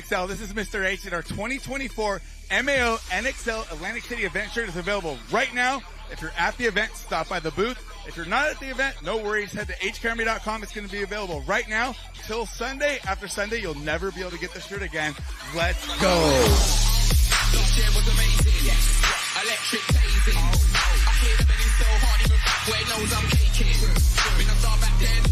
NXL. This is Mr. H, and our 2024 MAO NXL Atlantic City event shirt is available right now. If you're at the event, stop by the booth. If you're not at the event, no worries. Head to hcamry.com. It's going to be available right now till Sunday. After Sunday, you'll never be able to get the shirt again. Let's go. Last year was amazing, electric blazing. I hear the belly so hard, even back where it knows I'm caking. Been a star back then,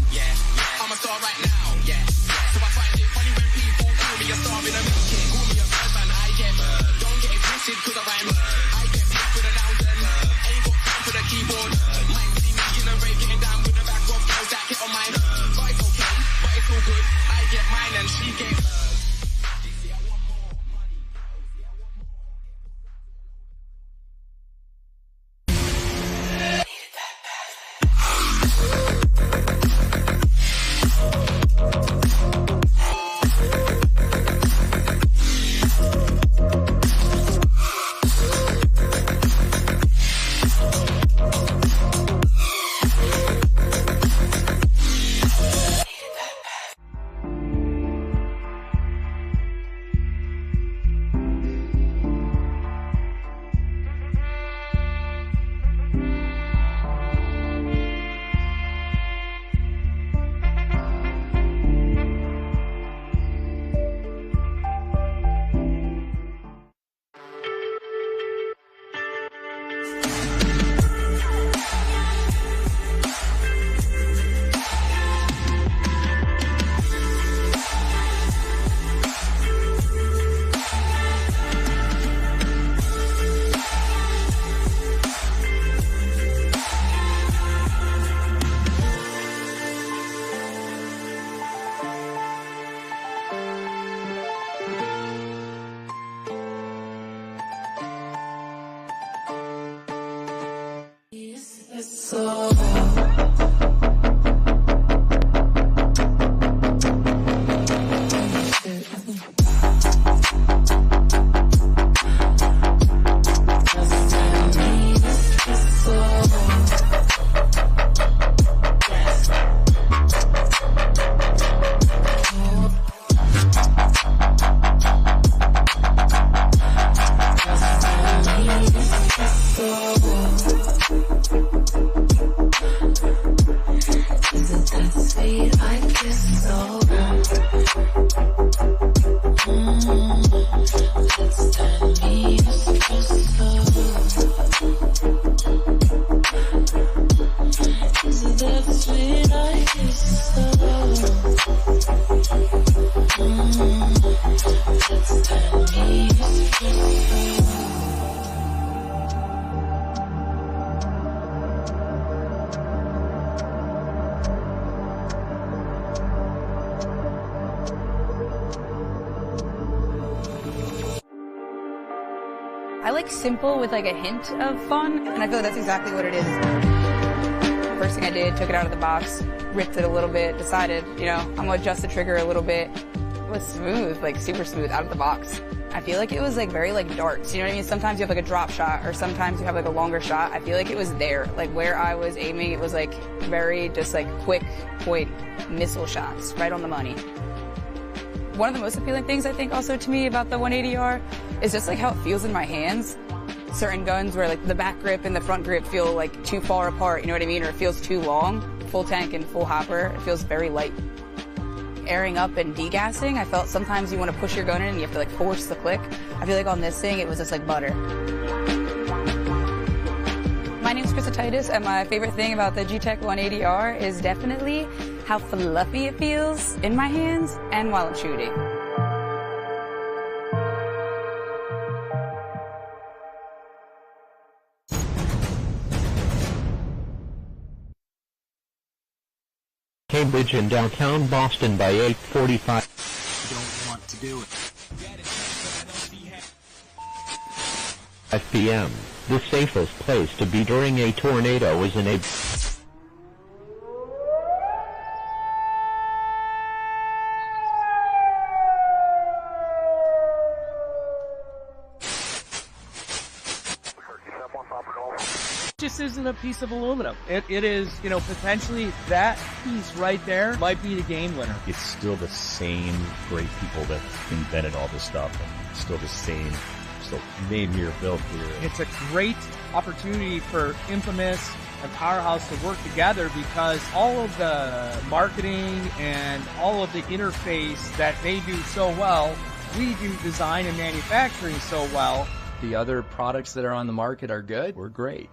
I'm a star right now, so I find it funny when people call me a star in a making. Call me a birdman, I get, don't get it twisted cause I rhyme. I get picked with a thousand, ain't got time for the keyboard. Might see me in a rave getting down with the back of girls that get on mine. But it's okay, but it's all good, I get mine and she gets. I like simple with like a hint of fun, and I feel like that's exactly what it is. First thing I did, took it out of the box, ripped it a little bit, decided, you know, I'm gonna adjust the trigger a little bit. It was smooth, like super smooth out of the box. I feel like it was like very like darts, you know what I mean? Sometimes you have like a drop shot, or sometimes you have like a longer shot. I feel like it was there, like where I was aiming, it was like very just like quick point missile shots, right on the money. One of the most appealing things I think also to me about the 180R is just like how it feels in my hands. Certain guns where like the back grip and the front grip feel like too far apart, you know what I mean? Or it feels too long. Full tank and full hopper, it feels very light. Airing up and degassing, I felt sometimes you want to push your gun in and you have to like force the click. I feel like on this thing, it was just like butter. My name's Titus, and my favorite thing about the G-Tech 180R is definitely how fluffy it feels in my hands and while I'm shooting. Cambridge in downtown Boston by 8:45. Don't want to do it. 5 p.m. The safest place to be during a tornado is in a... just isn't a piece of aluminum. It is, you know, potentially that piece right there might be the game winner. It's still the same great people that invented all this stuff. And still the same, still made here, built here. It's a great opportunity for Infamous and Powerhouse to work together because all of the marketing and all of the interface that they do so well, we do design and manufacturing so well. The other products that are on the market are good. We're great.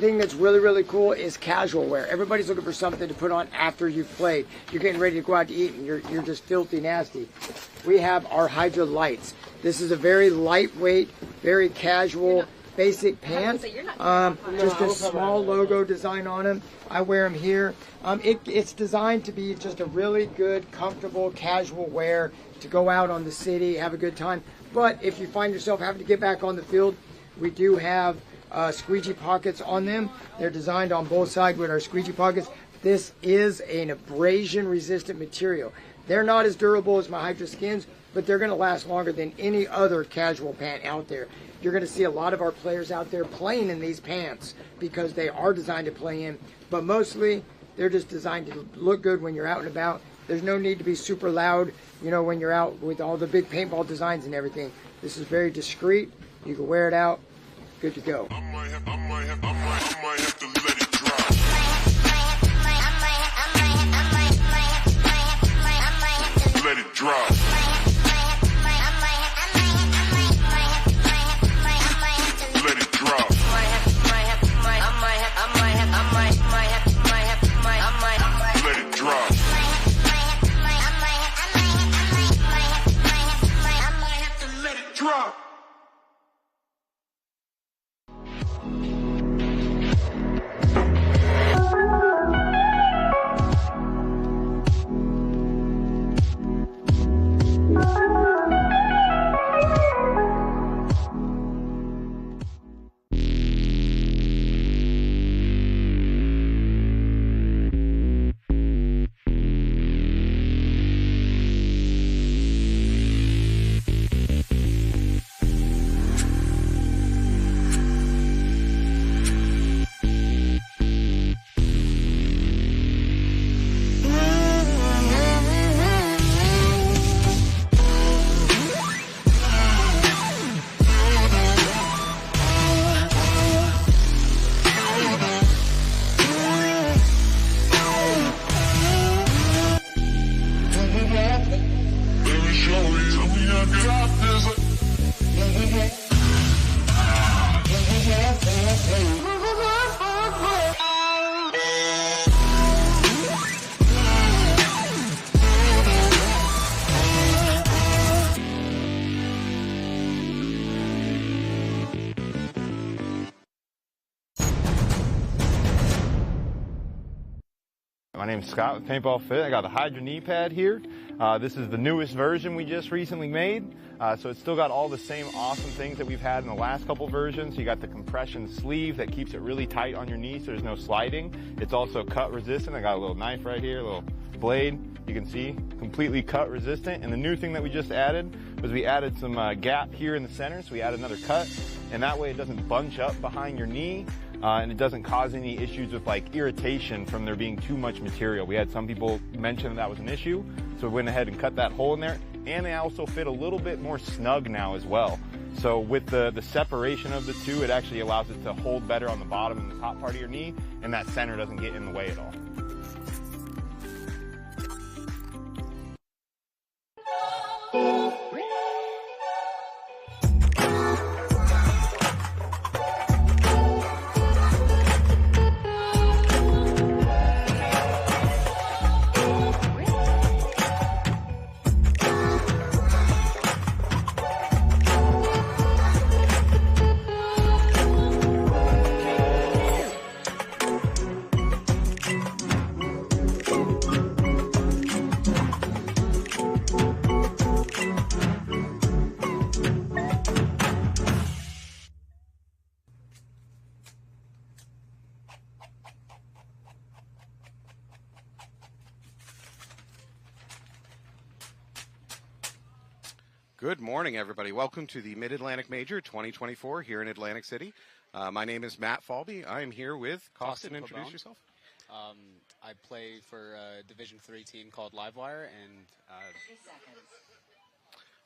Thing that's really cool is casual wear. Everybody's looking for something to put on after you've played. You're getting ready to go out to eat and you're just filthy nasty. We have our Hydra lights. This is a very lightweight, very casual, basic pant. Just a small logo design on them. I wear them here. It's designed to be just a really good, comfortable, casual wear to go out on the city, have a good time. But if you find yourself having to get back on the field, we do have squeegee pockets on them. They're designed on both sides with our squeegee pockets. This is an abrasion resistant material. They're not as durable as my Hydra skins, but they're going to last longer than any other casual pant out there. You're going to see a lot of our players out there playing in these pants because they are designed to play in, but mostly they're just designed to look good when you're out and about. There's no need to be super loud, you know, when you're out with all the big paintball designs and everything. This is very discreet. You can wear it out. Good to go. I might have to let it drop. Let it drop. Let it drop. Let it drop. Let it drop. name's Scott with Paintball Fit. I got a Hydra knee pad here. This is the newest version we just recently made. So it's still got all the same awesome things that we've had in the last couple versions. You got the compression sleeve that keeps it really tight on your knee so there's no sliding. It's also cut resistant. I got a little knife right here, a little blade. You can see, completely cut resistant. And the new thing that we just added was we added some gap here in the center, so we added another cut. And that way it doesn't bunch up behind your knee. And it doesn't cause any issues with like irritation from there being too much material. We had some people mention that was an issue, so we went ahead and cut that hole in there. And they also fit a little bit more snug now as well. So with the separation of the two, it actually allows it to hold better on the bottom and the top part of your knee, and that center doesn't get in the way at all. Good morning, everybody. Welcome to the Mid-Atlantic Major 2024 here in Atlantic City. My name is Matt Falby. I am here with Costin. Introduce yourself. I play for a Division III team called Livewire, and 3 seconds.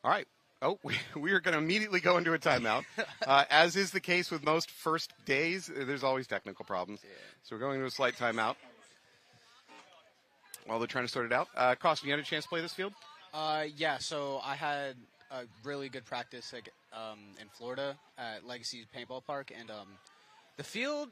All right. Oh, we are going to immediately go into a timeout. As is the case with most first days, there's always technical problems. Yeah. So we're going into a slight timeout while they're trying to sort it out. Costin, you had a chance to play this field? Yeah, so I had a really good practice in Florida at Legacy Paintball Park, and the field,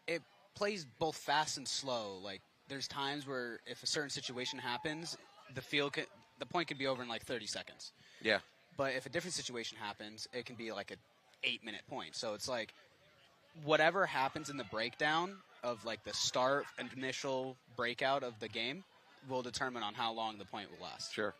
it plays both fast and slow. Like, there's times where if a certain situation happens, the point could be over in like 30 seconds. Yeah. But if a different situation happens, it can be like an 8-minute point. So it's like whatever happens in the breakdown of like the start initial breakout of the game will determine on how long the point will last. Sure.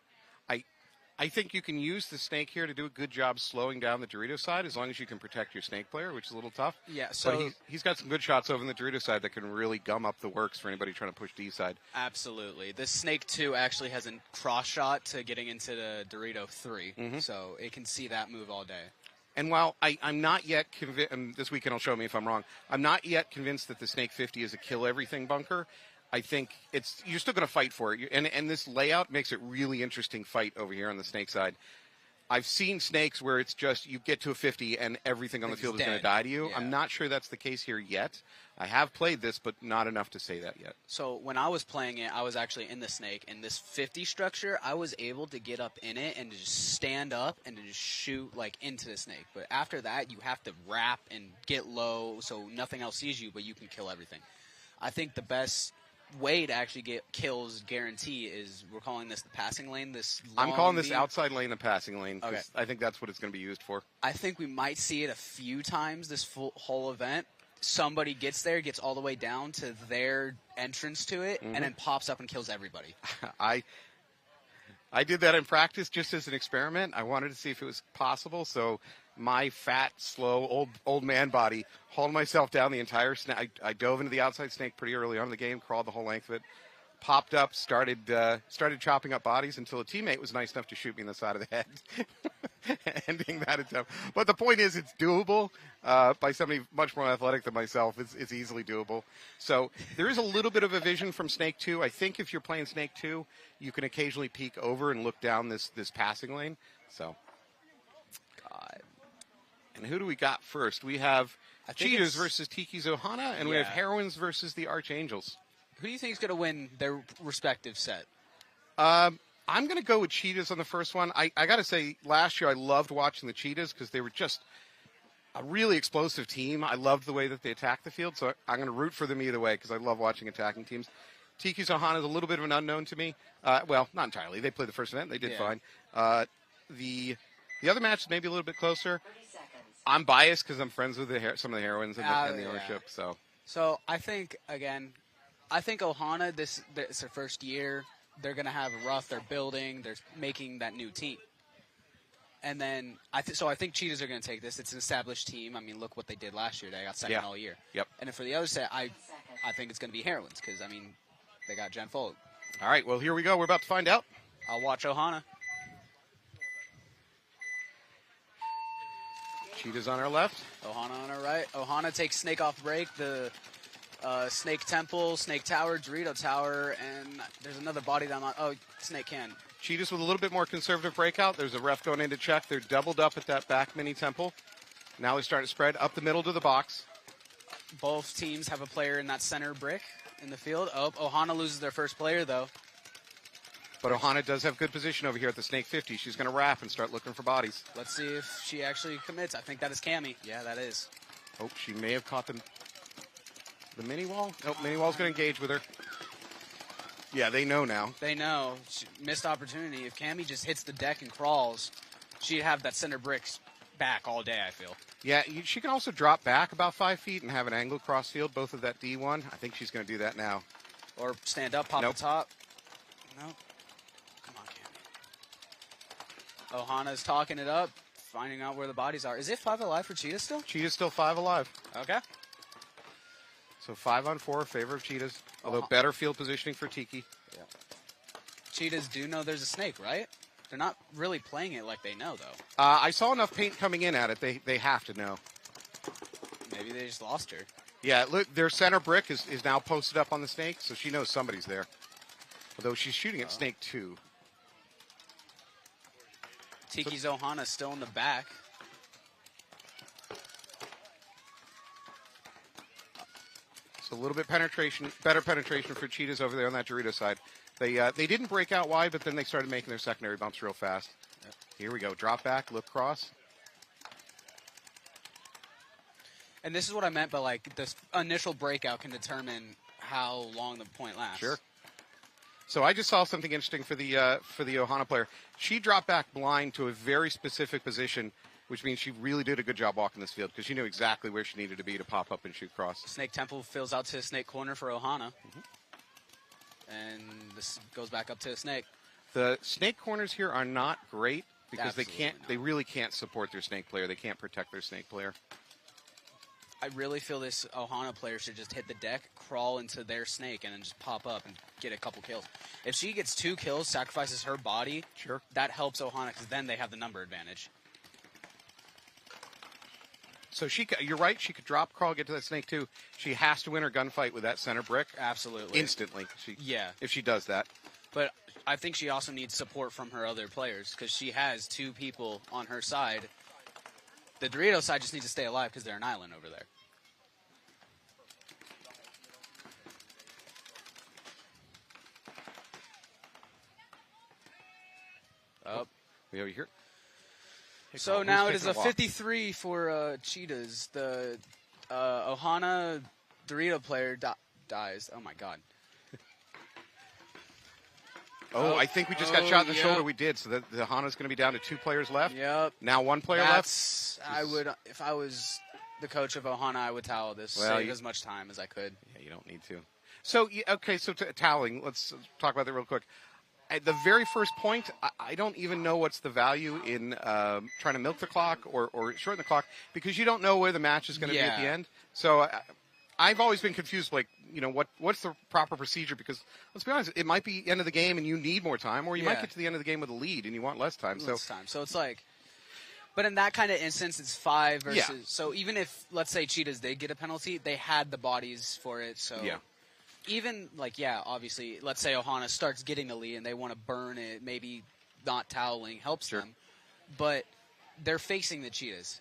I think you can use the snake here to do a good job slowing down the Dorito side as long as you can protect your snake player, which is a little tough. Yeah, so but he's got some good shots over in the Dorito side that can really gum up the works for anybody trying to push D side. Absolutely. This Snake 2 actually has a cross shot to getting into the Dorito 3, so it can see that move all day. And while I'm not yet convinced, and this weekend will show me if I'm wrong, I'm not yet convinced that the Snake 50 is a kill everything bunker. I think you're still going to fight for it. And this layout makes it really interesting fight over here on the snake side. I've seen snakes where it's just you get to a 50 and everything on the field is going to die to you. Yeah. I'm not sure that's the case here yet. I have played this, but not enough to say that yet. So when I was playing it, I was actually in the snake. In this 50 structure, I was able to get up in it and to just stand up and to just shoot like into the snake. But after that, you have to wrap and get low so nothing else sees you, but you can kill everything. I think the best way to actually get kills guarantee is we're calling this the passing lane. I'm calling this outside lane the passing lane. Okay. I think that's what it's going to be used for. I think we might see it a few times this whole event. Somebody gets there, gets all the way down to their entrance to it, and then pops up and kills everybody. I did that in practice just as an experiment. I wanted to see if it was possible, so my fat, slow, old man body hauled myself down the entire snake. I dove into the outside snake pretty early on in the game, crawled the whole length of it, popped up, started chopping up bodies until a teammate was nice enough to shoot me in the side of the head, ending that attempt. But the point is, it's doable by somebody much more athletic than myself. It's easily doable. So there is a little bit of a vision from Snake 2. I think if you're playing Snake 2, you can occasionally peek over and look down this passing lane. So, God. And who do we got first? We have Cheetahs versus Tiki's Ohana, and we have Heroines versus the Archangels. Who do you think is going to win their respective set? I'm going to go with Cheetahs on the first one. I got to say, last year I loved watching the Cheetahs because they were just a really explosive team. I loved the way that they attacked the field, so I'm going to root for them either way because I love watching attacking teams. Tiki's Ohana is a little bit of an unknown to me. Well, not entirely. They played the first event. They did fine. The other match is maybe a little bit closer. 30 seconds. I'm biased because I'm friends with some of the heroines and the ownership. So I think, again, I think Ohana, it's their first year. They're going to have a rough. They're building. They're making that new team. And then, so I think Cheetahs are going to take this. It's an established team. I mean, look what they did last year. They got second all year. Yep. And then for the other set, I think it's going to be Heroines because, I mean, they got Jen Folk. All right, well, here we go. We're about to find out. I'll watch Ohana. Cheetahs on our left. Ohana on our right. Ohana takes Snake off break. The Snake Temple, Snake Tower, Dorito Tower, and there's another body down on. Oh, Snake can. Cheetahs with a little bit more conservative breakout. There's a ref going in to check. They're doubled up at that back mini temple. Now they're starting to spread up the middle to the box. Both teams have a player in that center brick in the field. Oh, Ohana loses their first player, though. But Ohana does have good position over here at the Snake 50. She's going to wrap and start looking for bodies. Let's see if she actually commits. I think that is Cammy. Yeah, that is. Oh, she may have caught the mini wall. Nope, mini wall's going to engage with her. Yeah, they know now. They know. Missed opportunity. If Cammy just hits the deck and crawls, she'd have that center bricks back all day, I feel. Yeah, she can also drop back about 5 feet and have an angle cross field, both of that D1. I think she's going to do that now. Or stand up, pop the top. Nope. Come on, Cammy. Ohana's talking it up, finding out where the bodies are. Is it 5 alive for Cheetah still? Cheetah's still 5 alive. Okay. So 5 on 4 in favor of Cheetahs, although better field positioning for Tiki. Yeah. Cheetahs do know there's a snake, right? They're not really playing it like they know, though. I saw enough paint coming in at it. They have to know. Maybe they just lost her. Yeah, look, their center brick is now posted up on the snake, so she knows somebody's there. Although she's shooting at snake 2. Tiki's Ohana still in the back. So a little bit better penetration for Cheetahs over there on that Dorito side. They didn't break out wide, but then they started making their secondary bumps real fast. Yep. Here we go. Drop back, look cross. And this is what I meant by, like, this initial breakout can determine how long the point lasts. Sure. So I just saw something interesting for the Ohana player. She dropped back blind to a very specific position, which means she really did a good job walking this field because she knew exactly where she needed to be to pop up and shoot cross. Snake Temple fills out to Snake Corner for Ohana. And this goes back up to Snake. The Snake corners here are not great because Absolutely they really can't support their Snake player. They can't protect their Snake player. I really feel this Ohana player should just hit the deck, crawl into their Snake, and then just pop up and get a couple kills. If she gets 2 kills, sacrifices her body, sure, that helps Ohana because then they have the number advantage. So you're right. She could drop, crawl, get to that Snake too. She has to win her gunfight with that center brick. Absolutely. Instantly. Yeah. If she does that. But I think she also needs support from her other players because she has 2 people on her side. The Dorito side just needs to stay alive because they're an island over there. Oh, we over here. So now it is a 53 for Cheetahs. The Ohana Dorito player dies. Oh, my God. I think we just got shot in the shoulder. We did. So the Ohana's going to be down to 2 players left. Yep. Now 1 player left. I would, if I was the coach of Ohana, I would towel this. Save as much time as I could. Yeah, you don't need to. So, okay, so toweling. Let's talk about that real quick. At the very first point, I don't even know what's the value in trying to milk the clock or shorten the clock because you don't know where the match is going to be at the end. So I've always been confused, like, what's the proper procedure? Because let's be honest, it might be end of the game and you need more time, or you might get to the end of the game with a lead and you want less time. So it's like, but in that kind of instance, it's 5 versus. Yeah. So even if, let's say, Cheetahs did get a penalty, they had the bodies for it. So yeah. Even, like, obviously, let's say Ohana starts getting the lead and they want to burn it, maybe not toweling helps them, but they're facing the Cheetahs.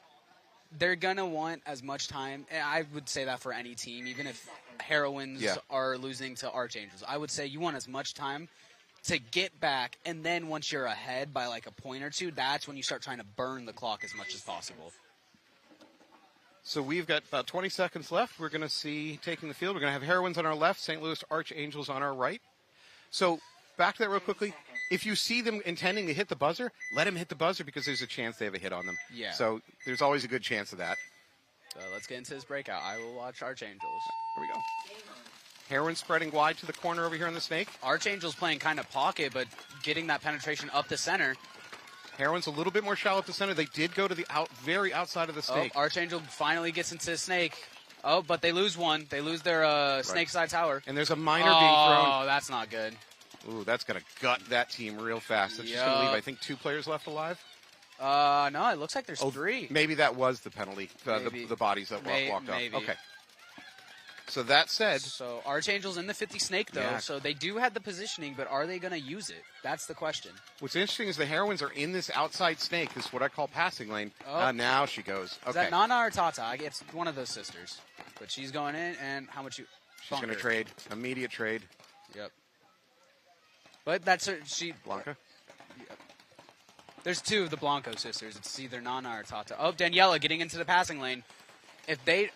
They're going to want as much time, and I would say that for any team, even if Heroines are losing to Archangels. I would say you want as much time to get back, and then once you're ahead by, like, a point or 2, that's when you start trying to burn the clock as much as possible. So we've got about 20 seconds left. We're going to see taking the field. We're going to have Heroines on our left, St. Louis Archangels on our right. So back to that real quickly. If you see them intending to hit the buzzer, let them hit the buzzer because there's a chance they have a hit on them. Yeah. So there's always a good chance of that. So let's get into this breakout. I will watch Archangels. Here we go. Heron spreading wide to the corner over here on the snake. Archangel's playing kind of pocket, but getting that penetration up the center. Heron's a little bit more shallow at the center. They did go to the very outside of the snake. Oh, Archangel finally gets into the snake. Oh, but they lose one. They lose their snake side tower. And there's a miner being thrown. Oh, that's not good. Ooh, that's going to gut that team real fast. That's just going to leave, I think, 2 players left alive. No, it looks like there's 3. Maybe that was the penalty, the bodies that walked off. Okay. So that said... So Archangel's in the 50 snake, though, so they do have the positioning, but are they going to use it? That's the question. What's interesting is the Heroines are in this outside snake, this is what I call passing lane. Oh. Now she goes. Okay. Is that Nana or Tata? It's one of those sisters. But she's going in, and how much you... She's going to trade. Immediate trade. Yep. But that's her... Blanca? Yep. There's 2 of the Blanco sisters. It's either Nana or Tata. Oh, Daniela getting into the passing lane.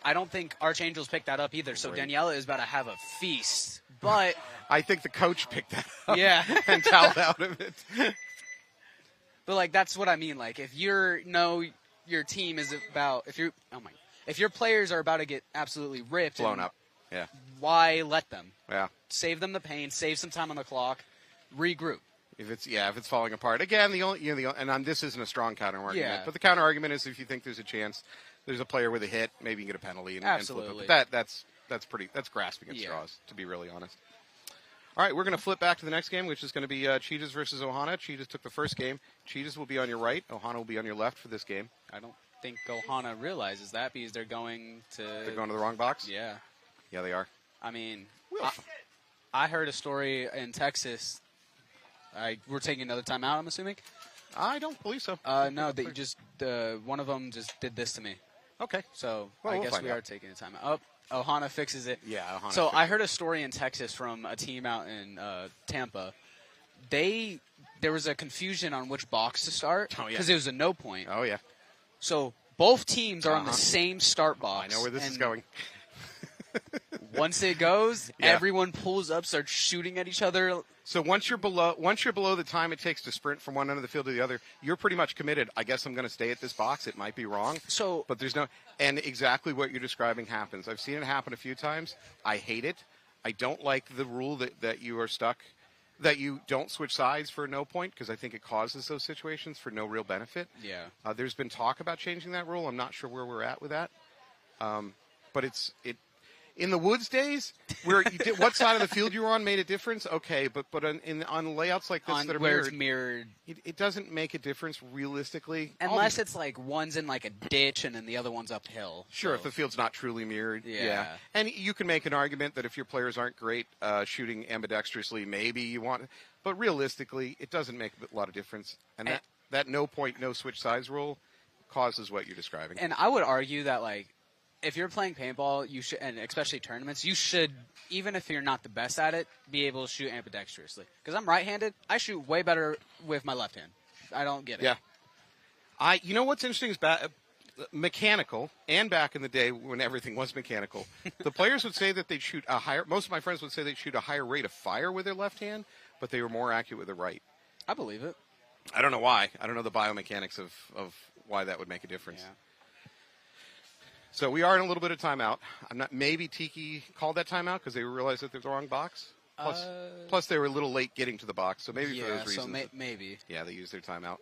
I don't think Archangel's picked that up either, so Daniela is about to have a feast. But I think the coach picked that up. Yeah. And toweled out of it. But that's what I mean. If your team is about, if your players are about to get absolutely ripped, blown up, yeah. Why let them? Yeah. Save them the pain. Save some time on the clock. Regroup. If it's falling apart again, this isn't a strong counter argument, Yeah. but the counter argument is if you think there's a chance. There's a player with a hit, maybe you can get a penalty and Absolutely. flip it. But that's grasping at straws, to be really honest. All right, we're going to flip back to the next game, which is going to be Cheetahs versus Ohana. Cheetahs took the first game. Cheetahs will be on your right. Ohana will be on your left for this game. I don't think Ohana realizes that because they're going to... They're going to the wrong box? Yeah. Yeah, they are. I mean, I heard a story in Texas. We're taking another timeout, I'm assuming? I don't believe so. No, that you just... one of them just did this to me. Okay. So well, I guess we are taking a timeout. Oh, Ohana fixes it. Yeah, Ohana So I heard a story in Texas from a team out in Tampa. There was a confusion on which box to start because it was a no point. Oh, yeah. So both teams are on the same start box. I know where this is going. Once it goes, everyone pulls up, starts shooting at each other. So once you're below the time it takes to sprint from one end of the field to the other, you're pretty much committed. I guess I'm going to stay at this box. It might be wrong. But there's no, and exactly what you're describing happens. I've seen it happen a few times. I hate it. I don't like the rule that you are stuck, that you don't switch sides for no point because I think it causes those situations for no real benefit. Yeah. There's been talk about changing that rule. I'm not sure where we're at with that. But in the Woods days, where what side of the field you were on made a difference. Okay, but on layouts like this that are mirrored, it doesn't make a difference realistically. Unless it's like one's in like a ditch and then the other one's uphill. Sure, if the field's not truly mirrored. Yeah. And you can make an argument that if your players aren't great shooting ambidextrously, maybe you want. But realistically, it doesn't make a lot of difference. And that no point, no switch sides rule causes what you're describing. And I would argue that if you're playing paintball, you should, and especially tournaments, you should, even if you're not the best at it, be able to shoot ambidextrously. Because I'm right-handed, I shoot way better with my left hand. I don't get it. Yeah. You know what's interesting is mechanical, and back in the day when everything was mechanical, the players would say that they'd shoot a higher. Most of my friends would say they'd shoot a higher rate of fire with their left hand, but they were more accurate with their right. I believe it. I don't know why. I don't know the biomechanics of why that would make a difference. Yeah. So we are in a little bit of timeout. Maybe Tiki called that timeout because they realized that they're the wrong box. Plus, they were a little late getting to the box, so maybe for those reasons. So maybe. Yeah, they used their timeout.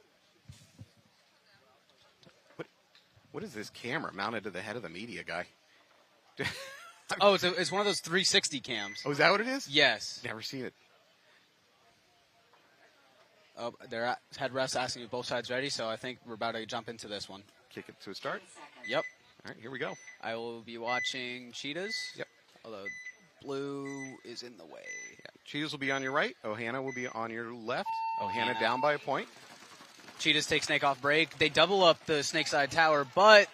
What is this camera mounted to the head of the media guy? It's one of those 360 cams. Oh, is that what it is? Yes. Never seen it. Oh, they're head refs asking if both sides ready, so I think we're about to jump into this one. Kick it to a start? Yep. All right, here we go. I will be watching Cheetahs. Yep. Although blue is in the way. Yeah. Cheetahs will be on your right. Ohana will be on your left. Ohana down by a point. Cheetahs take snake off break. They double up the snake side tower, but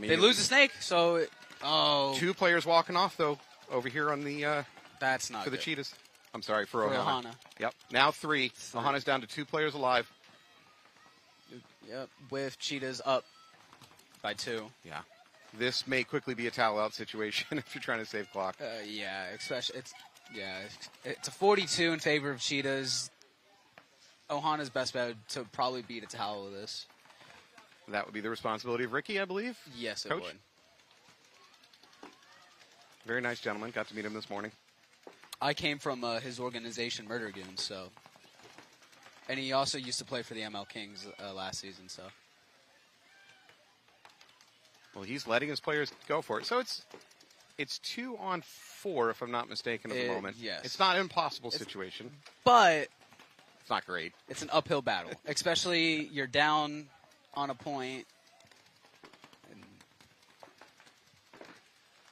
they lose the snake. So, 2 players walking off though over here on the. That's not for the good. Cheetahs. I'm sorry for Ohana. Ohana. Yep. Now 3. Ohana's down to 2 players alive. Yep. With Cheetahs up by 2. Yeah. This may quickly be a towel out situation if you're trying to save clock. Yeah, especially it's a 42 in favor of Cheetahs. Ohana's best bet to probably beat a towel with this. That would be the responsibility of Ricky, I believe. Yes, it Coach? would. Very nice gentleman. Got to meet him this morning. I came from his organization, Murder Goons, so. And he also used to play for the ML Kings last season, so. Well, he's letting his players go for it. So it's 2-on-4, if I'm not mistaken, at the moment. Yes. It's not an impossible situation. But it's not great. It's an uphill battle, especially you're down on a point.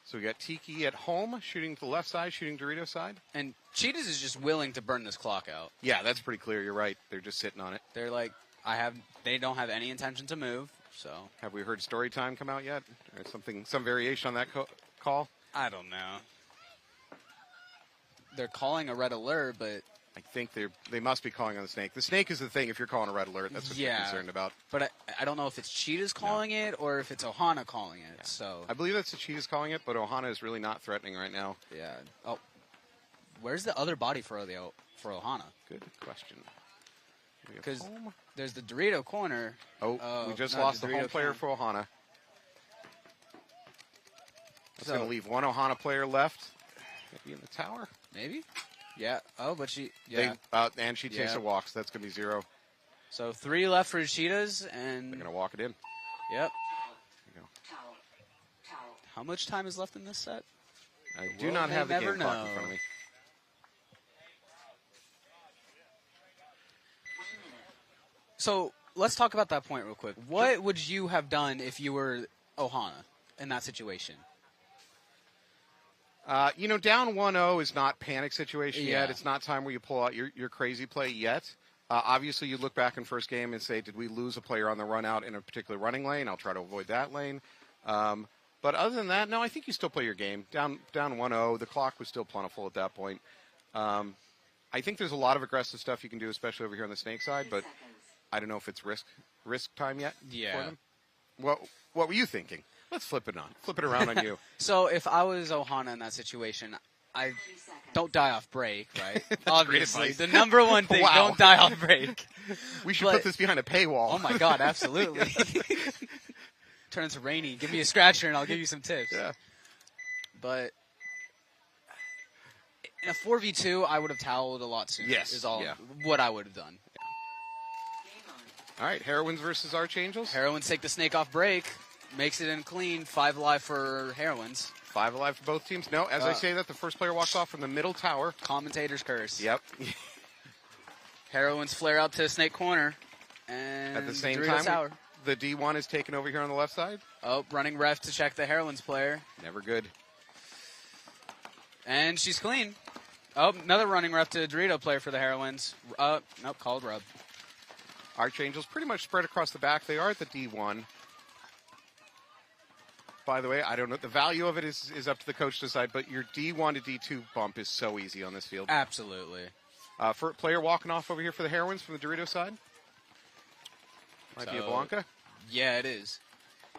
So we got Tiki at home, shooting to the left side, shooting Dorito side. And Cheetahs is just willing to burn this clock out. Yeah, that's pretty clear. You're right. They're just sitting on it. They're like, they don't have any intention to move. So have we heard story time come out yet? Or some variation on that call? I don't know. They're calling a red alert, but I think they must be calling on the snake. The snake is the thing. If you're calling a red alert, that's what you're concerned about. But I don't know if it's Cheetahs calling it or if it's Ohana calling it. Yeah. So I believe that's the Cheetahs calling it, but Ohana is really not threatening right now. Yeah. Oh, where's the other body for Ohana? Good question. Because there's the Dorito corner. Oh, we just lost the home player for Ohana. That's going to leave one Ohana player left. Maybe in the tower. Maybe. Yeah. Oh, but she. Yeah. And she takes a walk, so that's going to be 0. So 3 left for Cheetahs, and they're going to walk it in. Yep. There you go. How much time is left in this set? I do not have the game clock in front of me. So let's talk about that point real quick. What would you have done if you were Ohana in that situation? Down 1-0 is not panic situation yet. It's not time where you pull out your crazy play yet. Obviously, you look back in first game and say, did we lose a player on the run out in a particular running lane? I'll try to avoid that lane. But other than that, no, I think you still play your game. Down 1-0, the clock was still plentiful at that point. I think there's a lot of aggressive stuff you can do, especially over here on the snake side, but I don't know if it's risk time yet for them. What were you thinking? Let's flip it around on you. So if I was Ohana in that situation, I don't die off break, right? Obviously, the number one thing, don't die off break. We should put this behind a paywall. Oh my God, absolutely. Turn into Rainy. Give me a scratcher and I'll give you some tips. Yeah. But in a 4v2, I would have toweled a lot sooner. Yes. Is all what I would have done. All right, Heroines versus Archangels. Heroines take the snake off break. Makes it in clean. 5 alive for Heroines. 5 alive for both teams. No, as I say that, the first player walks off from the middle tower. Commentator's curse. Yep. Heroines flare out to snake corner. And at the same Dorito time, tower. The D1 is taken over here on the left side. Oh, running ref to check the Heroines player. Never good. And she's clean. Oh, another running ref to Dorito player for the Heroines. Nope, called rub. Archangels pretty much spread across the back. They are at the D1. By the way, I don't know. The value of it is up to the coach to decide, but your D1 to D2 bump is so easy on this field. Absolutely. For a player walking off over here for the Heroines from the Dorito side. Might be a Blanca. Yeah, it is.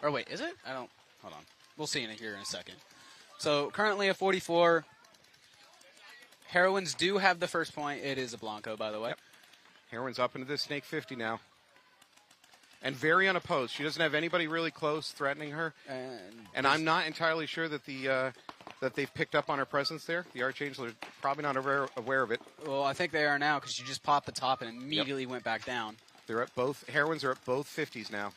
Or wait, is it? Hold on. We'll see here in a second. So currently a 44. Heroines do have the first point. It is a Blanco, by the way. Yep. Heroines up into this snake 50 now. And very unopposed. She doesn't have anybody really close threatening her. And I'm not entirely sure that that they've picked up on her presence there. The Archangels are probably not aware of it. Well, I think they are now because she just popped the top and immediately went back down. They're at both. Heroines are at both 50s now.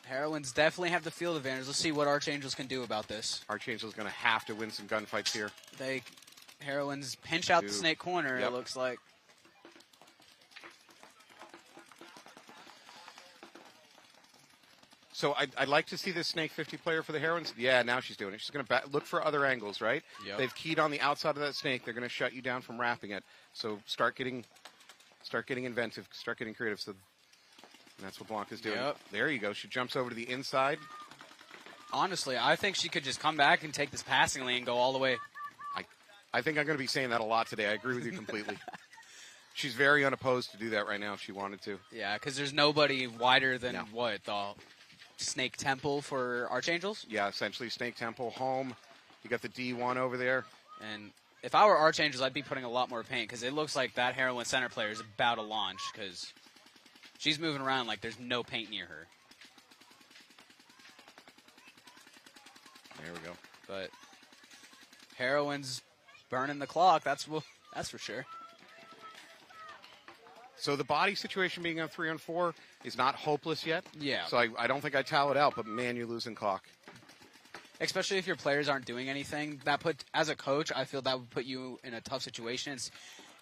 Heroines definitely have the field advantage. Let's see what Archangels can do about this. Archangels going to have to win some gunfights here. Heroines pinch out the snake corner, it looks like. So I'd like to see this snake 50 player for the Heroines. Yeah, now she's doing it. She's going to look for other angles, right? Yep. They've keyed on the outside of that snake. They're going to shut you down from wrapping it. So start getting inventive, start getting creative. So that's what Blanca's doing. Yep. There you go. She jumps over to the inside. Honestly, I think she could just come back and take this passing lane and go all the way. I think I'm going to be saying that a lot today. I agree with you completely. She's very unopposed to do that right now if she wanted to. Yeah, because there's nobody wider than the Snake Temple for Archangels? Yeah, essentially Snake Temple, home. You got the D1 over there. And if I were Archangels, I'd be putting a lot more paint because it looks like that Heroine center player is about to launch because she's moving around like there's no paint near her. There we go. But Heroine's burning the clock. That's for sure. So the body situation being on 3-on-4 is not hopeless yet. Yeah. So I don't think I towel it out, but man, you're losing clock. Especially if your players aren't doing anything. As a coach, I feel that would put you in a tough situation.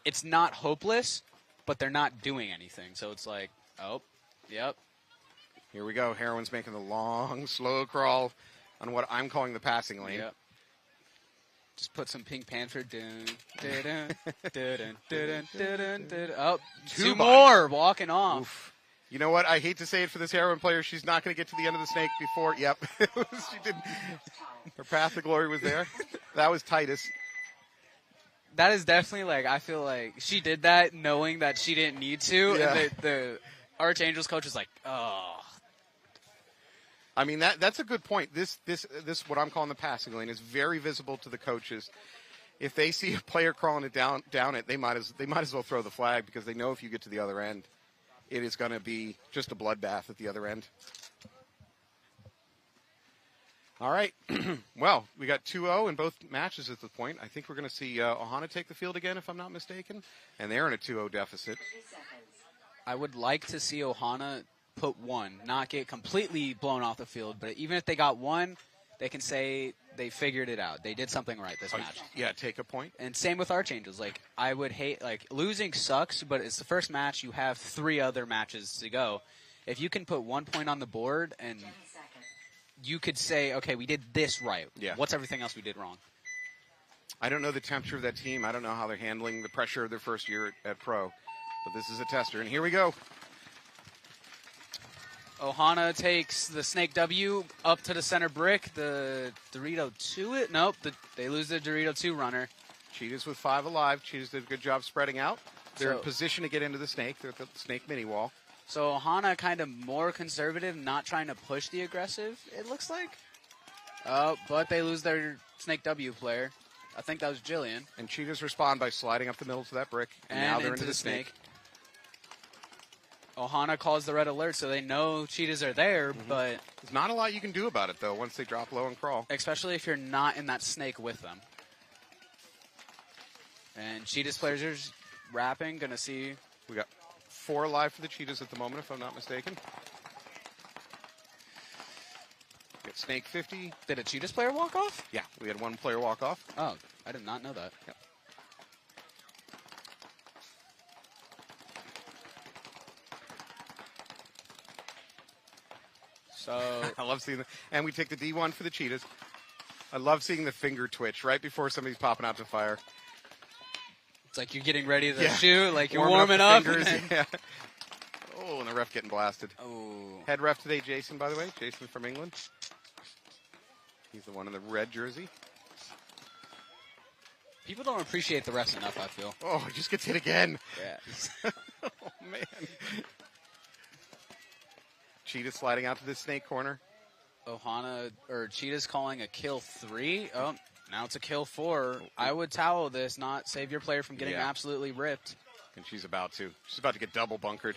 It's not hopeless, but they're not doing anything. So it's like, oh, yep. Here we go. Heroine's making the long, slow crawl on what I'm calling the passing lane. Yep. Just put some Pink Panther. Oh, two more walking off. Oof. You know what? I hate to say it for this Heroine player. She's not going to get to the end of the snake before. Yep. She didn't. Her path to glory was there. That was Titus. That is definitely I feel like she did that knowing that she didn't need to. Yeah. And the Archangels coach was like, oh. I mean, that's a good point. This what I'm calling the passing lane is very visible to the coaches. If they see a player crawling it down it, they might as well throw the flag because they know if you get to the other end, it is going to be just a bloodbath at the other end. All right. Well, we got 2-0 in both matches at this point. I think we're going to see Ohana take the field again, if I'm not mistaken. And they're in a 2-0 deficit. I would like to see Ohana put one, not get completely blown off the field. But even if they got one, they can say they figured it out. They did something right this match. Yeah, take a point. And same with Archangels. I would hate, losing sucks, but it's the first match. You have 3 other matches to go. If you can put 1 point on the board and you could say, okay, we did this right. Yeah. What's everything else we did wrong? I don't know the temperature of that team. I don't know how they're handling the pressure of their first year at Pro. But this is a tester, and here we go. Ohana takes the Snake W up to the center brick. The Dorito 2 it? Nope. They lose the Dorito 2 runner. Cheetahs with 5 alive. Cheetahs did a good job spreading out. They're in So- position to get into the snake. They're at the snake mini wall. So Ohana kind of more conservative, not trying to push the aggressive, it looks like. Oh, but they lose their Snake W player. I think that was Jillian. And Cheetahs respond by sliding up the middle to that brick. And now they're into the snake. Ohana calls the red alert, so they know Cheetahs are there, but... There's not a lot you can do about it, though, once they drop low and crawl. Especially if you're not in that snake with them. And Cheetahs players are just wrapping, gonna see... We got 4 alive for the Cheetahs at the moment, if I'm not mistaken. Get snake 50. Did a Cheetahs player walk off? Yeah, we had 1 player walk off. Oh, I did not know that. Yep. So I love seeing and we take the D1 for the Cheetahs. I love seeing the finger twitch right before somebody's popping out to fire. It's like you're getting ready to shoot, like you're warming the up. fingers, yeah. Oh, and the ref getting blasted. Oh. Head ref today, Jason, by the way. Jason from England. He's the one in the red jersey. People don't appreciate the refs enough, I feel. Oh, he just gets hit again. Yeah. Oh, man. Cheetah sliding out to the snake corner. Ohana, or Cheetah's calling a kill 3. Oh, now it's a kill 4. I would towel this, not save your player from getting absolutely ripped. And she's about to. She's about to get double bunkered.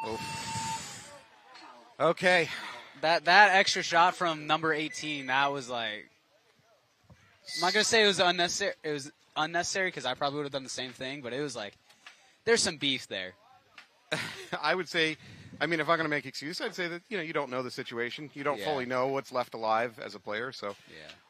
Oh. Okay. That extra shot from number 18, that was like... I'm not going to say it was unnecessary. It was unnecessary because I probably would have done the same thing, but it was like, there's some beef there. I would say, I mean, if I'm going to make excuse, I'd say that, you don't know the situation. You don't fully know what's left alive as a player. So,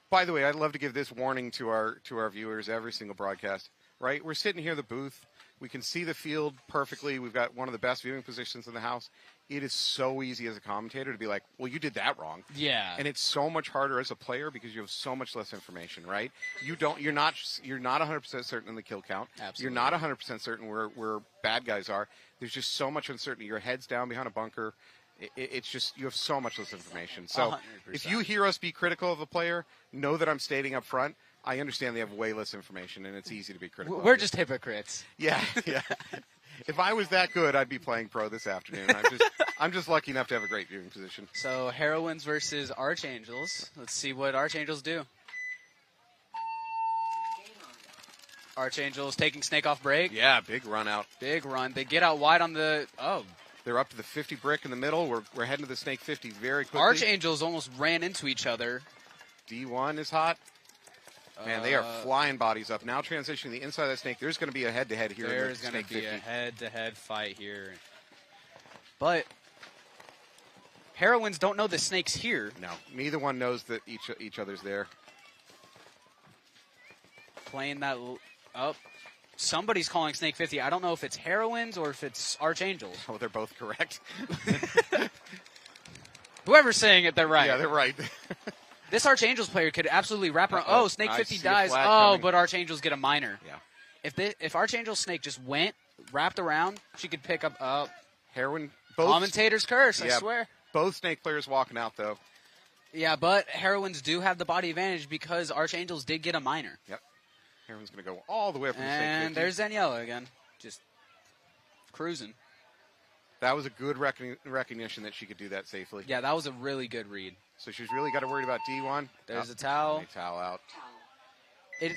By the way, I'd love to give this warning to our viewers every single broadcast, right? We're sitting here in the booth. We can see the field perfectly. We've got one of the best viewing positions in the house. It is so easy as a commentator to be like, well, you did that wrong. Yeah. And it's so much harder as a player because you have so much less information, right? You're not 100% certain in the kill count. Absolutely. You're not 100% certain where bad guys are. There's just so much uncertainty. Your head's down behind a bunker. It's just, you have so much less information. So 100%. if you hear us be critical of a player, know that I'm stating up front, I understand they have way less information, and it's easy to be critical. We're just hypocrites. Yeah. If I was that good, I'd be playing pro this afternoon. I'm just lucky enough to have a great viewing position. So Heroines versus Archangels. Let's see what Archangels do. Archangels taking snake off break. Yeah, big run out. Big run. They get out wide on the... Oh. They're up to the 50 brick in the middle. We're heading to the snake 50 very quickly. Archangels almost ran into each other. D1 is hot. Man, they are flying bodies up. Now transitioning the inside of that snake. There's going to be a head-to-head here. There's going to be a head-to-head fight here. But heroines don't know the snake's here. No, neither one knows that each other's there. Playing that up. Somebody's calling snake 50. I don't know if it's heroines or if it's archangels. Oh, they're both correct. Whoever's saying it, they're right. Yeah, they're right. This Archangels player could absolutely wrap around. Oh, Snake 50 dies. Oh, coming. but Archangels get a minor. Yeah. If Archangel Snake just wrapped around, she could pick up heroine. Commentator's curse, I yeah, swear. Both Snake players walking out, though. Yeah, but heroines do have the body advantage because Archangels did get a minor. Yep. Heroine's going to go all the way up from the Snake 50. And there's Daniela again. Just cruising. That was a good recognition that she could do that safely. Yeah, that was a really good read. So she's really got to worry about D1. There's a towel. Towel out.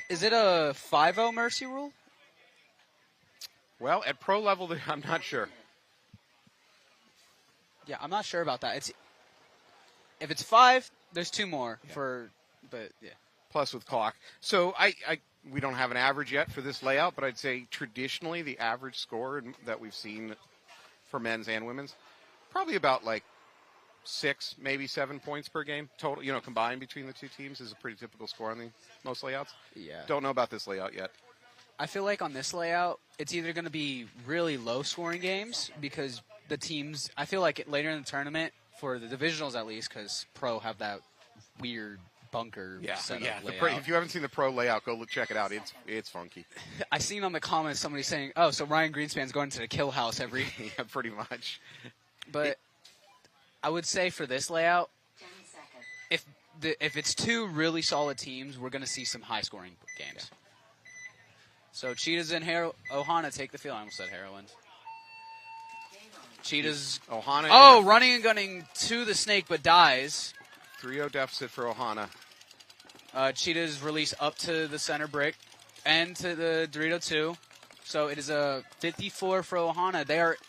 Is it a 5-0 mercy rule? Well, at pro level, I'm not sure. Yeah, I'm not sure about that. If it's 5, there's 2 more but yeah. Plus with clock. So we don't have an average yet for this layout, but I'd say traditionally the average score that we've seen for men's and women's, probably about like 6, maybe 7 points per game total. Combined between the two teams is a pretty typical score on most layouts. Yeah. Don't know about this layout yet. I feel like on this layout, it's either going to be really low scoring games because the teams. I feel like later in the tournament for the divisionals at least, because pro have that weird bunker setup layout. If you haven't seen the pro layout, go check it out. It's funky. I seen on the comments somebody saying, "Oh, so Ryan Greenspan's going to the kill house every." Yeah, pretty much. But I would say for this layout, if it's 2 really solid teams, we're going to see some high scoring games. Yeah. So Cheetahs and Ohana take the field. I almost said heroines. Cheetahs. Ohana. Oh, running and gunning to the snake, but dies. 3-0 deficit for Ohana. Cheetahs release up to the center brick and to the Dorito 2. So it is a 54 for Ohana.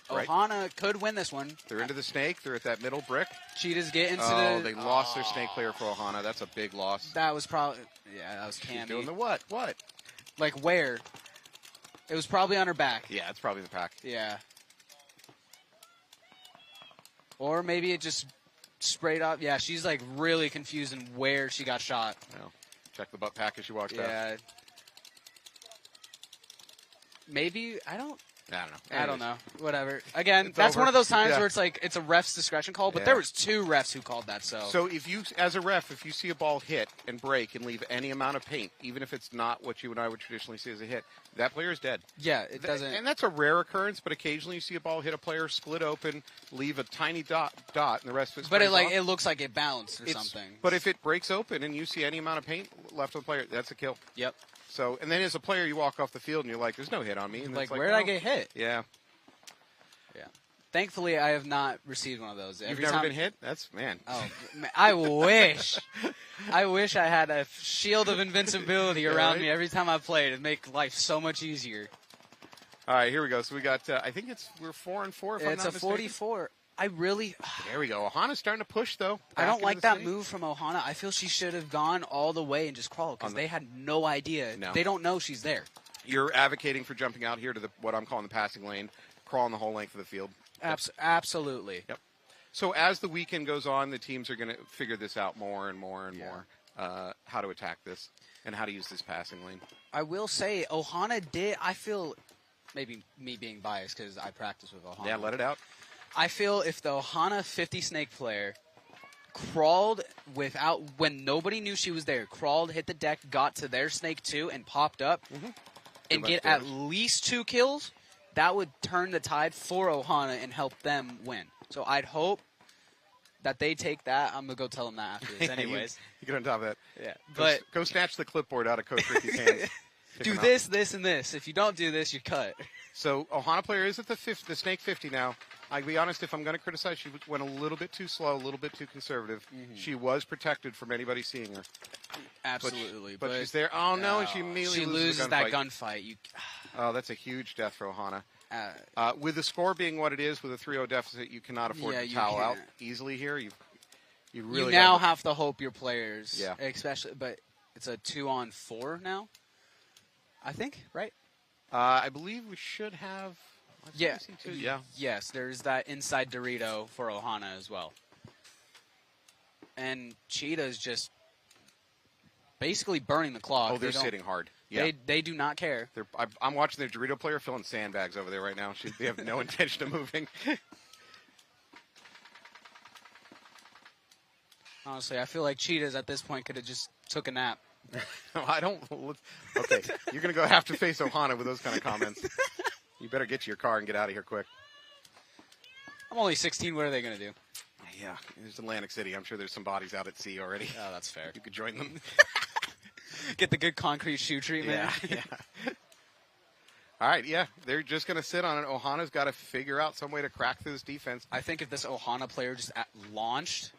Ohana could win this one. They're into the snake. They're at that middle brick. Cheetahs get into they lost their snake player for Ohana. That's a big loss. That was probably... Yeah, that was Cammy. She's doing the what? What? Like where? It was probably on her back. Yeah, it's probably the pack. Yeah. Or maybe it just sprayed off. Yeah, she's like really confused in where she got shot. Well, check the butt pack as she walks past. Yeah. Maybe, I don't know. Whatever. Again, that's one of those times where it's like it's a ref's discretion call, but there was 2 refs who called that. So if you, as a ref, if you see a ball hit and break and leave any amount of paint, even if it's not what you and I would traditionally see as a hit, that player is dead. Yeah, it doesn't. And that's a rare occurrence, but occasionally you see a ball hit a player, split open, leave a tiny dot, and the rest of it. But it looks like it bounced or something. But if it breaks open and you see any amount of paint left on the player, that's a kill. Yep. So, and then as a player, you walk off the field and you're like, "There's no hit on me." And where did I get hit? Yeah. Yeah. Thankfully, I have not received one of those. You've never been hit? That's man. Oh, I wish. I wish I had a shield of invincibility around me every time I played. It'd make life so much easier. All right, here we go. So we got. I think we're 4-4. It's a 44. There we go. Ohana's starting to push, though. I don't like that move from Ohana. I feel she should have gone all the way and just crawled because they had no idea. No. They don't know she's there. You're advocating for jumping out here to what I'm calling the passing lane, crawling the whole length of the field. Absolutely. Yep. So as the weekend goes on, the teams are going to figure this out more and more and more, how to attack this and how to use this passing lane. I will say Ohana did, I feel, maybe me being biased because I practice with Ohana. Yeah, let it out. I feel if the Ohana 50 snake player crawled when nobody knew she was there, crawled, hit the deck, got to their snake 2 and popped up and get at least 2 kills, that would turn the tide for Ohana and help them win. So I'd hope that they take that. I'm going to go tell them that after this anyways. you get on top of that. Yeah. Go snatch the clipboard out of Coach Ricky's hands. Do this, this, and this. If you don't do this, you're cut. So Ohana player is at the snake 50 now. I'll be honest, if I'm going to criticize, she went a little bit too slow, a little bit too conservative. She was protected from anybody seeing her. Absolutely. But she's there. Oh, no, and she immediately loses that gunfight. Oh, that's a huge death for Ohana. With the score being what it is, with a 3-0 deficit, you cannot afford to towel out easily here. You really now have to hope your players, especially, but It's a 2-on-4 now, I think, right? I believe we should have. Yeah. Yeah. Yes, there's that inside Dorito for Ohana as well. And Cheetah's just basically burning the clock. Oh, they're sitting hard. Yeah. They do not care. I'm watching their Dorito player filling sandbags over there right now. They have no intention of moving. Honestly, I feel like Cheetahs at this point could have just took a nap. No, I don't. Okay, you're going to have to face Ohana with those kind of comments. You better get to your car and get out of here quick. I'm only 16. What are they going to do? Yeah, there's Atlantic City. I'm sure there's some bodies out at sea already. Oh, that's fair. You could join them. Get the good concrete shoe treatment. Yeah. All right, yeah. They're just going to sit on it. Ohana's got to figure out some way to crack through this defense. I think if this Ohana player just launched...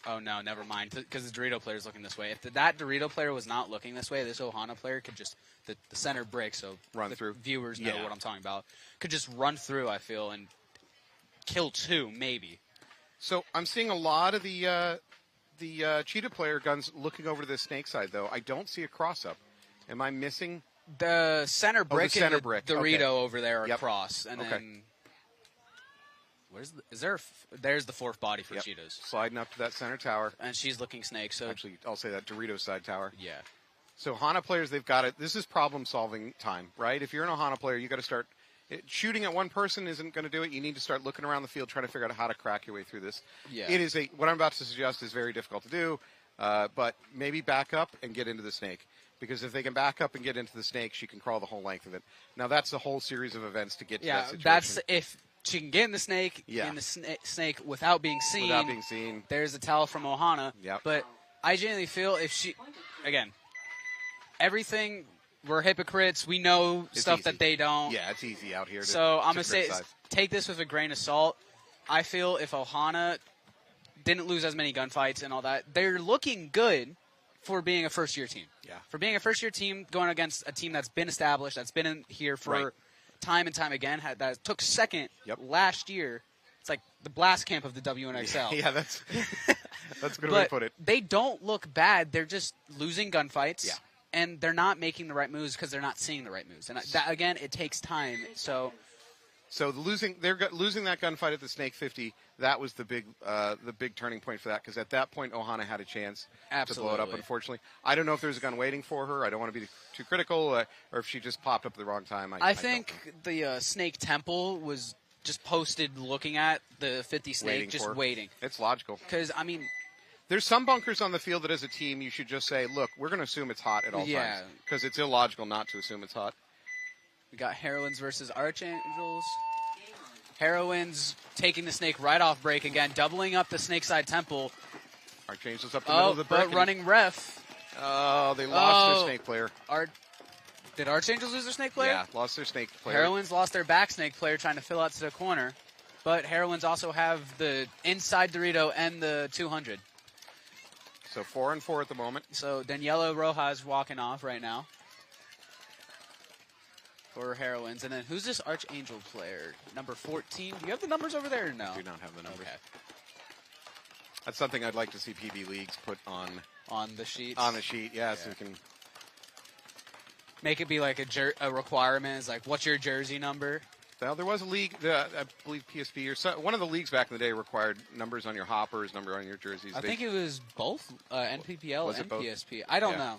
Oh, no, never mind, because the Dorito player is looking this way. If that Dorito player was not looking this way, this Ohana player could just, the center break, so run through. Viewers know what I'm talking about, could just run through, I feel, and kill 2, maybe. So I'm seeing a lot of the Cheetah player guns looking over to the snake side, though. I don't see a cross-up. Am I missing? The center brick the center and the brick. Dorito Okay. over there are cross, and then... There's the fourth body for Cheetahs. Sliding up to that center tower. And she's looking snake, so... Actually, I'll say that Dorito side tower. Yeah. So Ohana players, they've got it. This is problem-solving time, right? If you're an Ohana player, you got to start... Shooting at one person isn't going to do it. You need to start looking around the field, trying to figure out how to crack your way through this. Yeah. It is what I'm about to suggest is very difficult to do, but maybe back up and get into the snake. Because if they can back up and get into the snake, she can crawl the whole length of it. Now, that's the whole series of events to get to that situation. That's if... She can get in the snake, snake without being seen. Without being seen. There's a towel from Ohana. Yep. But I genuinely feel if she, again, everything, we're hypocrites. We know it's stuff easy. that they don't. Yeah, it's easy out here. So I'm going to say, take this with a grain of salt. I feel if Ohana didn't lose as many gunfights and all that, they're looking good for being a first-year team. Yeah. For being a first-year team going against a team that's been established, that's been in here for time and time again, that took second last year. It's like the blast camp of the WNXL. Yeah, that's a good way to put it. They don't look bad. They're just losing gunfights, and they're not making the right moves because they're not seeing the right moves. And that, again, it takes time. So they're losing that gunfight at the Snake 50. That was the big turning point for that, because at that point Ohana had a chance to blow it up. Unfortunately, I don't know if there's a gun waiting for her. I don't want to be too critical, or if she just popped up at the wrong time. I think the Snake Temple was just posted looking at the 50 Snake, waiting. It's logical. Because, I mean, there's some bunkers on the field that as a team you should just say, look, we're going to assume it's hot at all times. Because it's illogical not to assume it's hot. We got Heroines versus Archangels. Heroines taking the Snake right off break again, doubling up the Snake Side Temple. Archangels up the middle of the break. But running ref. Oh, they lost their Snake player. Did Archangels lose their Snake player? Yeah, lost their Snake player. Heroines lost their back Snake player trying to fill out to the corner. But Heroines also have the inside Dorito and the 200. So 4-4 at the moment. So Daniela Rojas walking off right now for Heroines. And then who's this Archangel player? Number 14. Do you have the numbers over there or no? I do not have the numbers. Okay. That's something I'd like to see PB Leagues put on the sheet. On the sheet, so we can make it be like a requirement. It's like, what's your jersey number? Well, there was a league, I believe PSP or one of the leagues back in the day required numbers on your hoppers, number on your jerseys. I think it was both NPPL and both? PSP. I don't know.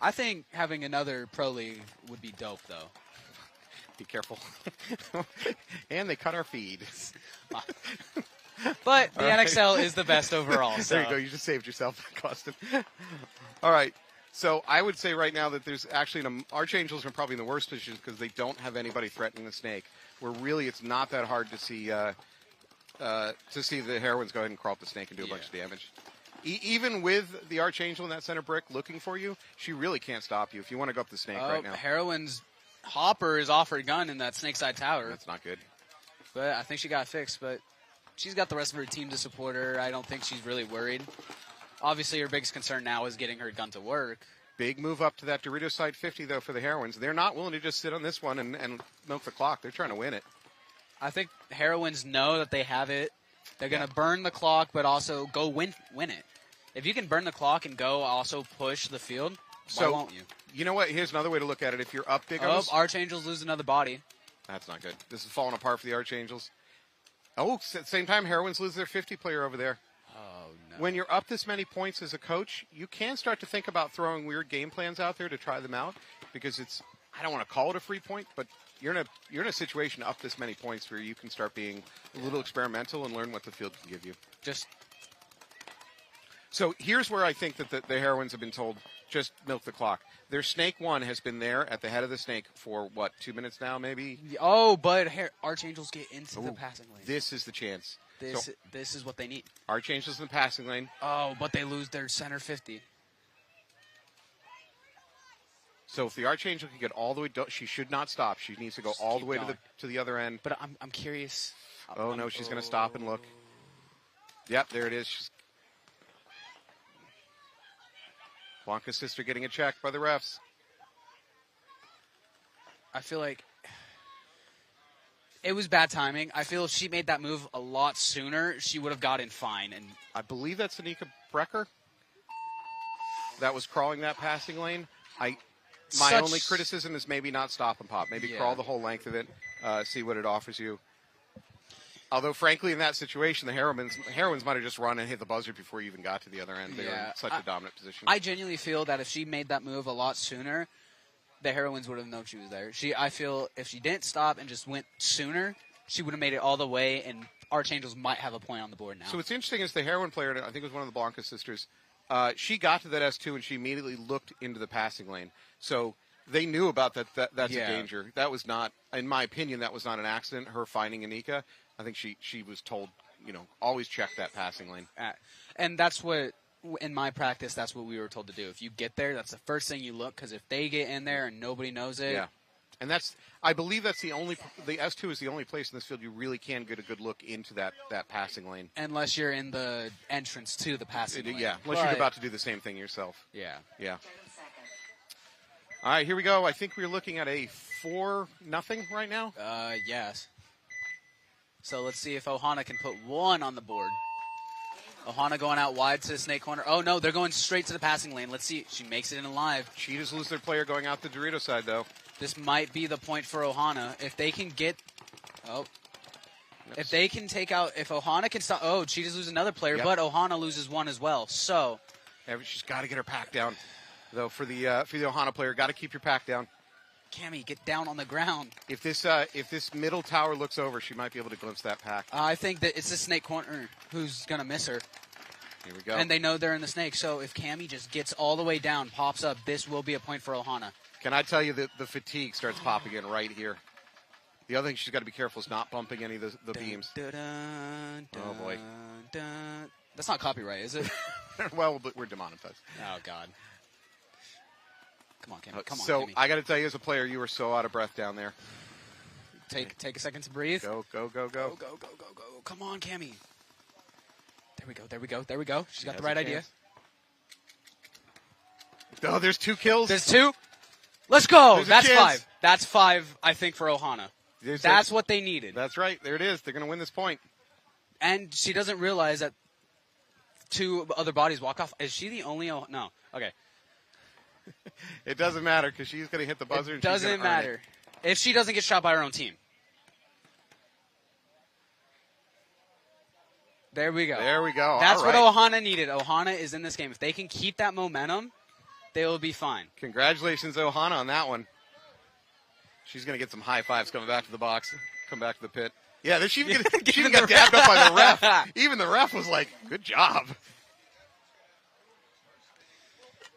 I think having another pro league would be dope, though. Be careful. And they cut our feed. But the NXL is the best overall. So. There you go. You just saved yourself, Costin. All right. So I would say right now that there's actually Archangels are probably in the worst position because they don't have anybody threatening the Snake. Where really it's not that hard to see the Heroines go ahead and crawl up the Snake and do a bunch of damage. Even with the Archangel in that center brick looking for you, she really can't stop you if you want to go up the Snake right now. Heroines Hopper is off her gun in that Snake Side Tower. That's not good. But I think she got fixed, but she's got the rest of her team to support her. I don't think she's really worried. Obviously, her biggest concern now is getting her gun to work. Big move up to that Dorito side 50, though, for the Heroines. They're not willing to just sit on this one and milk the clock. They're trying to win it. I think Heroines know that they have it. They're going to burn the clock, but also go win it. If you can burn the clock and go also push the field, why won't you? You know what? Here's another way to look at it. If you're up big on Oh, this, Archangels lose another body. that's not good. This is falling apart for the Archangels. Oh, at the same time, Heroines lose their 50 player over there. Oh, no. When you're up this many points as a coach, you can start to think about throwing weird game plans out there to try them out, because it's, I don't want to call it a free point, but you're in a situation up this many points where you can start being a little experimental and learn what the field can give you. So here's where I think that the Heroines have been told, just milk the clock. Their Snake 1 has been there at the head of the snake for, 2 minutes now, maybe? Oh, but Archangels get into the passing lane. This is the chance. This is what they need. Archangels in the passing lane. Oh, but they lose their center 50. So if the Archangel can get all the way, she should not stop. She needs to go all the way to the other end. But I'm curious. No, she's going to stop and look. Yep, there it is. Blanca's sister getting a check by the refs. I feel like it was bad timing. I feel if she made that move a lot sooner, she would have gotten fine. And I believe that's Anika Brecker that was crawling that passing lane. My only criticism is maybe not stop and pop. Maybe crawl the whole length of it, see what it offers you. Although, frankly, in that situation, the Heroines might have just run and hit the buzzer before you even got to the other end. They were in such a dominant position. I genuinely feel that if she made that move a lot sooner, the Heroines would have known she was there. I feel if she didn't stop and just went sooner, she would have made it all the way, and Archangels might have a point on the board now. So what's interesting is the Heroine player, I think it was one of the Blanca sisters, she got to that S2 and she immediately looked into the passing lane. So they knew about that. That's a danger. That was not, in my opinion, that was not an accident, her finding Anika. I think she was told, always check that passing lane. And that's what, in my practice, that's what we were told to do. If you get there, that's the first thing you look, because if they get in there and nobody knows it. Yeah. And I believe that's the S2 is the only place in this field you really can get a good look into that passing lane. Unless you're in the entrance to the passing lane. Yeah, unless you're about to do the same thing yourself. Yeah. Yeah. All right, here we go. I think we're looking at a 4-0 right now. Yes. So let's see if Ohana can put one on the board. Ohana going out wide to the snake corner. Oh, no, they're going straight to the passing lane. Let's see. She makes it in alive. Cheetahs lose their player going out the Dorito side, though. This might be the point for Ohana. If they can get... Oh. If they can take out... If Ohana can stop... Oh, Cheetahs lose another player, but Ohana loses one as well. So... She's got to get her pack down, though, for the Ohana player. Got to keep your pack down. Cammy, get down on the ground. If this middle tower looks over, she might be able to glimpse that pack. I think that it's the snake corner who's going to miss her. Here we go. And they know they're in the snake. So if Cammy just gets all the way down, pops up, this will be a point for Ohana. Can I tell you that the fatigue starts popping in right here? The other thing she's got to be careful is not bumping any of the beams. Oh, boy. That's not copyright, is it? Well, but we're demonetized. Oh, God. Come on, Cammy. Come on, So Cammy. I got to tell you, as a player, you were so out of breath down there. Take a second to breathe. Go. Go. Come on, Cammy. There we go. She's got the right idea. Oh, there's 2 kills. There's 2. Let's go. That's 5. That's 5, I think, for Ohana. That's what they needed. That's right. There it is. They're going to win this point. And she doesn't realize that 2 other bodies walk off. Is she the only? No. Okay. It doesn't matter because she's going to hit the buzzer. It doesn't matter if she doesn't get shot by her own team. There we go. That's what Ohana needed. Ohana is in this game. If they can keep that momentum, they will be fine. Congratulations, Ohana, on that one. She's going to get some high fives coming back to the box, come back to the pit. Yeah, she even got dabbed up by the ref. Even the ref was like, good job.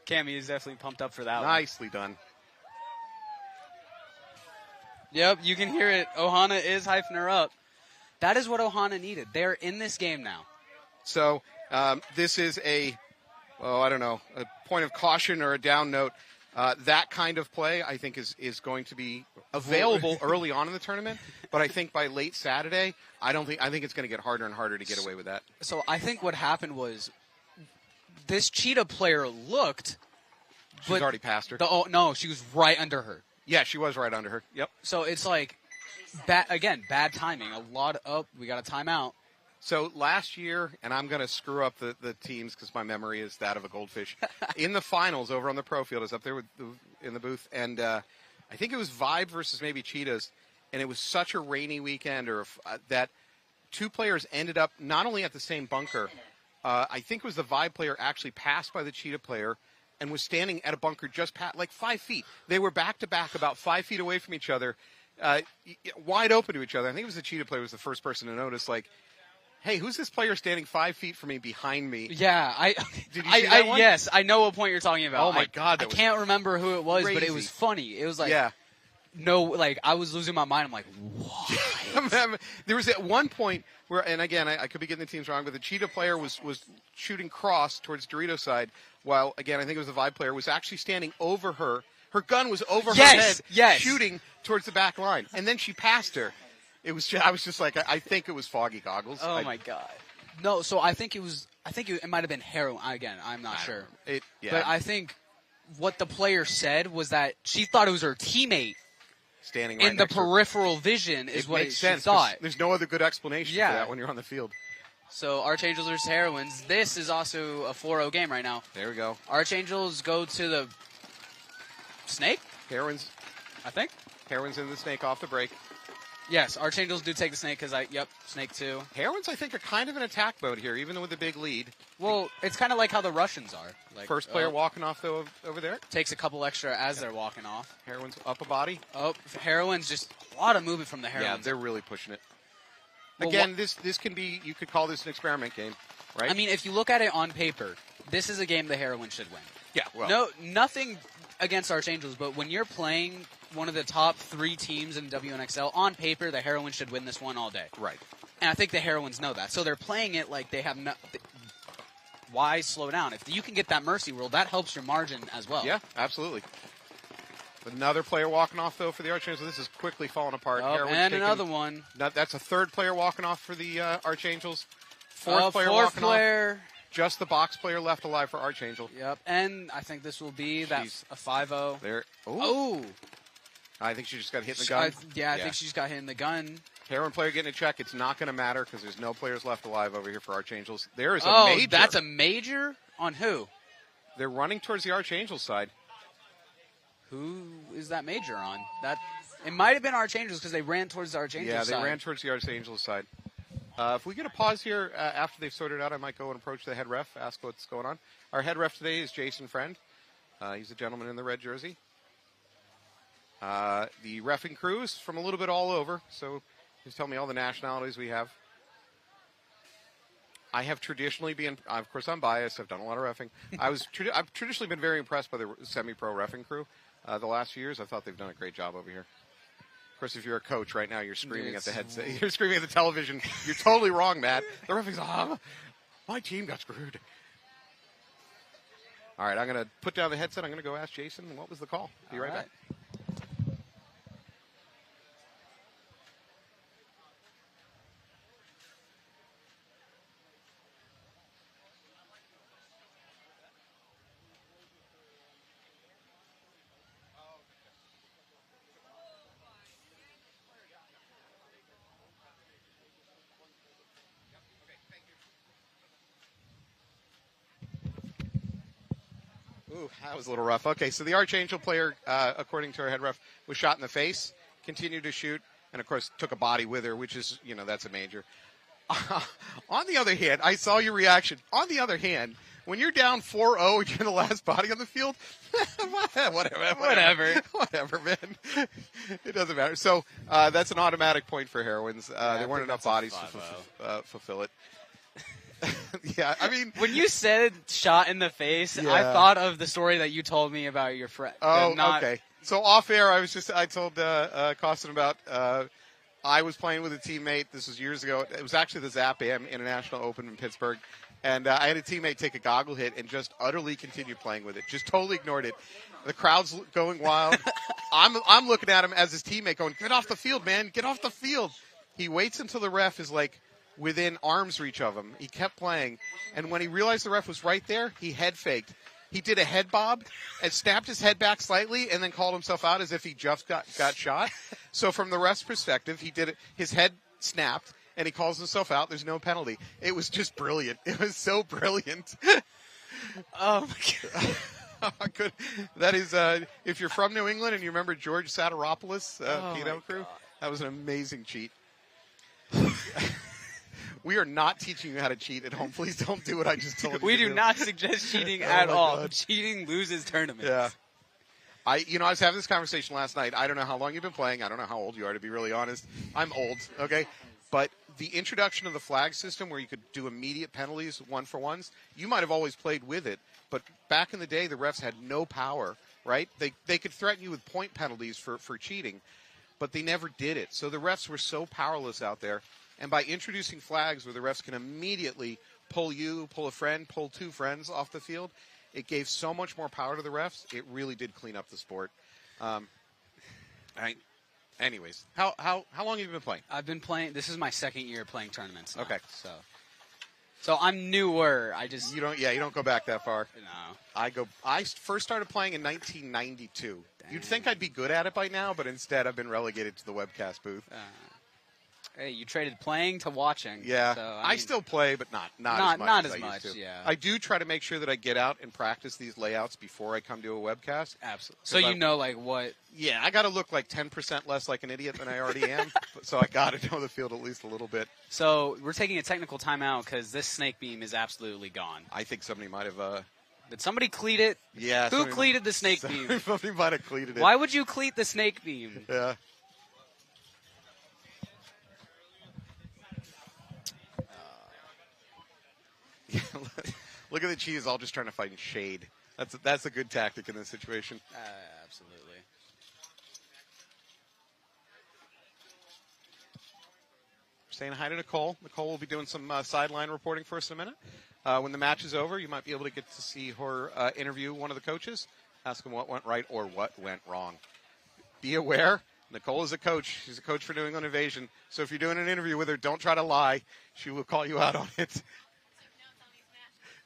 Cammy is definitely pumped up for that one. Nicely done. Yep, you can hear it. Ohana is hyping her up. That is what Ohana needed. They're in this game now. So this is a point of caution or a down note. That kind of play, I think, is going to be available early on in the tournament. But I think by late Saturday, I think it's going to get harder and harder to get away with that. So I think what happened was this Cheetah player looked. She's already past her. No, she was right under her. Yeah, she was right under her. Yep. So it's like, bad timing. We got a timeout. So last year, and I'm going to screw up the teams because my memory is that of a goldfish. In the finals over on the pro field, I was up there in the booth, and I think it was Vibe versus maybe Cheetahs, and it was such a rainy weekend that two players ended up not only at the same bunker. I think it was the Vibe player actually passed by the Cheetah player and was standing at a bunker just like 5 feet. They were back to back about 5 feet away from each other, wide open to each other. I think it was the Cheetah player was the first person to notice, like, hey, who's this player standing 5 feet from me behind me? Yeah, Did you see that one? Yes, I know what point you're talking about. Oh my God, I can't remember who it was, crazy. but it was funny. It was like, yeah. No, like I was losing my mind. I'm like, what? There was at one point where, and again, I could be getting the teams wrong, but the Cheetah player was shooting cross towards Dorito's side, while again I think it was the Vibe player was actually standing over her. Her gun was over her head, shooting towards the back line, and then she passed her. It was. I was just like, I think it was foggy goggles. Oh my God! No, so I think it might have been heroin. Again, I'm not sure. But I think what the player said was that she thought it was her teammate standing right in the peripheral vision is what she thought. There's no other good explanation for that when you're on the field. So Archangels versus Heroines. This is also a 4-0 game right now. There we go. Archangels go to the snake. Heroines, I think. Heroines in the snake off the break. Yes, Archangels do take the snake because snake too. Heroines, I think, are kind of in attack mode here, even with a big lead. Well, it's kind of like how the Russians are. Like, first player walking off, though, over there. Takes a couple extra as they're walking off. Heroines up a body. Oh, Heroines, just a lot of movement from the Heroines. Yeah, they're really pushing it. Well, again, this can be, you could call this an experiment game, right? I mean, if you look at it on paper, this is a game the Heroines should win. Yeah, well. No, nothing against Archangels, but when you're playing one of the top 3 teams in WNXL, on paper, the Heroines should win this one all day. Right. And I think the Heroines know that. So they're playing it like they have no... Why slow down? If you can get that mercy rule, that helps your margin as well. Yeah, absolutely. Another player walking off, though, for the Archangels. This is quickly falling apart. Oh, and another one. That's a third player walking off for the Archangels. Fourth player walking off. Just the box player left alive for Archangel. Yep, and I think this will be a 5-0. There. Oh. I think she just got hit in the gun. I think she just got hit in the gun. Heroine player getting a check. It's not going to matter because there's no players left alive over here for Archangels. There is a major. That's a major? On who? They're running towards the Archangel side. Who is that major on? It might have been Archangels because they ran towards the Archangel side. Yeah, they ran towards the Archangel side. If we get a pause here after they've sorted it out, I might go and approach the head ref, ask what's going on. Our head ref today is Jason Friend. He's a gentleman in the red jersey. The reffing crew is from a little bit all over, so he's telling me all the nationalities we have. I have traditionally been, of course I'm biased, I've done a lot of reffing. I've traditionally been very impressed by the semi-pro reffing crew. The last few years, I thought they've done a great job over here. Of course, if you're a coach right now, you're screaming at the headset. You're screaming at the television. You're totally wrong, Matt. The referee's, my team got screwed. All right, I'm going to put down the headset. I'm going to go ask Jason what was the call. Be right back. Ooh, that was a little rough. Okay, so the Archangel player, according to our head ref, was shot in the face, continued to shoot, and, of course, took a body with her, which is, that's a major. On the other hand, I saw your reaction. On the other hand, when you're down 4-0 and you're the last body on the field, whatever, man. It doesn't matter. So that's an automatic point for Heroines. There weren't enough bodies to fulfill it. Yeah, I mean, when you said shot in the face, I thought of the story that you told me about your friend. Oh, okay. So off air, I told Costin about I was playing with a teammate. This was years ago. It was actually the Zap AM International Open in Pittsburgh, and I had a teammate take a goggle hit and just utterly continued playing with it, just totally ignored it. The crowd's going wild. I'm looking at him as his teammate going, "Get off the field, man! Get off the field!" He waits until the ref is like within arm's reach of him. He kept playing, and when he realized the ref was right there, he head faked. He did a head bob and snapped his head back slightly and then called himself out as if he just got shot. So from the ref's perspective, he did it. His head snapped, and he calls himself out. There's no penalty. It was just brilliant. It was so brilliant. Oh, my God. Good. That is, if you're from New England and you remember George Satiropoulos, Peanut Crew, that was an amazing cheat. We are not teaching you how to cheat at home. Please don't do what I just told you. We to do not suggest cheating at all. God. Cheating loses tournaments. Yeah. I was having this conversation last night. I don't know how long you've been playing. I don't know how old you are, to be really honest. I'm old, okay? But the introduction of the flag system where you could do immediate penalties, 1-for-1s, you might have always played with it. But back in the day, the refs had no power, right? They could threaten you with point penalties for cheating, but they never did it. So the refs were so powerless out there. And by introducing flags where the refs can immediately pull you, pull a friend, pull two friends off the field, it gave so much more power to the refs. It really did clean up the sport. Anyways, how long have you been playing? I've been playing. This is my second year playing tournaments now, Okay. So I'm newer. You don't go back that far. No. I first started playing in 1992. Dang. You'd think I'd be good at it by now, but instead I've been relegated to the webcast booth. Hey, you traded playing to watching. Yeah, so, I still play, but not as much. Not as as I much. used to. Yeah. I do try to make sure that I get out and practice these layouts before I come to a webcast. Absolutely. So you know, like what? Yeah, I got to look like 10% less like an idiot than I already am. So I got to know the field at least a little bit. So we're taking a technical timeout because this snake beam is absolutely gone. I think somebody might have. Did somebody cleat it? Yeah. Who cleated the snake beam? Somebody might have cleated it. Why would you cleat the snake beam? Yeah. Look at the cheese all just trying to find shade. That's a good tactic in this situation. Absolutely. Saying hi to Nicole. Nicole will be doing some sideline reporting for us in a minute. When the match is over, you might be able to get to see her interview one of the coaches, ask them what went right or what went wrong. Be aware, Nicole is a coach. She's a coach for New England Invasion. So if you're doing an interview with her, don't try to lie. She will call you out on it.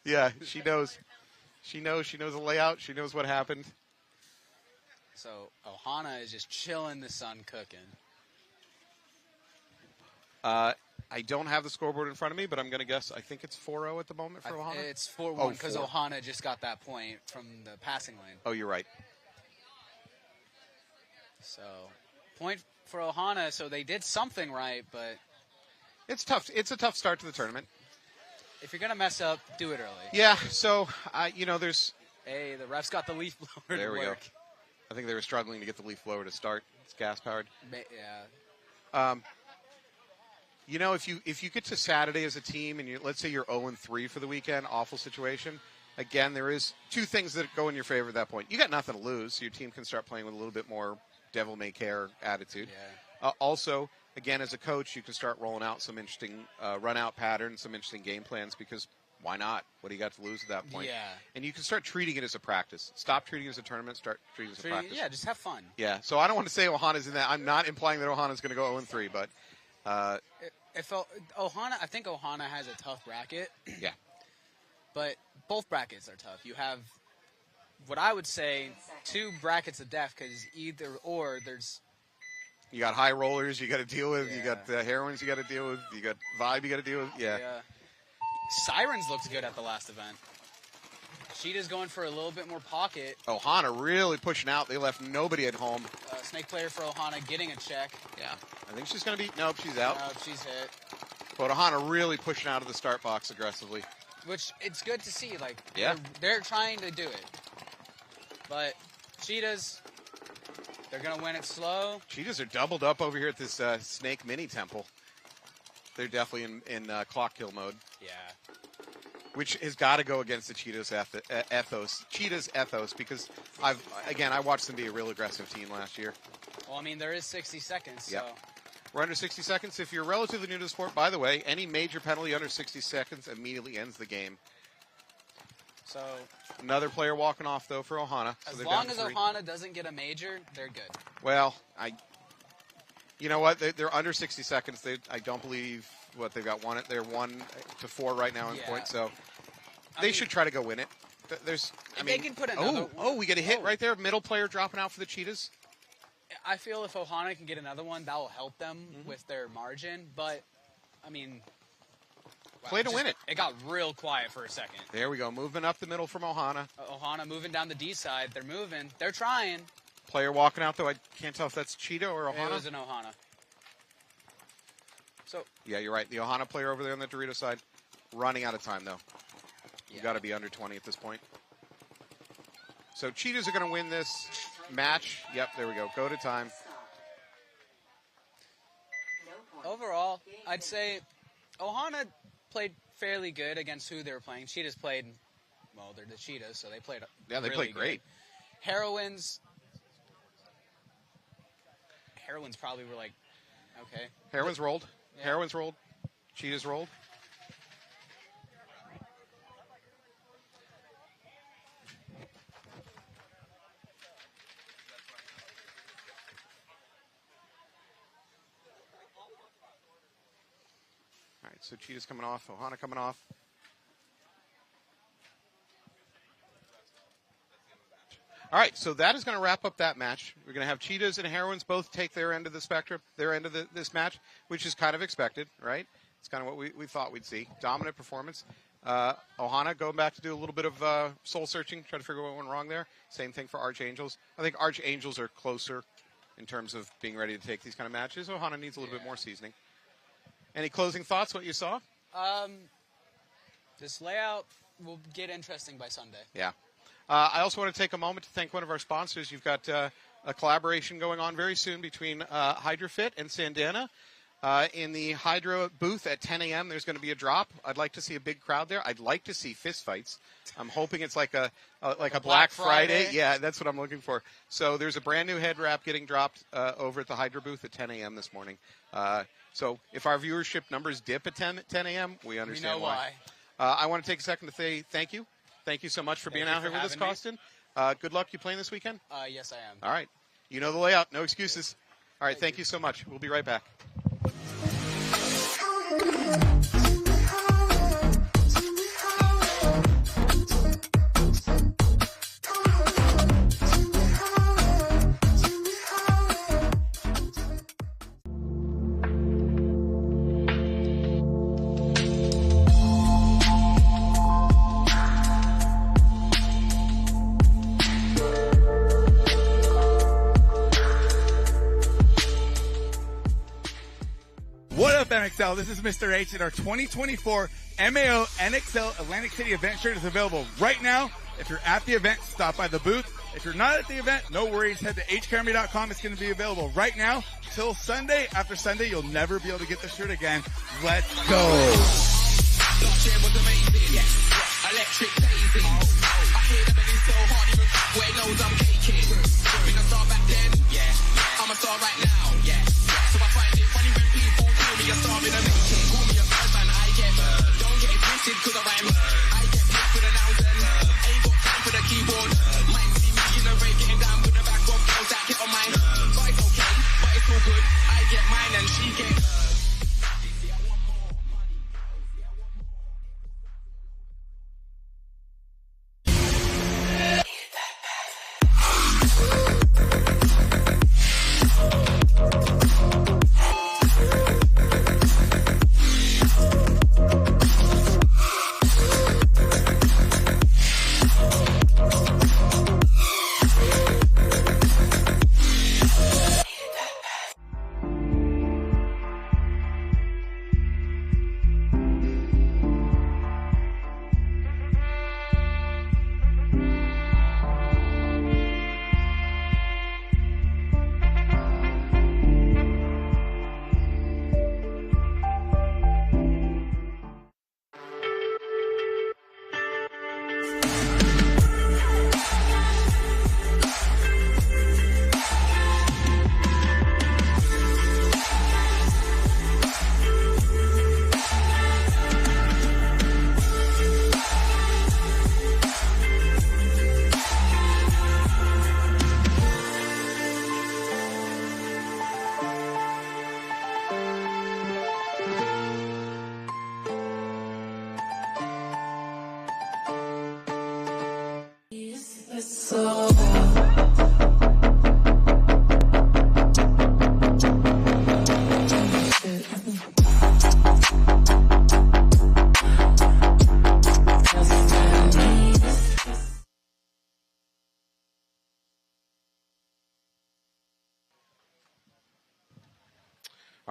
Yeah, she knows. She knows the layout. She knows what happened. So Ohana is just chilling the sun cooking. I don't have the scoreboard in front of me, but I'm going to guess. I think it's 4-0 at the moment for Ohana. It's 4-1 because Ohana just got that point from the passing lane. Oh, you're right. So point for Ohana. So they did something right, but it's tough. It's a tough start to the tournament. If you're going to mess up, do it early. Yeah, so, there's... Hey, the ref's got the leaf blower there to we work. Go. I think they were struggling to get the leaf blower to start. It's gas-powered. Yeah. If you get to Saturday as a team and let's say you're 0-3 for the weekend, awful situation, again, there is two things that go in your favor at that point. You got nothing to lose, so your team can start playing with a little bit more devil-may-care attitude. Yeah. Also, again, as a coach, you can start rolling out some interesting run-out patterns, some interesting game plans, because why not? What do you got to lose at that point? Yeah. And you can start treating it as a practice. Stop treating it as a tournament, start treating it as a practice. Yeah, just have fun. Yeah, so I don't want to say Ohana's in that. I'm not implying that Ohana's going to go 0-3, but... I think Ohana has a tough bracket. Yeah. But both brackets are tough. You have, what I would say, two brackets of death, because either or there's... You got high rollers you got to deal with. Yeah. You got heroines you got to deal with. You got Vibe you got to deal with. Yeah. Sirens looked good at the last event. Cheetah's going for a little bit more pocket. Ohana really pushing out. They left nobody at home. Snake player for Ohana getting a check. Yeah. I think she's going to be... Nope, she's out. Nope, she's hit. But Ohana really pushing out of the start box aggressively. Which, it's good to see. Like, yeah. They're trying to do it. But Cheetahs, they're going to win it slow. Cheetahs are doubled up over here at this Snake Mini Temple. They're definitely in clock kill mode. Yeah. Which has got to go against the Cheetahs ethos. Cheetahs ethos, because I watched them be a real aggressive team last year. Well, I mean, there is 60 seconds, so... Yep. We're under 60 seconds. If you're relatively new to the sport, by the way, any major penalty under 60 seconds immediately ends the game. So... Another player walking off, though, for Ohana. So as long as Ohana doesn't get a major, they're good. Well, you know what? They're under 60 seconds. I don't believe... they've got one. They're 1 to 4 right now in points, so they should try to go win it. They can put another. We get a hit right there. Middle player dropping out for the Cheetahs. I feel if Ohana can get another one, that will help them with their margin. But I mean, wow, Play to win it. It got real quiet for a second. There we go. Moving up the middle from Ohana. Ohana moving down the D side. They're moving. They're trying. Player walking out, though. I can't tell if that's Cheetah or Ohana. It was an Ohana. So yeah, you're right. The Ohana player over there on the Dorito side, running out of time, though. You've got to be under 20 at this point. So Cheetahs are going to win this match. Yep, there we go. Go to time. overall, I'd say Ohana played fairly good against who they were playing. Cheetahs played, well, they're the Cheetahs, so they played they really played great. Good. Heroines probably were like, okay. Heroines rolled. Yeah. Heroines rolled. Cheetahs rolled. All right, so Cheetahs coming off, Ohana coming off. All right, so that is going to wrap up that match. We're going to have Cheetahs and Heroines both take their end of the spectrum, their end of this match, which is kind of expected, right? It's kind of what we thought we'd see. Dominant performance. Ohana going back to do a little bit of soul searching, try to figure out what went wrong there. Same thing for Archangels. I think Archangels are closer in terms of being ready to take these kind of matches. Ohana needs a little bit more seasoning. Any closing thoughts, what you saw? This layout will get interesting by Sunday. Yeah. I also want to take a moment to thank one of our sponsors. You've got a collaboration going on very soon between HydraFit and Sandana. In the Hydra booth at 10 a.m., there's going to be a drop. I'd like to see a big crowd there. I'd like to see fist fights. I'm hoping it's like a Black Friday. Yeah, that's what I'm looking for. So there's a brand new head wrap getting dropped over at the Hydra booth at 10 a.m. this morning. So if our viewership numbers dip at 10 a.m., we understand why. I want to take a second to say thank you. Thank you so much for being out here with us, Costin. Good luck. You playing this weekend? Yes, I am. All right. You know the layout. No excuses. All right. Thank you so much. We'll be right back. What up, NXL? This is Mr. H, and our 2024 MAO NXL Atlantic City event shirt is available right now. If you're at the event, stop by the booth. If you're not at the event, no worries. Head to hcarmy.com. It's going to be available right now till Sunday. After Sunday, you'll never be able to get the shirt again. Let's go. Last year was amazing. Electric blazing. I hear the belly so hard, even where it knows I'm caking. Been a star back then, I'm a star right now, So I find it funny when people call me a star in the making. Call me a birdman, I get don't get it twisted 'cause I rhyme. I get paid for the nouns and ain't got time for the keyboard. Might see me in the rave getting down with the back of girls that get on mine. But it's okay, but it's all good. I get mine and she gets.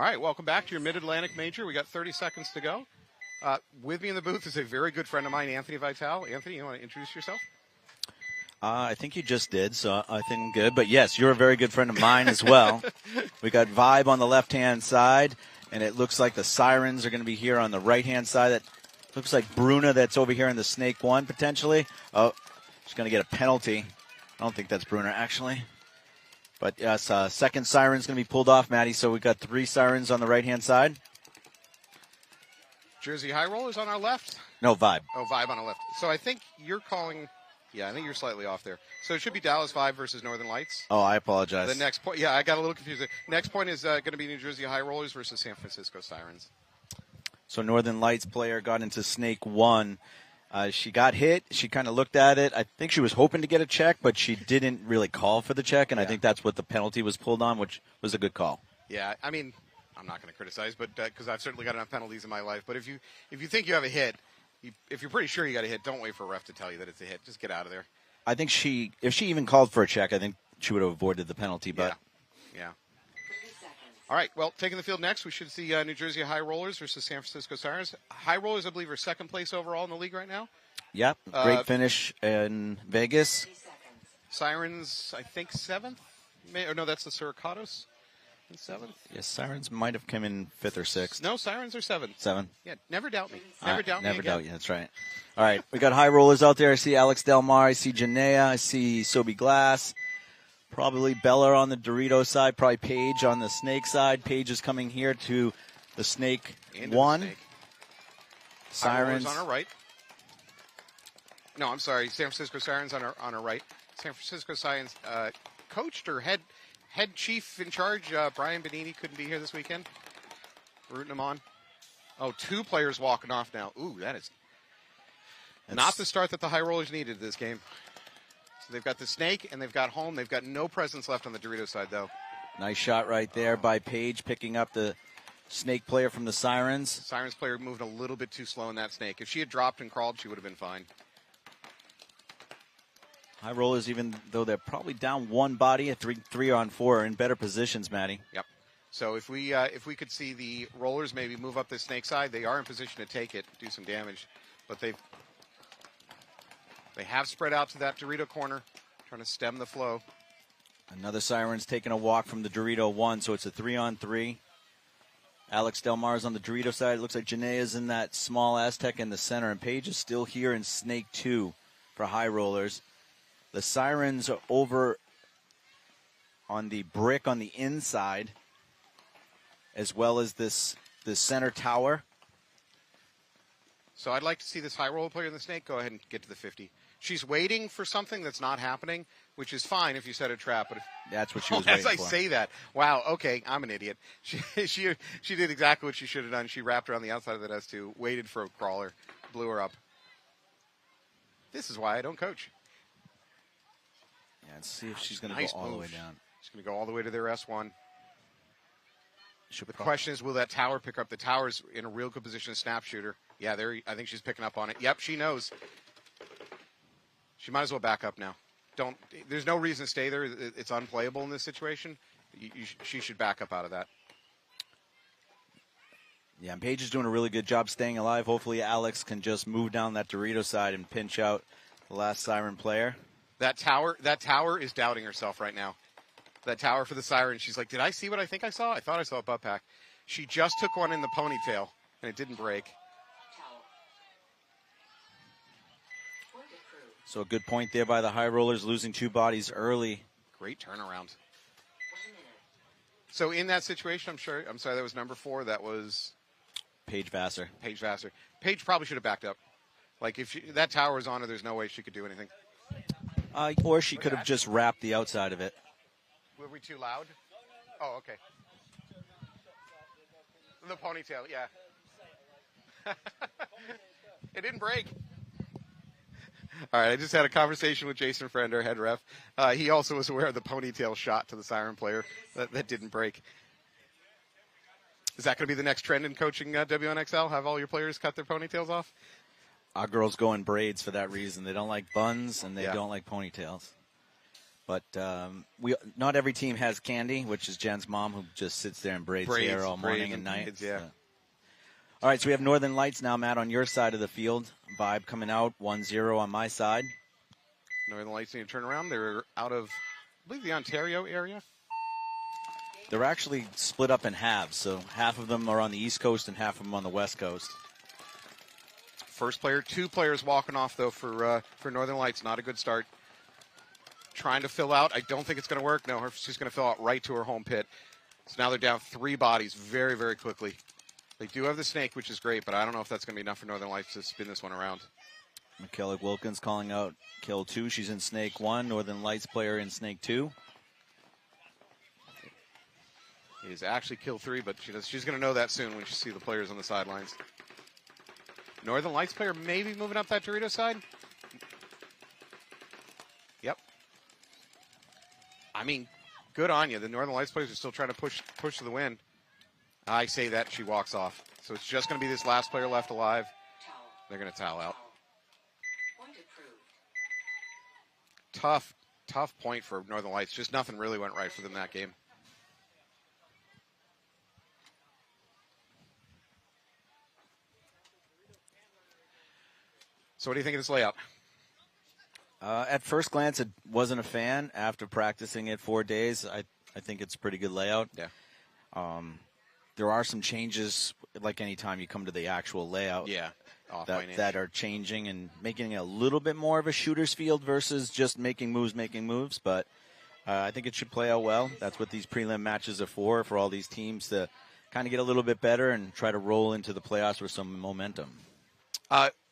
All right, welcome back to your Mid-Atlantic Major. We got 30 seconds to go. With me in the booth is a very good friend of mine, Anthony Vitale. Anthony, you want to introduce yourself? I think you just did, so I think I'm good. But, yes, you're a very good friend of mine as well. We got Vibe on the left-hand side, and it looks like the Sirens are going to be here on the right-hand side. That looks like Bruna that's over here in the Snake 1, potentially. Oh, she's going to get a penalty. I don't think that's Bruna, actually. But, yes, second Siren's going to be pulled off, Maddie. So we've got 3 Sirens on the right-hand side. Jersey High Rollers on our left. No, Vibe. Oh, Vibe on the left. So I think you're calling. Yeah, I think you're slightly off there. So it should be Dallas Vibe versus Northern Lights. Oh, I apologize. The next point. Yeah, I got a little confused. Next point is going to be New Jersey High Rollers versus San Francisco Sirens. So Northern Lights player got into Snake 1. She got hit. She kind of looked at it. I think she was hoping to get a check, but she didn't really call for the check, and I think that's what the penalty was pulled on, which was a good call. Yeah, I mean, I'm not going to criticize, but because I've certainly got enough penalties in my life. But if you think you have a hit, if you're pretty sure you got a hit, don't wait for a ref to tell you that it's a hit. Just get out of there. I think if she even called for a check, I think she would have avoided the penalty. But yeah. All right, well, taking the field next, we should see New Jersey High Rollers versus San Francisco Sirens. High Rollers, I believe, are second place overall in the league right now. Yep, great finish in Vegas. Sirens, I think, 7th? No, that's the Suricatos in 7th. Yes, Sirens might have come in 5th or 6th. No, Sirens are 7th. 7. Yeah, never doubt me. Never doubt me Never again. doubt you, that's right. All right, we got High Rollers out there. I see Alex Delmar, I see Janaea, I see Sobi Glass. Probably Bella on the Dorito side, probably Paige on the Snake side. Paige is coming here to the Snake 1. Sirens on our right. No, I'm sorry. San Francisco Sirens on our right. San Francisco Sirens coached or head chief in charge, Brian Benini, couldn't be here this weekend. Rooting him on. Oh, 2 players walking off now. Ooh, that's not the start that the High Rollers needed this game. So they've got the Snake and they've got home. They've got no presence left on the Dorito side, though. Nice shot right there by Paige, picking up the Snake player from the Sirens. Sirens player moved a little bit too slow in that Snake. If she had dropped and crawled, she would have been fine. High Rollers, even though they're probably down 1 body at 3 on 4, are in better positions, Maddie. Yep. So if we could see the Rollers maybe move up the Snake side, they are in position to take it, do some damage. But they have spread out to that Dorito corner, trying to stem the flow. Another Siren's taking a walk from the Dorito 1, so it's a 3-on-3. Alex Delmar's on the Dorito side. It looks like Janaea's in that small Aztec in the center, and Paige is still here in Snake 2 for High Rollers. The Sirens are over on the brick on the inside, as well as this center tower. So I'd like to see this High Roller player in the Snake go ahead and get to the 50. She's waiting for something that's not happening, which is fine if you set a trap. But that's what she was waiting for. As I say that, wow, okay, I'm an idiot. She did exactly what she should have done. She wrapped her on the outside of that S2, waited for a crawler, blew her up. This is why I don't coach. Yeah, let's see if she's going to go all the way down. She's going to go all the way to their S1. The question is, will that tower pick up? The tower's in a real good position, snap shooter. Yeah, I think she's picking up on it. Yep, she knows. She might as well back up now. There's no reason to stay there. It's unplayable in this situation. She should back up out of that. Yeah, and Paige is doing a really good job staying alive. Hopefully Alex can just move down that Dorito side and pinch out the last Siren player. That tower is doubting herself right now. That tower for the Siren. She's like, did I see what I think I saw? I thought I saw a butt pack. She just took one in the ponytail, and it didn't break. So a good point there by the High Rollers, losing 2 bodies early. Great turnaround. So in that situation, I'm sorry, that was number 4. That was Paige Vassar. Paige probably should have backed up. Like, if that tower was on her, there's no way she could do anything. Or she could have just wrapped the outside of it. Were we too loud? Oh, okay. The ponytail, yeah. It didn't break. All right, I just had a conversation with Jason Friend, our head ref. He also was aware of the ponytail shot to the Siren player. That didn't break. Is that going to be the next trend in coaching WNXL? Have all your players cut their ponytails off? Our girls go in braids for that reason. They don't like buns, and they don't like ponytails. But not every team has Candy, which is Jen's mom, who just sits there and braids hair all morning and night. Yeah. So. All right, so we have Northern Lights now, Matt, on your side of the field. Vibe coming out, 1-0 on my side. Northern Lights need to turn around. They're out of, I believe, the Ontario area. They're actually split up in halves, so half of them are on the East Coast and half of them on the West Coast. First player, 2 players walking off, though, for Northern Lights. Not a good start. Trying to fill out. I don't think it's going to work. No, she's going to fill out right to her home pit. So now they're down 3 bodies very, very quickly. They do have the snake, which is great, but I don't know if that's going to be enough for Northern Lights to spin this one around. McKellick Wilkins calling out kill 2. She's in snake 1. Northern Lights player in snake 2. He's actually kill 3, but she's going to know that soon when she sees the players on the sidelines. Northern Lights player maybe moving up that Dorito side. Yep. I mean, good on you. The Northern Lights players are still trying to push to the win. I say that, she walks off. So it's just going to be this last player left alive. They're going to towel out. Tough point for Northern Lights. Just nothing really went right for them that game. So what do you think of this layout? At first glance, it wasn't a fan. After practicing it 4 days, I think it's a pretty good layout. Yeah. There are some changes, like any time you come to the actual layout. Yeah. That are changing and making it a little bit more of a shooter's field versus just making moves. But I think it should play out well. That's what these prelim matches are for all these teams to kind of get a little bit better and try to roll into the playoffs with some momentum.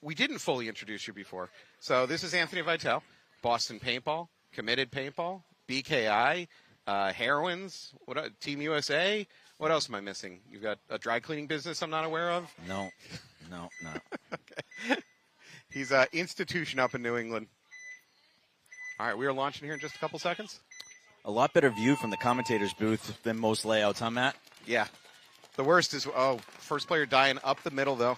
We didn't fully introduce you before. So this is Anthony Vitale, Boston Paintball, Committed Paintball, BKI, Heroines, Team USA. What else am I missing? You've got a dry cleaning business I'm not aware of? No. Okay. He's an institution up in New England. All right, we are launching here in just a couple seconds. A lot better view from the commentator's booth than most layouts, huh, Matt? Yeah. The worst is, first player dying up the middle, though.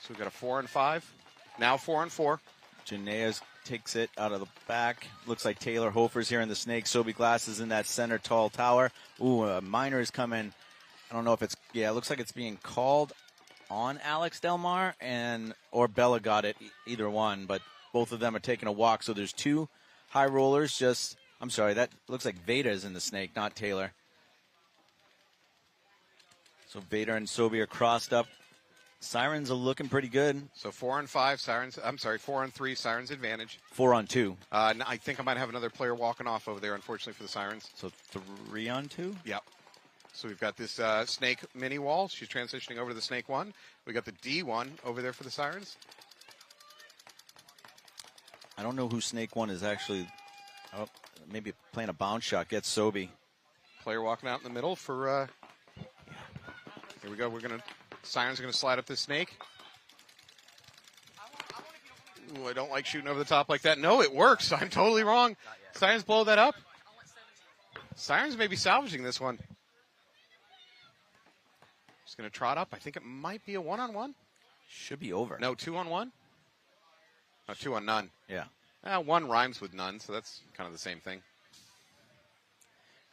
So we've got a 4 and 5. Now 4 and 4. Janaea takes it out of the back. Looks like Taylor Hofer's here in the snake. Sobe Glass is in that center tall tower. Ooh, a minor is coming. I don't know if it looks like it's being called on Alex Delmar or Bella got it, either one, but both of them are taking a walk. So there's 2 high rollers. That looks like Veda is in the snake, not Taylor. So Veda and Sobe are crossed up. Sirens are looking pretty good. So 4 and 5, Sirens. I'm sorry, 4 and 3, Sirens advantage. 4 on 2. I think I might have another player walking off over there, unfortunately, for the Sirens. So 3 on 2? Yep. So we've got this snake mini wall. She's transitioning over to the snake 1. We got the D1 over there for the Sirens. I don't know who snake 1 is actually. Oh, maybe playing a bounce shot. Gets Sobe. Player walking out in the middle for. Here we go. Sirens are going to slide up this snake. Ooh, I don't like shooting over the top like that. No, it works. I'm totally wrong. Sirens blow that up. Sirens may be salvaging this one. Just going to trot up. I think it might be a 1-on-1. Should be over. No, 2-on-1. No, 2 on none. Yeah. 1 rhymes with none, so that's kind of the same thing.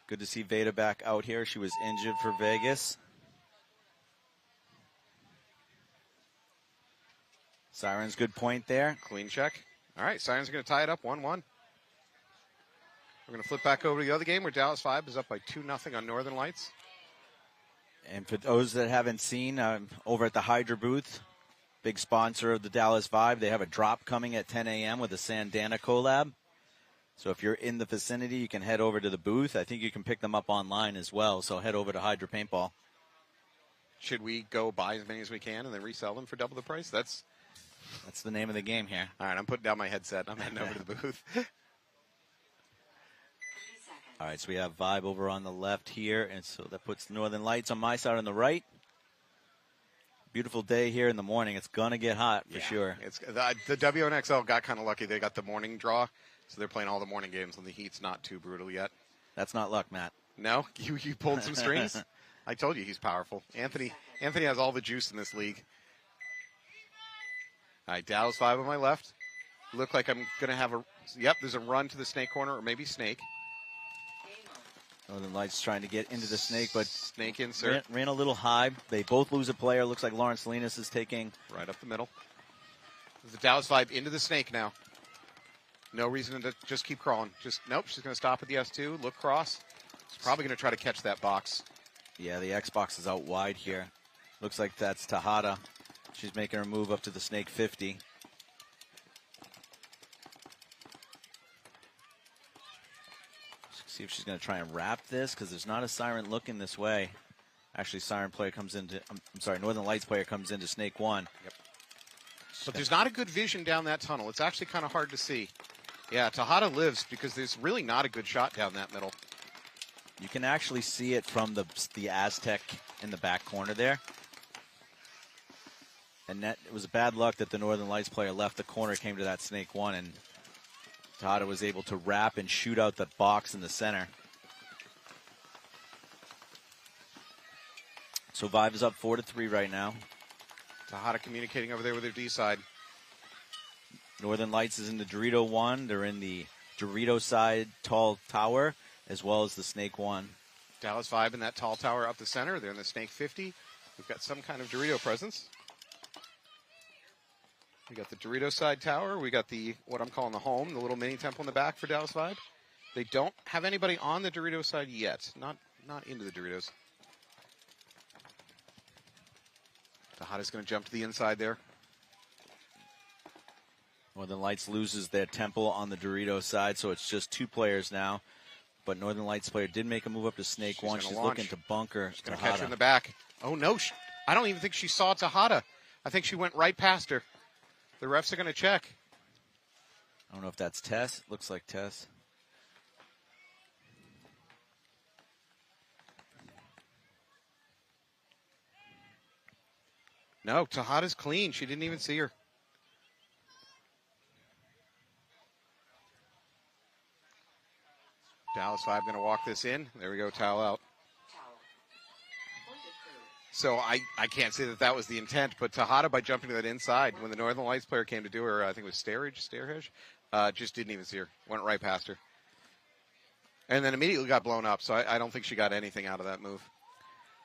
Good to see Veda back out here. She was injured for Vegas. Sirens, good point there. Clean check. All right, Sirens are going to tie it up 1-1. We're going to flip back over to the other game where Dallas 5 is up by 2-0 on Northern Lights. And for those that haven't seen, over at the Hydra booth, big sponsor of the Dallas Vibe, they have a drop coming at 10 a.m. with a Sandana collab. So if you're in the vicinity, you can head over to the booth. I think you can pick them up online as well, so head over to Hydra Paintball. Should we go buy as many as we can and then resell them for double the price? That's the name of the game here. All right, I'm putting down my headset. I'm heading over to the booth. All right, so we have Vibe over on the left here, and so that puts Northern Lights on my side on the right. Beautiful day here in the morning. It's going to get hot for sure. It's the WNXL got kind of lucky. They got the morning draw, so they're playing all the morning games, and the heat's not too brutal yet. That's not luck, Matt. No? You pulled some strings? I told you he's powerful. Anthony has all the juice in this league. All right, Dallas 5 on my left. Look like I'm going to have Yep, there's a run to the snake corner, or maybe snake. Northern Lights trying to get into the snake, but snake insert. Ran a little high. They both lose a player. Looks like Lawrence Salinas is taking. Right up the middle. The Dallas Vibe into the snake now. No reason to just keep crawling. Nope, she's going to stop at the S2, look cross. She's probably going to try to catch that box. Yeah, the Xbox is out wide here. Looks like that's Tejada. She's making her move up to the snake 50. See if she's going to try and wrap this, because there's not a siren looking this way. Actually, siren player comes into, I'm sorry, Northern Lights player comes into snake 1. Yep. But there's not a good vision down that tunnel. It's actually kind of hard to see. Yeah, Tejada lives because there's really not a good shot down that middle. You can actually see it from the Aztec in the back corner there. And that, it was bad luck that the Northern Lights player left the corner, came to that snake 1, and Tejada was able to wrap and shoot out the box in the center. So Vive is up 4-3 right now. Tejada communicating over there with their D side. Northern Lights is in the Dorito 1. They're in the Dorito side tall tower, as well as the snake 1. Dallas Vibe in that tall tower up the center. They're in the snake 50. We've got some kind of Dorito presence. We got the Dorito side tower. We got the, what I'm calling the home, the little mini temple in the back for Dallas Vibe. They don't have anybody on the Dorito side yet. Not into the Doritos. Tejada's going to jump to the inside there. Northern Lights loses their temple on the Dorito side, so it's just 2 players now. But Northern Lights player did make a move up to snake 1. She's looking to bunker. She's going to catch her in the back. Oh, no. I don't even think she saw Tejada. I think she went right past her. The refs are going to check. I don't know if that's Tess. Looks like Tess. No, Tejada's clean. She didn't even see her. Dallas Vibe going to walk this in. There we go, towel out. So I can't say that was the intent, but Tejada, by jumping to that inside, when the Northern Lights player came to do her, I think it was Starehage, just didn't even see her. Went right past her. And then immediately got blown up, so I don't think she got anything out of that move.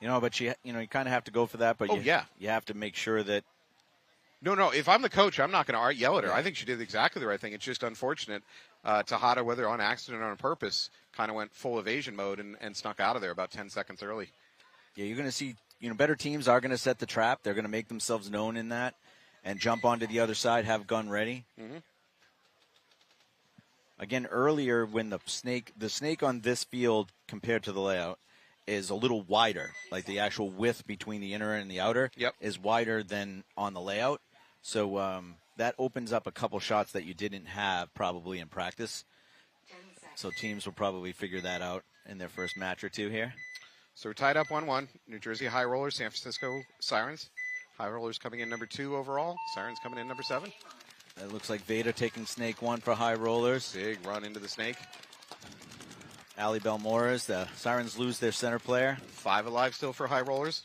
You know, but you kind of have to go for that, but you have to make sure that. No, if I'm the coach, I'm not going to yell at her. I think she did exactly the right thing. It's just unfortunate. Tejada, whether on accident or on purpose, kind of went full evasion mode and snuck out of there about 10 seconds early. Yeah, you're going to see, better teams are going to set the trap. They're going to make themselves known in that and jump onto the other side, have gun ready. Mm-hmm. Again, earlier when the snake on this field compared to the layout is a little wider, like the actual width between the inner and the outer is wider than on the layout. So that opens up a couple shots that you didn't have probably in practice. So teams will probably figure that out in their first match or two here. So we're tied up 1-1. New Jersey High Rollers, San Francisco Sirens. High Rollers coming in number 2 overall. Sirens coming in number 7. It looks like Vader taking snake 1 for High Rollers. Big run into the snake. Ali Belmoras, the Sirens lose their center player. 5 alive still for High Rollers.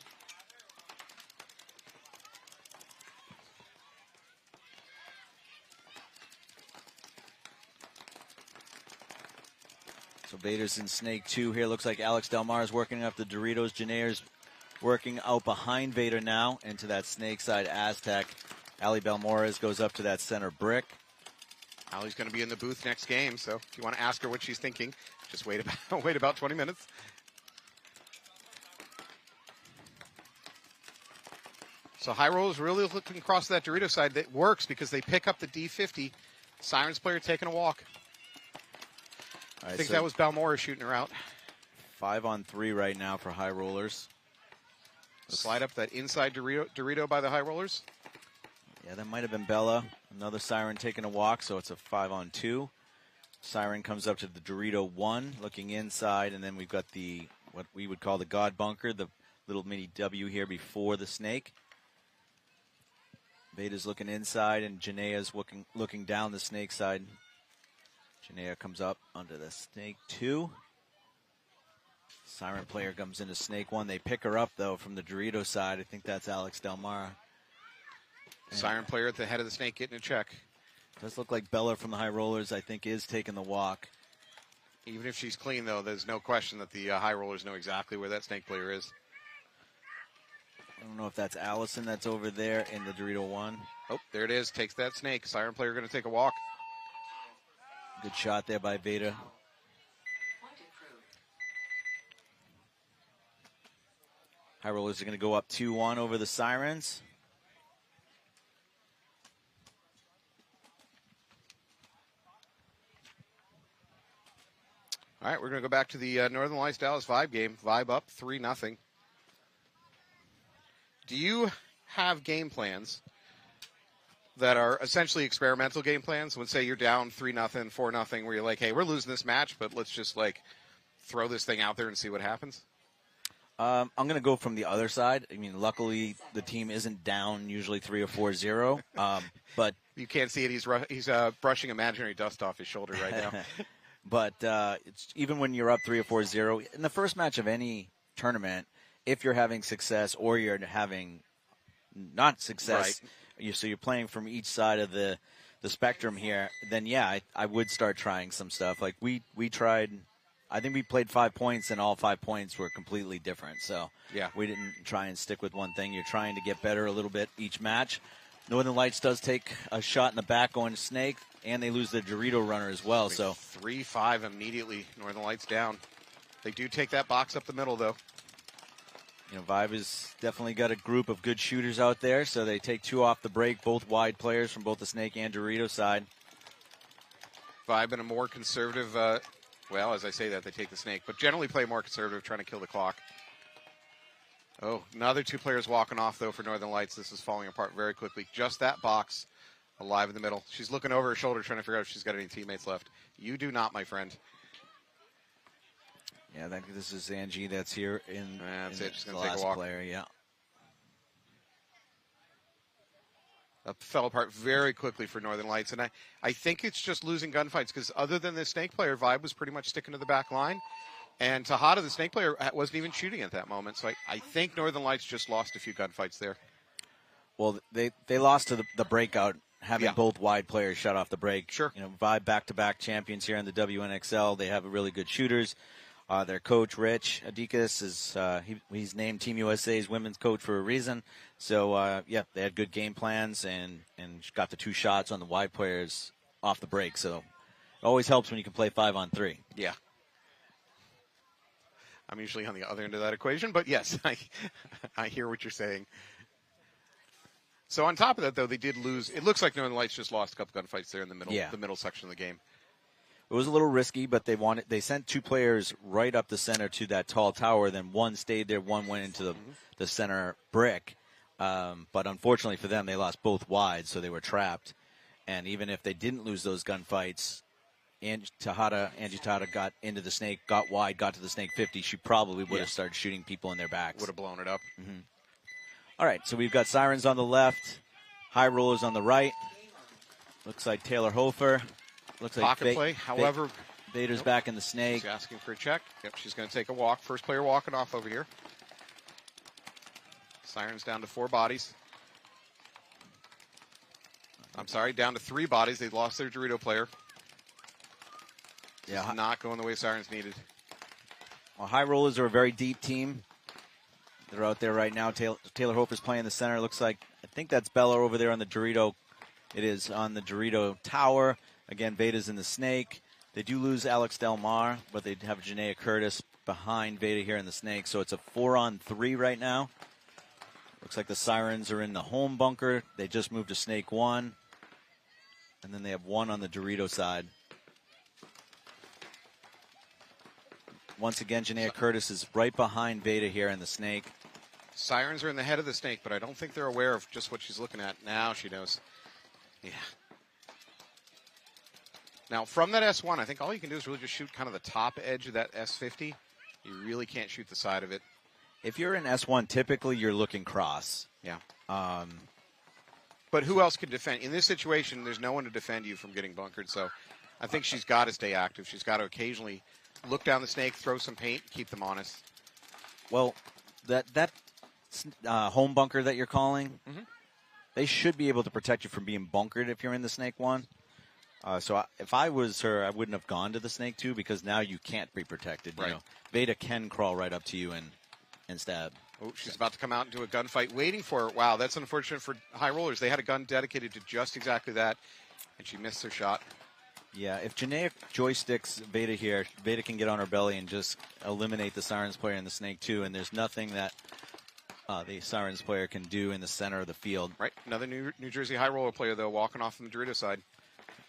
So Vader's in snake 2 here. Looks like Alex Del Mar is working up the Doritos. Janae's working out behind Vader now into that snake side Aztec. Ali Belmoras goes up to that center brick. Ali's going to be in the booth next game, so if you want to ask her what she's thinking, just wait about 20 minutes. So High Rollers really looking across that Dorito side. That works because they pick up the D50. Sirens player taking a walk. I think that was Balmora shooting her out. 5-on-3 right now for High Rollers. Slide up that inside Dorito by the High Rollers. Yeah, that might have been Bella. Another Siren taking a walk, so it's a 5-on-2. Siren comes up to the Dorito 1, looking inside, and then we've got the what we would call the God Bunker, the little mini W here before the snake. Veda's looking inside, and Janae's looking down the snake side. Janaea comes up onto the snake 2. Siren player comes into snake 1. They pick her up, though, from the Dorito side. I think that's Alex Del Mar. Siren player at the head of the snake getting a check. Does look like Bella from the High Rollers, I think, is taking the walk. Even if she's clean, though, there's no question that the High Rollers know exactly where that snake player is. I don't know if that's Allison that's over there in the Dorito 1. Oh, there it is. Takes that snake. Siren player going to take a walk. Good shot there by Veda. High Rollers are going to go up 2-1 over the Sirens. All right, we're going to go back to the Northern Lights Dallas Vibe game. Vibe up 3-0. Do you have game plans that are essentially experimental game plans? When, say, you're down 3-0, 4-0, where you're like, hey, we're losing this match, but let's just, like, throw this thing out there and see what happens? I'm going to go from the other side. I mean, luckily, the team isn't down usually 3 or 4-0. But you can't see it. He's brushing imaginary dust off his shoulder right now. But it's, even when you're up 3 or 4-0, in the first match of any tournament, if you're having success or you're having not success, right. So you're playing from each side of the spectrum here, then, yeah, I would start trying some stuff. Like we tried, I think we played 5 points, and all 5 points were completely different. So yeah, we didn't try and stick with one thing. You're trying to get better a little bit each match. Northern Lights does take a shot in the back going to Snake, and they lose the Dorito runner as well. So 3-5 immediately. Northern Lights down. They do take that box up the middle, though. You know, Vibe has definitely got a group of good shooters out there, so they take 2 off the break, both wide players from both the Snake and Dorito side. Vibe in a more conservative, well, as I say that, they take the Snake, but generally play more conservative, trying to kill the clock. Oh, another 2 players walking off, though, for Northern Lights. This is falling apart very quickly. Just that box alive in the middle. She's looking over her shoulder, trying to figure out if she's got any teammates left. You do not, my friend. Yeah, I think this is Angie that's here in, that's in it. She's the going to take last a walk. player, yeah. That fell apart very quickly for Northern Lights, and I think it's just losing gunfights, because other than the Snake player, Vibe was pretty much sticking to the back line. And Tejada, the Snake player, wasn't even shooting at that moment. So I think Northern Lights just lost a few gunfights there. Well, they lost to the breakout, having both wide players shut off the break. Sure. You know, Vibe back-to-back champions here in the WNXL. They have really good shooters. Their coach, Rich Adikas, is he's named Team USA's women's coach for a reason. So, yeah, they had good game plans and got the 2 shots on the wide players off the break. So it always helps when you can play 5-on-3. Yeah. I'm usually on the other end of that equation, but yes, I hear what you're saying. So on top of that, though, they did lose. It looks like Northern Lights just lost a couple gunfights there in the middle, the middle section of the game. It was a little risky, but they sent 2 players right up the center to that tall tower. Then one stayed there, one went into the center brick. But unfortunately for them, they lost both wide, so they were trapped. And even if they didn't lose those gunfights, Angie Tejada got into the Snake, got wide, got to the Snake 50. She probably would have started shooting people in their backs. Would have blown it up. Mm-hmm. All right, so we've got Sirens on the left, High Rollers on the right. Looks like Taylor Hofer. Looks like pocket play. However, Vader's back in the Snake. She's asking for a check. Yep, she's going to take a walk. First player walking off over here. Sirens down to 4 bodies. I'm sorry, down to 3 bodies. They lost their Dorito player. Yeah, not going the way Sirens needed. Well, High Rollers are a very deep team. They're out there right now. Taylor Hofer's playing the center. Looks like, I think that's Bella over there on the Dorito. It is on the Dorito tower. Again, Veda's in the Snake. They do lose Alex Del Mar, but they have Janaea Curtis behind Veda here in the Snake. So it's a 4-on-3 right now. Looks like the Sirens are in the home bunker. They just moved to Snake 1. And then they have 1 on the Dorito side. Once again, Janaea Curtis is right behind Veda here in the Snake. Sirens are in the head of the Snake, but I don't think they're aware of just what she's looking at. Now she knows. Yeah. Now, from that S1, I think all you can do is really just shoot kind of the top edge of that S50. You really can't shoot the side of it. If you're in S1, typically you're looking cross. Yeah. But who else can defend? In this situation, there's no one to defend you from getting bunkered, so I think she's got to stay active. She's got to occasionally look down the Snake, throw some paint, keep them honest. Well, that home bunker that you're calling, they should be able to protect you from being bunkered if you're in the Snake 1. If I was her, I wouldn't have gone to the snake 2 because now you can't be protected. You know, Veda can crawl right up to you and stab. Oh, she's about to come out into a gunfight waiting for her. Wow, that's unfortunate for high rollers. They had a gun dedicated to just exactly that, and she missed her shot. Yeah, if Janaea joysticks Veda here, Veda can get on her belly and just eliminate the Sirens player in the snake 2, and there's nothing that the Sirens player can do in the center of the field. Right, another New Jersey high roller player, though, walking off from the Dorito side.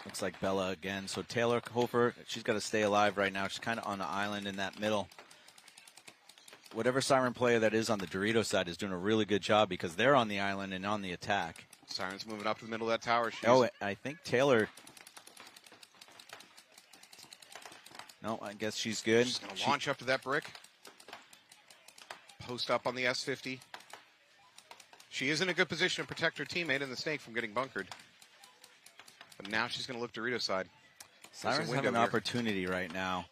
Looks like Bella again. So Taylor Hofer, she's got to stay alive right now. She's kind of on the island in that middle. Whatever Siren player that is on the Dorito side is doing a really good job because they're on the island and on the attack. Sirens moving up to the middle of that tower. I think Taylor... No, I guess she's good. She's going to launch up to that brick. Post up on the S50. She is in a good position to protect her teammate and the snake from getting bunkered. But now she's going to look Dorito side. Sirens have an opportunity right now.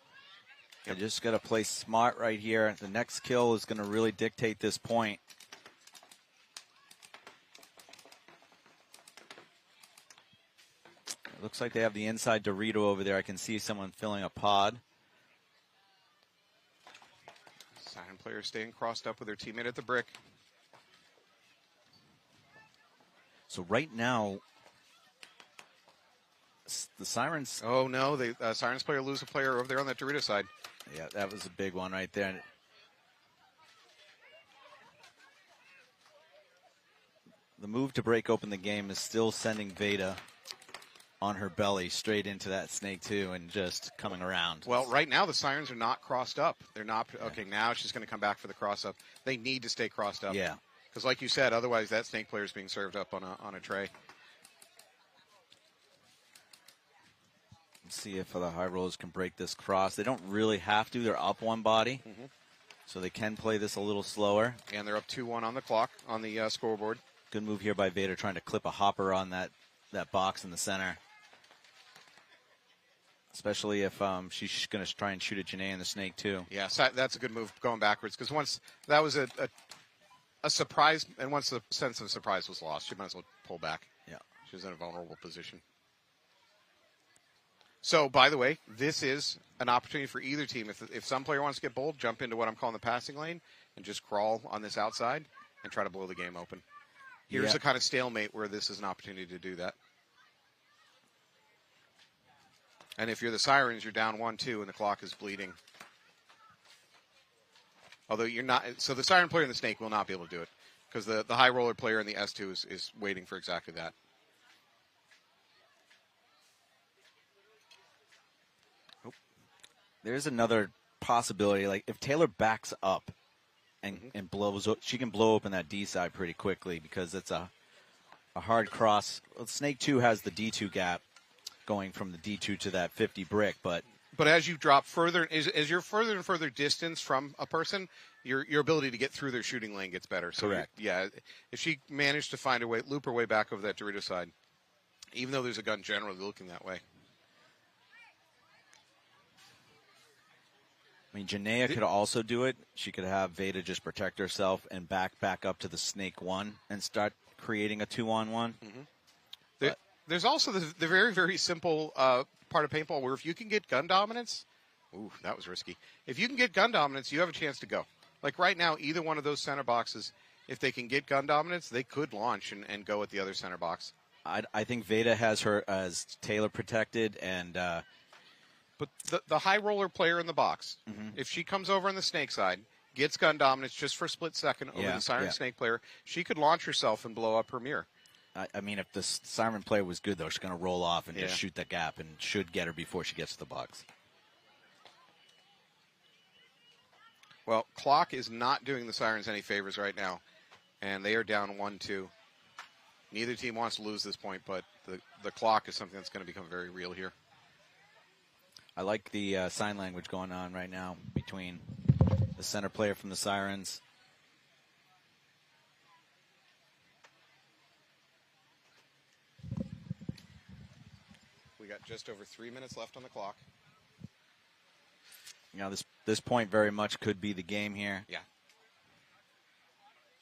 They just got to play smart right here. The next kill is going to really dictate this point. It looks like they have the inside Dorito over there. I can see someone filling a pod. Siren player staying crossed up with her teammate at the brick. So right now, the Sirens... Oh, no. The Sirens player lose a player over there on that Dorito side. Yeah, that was a big one right there. The move to break open the game is still sending Veda on her belly straight into that snake 2 and just coming around. Well, right now the Sirens are not crossed up. They're not. Okay, now she's going to come back for the cross up. They need to stay crossed up. Yeah. Because like you said, otherwise that snake player is being served up on a tray. Let's see if the high rollers can break this cross. They don't really have to. They're up one body. So they can play this a little slower. And they're up 2-1 on the clock, on the scoreboard. Good move here by Veda trying to clip a hopper on that box in the center. Especially if she's going to try and shoot at Janaea in the snake too. Yeah, so that's a good move going backwards. Because once that was a surprise, and once the sense of surprise was lost, she might as well pull back. Yeah. She was in a vulnerable position. So, by the way, this is an opportunity for either team. If some player wants to get bold, jump into what I'm calling the passing lane and just crawl on this outside and try to blow the game open. Here's a kind of stalemate where this is an opportunity to do that. And if you're the Sirens, you're down 1-2 and the clock is bleeding. Although you're not, so the Siren player in the snake will not be able to do it because the high roller player in the S2 is waiting for exactly that. There's another possibility. Like if Taylor backs up and blows, she can blow open that D side pretty quickly because it's a hard cross. Well, Snake 2 has the D2 gap going from the D2 to that 50 brick, but as you drop further, as you're further and further distance from a person, your ability to get through their shooting lane gets better. So correct. Yeah, if she managed to find a way, loop her way back over that Dorito side, even though there's a gun generally looking that way. I mean, Janaea could also do it. She could have Veda just protect herself and back up to the Snake 1 and start creating a 2-on-1. There's also the very, very simple part of paintball where if you can get gun dominance, ooh, that was risky. If you can get gun dominance, you have a chance to go. Like right now, either one of those center boxes, if they can get gun dominance, they could launch and go at the other center box. I think Veda has her as Taylor protected and... But the high roller player in the box, if she comes over on the snake side, gets gun dominance just for a split second over the Siren snake player, she could launch herself and blow up her mirror. I mean, if the Siren player was good, though, she's going to roll off and just shoot that gap and should get her before she gets to the box. Well, clock is not doing the Sirens any favors right now, and they are down 1-2. Neither team wants to lose this point, but the clock is something that's going to become very real here. I like the sign language going on right now between the center player from the Sirens. We got just over 3 minutes left on the clock. You know, this point very much could be the game here. Yeah.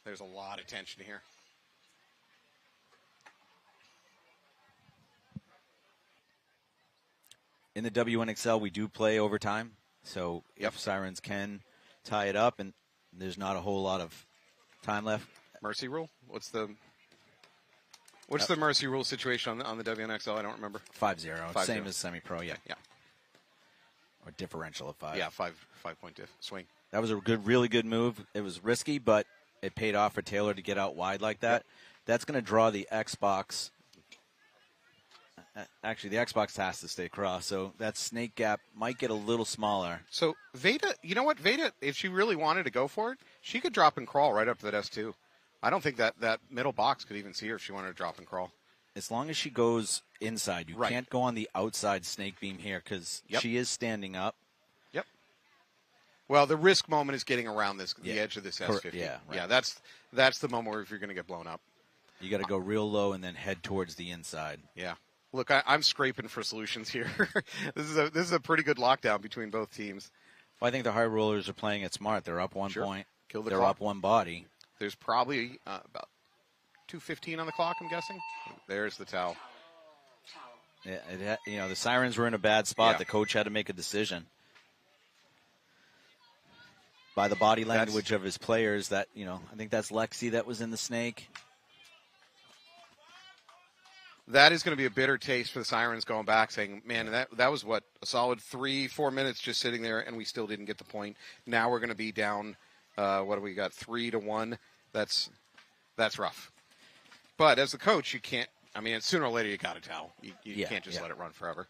There's a lot of tension here. In the WNXL, we do play overtime. So if Sirens can tie it up and there's not a whole lot of time left. Mercy rule? What's the mercy rule situation on the WNXL? I don't remember. 5-0. Same as semi-pro, yeah. Or differential of 5. Yeah, 5-point diff. Swing. That was a really good move. It was risky, but it paid off for Taylor to get out wide like that. Yep. That's going to draw the Xbox. Actually, the Xbox has to stay across, so that snake gap might get a little smaller. So Veda, you know what? Veda, if she really wanted to go for it, she could drop and crawl right up to that S2. I don't think that middle box could even see her if she wanted to drop and crawl. As long as she goes inside. You can't go on the outside snake beam here because she is standing up. Yep. Well, the risk moment is getting around the edge of this S50. Yeah, that's the moment where if you're going to get blown up. You got to go real low and then head towards the inside. Yeah. Look, I'm scraping for solutions here. This is a pretty good lockdown between both teams. Well, I think the high rollers are playing it smart. They're up 1 point. They're clock. Up 1 body. There's probably about 2:15 on the clock, I'm guessing. There's the towel. Yeah, the Sirens were in a bad spot. Yeah. The coach had to make a decision. By the body language of his players, I think that's Lexi that was in the snake. That is going to be a bitter taste for the Sirens going back, saying, man, that was a solid 3-4 minutes just sitting there, and we still didn't get the point. Now we're going to be down, what do we got, 3-1. That's rough. But as the coach, you can't, sooner or later you got to towel. You can't just let it run forever.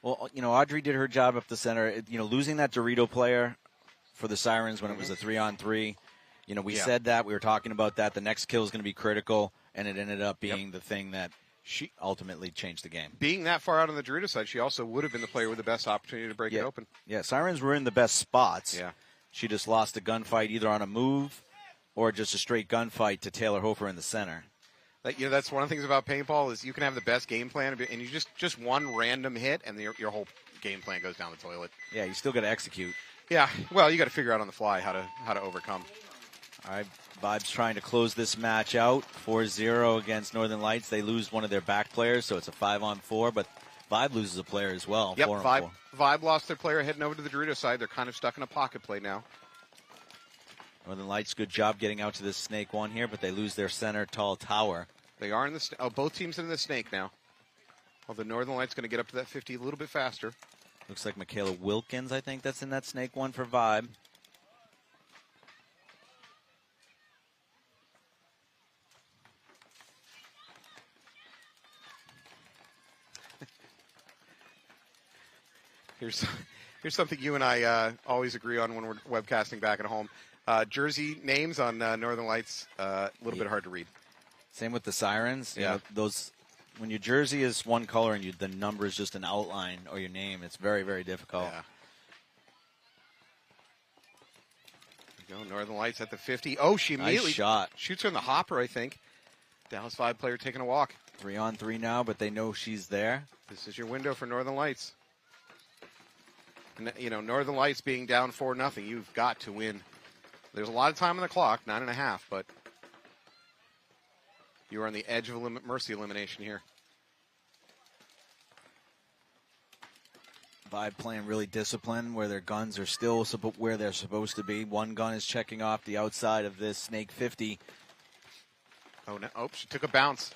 Well, Audrey did her job up the center. Losing that Dorito player for the Sirens when it was a 3-on-3, we said that. We were talking about that. The next kill is going to be critical, and it ended up being the thing that she ultimately changed the game. Being that far out on the Dorito side, she also would have been the player with the best opportunity to break it open. Yeah, Sirens were in the best spots. Yeah. She just lost a gunfight either on a move or just a straight gunfight to Taylor Hofer in the center. That's one of the things about paintball is you can have the best game plan, and you just one random hit, and your whole game plan goes down the toilet. Yeah, you still got to execute. Yeah, well, you got to figure out on the fly how to overcome. All right, Vibes trying to close this match out. 4-0 against Northern Lights. They lose one of their back players, so it's a 5-on-4, but Vibe loses a player as well. Yep, 4-on-4. Vibe lost their player heading over to the Dorito side. They're kind of stuck in a pocket play now. Northern Lights, good job getting out to this snake one here, but they lose their center tall tower. They are in the both teams in the snake now. Well, the Northern Lights going to get up to that 50 a little bit faster. Looks like Michaela Wilkins, I think, that's in that snake one for Vibe. Here's something you and I always agree on when we're webcasting back at home. Jersey names on Northern Lights, a little bit hard to read. Same with the Sirens. Yeah. Those when your jersey is one color and the number is just an outline or your name, it's very, very difficult. Yeah. There you go, Northern Lights at the 50. Oh, she immediately shoots her in the hopper, I think. Dallas 5 player taking a walk. 3-on-3 now, but they know she's there. This is your window for Northern Lights. And, Northern Lights being down 4-0, you've got to win. There's a lot of time on the clock, 9.5, but you are on the edge of mercy elimination here. Vibe playing really disciplined, where their guns are still where they're supposed to be. One gun is checking off the outside of this Snake 50. Oh, no. Oh, she took a bounce.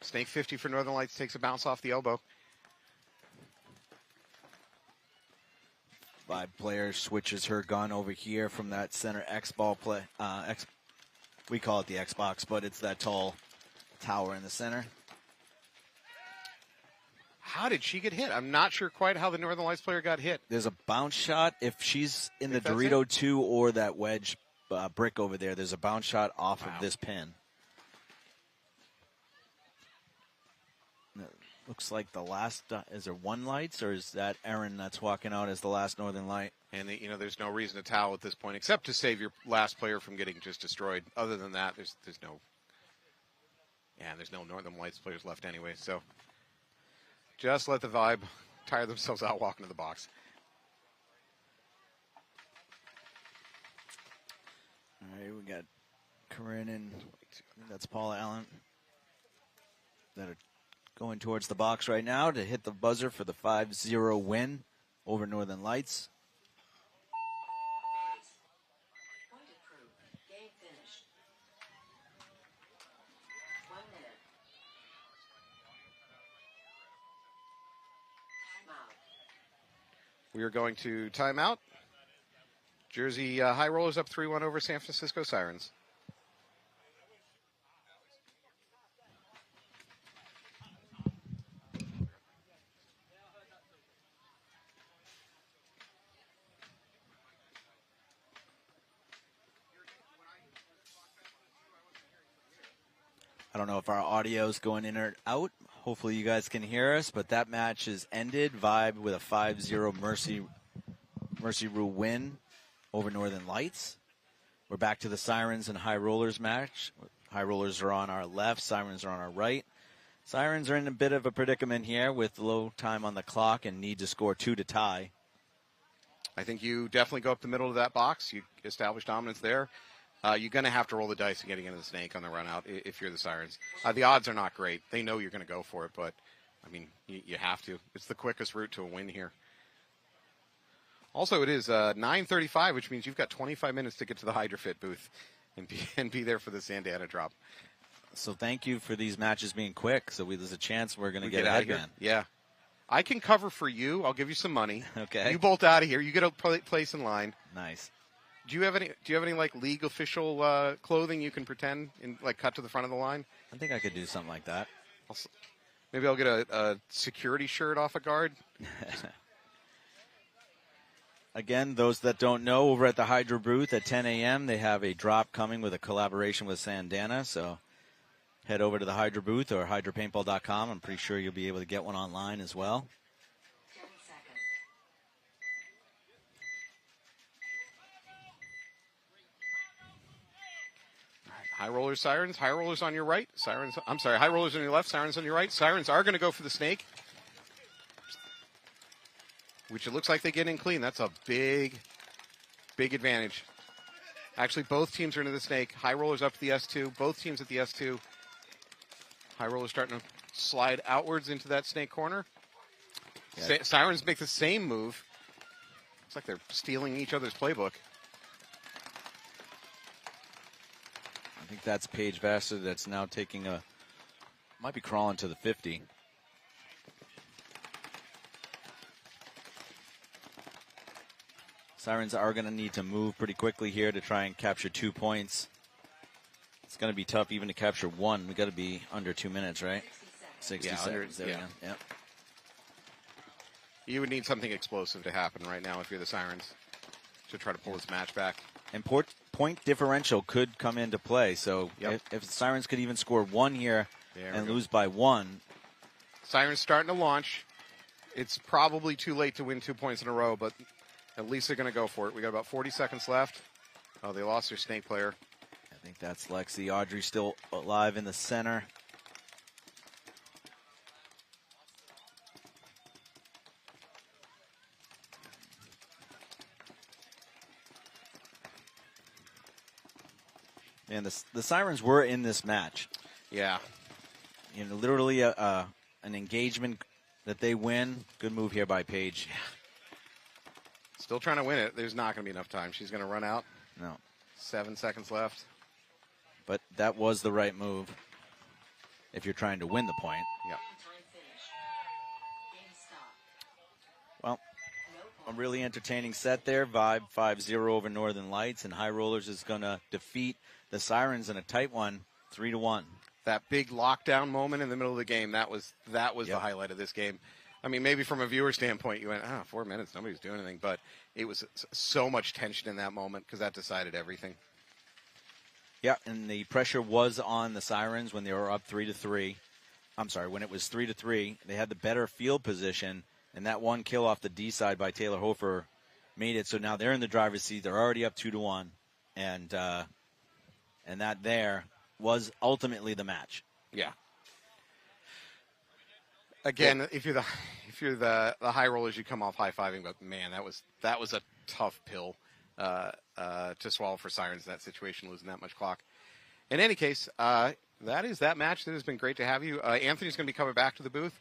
Snake 50 for Northern Lights takes a bounce off the elbow. Vibe player switches her gun over here from that center X-ball play. We call it the Xbox, but it's that tall tower in the center. How did she get hit? I'm not sure quite how the Northern Lights player got hit. There's a bounce shot. If she's in the Dorito 2 or that wedge brick over there, there's a bounce shot off of this pin. Looks like the last, is there one Lights, or is that Erin that's walking out as the last Northern Light? And, there's no reason to towel at this point, except to save your last player from getting just destroyed. Other than that, there's no Northern Lights players left anyway, so just let the Vibe tire themselves out walking to the box. All right, we got Corinne and that's Paula Allen that are going towards the box right now to hit the buzzer for the 5-0 win over Northern Lights. We are going to timeout. Jersey High Rollers up 3-1 over San Francisco Sirens. I don't know if our audio is going in or out. Hopefully you guys can hear us, but that match is ended. Vibe with a 5-0 Mercy Rule win over Northern Lights. We're back to the Sirens and High Rollers match. High Rollers are on our left, Sirens are on our right. Sirens are in a bit of a predicament here with low time on the clock and need to score 2 to tie. I think you definitely go up the middle of that box. You establish dominance there. You're going to have to roll the dice and getting into the snake on the run out if you're the Sirens. The odds are not great. They know you're going to go for it, but, I mean, you have to. It's the quickest route to a win here. Also, it is 9:35, which means you've got 25 minutes to get to the HydroFit booth and be there for the Sandana drop. So thank you for these matches being quick. So there's a chance we're going to get a out of here. headband. Yeah. I can cover for you. I'll give you some money. Okay. You bolt out of here. You get a place in line. Nice. Do you have any like league official clothing you can pretend in like cut to the front of the line? I think I could do something like that. Maybe I'll get a security shirt off a guard. Again, those that don't know, over at the Hydro booth at 10 a.m., they have a drop coming with a collaboration with Sandana. So head over to the Hydro booth or hydropaintball.com. I'm pretty sure you'll be able to get one online as well. High Rollers, Sirens. High Rollers on your right. High Rollers on your left. Sirens on your right. Sirens are going to go for the snake, which it looks like they get in clean. That's a big advantage. Actually, both teams are into the snake. High Rollers up to the S2. Both teams at the S2. High Rollers starting to slide outwards into that snake corner. Yeah. Sirens make the same move. Looks like they're stealing each other's playbook. I think that's Paige Vassar that's now taking might be crawling to the 50. Sirens are going to need to move pretty quickly here to try and capture 2 points. It's going to be tough even to capture 1. We got to be under 2 minutes, right? 60 seconds. There we go. Yep. You would need something explosive to happen right now if you're the Sirens to try to pull this match back. And point differential could come into play. So if the Sirens could even score 1 here and lose by 1. Sirens starting to launch. It's probably too late to win 2 points in a row, but at least they're going to go for it. We got about 40 seconds left. Oh, they lost their snake player. I think that's Lexi. Audrey still alive in the center. And the Sirens were in this match. Yeah. You know, literally an engagement that they win. Good move here by Paige. Yeah. Still trying to win it. There's not going to be enough time. She's going to run out. No. 7 seconds left. But that was the right move if you're trying to win the point. Yeah. Well, a really entertaining set there. Vibe 5-0 over Northern Lights, and High Rollers is going to defeat the Sirens in a tight one, 3-1. That big lockdown moment in the middle of the game, that was the highlight of this game. I mean, maybe from a viewer standpoint, you went, 4 minutes, nobody's doing anything. But it was so much tension in that moment because that decided everything. Yeah, and the pressure was on the Sirens when they were up 3-3. I'm sorry, when it was 3-3. They had the better field position, and that one kill off the D side by Taylor Hofer made it. So now they're in the driver's seat. They're already up 2-1. And that there was ultimately the match. Yeah. Again, if you're the High Rollers, you come off high-fiving, but man, that was a tough pill to swallow for Sirens in that situation, losing that much clock. In any case, that is that match. It has been great to have you. Anthony's going to be coming back to the booth.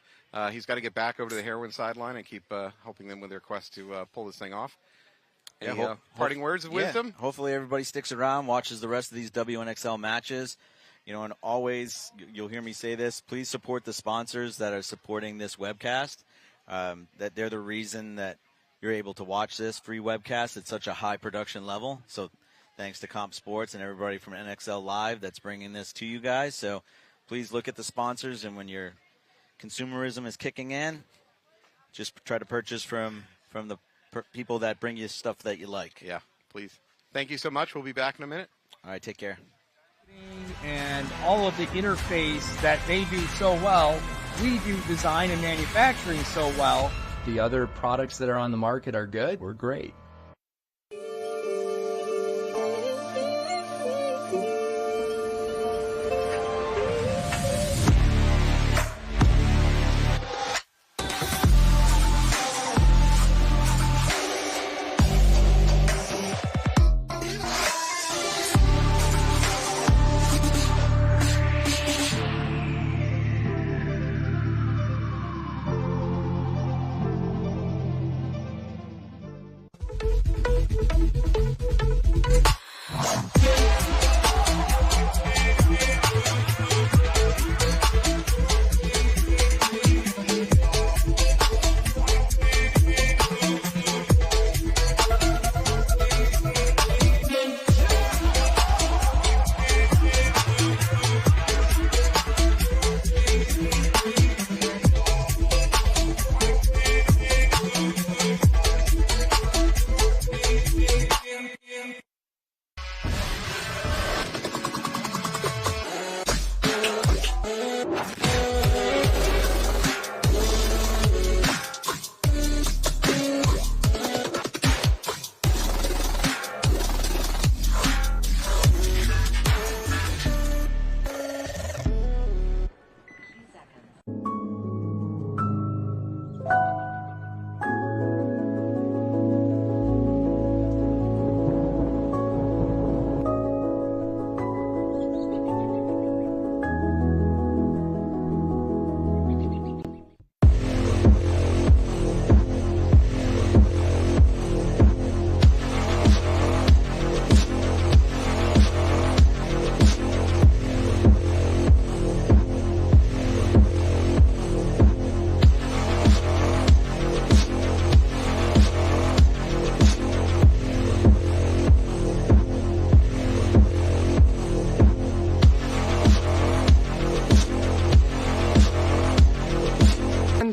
He's got to get back over to the heroin sideline and keep helping them with their quest to pull this thing off. Any parting words of wisdom? Hopefully everybody sticks around, watches the rest of these WNXL matches. You know, and always, you'll hear me say this, please support the sponsors that are supporting this webcast. That they're the reason that you're able to watch this free webcast at such a high production level. So thanks to Comp Sports and everybody from NXL Live that's bringing this to you guys. So please look at the sponsors, and when your consumerism is kicking in, just try to purchase from the people that bring you stuff that you like. Yeah, please. Thank you so much. We'll be back in a minute. All right, take care. And all of the interface that they do so well, we do design and manufacturing so well. The other products that are on the market are good. We're great.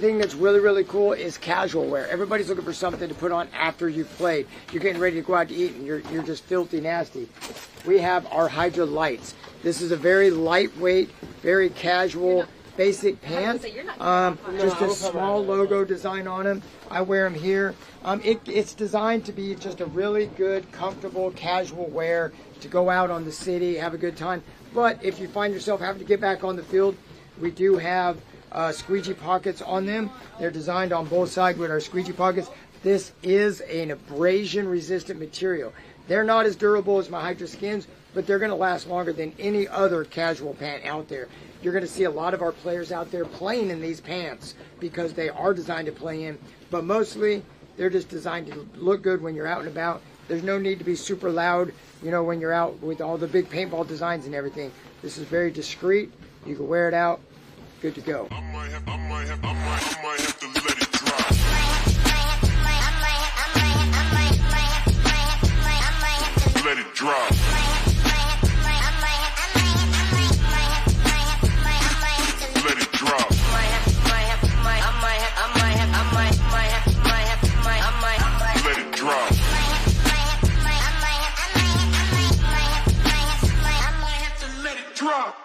That's really, really cool is casual wear. Everybody's looking for something to put on after you've played. You're getting ready to go out to eat and you're just filthy nasty. We have our Hydra lights. This is a very lightweight, very casual, basic pant. Just a small logo design on them. I wear them here. It's designed to be just a really good, comfortable, casual wear to go out on the city, have a good time. But if you find yourself having to get back on the field, we do have squeegee pockets on them. They're designed on both sides with our squeegee pockets. This is an abrasion resistant material. They're not as durable as my Hydra skins, but they're going to last longer than any other casual pant out there. You're going to see a lot of our players out there playing in these pants because they are designed to play in, but mostly they're just designed to look good when you're out and about. There's no need to be super loud, you know, when you're out with all the big paintball designs and everything. This is very discreet. You can wear it out. Good to go. I might have to let it drop. Let it drop. Let it drop. Let it drop. Let it drop.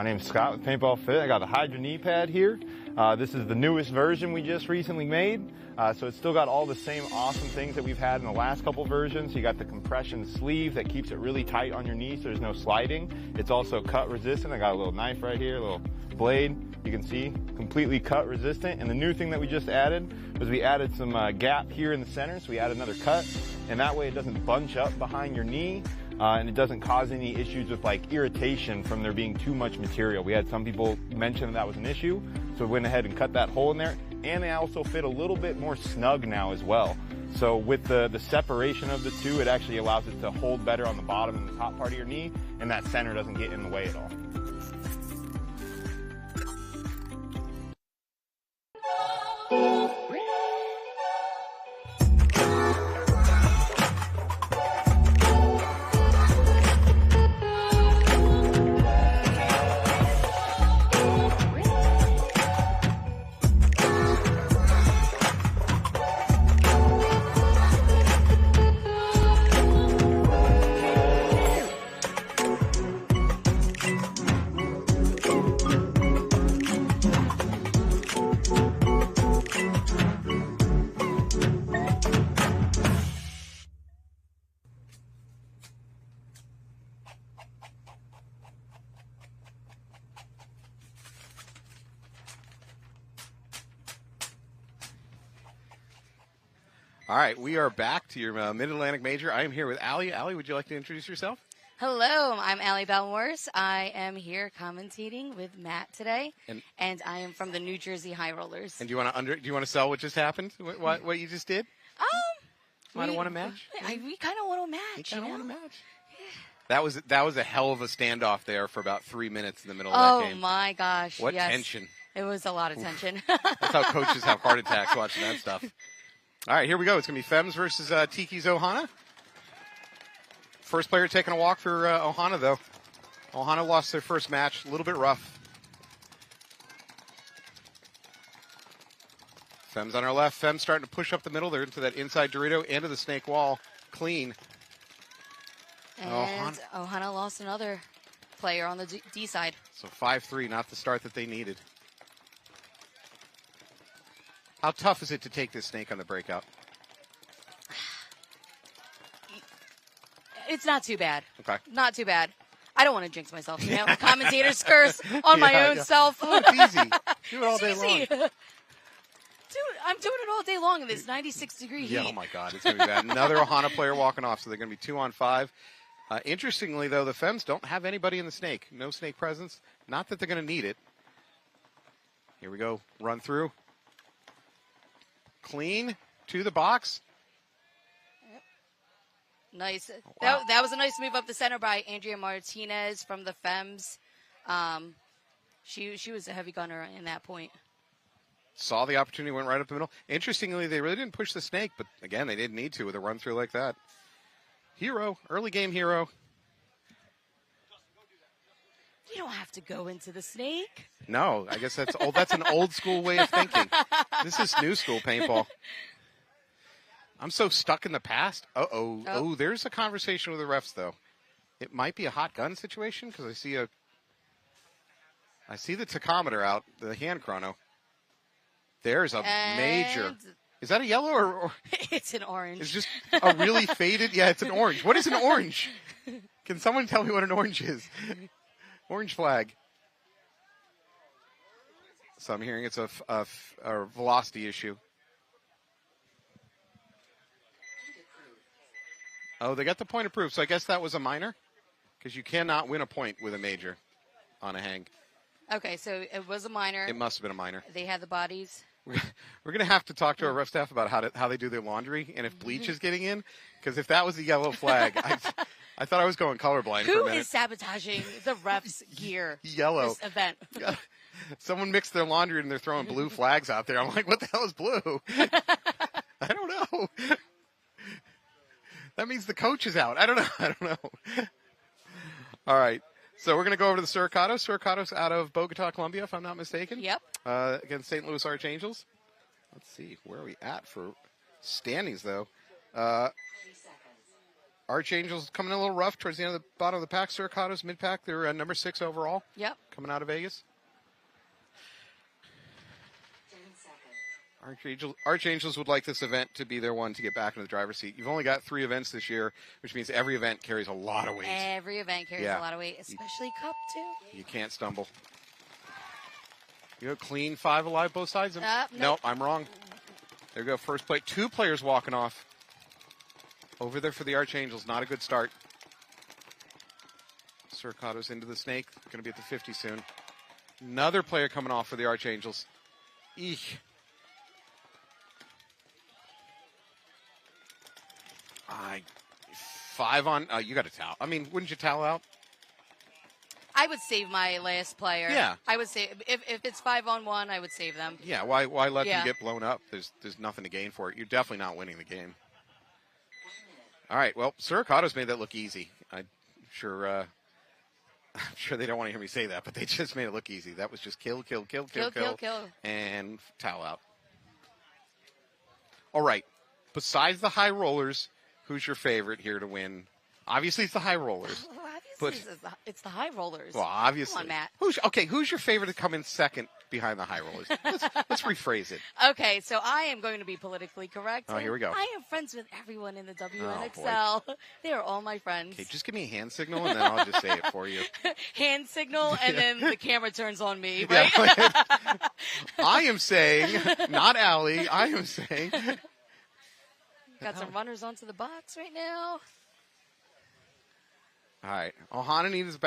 name's Scott with Paintball Fit. I got the Hydra knee pad here. This is the newest version we just recently made. So it's still got all the same awesome things that we've had in the last couple versions. You got the compression sleeve that keeps it really tight on your knee so there's no sliding. It's also cut resistant. I got a little knife right here, a little blade. You can see, completely cut resistant. And the new thing that we just added was we added some gap here in the center. So we added another cut, and that way it doesn't bunch up behind your knee. And it doesn't cause any issues with like irritation from there being too much material. We had some people mention that was an issue, so we went ahead and cut that hole in there. And they also fit a little bit more snug now as well. So with the separation of the two, it actually allows it to hold better on the bottom and the top part of your knee, and that center doesn't get in the way at all. All right, we are back to your Mid-Atlantic Major. I am here with Allie. Allie, would you like to introduce yourself? Hello, I'm Allie Belmores. I am here commentating with Matt today, and I am from the New Jersey High Rollers. And do you want to sell what just happened? What you just did? Might have won a match. We kind of want a match. You kind of want a match. That was a hell of a standoff there for about 3 minutes in the middle of that game. Oh my gosh! What yes. tension! It was a lot of tension. That's how coaches have heart attacks watching that stuff. All right, here we go. It's going to be Fems versus Tiki's Ohana. First player taking a walk for Ohana, though. Ohana lost their first match. A little bit rough. Fems on our left. Fems starting to push up the middle. They're into that inside Dorito, into the snake wall. Clean. And Ohana lost another player on the D side. So 5-3, not the start that they needed. How tough is it to take this snake on the breakout? It's not too bad. Okay. Not too bad. I don't want to jinx myself. You know, commentator's curse on my own self. Oh, it's easy. Do it all day long. Dude, I'm doing it all day long in this 96-degree heat. Yeah, oh my God, it's going to be bad. Another Ohana player walking off, so they're going to be 2-on-5. Interestingly, though, the Fems don't have anybody in the snake. No snake presence. Not that they're going to need it. Here we go. Run through. Clean to the box. Nice. Oh, wow. That was a nice move up the center by Andrea Martinez from the Fems. She was a heavy gunner in that point. Saw the opportunity, went right up the middle. Interestingly, they really didn't push the snake, but again, they didn't need to with a run through like that. Hero, early game hero. You don't have to go into the snake. No, I guess that's old. That's an old school way of thinking. This is new school paintball. I'm so stuck in the past. Oh, there's a conversation with the refs, though. It might be a hot gun situation because I see the tachometer out, the hand chrono. There's a major. Is that a yellow or? It's an orange. It's just a really faded. Yeah, it's an orange. What is an orange? Can someone tell me what an orange is? Orange flag. So I'm hearing it's a velocity issue. Oh, they got the point approved. So I guess that was a minor because you cannot win a point with a major on a hang. Okay, so it was a minor. It must have been a minor. They had the bodies. We're going to have to talk to our ref staff about how they do their laundry and if bleach is getting in. Because if that was a yellow flag, I thought I was going colorblind for a minute. Who is sabotaging the ref's gear? Yellow. This event. Someone mixed their laundry and they're throwing blue flags out there. I'm like, what the hell is blue? I don't know. That means the coach is out. I don't know. All right. So we're going to go over to the Suricata. Suricata's out of Bogota, Colombia, if I'm not mistaken. Yep. Against St. Louis Archangels. Let's see. Where are we at for standings, though? Archangels coming in a little rough towards the end of the bottom of the pack. Suricatos mid-pack. They're number 6 overall. Yep. Coming out of Vegas. Archangels would like this event to be their one to get back in the driver's seat. You've only got 3 events this year, which means every event carries a lot of weight. Every event carries a lot of weight, especially Cup, too. You can't stumble. You go clean 5 alive both sides? Nope, I'm wrong. There you go, first play. 2 players walking off. Over there for the Archangels, not a good start. Suricatos into the snake, going to be at the 50 soon. Another player coming off for the Archangels. Eek. 5 on. You got to towel. I mean, wouldn't you towel out? I would save my last player. Yeah. I would say if it's 5-on-1, I would save them. Yeah. Why let them get blown up? There's nothing to gain for it. You're definitely not winning the game. All right. Well, Suricatos made that look easy. I'm sure they don't want to hear me say that, but they just made it look easy. That was just kill, and towel out. All right. Besides the high rollers, who's your favorite here to win? Obviously, it's the high rollers. Well, obviously, it's the high rollers. Well, obviously. Come on, Matt. Who's your favorite to come in second behind the high rollers? Let's rephrase it. Okay, so I am going to be politically correct. Oh, here we go. I am friends with everyone in the WNXL. They are all my friends. Okay, just give me a hand signal, and then I'll just say it for you. Hand signal, and then the camera turns on me, right? Yeah. I am saying, not Allie, I am saying... Got some runners onto the box right now. All right, Ohana needs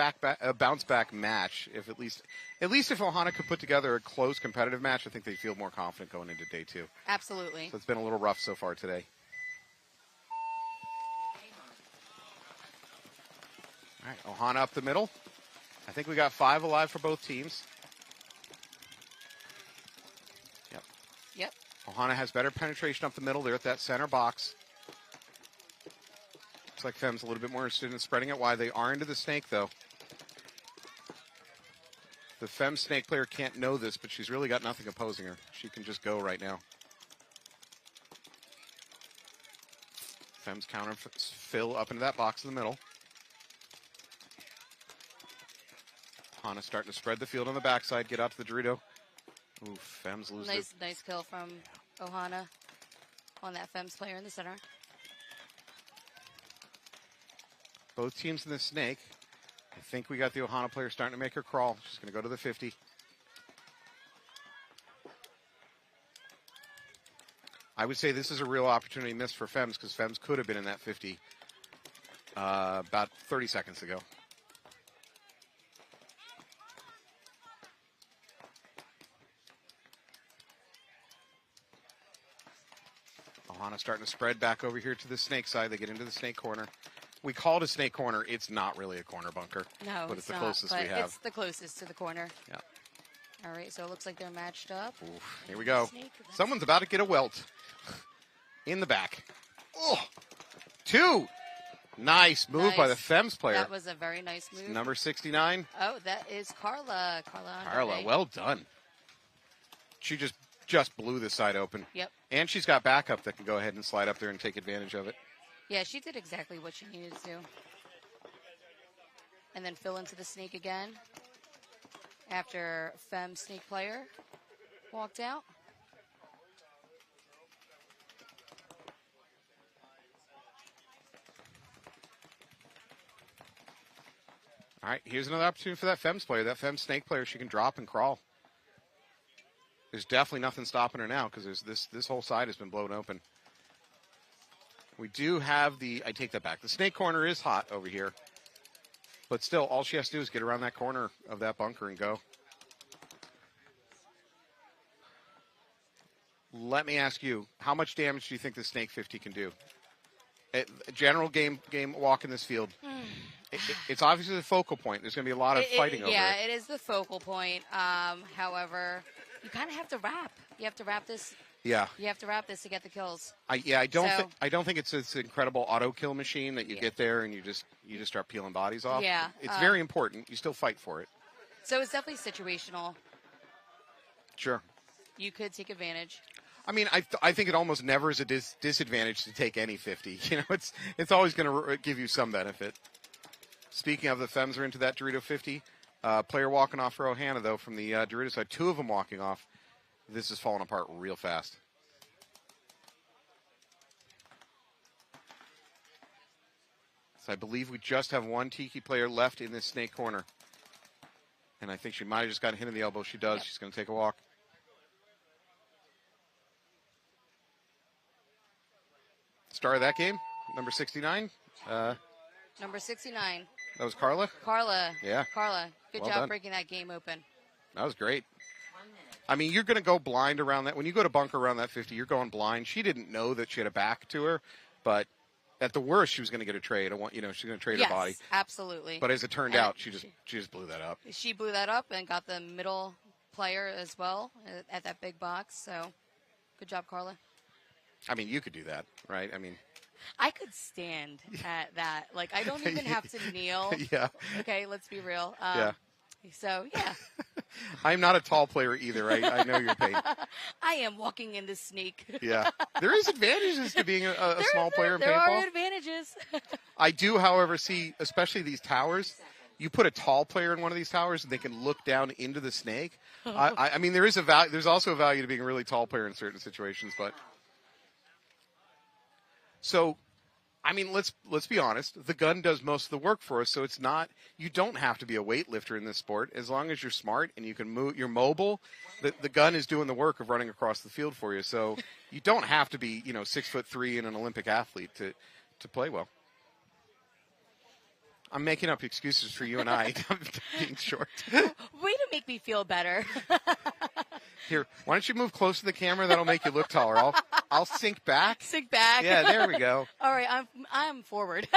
a bounce-back match. If at least if Ohana could put together a close competitive match, I think they'd feel more confident going into day 2. Absolutely. So it's been a little rough so far today. All right, Ohana up the middle. I think we got 5 alive for both teams. Yep. Ohana has better penetration up the middle. They're at that center box. Looks like Fem's a little bit more interested in spreading it wide. They are into the snake, though. The Fem snake player can't know this, but she's really got nothing opposing her. She can just go right now. Fem's counter fill up into that box in the middle. Ohana starting to spread the field on the backside, get out to the Dorito. Ooh, Fem's losing it. Nice kill from Ohana on that Fem's player in the center. Both teams in the snake. I think we got the Ohana player starting to make her crawl. She's going to go to the 50. I would say this is a real opportunity missed for Fems because Fems could have been in that 50 about 30 seconds ago. Ohana starting to spread back over here to the snake side. They get into the snake corner. We call it a snake corner. It's not really a corner bunker. No, but it's the not, closest but we have. It's the closest to the corner. Yeah. All right, so it looks like they're matched up. Oof, here we go. Someone's about to get a welt in the back. Oh, 2. Nice move by the Fems player. That was a very nice move. Number 69. Oh, that is Carla. Carla, well done. She just blew this side open. Yep. And she's got backup that can go ahead and slide up there and take advantage of it. Yeah, she did exactly what she needed to. And then fill into the snake again after Fem snake player walked out. All right, here's another opportunity for that Fems player. That Fem snake player, she can drop and crawl. There's definitely nothing stopping her now because this whole side has been blown open. We do have I take that back. The snake corner is hot over here. But still, all she has to do is get around that corner of that bunker and go. Let me ask you, how much damage do you think the snake 50 can do? General game walk in this field. It's obviously the focal point. There's going to be a lot of fighting over it. Yeah, it is the focal point. However, you kind of have to wrap. You have to wrap this. Yeah. You have to wrap this to get the kills. I don't think it's this incredible auto kill machine that you get there and you just start peeling bodies off. Yeah. It's very important. You still fight for it. So it's definitely situational. Sure. You could take advantage. I mean, I think it almost never is a disadvantage to take any 50. You know, it's always going to give you some benefit. Speaking of, the Fems are into that Dorito 50. Player walking off for Ohana, though, from the Dorito side. 2 of them walking off. This is falling apart real fast. So I believe we just have one Tiki player left in this snake corner. And I think she might have just got a hit in the elbow. She does. Yep. She's going to take a walk. Star of that game, number 69. Number 69. That was Carla? Carla. Yeah. Carla. Good Well job done. breaking that game open. That was great. I mean, you're going to go blind around that. When you go to bunker around that 50, you're going blind. She didn't know that she had a back to her, but at the worst, she was going to get a trade. She's going to trade her body. Yes, absolutely. But as it turned out, she just blew that up. She blew that up and got the middle player as well at that big box. So, good job, Carla. I mean, you could do that, right? I mean, I could stand at that. Like, I don't even have to kneel. Yeah. Okay, let's be real. Yeah. So, yeah. I'm not a tall player either. I know your pain. I am walking in this snake. Yeah. There is advantages to being a small player in paintball. There are advantages. I do, however, see, especially these towers, you put a tall player in one of these towers and they can look down into the snake. I mean, there is a value. There's also a value to being a really tall player in certain situations, but. So, I mean, let's be honest. The gun does most of the work for us, so it's not. You don't have to be a weightlifter in this sport as long as you're smart and you can move. You're mobile. The gun is doing the work of running across the field for you, so you don't have to be 6'3" and an Olympic athlete to play well. I'm making up excuses for you and I being short. Way to make me feel better. Here, why don't you move close to the camera? That'll make you look taller. I'll sink back. Sink back. Yeah, there we go. All right, I'm forward.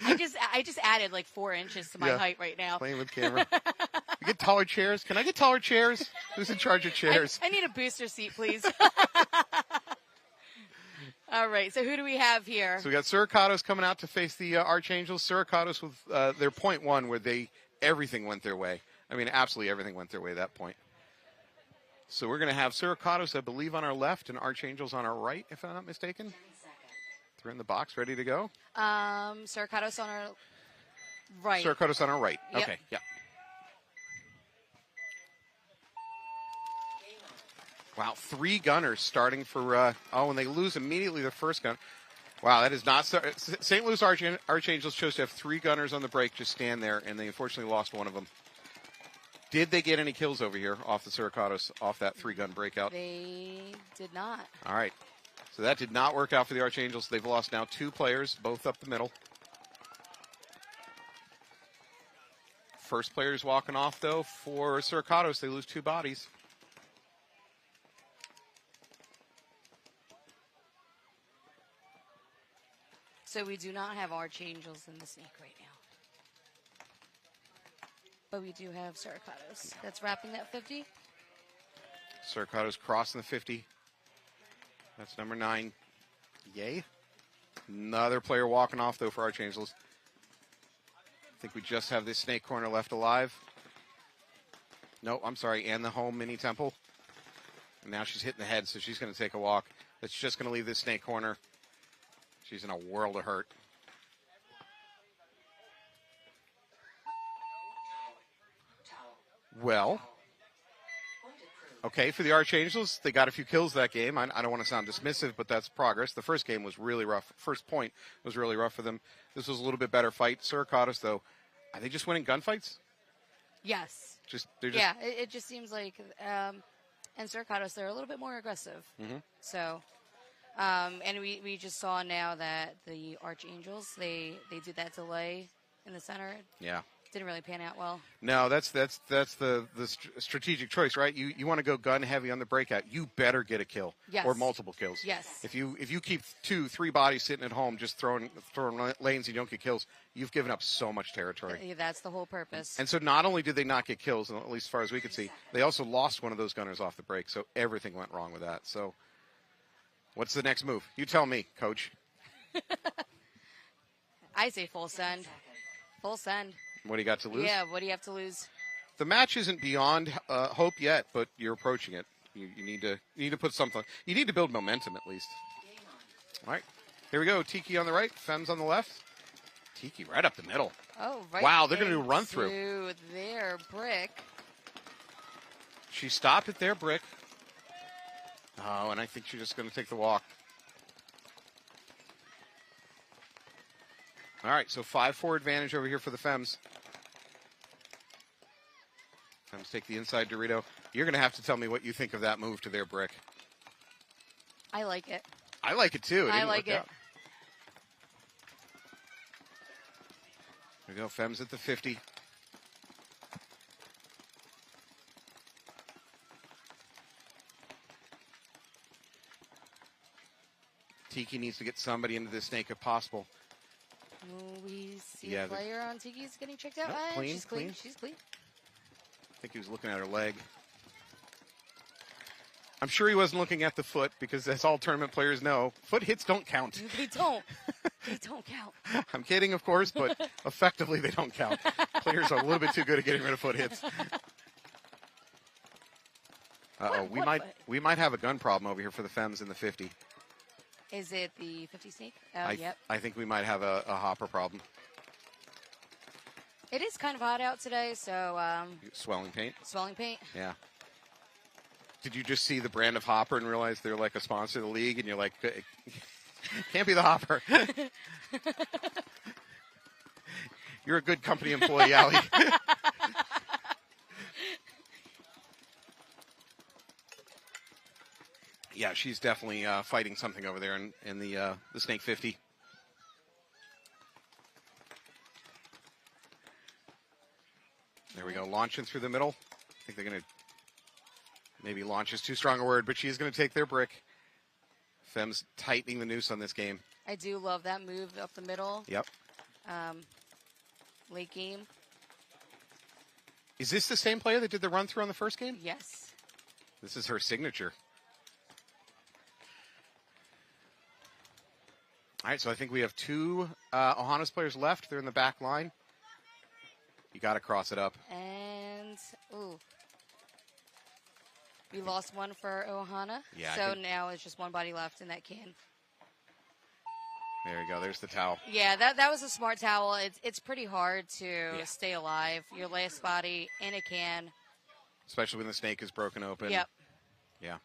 I just added like 4 inches to my height right now. Playing with camera. You get taller chairs? Can I get taller chairs? Who's in charge of chairs? I need a booster seat, please. All right, so who do we have here? So we got Suricatos coming out to face the Archangels. Suricatos with their point 1 where everything went their way. I mean, absolutely everything went their way at that point. So we're going to have Suricatos, I believe, on our left and Archangels on our right, if I'm not mistaken. They're in the box, ready to go. Suricatos on our right. Suricatos on our right. Yep. Okay, yeah. Wow, 3 gunners starting for, and they lose immediately the first gun. Wow, that is not, St. Louis Archangels chose to have 3 gunners on the break, just stand there, and they unfortunately lost one of them. Did they get any kills over here off the Suricatos, off that 3-gun breakout? They did not. All right. So that did not work out for the Archangels. They've lost now 2 players, both up the middle. First player's walking off, though, for Suricatos. They lose 2 bodies. So we do not have Archangels in the snake right now. But we do have Suricatos. That's wrapping that 50. Suricatos crossing the 50. That's number 9. Yay. Another player walking off, though, for Archangels. I think we just have this snake corner left alive. No, I'm sorry, and the home mini temple. And now she's hitting the head, so she's going to take a walk. That's just going to leave this snake corner. She's in a world of hurt. Well, okay, for the Archangels, they got a few kills that game. I don't want to sound dismissive, but that's progress. The first game was really rough. First point was really rough for them. This was a little bit better fight. Suricatos, though, are they just winning gunfights? Yes. Yeah, it just seems like, and Suricatos, they're a little bit more aggressive. Mm-hmm. So, and we just saw now that the Archangels, they did that delay in the center. Yeah. Didn't really pan out well. No, that's the strategic choice, right? You want to go gun heavy on the breakout. You better get a kill. Yes. Or multiple kills. Yes. If you keep 2, 3 bodies sitting at home just throwing lanes and you don't get kills, you've given up so much territory. Yeah, that's the whole purpose. And so not only did they not get kills, at least as far as we could see, they also lost one of those gunners off the break. So everything went wrong with that. So what's the next move? You tell me, Coach. I say full send. Full send. What do you got to lose? Yeah, what do you have to lose? The match isn't beyond hope yet, but you're approaching it. You need to put something. You need to build momentum at least. All right, here we go. Tiki on the right, Fems on the left. Tiki right up the middle. Oh, right. Wow, they're going to do a run through. To their brick. She stopped at their brick. Oh, and I think she's just going to take the walk. All right, so 5-4 advantage over here for the Fems. Fems take the inside Dorito. You're going to have to tell me what you think of that move to their brick. I like it. I like it too. I like it. Out. There we go, Fems at the 50. Tiki needs to get somebody into this snake if possible. Will we see a player on Tiki's getting checked out? No, clean, She's clean. She's clean. I think he was looking at her leg. I'm sure he wasn't looking at the foot because, as all tournament players know, foot hits don't count. They don't. They don't count. I'm kidding, of course, but effectively they don't count. Players are a little bit too good at getting rid of foot hits. Uh-oh, we might have a gun problem over here for the Fems in the 50. Is it the 50 snake? Yep. I think we might have a hopper problem. It is kind of hot out today, so... Swelling paint? Swelling paint. Yeah. Did you just see the brand of hopper and realize they're like a sponsor of the league, and you're like, can't be the hopper. You're a good company employee, Allie. Yeah, she's definitely fighting something over there in the Snake 50. There we go, launching through the middle. I think they're going to, maybe launch is too strong a word, but she is going to take their brick. Fem's tightening the noose on this game. I do love that move up the middle. Yep. Late game. Is this the same player that did the run through on the first game? Yes. This is her signature. All right, so I think we have two Ohana's players left. They're in the back line. You got to cross it up. And, ooh. We lost one for Ohana. Yeah. So now it's just one body left in that can. There you go. There's the towel. Yeah, that was a smart towel. It's pretty hard to stay alive. Your last body in a can. Especially when the snake is broken open. Yep. Yeah.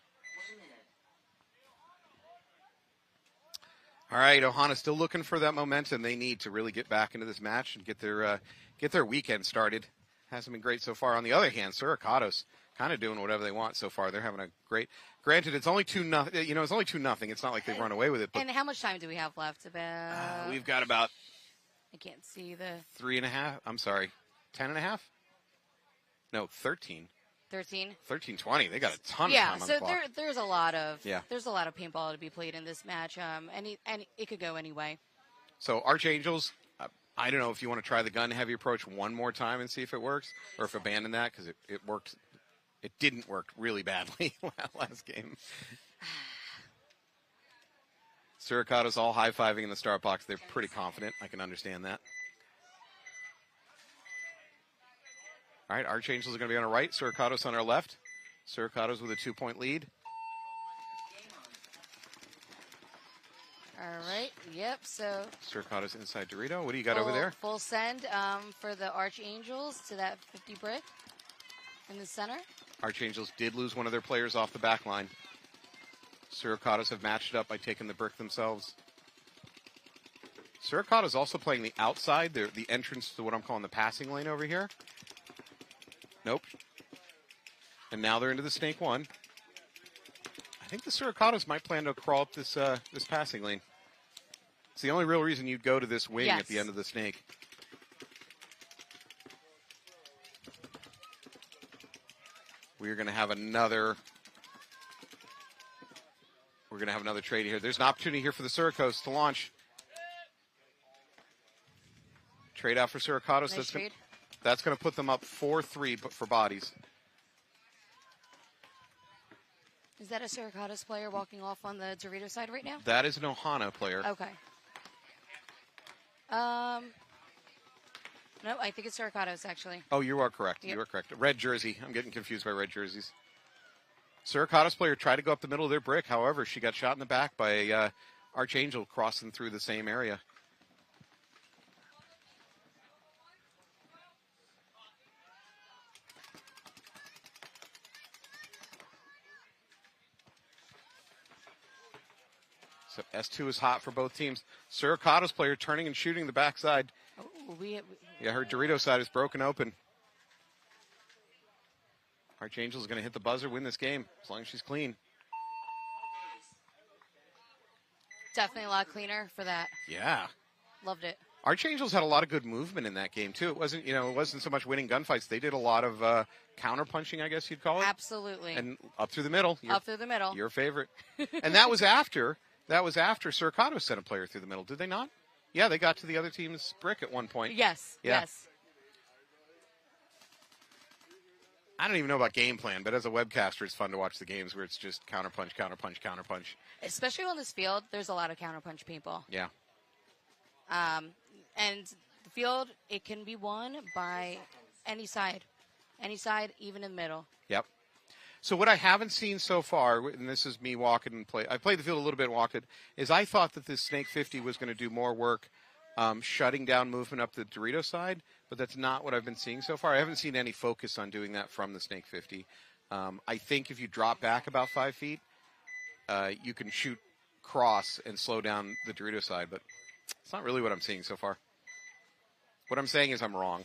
All right, Ohana still looking for that momentum they need to really get back into this match and get their weekend started. Hasn't been great so far. On the other hand, Suricato's kind of doing whatever they want so far. They're having a great. Granted, it's only 2-0. It's only 2-0. It's not like they've run away with it. But and how much time do we have left? About. We've got about. I can't see the. 3.5. I'm sorry, 10.5. No, 13. 13. 13:20. They got a ton of time on the clock. Yeah, so there's a lot of there's a lot of paintball to be played in this match. And it could go any way. So Archangels, I don't know if you want to try the gun heavy approach one more time and see if it works, or if abandon that because it worked. It didn't work really badly last game. Suricato's all high-fiving in the start box. They're pretty confident. I can understand that. All right, Archangels are going to be on our right. Suricato's on our left. Suricato's with a 2-point lead. All right. Yep. So. Suricato's inside Dorito. What do you got over there? Full send for the Archangels to that 50 brick in the center. Archangels did lose one of their players off the back line. Suricato's have matched it up by taking the brick themselves. Suricato's also playing the outside, the entrance to what I'm calling the passing lane over here. Nope. And now they're into the snake one. I think the Suricato's might plan to crawl up this this passing lane. It's the only real reason you'd go to this wing at the end of the snake. We're going to have another. We're going to have another trade here. There's an opportunity here for the Suricos to launch. Trade out for Suricato's. Nice trade. That's going to put them up 4-3, but for bodies. Is that a Suricato's player walking off on the Dorito side right now? That is an Ohana player. Okay. No, I think it's Suricato's actually. Oh, you are correct. Yep. You are correct. Red jersey. I'm getting confused by red jerseys. Suricato's player tried to go up the middle of their brick. However, she got shot in the back by Archangel crossing through the same area. So S2 is hot for both teams. Suricato's player turning and shooting the backside. Oh, Yeah, her Dorito side is broken open. Archangel is going to hit the buzzer, win this game, as long as she's clean. Definitely a lot cleaner for that. Yeah. Loved it. Archangels had a lot of good movement in that game, too. It wasn't so much winning gunfights. They did a lot of counter-punching, I guess you'd call it. Absolutely. And up through the middle. Up through the middle. Your favorite. And that was after Suricato sent a player through the middle, did they not? Yeah, they got to the other team's brick at one point. Yes, yeah. Yes. I don't even know about game plan, but as a webcaster, it's fun to watch the games where it's just counterpunch, counterpunch, counterpunch. Especially on this field, there's a lot of counterpunch people. Yeah. And the field, it can be won by any side, even in the middle. Yep. So what I haven't seen so far, and this is me walking and play. I played the field a little bit and walked it. Is I thought that this Snake 50 was going to do more work, shutting down movement up the Dorito side, but that's not what I've been seeing so far. I haven't seen any focus on doing that from the Snake 50. I think if you drop back about 5 feet, you can shoot cross and slow down the Dorito side, but it's not really what I'm seeing so far. What I'm saying is I'm wrong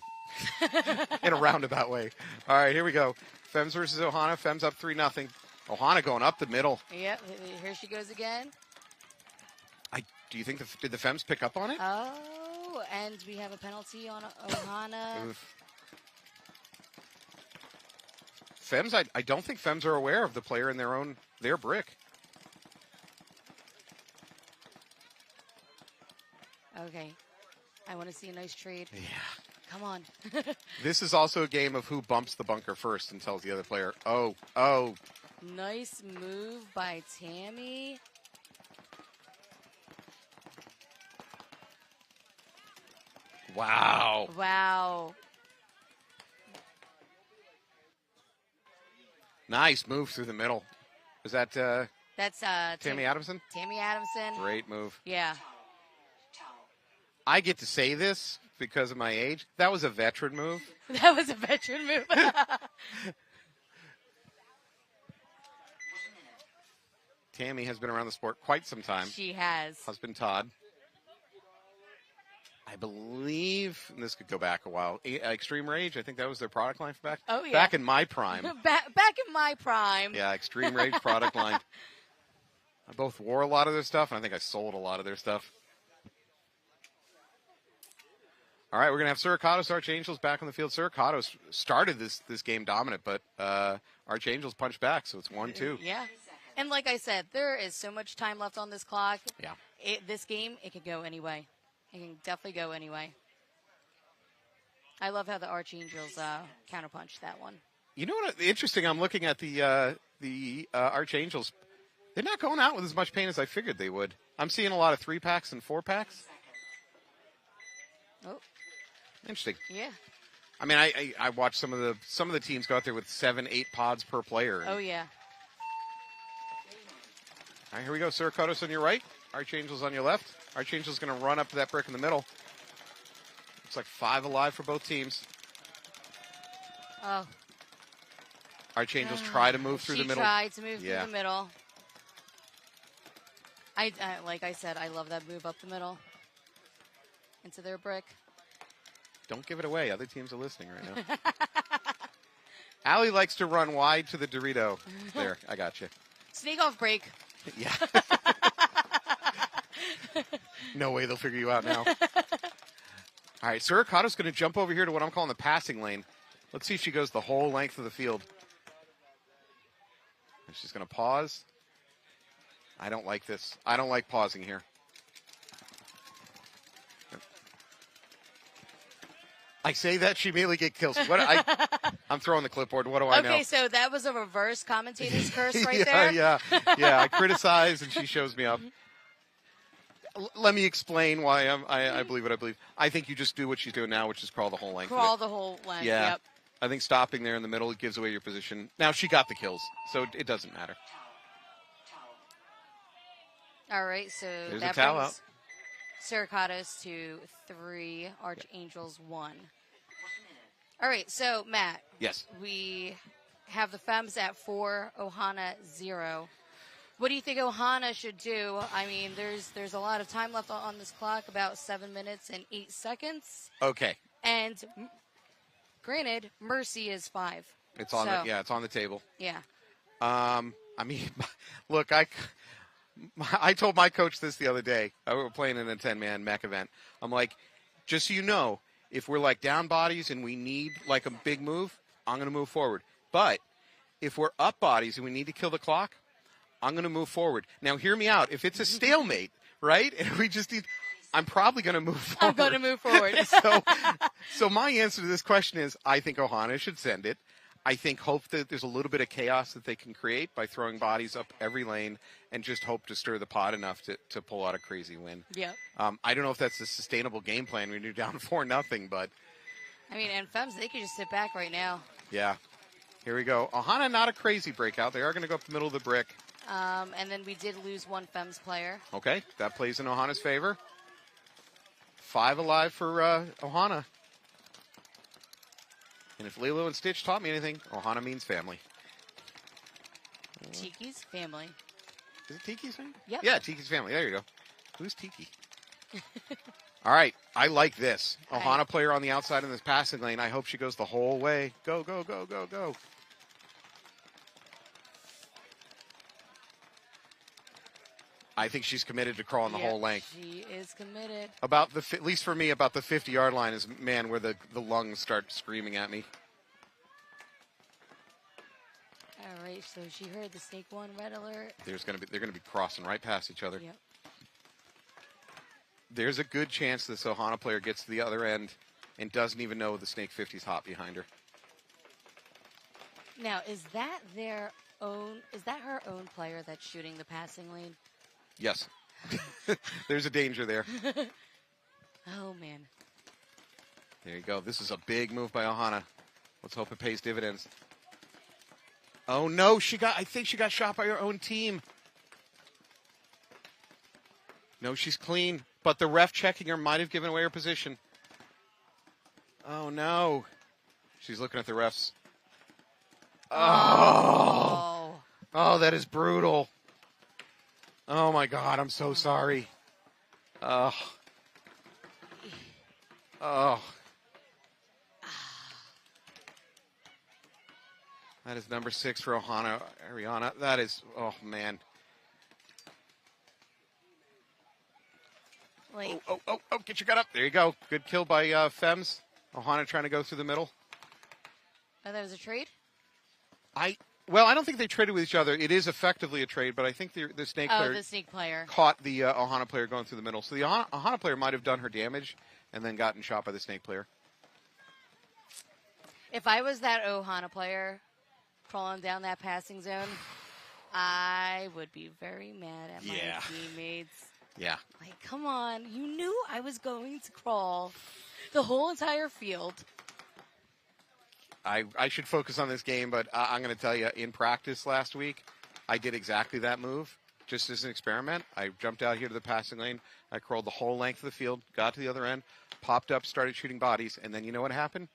in a roundabout way. All right, here we go. Fems versus Ohana. Fems up 3-0. Ohana going up the middle. Yep, here she goes again. Do you think did the Fems pick up on it? Oh, and we have a penalty on Ohana. Fems, I don't think Fems are aware of the player in their brick. Okay. I want to see a nice trade. Yeah. Come on. This is also a game of who bumps the bunker first and tells the other player, oh. Nice move by Tammy. Wow. Wow. Nice move through the middle. Is that That's Tammy Adamson? Tammy Adamson. Great move. Yeah. I get to say this because of my age. That was a veteran move. That was a veteran move. Tammy has been around the sport quite some time. She has. Husband Todd. I believe, and this could go back a while, Extreme Rage, I think that was their product line for back. Oh, yeah. Back in my prime. Back in my prime. Yeah, Extreme Rage product line. I both wore a lot of their stuff, and I think I sold a lot of their stuff. All right, we're going to have Suricato's Archangels back on the field. Suricato's started this game dominant, but Archangels punched back, so it's 1-2. Yeah. And like I said, there is so much time left on this clock. Yeah. This game, it could go anyway. It can definitely go anyway. I love how the Archangels counterpunched that one. You know what? Interesting. I'm looking at the Archangels. They're not going out with as much pain as I figured they would. I'm seeing a lot of 3-packs and 4-packs. Oh. Interesting. Yeah. I mean, I watched some of the teams go out there with 7-8 pods per player. Oh yeah. All right, here we go. Suricato's on your right. Archangels on your left. Archangel's going to run up to that brick in the middle. Looks like 5 alive for both teams. Oh. Archangels try to move through the middle. She tried to move through the middle. Like I said, I love that move up the middle. Into their brick. Don't give it away. Other teams are listening right now. Allie likes to run wide to the Dorito. There, I got you. Sneak off break. Yeah. No way they'll figure you out now. All right, Suricato's going to jump over here to what I'm calling the passing lane. Let's see if she goes the whole length of the field. And she's going to pause. I don't like this. I don't like pausing here. I say that, she immediately get kills. I'm throwing the clipboard. What do I know? Okay, so that was a reverse commentator's curse right there. Yeah. I criticize and she shows me up. Let me explain why I believe what I believe. I think you just do what she's doing now, which is crawl the whole length. Crawl the whole length. Yeah. Yep. I think stopping there in the middle gives away your position. Now she got the kills, so it doesn't matter. All right, so There's that a towel brings Suricatos to 3, Archangels 1. All right, so Matt. Yes. We have the Femmes at 4, Ohana 0. What do you think Ohana should do? I mean, there's a lot of time left on this clock, about 7 minutes and 8 seconds. Okay. And granted, Mercy is 5. It's on it's on the table. Yeah. I mean, look, I told my coach this the other day. We were playing in a 10-man mech event. I'm like, just so you know, if we're like down bodies and we need like a big move, I'm going to move forward. But if we're up bodies and we need to kill the clock, I'm going to move forward. Now, hear me out. If it's a stalemate, right, and we just need, I'm probably going to move forward. I'm going to move forward. So my answer to this question is I think Ohana should send it. I hope that there's a little bit of chaos that they can create by throwing bodies up every lane and just hope to stir the pot enough to pull out a crazy win. Yeah. I don't know if that's a sustainable game plan when you're down 4-0, but. I mean, and Femmes, they could just sit back right now. Yeah. Here we go. Ohana, not a crazy breakout. They are going to go up the middle of the brick. And then we did lose one Femmes player. Okay, that plays in Ohana's favor. 5 alive for Ohana. And if Lilo and Stitch taught me anything, Ohana means family. Tiki's family. Is it Tiki's family? Yep. Yeah, Tiki's family. There you go. Who's Tiki? All right, I like this. Ohana player on the outside in this passing lane. I hope she goes the whole way. Go, go, go, go, go. I think she's committed to crawling the whole length. She is committed. About at least for me, about the 50-yard line is, man, where the lungs start screaming at me. All right, so she heard the Snake 1 red alert. They're gonna be crossing right past each other. Yep. There's a good chance this Ohana player gets to the other end and doesn't even know the Snake 50's hot behind her. Now, is that her own player that's shooting the passing lane? Yes. There's a danger there. Oh, man. There you go. This is a big move by Ohana. Let's hope it pays dividends. Oh, no. I think she got shot by her own team. No, she's clean. But the ref checking her might have given away her position. Oh, no. She's looking at the refs. Oh, that is brutal. Oh, my God. I'm so sorry. Oh. That is number 6 for Ariana. That is, oh, man. Oh, get your gun up. There you go. Good kill by Femmes. Ohana trying to go through the middle. Oh, that was a trade? Well, I don't think they traded with each other. It is effectively a trade, but I think the Snake player, the Snake player caught the Ohana player going through the middle. So the Ohana player might have done her damage and then gotten shot by the Snake player. If I was that Ohana player crawling down that passing zone, I would be very mad at my teammates. Yeah. Like, come on. You knew I was going to crawl the whole entire field. I should focus on this game, but I'm going to tell you, in practice last week, I did exactly that move, just as an experiment. I jumped out here to the passing lane. I crawled the whole length of the field, got to the other end, popped up, started shooting bodies, and then you know what happened?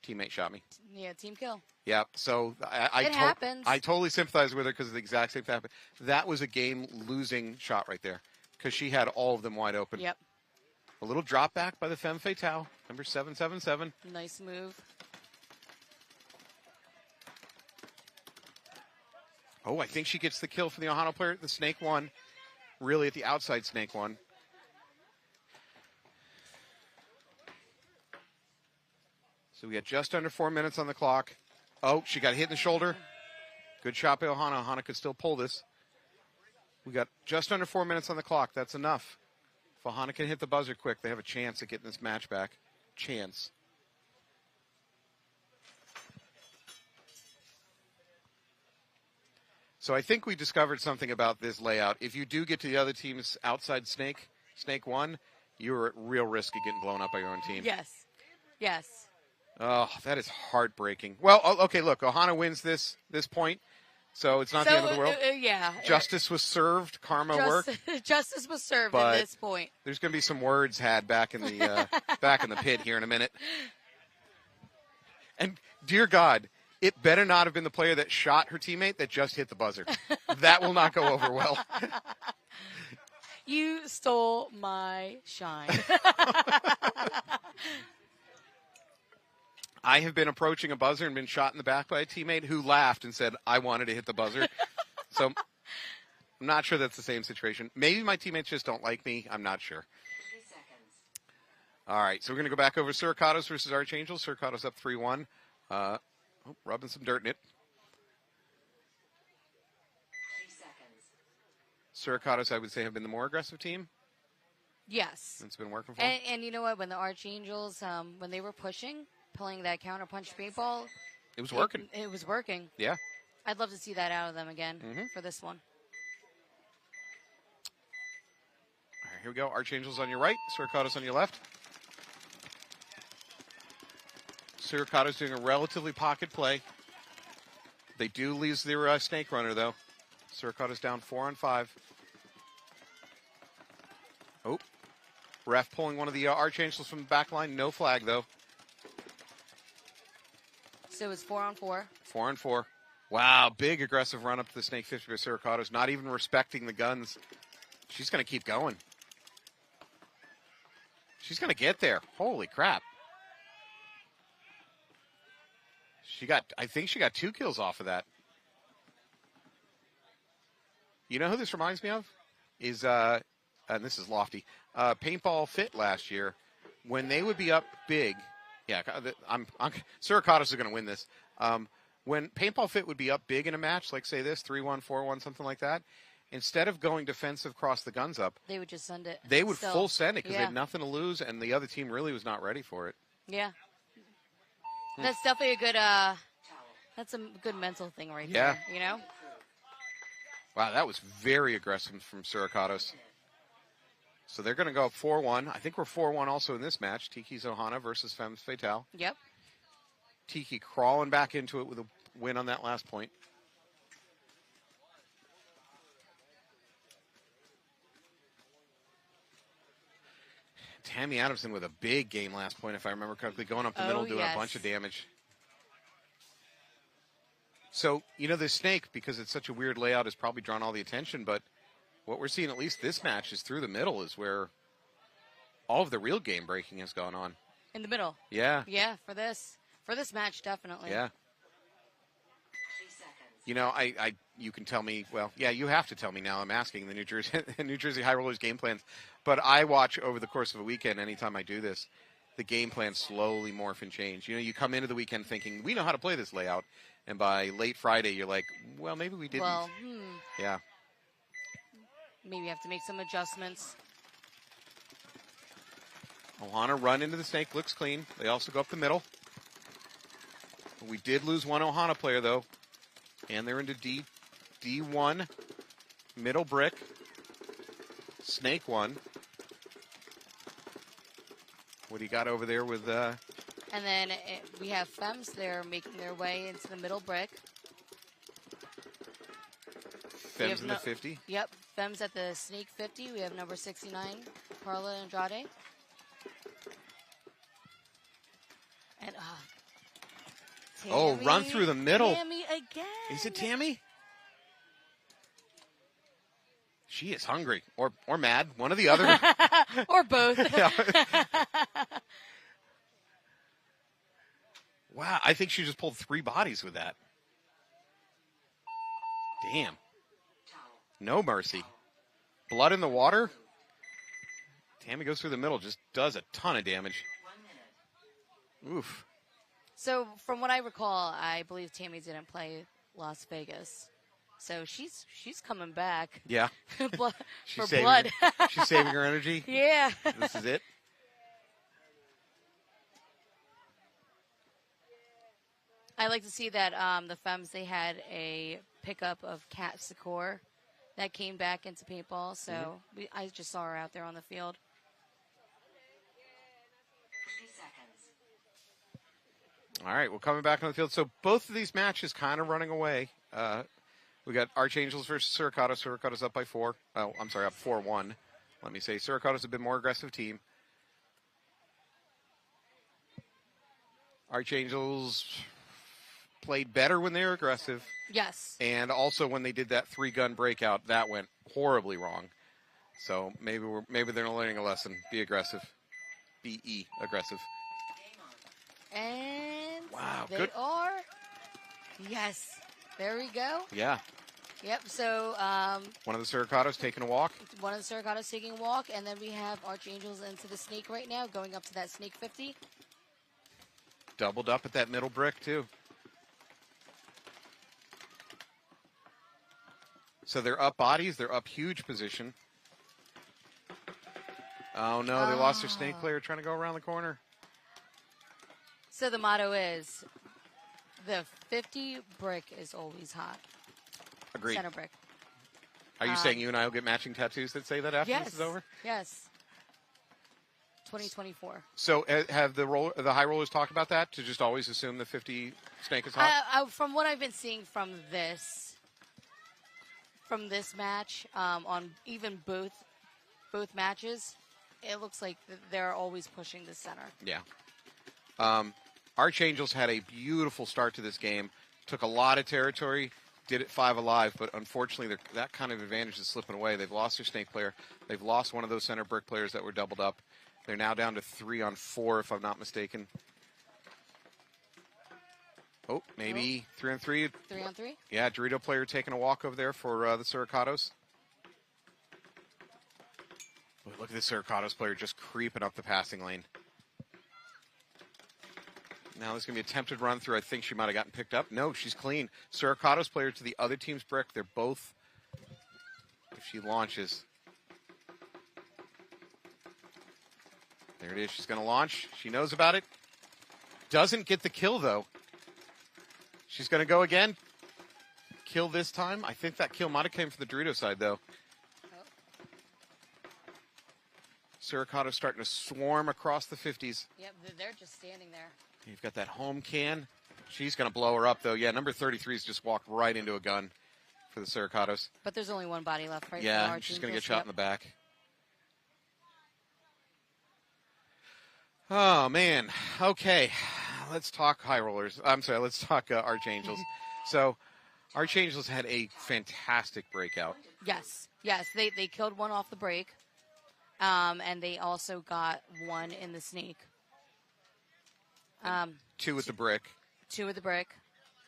Teammate shot me. Yeah, team kill. Yeah, so It happens. I totally sympathize with her because of the exact same thing happened. That was a game-losing shot right there because she had all of them wide open. Yep. A little drop back by the Femme Fatale, number 777. Nice move. Oh, I think she gets the kill for the Ohana player. The Snake 1, really at the outside Snake 1. So we got just under 4 minutes on the clock. Oh, she got hit in the shoulder. Good shot by Ohana. Ohana could still pull this. We got just under 4 minutes on the clock. That's enough. If Ohana can hit the buzzer quick, they have a chance at getting this match back. Chance. So I think we discovered something about this layout. If you do get to the other team's outside Snake 1, you're at real risk of getting blown up by your own team. Yes. Yes. Oh, that is heartbreaking. Well, okay, look, Ohana wins this point, so it's not the end of the world. Yeah. Justice was served. Karma worked. Justice was served But at this point. There's going to be some words had back in the pit here in a minute. And dear God, it better not have been the player that shot her teammate that just hit the buzzer. That will not go over well. You stole my shine. I have been approaching a buzzer and been shot in the back by a teammate who laughed and said, I wanted to hit the buzzer. So I'm not sure that's the same situation. Maybe my teammates just don't like me. I'm not sure. All right, so we're going to go back over Suricatos versus Archangels. Suricatos up 3-1. Rubbing some dirt in it. Suricatos, I would say, have been the more aggressive team. Yes. It's been working for them. And you know what? When the Archangels, when they were pulling that counter-punch paintball. It was working. It was working. Yeah. I'd love to see that out of them again for this one. All right, here we go. Archangels on your right, Suricatos on your left. Suricatos doing a relatively pocket play. They do lose their snake runner, though. Suricatos down 4-on-5. Oh. Ref pulling one of the Archangels from the back line. No flag, though. So it's 4-on-4. 4-on-4. Wow, big aggressive run up to the snake 50 by Suricatos, not even respecting the guns. She's going to keep going. She's going to get there. Holy crap. I think she got 2 kills off of that. You know who this reminds me of? Is, and this is lofty, Paintball Fit last year, when they would be up big. Yeah, Suricatos is going to win this. When Paintball Fit would be up big in a match, like say this, 3-1, 4-1, something like that, instead of going defensive, cross the guns up, they would just send it. They would full send it because they had nothing to lose, and the other team really was not ready for it. Yeah. That's definitely a good, that's a good mental thing right there, you know? Wow, that was very aggressive from Suricatos. So they're going to go up 4-1. I think we're 4-1 also in this match. Tiki's Ohana versus Femmes Fatale. Yep. Tiki crawling back into it with a win on that last point. Tammy Adamson with a big game last point, if I remember correctly, going up the middle, doing a bunch of damage. So, you know, this snake, because it's such a weird layout, has probably drawn all the attention, but what we're seeing, at least this match, is through the middle is where all of the real game breaking has gone on. In the middle. Yeah. Yeah, for this match, definitely. Yeah. You know, you can tell me, well, yeah, you have to tell me now. I'm asking the New Jersey High Rollers game plans. But I watch over the course of a weekend, anytime I do this, the game plans slowly morph and change. You know, you come into the weekend thinking, we know how to play this layout. And by late Friday, you're like, well, maybe we didn't. Well, Yeah. Maybe you have to make some adjustments. Ohana run into the snake, looks clean. They also go up the middle. We did lose one Ohana player, though. And they're into D1, middle brick, snake 1. What do you got over there with... And then we have Femmes. They're making their way into the middle brick. Femmes in the 50? Yep. Femmes at the snake 50. We have number 69, Carla Andrade. And, Tammy, run through the middle. Tammy again. Is it Tammy? She is hungry. Or mad. One or the other. Or both. Wow, I think she just pulled 3 bodies with that. Damn. No mercy. Blood in the water. Tammy goes through the middle, just does a ton of damage. Oof. So, from what I recall, I believe Tammy didn't play Las Vegas. So she's coming back. Yeah. blood. She's She's saving her energy. Yeah. This is it. I like to see that the Femmes, they had a pickup of Kat Secor that came back into paintball. So I just saw her out there on the field. All right, well, coming back on the field. So both of these matches kind of running away. We got Archangels versus Suricata. Suricata's up by 4. Oh, I'm sorry, up 4-1. Let me say Suricata's a bit more aggressive team. Archangels played better when they were aggressive. Yes. And also when they did that 3-gun breakout, that went horribly wrong. So maybe they're learning a lesson. Be aggressive. Be aggressive. And wow, they good. are. Yes. There we go. Yeah. Yep. So one of the Suricatos taking a walk. One of the Suricatos taking a walk, and then we have Archangels into the snake right now, going up to that snake 50. Doubled up at that middle brick too. So they're up bodies. They're up huge position. Oh, no, they lost their snake player trying to go around the corner. So the motto is, the 50 brick is always hot. Agreed. Center brick. Are you saying you and I will get matching tattoos that say that after this is over? Yes. 2024. So have the high rollers talked about that, to just always assume the 50 snake is hot? From what I've been seeing from this match, on even both matches, it looks like they're always pushing the center. Yeah. Archangels had a beautiful start to this game. Took a lot of territory, did it 5 alive, but unfortunately that kind of advantage is slipping away. They've lost their snake player. They've lost one of those center brick players that were doubled up. They're now down to 3 on 4, if I'm not mistaken. Oh, maybe 3 on 3. 3 on 3? Yeah, Dorito player taking a walk over there for the Suricatos. Look at this Suricatos player just creeping up the passing lane. Now there's going to be a attempted run through. I think she might have gotten picked up. No, she's clean. Suricatos player to the other team's brick. They're both, if she launches. There it is. She's going to launch. She knows about it. Doesn't get the kill, though. She's going to go again. Kill this time. I think that kill might have came from the Dorito side, though. Suricato's starting to swarm across the 50s. Yep, they're just standing there. You've got that home can. She's going to blow her up, though. Yeah, number 33's just walked right into a gun for the Suricatos. But there's only one body left, right? Yeah, she's going to get shot in the back. Oh, man. Okay. Let's talk high rollers. I'm sorry, let's talk Archangels. So, Archangels had a fantastic breakout. Yes. They killed one off the break. And they also got one in the snake. 2 with the brick. 2 with the brick.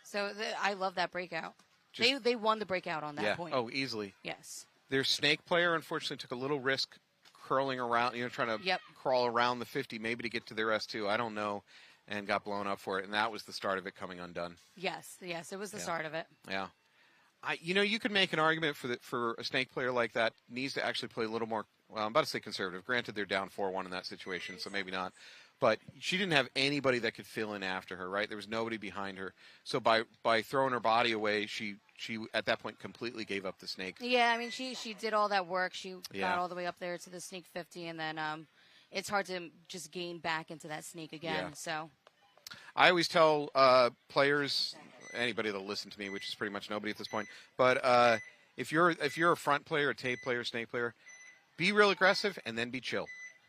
So I love that breakout. They won the breakout on that point. Oh, easily. Yes. Their snake player, unfortunately, took a little risk curling around, trying to crawl around the 50, maybe to get to their S2. I don't know. And got blown up for it. And that was the start of it coming undone. Yes, it was the start of it. Yeah. You could make an argument for a snake player like that needs to actually play a little more, well, I'm about to say conservative. Granted, they're down 4-1 in that situation, so maybe not. But she didn't have anybody that could fill in after her, right? There was nobody behind her. So by throwing her body away, she at that point completely gave up the snake. Yeah, I mean, she did all that work. She got all the way up there to the snake 50, and then it's hard to just gain back into that snake again. Yeah. So I always tell players, anybody that'll listen to me, which is pretty much nobody at this point, but if you're a front player, a tape player, snake player, be real aggressive and then be chill.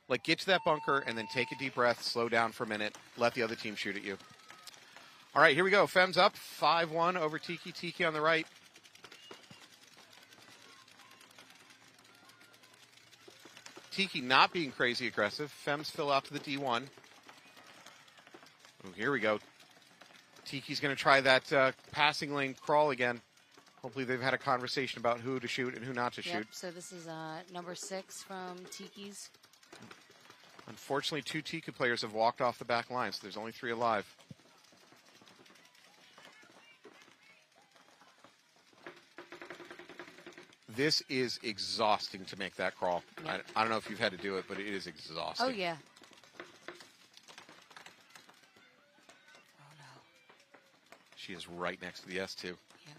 Like, get to that bunker and then take a deep breath, slow down for a minute, let the other team shoot at you. All right, here we go. Fem's up 5-1 over Tiki. Tiki on the right. Tiki not being crazy aggressive. Fem's fill out to the D1. Oh, here we go. Tiki's going to try that passing lane crawl again. Hopefully they've had a conversation about who to shoot and who not to shoot. So this is number 6 from Tiki's. Unfortunately, 2 Tiki players have walked off the back line, so there's only 3 alive. This is exhausting to make that crawl. Yeah. I don't know if you've had to do it, but it is exhausting. Oh, yeah. She is right next to the S2. Yeah.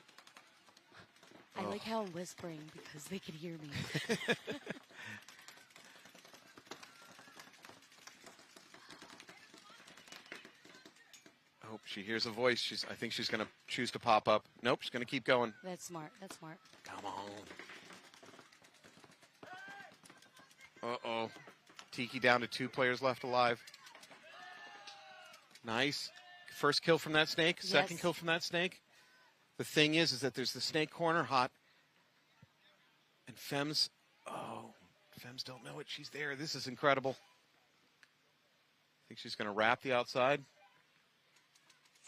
I like how I'm whispering because they can hear me. Oh, She hears a voice. I think she's going to choose to pop up. Nope, she's going to keep going. That's smart. That's smart. Come on. Uh-oh. Tiki down to 2 players left alive. Nice. First kill from that snake. Second Yes. kill from that snake. The thing is that there's the snake corner hot. And Femmes don't know it. She's there. This is incredible. I think she's going to wrap the outside.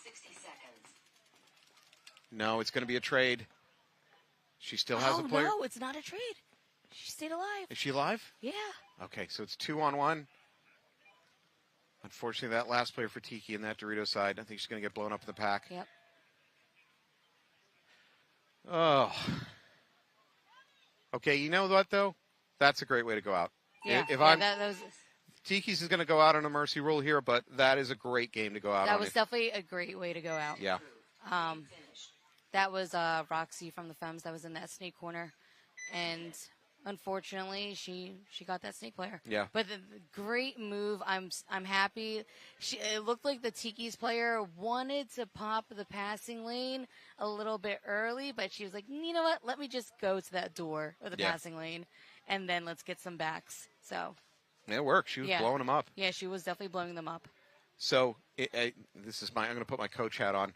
60 seconds. No, it's going to be a trade. She still has a player. No, it's not a trade. She stayed alive. Is she alive? Yeah. Okay, so it's 2-on-1. Unfortunately, that last player for Tiki in that Dorito side, I think she's going to get blown up in the pack. Yep. Oh. Okay, you know what, though? That's a great way to go out. Yeah. That was... Tiki's is going to go out on a mercy rule here, but that is a great game to go out on. That was definitely a great way to go out. Yeah. That was Roxy from the Femmes that was in that snake corner. And unfortunately, she got that snake player. Yeah. But the great move. I'm happy. It looked like the Tiki's player wanted to pop the passing lane a little bit early, but she was like, you know what? Let me just go to that door of the passing lane, and then let's get some backs. So. It worked. She was blowing them up. Yeah, she was definitely blowing them up. So this is I'm going to put my coach hat on.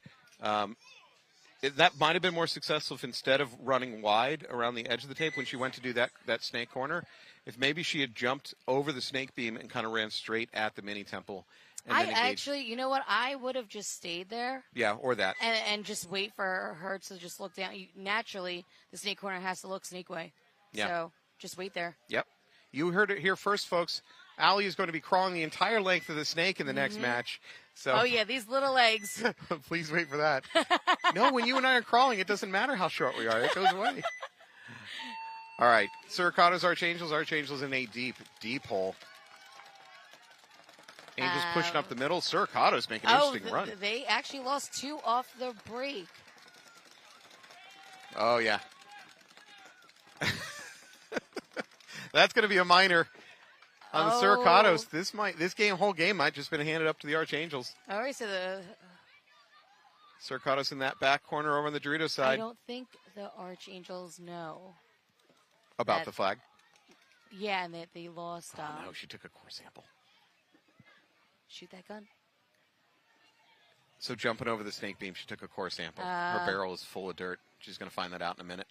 That might have been more successful if instead of running wide around the edge of the tape when she went to do that snake corner, if maybe she had jumped over the snake beam and kind of ran straight at the mini temple. And then actually, you know what? I would have just stayed there. Yeah, or that. And just wait for her to just look down. Naturally, the snake corner has to look snake way. Yeah. So just wait there. Yep. You heard it here first, folks. Allie is going to be crawling the entire length of the snake in the next match. So Oh, yeah, these little legs. please wait for that. No, when you and I are crawling, it doesn't matter how short we are. It goes away. All right. Suricato's Archangels. Archangels in a deep, deep hole. Angels pushing up the middle. Suricato's making an interesting run. They actually lost 2 off the break. Oh, yeah. That's going to be a minor on the Suricatos. Whole game might just been handed up to the Archangels. All right, so the Suricatos in that back corner over on the Dorito side. I don't think the Archangels know about the flag. Yeah, and that they lost. No, she took a core sample. Shoot that gun. So jumping over the snake beam, she took a core sample. Her barrel is full of dirt. She's going to find that out in a minute.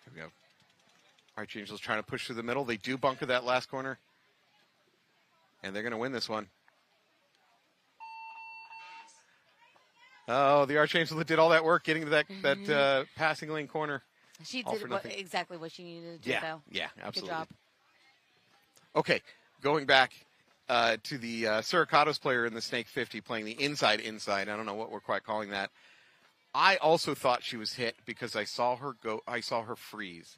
Here we go. Archangels trying to push through the middle. They do bunker that last corner. And they're going to win this one. Oh, the Archangels that did all that work getting to that passing lane corner. She did exactly what she needed to do, though. Yeah, absolutely. Good job. Okay, going back to the Suricatos player in the Snake 50 playing the inside. I don't know what we're quite calling that. I also thought she was hit because I saw her freeze.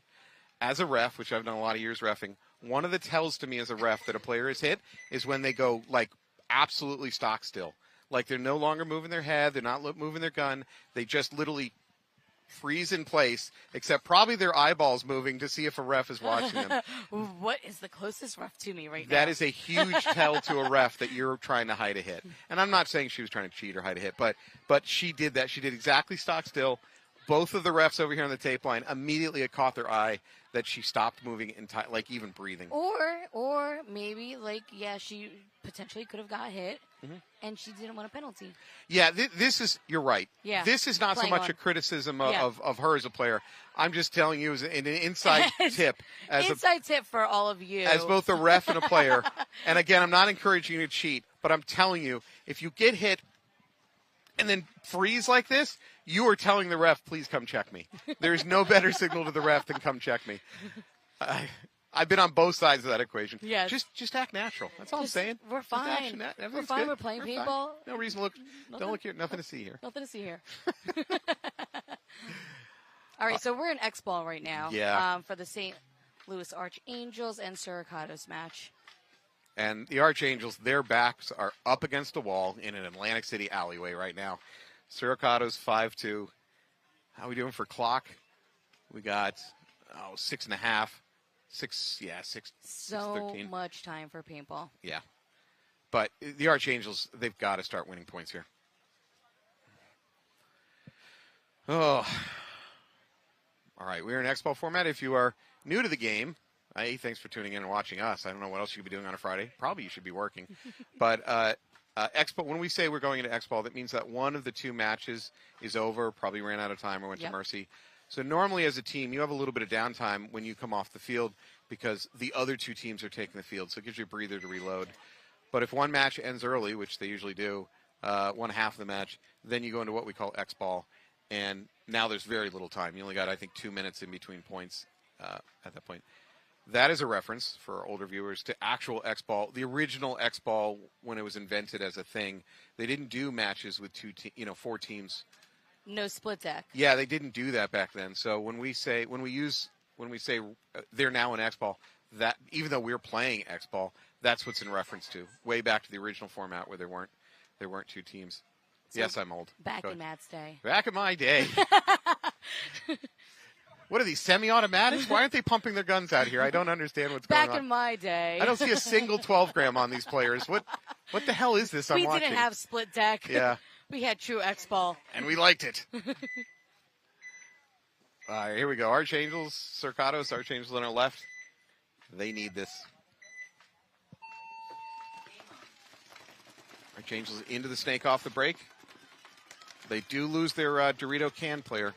As a ref, which I've done a lot of years reffing, one of the tells to me as a ref that a player is hit is when they go like absolutely stock still. Like they're no longer moving their head, they're not moving their gun, they just literally freeze in place, except probably their eyeballs moving to see if a ref is watching them. What is the closest ref to me right now? That is a huge tell to a ref that you're trying to hide a hit. And I'm not saying she was trying to cheat or hide a hit, but she did that. She did exactly stock still. Both of the refs over here on the tape line immediately it caught their eye that she stopped moving, like even breathing. Or maybe she potentially could have got hit, and she didn't want a penalty. Yeah, this is, you're right. Yeah, this is not so much a criticism of her as a player. I'm just telling you as an inside tip. Tip for all of you. As both a ref and a player. And again, I'm not encouraging you to cheat, but I'm telling you, if you get hit and then freeze like this, you are telling the ref, please come check me. There's no better signal to the ref than come check me. I've been on both sides of that equation. Yeah. Just act natural. That's all I'm saying. We're fine. We're fine. Good. We're playing We're paintball. Fine. No reason to look. Don't look here. Nothing to see here. Nothing to see here. All right, so we're in X ball right now. Yeah. For the St. Louis Archangels and Suricatos match. And the Archangels, their backs are up against a wall in an Atlantic City alleyway right now. Suricatos 5-2. How are we doing for clock? We got 6.5. 6. So much time for paintball. Yeah. But the Archangels, they've got to start winning points here. Oh. All right, we're in X-Ball format. If you are new to the game, hey, thanks for tuning in and watching us. I don't know what else you could be doing on a Friday. Probably you should be working. But X-Ball, when we say we're going into X-Ball, that means that one of the two matches is over, probably ran out of time or went to mercy. So normally as a team, you have a little bit of downtime when you come off the field because the other two teams are taking the field. So it gives you a breather to reload. But if one match ends early, which they usually do, one half of the match, then you go into what we call X-Ball. And now there's very little time. You only got, I think, 2 minutes in between points at that point. That is a reference for our older viewers to actual X-Ball. The original X-Ball, when it was invented as a thing, they didn't do matches with 4 teams. No split deck. Yeah, they didn't do that back then. So when we say they're now in X-Ball, that even though we're playing X-Ball, that's what's in reference to. Way back to the original format where there weren't 2 teams. So yes, I'm old. Back in Matt's day. Back in my day. What are these, semi-automatics? Why aren't they pumping their guns out here? I don't understand what's going on. Back in my day. I don't see a single 12-gram on these players. What the hell is this I'm watching? We didn't have split deck. Yeah. We had true X-Ball. And we liked it. All right, here we go. Archangels, Cercados, Archangels on our left. They need this. Archangels into the snake off the break. They do lose their Dorito can player.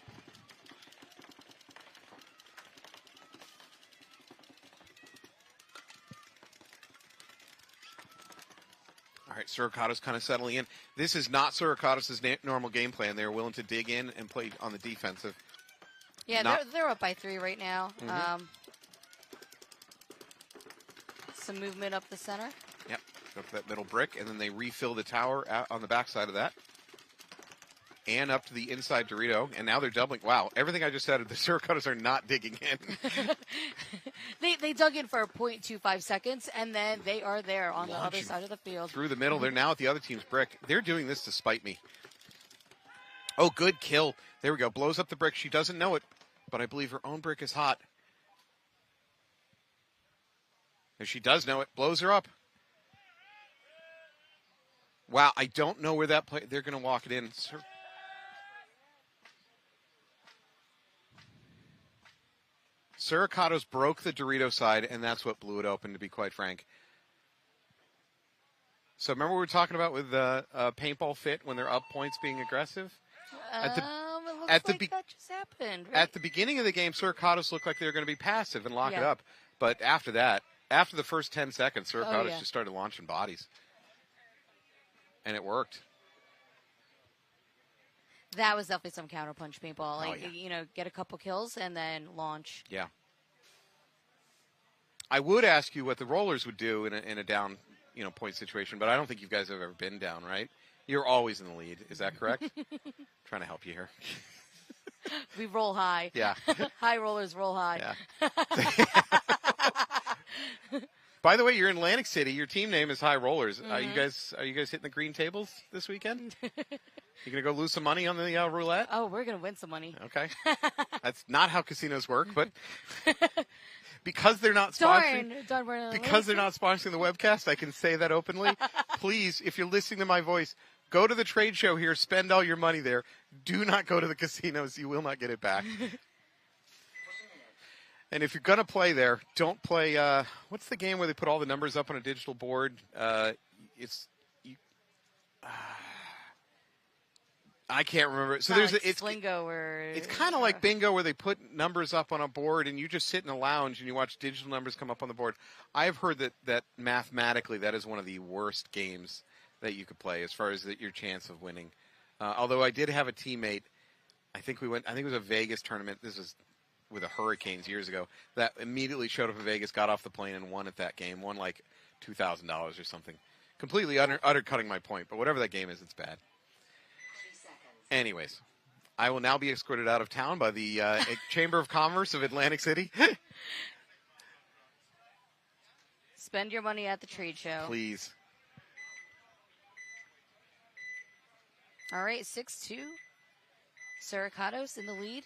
All right, Suricado's kind of settling in. This is not Suricados' normal game plan. They're willing to dig in and play on the defensive. Yeah, they're up by 3 right now. Mm-hmm. Some movement up the center. Yep, go to that middle brick, and then they refill the tower out on the backside of that. And up to the inside Dorito, and now they're doubling. Wow, everything I just said, the Suricados are not digging in. They dug in for 0.25 seconds, and then they are there on the other side of the field. Through the middle, they're now at the other team's brick. They're doing this to spite me. Oh, good kill. There we go. Blows up the brick. She doesn't know it, but I believe her own brick is hot. If she does know it, blows her up. Wow, I don't know where that play. They're going to walk it in. Suricados broke the Dorito side, and that's what blew it open, to be quite frank. So remember what we were talking about with paintball fit when they're up points being aggressive? It looks like that just happened. Right? At the beginning of the game, Suricados looked like they were going to be passive and lock it up. But after that, after the first 10 seconds, Suricados just started launching bodies. And it worked. That was definitely some counterpunch paintball. Like, get a couple kills and then launch. Yeah. I would ask you what the rollers would do in a down, point situation, but I don't think you guys have ever been down, right? You're always in the lead. Is that correct? Trying to help you here. We roll high. Yeah. High rollers roll high. Yeah. By the way, you're in Atlantic City. Your team name is High Rollers. Mm-hmm. Are you guys hitting the green tables this weekend? You gonna go lose some money on the roulette? Oh, we're gonna win some money. Okay. That's not how casinos work, but because they're not sponsoring, they're not sponsoring the webcast, I can say that openly. Please, if you're listening to my voice, go to the trade show here. Spend all your money there. Do not go to the casinos. You will not get it back. And if you're going to play there, don't play, what's the game where they put all the numbers up on a digital board? I can't remember. So there's it's Slingo or it's kind of like bingo where they put numbers up on a board and you just sit in a lounge and you watch digital numbers come up on the board. I've heard that mathematically that is one of the worst games that you could play as far as your chance of winning. Although I did have a teammate, I think it was a Vegas tournament. This was with the Hurricanes years ago, that immediately showed up in Vegas, got off the plane, and won at that game. Won like $2,000 or something. Completely undercutting my point, but whatever that game is, it's bad. Anyways, I will now be escorted out of town by the Chamber of Commerce of Atlantic City. Spend your money at the trade show. Please. All right, 6-2. Suricados in the lead.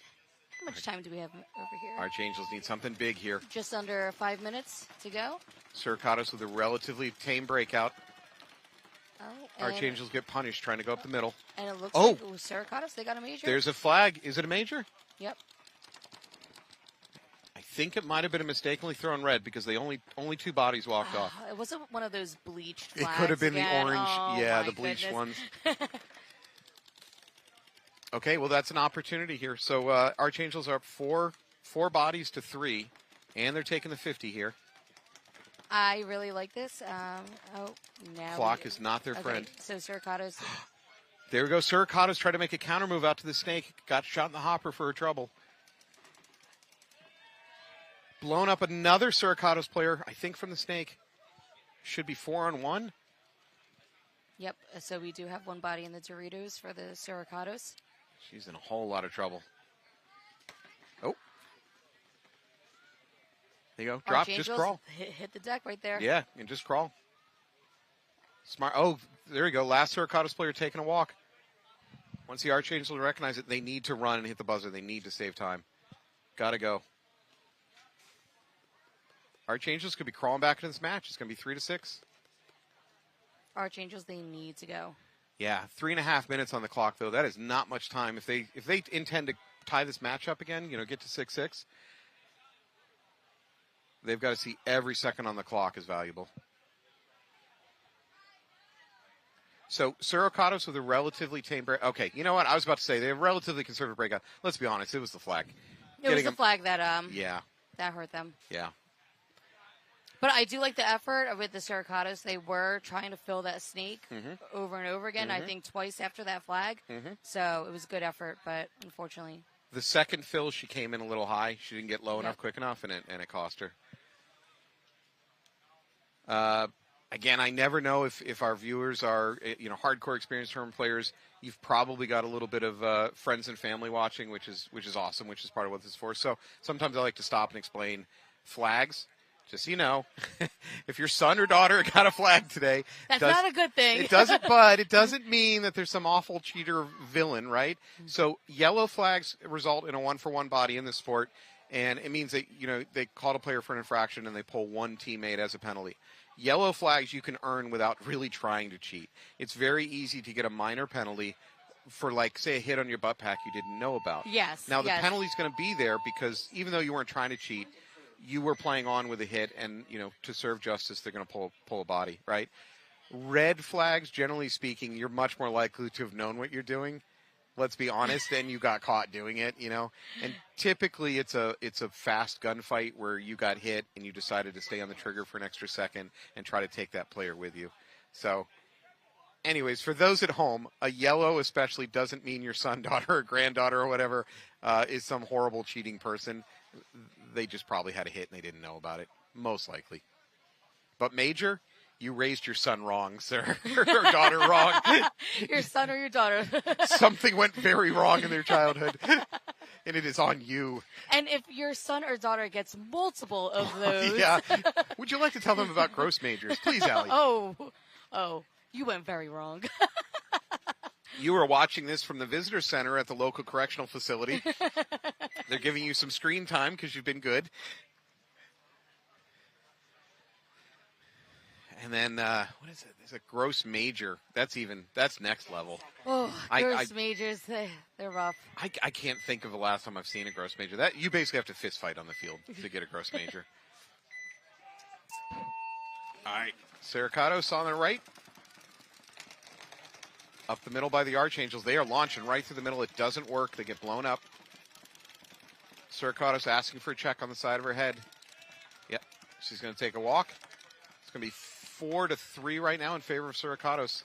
How much time do we have over here? Archangels need something big here. Just under 5 minutes to go. Suricados with a relatively tame breakout. Oh, Archangels get punished trying to go up the middle. And it looks Oh! like Saracatos, they got a major. There's a flag. Is it a major? Yep. I think it might have been a mistakenly thrown red because they only 2 bodies walked off. It wasn't one of those bleached It flags. could have been again. the orange. Oh, Yeah, my the bleached goodness. ones. Okay, well, that's an opportunity here. So Archangels are up 4 bodies to 3, and they're taking the 50 here. I really like this. Now Clock is not their friend. So Saracatos. There we go. Saracatos tried to make a counter move out to the snake. Got shot in the hopper for her trouble. Blown up another Saracatos player, I think from the snake. Should be 4-on-1. Yep. So we do have one body in the Doritos for the Saracatos. She's in a whole lot of trouble. Oh. There you go. Drop, just Archangels, crawl. Hit the deck right there. Yeah, and just crawl. Smart. Oh, there you go. Last Saracatos player taking a walk. Once the Archangels recognize it, they need to run and hit the buzzer. They need to save time. Gotta go. Archangels could be crawling back into this match. It's going to be 3-6. Archangels, they need to go. Yeah, 3.5 minutes on the clock, though. That is not much time. If they intend to tie this match up again, get to 6-6, they've got to see every second on the clock is valuable. So Saracatos with a relatively tame break. Okay, you know what? I was about to say they have a relatively conservative breakout. Let's be honest, it was the flag. It was the flag that yeah, that hurt them. yeah. But I do like the effort with the Saracatos. They were trying to fill that snake over and over again. I think twice after that flag. So it was a good effort, but unfortunately. The second fill, she came in a little high. She didn't get low enough quick enough, and it cost her. Again, I never know if our viewers are hardcore experienced tournament players. You've probably got a little bit of friends and family watching, which is awesome, which is part of what this is for. So sometimes I like to stop and explain flags. Just so you know, if your son or daughter got a flag today, that's not a good thing. It doesn't mean that there's some awful cheater villain, right? So yellow flags result in a 1-for-1 body in this sport, and it means that they called a player for an infraction and they pull one teammate as a penalty. Yellow flags you can earn without really trying to cheat. It's very easy to get a minor penalty for, like, say, a hit on your butt pack you didn't know about. Yes. Now the penalty's going to be there because even though you weren't trying to cheat, you were playing on with a hit, and, to serve justice, they're going to pull a body, right? Red flags, generally speaking, you're much more likely to have known what you're doing. Let's be honest, and you got caught doing it, And typically it's a fast gunfight where you got hit and you decided to stay on the trigger for an extra second and try to take that player with you. So, anyways, for those at home, a yellow especially doesn't mean your son, daughter, or granddaughter or whatever is some horrible cheating person. They just probably had a hit and they didn't know about it, most likely. But Major, you raised your son wrong, sir, or daughter wrong. Your son or your daughter. Something went very wrong in their childhood, and it is on you. And if your son or daughter gets multiple of those. Yeah. Would you like to tell them about gross majors? Please, Allie. Oh, you went very wrong. You were watching this from the visitor center at the local correctional facility. They're giving you some screen time because you've been good. And then, what is it? There's a gross major. That's next level. Oh, gross majors, they're rough. I can't think of the last time I've seen a gross major. That you basically have to fist fight on the field to get a gross major. All right, Saracatos on the right. Up the middle by the Archangels. They are launching right through the middle. It doesn't work. They get blown up. Saracatos asking for a check on the side of her head. Yep. She's going to take a walk. It's going to be 4-3 right now in favor of Saracatos.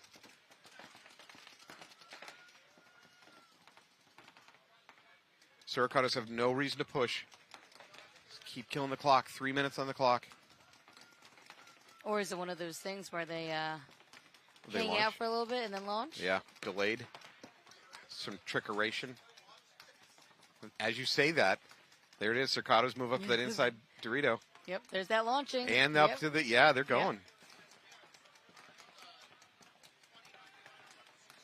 Saracatos have no reason to push. Just keep killing the clock. 3 minutes on the clock. Or is it one of those things where they They hang launch. out for a little bit and then launch? Yeah, delayed. Some trickeration. As you say that, there it is. Saracatos move up to that inside Dorito. Yep, there's that launching. And up to the, they're going. Yep.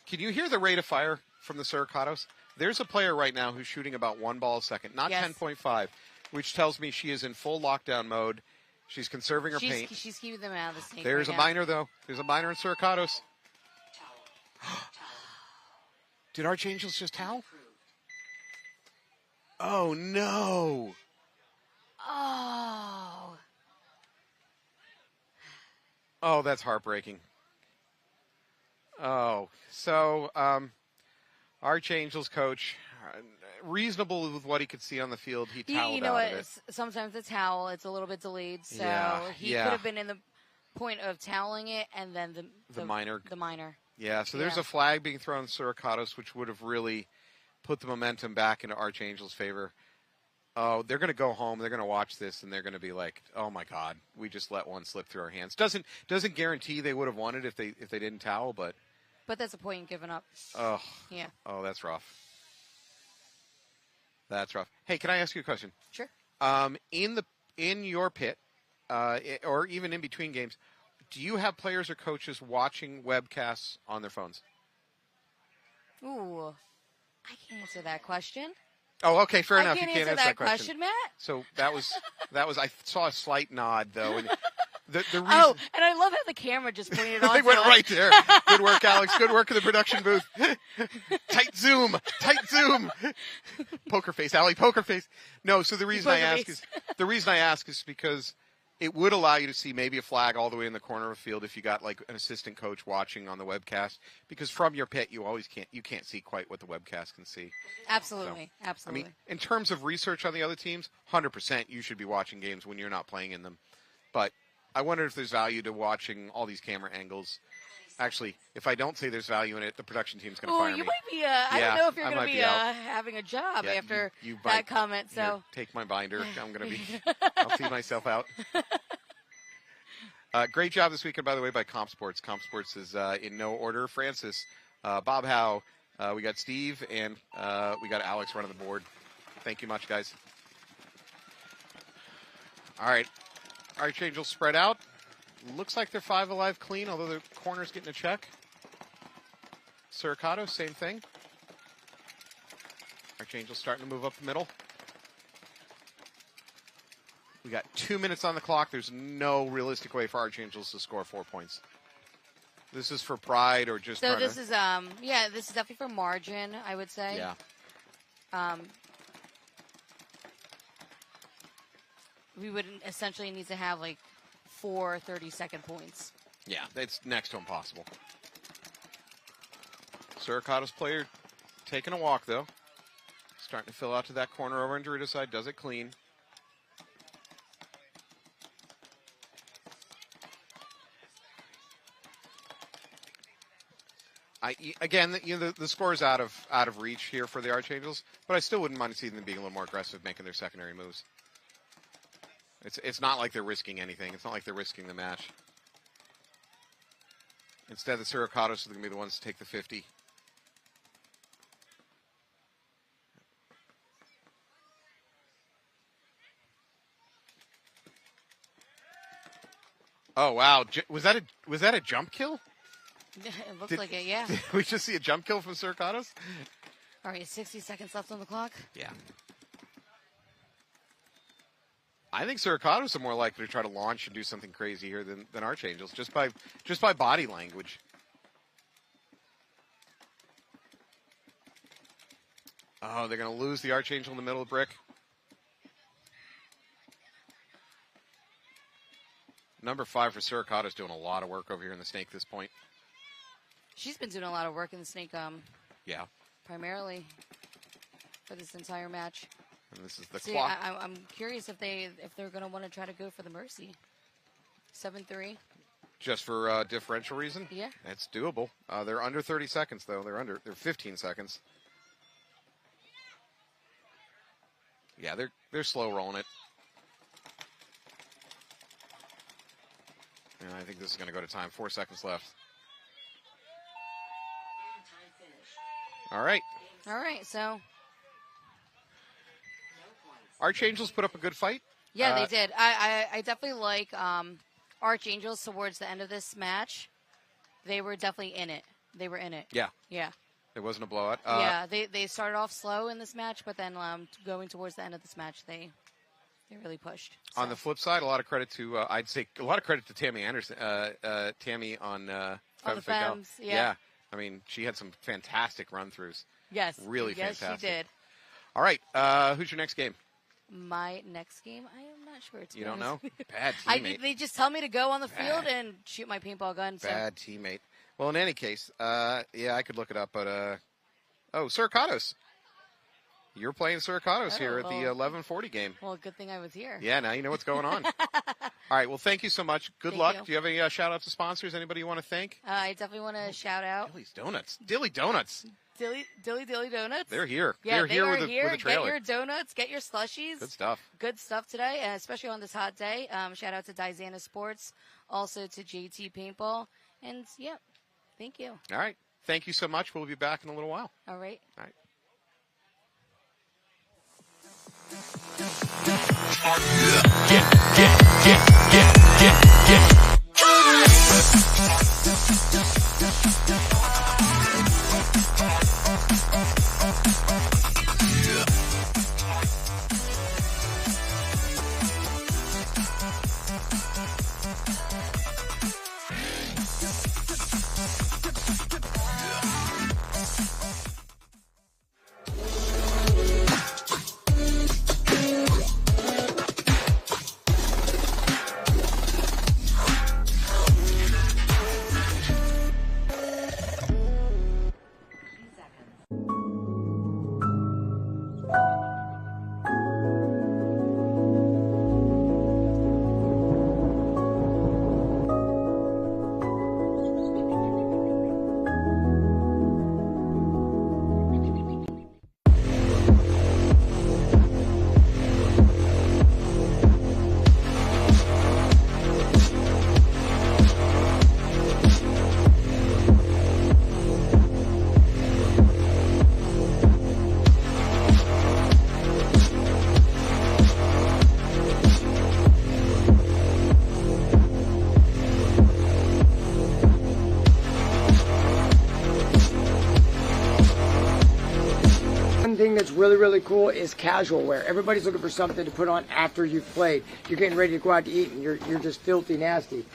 Can you hear the rate of fire from the Saracatos? There's a player right now who's shooting about 1 ball a second, not 10.5, which tells me she is in full lockdown mode. She's conserving her paint. She's keeping them out of the snake. There's right a now. minor, though. There's a minor in Saracatos. Did Archangels just towel? Oh, no. Oh. Oh, that's heartbreaking. Oh, so Archangels coach, reasonable with what he could see on the field, he toweled You know out what? of it. Sometimes the towel, it's a little bit delayed, so he Yeah. could have been in the point of toweling it and then The minor. The minor. Yeah, so there's a flag being thrown on Suricatos, which would have really put the momentum back into Archangels' favor. Oh, they're going to go home. They're going to watch this, and they're going to be like, "Oh my God, we just let one slip through our hands." Doesn't guarantee they would have won it if they didn't towel, but that's a point given up. oh Yeah. Oh, that's rough. That's rough. Hey, can I ask you a question? Sure. In your pit, or even in between games, do you have players or coaches watching webcasts on their phones? Ooh, I can't answer that question. Oh, okay, fair enough. I can't You can't answer that question, Matt. So that was. I saw a slight nod though. And the reason, Oh, and I love how the camera just pointed on. they went right there. Good work, Alex. Good work in the production booth. Tight zoom. Poker face, Allie. Poker face. No. So the reason I ask is because it would allow you to see maybe a flag all the way in the corner of the field if you got like an assistant coach watching on the webcast. Because from your pit, you can't see quite what the webcast can see. Absolutely, So, absolutely. I mean, in terms of research on the other teams, 100% you should be watching games when you're not playing in them. But I wonder if there's value to watching all these camera angles. Actually, if I don't say there's value in it, the production team's going to fire me. You might be. I don't know if you're going to be having a job after you that comment. So here, take my binder. I'm going to be. I'll see myself out. Great job this weekend, by the way, by Comp Sports. Comp Sports is in no order. Francis, Bob Howe, we got Steve, and we got Alex running the board. Thank you much, guys. All right. Archangels spread out. Looks like they're 5 alive clean, although the corner's getting a check. Suricato, same thing. Archangels starting to move up the middle. We got 2 minutes on the clock. There's no realistic way for Archangels to score 4 points. This is for pride or just. So this is this is definitely for margin, I would say. Yeah. We would essentially need to have like 4 30-second points. Yeah, it's next to impossible. Suricato's player taking a walk, though. Starting to fill out to that corner over on Dorito side. Does it clean. The score is out of reach here for the Archangels, but I still wouldn't mind seeing them being a little more aggressive, making their secondary moves. It's not like they're risking anything. It's not like they're risking the match. Instead, the Suricatos are going to be the ones to take the 50. Oh wow! Was that a jump kill? It looks like it, yeah. Did we just see a jump kill from Suricatos? All right, 60 seconds left on the clock. Yeah. I think Suricatos are more likely to try to launch and do something crazy here than Archangels, just by body language. Oh, they're going to lose the Archangel in the middle of the brick. Number 5 for Suricatos doing a lot of work over here in the snake at this point. She's been doing a lot of work in the snake, yeah, primarily for this entire match. And this is the See, clock. I'm curious if they're going to want to try to go for the mercy. 7-3. Just for differential reason? Yeah. It's doable. They're under 30 seconds, though. They're 15 seconds. Yeah, they're slow rolling it. And I think this is going to go to time. 4 seconds left. All right. All right, so. Archangels put up a good fight. Yeah, they did. I definitely like Archangels towards the end of this match. They were definitely in it. They were in it. Yeah. Yeah. It wasn't a blowout. Yeah, they started off slow in this match, but then going towards the end of this match, they really pushed. So. On the flip side, a lot of credit to I'd say a lot of credit to Tammy Anderson, Tammy on the Femmes, yeah. I mean, she had some fantastic run-throughs. Yes. Really yes, fantastic. Yes, she did. All right. Who's your next game? My next game? I am not sure. You don't know? Bad teammate. They just tell me to go on the field and shoot my paintball gun. So. Bad teammate. Well, in any case, yeah, I could look it up, but, Suricatos. You're playing Suricatos here at the 11:40 game. Well, good thing I was here. Yeah, now you know what's going on. All right, well, thank you so much. Good luck. You. Do you have any shout-outs to sponsors? Anybody you want to thank? I definitely want to shout out. Dilly Donuts. Dilly Donuts. They're here. Yeah, They're here with a Get trailer. your donuts. Get your slushies. Good stuff. Good stuff today, especially on this hot day. Shout out to Dizana Sports, also to JT Paintball. And, yeah, thank you. All right. Thank you so much. We'll be back in a little while. All right. All right. That's really, really cool is casual wear. Everybody's looking for something to put on after you've played. You're getting ready to go out to eat and you're just filthy nasty.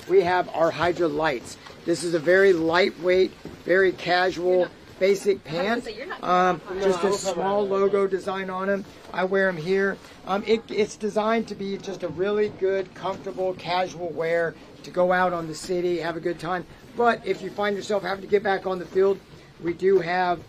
We have our Hydra lights. This is a very lightweight, very casual, basic pant. Just a small logo design on them. I wear them here. It's designed to be just a really good, comfortable, casual wear to go out on the city, have a good time. But if you find yourself having to get back on the field, we do have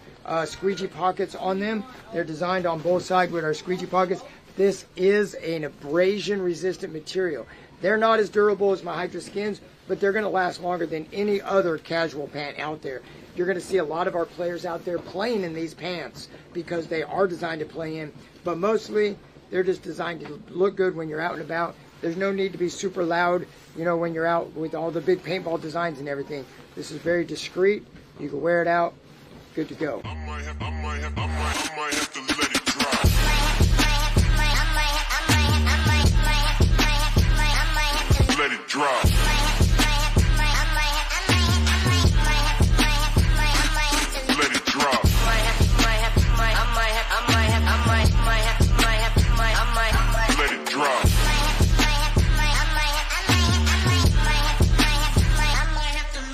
squeegee pockets on them. They're designed on both sides with our squeegee pockets. This is an abrasion resistant material. They're not as durable as my Hydra skins, but they're going to last longer than any other casual pant out there. You're going to see a lot of our players out there playing in these pants because they are designed to play in, but mostly they're just designed to look good when you're out and about. There's no need to be super loud, you know, when you're out with all the big paintball designs and everything. This is very discreet. You can wear it out. Good to go. I might have to let it drop. Let it drop. Let it drop. Let it drop.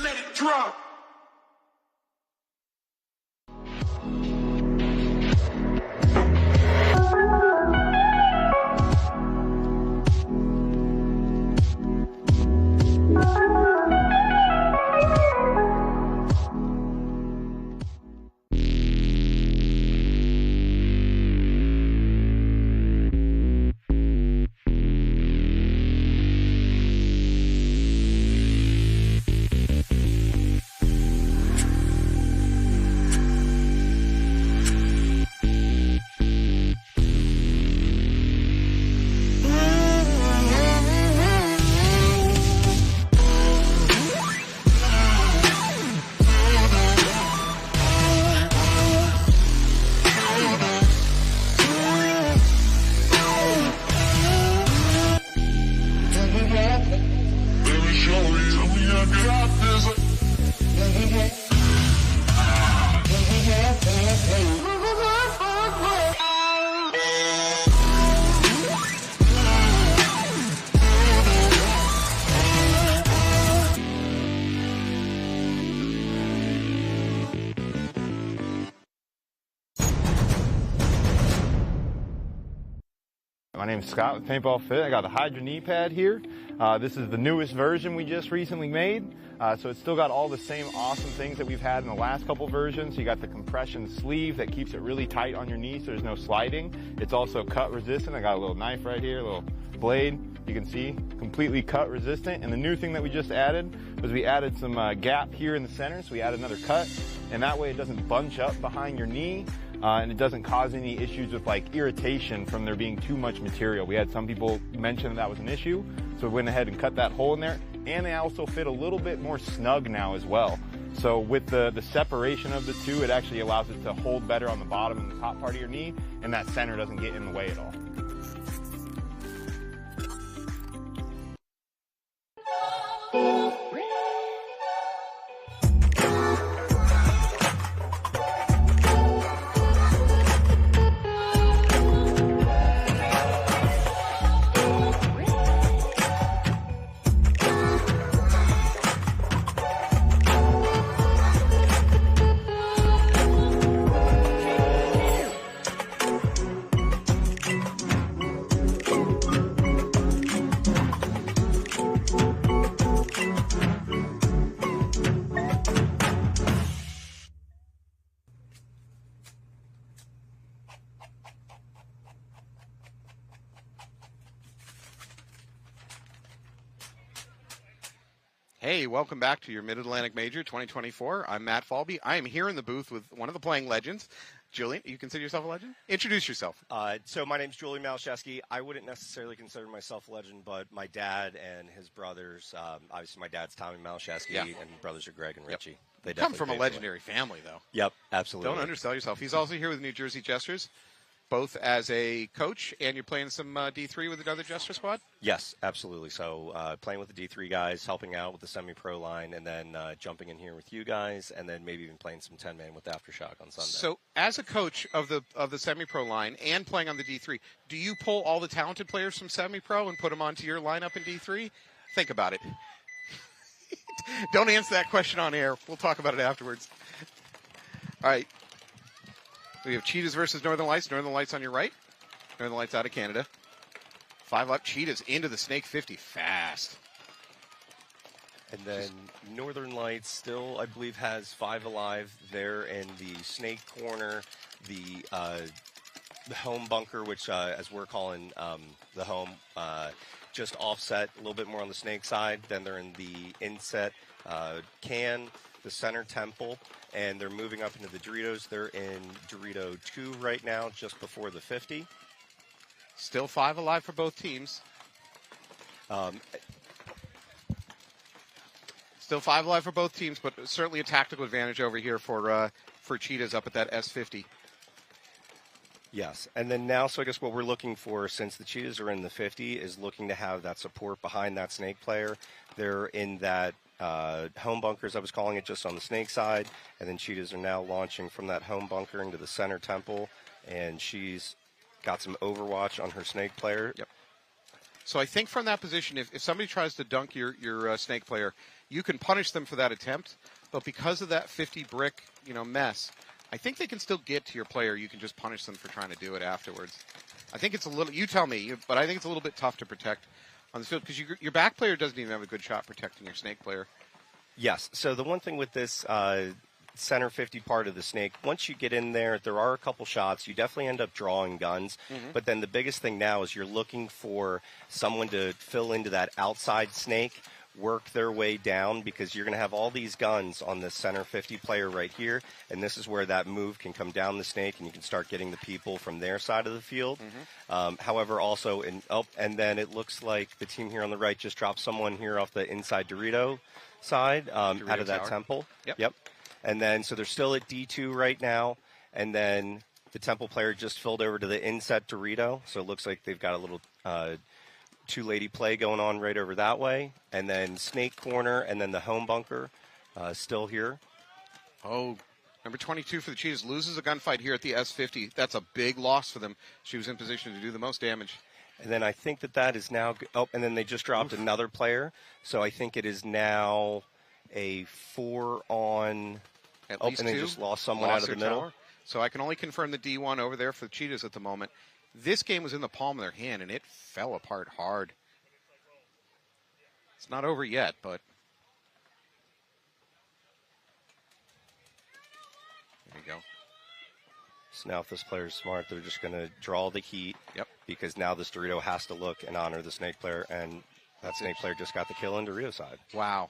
Let it drop. My name's Scott with Paintball Fit. I got the Hydra knee pad here. This is the newest version we just recently made. So it's still got all the same awesome things that we've had in the last couple versions. You got the compression sleeve that keeps it really tight on your knee so there's no sliding. It's also cut resistant. I got a little knife right here, a little blade. You can see, completely cut resistant. And the new thing that we just added was we added some gap here in the center. So we added another cut, and that way it doesn't bunch up behind your knee. And it doesn't cause any issues with like irritation from there being too much material. We had some people mention that was an issue, so we went ahead and cut that hole in there. And they also fit a little bit more snug now as well. So with the separation of the two, it actually allows it to hold better on the bottom and the top part of your knee, and that center doesn't get in the way at all. Hey, welcome back to your Mid-Atlantic Major 2024. I'm Matt Falby. I am here in the booth with one of the playing legends. Julian, you consider yourself a legend? Introduce yourself. So my name's Julian Malashevsky. I wouldn't necessarily consider myself a legend, but my dad and his brothers, obviously my dad's Tommy Malashevsky, and brothers are Greg and Richie. They come from a legendary family, though. Yep, absolutely. Don't undersell yourself. He's also here with New Jersey Jesters, both as a coach, and you're playing some D3 with another Jester squad? Yes, absolutely. So playing with the D3 guys, helping out with the semi-pro line, and then jumping in here with you guys, and then maybe even playing some 10-man with Aftershock on Sunday. So as a coach of the semi-pro line and playing on the D3, do you pull all the talented players from semi-pro and put them onto your lineup in D3? Think about it. Don't answer that question on air. We'll talk about it afterwards. All right. We have Cheetahs versus Northern Lights. Northern Lights on your right. Northern Lights out of Canada. 5 up. Cheetahs into the Snake 50 fast. And then Northern Lights still, I believe, has 5 alive there in the Snake corner. The home bunker, which as we're calling the home, just offset a little bit more on the Snake side. Then they're in the inset can, the center temple, and they're moving up into the Doritos. They're in Dorito 2 right now, just before the 50. Still 5 alive for both teams. Still 5 alive for both teams, but certainly a tactical advantage over here for Cheetahs up at that S50. Yes, and then now, so I guess what we're looking for, since the Cheetahs are in the 50, is looking to have that support behind that Snake player. They're in that home bunker, as I was calling it, just on the Snake side, and then Cheetahs are now launching from that home bunker into the center temple, and she's got some overwatch on her Snake player. Yep. So I think from that position, if somebody tries to dunk your Snake player, you can punish them for that attempt, but because of that 50 brick, mess, I think they can still get to your player. You can just punish them for trying to do it afterwards. I think it's a little, you tell me, but I think it's a little bit tough to protect on the field because your back player doesn't even have a good shot protecting your Snake player. Yes. So the one thing with this center 50 part of the Snake, once you get in there, there are a couple shots. You definitely end up drawing guns. Mm-hmm. But then the biggest thing now is you're looking for someone to fill into that outside Snake, work their way down, because you're going to have all these guns on the center 50 player right here, and this is where that move can come down the Snake and you can start getting the people from their side of the field. Mm-hmm. However, also, and then it looks like the team here on the right just dropped someone here off the inside Dorito side, Dorito out of that tower. temple. Yep. And then, so they're still at D2 right now, and then the temple player just filled over to the inset Dorito, so it looks like they've got a little two-lady play going on right over that way, and then Snake corner, and then the home bunker still here. Oh, number 22 for the Cheetahs loses a gunfight here at the S50. That's a big loss for them. She was in position to do the most damage. And then I think that is now, and then they just dropped another player, so I think it is now a 4 on, at least and 2. they just lost someone out of the middle. Tower. So I can only confirm the D1 over there for the Cheetahs at the moment. this game was in the palm of their hand, and it fell apart hard. It's not over yet, but there you go. So now if this player's smart, they're just going to draw the heat. Yep. Because now this Dorito has to look and honor the snake player, and that snake player just got the kill on Dorito's side. Wow.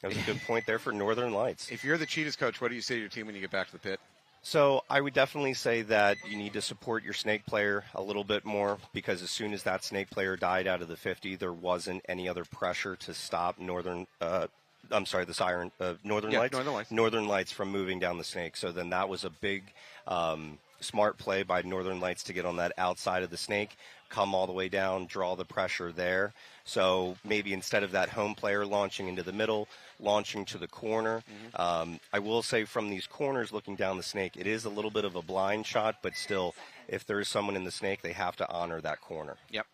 That was a good point there for Northern Lights. If you're the Cheetahs coach, what do you say to your team when you get back to the pit? So I would definitely say that you need to support your snake player a little bit more, because as soon as that snake player died out of the 50, there wasn't any other pressure to stop the siren, Northern Lights? Northern Lights from moving down the snake. So then that was a big smart play by Northern Lights to get on that outside of the snake, come all the way down, draw the pressure there. So maybe instead of that home player launching into the middle, launching to the corner. I will say from these corners looking down the snake, it is a little bit of a blind shot, but still, if there is someone in the snake, they have to honor that corner. Yep.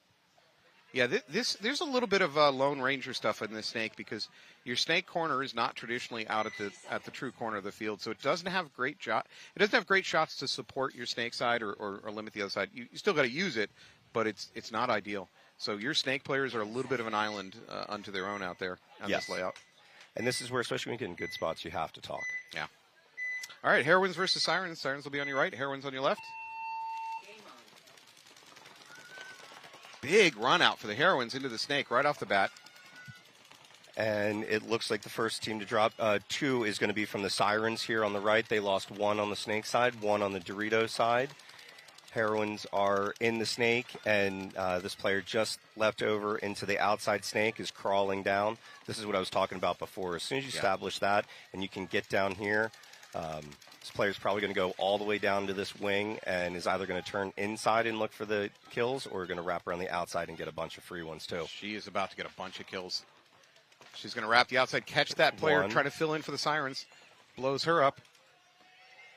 Yeah, there's a little bit of Lone Ranger stuff in this snake, because your snake corner is not traditionally out at the true corner of the field, so it doesn't have great shots to support your snake side or limit the other side. You still got to use it, but it's not ideal. So your snake players are a little bit of an island unto their own out there on this layout. And this is where, especially when you get in good spots, you have to talk. Yeah. All right, Heroines versus Sirens. Sirens will be on your right, Heroines on your left. Big run out for the Heroines into the snake right off the bat. And it looks like the first team to drop 2 is going to be from the Sirens here on the right. They lost 1 on the snake side, 1 on the Dorito side. Heroines are in the snake, and this player just left over into the outside snake, is crawling down. This is what I was talking about before. As soon as you establish that and you can get down here, this player's probably going to go all the way down to this wing and is either going to turn inside and look for the kills, or going to wrap around the outside and get a bunch of free ones too. She is about to get a bunch of kills. She's going to wrap the outside, catch that player, try to fill in for the Sirens. Blows her up.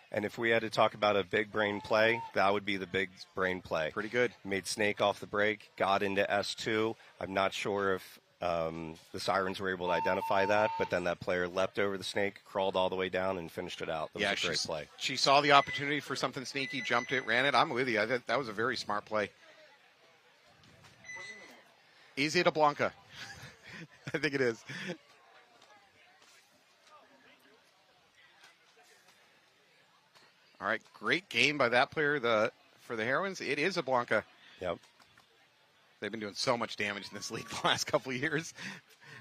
And if we had to talk about a big brain play, that would be the big brain play. Pretty good. Made snake off the break, got into S2. I'm not sure if the Sirens were able to identify that, but then that player leapt over the snake, crawled all the way down, and finished it out. That was a great play. She saw the opportunity for something sneaky, jumped it, ran it. I'm with you. That was a very smart play. Easy to Blanca. I think it is. All right, great game by that player for the Heroines. It is a Blanca. Yep. They've been doing so much damage in this league the last couple of years.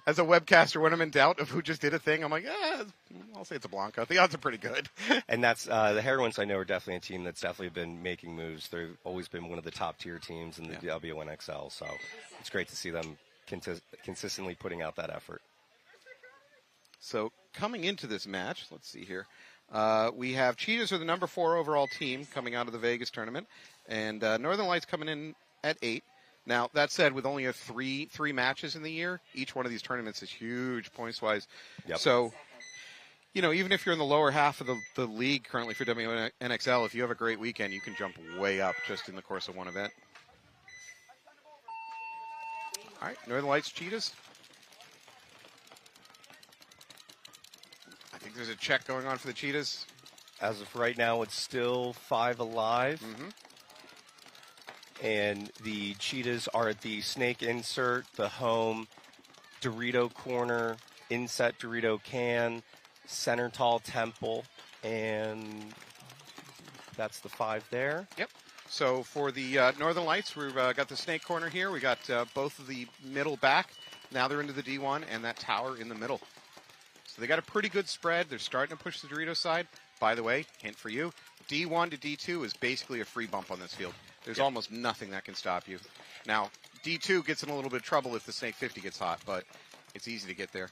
As a webcaster, when I'm in doubt of who just did a thing, I'm like, I'll say it's a Blanca. The odds are pretty good. And that's the Heroines, I know, are definitely a team that's definitely been making moves. They've always been one of the top-tier teams in the WNXL, so it's great to see them consistently putting out that effort. So coming into this match, let's see here. We have Cheetahs are the number 4 overall team coming out of the Vegas tournament, and Northern Lights coming in at 8. Now, that said, with only three matches in the year, each one of these tournaments is huge points-wise. Yep. So, even if you're in the lower half of the league currently for WNXL, if you have a great weekend, you can jump way up just in the course of one event. All right, Northern Lights Cheetahs. I think there's a check going on for the Cheetahs. As of right now, it's still 5 alive. Mm-hmm. And the Cheetahs are at the snake insert, the home, Dorito corner, inset Dorito can, center tall temple, and that's the 5 there. Yep. So for the Northern Lights, we've got the snake corner here. We got both of the middle back. Now they're into the D1 and that tower in the middle. So they got a pretty good spread. They're starting to push the Dorito side. By the way, hint for you, D1 to D2 is basically a free bump on this field. There's almost nothing that can stop you. Now, D2 gets in a little bit of trouble if the Snake 50 gets hot, but it's easy to get there.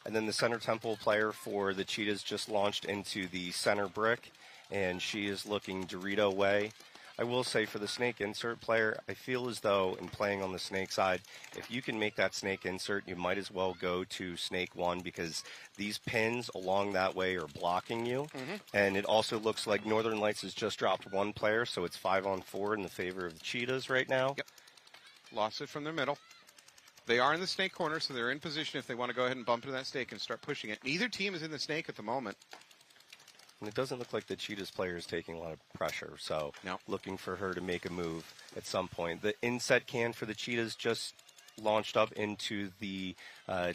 And then the center temple player for the Cheetahs just launched into the center brick, and she is looking Dorito way. I will say for the snake insert player, I feel as though in playing on the snake side, if you can make that snake insert, you might as well go to snake 1, because these pins along that way are blocking you. Mm-hmm. And it also looks like Northern Lights has just dropped 1 player, so it's 5-on-4 in the favor of the Cheetahs right now. Yep. Lost it from their middle. They are in the snake corner, so they're in position if they want to go ahead and bump into that snake and start pushing it. Neither team is in the snake at the moment. And it doesn't look like the Cheetahs player is taking a lot of pressure, so looking for her to make a move at some point. The inset can for the Cheetahs just launched up into the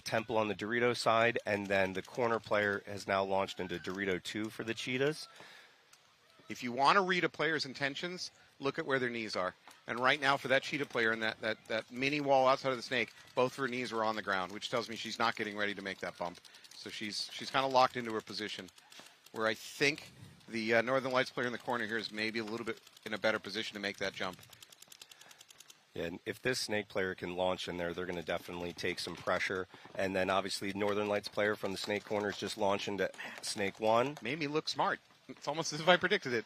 temple on the Dorito side, and then the corner player has now launched into Dorito 2 for the Cheetahs. If you want to read a player's intentions, look at where their knees are. And right now for that Cheetah player in that mini wall outside of the snake, both of her knees are on the ground, which tells me she's not getting ready to make that bump. So she's kind of locked into her position, where I think the Northern Lights player in the corner here is maybe a little bit in a better position to make that jump. Yeah, and if this snake player can launch in there, they're going to definitely take some pressure. And then obviously Northern Lights player from the snake corner is just launch into snake 1. Made me look smart. It's almost as if I predicted it.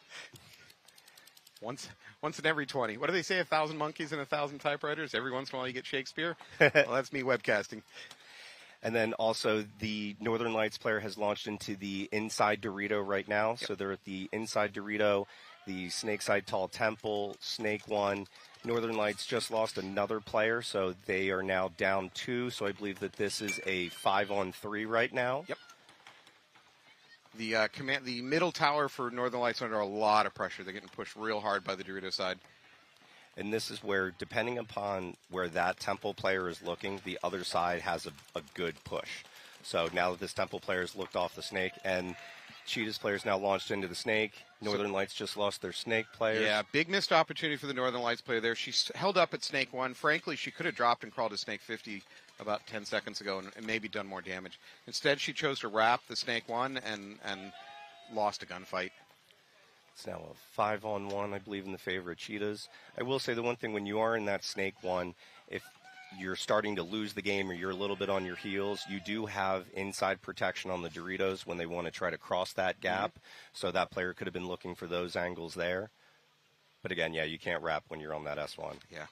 Once in every 20. What do they say? 1,000 monkeys and 1,000 typewriters. Every once in a while you get Shakespeare. Well, that's me webcasting. And then also the Northern Lights player has launched into the inside Dorito right now. Yep. So they're at the inside Dorito, the snake side tall temple, snake 1. Northern Lights just lost another player, so they are now down 2. So I believe that this is a 5-on-3 right now. Yep. The middle tower for Northern Lights under a lot of pressure. They're getting pushed real hard by the Dorito side. And this is where, depending upon where that temple player is looking, the other side has a good push. So now that this temple player has looked off the snake, and Cheetah's players now launched into the snake, Northern Lights just lost their snake player. Yeah, big missed opportunity for the Northern Lights player there. She's held up at snake 1. Frankly, she could have dropped and crawled to snake 50 about 10 seconds ago and maybe done more damage. Instead, she chose to wrap the snake 1 and lost a gunfight. It's now a 5-on-1, I believe, in the favor of Cheetahs. I will say the one thing, when you are in that snake 1, if you're starting to lose the game or you're a little bit on your heels, you do have inside protection on the Doritos when they want to try to cross that gap. So that player could have been looking for those angles there. But again, yeah, you can't wrap when you're on that S1. Yeah.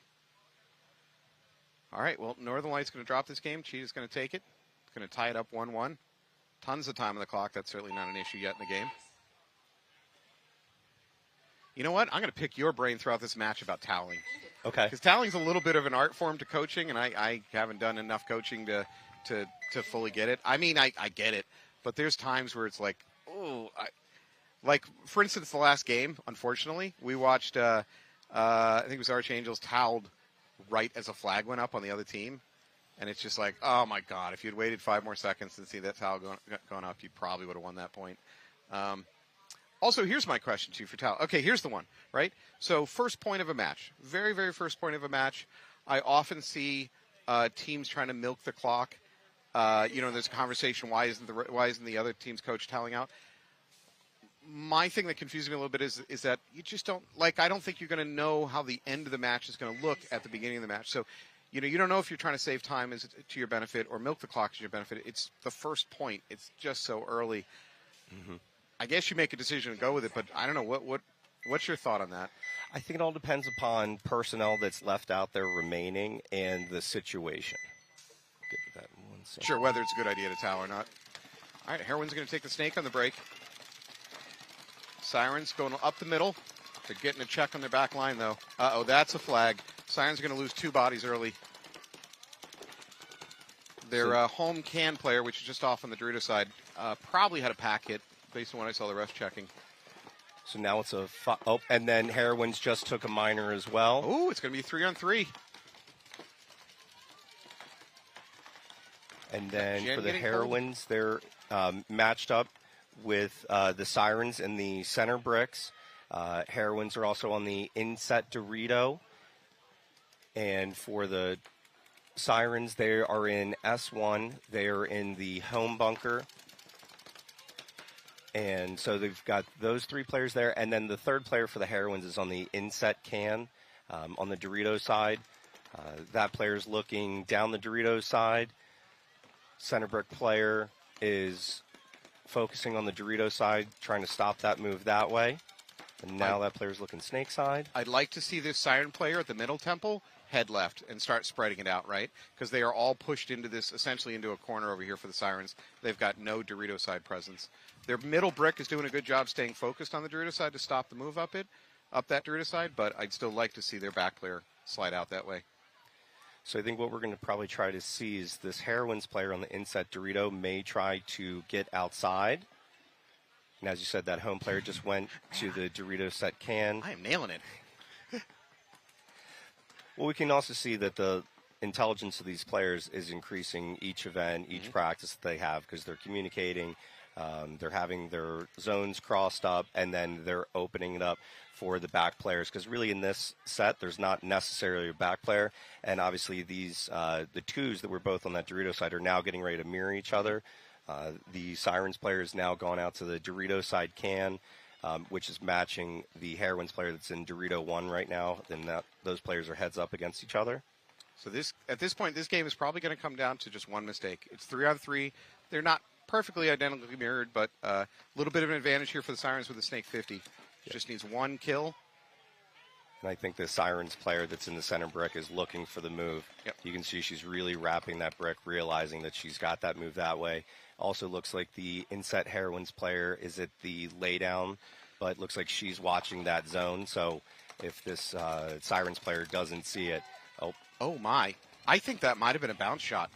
All right, well, Northern Lights going to drop this game. Cheetah's going to take it. It's going to tie it up 1-1. Tons of time on the clock. That's certainly not an issue yet in the game. You know what? I'm going to pick your brain throughout this match about toweling. Okay. Because toweling's a little bit of an art form to coaching, and I haven't done enough coaching to fully get it. I mean, I get it, but there's times where it's like, like, for instance, the last game, unfortunately, we watched, I think it was Archangels toweled right as a flag went up on the other team. And it's just like, oh, my God, if you'd waited 5 more seconds to see that towel going up, you probably would have won that point. Also, here's my question to you for towel. Okay, here's the one, right? So first point of a match, very, very first point of a match, I often see teams trying to milk the clock. There's a conversation, why isn't the other team's coach toweling out? My thing that confuses me a little bit is that you just don't, I don't think you're going to know how the end of the match is going to look at the beginning of the match. So, you don't know if you're trying to save time is to your benefit or milk the clock to your benefit. It's the first point. It's just so early. Mm-hmm. I guess you make a decision and go with it, but I don't know. What's your thought on that? I think it all depends upon personnel that's left out there remaining and the situation. Get to that in 1 second. Sure, whether it's a good idea to towel or not. All right, Heroine's going to take the snake on the break. Sirens going up the middle. They're getting a check on their back line, though. Uh-oh, that's a flag. Sirens are going to lose 2 bodies early. Their home can player, which is just off on the Dorito side, probably had a pack hit based on what I saw the refs checking. So now it's and then Heroines just took a minor as well. Oh, it's going to be 3-on-3. And then for the Heroines, they're matched up with the Sirens and the center bricks. Heroines are also on the inset Dorito. And for the Sirens, they are in S1. They are in the home bunker. And so they've got those 3 players there. And then the third player for the Heroines is on the inset can on the Dorito side. That player is looking down the Dorito side. Center brick player is focusing on the Dorito side, trying to stop that move that way. And now that player's looking snake side. I'd like to see this Siren player at the middle temple head left and start spreading it out, right? Because they are all pushed into this, essentially into a corner over here for the Sirens. They've got no Dorito side presence. Their middle brick is doing a good job staying focused on the Dorito side to stop the move up that Dorito side, but I'd still like to see their back player slide out that way. So I think what we're going to probably try to see is this Heroines player on the inset Dorito may try to get outside. And as you said, that home player just went to the Dorito set can. I am nailing it. Well, we can also see that the intelligence of these players is increasing each event, each practice that they have, because they're communicating, they're having their zones crossed up, and then they're opening it up for the back players. Because really in this set, there's not necessarily a back player, and obviously these the twos that were both on that Dorito side are now getting ready to mirror each other. The Sirens player has now gone out to the Dorito side can, which is matching the Heroines player that's in Dorito 1 right now. Then those players are heads up against each other. So at this point, this game is probably going to come down to just one mistake. It's 3-on-3. They're not perfectly identically mirrored, but a little bit of an advantage here for the Sirens with the Snake 50. Just needs one kill. And I think the Sirens player that's in the center brick is looking for the move. Yep. You can see she's really wrapping that brick, realizing that she's got that move that way. Also looks like the inset Heroines player is at the laydown, but looks like she's watching that zone. So if this Sirens player doesn't see it, oh my! I think that might have been a bounce shot.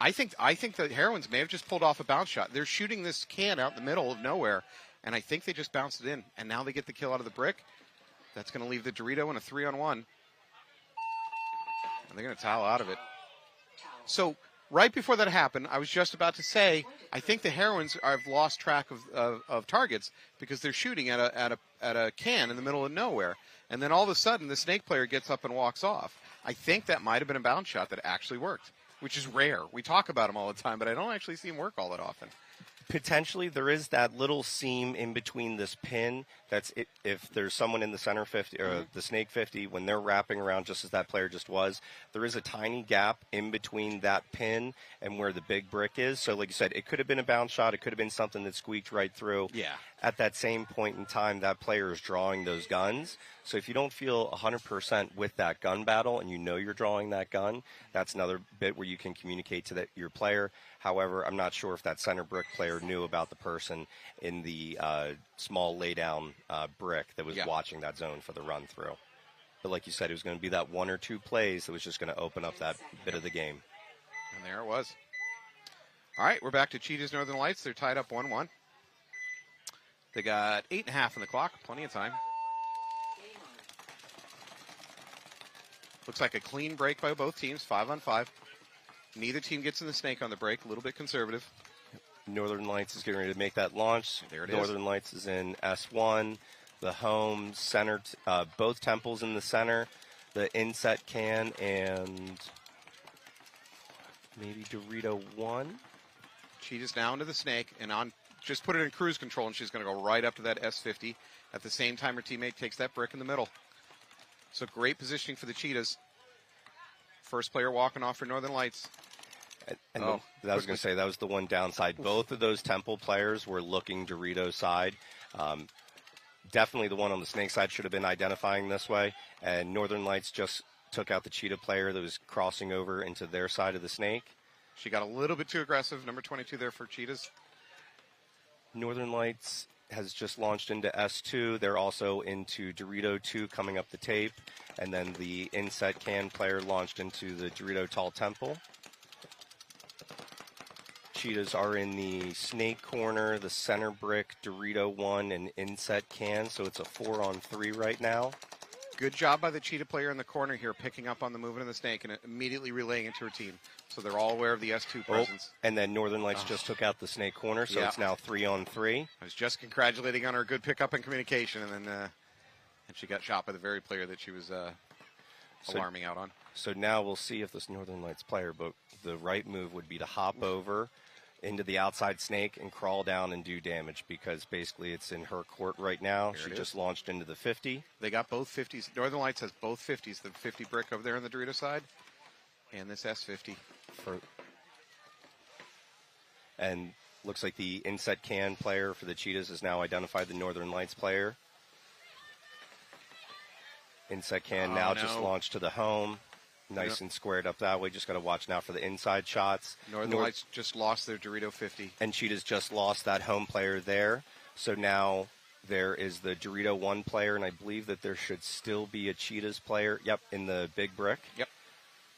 I think the Heroines may have just pulled off a bounce shot. They're shooting this can out in the middle of nowhere, and I think they just bounced it in. And now they get the kill out of the brick. That's going to leave the Dorito in a 3-on-1. And they're going to towel out of it. So right before that happened, I was just about to say, I think the Heroines have lost track of targets because they're shooting at a can in the middle of nowhere. And then all of a sudden, the Snake player gets up and walks off. I think that might have been a bounce shot that actually worked, which is rare. We talk about them all the time, but I don't actually see them work all that often. Potentially, there is that little seam in between this pin. That's it, if there's someone in the center 50 or the Snake 50, when they're wrapping around just as that player just was, there is a tiny gap in between that pin and where the big brick is. So like you said, it could have been a bounce shot. It could have been something that squeaked right through. Yeah. At that same point in time, that player is drawing those guns. So if you don't feel 100% with that gun battle and you know you're drawing that gun, that's another bit where you can communicate to your player. However, I'm not sure if that center brick player knew about the person in the small laydown brick that was watching that zone for the run through. But like you said, it was going to be that one or two plays that was just going to open up that bit of the game. And there it was. All right, we're back to Cheetahs Northern Lights. They're tied up 1-1. They got 8.5 on the clock. Plenty of time. Looks like a clean break by both teams, 5-on-5. Neither team gets in the snake on the break. A little bit conservative. Northern Lights is getting ready to make that launch. There it is. Northern Lights is in S1. The home center, both temples in the center. The inset can and maybe Dorito 1. Cheetah's now into the snake and on. Just put it in cruise control, and she's going to go right up to that S50. At the same time, her teammate takes that brick in the middle. So great positioning for the Cheetahs. First player walking off for Northern Lights. And I was going to say, that was the one downside. Both of those Temple players were looking Dorito side. Definitely the one on the Snake side should have been identifying this way. And Northern Lights just took out the Cheetah player that was crossing over into their side of the Snake. She got a little bit too aggressive. Number 22 there for Cheetahs. Northern Lights has just launched into S2. They're also into Dorito 2 coming up the tape. And then the inset can player launched into the Dorito Tall Temple. Cheetahs are in the snake corner, the center brick, Dorito 1, and inset can. So it's a 4-on-3 right now. Good job by the Cheetah player in the corner here, picking up on the movement of the snake and immediately relaying it to her team. So they're all aware of the S2 presence. And then Northern Lights just took out the snake corner, so it's now 3-on-3. I was just congratulating on her good pickup and communication, and then and she got shot by the very player that she was alarming out on. So now we'll see if this Northern Lights player, but the right move would be to hop over into the outside snake and crawl down and do damage, because basically it's in her court right now. She just launched into the 50. They got both 50s. Northern Lights has both 50s, the 50 brick over there on the Dorito side and this S50. And looks like the inset can player for the Cheetahs has now identified the Northern Lights player. Inset can just launched to the home. Nice and squared up that way. Just got to watch now for the inside shots. Northern Lights just lost their Dorito 50. And Cheetahs just lost that home player there. So now there is the Dorito 1 player, and I believe that there should still be a Cheetahs player. Yep, in the big brick. Yep.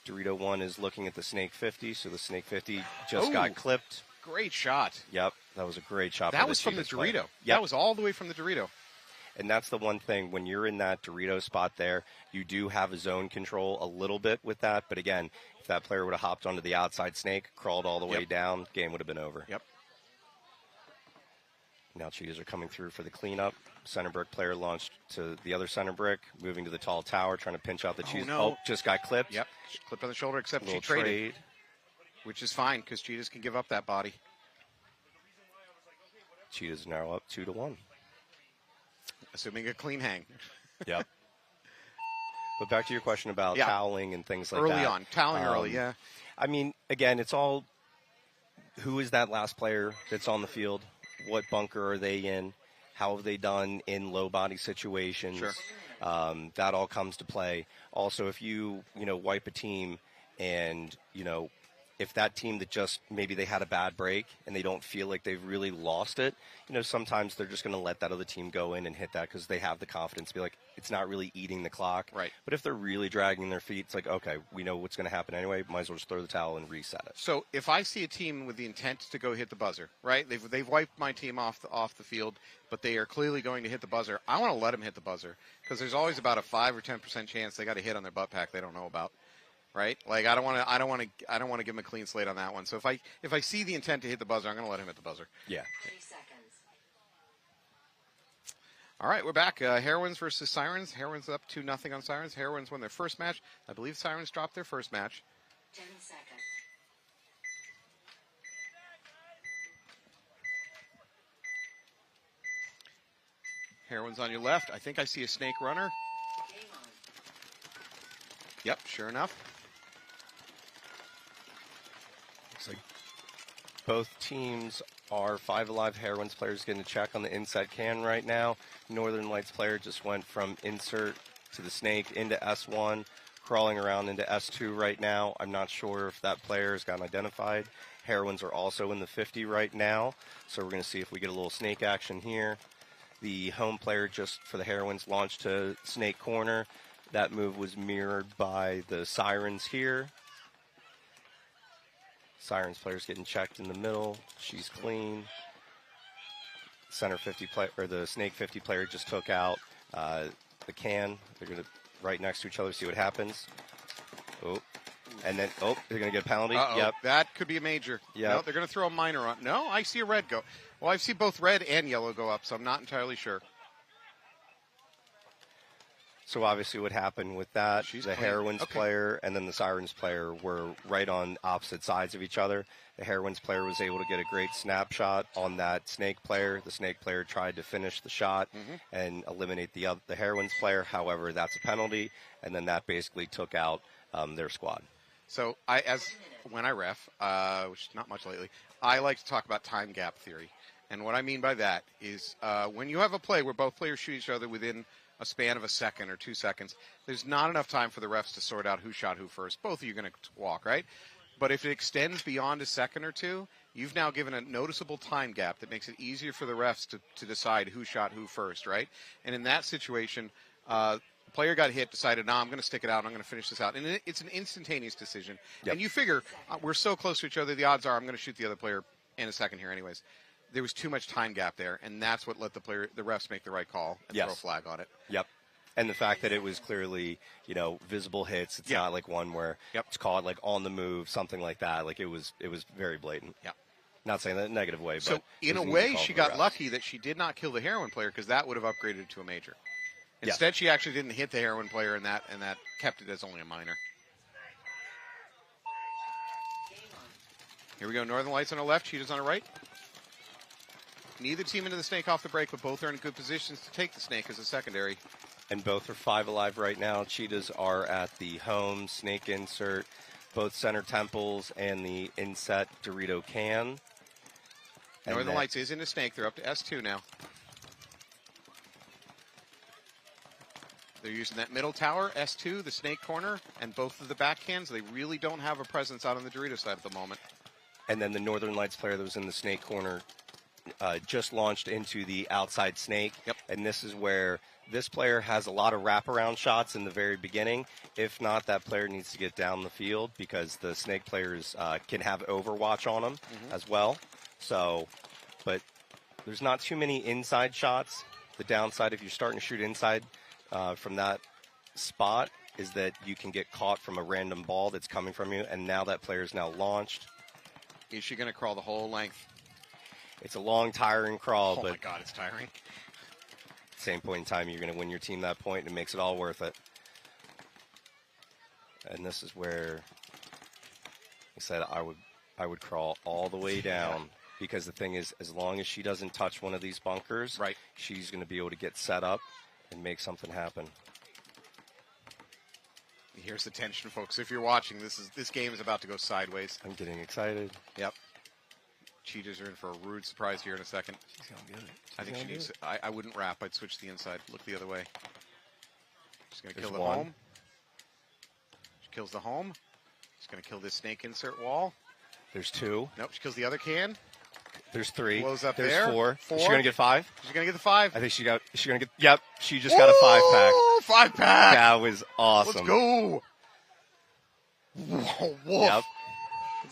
Dorito 1 is looking at the Snake 50, so the Snake 50 just got clipped. Great shot. Yep. That was a great shot. That was from the Dorito. That was all the way from the Dorito. And that's the one thing, when you're in that Dorito spot there, you do have a zone control a little bit with that. But again, if that player would have hopped onto the outside snake, crawled all the way down, game would have been over. Yep. Now Cheetahs are coming through for the cleanup. Center brick player launched to the other center brick, moving to the tall tower, trying to pinch out the Cheetahs. No. Just got clipped. Yep, clipped on the shoulder, except she Little traded. trade. Which is fine, because Cheetahs can give up that body. Cheetahs now up 2-1. Assuming a clean hang. Yep. But back to your question about toweling and things like early that. Early on. Toweling early, yeah. I mean, again, it's all who is that last player that's on the field? What bunker are they in? How have they done in low body situations? Sure. That all comes to play. Also, if you wipe a team and, if that team that just maybe they had a bad break and they don't feel like they've really lost it, sometimes they're just going to let that other team go in and hit that because they have the confidence to be like, it's not really eating the clock. Right. But if they're really dragging their feet, it's like, okay, we know what's going to happen anyway. Might as well just throw the towel and reset it. So if I see a team with the intent to go hit the buzzer, right? They've wiped my team off the field, but they are clearly going to hit the buzzer. I want to let them hit the buzzer because there's always about a 5 or 10% chance they got a hit on their butt pack they don't know about. Right? Like I don't want to give him a clean slate on that one. So if I see the intent to hit the buzzer, I'm going to let him hit the buzzer. Yeah. 3 seconds. All right, we're back. Heroines versus Sirens. Heroines up 2-0 on Sirens. Heroines won their first match. I believe Sirens dropped their first match. 10 seconds. Heroines on your left. I think I see a snake runner. Yep, sure enough. Looks like both teams are 5 Alive Heroines players getting a check on the inside can right now. Northern Lights player just went from insert to the snake into S1, crawling around into S2 right now. I'm not sure if that player has gotten identified. Heroines are also in the 50 right now, so we're going to see if we get a little snake action here. The home player just for the Heroines launched to snake corner. That move was mirrored by the Sirens here. Sirens player's getting checked in the middle. She's clean. Center 50 player, or the snake 50 player just took out the can. They're going to right next to each other, see what happens. Oh, and then they're going to get a penalty. Uh-oh. Yep, that could be a major. Yep. No, they're going to throw a minor on. No, I see a red go. Well, I see both red and yellow go up, so I'm not entirely sure. So obviously what happened with that, She's the clean. Heroines player and then the Sirens player were right on opposite sides of each other. The Heroines player was able to get a great snapshot on that snake player. The snake player tried to finish the shot and eliminate the Heroines player. However, that's a penalty, and then that basically took out their squad. So when I ref, which is not much lately, I like to talk about time gap theory. And what I mean by that is when you have a play where both players shoot each other within a span of a second or 2 seconds, there's not enough time for the refs to sort out who shot who first. Both of you are going to walk, right? But if it extends beyond a second or two, you've now given a noticeable time gap that makes it easier for the refs to decide who shot who first, right? And in that situation, the player got hit, decided, I'm going to stick it out, I'm going to finish this out. And it's an instantaneous decision. Yep. And you figure, we're so close to each other, the odds are I'm going to shoot the other player in a second here anyways. There was too much time gap there, and that's what let the refs make the right call and throw a flag on it. Yep. And the fact that it was clearly, visible hits. It's not like one where it's caught like on the move, something like that. Like it was very blatant. Yeah. Not saying that in a negative way, So but in a way, she got lucky that she did not kill the heroine player because that would have upgraded to a major. Instead, she actually didn't hit the heroine player, and that kept it as only a minor. Here we go. Northern Lights on the left, Cheetahs on the right. Neither team into the snake off the break, but both are in good positions to take the snake as a secondary. And both are 5 Alive right now. Cheetahs are at the home snake insert, both center temples and the inset Dorito can. Northern Lights is in the snake. They're up to S2 now. They're using that middle tower, S2, the snake corner, and both of the back cans. They really don't have a presence out on the Dorito side at the moment. And then the Northern Lights player that was in the snake corner just launched into the outside snake. Yep. And this is where this player has a lot of wraparound shots in the very beginning. If not, that player needs to get down the field because the snake players can have overwatch on them as well. So but there's not too many inside shots. The downside if you're starting to shoot inside from that spot is that you can get caught from a random ball that's coming from you, and now that player is now launched. Is she going to crawl the whole length? It's a long, tiring crawl, but my God, it's tiring. Same point in time, you're going to win your team that point, and it makes it all worth it. And this is where I said I would crawl all the way down, because the thing is, as long as she doesn't touch one of these bunkers, right, she's going to be able to get set up and make something happen. Here's the tension, folks. If you're watching, this game is about to go sideways. I'm getting excited. Yep. Cheetahs are in for a rude surprise here in a second. She's going to get it. I think she needs. I wouldn't wrap. I'd switch to the inside. Look the other way. She's going to kill the home. She kills the home. She's going to kill this snake insert wall. There's 2. Nope. She kills the other can. There's 3. Blows up There's there. 4. 4. Is she going to get 5? She's going to get the 5. I think she going to get. Yep. She just got a 5-pack. 5-pack. That was awesome. Let's go. Whoa, Yep.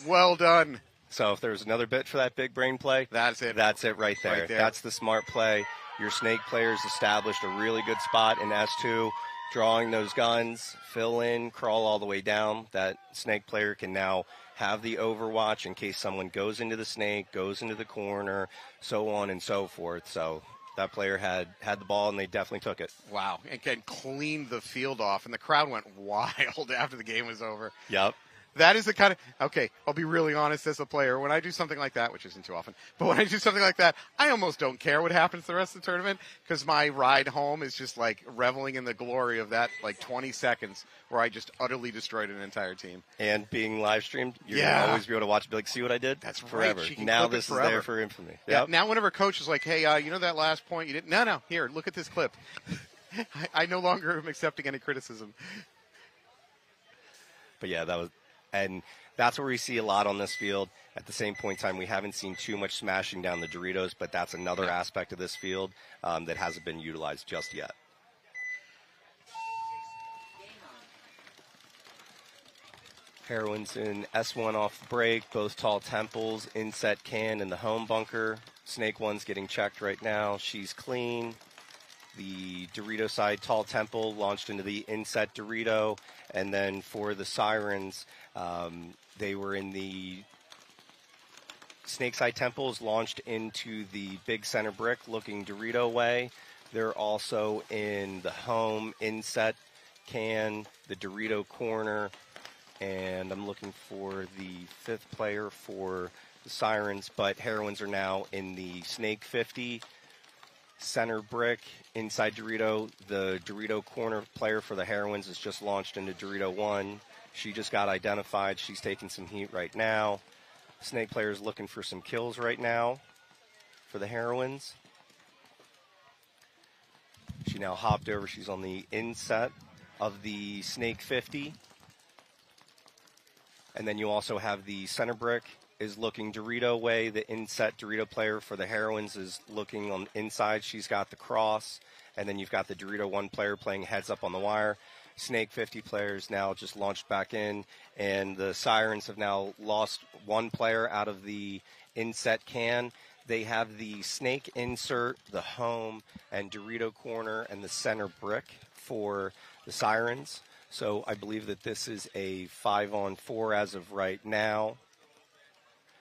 Well done. So if there's another bit for that big brain play, that's it. That's it right there. Right there. That's the smart play. Your snake players established a really good spot in S2, drawing those guns, fill in, crawl all the way down. That snake player can now have the overwatch in case someone goes into the snake, goes into the corner, so on and so forth. So that player had the ball, and they definitely took it. Wow. And cleaned the field off, and the crowd went wild after the game was over. Yep. That is the kind of, okay, I'll be really honest as a player. When I do something like that, which isn't too often, but when I do something like that, I almost don't care what happens the rest of the tournament, because my ride home is just like reveling in the glory of that like 20 seconds where I just utterly destroyed an entire team. And being live streamed, you're going to always be able to watch, be like, see what I did? That's forever. right. She can now clip this it is forever. there for infamy. Yeah. Yep. Now whenever coach is like, hey, you know that last point you didn't? No, here, look at this clip. I no longer am accepting any criticism. But yeah, and that's where we see a lot on this field. At the same point in time, we haven't seen too much smashing down the Doritos, but that's another aspect of this field that hasn't been utilized just yet. Heroines in S1 off the break, both tall temples, inset can in the home bunker. Snake one's getting checked right now. She's clean. The Dorito side, tall temple, launched into the inset Dorito. And then for the Sirens, they were in the snake side temples, launched into the big center brick looking Dorito way. They're also in the home inset can, the Dorito corner, and I'm looking for the 5th player for the Sirens, but Heroines are now in the snake 50 center brick inside Dorito. The Dorito corner player for the Heroines is just launched into Dorito 1. She just got identified. She's taking some heat right now. Snake player is looking for some kills right now for the Heroines. She now hopped over. She's on the inset of the snake 50. And then you also have the center brick is looking Dorito way. The inset Dorito player for the Heroines is looking on inside. She's got the cross. And then you've got the Dorito 1 player playing heads up on the wire. Snake 50 players now just launched back in. And the Sirens have now lost 1 player out of the inset can. They have the snake insert, the home, and Dorito corner, and the center brick for the Sirens. So I believe that this is a 5-on-4 as of right now.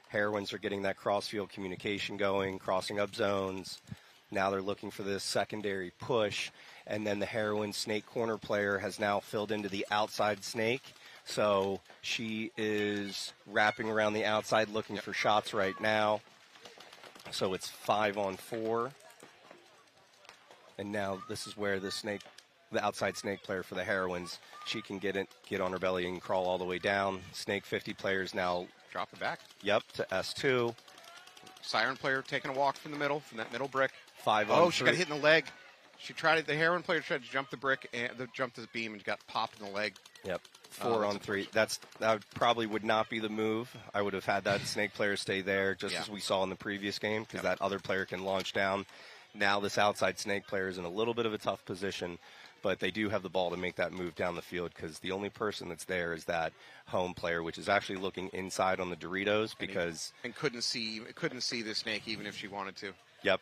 Heroines are getting that cross-field communication going, crossing up zones. Now they're looking for this secondary push. And then the Heroine snake corner player has now filled into the outside snake. So she is wrapping around the outside looking for shots right now. So it's 5-on-4. And now this is where the outside snake player for the Heroines, she can get on her belly and crawl all the way down. Snake 50 players now drop it back. Yep, to S2. Siren player taking a walk from the middle, from that middle brick. 5-on-3. Oh, she got hit in the leg. The Heroine player tried to jump the brick and jump the beam and got popped in the leg. Yep. 4-on-3. That probably would not be the move. I would have had that snake player stay there, just as we saw in the previous game, because that other player can launch down. Now this outside snake player is in a little bit of a tough position, but they do have the ball to make that move down the field because the only person that's there is that home player, which is actually looking inside on the Doritos because and couldn't see the snake even if she wanted to. Yep,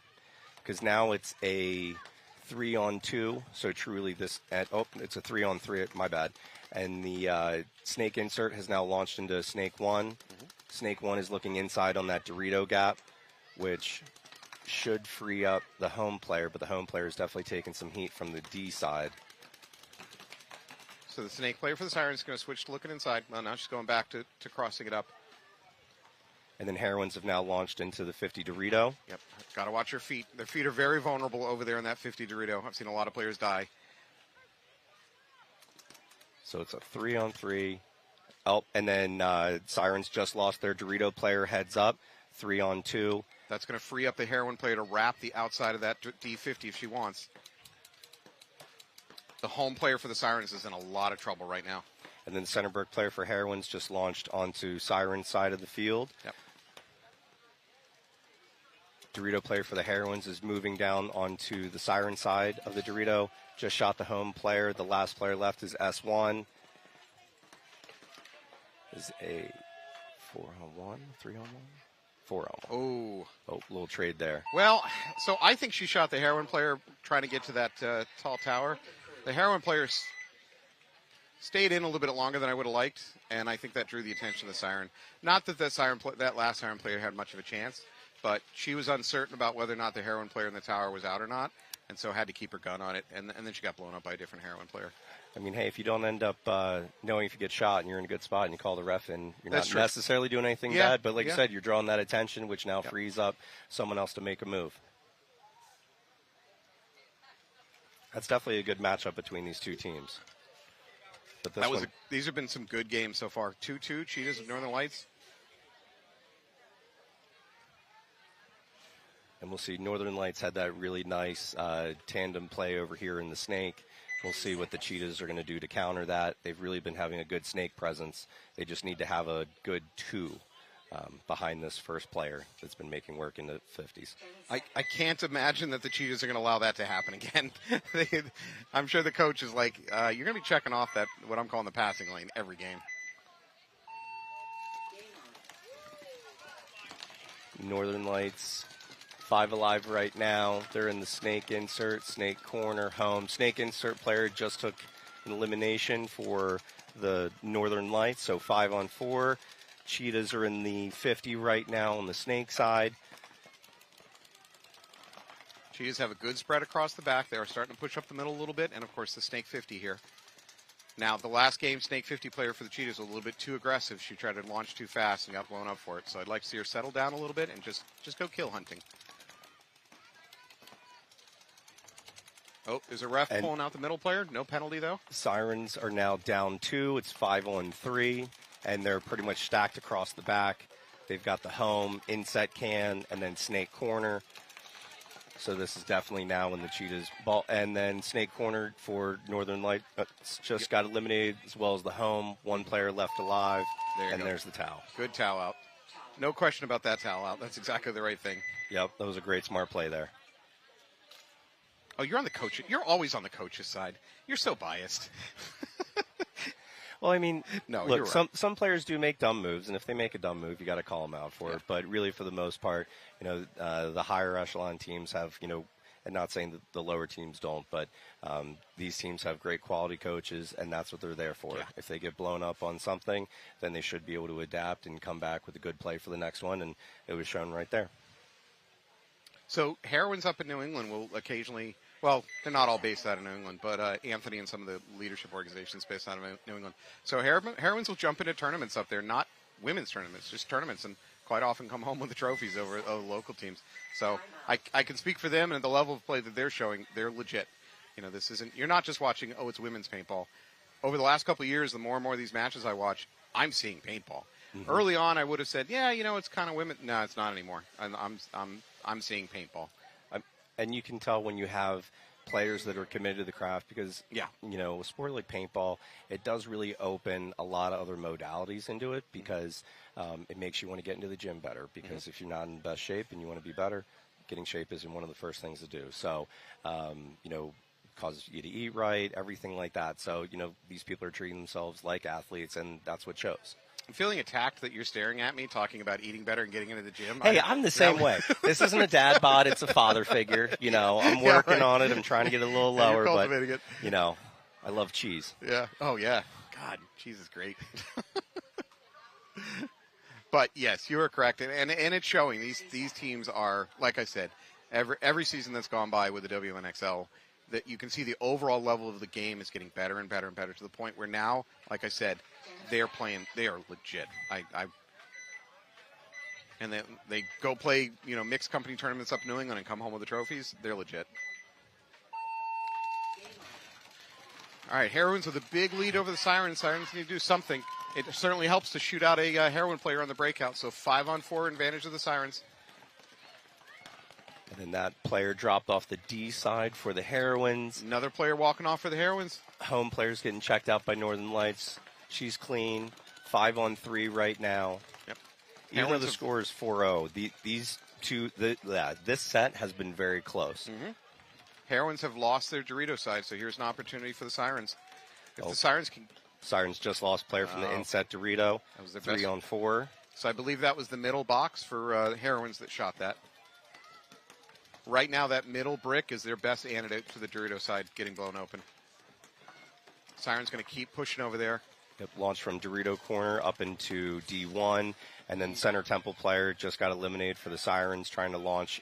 because now it's a 3-on-2, so truly it's a 3-on-3. My bad. And the snake insert has now launched into snake 1. Snake 1 is looking inside on that Dorito gap, which should free up the home player, but the home player is definitely taking some heat from the D side. So the snake player for the Sirens is going to switch to looking inside. Well, now she's going back to crossing it up. And then Heroines have now launched into the 50 Dorito. Yep, got to watch her feet. Their feet are very vulnerable over there in that 50 Dorito. I've seen a lot of players die. So it's a 3-on-3. Oh, and then Sirens just lost their Dorito player heads up. 3-on-2. That's going to free up the Heroine player to wrap the outside of that D50 if she wants. The home player for the Sirens is in a lot of trouble right now. And then the Centerburg player for Heroines just launched onto Siren's side of the field. Yep. Dorito player for the Heroines is moving down onto the Siren side of the Dorito. Just shot the home player. The last player left is S1. Is a 4-on-1, 3-on-1? 4-on-1. Oh, little trade there. Well, so I think she shot the Heroine player trying to get to that tall tower. The Heroine player stayed in a little bit longer than I would have liked, and I think that drew the attention of the Siren. Not that that last Siren player had much of a chance, but she was uncertain about whether or not the Heroine player in the tower was out or not, and so had to keep her gun on it, and then she got blown up by a different Heroine player. I mean, hey, if you don't end up knowing if you get shot and you're in a good spot and you call the ref in, you're That's not true. necessarily doing anything Yeah, bad, but like yeah. you said, you're drawing that attention, which now frees up someone else to make a move. That's definitely a good matchup between these two teams. But this These have been some good games so far. 2-2, Cheetahs of Northern Lights. And we'll see Northern Lights had that really nice tandem play over here in the snake. We'll see what the Cheetahs are going to do to counter that. They've really been having a good snake presence. They just need to have a good 2 behind this first player that's been making work in the 50s. I can't imagine that the Cheetahs are going to allow that to happen again. I'm sure the coach is like, you're going to be checking off that, what I'm calling the passing lane, every game. Northern Lights, 5 alive right now. They're in the snake insert, snake corner, home. Snake insert player just took an elimination for the Northern Lights, so 5-on-4. Cheetahs are in the 50 right now on the snake side. Cheetahs have a good spread across the back. They are starting to push up the middle a little bit, and of course the snake 50 here. Now, the last game, snake 50 player for the Cheetahs was a little bit too aggressive. She tried to launch too fast and got blown up for it. So I'd like to see her settle down a little bit and just go kill hunting. Oh, there's a ref pulling out the middle player. No penalty, though. Sirens are now down 2. It's 5-on-3, and they're pretty much stacked across the back. They've got the home, inset can, and then snake corner. So this is definitely now in the Cheetahs' ball. And then snake corner for Northern Light just got eliminated, as well as the home. 1 player left alive, and there's the towel. Good towel out. No question about that towel out. That's exactly the right thing. Yep, that was a great smart play there. Oh, you're on the coach. You're always on the coach's side. You're so biased. Well, I mean, no, look, you're right. some players do make dumb moves, and if they make a dumb move, you got to call them out for it. But really, for the most part, the higher echelon teams have, and not saying that the lower teams don't, but these teams have great quality coaches, and that's what they're there for. Yeah. If they get blown up on something, then they should be able to adapt and come back with a good play for the next one, and it was shown right there. So Heroines up in New England will occasionally, well, they're not all based out of New England, but Anthony and some of the leadership organizations based out of New England. So Heroines will jump into tournaments up there, not women's tournaments, just tournaments, and quite often come home with the trophies over local teams. So I can speak for them, and at the level of play that they're showing, they're legit. This isn't, you're not just watching, it's women's paintball. Over the last couple of years, the more and more of these matches I watch, I'm seeing paintball. Mm-hmm. Early on, I would have said, it's kind of women. No, it's not anymore. I'm seeing paintball. And you can tell when you have players that are committed to the craft because, a sport like paintball, it does really open a lot of other modalities into it because it makes you want to get into the gym better because if you're not in the best shape and you want to be better, getting shape isn't one of the first things to do. So, causes you to eat right, everything like that. So, these people are treating themselves like athletes, and that's what shows. I'm feeling attacked that you're staring at me talking about eating better and getting into the gym. Hey, I'm the same way. This isn't a dad bod, it's a father figure. I'm working on it. I'm trying to get it a little lower, but, I love cheese. Yeah. Oh, yeah. God, cheese is great. But, yes, you are correct. And it's showing. These teams are, like I said, every season that's gone by with the WNXL, that you can see the overall level of the game is getting better and better and better to the point where now, like I said, they are legit. And they go play, mixed company tournaments up in New England and come home with the trophies. They're legit. All right, Heroines with a big lead over the Sirens. Sirens need to do something. It certainly helps to shoot out a Heroine player on the breakout. So 5-on-4 advantage of the Sirens. And then that player dropped off the D side for the Heroines. Another player walking off for the Heroines. Home player's getting checked out by Northern Lights. She's clean. 5-on-3 right now. Yep. Even though the score is 4-0, this set has been very close. Mm-hmm. Heroines have lost their Dorito side, so here's an opportunity for the Sirens. If the Sirens can... Sirens just lost player from the inset Dorito. That was their 3-on-4. So I believe that was the middle box for Heroines that shot that. Right now, that middle brick is their best antidote to the Dorito side getting blown open. Sirens going to keep pushing over there. It launched from Dorito corner up into D1, and then center temple player just got eliminated for the Sirens, trying to launch,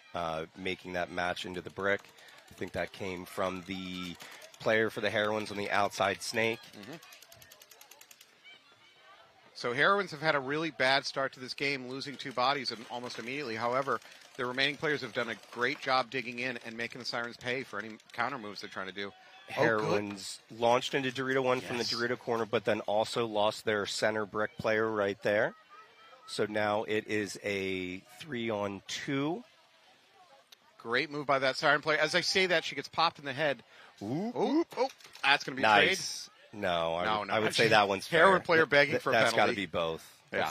making that match into the brick. I think that came from the player for the Heroines on the outside snake. Mm-hmm. So Heroines have had a really bad start to this game, losing 2 bodies almost immediately. However, the remaining players have done a great job digging in and making the Sirens pay for any counter moves they're trying to do. Heroines launched into Dorito 1 from the Dorito corner, but then also lost their center brick player right there. So now it is a 3-on-2. Great move by that Siren player. As I say that, she gets popped in the head. Ooh. Oh, that's going to be nice. trade. No, I would say that one's fair. Heroine player begging for a penalty. That's got to be both. Yeah.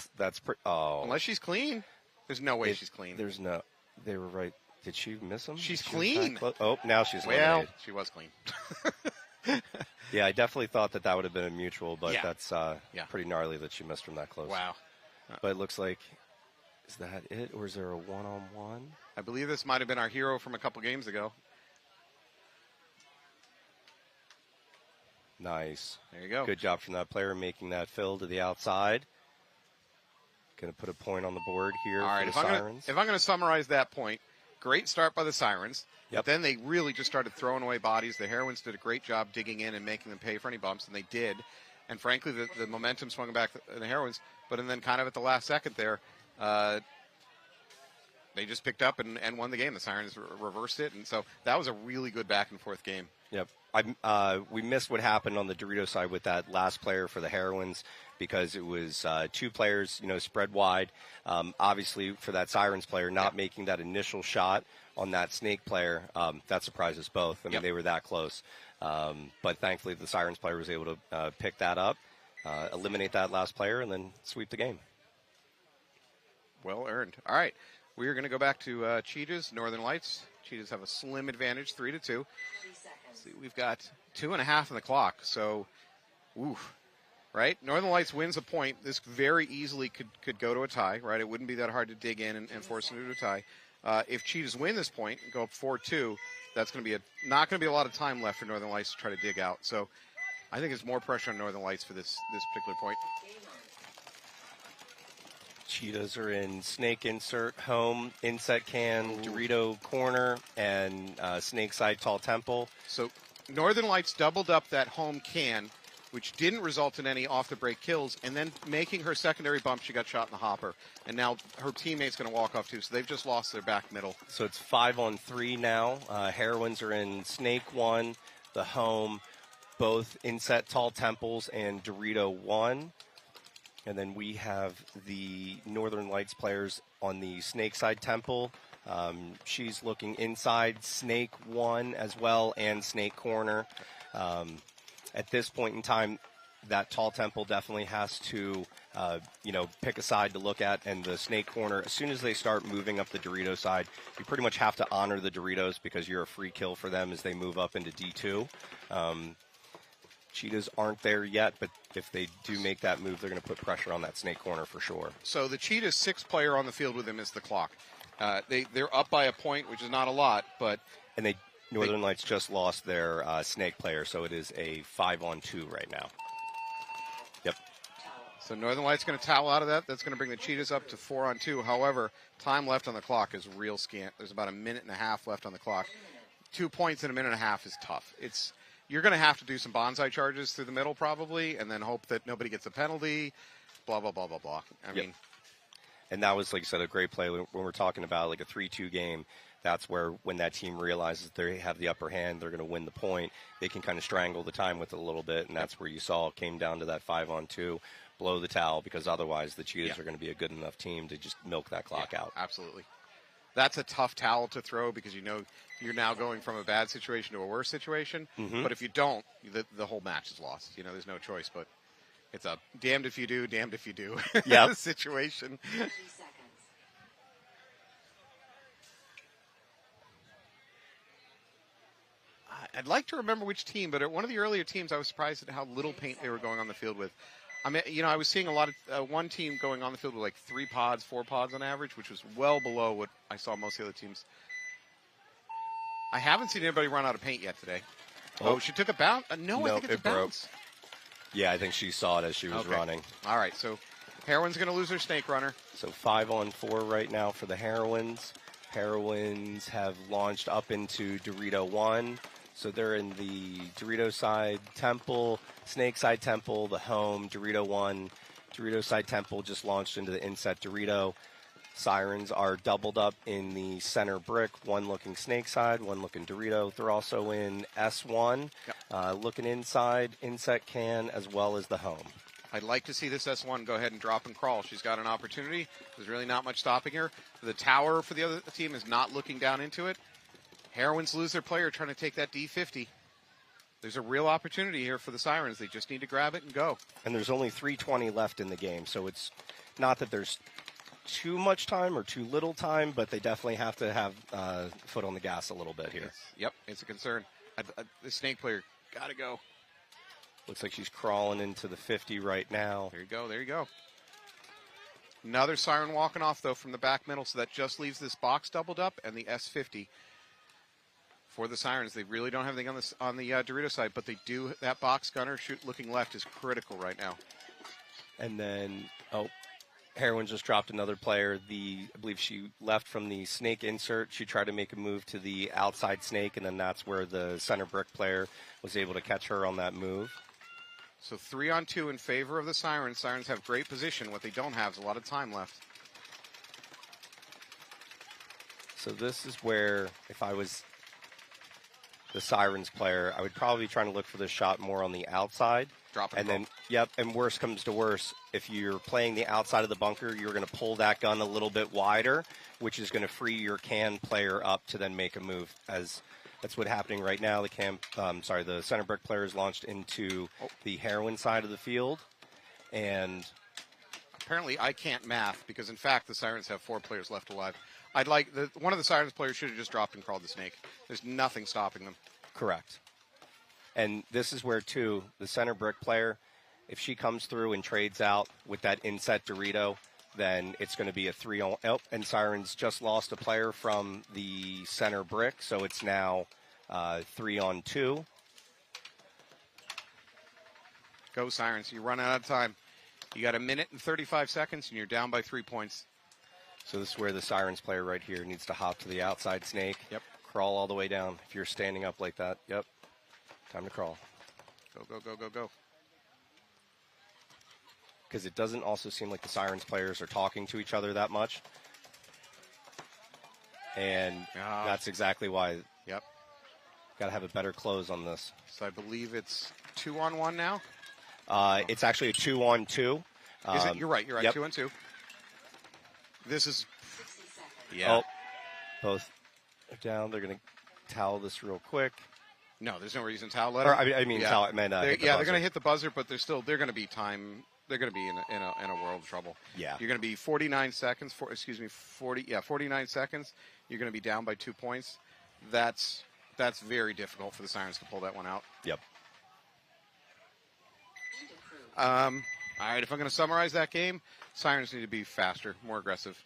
Unless she's clean. There's no way she's clean. There's no. They were right. Did she miss him? She's clean. Oh, now she's eliminated. Well, she was clean. Yeah, I definitely thought that would have been a mutual, but that's Yeah. pretty gnarly that she missed from that close. Wow. But it looks like, is that it, or is there a one-on-one? I believe this might have been our hero from a couple games ago. Nice. There you go. Good job from that player making that fill to the outside. Going to put a point on the board here All right, for the Sirens. if I'm going to summarize that point, great start by the Sirens. Yep. But then they really just started throwing away bodies. The Heroines did a great job digging in and making them pay for any bumps, and they did. And frankly, the momentum swung back in the Heroines. But then kind of at the last second there, they just picked up and won the game. The Sirens reversed it, and so that was a really good back-and-forth game. Yep. We missed what happened on the Dorito side with that last player for the Heroines because it was 2 players, spread wide. Obviously, for that Sirens player not making that initial shot on that Snake player, that surprised us both. I mean, they were that close. But thankfully, the Sirens player was able to pick that up, eliminate that last player, and then sweep the game. Well earned. All right. We are going to go back to Cheetahs, Northern Lights. Cheetahs have a slim advantage, 3-2. See, we've got 2.5 on the clock, so, right? Northern Lights wins a point. This very easily could go to a tie, right? It wouldn't be that hard to dig in and force it to a tie. If Cheetahs win this point and go up 4-2, that's going to be not going to be a lot of time left for Northern Lights to try to dig out. So I think there's more pressure on Northern Lights for this particular point. Cheetahs are in snake insert, home, inset can, Dorito corner, and snake side tall temple. So Northern Lights doubled up that home can, which didn't result in any off-the-break kills, and then making her secondary bump, she got shot in the hopper. And now her teammate's going to walk off too, so they've just lost their back middle. So it's 5-on-3 now. Heroines are in snake 1, the home, both inset tall temples, and Dorito 1. And then we have the Northern Lights players on the snake side temple. She's looking inside snake 1 as well and snake corner. At this point in time, that tall temple definitely has to, pick a side to look at. And the snake corner, as soon as they start moving up the Dorito side, you pretty much have to honor the Doritos because you're a free kill for them as they move up into D2. Cheetahs aren't there yet, but if they do make that move, they're going to put pressure on that snake corner for sure. So the Cheetah's sixth player on the field with him is the clock. They're up by a point, which is not a lot, but Northern Lights just lost their snake player, so it is a 5-on-2 right now. Yep. So Northern Lights going to towel out of that. That's going to bring the Cheetahs up to 4-on-2. However, time left on the clock is real scant. There's about a minute and a half left on the clock. 2 points in a minute and a half is tough. You're going to have to do some bonsai charges through the middle probably, and then hope that nobody gets a penalty. Blah blah blah blah blah. I mean, and that was, like you said, a great play when we're talking about like a 3-2 game. That's where when that team realizes they have the upper hand, they're going to win the point. They can kind of strangle the time with it a little bit, and that's where you saw it came down to that 5-on-2, blow the towel, because otherwise the Cheetahs are going to be a good enough team to just milk that clock out. Absolutely. That's a tough towel to throw because you're now going from a bad situation to a worse situation. Mm-hmm. But if you don't, the whole match is lost. There's no choice. But it's a damned if you do, damned if you do situation. I'd like to remember which team, but at one of the earlier teams, I was surprised at how little paint they were going on the field with. I mean, I was seeing a lot of one team going on the field with like 3 pods, 4 pods on average, which was well below what I saw most of the other teams. I haven't seen anybody run out of paint yet today. Oh, she took a bounce? No, I think it's a bounce. Yeah, I think she saw it as she was running. All right, so Heroine's going to lose her snake runner. So 5-on-4 right now for the Heroines. Heroines have launched up into Dorito 1. So they're in the Dorito side temple, snake side temple, the home, Dorito 1. Dorito side temple just launched into the inset Dorito. Sirens are doubled up in the center brick, one looking snake side, one looking Dorito. They're also in S1, looking inside, inset can, as well as the home. I'd like to see this S1 go ahead and drop and crawl. She's got an opportunity. There's really not much stopping her. The tower for the other team is not looking down into it. Heroines lose their player trying to take that D50. There's a real opportunity here for the Sirens. They just need to grab it and go. And there's only 3:20 left in the game, so it's not that there's too much time or too little time, but they definitely have to have foot on the gas a little bit here. It's a concern. The snake player got to go. Looks like she's crawling into the 50 right now. There you go. Another Siren walking off, though, from the back middle, so that just leaves this box doubled up and the S50. For the Sirens, they really don't have anything on the Dorito side, but they do. That box gunner looking left is critical right now. And then, Heroine just dropped another player. I believe she left from the snake insert. She tried to make a move to the outside snake, and then that's where the center brick player was able to catch her on that move. So 3-on-2 in favor of the Sirens. Sirens have great position. What they don't have is a lot of time left. So this is where, if I was the Sirens player, I would probably be trying to look for this shot more on the outside. And worse comes to worse, if you're playing the outside of the bunker, you're going to pull that gun a little bit wider, which is going to free your can player up to then make a move. As that's what's happening right now. The center brick player is launched into the Heroine side of the field, and apparently I can't math because in fact the Sirens have 4 players left alive. I'd like one of the Sirens players should have just dropped and crawled the snake. There's nothing stopping them. Correct. And this is where, too, the center brick player, if she comes through and trades out with that inset Dorito, then it's going to be a 3-on. And Sirens just lost a player from the center brick, so it's now 3-on-2. Go Sirens. You run out of time. You got a minute and 35 seconds, and you're down by 3 points. So this is where the Sirens player right here needs to hop to the outside snake. Yep. Crawl all the way down. If you're standing up like that, time to crawl. Go. Because it doesn't also seem like the Sirens players are talking to each other that much. And that's exactly why. Yep. Got to have a better close on this. So I believe it's 2-on-1 now? It's actually a 2-on-2. Is it? You're right. Yep. 2-on-2. This is, both are down. They're going to towel this real quick. No, there's no reason to let Or, them. I mean, Tal, I meant, hit the they're buzzer. going to hit the buzzer, but they're going to be They're going to be in a world of trouble. Yeah. You're going to be 49 seconds. 49 seconds. You're going to be down by 2 points. That's very difficult for the Sirens to pull that one out. Yep. All right, if I'm going to summarize that game, Sirens need to be faster, more aggressive.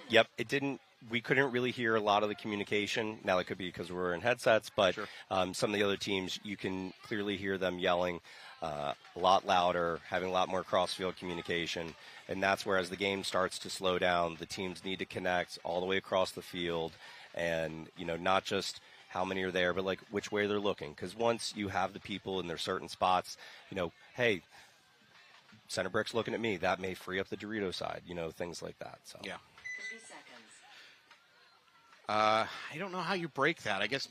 Yep, we couldn't really hear a lot of the communication. Now, it could be because we're in headsets, but Sure. Some of the other teams, you can clearly hear them yelling a lot louder, having a lot more cross-field communication. And that's where, as the game starts to slow down, the teams need to connect all the way across the field. And, not just how many are there, but, like, which way they're looking. Because once you have the people in their certain spots, hey, center brick's looking at me. That may free up the Dorito side, things like that. So Yeah. I don't know how you break that. I guess,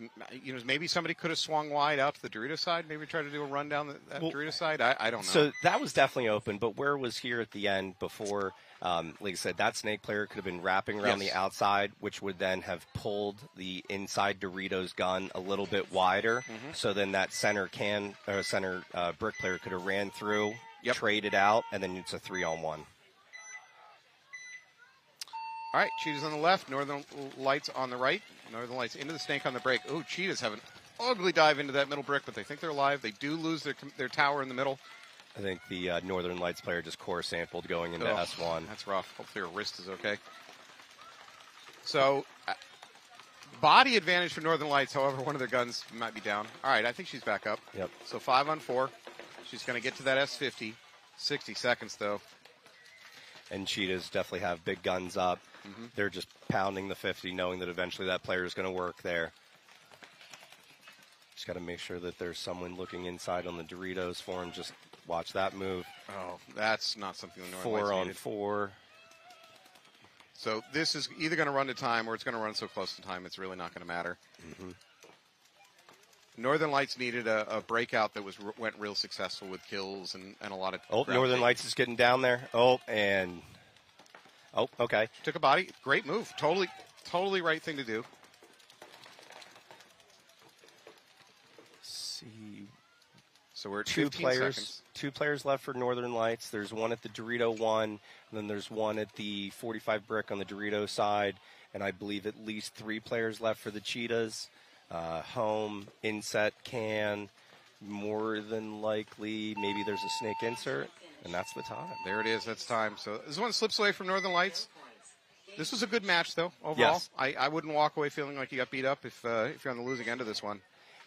maybe somebody could have swung wide out to the Dorito side, maybe try to do a run down that Dorito side. I don't know. So that was definitely open, but where it was here at the end before, like I said, that snake player could have been wrapping around Yes. the outside, which would then have pulled the inside Doritos gun a little bit wider. Mhm. So then that center brick player could have ran through, Yep. traded out, and then it's a 3-on-1. All right, Cheetahs on the left, Northern Lights on the right. Northern Lights into the snake on the break. Oh, Cheetahs have an ugly dive into that middle brick, but they think they're alive. They do lose their tower in the middle. I think the Northern Lights player just core sampled going into Oh, S1. That's rough. Hopefully her wrist is okay. So, body advantage for Northern Lights. However, one of their guns might be down. All right, I think she's back up. Yep. So 5-on-4. She's going to get to that S50. 60 seconds, though. And Cheetahs definitely have big guns up. Mhm. They're just pounding the 50, knowing that eventually that player is going to work there. Just got to make sure that there's someone looking inside on the Doritos for him. Just watch that move. Oh, that's not something the Northern Lights 4-on-4. So this is either going to run to time or it's going to run so close to time it's really not going to matter. Mm-hmm. Northern Lights needed a breakout that went real successful with kills and a lot of. Northern Lights is getting down there. Okay. Took a body. Great move. Totally right thing to do. See. So we're at 15 seconds. Two players left for Northern Lights. There's one at the Dorito one, and then there's one at the 45 brick on the Dorito side, and I believe at least 3 players left for the Cheetahs. Home, inset can, more than likely, maybe there's a snake insert, and that's the time. There it is. That's time. So this one slips away from Northern Lights. This was a good match, though, overall. Yes. I wouldn't walk away feeling like you got beat up if you're on the losing end of this one.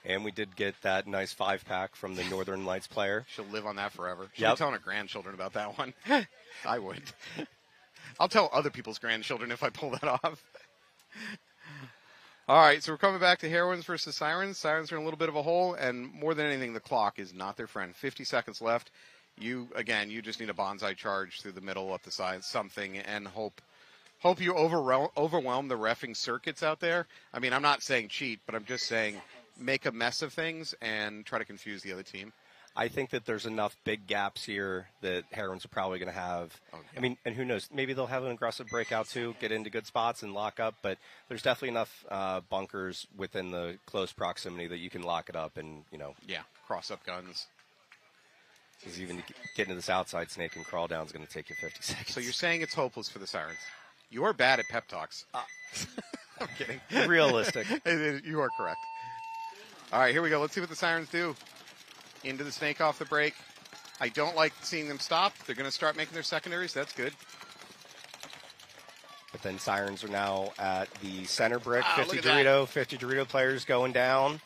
And we did get that nice 5-pack from the Northern Lights player. She'll live on that forever. She'll Yep. be telling her grandchildren about that one. I would. I'll tell other people's grandchildren if I pull that off. All right, so we're coming back to Heroines versus Sirens. Sirens are in a little bit of a hole, and more than anything, the clock is not their friend. 50 seconds left. You just need a bonsai charge through the middle, up the sides, something, and hope you overwhelm the reffing circuits out there. I mean, I'm not saying cheat, but I'm just saying make a mess of things and try to confuse the other team. I think that there's enough big gaps here that Heroines are probably going to have. Oh, yeah. I mean, and who knows? Maybe they'll have an aggressive breakout too, get into good spots and lock up. But there's definitely enough bunkers within the close proximity that you can lock it up and, Yeah, cross up guns. Because even to get into this outside snake and crawl down is going to take you 50 seconds. So you're saying it's hopeless for the Sirens. You're bad at pep talks. I'm kidding. Realistic. You are correct. All right, here we go. Let's see what the Sirens do. Into the snake off the break. I don't like seeing them stop. They're going to start making their secondaries. That's good. But then Sirens are now at the center brick. Look 50 at that. Dorito, 50 Dorito players going down.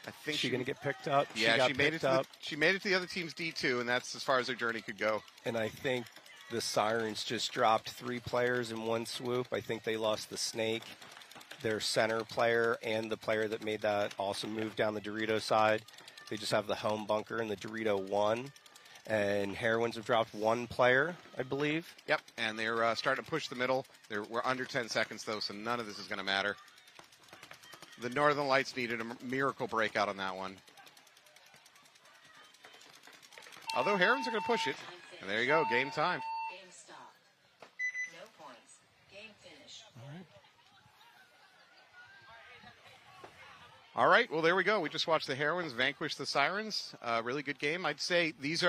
I think she's going to get picked up. Yeah, she made it. She made it to the other team's D2, and that's as far as their journey could go. And I think the Sirens just dropped 3 players in one swoop. I think they lost the snake, their center player, and the player that made that awesome move down the Dorito side. They just have the home bunker and the Dorito 1. And Heroines have dropped 1 player, I believe. Yep, and they're starting to push the middle. We're under 10 seconds, though, so none of this is going to matter. The Northern Lights needed a miracle breakout on that one. Although Heroines are going to push it. And there you go, game time. Game stopped. No points. Game finished. All right. All right, well, there we go. We just watched the Heroines vanquish the Sirens. Really good game. I'd say these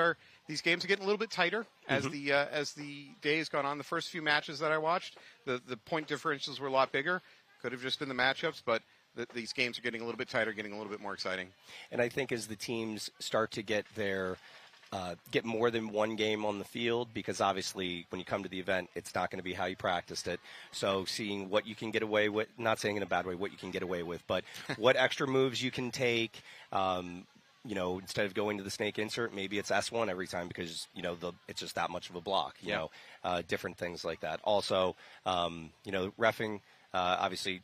games are getting a little bit tighter as the days gone on. The first few matches that I watched, the point differentials were a lot bigger. Could have just been the matchups, but these games are getting a little bit tighter, getting a little bit more exciting. And I think as the teams start to get get more than one game on the field, because obviously when you come to the event, it's not going to be how you practiced it. So seeing what you can get away with, not saying in a bad way, what you can get away with, but what extra moves you can take, instead of going to the snake insert, maybe it's S1 every time because, it's just that much of a block, different things like that. Also, reffing, obviously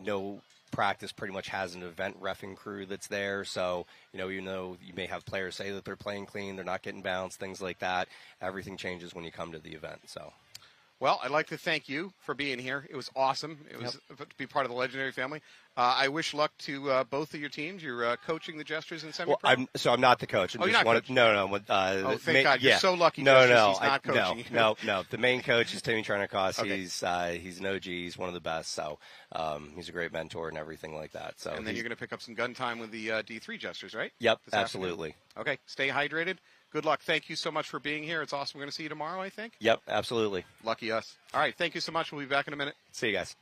no practice pretty much has an event reffing crew that's there. So, even though you may have players say that they're playing clean, they're not getting bounced, things like that, everything changes when you come to the event. So, well, I'd like to thank you for being here. It was awesome. It was to be part of the legendary family. I wish luck to both of your teams. You're coaching the Jesters in semi-pro? Well, I'm not the coach. You're not coaching? No. Thank God. You're so lucky. No, he's not coaching. No. The main coach is Timmy Trenakos. Okay. He's an OG. He's one of the best. So he's a great mentor and everything like that. So and then you're going to pick up some gun time with the D3 Jesters, right? Yep, absolutely. Okay, stay hydrated. Good luck. Thank you so much for being here. It's awesome. We're going to see you tomorrow, I think. Yep, absolutely. Lucky us. All right, thank you so much. We'll be back in a minute. See you guys.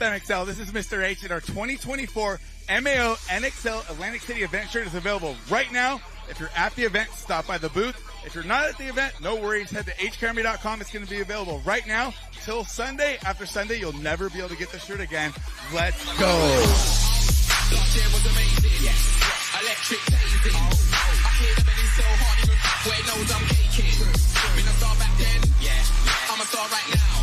NXL. This is Mr. H, and our 2024 MAO NXL Atlantic City event shirt is available right now. If you're at the event, stop by the booth. If you're not at the event, no worries. Head to hcamry.com. It's going to be available right now till Sunday. After Sunday, you'll never be able to get the shirt again. Let's go. Last year was amazing. Electric blazing. I hear the belly so hard, even boy knows I'm caking. Been a star back then. I'm a star right now.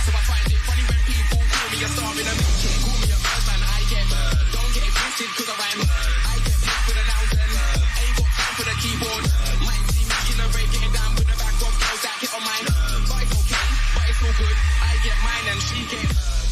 So I find it funny when people call me a star in a making. Call me a first man, I get don't get it twisted cause I rhyme. I get paid for the nouns and ain't got time for the keyboard. Might see me in the rave getting down with the back of girls that get on mine. But it's okay, but it's all good. I get mine and she gets.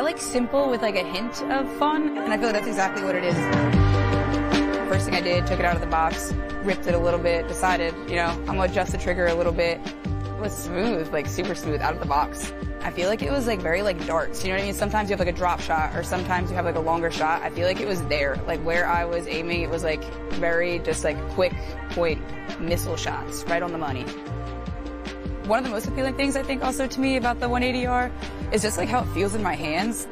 I like simple with like a hint of fun, and I feel like that's exactly what it is. First thing I did, took it out of the box, ripped it a little bit, decided, I'm gonna adjust the trigger a little bit. It was smooth, like super smooth out of the box. I feel like it was like very like darts, you know what I mean? Sometimes you have like a drop shot, or sometimes you have like a longer shot. I feel like it was there, like where I was aiming, it was like very just like quick point missile shots, right on the money. One of the most appealing things I think also to me about the 180R is just like how it feels in my hands.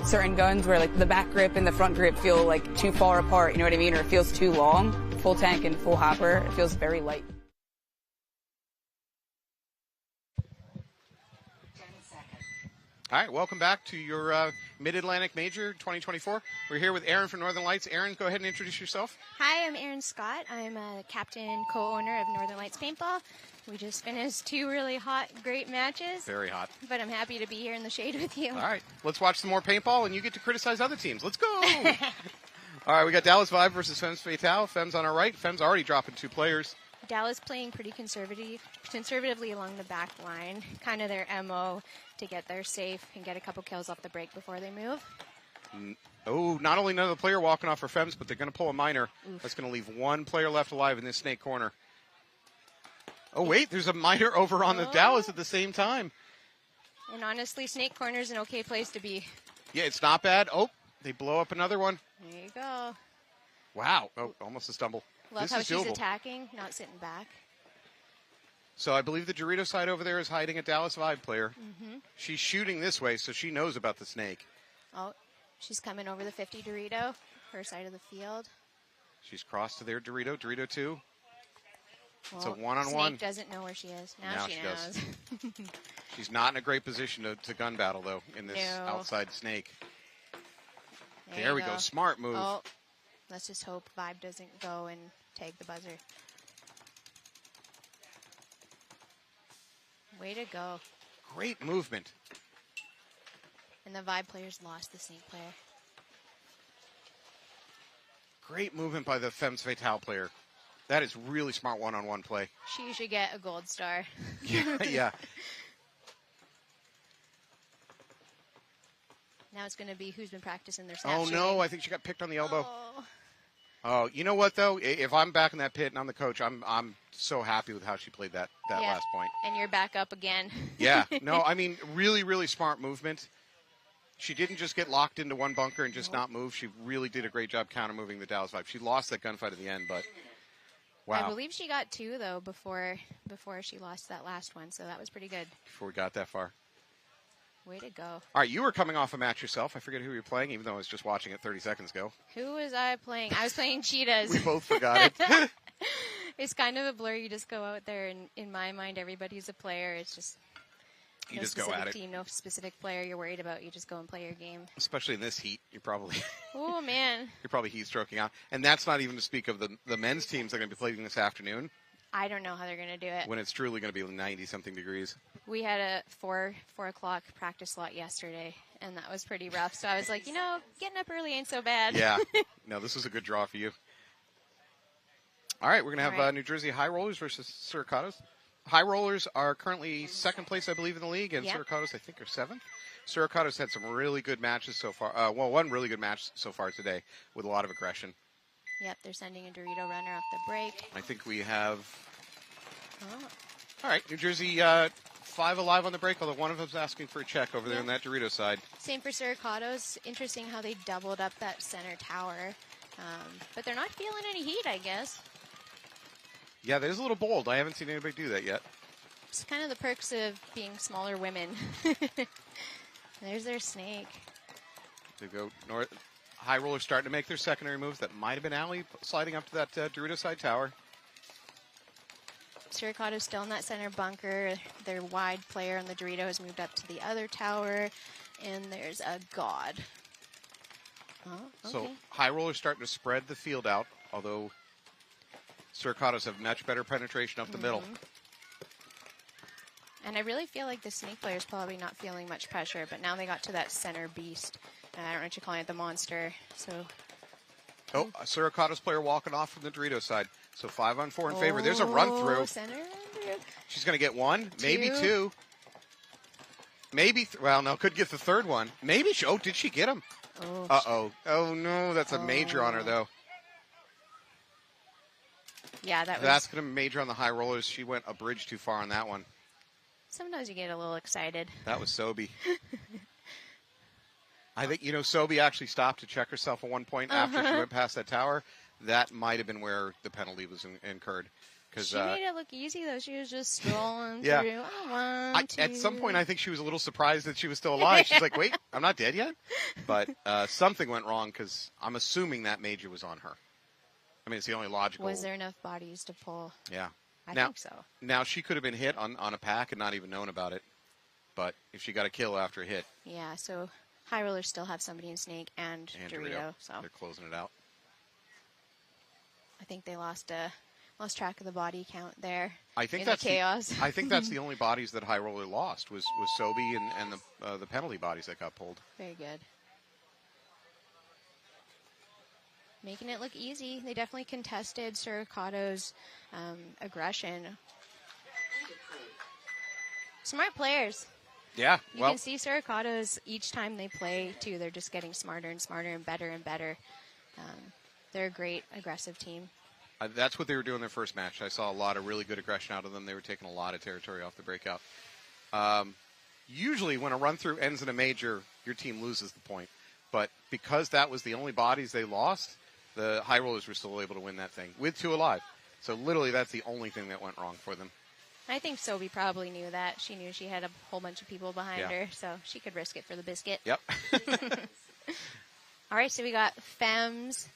Certain guns where like the back grip and the front grip feel like too far apart, you know what I mean? Or it feels too long. Full tank and full hopper, it feels very light. All right, welcome back to your Mid-Atlantic Major 2024. We're here with Erin from Northern Lights. Erin, go ahead and introduce yourself. Hi, I'm Erin Scott. I'm a captain, co-owner of Northern Lights Paintball. We just finished 2 really hot, great matches. Very hot. But I'm happy to be here in the shade with you. All right, let's watch some more paintball, and you get to criticize other teams. Let's go! All right, we got Dallas Vibe versus Femmes Fatale. Femmes on our right. Femmes already dropping 2 players. Dallas playing pretty conservatively along the back line. Kind of their MO to get there safe and get a couple kills off the break before they move. Oh, not only another player walking off for Femmes, but they're going to pull a minor. Oof. That's going to leave 1 player left alive in this snake corner. Oh, wait, there's a minor over on the Dallas at the same time. And honestly, snake corner's an okay place to be. Yeah, it's not bad. Oh, they blow up another one. There you go. Wow. Oh, almost a stumble. Love this how is she's doable. attacking, not sitting back. So I believe the Dorito side over there is hiding a Dallas Vibe player. Mm-hmm. She's shooting this way, so she knows about the snake. Oh, she's coming over the 50 Dorito, her side of the field. She's crossed to their Dorito, Dorito 2. It's a Well, one-on-one. Snake doesn't know where she is. Now she knows. Does. She's not in a great position to gun battle, though, in this No. outside snake. There There you we go. go. Smart move. Oh, let's just hope Vibe doesn't go and tag the buzzer. Way to go. Great movement. And the Vibe players lost the snake player. Great movement by the Femmes Fatale player. That is really smart one-on-one play. She should get a gold star. Yeah. Now it's going to be who's been practicing their Oh, snap no, shooting. I think she got picked on the elbow. Oh. Oh, you know what, though? If I'm back in that pit and I'm the coach, I'm so happy with how she played that Yeah. last point. And you're back up again. Yeah. No, I mean, really, really smart movement. She didn't just get locked into one bunker and just not move. She really did a great job counter-moving the Dallas Vibe. She lost that gunfight at the end, but wow. I believe she got 2, though, before she lost that last one, so that was pretty good. Before we got that far. Way to go. All right, you were coming off a match yourself. I forget who you were playing, even though I was just watching it 30 seconds ago. Who was I playing? I was playing Cheetahs. We both forgot it. It's kind of a blur. You just go out there, and in my mind, everybody's a player. It's just You no just go specific at it. team, no specific player you're worried about. You just go and play your game. Especially in this heat, you're probably Oh, man. you're probably heat stroking out. And that's not even to speak of the men's teams that are going to be playing this afternoon I don't know how they're going to do it. when it's truly going to be 90-something degrees. We had a 4 o'clock practice slot yesterday, and that was pretty rough. So I was like, getting up early ain't so bad. Yeah. No, this was a good draw for you. All right, we're going to have All right. New Jersey High Rollers versus Suricatos. High Rollers are currently second place, I believe, in the league, and Yep. Suricatos, I think, are seventh. Suricatos had some really good matches so far. One really good match so far today with a lot of aggression. Yep, they're sending a Dorito runner off the break. I think we have, Oh, all right, New Jersey 5 alive on the break, although one of them's asking for a check over there on that Dorito side. same for Suricatos. Interesting how they doubled up that center tower. But they're not feeling any heat, I guess. Yeah, that is a little bold. I haven't seen anybody do that yet. It's kind of the perks of being smaller women. There's their snake. They go north. High Rollers starting to make their secondary moves. That might have been Allie sliding up to that Dorito side tower. Suricatos still in that center bunker. Their wide player on the Dorito has moved up to the other tower. And there's a god. Oh, okay. So High Rollers starting to spread the field out, although Suricatos have much better penetration up the middle. And I really feel like the snake player's probably not feeling much pressure, but now they got to that center beast. I don't know what you're calling it, the monster. So Oh, a Suricatos player walking off from the Dorito side. So 5-on-4 in favor. There's a run through. Center run through. She's going to get one, maybe two. Maybe. Well, no, could get the third one. Maybe. Oh, did she get him? Oh. Uh-oh. Oh, no, that's a major on her, though. Yeah, that was... That's going to major on the high rollers. She went a bridge too far on that one. Sometimes you get a little excited. That was Sobi. I think, Sobi actually stopped to check herself at one point after she went past that tower. That might have been where the penalty was incurred. She made it look easy, though. She was just strolling through. At some point, I think she was a little surprised that she was still alive. She's like, wait, I'm not dead yet? But something went wrong because I'm assuming that major was on her. I mean, it's the only logical. Was there enough bodies to pull? Yeah. I think so. Now, she could have been hit on a pack and not even known about it. But if she got a kill after a hit. Yeah, so high rollers still have somebody in Snake and Dorito. So they're closing it out. I think they lost track of the body count there. I think in that's the chaos. I think that's the only bodies that high roller lost was Sobi and the penalty bodies that got pulled. Very good. Making it look easy. They definitely contested Suricato's aggression. Smart players. Yeah. You can see Suricato's each time they play, too. They're just getting smarter and smarter and better and better. They're a great aggressive team. That's what they were doing their first match. I saw a lot of really good aggression out of them. They were taking a lot of territory off the breakout. Usually when a run-through ends in a major, your team loses the point. But because that was the only bodies they lost, the high rollers were still able to win that thing with 2 alive. So literally that's the only thing that went wrong for them. I think Sobi probably knew that. She knew she had a whole bunch of people behind her, so she could risk it for the biscuit. Yep. All right, so we got Femmes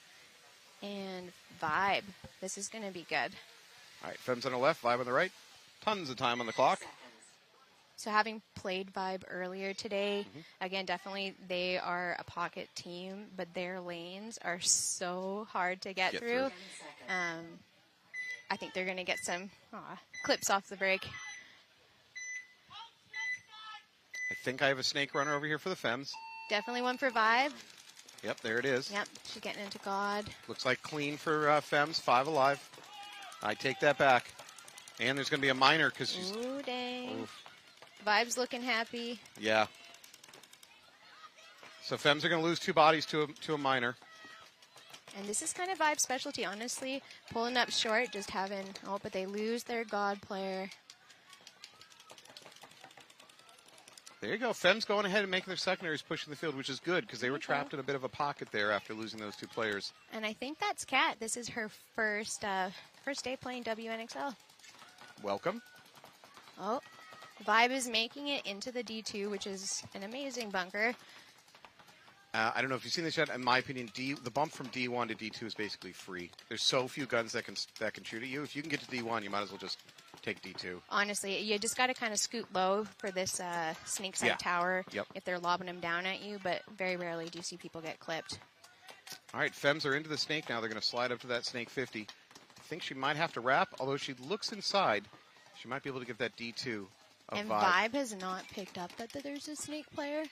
and Vibe. This is going to be good. All right, Femmes on the left, Vibe on the right. Tons of time on the clock. So having played Vibe earlier today, again, definitely they are a pocket team, but their lanes are so hard to get through. I think they're going to get some clips off the break. I think I have a snake runner over here for the Femmes. Definitely one for Vibe. Yep, there it is. Yep, she's getting into God. Looks like clean for Femmes, 5 alive. I take that back. And there's going to be a minor because she's... Ooh, dang. Oof. Vibe's looking happy. Yeah. So Femmes are going to lose 2 bodies to a minor. And this is kind of Vibe's specialty, honestly. Pulling up short, just having... Oh, but they lose their God player. There you go. Femmes going ahead and making their secondaries pushing the field, which is good because they were trapped in a bit of a pocket there after losing those 2 players. And I think that's Kat. This is her first day playing WNXL. Welcome. Oh, Vibe is making it into the D2, which is an amazing bunker. I don't know if you've seen this yet. In my opinion, the bump from D1 to D2 is basically free. There's so few guns that can shoot at you. If you can get to D1, you might as well just take D2. Honestly, you just got to kind of scoot low for this snake side tower if they're lobbing them down at you, but very rarely do you see people get clipped. All right, Femmes are into the snake now. They're going to slide up to that snake 50. I think she might have to wrap, although she looks inside. She might be able to give that D2 a And Vibe. Vibe has not picked up that there's a snake player.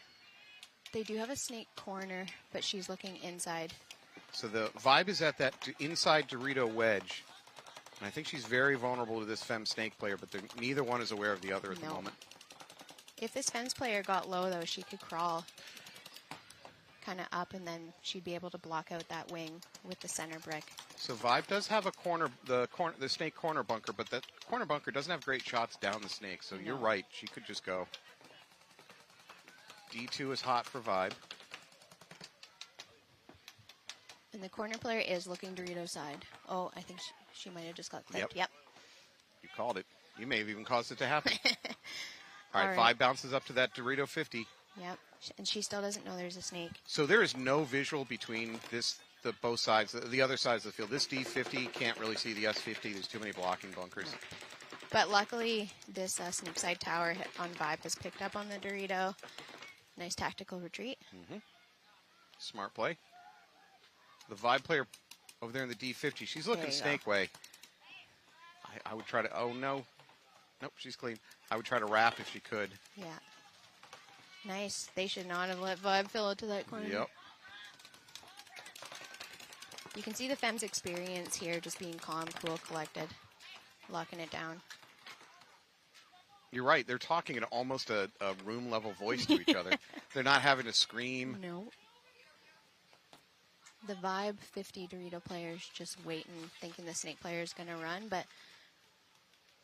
They do have a snake corner, but she's looking inside. So the Vibe is at that inside Dorito wedge. And I think she's very vulnerable to this Femme snake player, but neither one is aware of the other at the moment. If this Femmes player got low, though, she could crawl kind of up, and then she'd be able to block out that wing with the center brick. So Vibe does have a the snake corner bunker, but that corner bunker doesn't have great shots down the snake. So you're right. She could just go. D2 is hot for Vibe. And the corner player is looking Dorito side. Oh, I think she might have just got clipped. Yep. You called it. You may have even caused it to happen. All right, right. Vibe bounces up to that Dorito 50. Yep. And she still doesn't know there's a snake. So there is no visual between both sides, the other sides of the field. This D50 can't really see the S50. There's too many blocking bunkers. But luckily, this snake side tower on Vibe has picked up on the Dorito. Nice tactical retreat. Smart play. The Vibe player over there in the D50, she's looking snake way. I would try to, oh no. Nope, she's clean. I would try to wrap if she could. Yeah. Nice. They should not have let Vibe fill it to that corner. Yep. You can see the Femmes experience here, just being calm, cool, collected, locking it down. You're right. They're talking in almost a room level voice to each other. They're not having to scream. No. The Vibe 50 Dorito players just waiting, thinking the Snake player is going to run, but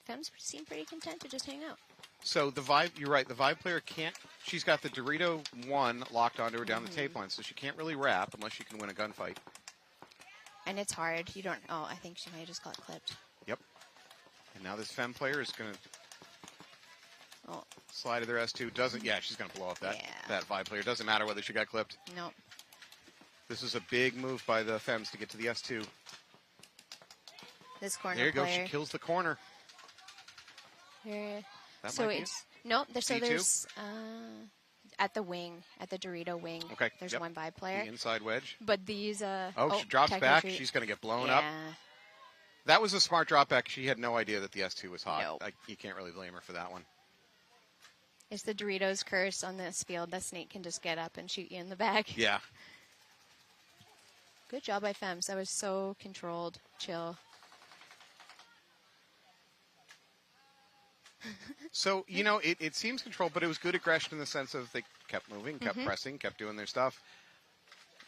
Femmes seem pretty content to just hang out. So the Vibe, you're right. The Vibe player can't. She's got the Dorito 1 locked onto her down the tape line, so she can't really wrap unless she can win a gunfight. And it's hard. You don't. Oh, I think she might have just got clipped. Yep. And now this Femme player is going to Oh. slide to their S2. Doesn't. Yeah, she's going to blow up that Vibe player. Doesn't matter whether she got clipped. Nope. This is a big move by the Femmes to get to the S2. This corner There you go. player. She kills the corner. Here. That So might be it's nope. So C2? there's at the wing, at the Dorito wing. Okay. There's yep. one Vibe player. The inside wedge. But these. She drops tech back. retreat. She's going to get blown yeah. up. That was a smart drop back. She had no idea that the S2 was hot. Nope. You can't really blame her for that one. It's the Doritos curse on this field. The Snake can just get up and shoot you in the back. Yeah. Good job by Femmes. That was so controlled, chill. So, you know, it seems controlled, but it was good aggression in the sense of they kept moving, kept pressing, kept doing their stuff.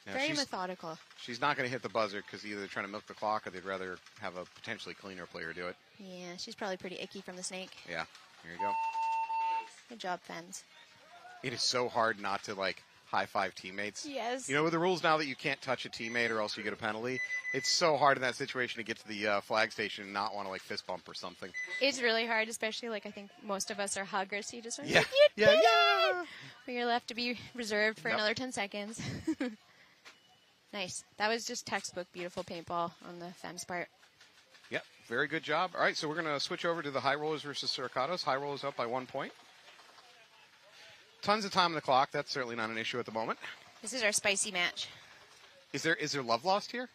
Now, Very methodical. She's not going to hit the buzzer because either they're trying to milk the clock or they'd rather have a potentially cleaner player do it. Yeah, she's probably pretty icky from the Snake. Yeah, here you go. Good job, Femmes. It is so hard not to, like, high-five teammates. Yes. You know, with the rules now that you can't touch a teammate or else you get a penalty, it's so hard in that situation to get to the flag station and not want to, like, fist bump or something. It's really hard, especially, like, I think most of us are huggers, so you just want to Yeah. you did it! But you're left to be reserved for another 10 seconds. Nice. That was just textbook beautiful paintball on the Femmes part. Yep, very good job. All right, so we're going to switch over to the High Rollers versus Suricatos. High Rollers up by 1 point. Tons of time on the clock. That's certainly not an issue at the moment. This is our spicy match. Is there love lost here?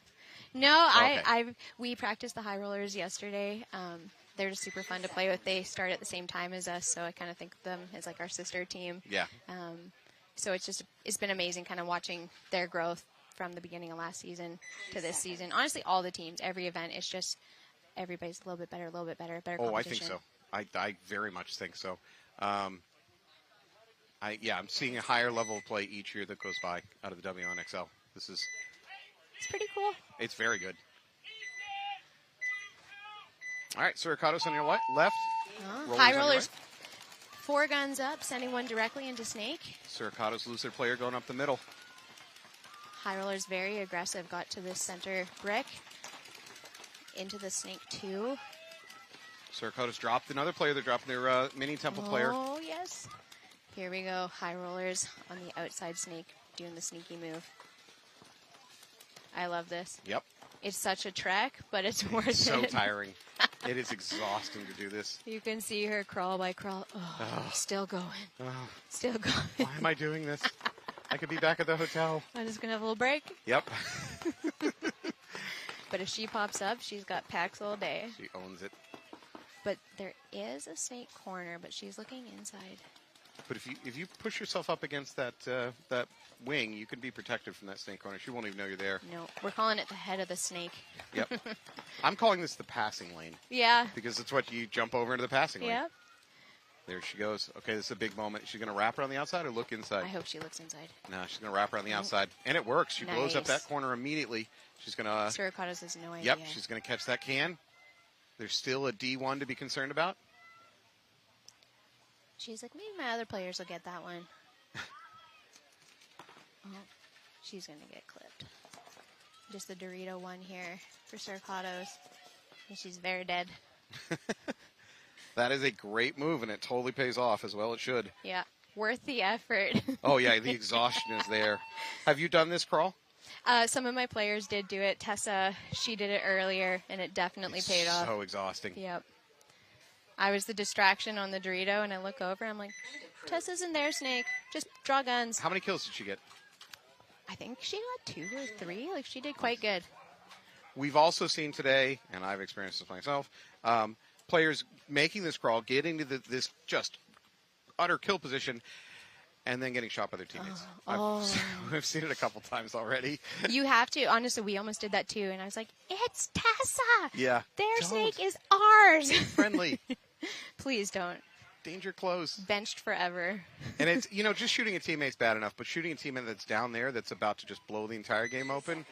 No, okay. we practiced the High Rollers yesterday. They're just super fun to play with. They start at the same time as us, so I kind of think of them as like our sister team. Yeah. So it's been amazing kind of watching their growth from the beginning of last season to this season. Honestly, all the teams, every event, it's just everybody's a little bit better competition. Oh, I think so. I very much think so. I'm seeing a higher level of play each year that goes by out of the WNXL. It's pretty cool. It's very good. All right, Suricatos on your left. High Rollers, 4 guns up, sending one directly into Snake. Suricatos lose their player going up the middle. High Rollers very aggressive, got to this center brick. Into the Snake 2. Suricatos dropped another player. They're dropping their mini temple player. Oh, yes. Here we go. High Rollers on the outside Snake doing the sneaky move. I love this. Yep. It's such a trek, but it's worth it. So tiring. It is exhausting to do this. You can see her crawl by crawl. Oh, still going. Oh. Still going. Why am I doing this? I could be back at the hotel. I'm just going to have a little break. Yep. But if she pops up, she's got packs all day. She owns it. But there is a Snake corner, but she's looking inside. But if you push yourself up against that wing, you can be protected from that Snake corner. She won't even know you're there. No, we're calling it the head of the Snake. Yep. I'm calling this the passing lane. Yeah. Because it's what you jump over into the passing lane. Yep. There she goes. Okay, this is a big moment. She's going to wrap her on the outside or look inside? I hope she looks inside. No, she's going to wrap her on the outside. And it works. She blows up that corner immediately. She's going to... Suricatos has no idea. Yep, she's going to catch that can. There's still a D1 to be concerned about. She's like, maybe my other players will get that one. Oh, she's going to get clipped. Just the Dorito one here for Suricatos. And she's very dead. That is a great move, and it totally pays off as well it should. Yeah, worth the effort. Oh, yeah, the exhaustion is there. Have you done this crawl? Some of my players did do it. Tessa, she did it earlier, and it definitely paid off. So exhausting. Yep. I was the distraction on the Dorito, and I look over, I'm like, Tessa's in there, Snake. Just draw guns. How many kills did she get? I think she got 2 or 3. Like, she did quite good. We've also seen today, and I've experienced this myself, players making this crawl, getting to this just utter kill position, and then getting shot by their teammates. I've seen it a couple times already. You have to. Honestly, we almost did that too, and I was like, it's Tessa. Yeah. Their Snake is ours. Be friendly. Please don't. danger close. Benched forever. And it's, just shooting a teammate's bad enough, but shooting a teammate that's down there that's about to just blow the entire game open.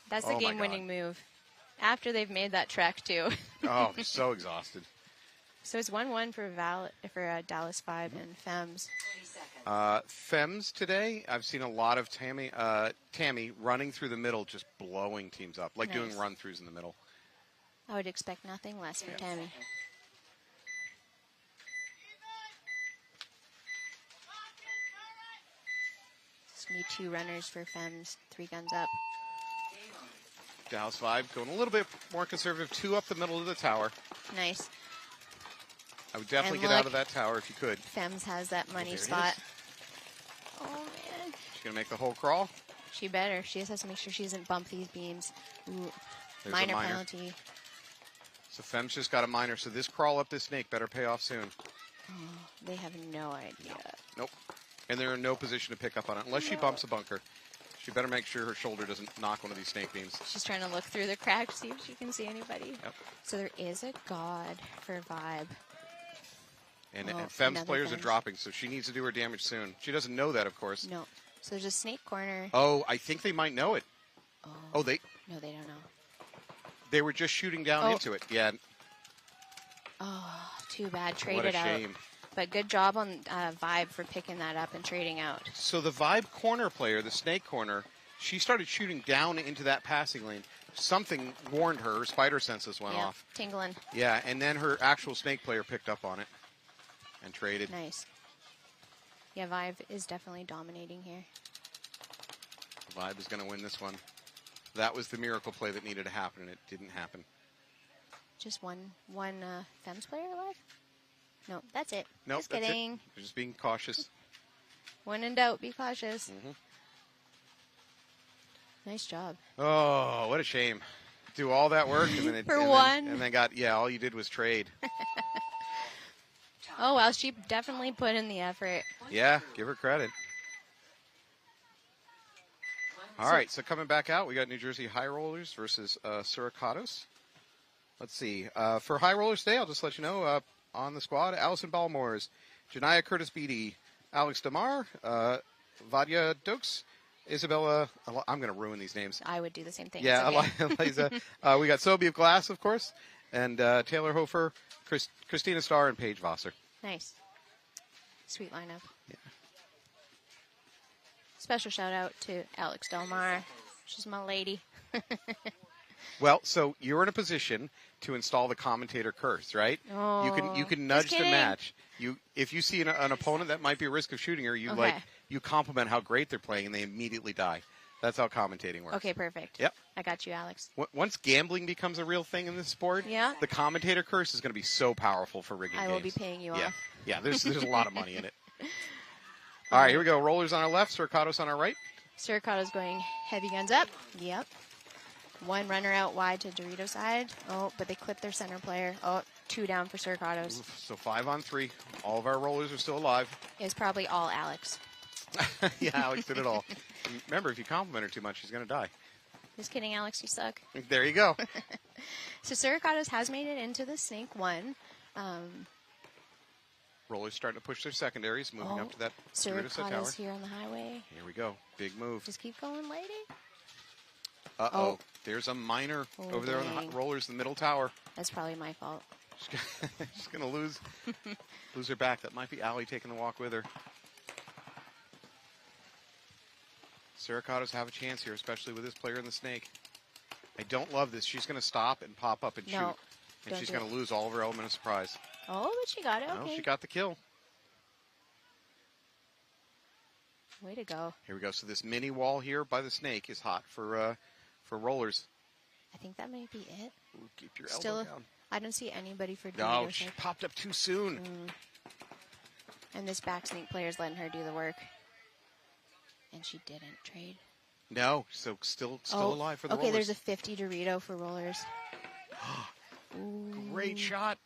That's the game-winning move. After they've made that trek, too. Oh, they're so exhausted. So it's 1-1 for Dallas 5 and Femmes. Femmes today, I've seen a lot of Tammy running through the middle, just blowing teams up, like doing run-throughs in the middle. I would expect nothing less from Tammy. Just need 2 runners for Femmes, 3 guns up. Dallas 5 going a little bit more conservative, 2 up the middle of the tower. Nice. I would definitely get out of that tower if you could. Femmes has that money spot. Oh, man. She's going to make the whole crawl. She better. She just has to make sure she doesn't bump these beams. Ooh, There's minor a minor penalty. So Femmes just got a minor, so this crawl up this snake better pay off soon. Oh, they have no idea. Nope. And they're in no position to pick up on it unless she bumps a bunker. She better make sure her shoulder doesn't knock one of these snake beams. She's trying to look through the cracks, see if she can see anybody. Yep. So there is a god for Vibe. And Femmes players are dropping, so she needs to do her damage soon. She doesn't know that, of course. No. So there's a snake corner. Oh, I think they might know it. Oh, they? No, they don't know. They were just shooting down into it. Yeah. Oh, too bad. Traded What a out. shame. But good job on Vibe for picking that up and trading out. So the Vibe corner player, the snake corner, she started shooting down into that passing lane. Something warned her. Her spider senses went off. Tingling. Yeah, and then her actual snake player picked up on it and traded. Nice. Yeah, Vibe is definitely dominating here. Vibe is going to win this one. That was the miracle play that needed to happen, and it didn't happen. Just one Femmes player alive? No, that's it. Nope, just that's kidding. it. They're just being cautious. When in doubt, be cautious. Nice job. Oh, what a shame. Do all that work and then it, For and one. Then, and then got all you did was trade. Oh, well, she definitely put in the effort. Yeah, give her credit. All right, so coming back out, we got New Jersey High Rollers versus Suricatos. Let's see. For High Rollers today, I'll just let you know, on the squad, Allison Balmores, Janiyah Curtis Beatty, Alex Damar, Vadia Dokes, Isabella, I'm going to ruin these names. I would do the same thing. Yeah, okay. Eliza. We got Sobi of Glass, of course, and Taylor Hofer, Christina Starr, and Paige Vosser. Nice. Sweet lineup. Yeah. Special shout out to Alex Delmar. She's my lady. Well, so you're in a position to install the commentator curse, right? Oh, you can nudge the match. If you see an opponent that might be a risk of shooting her, you compliment how great they're playing, and they immediately die. That's how commentating works. Okay, perfect. Yep. I got you, Alex. Once gambling becomes a real thing in this sport, the commentator curse is going to be so powerful for rigging games. I will be paying you off. Yeah, there's a lot of money in it. All right, here we go. Rollers on our left, Suricatos on our right. Suricato's going heavy guns up. Yep. One runner out wide to Dorito side. Oh, but they clipped their center player. Oh, 2 down for Suricatos. So 5 on 3. All of our rollers are still alive. It was probably all Alex. Yeah, Alex did it all. Remember, if you compliment her too much, she's going to die. Just kidding, Alex. You suck. There you go. So Suricatos has made it into the Snake 1. Rollers starting to push their secondaries, moving up to that Dorito tower. Suricatos here on the highway. Here we go. Big move. Just keep going, lady. Uh-oh. Oh. There's a minor Oh, over there on dang. the rollers in the middle tower. That's probably my fault. She's going to lose her back. That might be Allie taking the walk with her. Suricatos have a chance here, especially with this player in the snake. I don't love this. She's going to stop and pop up and shoot. And she's going to lose all of her element of surprise. Oh, but she got it. No, Okay. she got the kill. Way to go. Here we go. So this mini wall here by the snake is hot for rollers. I think that might be it. Ooh, keep your elbow Still, down. I don't see anybody for Dorito. No, she popped up too soon. And this back snake player's letting her do the work. And she didn't trade. No, so still alive for the okay, rollers. there's a 50 Dorito for rollers. Great shot.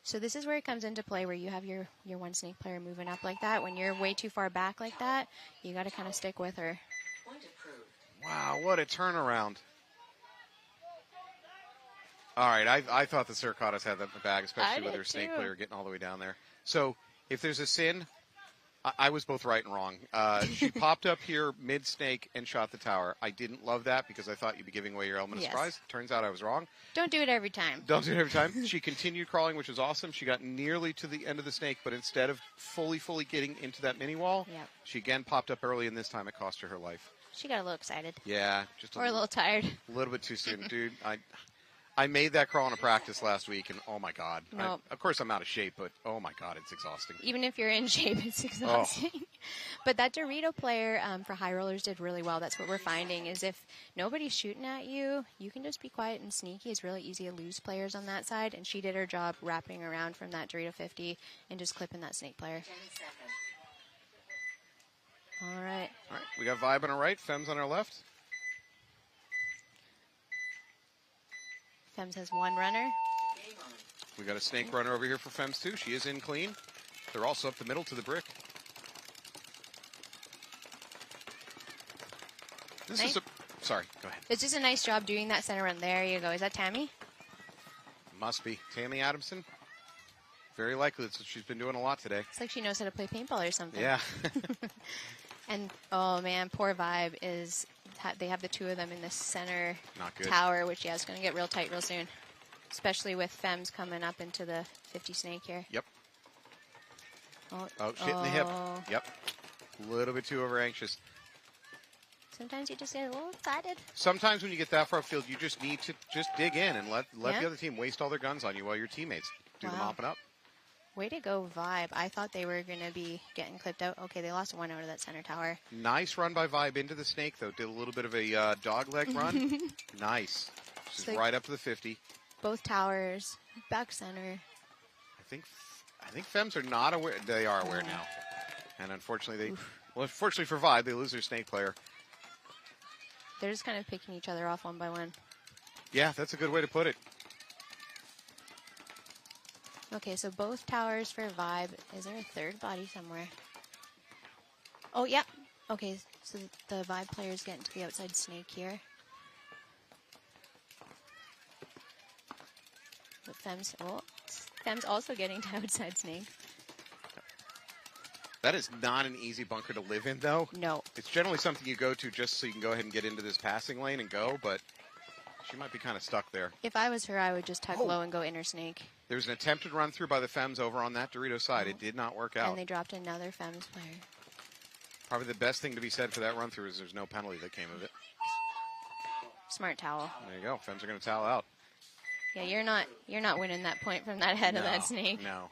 So this is where it comes into play, where you have your one snake player moving up like that. When you're way too far back like that, you got to kind of stick with her. Wow, what a turnaround. All right, I thought the Suricatos had that in the bag, especially with her snake player getting all the way down there. So if there's a sin, I was both right and wrong. She popped up here mid-snake and shot the tower. I didn't love that because I thought you'd be giving away your element of surprise. Turns out I was wrong. Don't do it every time. Don't do it every time. She continued crawling, which was awesome. She got nearly to the end of the snake, but instead of fully getting into that mini wall, she again popped up early, and this time it cost her life. She got a little excited. Yeah. Just a little tired. A little bit too soon. Dude, I made that crawl in a practice last week, and oh my God. Nope. Of course, I'm out of shape, but oh my God, it's exhausting. Even if you're in shape, it's exhausting. But that Dorito player for high rollers did really well. That's what we're finding is if nobody's shooting at you, you can just be quiet and sneaky. It's really easy to lose players on that side, and she did her job wrapping around from that Dorito 50 and just clipping that snake player. All right. All right. We got Vibe on our right, Femmes on our left. Femmes has one runner. We got a snake runner over here for Femmes too. She is in clean. They're also up the middle to the brick. This is a... Sorry, go ahead. It's just a nice job doing that center run. There you go. Is that Tammy? Must be. Tammy Adamson. Very likely. That's what she's been doing a lot today. It's like she knows how to play paintball or something. Yeah. And, oh, man, poor Vibe is... They have the two of them in the center Not good. tower, which, yeah, is going to get real tight real soon. Especially with Femmes coming up into the 50 snake here. Yep. Oh, shit in the hip. Yep. A little bit too over anxious. Sometimes you just get a little excited. Sometimes when you get that far upfield, you just need to just dig in and let Yeah. the other team waste all their guns on you while your teammates do the Wow. mopping up. Way to go, Vibe. I thought they were going to be getting clipped out. Okay, they lost one out of that center tower. Nice run by Vibe into the snake, though. Did a little bit of a dog leg run. Nice. She's So- right up to the 50. Both towers, back center. I think Femmes are not aware. They are aware now. And unfortunately, unfortunately for Vibe, they lose their snake player. They're just kind of picking each other off one by one. Yeah, that's a good way to put it. Okay, so both towers for Vibe. Is there a third body somewhere? Oh, yeah. Okay, so the Vibe player's getting to the outside snake here. But Femmes also getting to outside snake. That is not an easy bunker to live in, though. No. It's generally something you go to just so you can go ahead and get into this passing lane and go, but she might be kind of stuck there. If I was her, I would just tuck low and go inner snake. There was an attempted run through by the Femmes over on that Dorito side. It did not work out. And they dropped another Femmes player. Probably the best thing to be said for that run through is there's no penalty that came of it. Smart towel. There you go. Femmes are going to towel out. Yeah, you're not winning that point from that head of that snake. No.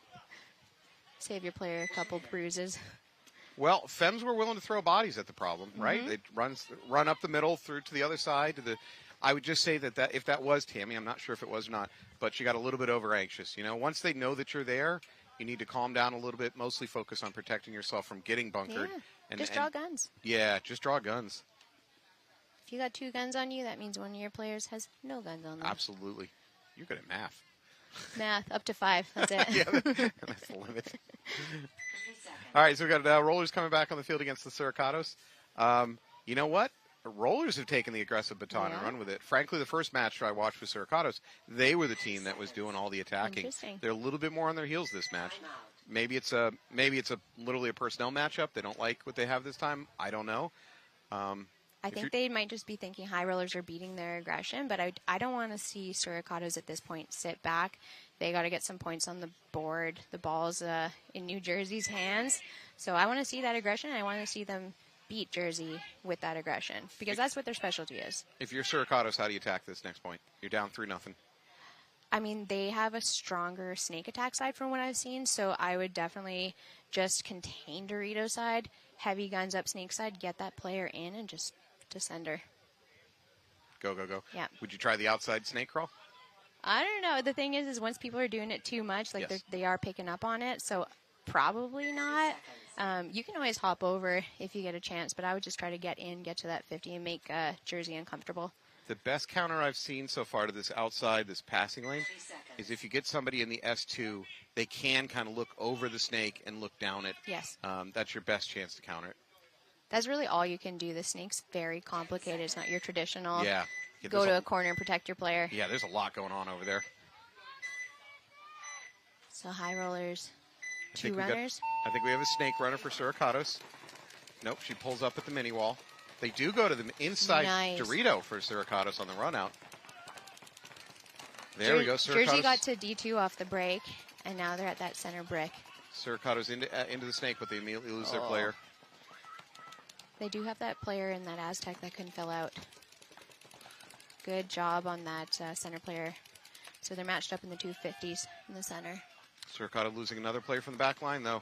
Save your player a couple bruises. Well, Femmes were willing to throw bodies at the problem, right? They run up the middle through to the other side. I would just say that if that was Tammy, I'm not sure if it was or not, but she got a little bit over anxious. You know, once they know that you're there, you need to calm down a little bit, mostly focus on protecting yourself from getting bunkered. Yeah, just draw guns. Yeah, just draw guns. If you got 2 guns on you, that means one of your players has no guns on them. Absolutely. You're good at math. Math, up to 5. That's it. Yeah, that's the limit. All right, so we've got Rollers coming back on the field against the Suricatos. You know what? Rollers have taken the aggressive baton and run with it. Frankly, the first match I watched with Suricatos, they were the team that was doing all the attacking. Interesting. They're a little bit more on their heels this match. Maybe it's literally a personnel matchup. They don't like what they have this time. I don't know. I think they might just be thinking high rollers are beating their aggression, but I don't want to see Suricatos at this point sit back. They got to get some points on the board. The ball's in New Jersey's hands. So I want to see that aggression, and I want to see them beat Jersey with that aggression, because that's what their specialty is. If you're Suricatos, how do you attack this next point? You're down 3-0. I mean, they have a stronger snake attack side from what I've seen, so I would definitely just contain Dorito side, heavy guns up snake side, get that player in, and just send her. Go, go, go. Yeah. Would you try the outside snake crawl? I don't know. The thing is once people are doing it too much, like they are picking up on it, so probably not. You can always hop over if you get a chance, but I would just try to get to that 50 and make Jersey uncomfortable. The best counter I've seen so far to this outside, this passing lane, is if you get somebody in the S2, they can kind of look over the snake and look down it. Yes. That's your best chance to counter it. That's really all you can do. The snake's very complicated. It's not your traditional go to a corner and protect your player. Yeah, there's a lot going on over there. So high rollers Two runners. I think we have a snake runner for Suricatos. Nope, she pulls up at the mini wall. They do go to the inside Dorito for Suricatos on the run out. There we go. Jersey got to D2 off the break, and now they're at that center brick. Suricatos into the snake, but they immediately lose their player. They do have that player in that Aztec that couldn't fill out. Good job on that center player. So they're matched up in the 250s in the center. Suricato losing another player from the back line, though.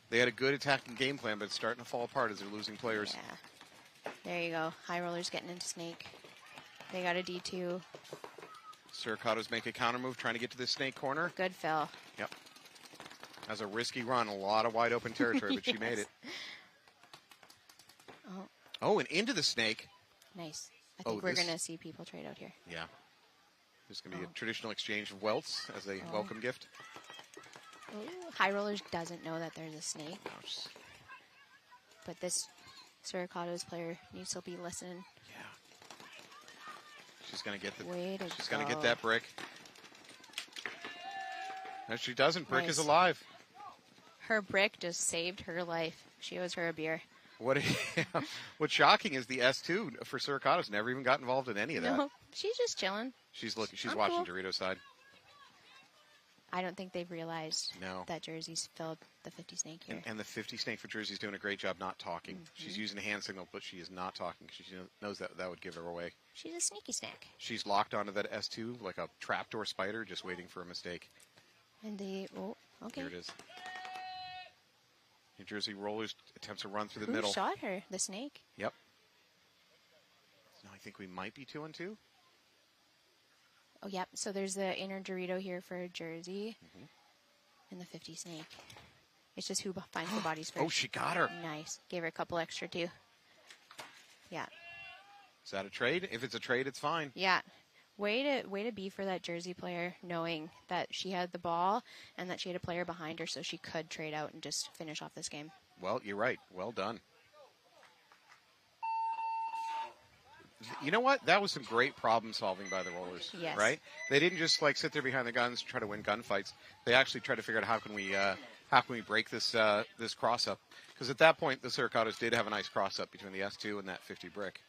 They had a good attacking game plan, but it's starting to fall apart as they're losing players. Yeah. There you go. High rollers getting into snake. They got a D2. Suricatos make a counter move, trying to get to the snake corner. Good fill. Yep. That was a risky run, a lot of wide open territory, but she made it. Oh, and into the snake. Nice. I think we're going to see people trade out here. Yeah. There's going to be a traditional exchange of welts as a welcome gift. Ooh, High Rollers doesn't know that there's a snake. But this Suricato's player needs to be listening. Yeah. She's going to get the. She's going to get that brick. No, she doesn't. Brick is Nice. alive. Her brick just saved her life. She owes her a beer. What's shocking is the S2 for Suricatos never even got involved in any of that. No, she's just chilling. She's looking. She's I'm watching cool. Dorito's side. I don't think they've realized No. that Jersey's filled the 50 snake here. And the 50 snake for Jersey's doing a great job not talking. She's using a hand signal, but she is not talking. She knows that would give her away. She's a sneaky snack. She's locked onto that S2 like a trapdoor spider, just waiting for a mistake. And okay. Here it is. New Jersey Rollers attempts to run through the Who middle. shot her? The snake? Yep. So I think we might be 2-2. Oh, yep. So there's the inner Dorito here for Jersey. And the 50 snake. It's just who finds the bodies first. Oh, she got her. Nice. Gave her a couple extra, too. Yeah. Is that a trade? If it's a trade, it's fine. Yeah. Way to be for that Jersey player, knowing that she had the ball and that she had a player behind her, so she could trade out and just finish off this game. Well, you're right. Well done. You know what? That was some great problem solving by the Rollers. Yes. Right? They didn't just like sit there behind the guns and try to win gunfights. They actually tried to figure out how can we break this this cross up? Because at that point, the Suricatos did have a nice cross up between the S2 and that 50 brick.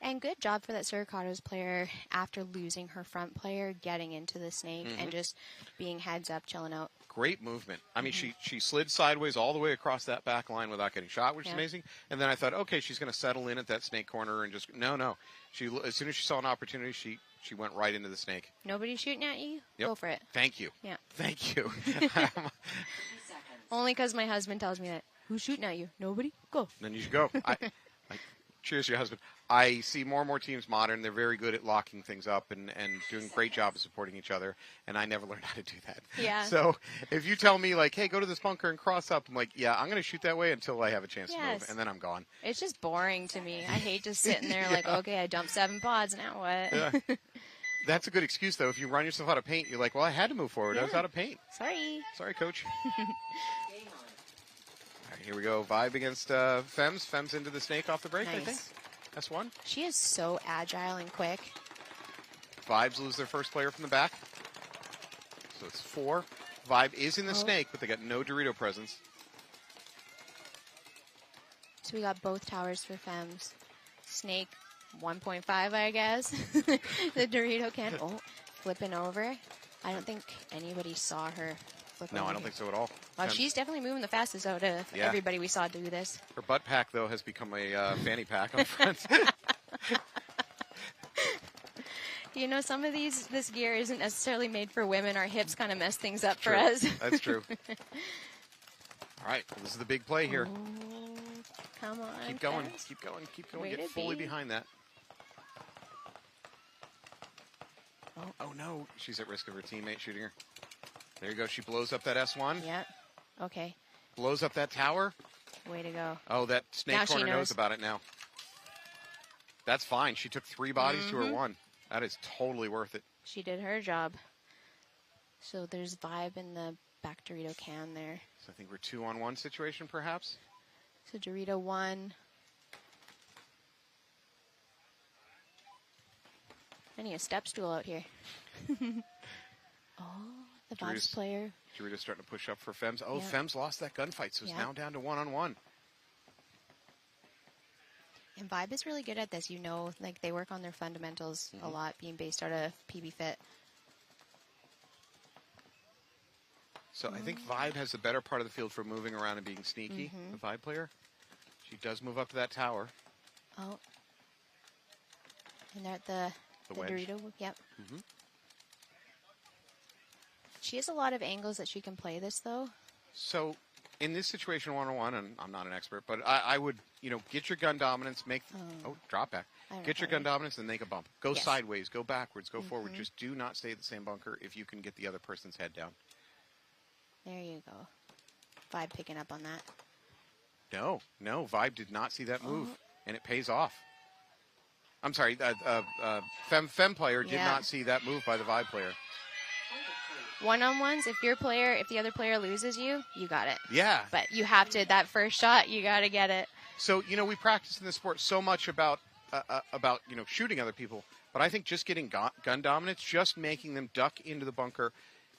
And good job for that Suricato's player after losing her front player, getting into the snake and just being heads up, chilling out. Great movement. I mean, she slid sideways all the way across that back line without getting shot, which is amazing. And then I thought, okay, she's going to settle in at that snake corner and just no. She as soon as she saw an opportunity, she went right into the snake. Nobody shooting at you? Yep. Go for it. Thank you. Yeah. Thank you. Only because my husband tells me that. Who's shooting at you? Nobody? Go. Then you should go. Cheers to your husband. I see more and more teams modern. They're very good at locking things up and doing a great job of supporting each other. And I never learned how to do that. Yeah. So if you tell me, like, hey, go to this bunker and cross up, I'm like, yeah, I'm going to shoot that way until I have a chance to move. And then I'm gone. It's just boring to me. I hate just sitting there like, okay, I dumped 7 pods. Now what? Yeah. That's a good excuse, though. If you run yourself out of paint, you're like, well, I had to move forward. I was out of paint. Sorry, Coach. All right, here we go. Vibe against Fems. Fems into the snake off the break, I think. That's one. She is so agile and quick. Vibes lose their first player from the back. So it's 4. Vibe is in the snake, but they got no Dorito presence. So we got both towers for Fems. Snake 1.5, I guess. The Dorito can. Oh, flipping over. I don't think anybody saw her flip No, over I don't here. think so at all. Well, Fems- she's definitely moving the fastest out of everybody we saw do this. Her butt pack, though, has become a fanny pack on the front. You know, some of this gear isn't necessarily made for women. Our hips kind of mess things up for True. us. That's true. All right, well, this is the big play here. Come on. Keep going, Fez. keep going, keep going. Way Get to fully be. behind that. Oh, no. She's at risk of her teammate shooting her. There you go. She blows up that S1. Yeah. Okay. Blows up that tower. Way to go. Oh, that snake Now she corner knows knows. about it now. That's fine. She took 3 bodies to her Mhm. 1. That is totally worth it. She did her job. So there's Vibe in the back Dorito can there. So I think we're 2-on-1 situation, perhaps. So Dorito 1. I need a step stool out here. Oh, The Vibes player. Dorito's starting to push up for Fems. Oh, Yeah. Fems lost that gunfight, so it's now down to one-on-one. And Vibe is really good at this. You know, like they work on their fundamentals a lot, being based out of PB Fit. So I think Vibe has the better part of the field for moving around and being sneaky, the Vibe player. She does move up to that tower. Oh. And they're at the wedge. Dorito. Yep. She has a lot of angles that she can play this, though. So in this situation, one-on-one, and I'm not an expert, but I would, get your gun dominance, make, drop back. Get your gun dominance and make a bump. Go sideways, go backwards, go forward. Just do not stay at the same bunker if you can get the other person's head down. There you go. Vibe picking up on that. No, Vibe did not see that move, and it pays off. I'm sorry, Fem player did not see that move by the Vibe player. One-on-ones, if the other player loses you, you got it. Yeah. But you have to, that first shot, you got to get it. So, we practice in this sport so much about shooting other people, but I think just getting gun dominance, just making them duck into the bunker,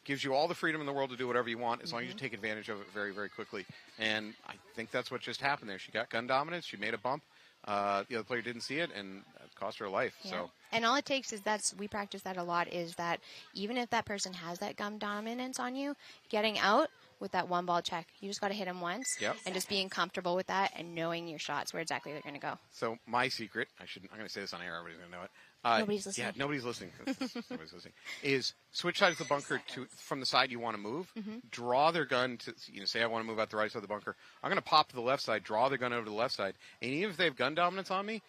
gives you all the freedom in the world to do whatever you want as long as you take advantage of it very, very quickly. And I think that's what just happened there. She got gun dominance. She made a bump. The other player didn't see it, and it cost her a life. Yeah. So. And all it takes is we practice that a lot, is that even if that person has that gun dominance on you, getting out with that one ball check, you just got to hit them once, and just being comfortable with that and knowing your shots, where exactly they're going to go. So my secret, I'm going to say this on air, everybody's going to know it. Nobody's listening. Yeah, nobody's listening. Nobody's listening. Is switch sides of the bunker from the side you want to move. Draw their gun to, say I want to move out the right side of the bunker. I'm going to pop to the left side, draw their gun over to the left side. And even if they have gun dominance on me,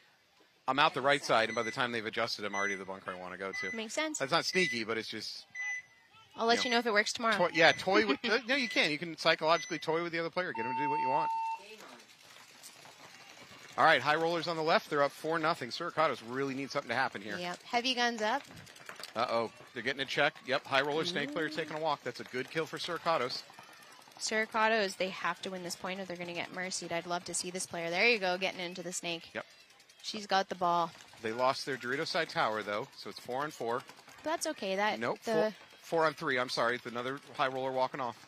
I'm out the right side. And by the time they've adjusted, I'm already at the bunker I want to go to. Makes sense. That's not sneaky, but it's just. I'll let you know if it works tomorrow. Toy with. No, you can. You can psychologically toy with the other player. Get them to do what you want. All right, high rollers on the left. They're up 4-0. Suricatos really need something to happen here. Yep. Heavy guns up. Uh-oh. They're getting a check. Yep, high roller snake player taking a walk. That's a good kill for Suricatos. Suricatos, they have to win this point or they're going to get mercied. I'd love to see this player. There you go, getting into the snake. Yep. She's got the ball. They lost their Dorito side tower, though, so it's 4-4. That's okay. Nope, 4-3. I'm sorry. It's another high roller walking off.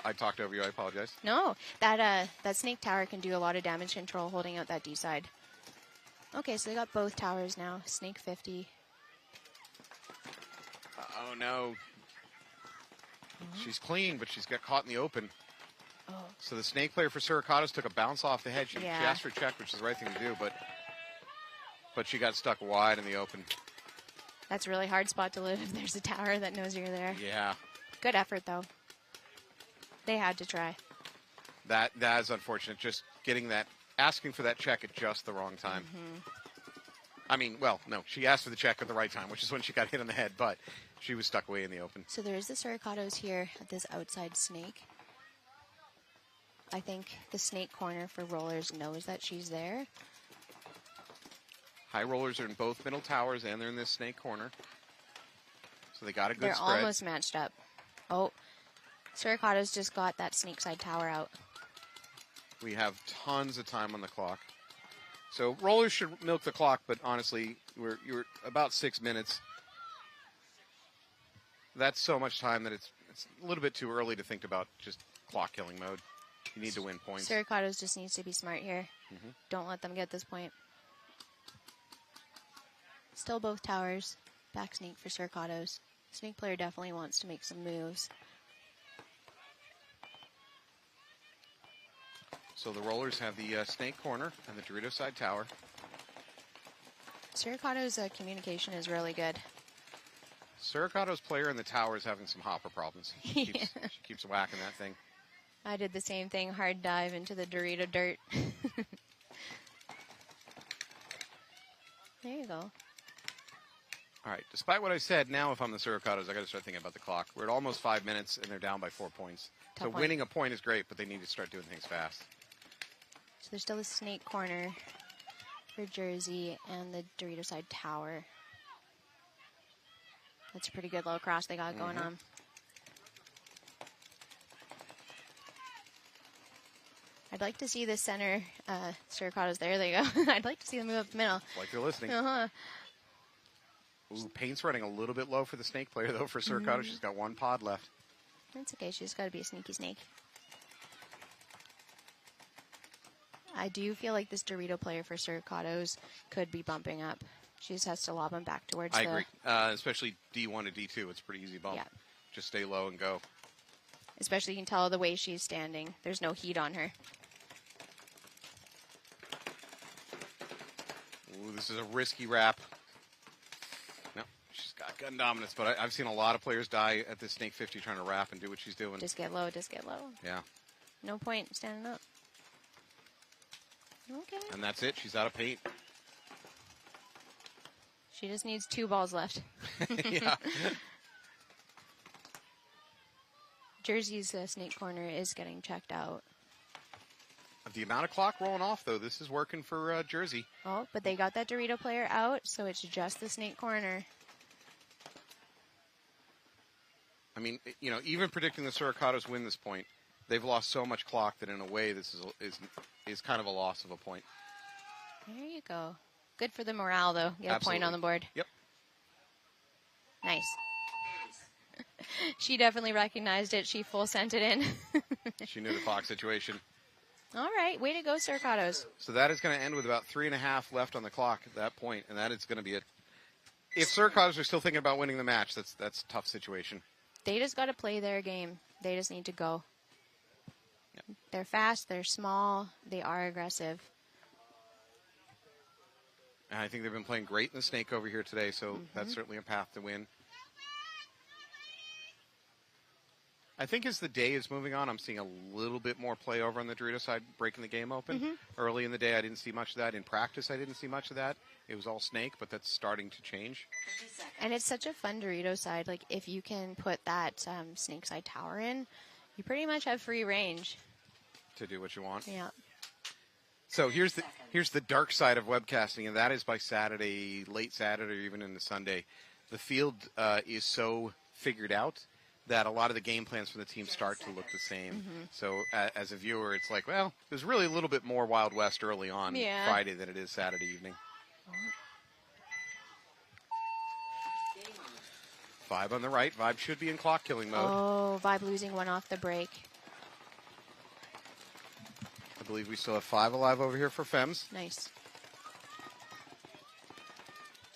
I talked over you. I apologize. No, that snake tower can do a lot of damage control holding out that D side. Okay, so they got both towers now. Snake 50. Oh, no. She's clean, but she's got caught in the open. Oh. So the snake player for Suricatos took a bounce off the head. She asked for a check, which is the right thing to do, but she got stuck wide in the open. That's a really hard spot to live if there's a tower that knows you're there. Yeah. Good effort, though. They had to try. That is unfortunate. Just asking for that check at just the wrong time. I mean, well, no, she asked for the check at the right time, which is when she got hit on the head, but she was stuck way in the open. So there's the Suricatos here at this outside snake. I think the snake corner for rollers knows that she's there. High rollers are in both middle towers, and they're in this snake corner. So they got a good They're spread. almost matched up. Oh, Suricatos just got that snake side tower out. We have tons of time on the clock. So rollers should milk the clock, but honestly, you're about 6 minutes. That's so much time that it's a little bit too early to think about just clock killing mode. You need to win points. Suricatos just needs to be smart here. Don't let them get this point. Still both towers. Back snake for Suricatos. Snake player definitely wants to make some moves. So the rollers have the snake corner and the Dorito side tower. Suricatos' communication is really good. Suricatos player in the tower is having some hopper problems. She keeps whacking that thing. I did the same thing, hard dive into the Dorito dirt. There you go. All right, despite what I said, now if I'm the Suricatos, I got to start thinking about the clock. We're at almost 5 minutes, and they're down by 4 points. Tough so one. winning a point is great, but they need to start doing things fast. So there's still a snake corner for Jersey and the Dorito side tower. That's a pretty good low cross they got going on. I'd like to see the center Suricatos. There they go. I'd like to see them move up the middle. Like you're listening. Ooh, paint's running a little bit low for the snake player, though, for Suricata. She's got one pod left. That's okay. She's got to be a sneaky snake. I do feel like this Dorito player for Suricatos could be bumping up. She just has to lob them back towards I agree. Especially D1 to D2. It's a pretty easy bump. Yeah. Just stay low and go. Especially you can tell the way she's standing. There's no heat on her. Ooh, this is a risky wrap. No, she's got gun dominance, but I've seen a lot of players die at this Snake 50 trying to wrap and do what she's doing. Just get low, just get low. Yeah. No point standing up. Okay. And that's it. She's out of paint. She just needs 2 balls left. Yeah. Jersey's snake corner is getting checked out. The amount of clock rolling off, though, this is working for Jersey. Oh, but they got that Dorito player out, so it's just the snake corner. I mean, you know, even predicting the Suricatos win this point, they've lost so much clock that in a way this is kind of a loss of a point. There you go. Good for the morale, though. Get Absolutely. a point on the board. Yep. Nice. She definitely recognized it. She full sent it in. She knew the clock situation. All right. Way to go, Suricatos. So that is going to end with about 3.5 left on the clock at that point, and that is going to be it. If Suricatos are still thinking about winning the match, that's a tough situation. They just got to play their game. They just need to go. Yep. They're fast. They're small. They are aggressive. And I think they've been playing great in the snake over here today, so that's certainly a path to win. I think as the day is moving on, I'm seeing a little bit more play over on the Dorito side, breaking the game open. Early in the day, I didn't see much of that. In practice, I didn't see much of that. It was all snake, but that's starting to change. And it's such a fun Dorito side. Like, if you can put that snake side tower in, you pretty much have free range. To do what you want. Yeah. So here's the dark side of webcasting, and that is by Saturday, late Saturday, or even into Sunday. The field is so figured out that a lot of the game plans for the team start to look the same. So as a viewer, it's like, well, there's really a little bit more Wild West early on Friday than it is Saturday evening. 5 on the right. Vibe should be in clock killing mode. Oh, Vibe losing one off the break. I believe we still have 5 alive over here for Fems. Nice.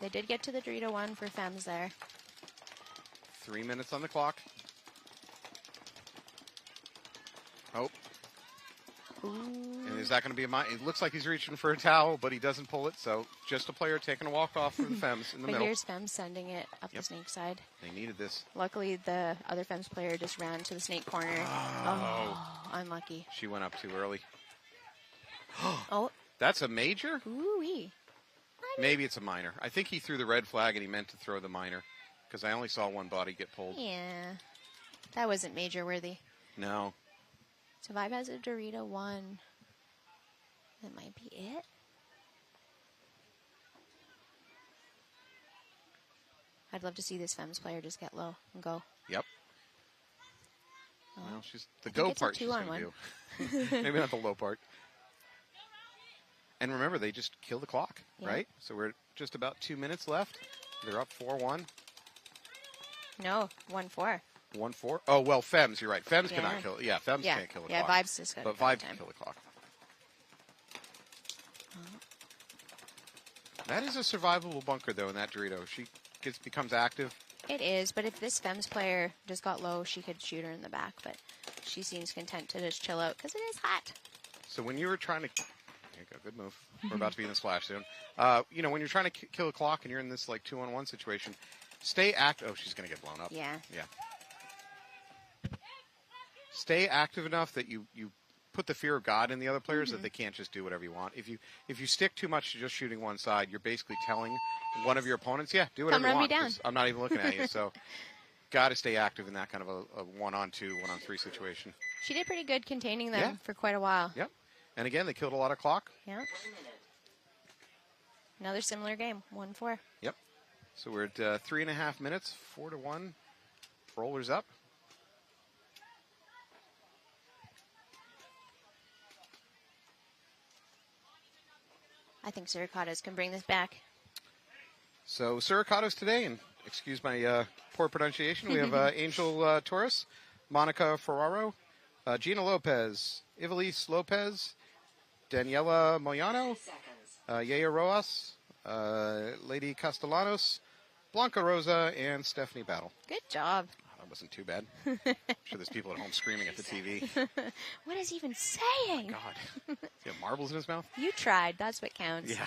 They did get to the Dorito one for Fems there. 3 minutes on the clock. Oh. Ooh. And is that going to be a It looks like he's reaching for a towel, but he doesn't pull it. So just a player taking a walk off from Fems in the middle. But here's Fems sending it up the snake side. They needed this. Luckily, the other Fems player just ran to the snake corner. Oh, unlucky. She went up too early. Oh. That's a major? Ooh-wee. Maybe it's a minor. I think he threw the red flag and he meant to throw the minor because I only saw one body get pulled. Yeah. That wasn't major worthy. No. So Vibe has a Dorito 1. That might be it. I'd love to see this Fems player just get low and go. Yep. Oh. Well, she's the go part she's going to do. Maybe not the low part. And remember, they just kill the clock, right? So we're just about 2 minutes left. They're up 4-1. No, 1-4. 1-4. Oh, well, Fems, you're right. Fems cannot kill it. Yeah, Fems can't kill the clock. Yeah, Vibe's just got to But Vibe can kill the clock. That is a survivable bunker, though, in that Dorito. She becomes active. It is, but if this Fems player just got low, she could shoot her in the back. But she seems content to just chill out because it is hot. So when you were trying to... There you go, good move. We're about to be in the splash soon. You know, when you're trying to kill a clock and you're in this, like, 2-on-1 situation, stay active. Oh, she's going to get blown up. Yeah. Yeah. Stay active enough that you put the fear of God in the other players that they can't just do whatever you want. If you stick too much to just shooting one side, you're basically telling one of your opponents, yeah, do whatever you want. Come run me down. I'm not even looking at you. So got to stay active in that kind of a 1-on-2, 1-on-3 situation. She did pretty good containing them for quite a while. Yep. And again, they killed a lot of clock. Yeah. Another similar game, 1-4. Yep. So we're at 3.5 minutes, 4-1. Rollers up. I think Suricatos can bring this back. So Suricatos today, and excuse my poor pronunciation, we have Angel Torres, Monica Ferraro, Gina Lopez, Ivelisse Lopez, Daniela Moyano, Yaya Roas, Lady Castellanos, Blanca Rosa, and Stephanie Battle. Good job. That wasn't too bad. I'm sure there's people at home screaming at the TV. What is he even saying? God. Does he have marbles in his mouth? You tried. That's what counts. Yeah.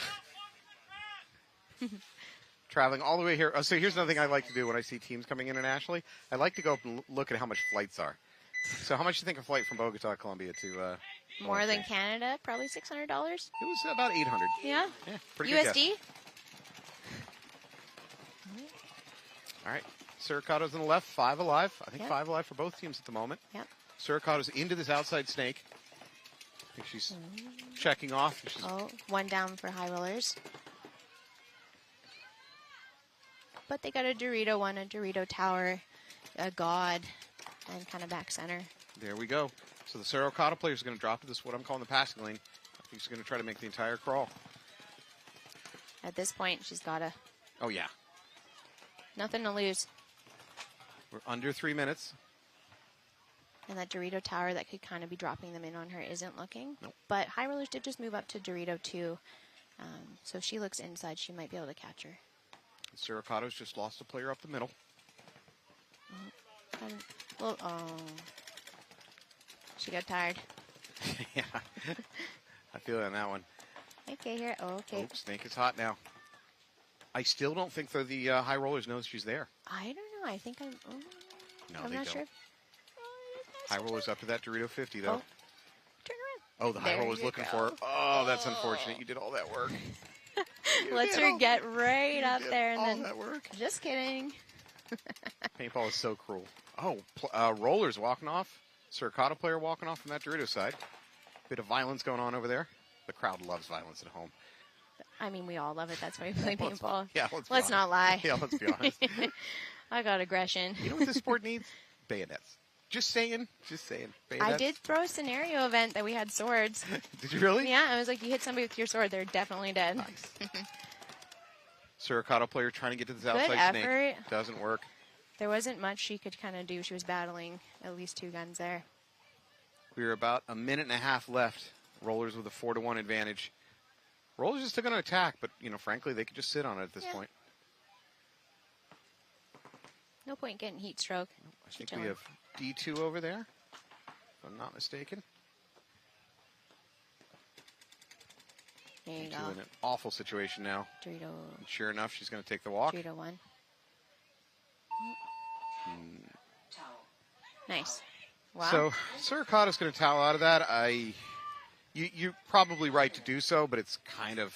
Traveling all the way here. Oh, so here's another thing I like to do when I see teams coming internationally. I like to go up and look at how much flights are. So how much do you think a flight from Bogota, Colombia to... More than Canada? Probably $600? It was about 800. Yeah? Yeah, pretty good USD? guess. All right. Suricatos on the left, 5 alive. I think 5 alive for both teams at the moment. Yep. Suricatos into this outside snake. I think she's checking off. She's one down for high rollers. But they got a Dorito one, a Dorito tower, a god, and kind of back center. There we go. So the Suricato player is going to drop to this, what I'm calling the passing lane. I think she's going to try to make the entire crawl. At this point, she's got to. Oh, yeah. Nothing to lose. We're under 3 minutes. And that Dorito tower that could kind of be dropping them in on her isn't looking. Nope. But high rollers did just move up to Dorito 2. So if she looks inside, she might be able to catch her. Suricato's just lost a player up the middle. Well, she got tired. Yeah. I feel it on that one. Okay, here. Oh, okay. Oh, snake is hot now. I still don't think the high rollers knows she's there. I don't know. I think I'm. No, I'm they not don't. sure. High rollers up to that Dorito 50, though. Oh. Turn around. Oh, the high There roller's you looking go. for her. Oh, that's unfortunate. You did all that work. Lets her get right up there and all then. that work. Just kidding. Paintball is so cruel. Oh, rollers walking off. Suricato player walking off from that Dorito side. Bit of violence going on over there. The crowd loves violence at home. I mean, we all love it. That's why we play Let's- paintball. yeah, let's not lie. Yeah, let's be honest. I got aggression. You know what this sport needs? Bayonets. Just saying. Just saying. Bayonets. I did throw a scenario event that we had swords. Did you really? Yeah, I was like, you hit somebody with your sword, they're definitely dead. Nice. Suricato player trying to get to this Good outside effort. snake. Doesn't work. There wasn't much she could kind of do. She was battling at least 2 guns there. We were about a minute and a half left. Rollers with a 4-1 advantage. Rollers are still going to attack, but, frankly, they could just sit on it at this point. No point getting heat stroke. I think we have D2 over there, if I'm not mistaken. There you D2 go. in an awful situation now. Dorito. And sure enough, she's going to take the walk. Dorito 1. Nice. Wow. So Suricato's going to towel out of that. You're probably right to do so, but it's kind of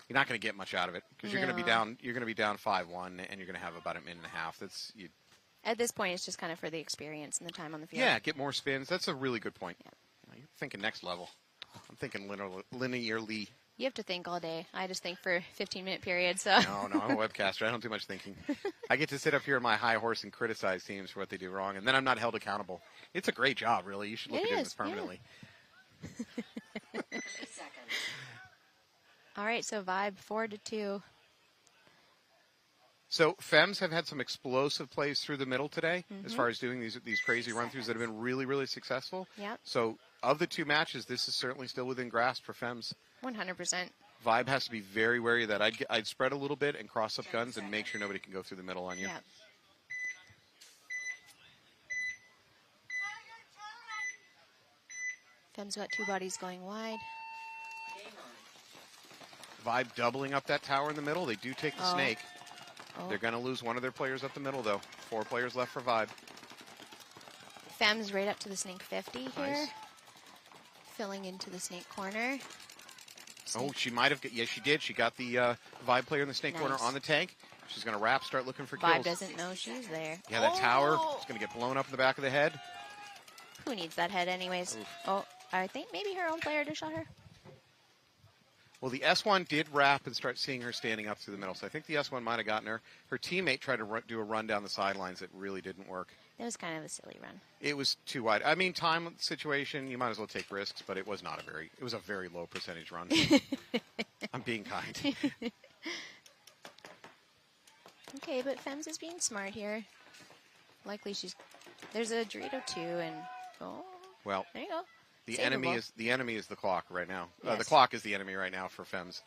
you're not going to get much out of it because you're going to be down. You're going to be down 5-1, and you're going to have about a minute and a half. At this point, it's just kind of for the experience and the time on the field. Yeah, get more spins. That's a really good point. You're thinking next level. I'm thinking linearly. You have to think all day. I just think for 15-minute periods. So. No, I'm a webcaster. I don't do much thinking. I get to sit up here on my high horse and criticize teams for what they do wrong, and then I'm not held accountable. It's a great job, really. You should look at doing this permanently. All right, so Vibe 4-2. So Femmes have had some explosive plays through the middle today as far as doing these crazy run-throughs that have been really, really successful. Yep. So of the 2 matches, this is certainly still within grasp for Femmes. 100%. Vibe has to be very wary of that. I'd spread a little bit and cross up guns and make sure nobody can go through the middle on you. Yep. Femmes got 2 bodies going wide. Vibe doubling up that tower in the middle. They do take the snake. Oh. They're going to lose one of their players up the middle, though. 4 players left for Vibe. Femmes right up to the snake 50 here. Nice. Filling into the snake corner. Oh, she might have. Yes, she did. She got the Vibe player in the snake corner Nice. on the tank. She's going to wrap, start looking for kills. Vibe doesn't know she's there. Yeah, that tower is going to get blown up in the back of the head. Who needs that head anyways? Oof. Oh, I think maybe her own player just shot her. Well, the S1 did wrap and start seeing her standing up through the middle. So I think the S1 might have gotten her. Her teammate tried to do a run down the sidelines that really didn't work. That was kind of a silly run. It was too wide. I mean, time situation, you might as well take risks, but it was not it was a very low percentage run. I'm being kind. Okay, but Femmes is being smart here. Likely there's a Dorito too, and Well, there you go. The Saveable. enemy is the clock right now. Yes. The clock is the enemy right now for Femmes.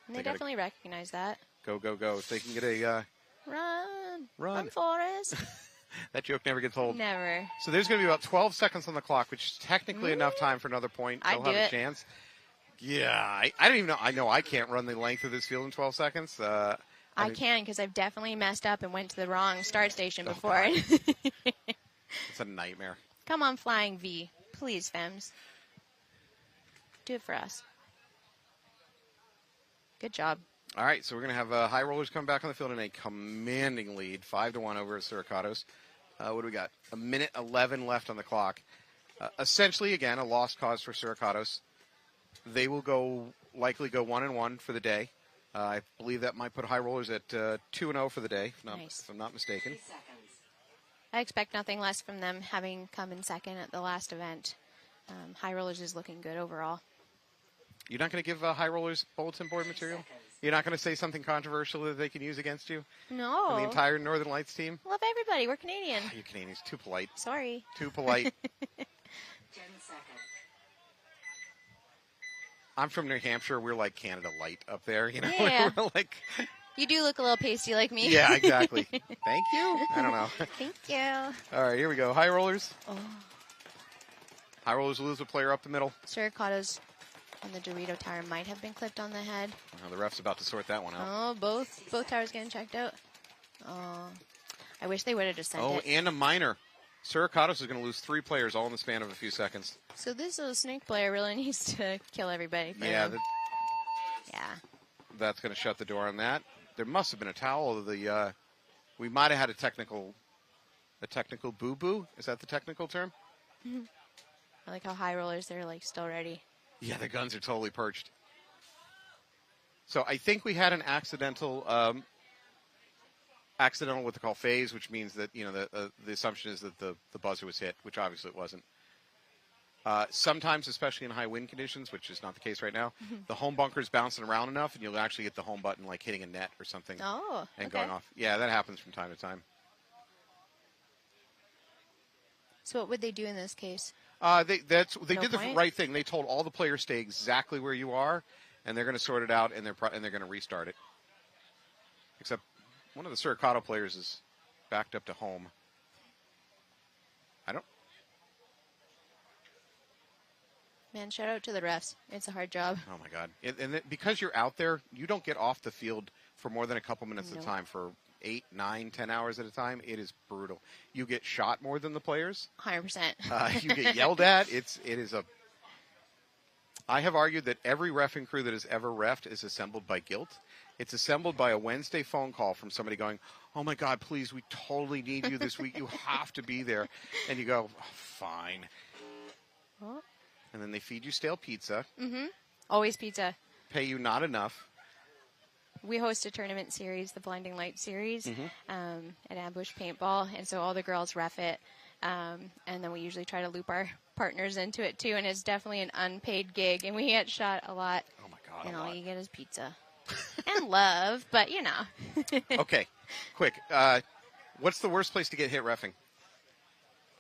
And they definitely recognize that. Go, go, go. If they can get a Run, Forrest. that joke never gets old. Never. So there's going to be about 12 seconds on the clock, which is technically enough time for another point. I'd They'll have do a it. chance. Yeah, I don't even know. I know I can't run the length of this field in 12 seconds. I can because I've definitely messed up and went to the wrong start station before. God. It's a nightmare. Come on, Flying V. Please, Femmes. Do it for us. Good job. All right, so we're going to have High Rollers come back on the field in a commanding lead, 5-1 over Suricatos. What do we got? 1:11 left on the clock. Essentially, again, a lost cause for Suricatos. They will likely go 1-1 for the day. I believe that might put High Rollers at 2-0 for the day, if I'm not mistaken. I expect nothing less from them having come in second at the last event. High Rollers is looking good overall. You're not going to give High Rollers bulletin board material? You're not going to say something controversial that they can use against you? No. And the entire Northern Lights team? Love everybody. We're Canadian. You Canadians, too polite. Sorry. Too polite. 10 seconds. I'm from New Hampshire. We're like Canada Light up there, you know? Yeah. We're like... You do look a little pasty like me. Yeah, exactly. Thank you. I don't know. Thank you. All right, here we go. High Rollers. Oh. High Rollers lose a player up the middle. Suricatos on the Dorito tower might have been clipped on the head. The ref's about to sort that one out. Oh, both towers getting checked out. Oh, I wish they would have just sent it. And a minor. Suricatos is going to lose 3 players all in the span of a few seconds. So this little snake player really needs to kill everybody. For Yeah, them. that's going to shut the door on that. There must have been a towel. We might have had a technical boo-boo. Is that the technical term? I like how High Rollers, they're like still ready. Yeah, the guns are totally perched. So I think we had an accidental what they call phase, which means that the assumption is that the buzzer was hit, which obviously it wasn't. Sometimes, especially in high wind conditions, which is not the case right now, the home bunker is bouncing around enough, and you'll actually get the home button like hitting a net or something and going off. Yeah, that happens from time to time. So what would they do in this case? They did the right thing. They told all the players stay exactly where you are, and they're going to sort it out, and they're going to restart it. Except one of the Suricato players is backed up to home. Man, shout out to the refs. It's a hard job. Oh, my God. And because you're out there, you don't get off the field for more than a couple minutes at a time. For 8, 9, 10 hours at a time, it is brutal. You get shot more than the players. 100%. You get yelled at. I have argued that every reffing crew that has ever reffed is assembled by guilt. It's assembled by a Wednesday phone call from somebody going, "Oh my God, please, we totally need you this week. You have to be there." And you go, oh, "Fine." Oh. And then they feed you stale pizza. Mm-hmm. Always pizza. Pay you not enough. We host a tournament series, the Blinding Light series, at Ambush Paintball, and so all the girls ref it. And then we usually try to loop our partners into it too, and it's definitely an unpaid gig, and we get shot a lot. Oh my God! And all you get is pizza and love, but you know. Okay, quick. What's the worst place to get hit reffing?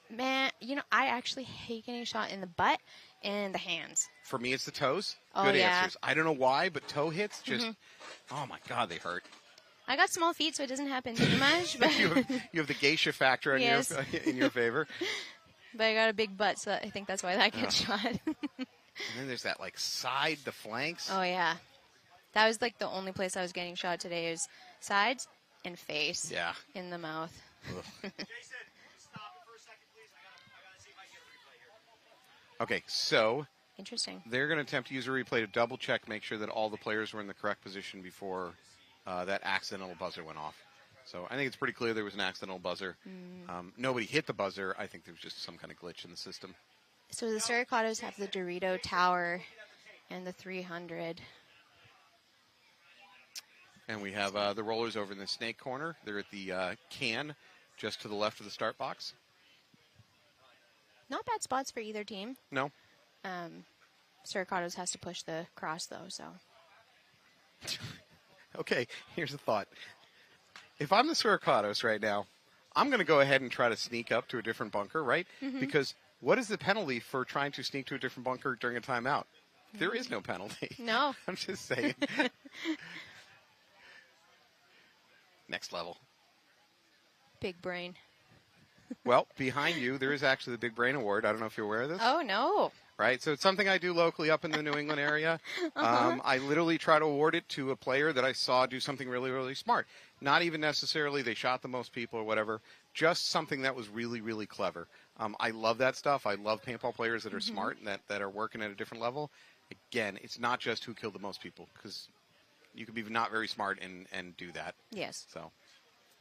Man, I actually hate getting shot in the butt and the hands. For me, it's the toes. Oh, Good yeah. answers. I don't know why, but toe hits just, oh my God, they hurt. I got small feet, so it doesn't happen too much. But you have the geisha factor in your favor. But I got a big butt, so I think that's why that gets shot. And then there's that side, the flanks. Oh yeah, that was the only place I was getting shot today is sides and face. Yeah. In the mouth. Okay, so interesting. They're going to attempt to use a replay to double check, make sure that all the players were in the correct position before that accidental buzzer went off. So I think it's pretty clear there was an accidental buzzer. Nobody hit the buzzer. I think there was just some kind of glitch in the system. So the Suricatos have the Dorito Tower and the 300. And we have the rollers over in the snake corner. They're at the can just to the left of the start box. Not bad spots for either team. No. Suricatos has to push the cross, though, so. Okay, here's a thought. if I'm the Suricatos right now, I'm going to go ahead and try to sneak up to a different bunker, right? Mhm. Because what is the penalty for trying to sneak to a different bunker during a timeout? There is no penalty. No. I'm just saying. Next level. Big brain. Well, behind you, there is actually the Big Brain Award. I don't know if you're aware of this. Oh, no. Right? So it's something I do locally up in the New England area. Uh-huh. I literally try to award it to a player that I saw do something really, really smart. Not even necessarily they shot the most people or whatever, just something that was really, really clever. I love that stuff. I love paintball players that are smart and that are working at a different level. Again, it's not just who killed the most people, because you could be not very smart and do that. Yes. So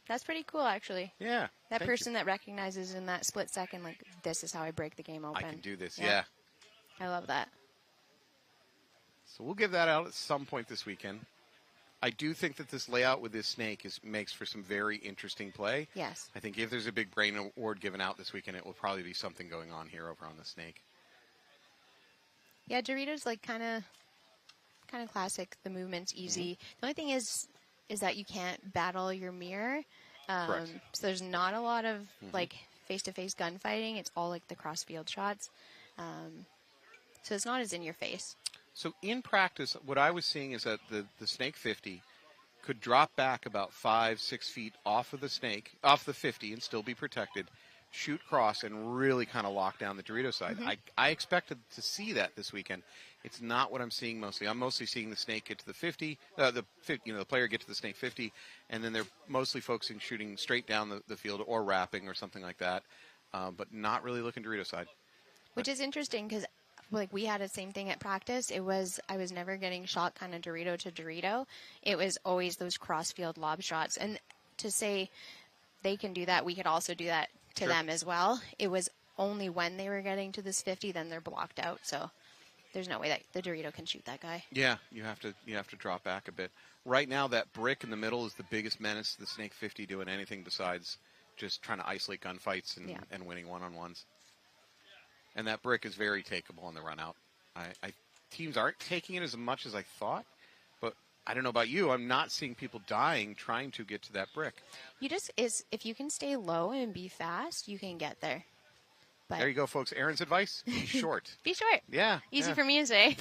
That's pretty cool, actually. Yeah. That thank person that recognizes in that split second, like, this is how I break the game open. I can do this. Yeah. I love that. So we'll give that out at some point this weekend. I do think that this layout with this snake makes for some very interesting play. Yes. I think if there's a Big Brain Award given out this weekend, it will probably be something going on here over on the snake. Yeah, Doritos, like, kind of classic. The movement's easy. The only thing is that you can't battle your mirror. Correct. So there's not a lot of, like, face-to-face gunfighting. It's all, like, the cross-field shots. So it's not as in your face. So in practice, what I was seeing is that the Snake 50 could drop back about 5-6 feet off of the snake, off the 50, and still be protected, shoot cross, and really kind of lock down the Dorito side. I expected to see that this weekend. It's not what I'm seeing mostly. I'm mostly seeing the snake get to the 50, the player get to the snake 50, and then they're mostly focusing shooting straight down the field or wrapping or something like that, but not really looking Dorito side. Which is interesting because, like, we had the same thing at practice. I was never getting shot kind of Dorito to Dorito. It was always those cross-field lob shots. And to say they can do that, we could also do that to them as well. It was only when they were getting to this 50, then they're blocked out. So there's no way that the Dorito can shoot that guy. Yeah, you have to drop back a bit. Right now, that brick in the middle is the biggest menace to the Snake 50 doing anything besides just trying to isolate gunfights and winning one-on-ones. And that brick is very takeable on the run out. Teams aren't taking it as much as I thought, but I don't know about you. I'm not seeing people dying trying to get to that brick. If you can stay low and be fast, you can get there. But There you go, folks. Aaron's advice: be short. Be short. Yeah. Easy for me to say.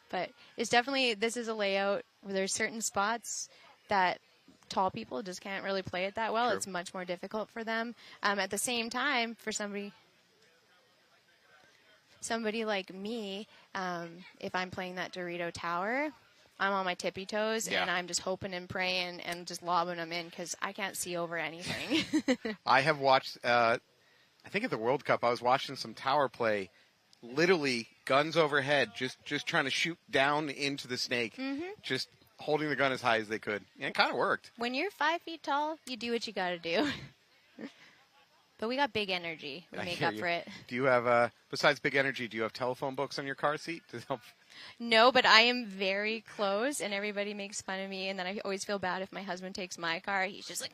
But it's definitely, this is a layout where there's certain spots that tall people just can't really play it that well. True. It's much more difficult for them. At the same time, for somebody like me, if I'm playing that Dorito tower, I'm on my tippy toes and I'm just hoping and praying and just lobbing them in because I can't see over anything. I have watched, I think at the World Cup, I was watching some tower play, literally guns overhead, just trying to shoot down into the snake, just holding the gun as high as they could. And it kind of worked. When you're 5 feet tall, you do what you got to do. But we got big energy. We make up for it. Do you have, besides big energy, do you have telephone books on your car seat to help? No, but I am very close, and everybody makes fun of me, and then I always feel bad if my husband takes my car. He's just like,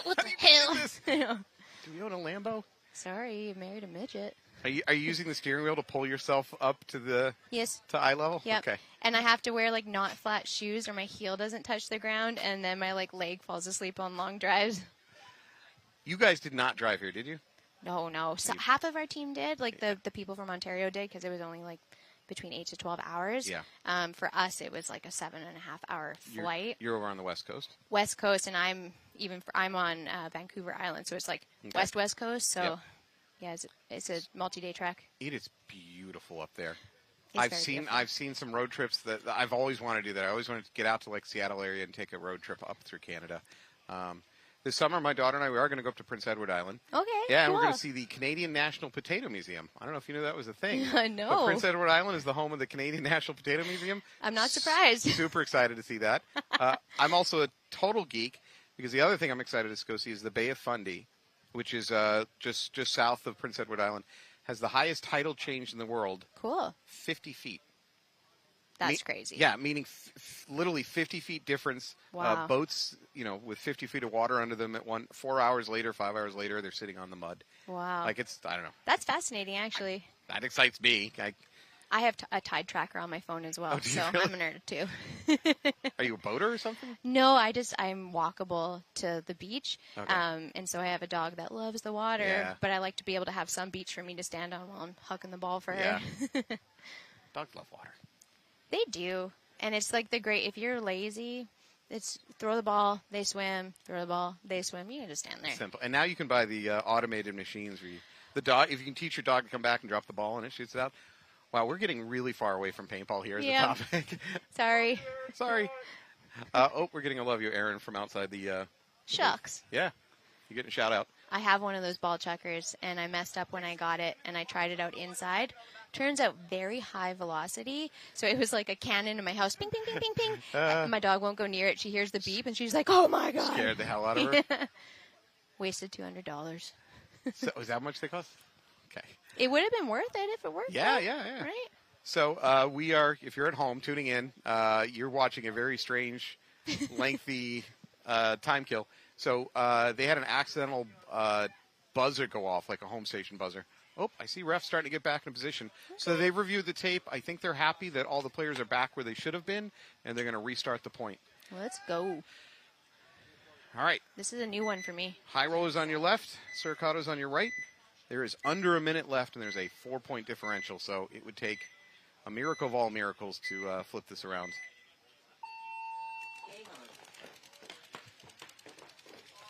what the hell? Do you own a Lambo? Sorry, you married a midget. Are you using the steering wheel to pull yourself up to the to eye level? Yep. Okay. And I have to wear like not flat shoes or my heel doesn't touch the ground, and then my leg falls asleep on long drives. You guys did not drive here, did you? No. So half of our team did, like the people from Ontario did, because it was only like between 8 to 12 hours. Yeah. For us, it was like a 7.5 hour flight. You're over on the West Coast. West Coast, and I'm on Vancouver Island, so it's like West Coast. So. Yeah, it's a multi-day trek. It is beautiful up there. It's I've seen some road trips that I've always wanted to do that. I always wanted to get out to like Seattle area and take a road trip up through Canada. This summer, my daughter and I, we are going to go up to Prince Edward Island. Okay, yeah, and cool. we're going to see the Canadian National Potato Museum. I don't know if you knew that was a thing. No. But Prince Edward Island is the home of the Canadian National Potato Museum. I'm not surprised. Super excited to see that. I'm also a total geek because the other thing I'm excited to go see is the Bay of Fundy, which is just south of Prince Edward Island, has the highest tidal change in the world. Cool. 50 feet. That's crazy. Yeah, meaning literally 50 feet difference. Wow. Boats, with 50 feet of water under them 4 hours later, 5 hours later, they're sitting on the mud. Wow. Like I don't know. That's fascinating, actually. That excites me. I have a tide tracker on my phone as well, do you so really? I'm a nerd too. Are you a boater or something? No, I'm walkable to the beach, Okay. and so I have a dog that loves the water, Yeah. but I like to be able to have some beach for me to stand on while I'm hucking the ball for Yeah. her. Dogs love water. They do, and it's like if you're lazy, it's throw the ball, they swim, throw the ball, they swim. You can just stand there. Simple. And now you can buy the automated machines where the dog, if you can teach your dog to come back and drop the ball and it shoots it out. Wow, we're getting really far away from paintball here as a Yeah. topic. Sorry. Sorry. We're getting a love you, Aaron, from outside the. Shucks. Yeah, you're getting a shout out. I have one of those ball checkers, and I messed up when I got it, and I tried it out inside. Turns out very high velocity, so it was like a cannon in my house. Ping, ping, ping, ping, ping. My dog won't go near it. She hears the beep, and she's like, "Oh my god!" Scared the hell out of her. Wasted $200. So, is that how much they cost? Okay. It would have been worth it if it worked. Yeah, out, yeah. Right? So we are, if you're at home tuning in, you're watching a very strange, lengthy time kill. So they had an accidental buzzer go off, like a home station buzzer. Oh, I see refs starting to get back in position. So they've reviewed the tape. I think they're happy that all the players are back where they should have been, and they're going to restart the point. Let's go. All right. This is a new one for me. High rollers on your left, Suricato's on your right. There is under a minute left, and there's a 4-point differential, so it would take a miracle of all miracles to flip this around.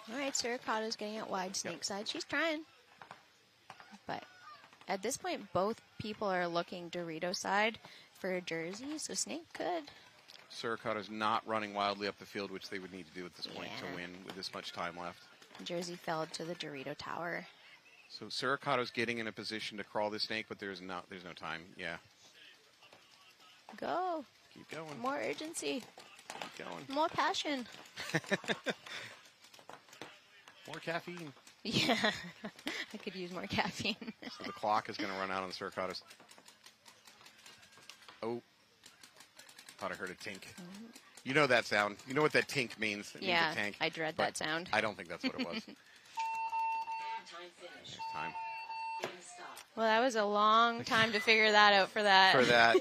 All right, Suricato's getting out wide, snake side. She's trying. But at this point, both people are looking Dorito side for a jersey, so Snake could. Suricato's not running wildly up the field, which they would need to do at this point to win with this much time left. Jersey fell to the Dorito tower. So Suricato's getting in a position to crawl the snake, but there's no time. Yeah. Go. Keep going. More urgency. Keep going. More passion. More caffeine. Yeah. I could use more caffeine. So the clock is going to run out on the Suricato's. Oh. Thought I heard a tink. Mm-hmm. You know that sound. You know what that tink means. It Yeah, means a tank. I dread But that sound. I don't think that's what it was. There's time. Well, that was a long time to figure that out for that. For that.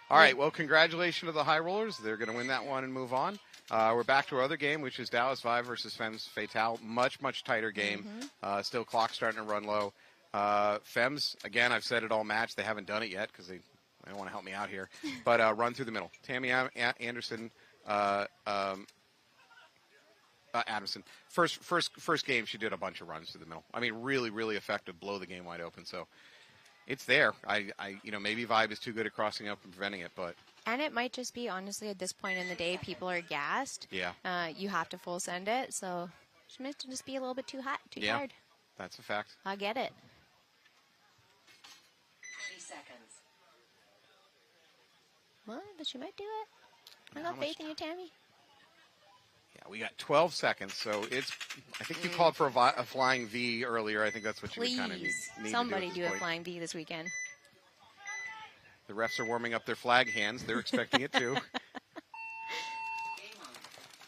All right, well, congratulations to the High Rollers. They're going to win that one and move on. We're back to our other game, which is Dallas Vibe versus Femmes Fatale. Much, much tighter game. Still clock starting to run low. Femmes, again, I've said it all match. They haven't done it yet because they don't want to help me out here. But run through the middle. Tammy Anderson, Adamson. First game, she did a bunch of runs through the middle. I mean, really, really effective. Blow the game wide open. So it's there. Maybe Vibe is too good at crossing up and preventing it, but. And it might just be, honestly, at this point in the day, people are gassed. Yeah. You have to full send it, so she might just be a little bit too hot, too tired. That's a fact. I get it. 30 seconds. Well, but she might do it. I How got much faith in you, Tammy. Yeah, we got 12 seconds, so it's. I think you called for a flying V earlier. I think that's what you would kind of need Somebody to do do at a this point. flying V this weekend. The refs are warming up their flag hands. They're expecting it too.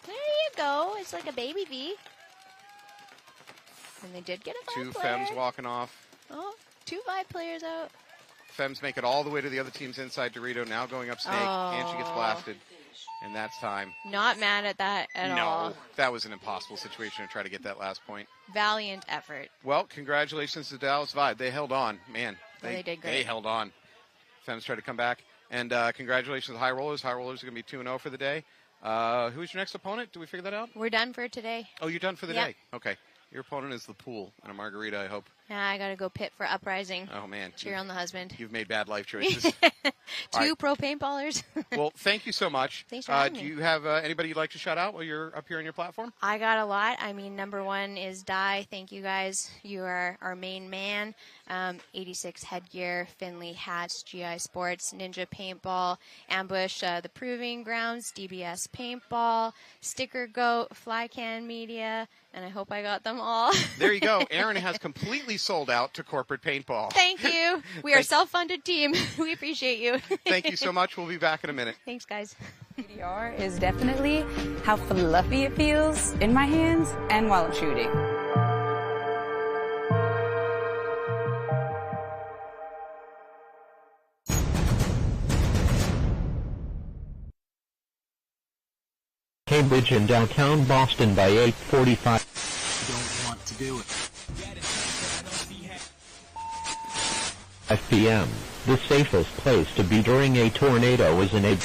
There you go. It's like a baby V. And they did get a Two Vibe player. Femmes walking off. Oh, 2 Vibe players out. Femmes make it all the way to the other team's inside Dorito. Now going up Snake, and she gets blasted. And that's time. Not mad at that at all. No, that was an impossible situation to try to get that last point. Valiant effort. Well, congratulations to Dallas Vibe. They held on. Man, They did great. They held on. Femmes tried to come back. And congratulations to High Rollers. High Rollers are going to be 2-0 for the day. Who's your next opponent? Do we figure that out? We're done for today. Oh, you're done for the Yep. day? Okay. Your opponent is the pool and a margarita, I hope. Yeah, I got to go pit for Uprising. Oh, man. Cheer on the husband. You've made bad life choices. Two pro paintballers. Well, thank you so much. Thanks for having do me. you have anybody you'd like to shout out while you're up here on your platform? I got a lot. I mean, number one is Di. Thank you guys. You are our main man. 86 Headgear, Finley Hats, GI Sports, Ninja Paintball, Ambush, The Proving Grounds, DBS Paintball, Sticker Goat, Flycan Media, and I hope I got them all. There you go. Aaron has completely sold out to corporate paintball. Thank you. We are a self-funded team. We appreciate you. Thank you so much. We'll be back in a minute. Thanks, guys. PDR is definitely how fluffy it feels in my hands and while I'm shooting. Cambridge and downtown Boston by 8:45. Don't want to do it. 5 p.m. The safest place to be during a tornado is in a...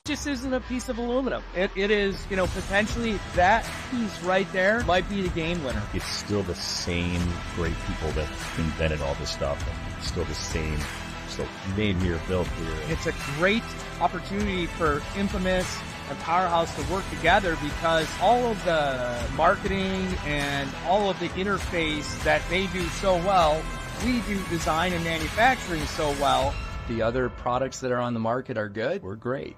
Just isn't a piece of aluminum. It is, potentially that piece right there might be the game winner. It's still the same great people that invented all this stuff. It's still the same, still made here, built here. It's a great opportunity for Infamous and Powerhouse to work together because all of the marketing and all of the interface that they do so well, we do design and manufacturing so well. The other products that are on the market are good. We're great.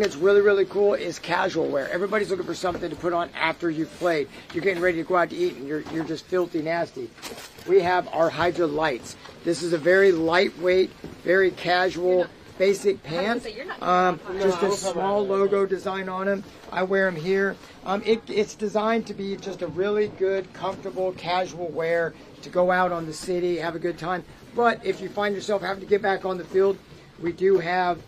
That's really cool is casual wear. Everybody's looking for something to put on after you've played. You're getting ready to go out to eat and you're just filthy nasty. We have our Hydra lights. This is a very lightweight, very casual, basic pant. Just a small logo design on them. I wear them here. It's designed to be just a really good, comfortable, casual wear to go out on the city, have a good time. But if you find yourself having to get back on the field, we do have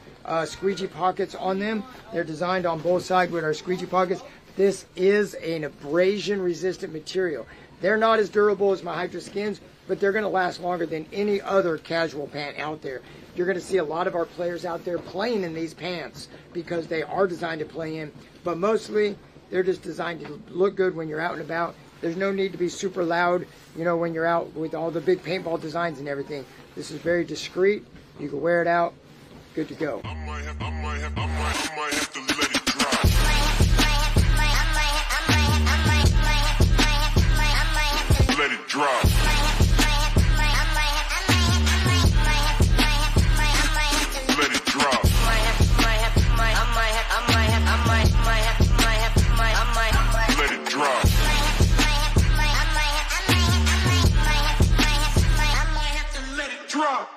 squeegee pockets on them. They're designed on both sides with our squeegee pockets. This is an abrasion resistant material. They're not as durable as my Hydra skins, but they're going to last longer than any other casual pant out there. You're going to see a lot of our players out there playing in these pants because they are designed to play in, but mostly they're just designed to look good when you're out and about. There's no need to be super loud, when you're out with all the big paintball designs and everything. This is very discreet. You can wear it out. Good to go. I might have to let it drop. Let it drop. Let it drop. Let it drop. Let it drop.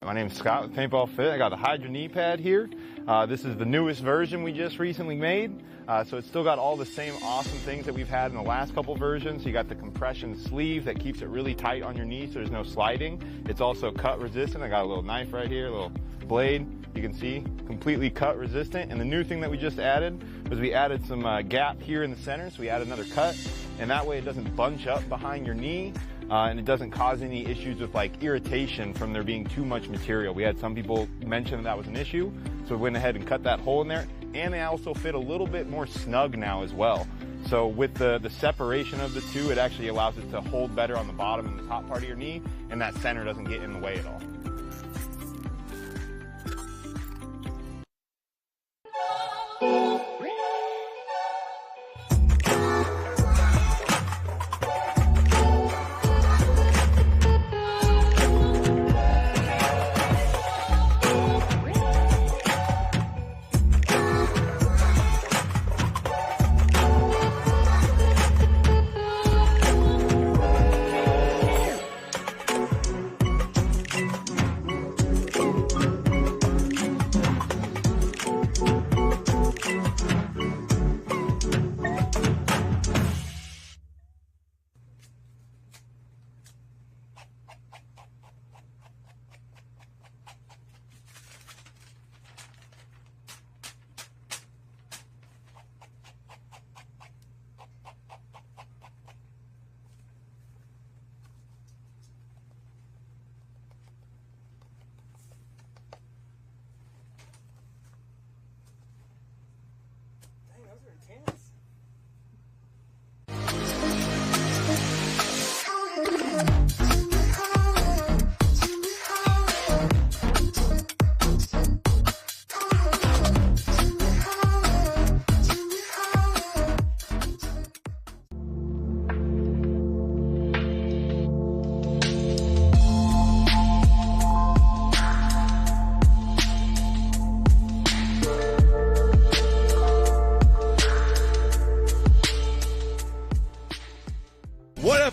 My name's Scott with Paintball Fit. I got the Hydra knee pad here. This is the newest version we just recently made. So it's still got all the same awesome things that we've had in the last couple versions. You got the compression sleeve that keeps it really tight on your knee so there's no sliding. It's also cut resistant. I got a little knife right here, a little blade. You can see, completely cut resistant. And the new thing that we just added was we added some gap here in the center. So we added another cut, and that way it doesn't bunch up behind your knee. And it doesn't cause any issues with like irritation from there being too much material. We had some people mention that was an issue, so we went ahead and cut that hole in there. And they also fit a little bit more snug now as well. So with the separation of the two, it actually allows it to hold better on the bottom and the top part of your knee, and that center doesn't get in the way at all.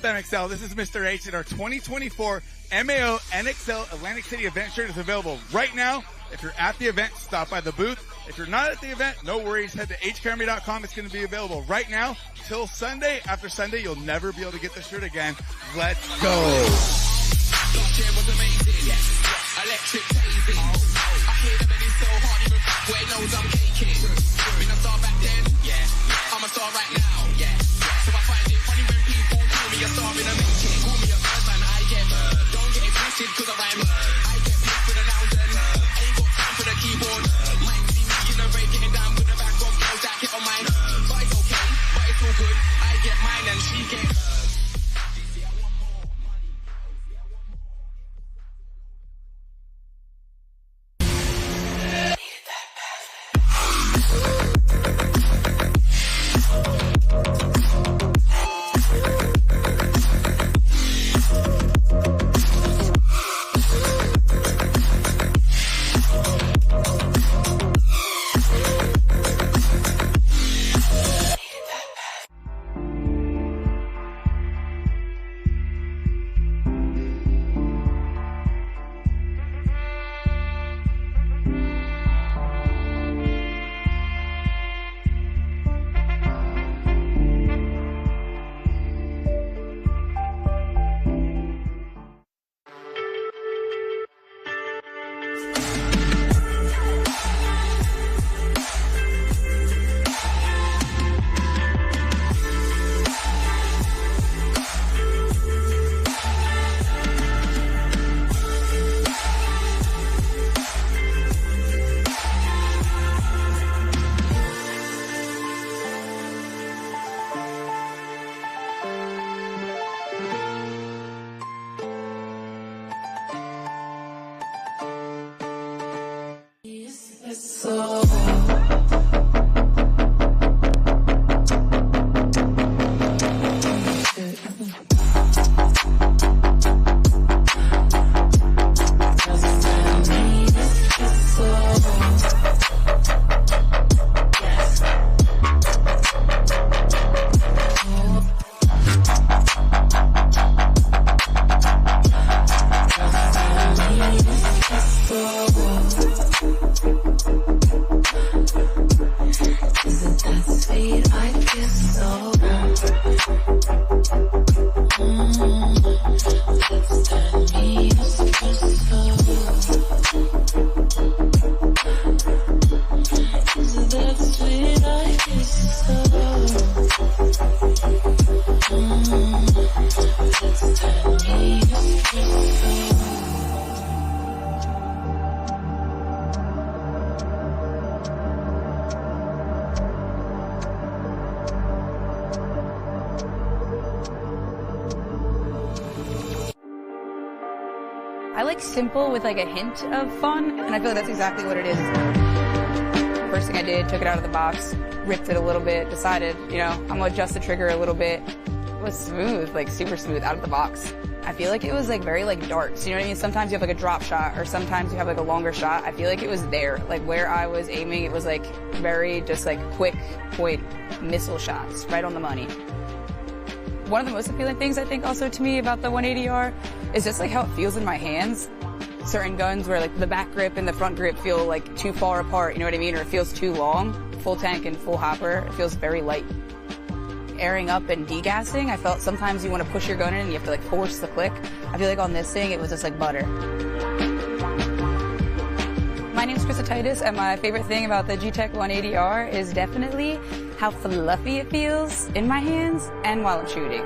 NXL. This is Mr. H, and our 2024 MAO NXL Atlantic City event shirt is available right now. If you're at the event, stop by the booth. If you're not at the event, no worries. Head to hcarmy.com. It's going to be available right now till Sunday. After Sunday, you'll never be able to get the shirt again. Let's go. Electric tasing. I hear the belly so hard, even where it knows I'm caking. Been a star back then, I'm a star right now, So I find it funny when people call me a star in a making. Call me a birdman, I get don't get it twisted cause I rhyme. I get paid for the nouns and ain't got time for the keyboard. Might see me in the raid getting down with the back of girls that get on mine. But it's okay, but it's all good. I get mine and she gets I like simple with like a hint of fun, and I feel like that's exactly what it is. First thing I did, took it out of the box, ripped it a little bit, decided, I'm gonna adjust the trigger a little bit. It was smooth, like super smooth out of the box. I feel like it was like very like darts, you know what I mean? Sometimes you have like a drop shot, or sometimes you have like a longer shot. I feel like it was there, like where I was aiming, it was like very just like quick point missile shots, right on the money. One of the most appealing things I think also to me about the 180R is just like how it feels in my hands. Certain guns where like the back grip and the front grip feel like too far apart, you know what I mean? Or it feels too long. Full tank and full hopper, it feels very light. Airing up and degassing, I felt sometimes you want to push your gun in and you have to like force the click. I feel like on this thing, it was just like butter. My name's Krista Titus, and my favorite thing about the G-Tech 180R is definitely how fluffy it feels in my hands and while I'm shooting.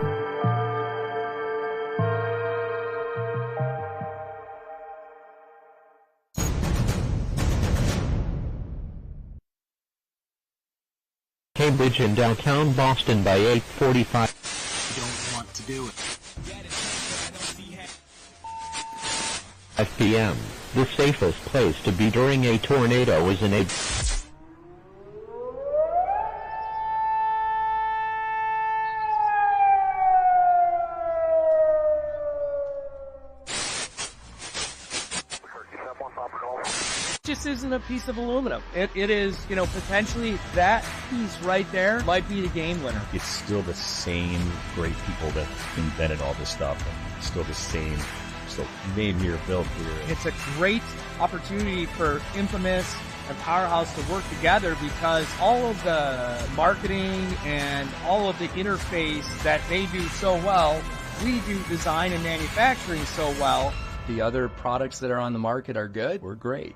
Cambridge in downtown Boston by 8:45. You don't want to do it. 5 p.m. The safest place to be during a tornado is in a... Just isn't a piece of aluminum. It is, potentially that piece right there might be the game winner. It's still the same great people that invented all this stuff. And still the same, still made here, built here. It's a great opportunity for Infamous and Powerhouse to work together, because all of the marketing and all of the interface that they do so well, we do design and manufacturing so well. The other products that are on the market are good. We're great.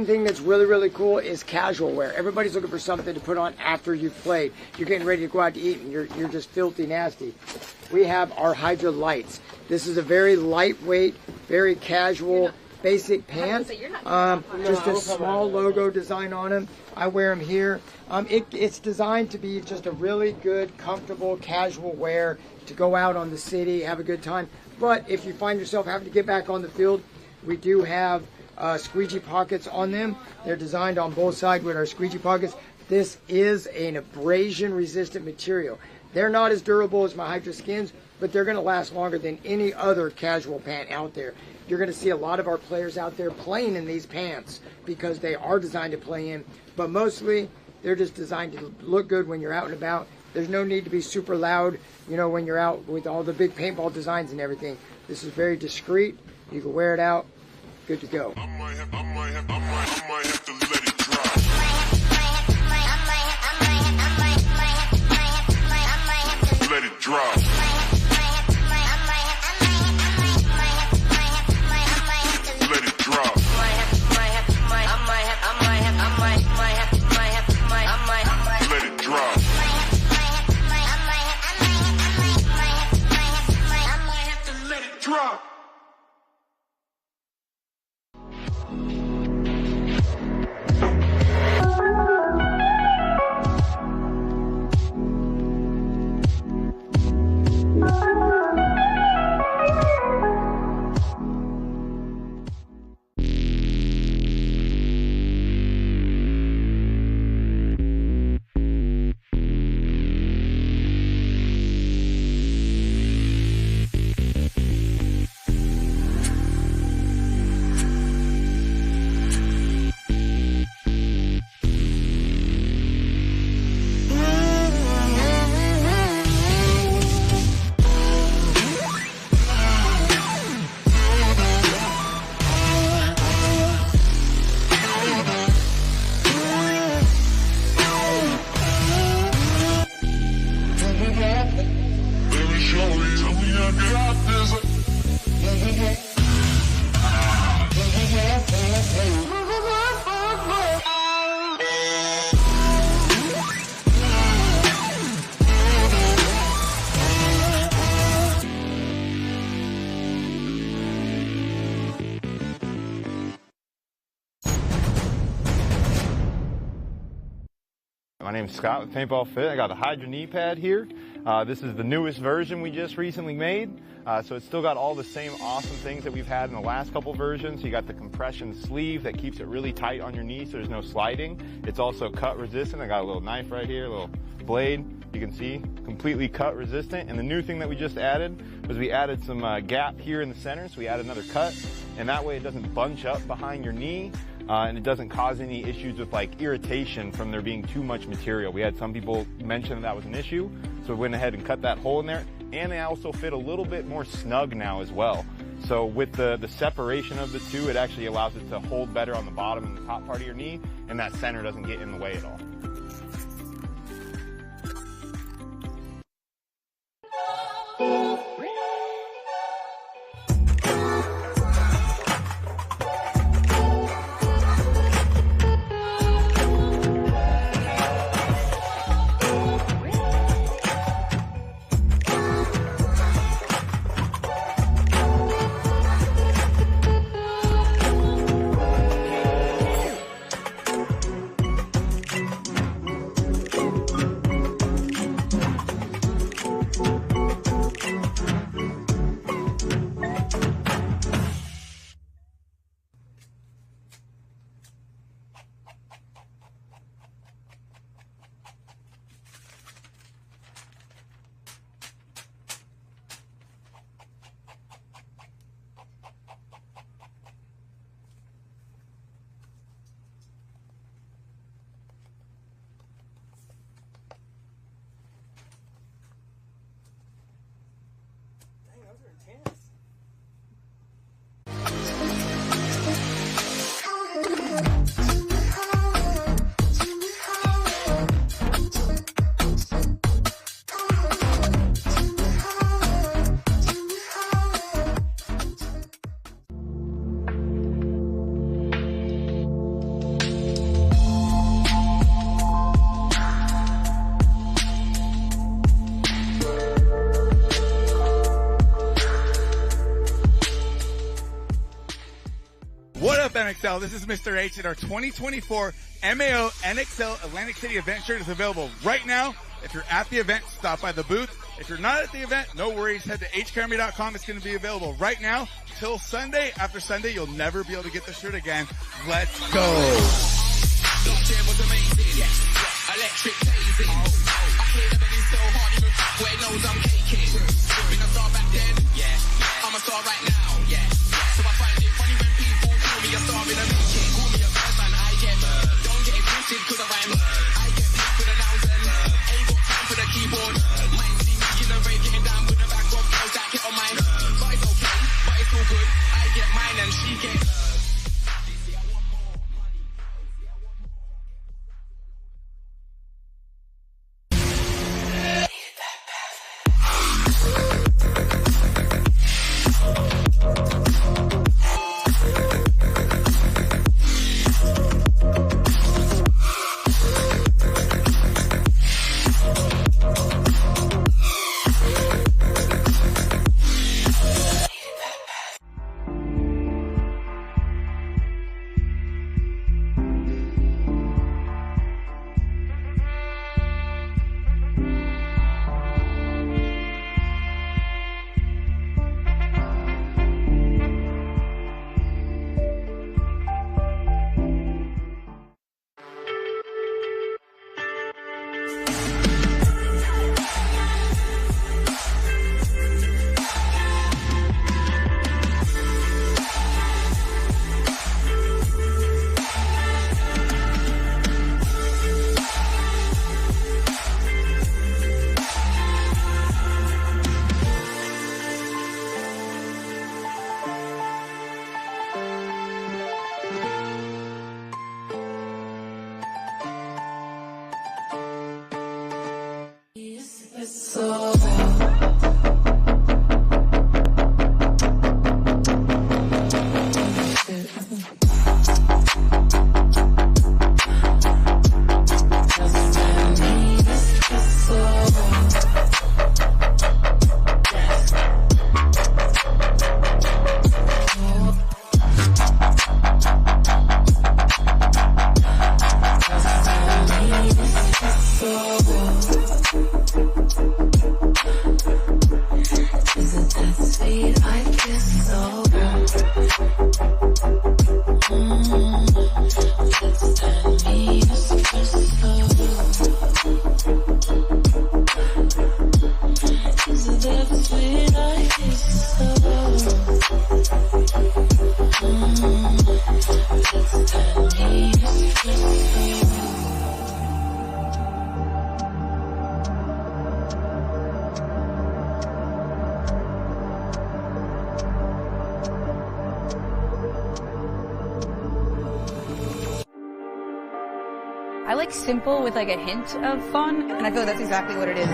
Thing that's really cool is casual wear. Everybody's looking for something to put on after you've played. You're getting ready to go out to eat and you're just filthy nasty. We have our Hydra lights. This is a very lightweight, very casual, basic pant. Just a small logo design on them. I wear them here. It's designed to be just a really good, comfortable, casual wear to go out on the city, have a good time. But if you find yourself having to get back on the field, we do have squeegee pockets on them. They're designed on both sides with our squeegee pockets. This is an abrasion resistant material. They're not as durable as my Hydra skins, but they're going to last longer than any other casual pant out there. You're going to see a lot of our players out there playing in these pants because they are designed to play in, but mostly they're just designed to look good when you're out and about. There's no need to be super loud, you know, when you're out with all the big paintball designs and everything. This is very discreet. You can wear it out. Good to go. I might have to let it drop. Let it drop. Let it drop. Let it drop. Let it drop. My name's Scott with Paintball Fit. I got a Hydra knee pad here. This is the newest version we just recently made. So it's still got all the same awesome things that we've had in the last couple versions. You got the compression sleeve that keeps it really tight on your knee so there's no sliding. It's also cut resistant. I got a little knife right here, a little blade. You can see, completely cut resistant. And the new thing that we just added was we added some gap here in the center. So we added another cut, and that way it doesn't bunch up behind your knee. And it doesn't cause any issues with like irritation from there being too much material. We had some people mention that was an issue, so we went ahead and cut that hole in there. And they also fit a little bit more snug now as well. So with the separation of the two, it actually allows it to hold better on the bottom and the top part of your knee, and that center doesn't get in the way at all. NXL. This is Mr. H, and our 2024 MAO NXL Atlantic City event shirt is available right now. If you're at the event, stop by the booth. If you're not at the event, no worries. Head to hcarmy.com. It's going to be available right now till Sunday. After Sunday, you'll never be able to get the shirt again. Let's go. electric tasing. I hear the belly so hard, even where it knows I'm caking. Been a star back then, I'm a star right now, So I find it funny when people call me a star in a making. Call me a person, I get, don't get it twisted cause I rhyme. I get paid for the nouns and ain't got time for the keyboard. Might see me in the rave, getting down with the back of girls that get on mine. But it's okay, but it's all good. I get mine and she gets. I like simple with like a hint of fun, and I feel like that's exactly what it is.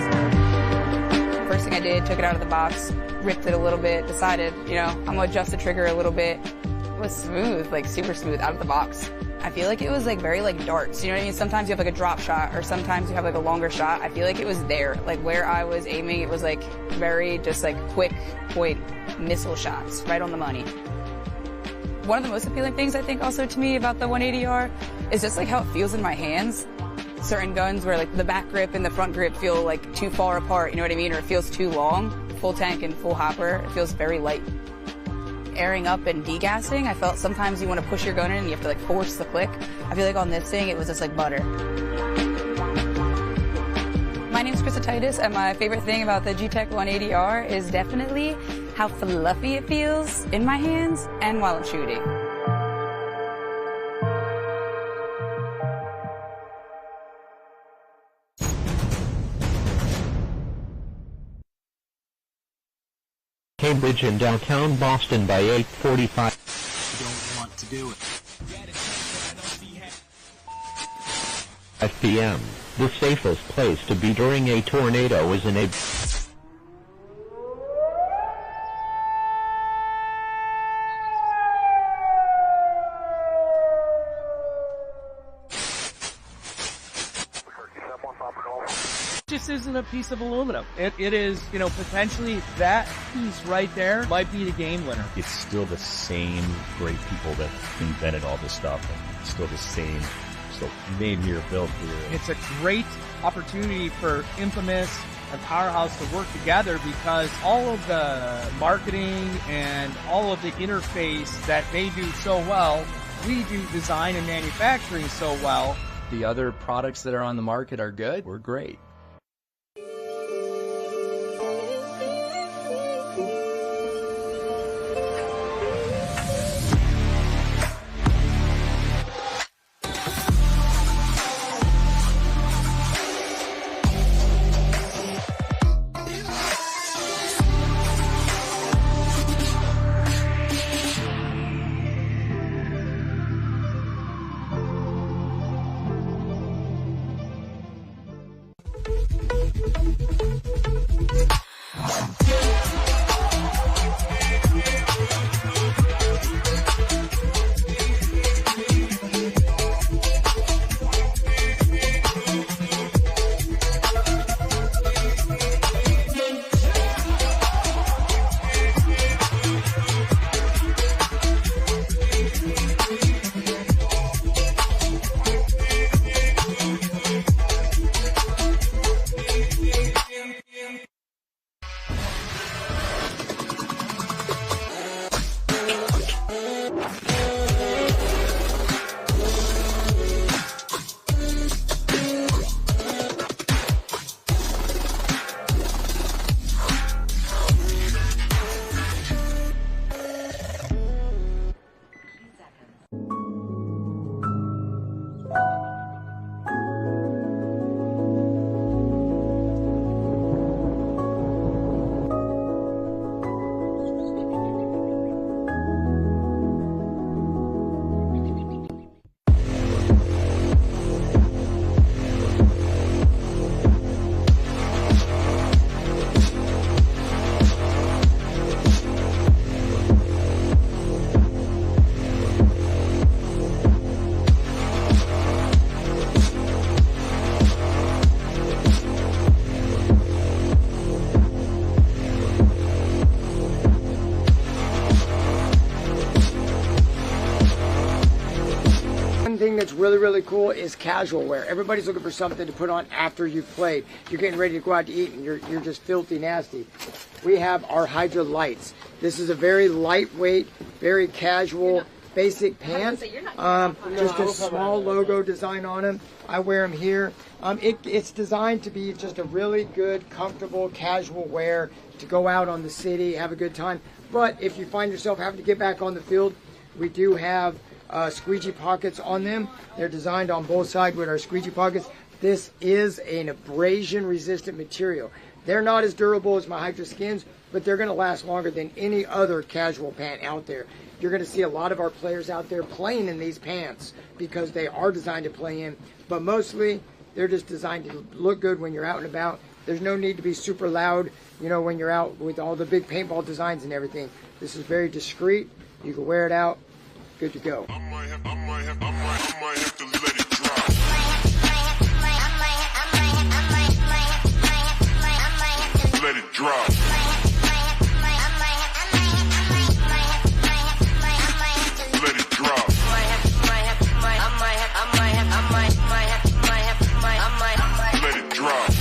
First thing I did, took it out of the box, ripped it a little bit, decided, I'm gonna adjust the trigger a little bit. It was smooth, like super smooth out of the box. I feel like it was like very like darts, you know what I mean? Sometimes you have like a drop shot, or sometimes you have like a longer shot. I feel like it was there, like where I was aiming, it was like very just like quick point missile shots, right on the money. One of the most appealing things I think also to me about the 180R is just like how it feels in my hands. Certain guns where like the back grip and the front grip feel like too far apart, you know what I mean? Or it feels too long. Full tank and full hopper, it feels very light. Airing up and degassing, I felt sometimes you want to push your gun in and you have to like force the click. I feel like on this thing it was just like butter. My name's Krista Titus, and my favorite thing about the G-Tech 180R is definitely how fluffy it feels in my hands and while I'm shooting. Cambridge in downtown Boston by 8:45. You don't want to do it. 5 p.m. The safest place to be during a tornado is in a... Just isn't a piece of aluminum. It is, potentially that piece right there might be the game winner. It's still the same great people that invented all this stuff. It's still the same, still made here, built here. It's a great opportunity for Infamous and Powerhouse to work together, because all of the marketing and all of the interface that they do so well, we do design and manufacturing so well. the other products that are on the market are good, we're great. That's really cool is casual wear. Everybody's looking for something to put on after you've played. You're getting ready to go out to eat and you're just filthy nasty. We have our Hydra lights. This is a very lightweight, very casual, basic pant. Just a small logo design on them. I wear them here. It's designed to be just a really good, comfortable, casual wear to go out on the city, have a good time. But if you find yourself having to get back on the field, we do have squeegee pockets on them. They're designed on both sides with our squeegee pockets. This is an abrasion resistant material. They're not as durable as my Hydra skins, but they're going to last longer than any other casual pant out there. You're going to see a lot of our players out there playing in these pants because they are designed to play in, but mostly they're just designed to look good when you're out and about. There's no need to be super loud, you know, when you're out with all the big paintball designs and everything. This is very discreet. You can wear it out. Good to go. I might have to let it drop. Let it drop. Let it drop. Let it drop.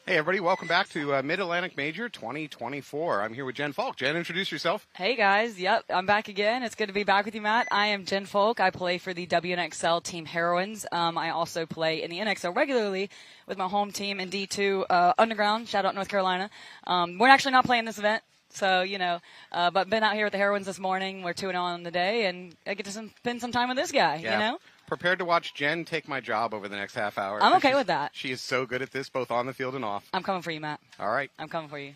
Hey everybody, welcome back to Mid-Atlantic Major 2024. I'm here with Jen Falk. Jen, introduce yourself. Hey guys, yep, I'm back again. It's good to be back with you, Matt. I am Jen Falk. I play for the WNXL Team Heroines. I also play in the NXL regularly with my home team in D2 Underground. Shout out North Carolina. We're actually not playing this event, so, you know, but been out here with the Heroines this morning. We're 2-0 on the day, and I get to spend some time with this guy, you know? Prepared to watch Jen take my job over the next half hour. I'm okay with that. She is so good at this, both on the field and off. I'm coming for you, Matt. All right. I'm coming for you.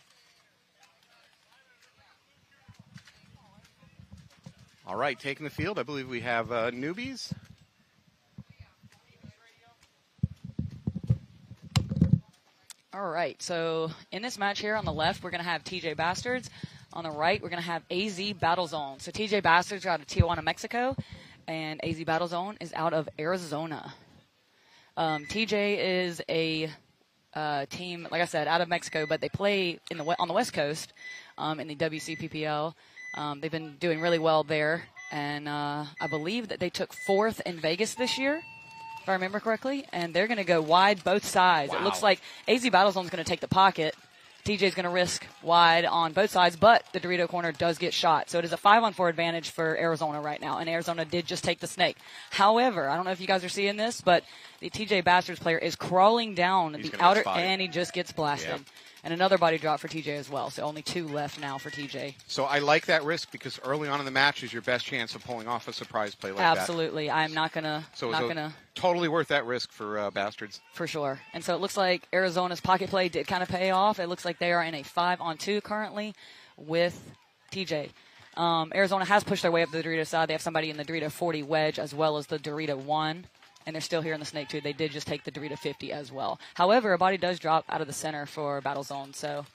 All right, taking the field, I believe we have newbies. All right, so in this match here on the left, we're going to have TJ Bastards. On the right, we're going to have AZ Battlezone. So TJ Bastards are out of Tijuana, Mexico, and AZ Battlezone is out of Arizona. TJ is a team, like I said, out of Mexico, but they play on the West Coast in the WCPPL. They've been doing really well there, and I believe that they took 4th in Vegas this year, if I remember correctly, and they're going to go wide both sides. Wow. It looks like AZ Battlezone's going to take the pocket, TJ's going to risk wide on both sides, but the Dorito corner does get shot. So it is a 5-on-4 advantage for Arizona right now, and Arizona did just take the snake. However, I don't know if you guys are seeing this, but the TJ Bastards player is crawling down the outer, and he just gets blasted. Yep. And another body drop for TJ as well, so only 2 left now for TJ. So I like that risk because early on in the match is your best chance of pulling off a surprise play like that. Absolutely. I'm not going to. So totally worth that risk for Bastards. For sure. And so it looks like Arizona's pocket play did kind of pay off. It looks like they are in a 5-on-2 currently with TJ. Arizona has pushed their way up the Dorito side. They have somebody in the Dorito 40 wedge as well as the Dorito 1. And they're still here in the snake, too. They did just take the Dorito 50 as well. However, a body does drop out of the center for Battle Zone. So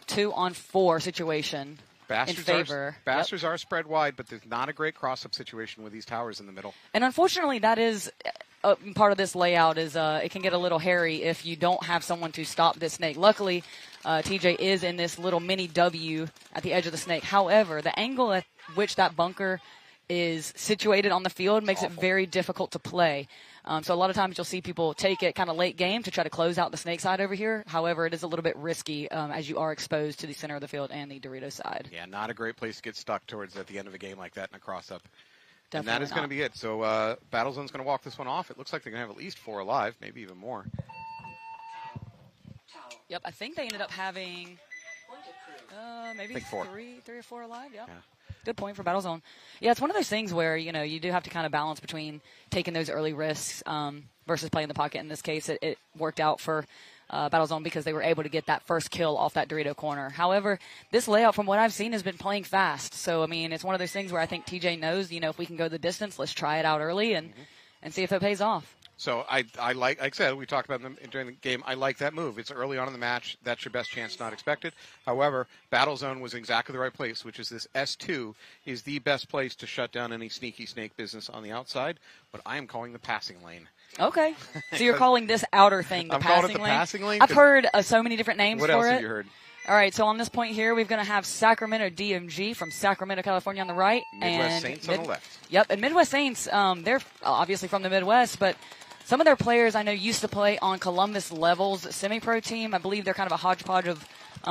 2-on-4 situation in favor. Bastards are spread wide, but there's not a great cross-up situation with these towers in the middle. And unfortunately, that is part of this layout is it can get a little hairy if you don't have someone to stop this snake. Luckily, TJ is in this little mini W at the edge of the snake. However, the angle at which that bunker is situated on the field makes it very difficult to play. So a lot of times you'll see people take it kind of late game to try to close out the snake side over here. However, it is a little bit risky as you are exposed to the center of the field and the Dorito side. Yeah, not a great place to get stuck towards at the end of a game like that in a cross-up. Definitely and that is going to be it. So Battlezone's going to walk this one off. It looks like they're going to have at least 4 alive, maybe even more. Yep, I think they ended up having maybe 4. 3 or 4 alive. Yep. Yeah. Good point for Battlezone. Yeah, it's one of those things where, you do have to kind of balance between taking those early risks versus playing the pocket. In this case, it worked out for Battlezone because they were able to get that first kill off that Dorito corner. However, this layout, from what I've seen, has been playing fast. So, I mean, it's one of those things where I think TJ knows, if we can go the distance, let's try it out early and see if it pays off. So I like I said, we talked about them during the game. I like that move. It's early on in the match. That's your best chance, not expected. However, Battlezone was exactly the right place, which is this S2 is the best place to shut down any sneaky snake business on the outside. But I am calling the passing lane. Okay. So you're calling this outer thing the I'm passing calling it the lane? passing lane. I've heard so many different names for it. What else have you heard? All right, so on this point here, we're going to have Sacramento DMG from Sacramento, California on the right. Midwest Saints on the left. Yep, and Midwest Saints, they're obviously from the Midwest, but some of their players I know used to play on Columbus Level's semi-pro team. I believe they're kind of a hodgepodge of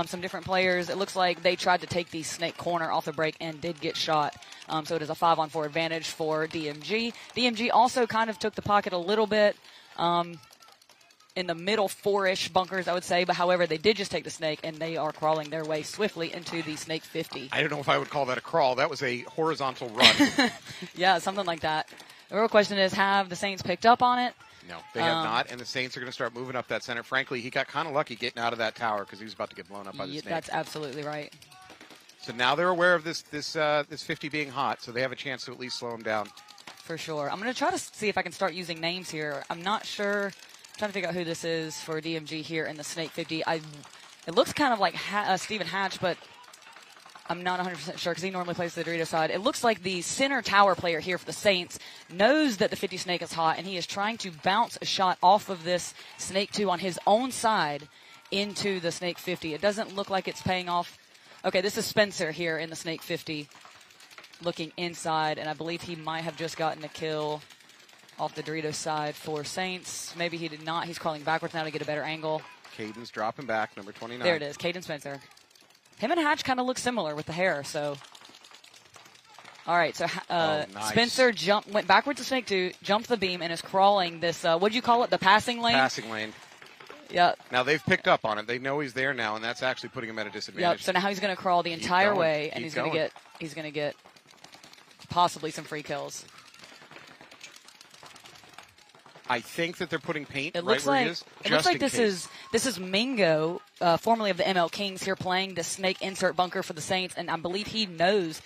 some different players. It looks like they tried to take the snake corner off the break and did get shot. So it is a 5-on-4 advantage for DMG. DMG also kind of took the pocket a little bit in the middle 4-ish bunkers, I would say. But however, they did just take the snake, and they are crawling their way swiftly into the snake 50. I don't know if I would call that a crawl. That was a horizontal run. Yeah, something like that. The real question is, have the Saints picked up on it? No, they have not, and the Saints are going to start moving up that center. Frankly, he got kind of lucky getting out of that tower because he was about to get blown up by the snake. That's absolutely right. So now they're aware of this 50 being hot, so they have a chance to at least slow him down. For sure. I'm going to try to see if I can start using names here. I'm not sure. I'm trying to figure out who this is for DMG here in the Snake 50. It looks kind of like Stephen Hatch, but I'm not 100% sure because he normally plays the Dorito side. It looks like the center tower player here for the Saints knows that the 50 snake is hot, and he is trying to bounce a shot off of this Snake 2 on his own side into the Snake 50. It doesn't look like it's paying off. Okay, this is Spencer here in the Snake 50 looking inside, and I believe he might have just gotten a kill off the Dorito side for Saints. Maybe he did not. He's crawling backwards now to get a better angle. Caden's dropping back, number 29. There it is, Caden Spencer. Him and Hatch kind of look similar with the hair, so. All right, so nice. Spencer went backwards to Snake 2, jumped the beam, and is crawling this, what do you call it, the passing lane? Passing lane. Yep. Now they've picked up on it. They know he's there now, and that's actually putting him at a disadvantage. Yep, so now he's going to crawl the entire way, and Keep he's going to get possibly some free kills. I think that they're putting paint It right looks where like he is. it looks like this is Mingo, formerly of the ML Kings, here playing the snake insert bunker for the Saints, and I believe he knows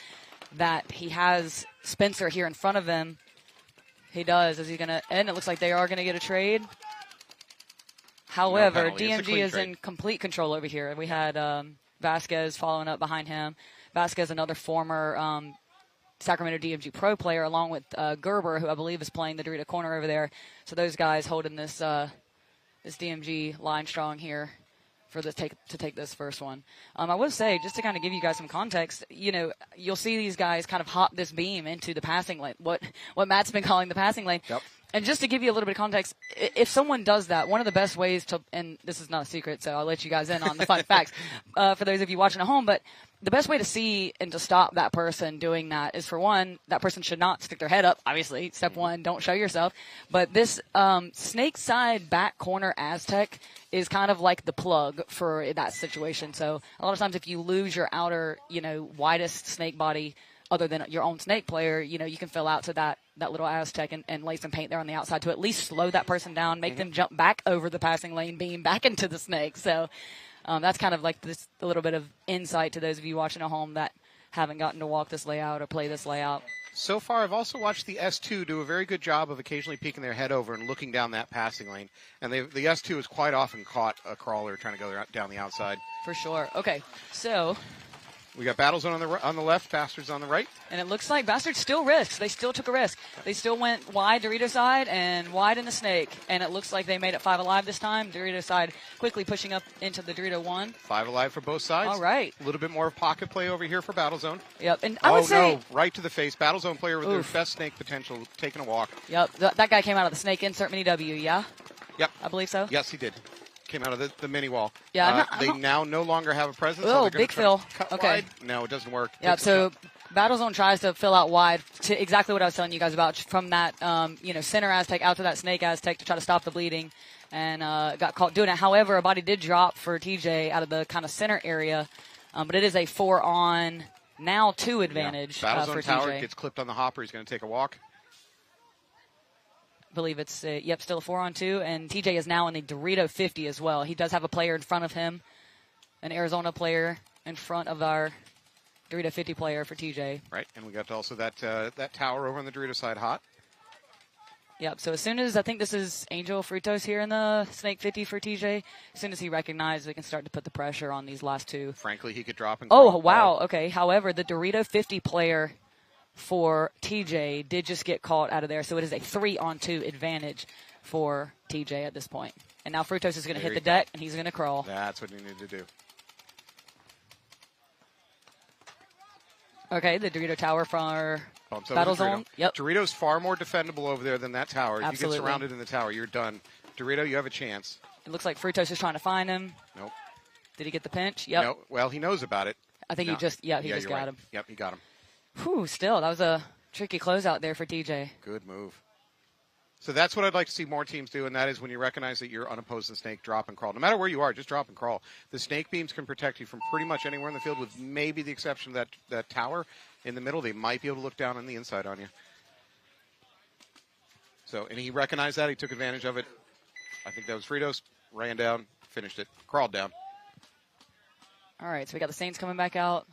that he has Spencer here in front of him. He does. Is he gonna? And it looks like they are gonna get a trade. However, DMG is in complete control over here. We had Vasquez following up behind him. Vasquez, another former Sacramento DMG pro player, along with Gerber, who I believe is playing the Dorito corner over there. So those guys holding this this DMG line strong here for to take this first one. I would say, just to kind of give you guys some context, you'll see these guys kind of hop this beam into the passing lane. What Matt's been calling the passing lane. Yep. And just to give you a little bit of context, if someone does that, one of the best ways to, and this is not a secret, so I'll let you guys in on the fun facts for those of you watching at home, but the best way to see and to stop that person doing that is, for one, that person should not stick their head up, obviously. Step one, don't show yourself. But this snake side back corner Aztec is kind of like the plug for that situation. So a lot of times if you lose your outer, widest snake body other than your own snake player, you can fill out to that little Aztec and lay some paint there on the outside to at least slow that person down, make them jump back over the passing lane beam back into the snake. So that's kind of like a little bit of insight to those of you watching at home that haven't gotten to walk this layout or play this layout. So far, I've also watched the S2 do a very good job of occasionally peeking their head over and looking down that passing lane. And the S2 has quite often caught a crawler trying to go down the outside. For sure. Okay, so we got Battlezone on the left, Bastards on the right. And it looks like Bastards still risks. They still took a risk. They still went wide Dorito side and wide in the snake. And it looks like they made it 5 alive this time. Dorito side quickly pushing up into the Dorito 1. 5 alive for both sides. All right. A little bit more pocket play over here for Battlezone. Yep. And I would say, no, right to the face. Battlezone player with their best snake potential taking a walk. Yep. That guy came out of the snake insert mini W, yeah? Yep. I believe so. Yes, he did. Came out of the mini wall. Yeah, they now no longer have a presence. Oh, so big fill. Okay. Wide. No, it doesn't work. Yeah, so Battlezone tries to fill out wide to exactly what I was telling you guys about, from that center Aztec out to that snake Aztec to try to stop the bleeding, and got caught doing it. However, a body did drop for TJ out of the kind of center area, but it is a 4-on, now 2 advantage Battlezone for tower TJ. gets clipped on the hopper. He's going to take a walk. Believe it's still a 4-on-2, and TJ is now in the Dorito 50 as well. He does have a player in front of him, an Arizona player in front of our Dorito 50 player for TJ. Right, and we got also that tower over on the Dorito side hot. Yep, so as soon as, I think this is Angel Frutos here in the Snake 50 for TJ, as soon as he recognizes, we can start to put the pressure on these last two. Frankly, he could drop and Oh, wow, okay. However, the Dorito 50 player for TJ did just get caught out of there, so it is a 3-on-2 advantage for TJ at this point. And now Frutos is going to hit the deck, and he's going to crawl. That's what he needed to do. Okay, the Dorito tower from our So Battlezone. Yep. Dorito's far more defendable over there than that tower. If Absolutely. you get surrounded in the tower, you're done. Dorito, you have a chance. It looks like Frutos is trying to find him. Nope. Did he get the pinch? Yep. No. Well, he knows about it. I think he just got right. him. Yep, he got him. Whew, still, that was a tricky closeout there for TJ. Good move. So that's what I'd like to see more teams do, and that is when you recognize that you're unopposed in snake, drop and crawl. No matter where you are, just drop and crawl. The snake beams can protect you from pretty much anywhere in the field, with maybe the exception of that tower in the middle. They might be able to look down on the inside on you. So, and he recognized that. He took advantage of it. I think that was Fritos. Ran down, finished it, crawled down. All right, so we got the Saints coming back out.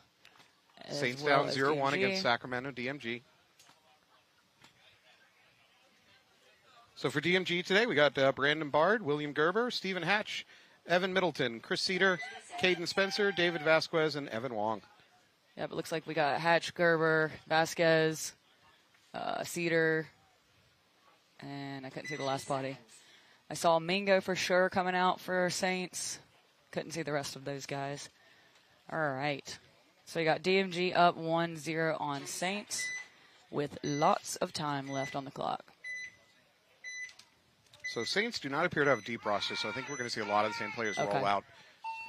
Saints well down as 0-1 DMG. against Sacramento DMG. So for DMG today, we got Brandon Bard, William Gerber, Stephen Hatch, Evan Middleton, Chris Cedar, Caden Spencer, David Vasquez, and Evan Wong. Yeah, but it looks like we got Hatch, Gerber, Vasquez, Cedar, and I couldn't see the last body. I saw Mingo for sure coming out for Saints. Couldn't see the rest of those guys. All right. So we got DMG up 1-0 on Saints with lots of time left on the clock. So Saints do not appear to have a deep roster, so I think we're going to see a lot of the same players roll out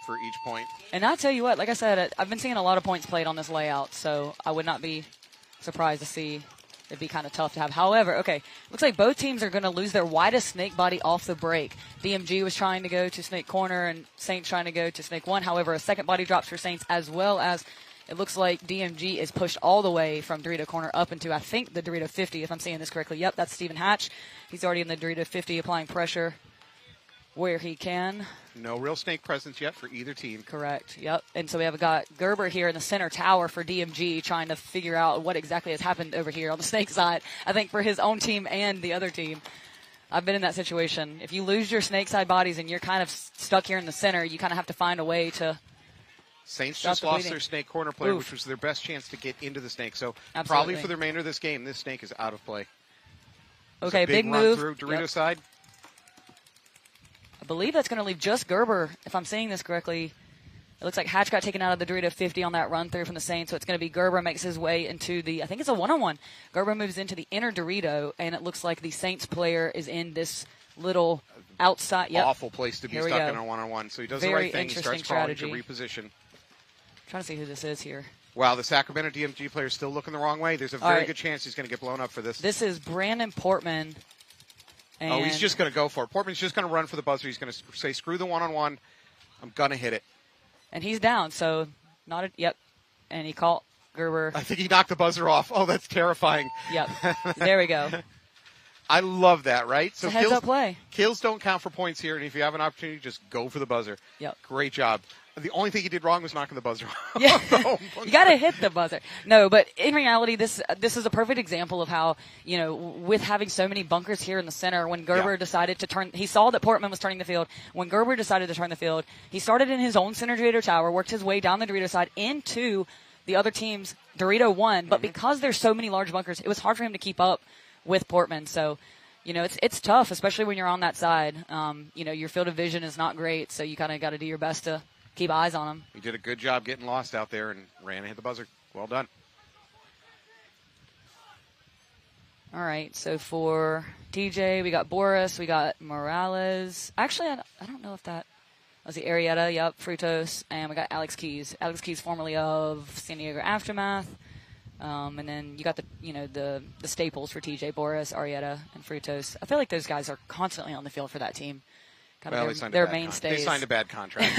for each point. And I'll tell you what, like I said, I've been seeing a lot of points played on this layout, so I would not be surprised to see it'd be kind of tough to have. However, okay, looks like both teams are going to lose their widest snake body off the break. DMG was trying to go to snake corner and Saints trying to go to snake one. However, a second body drops for Saints, as well as it looks like DMG is pushed all the way from Dorito corner up into, I think, the Dorito 50, if I'm seeing this correctly. Yep, that's Stephen Hatch. He's already in the Dorito 50 applying pressure where he can. No real snake presence yet for either team. Correct, yep. And so we have got Gerber here in the center tower for DMG trying to figure out what exactly has happened over here on the snake side, I think, for his own team and the other team. I've been in that situation. If you lose your snake side bodies and you're kind of stuck here in the center, you kind of have to find a way to Saints stop just the lost bleeding. their snake corner player, Oof. which was their best chance to get into the snake. So Absolutely. probably for the remainder of this game, this snake is out of play. Okay, It's a big run move. through Dorito Yep. side. I believe that's going to leave just Gerber, if I'm saying this correctly. It looks like Hatch got taken out of the Dorito 50 on that run through from the Saints, so it's going to be Gerber makes his way into the, I think it's a one-on-one. Gerber moves into the inner Dorito, and it looks like the Saints player is in this little outside. Yep. Awful place to be stuck in a one-on-one. So he does the right thing. He starts crawling to reposition. Trying to see who this is here. Wow, the Sacramento DMG player is still looking the wrong way. There's a very good chance he's going to get blown up for this. This is Brandon Portman. And he's just going to go for it. Portman's just going to run for the buzzer. He's going to say, screw the one-on-one. I'm going to hit it. And he's down, so not a, yep. And he caught Gerber. I think he knocked the buzzer off. Oh, that's terrifying. Yep. There we go. I love that, right? So heads-up play. Kills don't count for points here, and if you have an opportunity, just go for the buzzer. Yep. Great job. The only thing he did wrong was knocking the buzzer off. Yeah. You got to hit the buzzer. No, but in reality, this is a perfect example of how, you know, with having so many bunkers here in the center, when Gerber decided to turn, he saw that Portman was turning the field. When Gerber decided to turn the field, he started in his own center Dorito tower, worked his way down the Dorito side into the other team's Dorito 1. But because there's so many large bunkers, it was hard for him to keep up with Portman. So, you know, it's tough, especially when you're on that side. You know, your field of vision is not great, so you kind of got to do your best to keep eyes on him. He did a good job getting lost out there and ran and hit the buzzer. Well done. All right, so for TJ, we got Boris, we got Morales. Actually, I don't know if that was the Arietta. Yep, Frutos, and we got Alex Keys. Alex Keys, formerly of San Diego Aftermath. And then you got the staples for TJ, Boris, Arietta, and Frutos. I feel like those guys are constantly on the field for that team. Well, their mainstays. They signed a bad contract.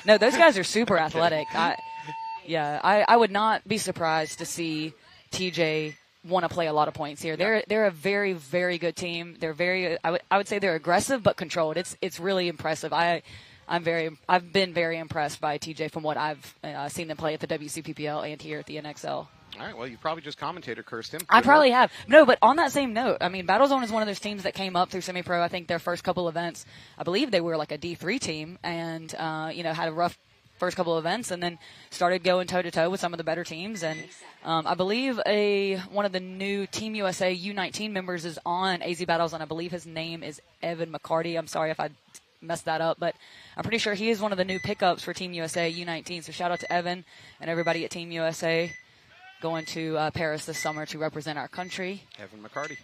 No, those guys are super athletic. I would not be surprised to see TJ want to play a lot of points here. They're a very, very good team. They're very, I would say they're aggressive but controlled. It's really impressive. I've been very impressed by TJ from what I've seen them play at the WCPPL and here at the NXL. All right, well, you probably just commentator cursed him. I probably have. No, but on that same note, I mean, Battlezone is one of those teams that came up through semi-pro. I think their first couple events, I believe they were like a D3 team and, had a rough first couple of events and then started going toe-to-toe with some of the better teams. And I believe one of the new Team USA U19 members is on AZ Battles, and I believe his name is Evan McCarty. I'm sorry if I messed that up, but I'm pretty sure he is one of the new pickups for Team USA U19. So shout out to Evan and everybody at Team USA. Going to Paris this summer to represent our country. Evan McCarty.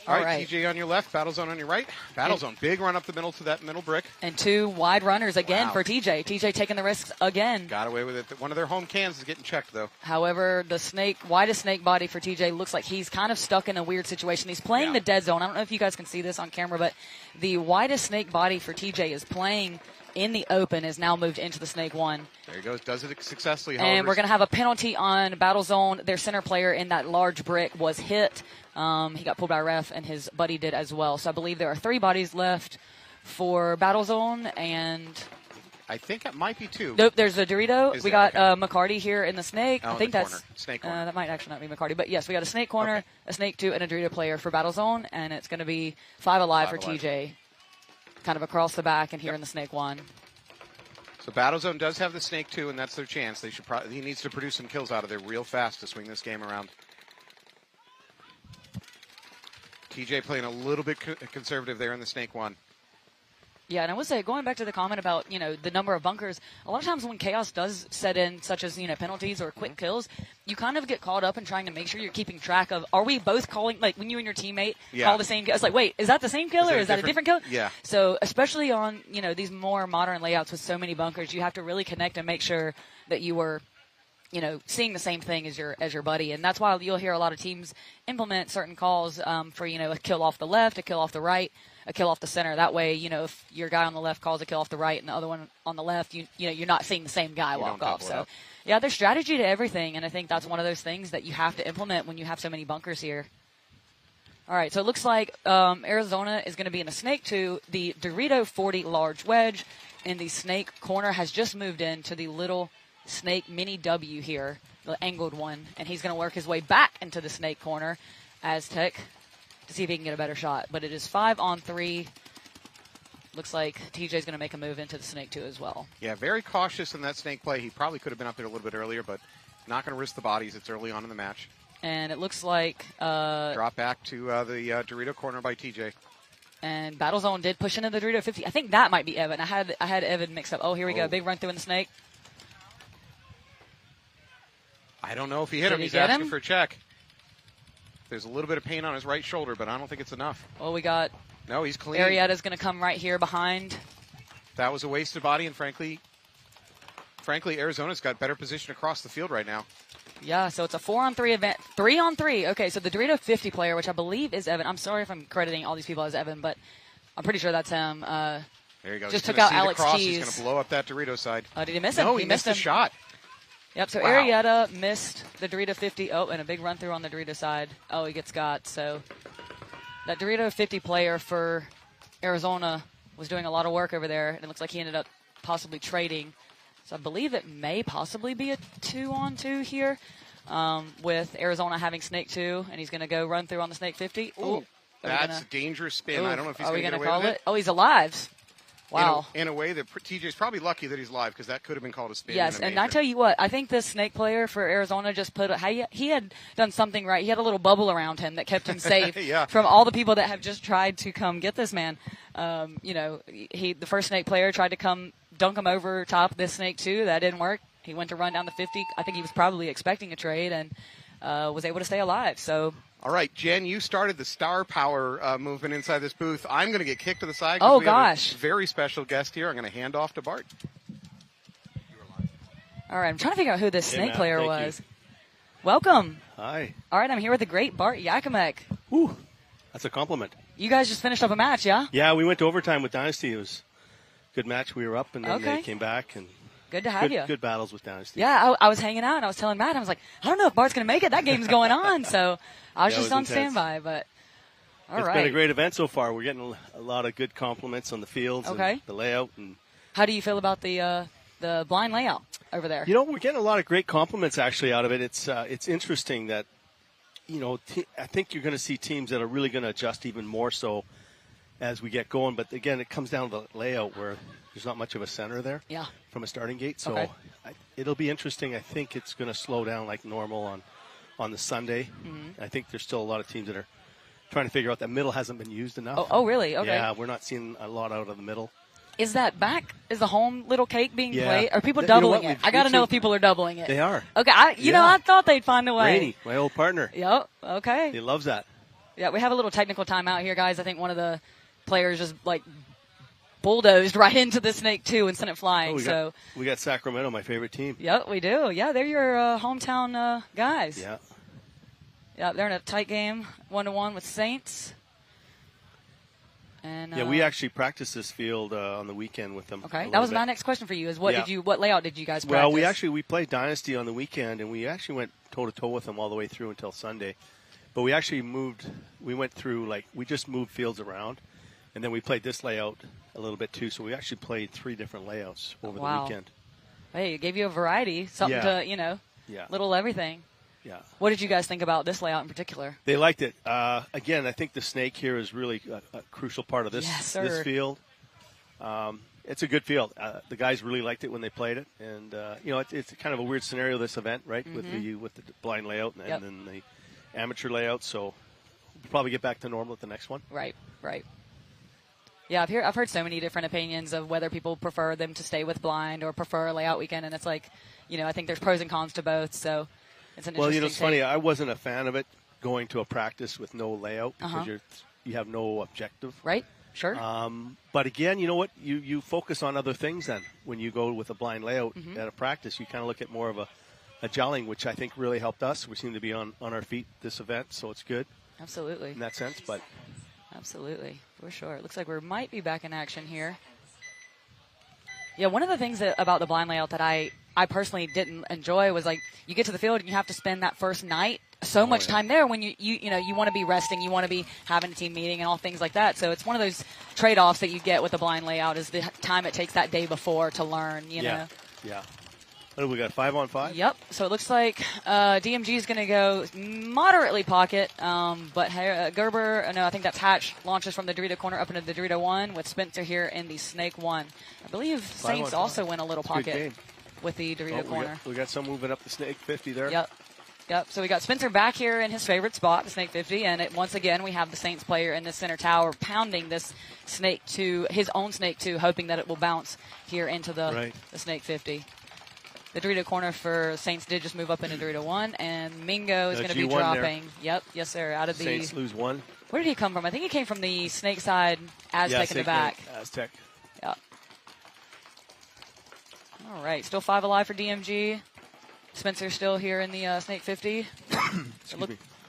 All right, TJ on your left, Battlezone on your right. Battlezone, big run up the middle to that middle brick. And two wide runners again for TJ. TJ taking the risks again. Got away with it. One of their home cans is getting checked, though. However, the widest snake body for TJ looks like he's kind of stuck in a weird situation. He's playing the dead zone. I don't know if you guys can see this on camera, but the widest snake body for TJ is playing in the open, is now moved into the snake one. There he goes. Does it successfully. And we're going to have a penalty on Battlezone. Their center player in that large brick was hit. He got pulled by a ref, and his buddy did as well. So I believe there are 3 bodies left for Battlezone, and I think it might be 2. Nope, there's a Dorito. We got McCarty here in the snake. Oh, I think that's corner. Snake corner. That might actually not be McCarty, but yes, we got a snake corner, a snake 2, and a Dorito player for Battlezone, and it's going to be 5 alive for TJ, kind of across the back and here in the snake 1. So Battlezone does have the snake 2, and that's their chance. They should he needs to produce some kills out of there real fast to swing this game around. TJ playing a little bit conservative there in the snake 1. Yeah, and I would say, going back to the comment about, the number of bunkers, a lot of times when chaos does set in, such as, penalties or quick kills, you kind of get caught up in trying to make sure you're keeping track of, are we both calling, like when you and your teammate call the same kill? It's like, wait, is that the same kill or is that a different kill? Yeah. So especially on, these more modern layouts with so many bunkers, you have to really connect and make sure that you were seeing the same thing as your buddy. And that's why you'll hear a lot of teams implement certain calls for, a kill off the left, a kill off the right, a kill off the center. That way, if your guy on the left calls a kill off the right and the other one on the left, you're not seeing the same guy walk off. So, yeah, there's strategy to everything, and I think that's one of those things that you have to implement when you have so many bunkers here. All right, so it looks like Arizona is going to be in the snake 2. The Dorito 40 large wedge in the snake corner has just moved into the little snake mini W here, the angled one, and he's going to work his way back into the snake corner, Aztec, to see if he can get a better shot. But it is 5-on-3. Looks like TJ's going to make a move into the snake 2 as well. Yeah, very cautious in that snake play. He probably could have been up there a little bit earlier, but not going to risk the bodies. It's early on in the match. And it looks like drop back to the Dorito corner by TJ. And Battlezone did push into the Dorito 50. I think that might be Evan. I had Evan mixed up. Oh, here we go. Big run through in the snake. I don't know if he hit him. He's asking for a check. There's a little bit of pain on his right shoulder, but I don't think it's enough. Well, we got... No, he's clean. Arietta's going to come right here behind. That was a wasted body, and frankly, Arizona's got better position across the field right now. Yeah, so it's a 4-on-3 event. 3-on-3. Okay, so the Dorito 50 player, which I believe is Evan. I'm sorry if I'm crediting all these people as Evan, but I'm pretty sure that's him. There you go. Just took out Alex Keys. Keys. He's going to blow up that Dorito side. Oh, did he miss him? No, he missed the shot. Yep, so Wow. Arietta missed the Dorito 50. Oh, and a big run through on the Dorito side. Oh, he gets got. So that Dorito 50 player for Arizona was doing a lot of work over there, and it looks like he ended up possibly trading. So I believe it may possibly be a 2-on-2 here with Arizona having Snake 2, and he's going to go run through on the Snake 50. Ooh, that's a dangerous spin. Ooh, I don't know if he's are we going to gonna get away call with it? Oh, he's alive. Wow. In a way that TJ's probably lucky that he's live because that could have been called a spin. Yes, and I tell you what, I think this Snake player for Arizona just he had done something right. He had a little bubble around him that kept him safe from all the people that have just tried to come get this man. The first Snake player tried to come dunk him over top this Snake 2. That didn't work. He went to run down the 50. I think he was probably expecting a trade and was able to stay alive. So. All right, Jen, you started the star power movement inside this booth. I'm going to get kicked to the side. Oh, we gosh. Have a very special guest here. I'm going to hand off to Bart. All right, I'm trying to figure out who this Snake Matt, player thank was. you. Welcome. Hi. All right, I'm here with the great Bart Yakimek. Ooh, that's a compliment. You guys just finished up a match, yeah? Yeah, we went to overtime with Dynasty. It was a good match. We were up, and then they came back. And good to have you. Good battles with Dynasty. Yeah, I was hanging out, and I was telling Matt, I was like, I don't know if Bart's going to make it. That game's going on. So I was Yeah, it just was on intense. standby, but all It's right. been a great event so far. We're getting a lot of good compliments on the fields and the layout. And How do you feel about the blind layout over there? you know, we're getting a lot of great compliments actually out of it. It's interesting that, I think you're going to see teams that are really going to adjust even more so as we get going. But again, it comes down to the layout where there's not much of a center there from a starting gate. So it'll be interesting. I think it's going to slow down like normal on the Sunday. Mm-hmm. I think there's still a lot of teams that are trying to figure out that middle hasn't been used enough. Oh, really? Okay. Yeah, we're not seeing a lot out of the middle. Is that back? Is the home little cake being Yeah. played? Are people You know doubling what? it? I got to know if people are doubling it. They are. Okay, I thought they'd find a way. Rainey, my old partner. Yep. Okay. He loves that. Yeah, we have a little technical timeout here, guys. I think one of the players just bulldozed right into the Snake 2 and sent it flying. We got Sacramento, my favorite team. Yep, we do. Yeah, they're your hometown guys. Yeah. Yeah, they're in a tight game, 1-1 with Saints. And we actually practiced this field on the weekend with them. Okay, that was my next question for you. Is what layout did you guys practice? Well, we played Dynasty on the weekend, and we actually went toe to toe with them all the way through until Sunday. But we actually went through we just moved fields around, and then we played this layout a little bit too. So we actually played 3 different layouts over the weekend. Hey, it gave you a variety, something to little everything. Yeah. What did you guys think about this layout in particular? They liked it. Again, I think the Snake here is really a crucial part of this field. It's a good field. The guys really liked it when they played it, and it's kind of a weird scenario, this event, right? Mm-hmm. With the blind layout and then the amateur layout. So we'll probably get back to normal at the next one. Right. Yeah, I've heard so many different opinions of whether people prefer them to stay with blind or prefer a layout weekend, and it's I think there's pros and cons to both. So. It's an interesting it's funny. I wasn't a fan of it going to a practice with no layout because you have no objective. Right. Sure. But again, you know what? You focus on other things then. When you go with a blind layout at a practice, you kind of look at more of a gelling, which I think really helped us. We seem to be on our feet this event, so it's good. Absolutely. In that sense, but. Absolutely. For sure. It looks like we might be back in action here. Yeah, one of the things about the blind layout that I personally didn't enjoy was you get to the field and you have to spend that first night so much time there when you want to be resting, you want to be having a team meeting and all things like that. So it's one of those trade-offs that you get with the blind layout is the time it takes that day before to learn, you know. Yeah. What do we got, 5-on-5? Yep. So it looks like DMG is going to go moderately pocket, but Gerber, no, I think that's Hatch, launches from the Dorito corner up into the Dorito 1 with Spencer here in the Snake 1. I believe Saints also went a little pocket with the Dorito corner. We got some moving up the Snake 50 there. Yep. Yep, so we got Spencer back here in his favorite spot, the Snake 50, and once again we have the Saints player in the center tower pounding this Snake 2, his own Snake 2, hoping that it will bounce here into the Snake 50. The Dorito corner for Saints did just move up into Dorito 1, and Mingo is going to be dropping. There. Yep, yes sir, out of the... Saints lose 1. Where did he come from? I think he came from the Snake side, Aztec in the back. Aztec. Yep. All right, still 5 alive for DMG. Spencer still here in the Snake 50.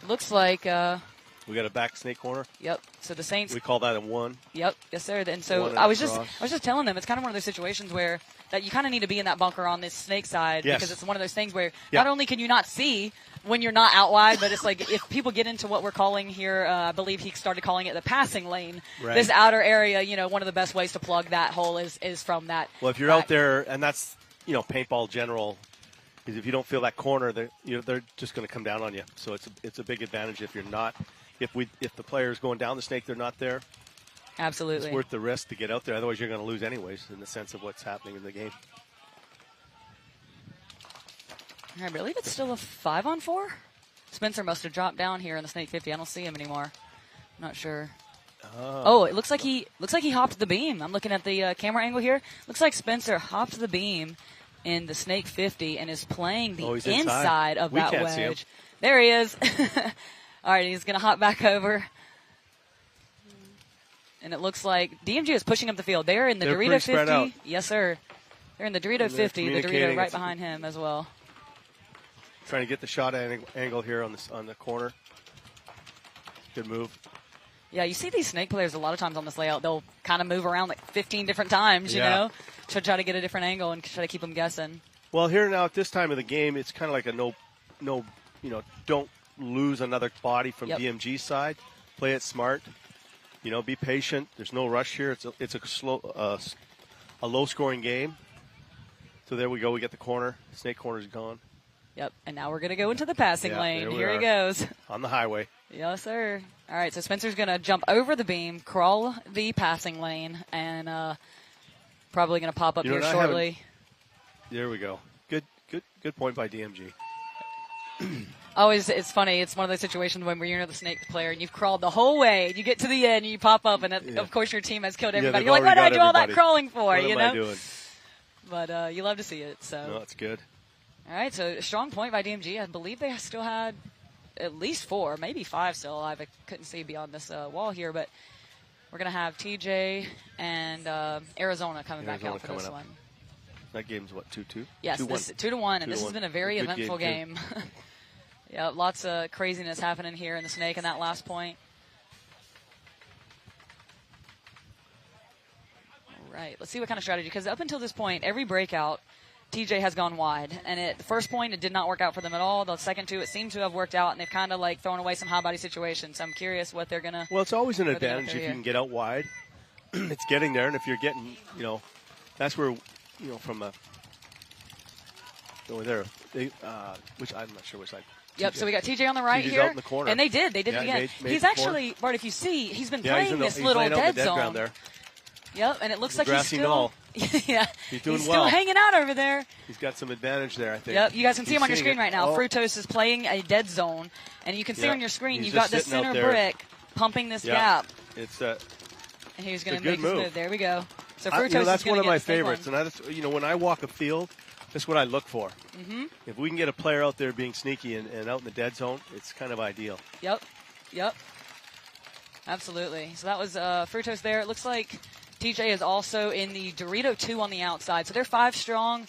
Looks like... we got a back Snake corner. Yep. So the Saints... We call that a 1. Yep. Yes, sir. And so I was just telling them, it's kind of one of those situations where that you kind of need to be in that bunker on this Snake side because it's one of those things where not only can you not see when you're not out wide, but it's like if people get into what we're calling here, I believe he started calling it the passing lane. Right. This outer area, one of the best ways to plug that hole is from that. Well, if you're out there, and that's, paintball general, is if you don't feel that corner, they're just going to come down on you. So it's a big advantage if you're not. If the player's going down the Snake, they're not there. Absolutely. It's worth the risk to get out there. Otherwise, you're going to lose anyways in the sense of what's happening in the game. I believe it's still a 5-on-4. Spencer must have dropped down here in the Snake 50. I don't see him anymore. I'm not sure. Oh, it looks like he hopped the beam. I'm looking at the camera angle here. Looks like Spencer hopped the beam in the Snake 50 and is playing the inside of that wedge. There he is. All right, he's going to hop back over. And it looks like DMG is pushing up the field. They're in the Dorito 50. Yes, sir. They're in the Dorito 50. The Dorito right behind him as well. Trying to get the shot angle here on the corner. Good move. Yeah, you see these Snake players a lot of times on this layout. They'll kind of move around like 15 different times, you know, to try to get a different angle and try to keep them guessing. Well, here now at this time of the game, it's kind of like a don't lose another body from DMG's side. Play it smart. Be patient. There's no rush here. It's a low-scoring game. So there we go. We get the corner. Snake corner's gone. Yep, and now we're going to go into the passing lane. Here he goes. On the highway. Yes, sir. All right, so Spencer's going to jump over the beam, crawl the passing lane, and probably going to pop up here shortly. There we go. Good point by DMG. Always, it's funny. It's one of those situations when you're the Snake player and you've crawled the whole way. You get to the end, and you pop up, and of course your team has killed everybody. You're like, what did I do all that crawling for? What am I doing? But you love to see it. So no, it's good. All right, so a strong point by DMG. I believe they still had at least 4, maybe 5 still alive. I couldn't see beyond this wall here, but we're going to have TJ and Arizona coming back out for this one. That game's what, 2-2? Yes, 2-1, and this has been a very eventful game. Yeah, lots of craziness happening here in the Snake in that last point. All right, let's see what kind of strategy, because up until this point, every breakout, TJ has gone wide. And at the first point, it did not work out for them at all. The second two, it seemed to have worked out, and they've kind of like thrown away some high body situations. So I'm curious what they're going to... Well, it's always an advantage if you can get out wide. It's getting there, and if you're getting, that's where, from over there, which I'm not sure which side. Yep, so we got TJ on the right TJ's here. Out in the corner. And they did it again. He's actually, Bart, if you see, he's been playing this little dead zone. There. Yep, and it looks like he's still... Knoll. Yeah, he's doing he's well. still hanging out over there. He's got some advantage there, I think. Yep, you guys can see him on your screen right now. Fructose is playing a dead zone, and you can see on your screen you've got the center brick pumping this gap. It's and he's going to make his move. There we go. So Fructose that's is one of my favorites. And when I walk a field, that's what I look for. Mm-hmm. If we can get a player out there being sneaky and out in the dead zone, it's kind of ideal. Yep. Absolutely. So that was Fructose there. It looks like TJ is also in the Dorito 2 on the outside. So they're 5 strong,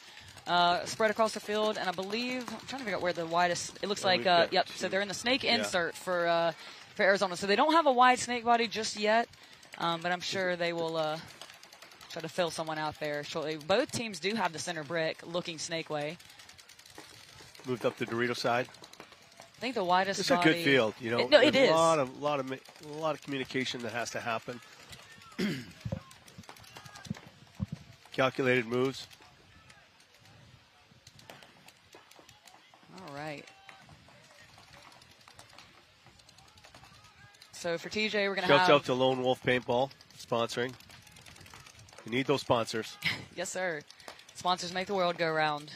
spread across the field. And I believe, I'm trying to figure out where the widest, it looks like, so they're in the Snake insert for Arizona. So they don't have a wide Snake body just yet, but I'm sure they will try to fill someone out there shortly. Both teams do have the center brick looking Snake way. Moved up the Dorito side. I think the widest It's body. a good field, it is. A lot of communication that has to happen. Calculated moves. All right. So for TJ, we're going to have... Shouts out to Lone Wolf Paintball, sponsoring. We need those sponsors. Yes, sir. Sponsors make the world go round.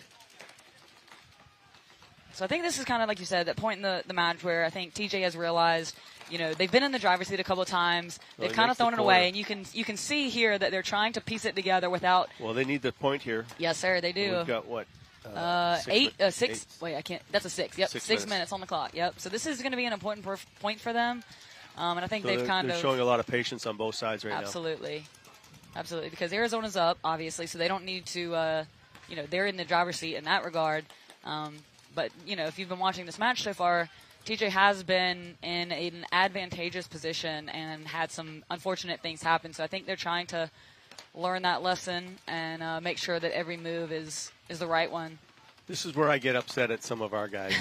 So I think this is kind of, like you said, that point in the match where I think TJ has realized, they've been in the driver's seat a couple of times. They've kind of thrown it away, and you can see here that they're trying to piece it together without. Well, they need the point here. Yes, sir, they do. We've got what? 6. Wait, I can't. That's a 6. Yep, 6 minutes on the clock. Yep. So this is going to be an important point for them, and I think they've they're showing a lot of patience on both sides right now. Absolutely, because Arizona's up, obviously, so they don't need to. They're in the driver's seat in that regard. But if you've been watching this match so far, TJ has been in an advantageous position and had some unfortunate things happen. So I think they're trying to learn that lesson and make sure that every move is the right one. This is where I get upset at some of our guys.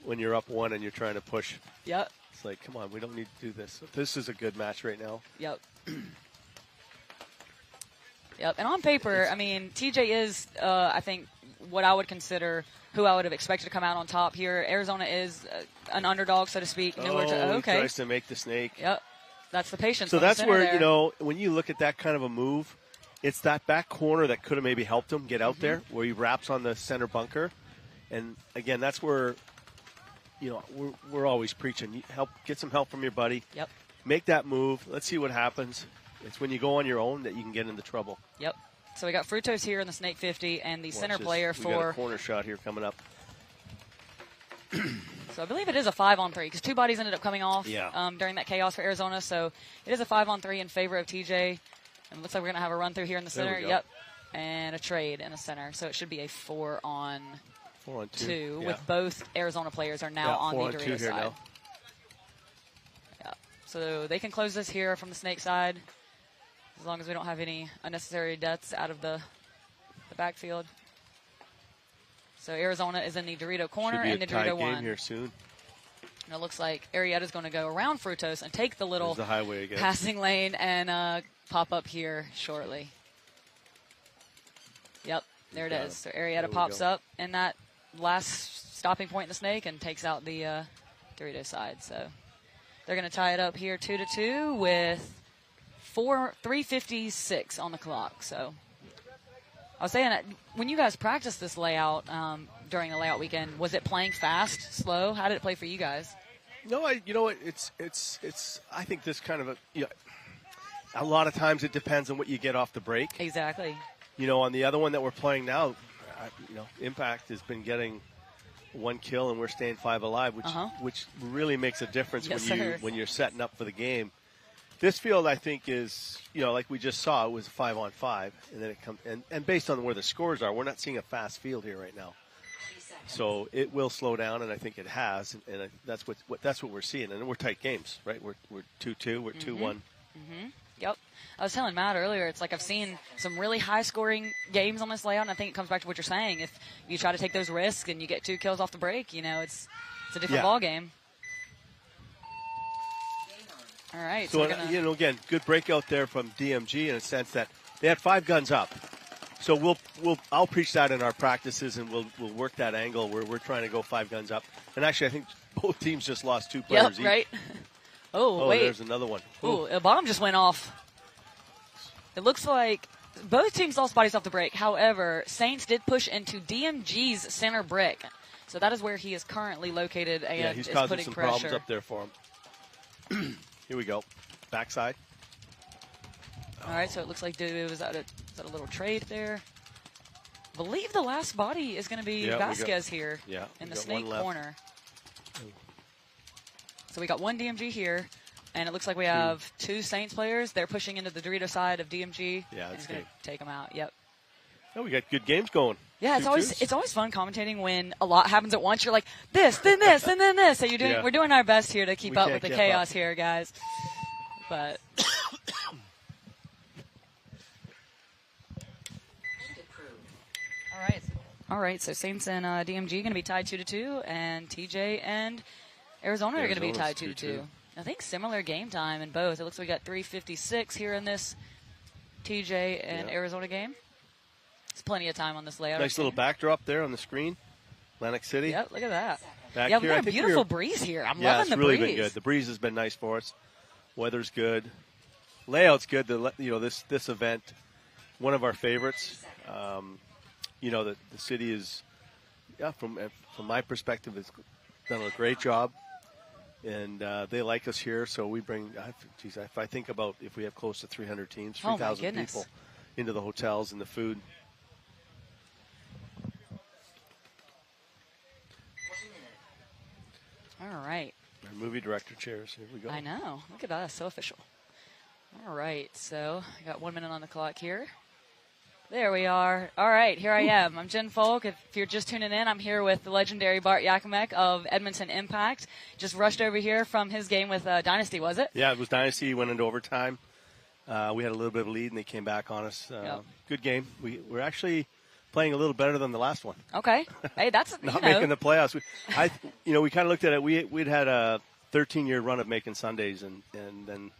When you're up 1 and you're trying to push. Yep. It's like, come on, we don't need to do this. This is a good match right now. Yep. Yep. And on paper, I mean, TJ is, I think, what I would consider who I would have expected to come out on top here. Arizona is an underdog, so to speak. He tries to make the snake. Yep. That's the patience. So that's where, there. When you look at that kind of a move, it's that back corner that could have maybe helped him get out there, where he wraps on the center bunker. And, again, that's where, we're always preaching. Get some help from your buddy. Yep. Make that move. Let's see what happens. It's when you go on your own that you can get into trouble. Yep. So we got Frutos here in the Snake 50, and the center player we got a corner shot here coming up. So I believe it is a 5-on-3 because 2 bodies ended up coming off during that chaos for Arizona. So it is a 5-on-3 in favor of TJ. And it looks like we're going to have a run through here in the center. Yep. And a trade in the center. So it should be a 4-on-2 with both Arizona players are now on the Dorito side. Now. Yeah. So they can close this here from the Snake side, as long as we don't have any unnecessary deaths out of the backfield. So Arizona is in the Dorito corner and the Dorito 1. Game here soon. And it looks like Arietta's going to go around Frutos and take the little highway again. Passing lane and pop up here shortly. Yep, there it is. So Arietta pops up in that last stopping point in the Snake and takes out the Dorito side. So they're going to tie it up here 2-2 with 3:56 on the clock. So I was saying that when you guys practiced this layout during the layout weekend, was it playing fast, slow? How did it play for you guys? No, it's I think this kind of a lot of times it depends on what you get off the break. Exactly. On the other one that we're playing now, Impact has been getting 1 kill and we're staying 5 alive, which really makes a difference when you're setting up for the game. This field, I think, is, like we just saw, it was a 5-on-5, and then it comes, and based on where the scores are, we're not seeing a fast field here right now. So it will slow down, and I think it has, and that's what we're seeing. And we're tight games, right? We're 2-2, we're 2-1. Yep. I was telling Matt earlier, it's like I've seen some really high-scoring games on this layout, and I think it comes back to what you're saying. If you try to take those risks and you get 2 kills off the break, it's a different ball game. All right. So again, good breakout there from DMG in a sense that they had 5 guns up. So I'll preach that in our practices, and we'll work that angle where we're trying to go 5 guns up. And actually, I think both teams just lost 2 players each. Right. Oh, wait. There's another one. Oh, a bomb just went off. It looks like both teams lost bodies off the break. However, Saints did push into DMG's center brick. So that is where he is currently located and he's is causing putting some pressure. problems up there for him. Here we go. Backside. All right, so it looks like Dudu was at a little trade there. I believe the last body is going to be Vasquez here in the Snake corner. So we got 1 DMG here, and it looks like we have 2 Saints players. They're pushing into the Dorito side of DMG. Yeah, that's going to take them out. Yep. Oh, we got good games going. Yeah, it's always fun commentating when a lot happens at once. You're like, this, then this, and then this. So we're doing our best here to keep up with the chaos here, guys. But all right. So Saints and DMG going to be tied 2-2, and TJ and Arizona are going to be tied 2-2. I think similar game time in both. It looks like we got 3:56 here in this TJ and Arizona game. It's plenty of time on this layout. Nice little backdrop there on the screen. Atlantic City. Yep, look at that. We've got a beautiful breeze here. I'm loving the breeze. Yeah, it's really been good. The breeze has been nice for us. Weather's good. Layout's good. This event, one of our favorites. The city is from my perspective, it's done a great job, and they like us here. So we bring. If I think about if we have close to 300 teams, 3,000 people into the hotels and the food. All right. Our movie director chairs. Here we go. I know. Look at us. So official. All right. So I got 1 minute on the clock here. There we are. All right. Here I am. I'm Jen Folk. If you're just tuning in, I'm here with the legendary Bart Yakimek of Edmonton Impact. Just rushed over here from his game with Dynasty, was it? Yeah, it was Dynasty. Went into overtime. We had a little bit of a lead, and they came back on us. Good game. We're actually playing a little better than the last one. Okay. Hey, that's not making the playoffs. We kind of looked at it. We'd had a 13-year run of making Sundays, and then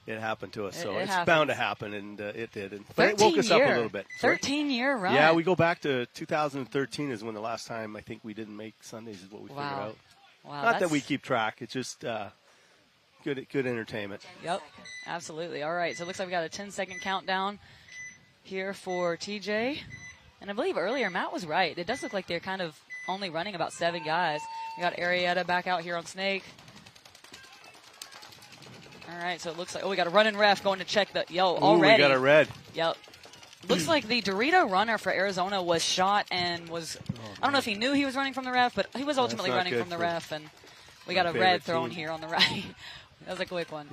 it happened to us. So it's bound to happen, and it did. But it woke us up a little bit. 13-year run. Yeah, we go back to 2013 is when the last time I think we didn't make Sundays is what we figured out. Wow. Not that we keep track. It's just good entertainment. Yep, absolutely. All right, so it looks like we got a 10-second countdown here for TJ. And I believe earlier Matt was right. It does look like they're kind of only running about 7 guys. We got Arietta back out here on Snake. All right, so it looks like, we got a running ref going to check the, already. We got a red. Yep. Looks like the Dorito runner for Arizona was shot and was, I don't know if he knew he was running from the ref, but he was ultimately running from the ref, and we got a red thrown here on the right. That was a quick one.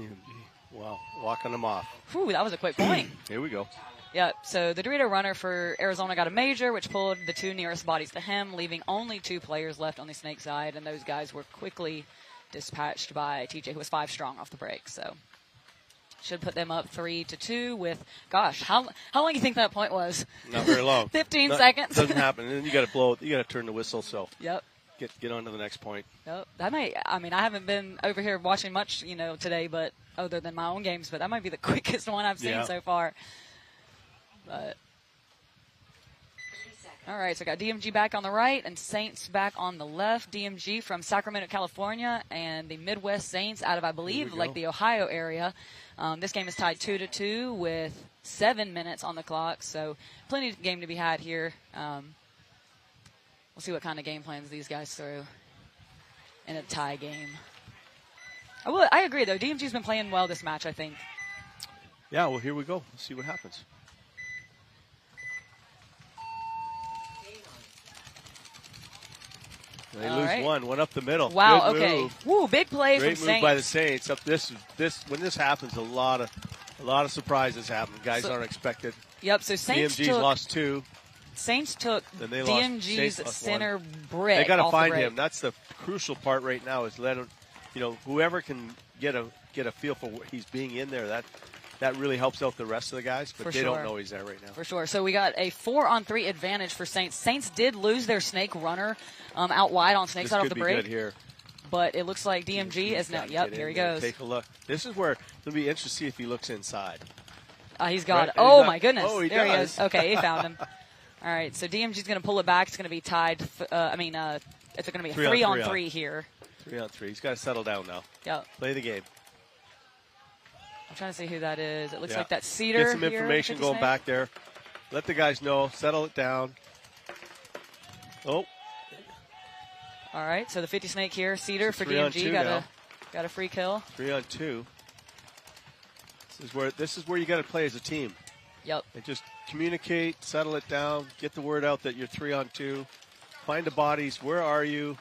Wow, walking them off. Whew, that was a quick point. Here we go. Yeah, so the Dorito runner for Arizona got a major, which pulled the 2 nearest bodies to him, leaving only 2 players left on the Snake side, and those guys were quickly dispatched by TJ, who was 5 strong off the break. So should put them up 3-2 with, gosh, how long do you think that point was? Not very long. 15 seconds. Doesn't happen. And then you got to blow. You got to turn the whistle. So yep. Get on to the next point. Yep. I haven't been over here watching much, today, but other than my own games, but that might be the quickest one I've seen so far. But all right, so I got DMG back on the right and Saints back on the left. DMG from Sacramento, California, and the Midwest Saints out of, I believe, like the Ohio area. This game is tied 2-2 with 7 minutes on the clock, so plenty of game to be had here. We'll see what kind of game plans these guys throw in a tie game. I agree, though. DMG's been playing well this match, I think. Yeah, well, here we go. Let's see what happens. They lose one up the middle. Wow, good okay. Move. Woo, big play Great from move Saints. by the Saints. When this happens, a lot of surprises happen. Guys aren't expected. Yep, so Saints DMG's lost 2. Saints took then they DMG's center brick. They got to find the him. That's the crucial part right now is let him, whoever can get a feel for what he's being in there, that really helps out the rest of the guys, but they don't know he's there right now. For sure. So we got a 4-on-3 advantage for Saints. Saints did lose their Snake runner out wide on Snake side off the break. This could be good here. But it looks like DMG is now. Yep, here he goes. Take a look. This is where it'll be interesting to see if he looks inside. He's got it. Right? Oh, my goodness. Oh, there he is. Okay, he found him. All right, so DMG's going to pull it back. It's going to be tied. It's going to be a 3-on-3 here. 3-on-3. He's got to settle down now. Yep. Play the game. I'm trying to see who that is. It looks like that's Cedar. Get some information going back there. Let the guys know. Settle it down. Oh. All right, so the 50 Snake here. Cedar for DMG. Got a free kill. 3-on-2. This is where you got to play as a team. Yep. And just communicate, settle it down, get the word out that you're 3-on-2. Find the bodies. Where are you?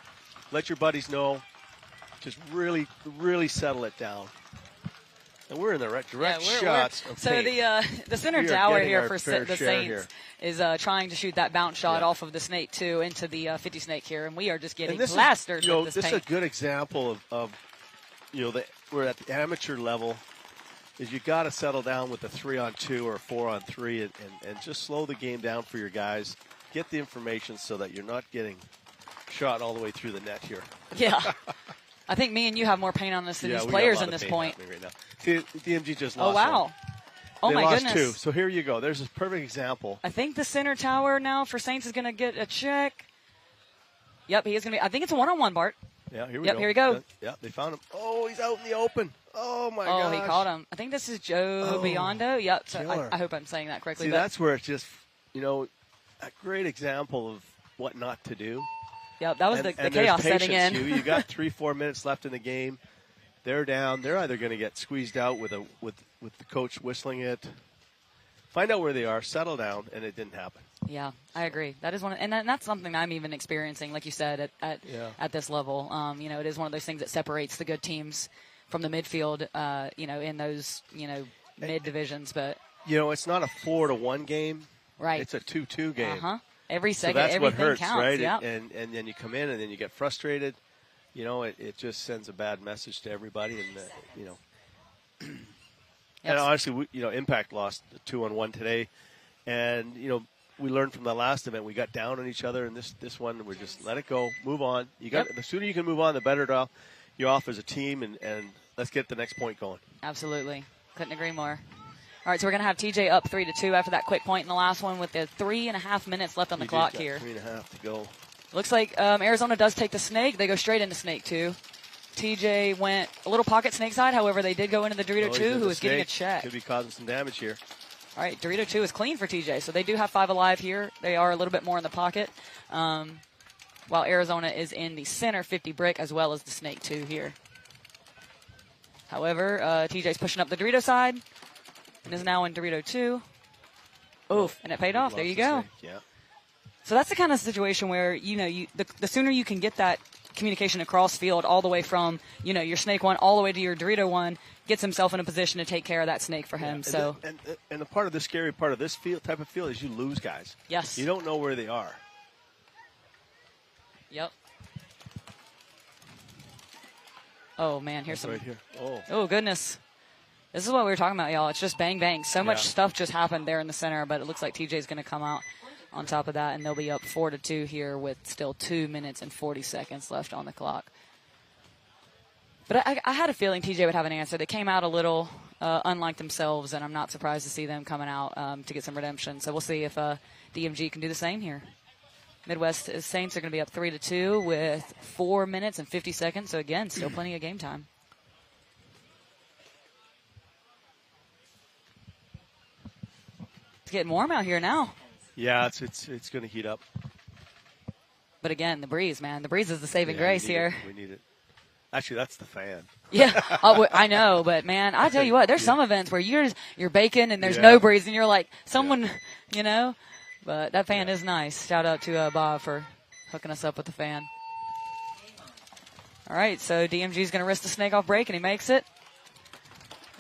Let your buddies know. Just really, really settle it down. And we're in the direct shots of so the center tower here for the Saints is trying to shoot that bounce shot off of the Snake 2 into the 50 Snake here, and we are just getting plastered with this This is paint. a good example of we're at the amateur level. Is you got to settle down with a 3-on-2 or a 4-on-3 and just slow the game down for your guys. Get the information so that you're not getting shot all the way through the net here. Yeah. I think me and you have more paint on this than these players in this point. Right now. See, DMG just lost. Oh, wow. One. Oh, they my lost goodness. 2. So here you go. There's a perfect example. I think the center tower now for Saints is going to get a check. Yep, he is going to be. I think it's a 1-on-1, Bart. Yeah, here we go. Yep, here we go. Yeah, they found him. Oh, he's out in the open. Oh, my gosh. Oh, he caught him. I think this is Joe Biondo. Yep, so I hope I'm saying that correctly. See, that's where it's just, a great example of what not to do. Yep, that was and the chaos setting in. You got 3-4 minutes left in the game. They're down. They're either going to get squeezed out with the coach whistling it. Find out where they are, settle down, and it didn't happen. Yeah, I agree. That is and that's something I'm even experiencing, like you said, at this level. It is one of those things that separates the good teams from the midfield, in those, mid divisions. But it's not a 4-1 game. Right. It's a 2-2 game. Every second, so that's everything what hurts, counts. right? Yep. And then you come in and then you get frustrated. It just sends a bad message to everybody, and And honestly, Impact lost 2-1 today, and we learned from the last event we got down on each other, and this one we're just let it go, move on. The sooner you can move on, the better you're off as a team, and let's get the next point going. Absolutely, couldn't agree more. All right, so we're going to have TJ up 3-2 after that quick point in the last one with the 3.5 minutes left on the clock here. 3.5 to go. Looks like Arizona does take the snake. They go straight into snake 2. TJ went a little pocket snake side. However, they did go into the Dorito 2, who is getting a check. Could be causing some damage here. All right, Dorito 2 is clean for TJ, so they do have 5 alive here. They are a little bit more in the pocket, while Arizona is in the center 50 brick as well as the snake 2 here. However, TJ's pushing up the Dorito side and is now in Dorito 2. Oof, and it paid off. There you go. Yeah. So that's the kind of situation where, the sooner you can get that communication across field all the way from, your snake 1 all the way to your Dorito 1, gets himself in a position to take care of that snake for him. Yeah, and the scary part of this type of field is you lose guys. Yes. You don't know where they are. Yep. Oh, man, here's some. Right here. Oh, goodness. This is what we were talking about, y'all. It's just bang, bang. So much stuff just happened there in the center, but it looks like TJ's going to come out on top of that, and they'll be up 4-2 here with still 2 minutes and 40 seconds left on the clock. But I had a feeling TJ would have an answer. They came out a little unlike themselves, and I'm not surprised to see them coming out to get some redemption. So we'll see if DMG can do the same here. Midwest Saints are going to be up 3-2 with 4 minutes and 50 seconds. So again, still plenty of game time. It's getting warm out here now. Yeah, it's going to heat up. But again, the breeze, man. The breeze is the saving grace here. We need it. Actually, that's the fan. Yeah, I know, but man, I tell you what, there's some events where you're baking and there's no breeze, and you're like, someone, But that fan is nice. Shout out to Bob for hooking us up with the fan. All right, so DMG's going to risk the snake off break, and he makes it.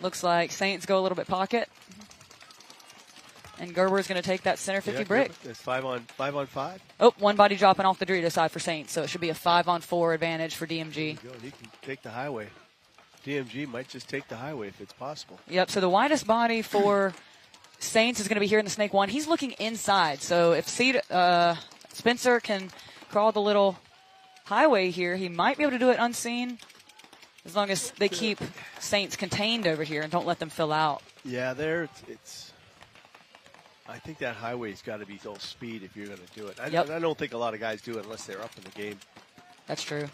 Looks like Saints go a little bit pocket. And Gerber's going to take that center 50 brick. It's 5 on 5. Oh, one body dropping off the Dorito side for Saints, so it should be a 5-on-4 advantage for DMG. He can take the highway. DMG might just take the highway if it's possible. Yep, so the widest body for Saints is going to be here in the snake 1. He's looking inside, so if Spencer can crawl the little highway here, he might be able to do it unseen as long as they keep Saints contained over here and don't let them fill out. Yeah, I think that highway's got to be all speed if you're going to do it. I don't think a lot of guys do it unless they're up in the game. That's true.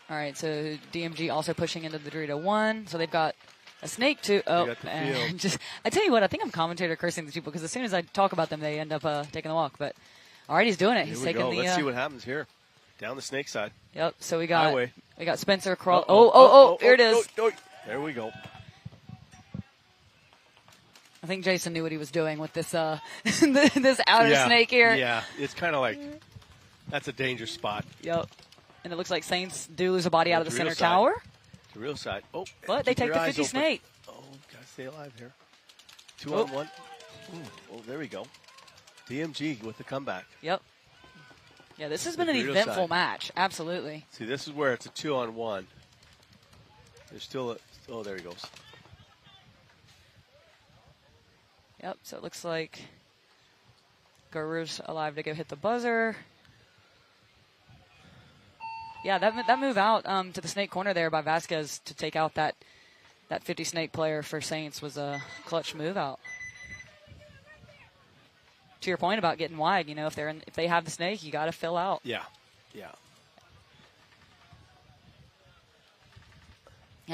All right, so DMG also pushing into the Dorito 1. So they've got a snake 2. Oh, and I tell you what, I think I'm commentator cursing these people because as soon as I talk about them, they end up taking the walk. But all right, he's doing it. He's taking the. Let's see what happens here. Down the snake side. Yep. So we got highway. We got Spencer crawl. There it is. There we go. I think Jason knew what he was doing with this this outer snake here. Yeah, it's kind of like that's a dangerous spot. Yep. And it looks like Saints do lose a body out of the center tower. The real side. Oh, but they take the 50 snake. Oh, gotta stay alive here. 2 on 1. Oh, there we go. DMG with the comeback. Yep. Yeah, this has been an eventful match. Absolutely. See, this is where it's a 2 on 1. There's still a. Oh, there he goes. Yep, so it looks like Guru's alive to go hit the buzzer. Yeah, that move out to the snake corner there by Vasquez to take out that 50 snake player for Saints was a clutch move out. To your point about getting wide, if they have the snake, you got to fill out. Yeah. Yeah,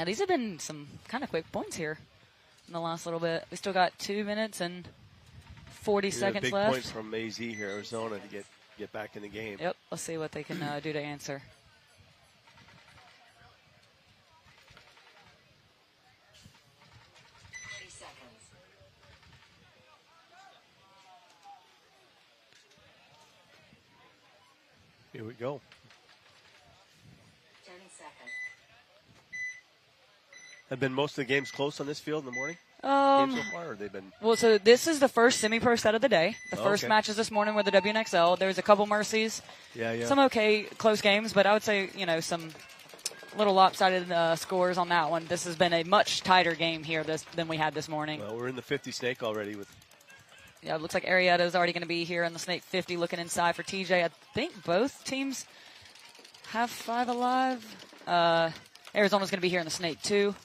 these have been some kind of quick points here in the last little bit. We still got 2 minutes and 40 a seconds big left. point from AZ here, Arizona, to get back in the game. Yep. Let's see what they can do to answer. Here we go. 10 seconds. Have been most of the games close on this field in the morning? Um, Games so far, or they've been. Well, so this is the first semi-pro set of the day. The first Okay. matches this morning were the WNXL. There was a couple mercies. Yeah. Some okay close games, but I would say, some little lopsided scores on that one. This has been a much tighter game here than we had this morning. Well, we're in the 50 snake already with. Yeah, it looks like Arietta is already going to be here in the snake 50 looking inside for TJ. I think both teams have 5 alive. Arizona's going to be here in the snake 2.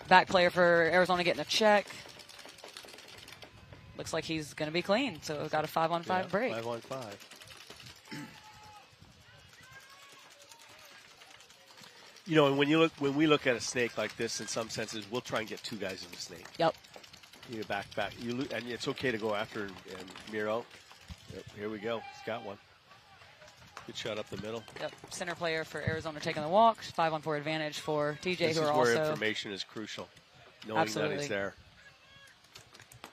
Back player for Arizona getting a check. Looks like he's going to be clean, so we've got a 5-on-5 break. 5-on-5. And when we look at a snake like this, in some senses, we'll try and get 2 guys in the snake. Yep. You back. And it's okay to go after and mirror out. Yep, here we go. He's got one. Good shot up the middle. Yep. Center player for Arizona taking the walk. 5-on-4 advantage for TJ, This who is are where also information is crucial. Knowing Absolutely. that it's there.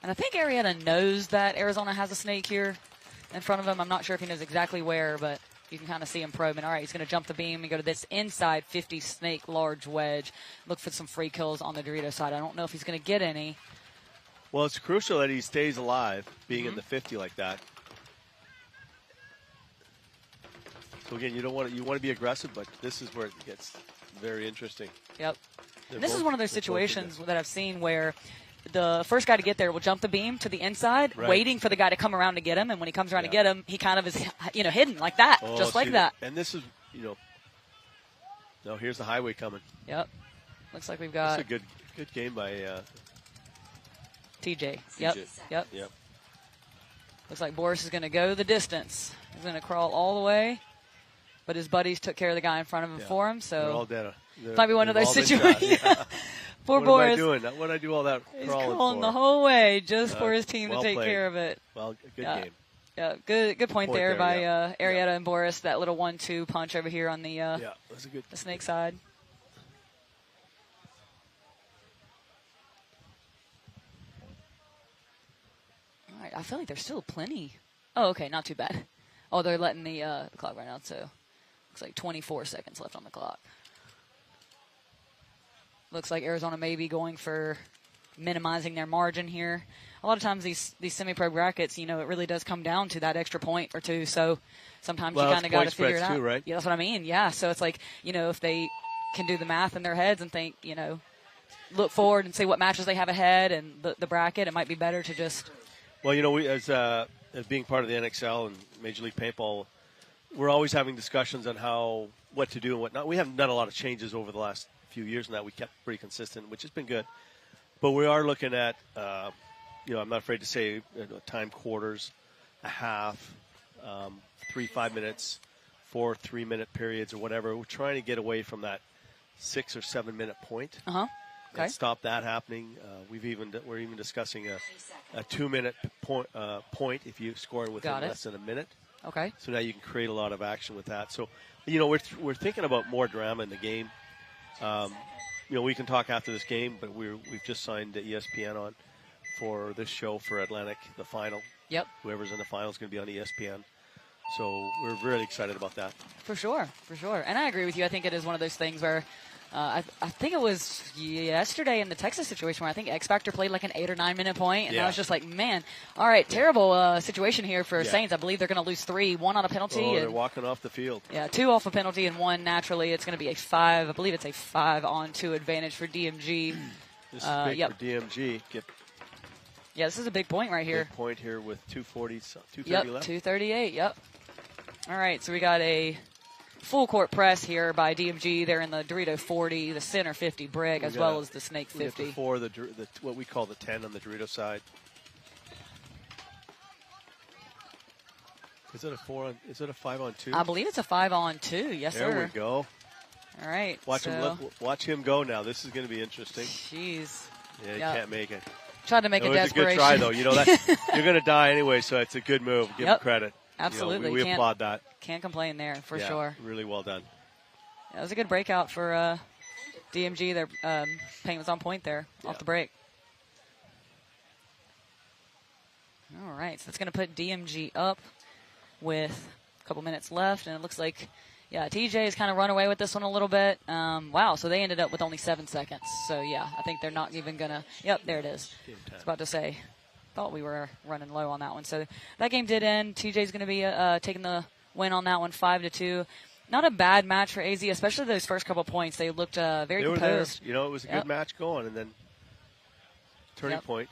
And I think Arietta knows that Arizona has a snake here in front of him. I'm not sure if he knows exactly where, but you can kind of see him probing. All right, he's going to jump the beam and go to this inside 50 snake large wedge. Look for some free kills on the Dorito side. I don't know if he's going to get any. Well, it's crucial that he stays alive, being in the 50 like that. So again, you want to be aggressive, but this is where it gets very interesting. Yep. And this is one of those situations that I've seen where the first guy to get there will jump the beam to the inside, waiting for the guy to come around to get him. And when he comes around to get him, he kind of is, hidden like that, just like that. And this is, no, here's the highway coming. Yep. Looks like we've got. That's a good game by TJ. Yep. Yep. Looks like Boris is going to go the distance. He's going to crawl all the way. But his buddies took care of the guy in front of him for him, so they're all dead. Might be one of those situations. Poor what Boris. Am I doing? What did I do all that He's crawling crawling for? the whole way just for his team well to take played. care of it. Well, good game. Yeah, good point there by Arietta and Boris. That little 1-2 punch over here on the that's a good the snake side. All right, I feel like there's still plenty. Oh, okay, not too bad. Oh, they're letting the clock run out, so looks like 24 seconds left on the clock. Looks like Arizona may be going for minimizing their margin here. A lot of times these semi-pro brackets, it really does come down to that extra point or two. So sometimes you kind of got to figure it out. Too, right? Yeah, that's what I mean. Yeah, so it's like, if they can do the math in their heads and think, look forward and see what matches they have ahead and the bracket, it might be better to just. Well, we as being part of the NXL and Major League Paintball, we're always having discussions on what to do and what not. We haven't done a lot of changes over the last few years in that. We kept pretty consistent, which has been good. But we are looking at, I'm not afraid to say time quarters, a half, 3 5-minute, 4 3-minute periods or whatever. We're trying to get away from that 6 or 7 minute point. Okay. And stop that happening. We're even discussing a 2-minute point if you score within less than a minute. Okay. So now you can create a lot of action with that. So, we're thinking about more drama in the game. We can talk after this game, but we've just signed ESPN on for this show for Atlantic, the final. Yep. Whoever's in the final is going to be on ESPN. So we're really excited about that. For sure. And I agree with you. I think it is one of those things where I think it was yesterday in the Texas situation where I think X Factor played like an 8 or 9 minute point, and I was just like, man, all right, terrible situation here for Saints. I believe they're going to lose 3, 1 on a penalty. Oh, they're walking off the field. Yeah, 2 off a penalty and 1 naturally. It's going to be a 5. I believe it's a 5-on-2 advantage for DMG. This is big for DMG. Yeah, this is a big point right here. Big point here with 2:30 left. 2:38. Yep. All right, so we got a full court press here by DMG. They're in the Dorito 40, the center 50 brick, as well as the Snake 50. Before the what we call the 10 on the Dorito side. Is it a 5-on-2? I believe it's a 5-on-2. Yes, sir. There we go. All right. Watch him go now. This is going to be interesting. Jeez. Yeah, he can't make it. Tried to make it a was desperation. a good try, though. You know, that you're going to die anyway, so it's a good move. Give him credit. Absolutely. You know, we applaud that. Can't complain there, for Yeah, sure. Really well done. That was a good breakout for DMG. Their paint was on point there off the break. All right, so that's going to put DMG up with a couple minutes left, and it looks like, TJ has kind of run away with this one a little bit. Wow, so they ended up with only 7 seconds. So, I think they're not even going to – yep, there it is. I was about to say, thought we were running low on that one. So that game did end. TJ's going to be taking the win on that one, 5-2. Not a bad match for AZ, especially those first couple points. They looked very composed. You know, it was a good match going, and then turning point.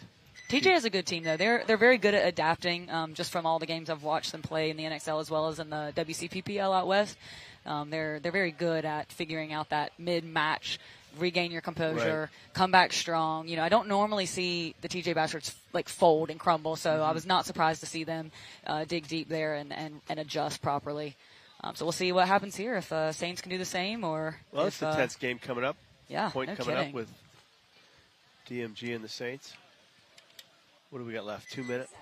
TJ has a good team, though. They're very good at adapting, just from all the games I've watched them play in the NXL as well as in the WCPPL out west. They're very good at figuring out that mid-match, regain your composure, come back strong. You know, I don't normally see the TJ Bastards fold and crumble, so I was not surprised to see them dig deep there and adjust properly. So we'll see what happens here, if Saints can do the same or Well, if, it's a tense game coming up. Point no coming kidding. up with DMG and the Saints. What do we got left? 2 minutes.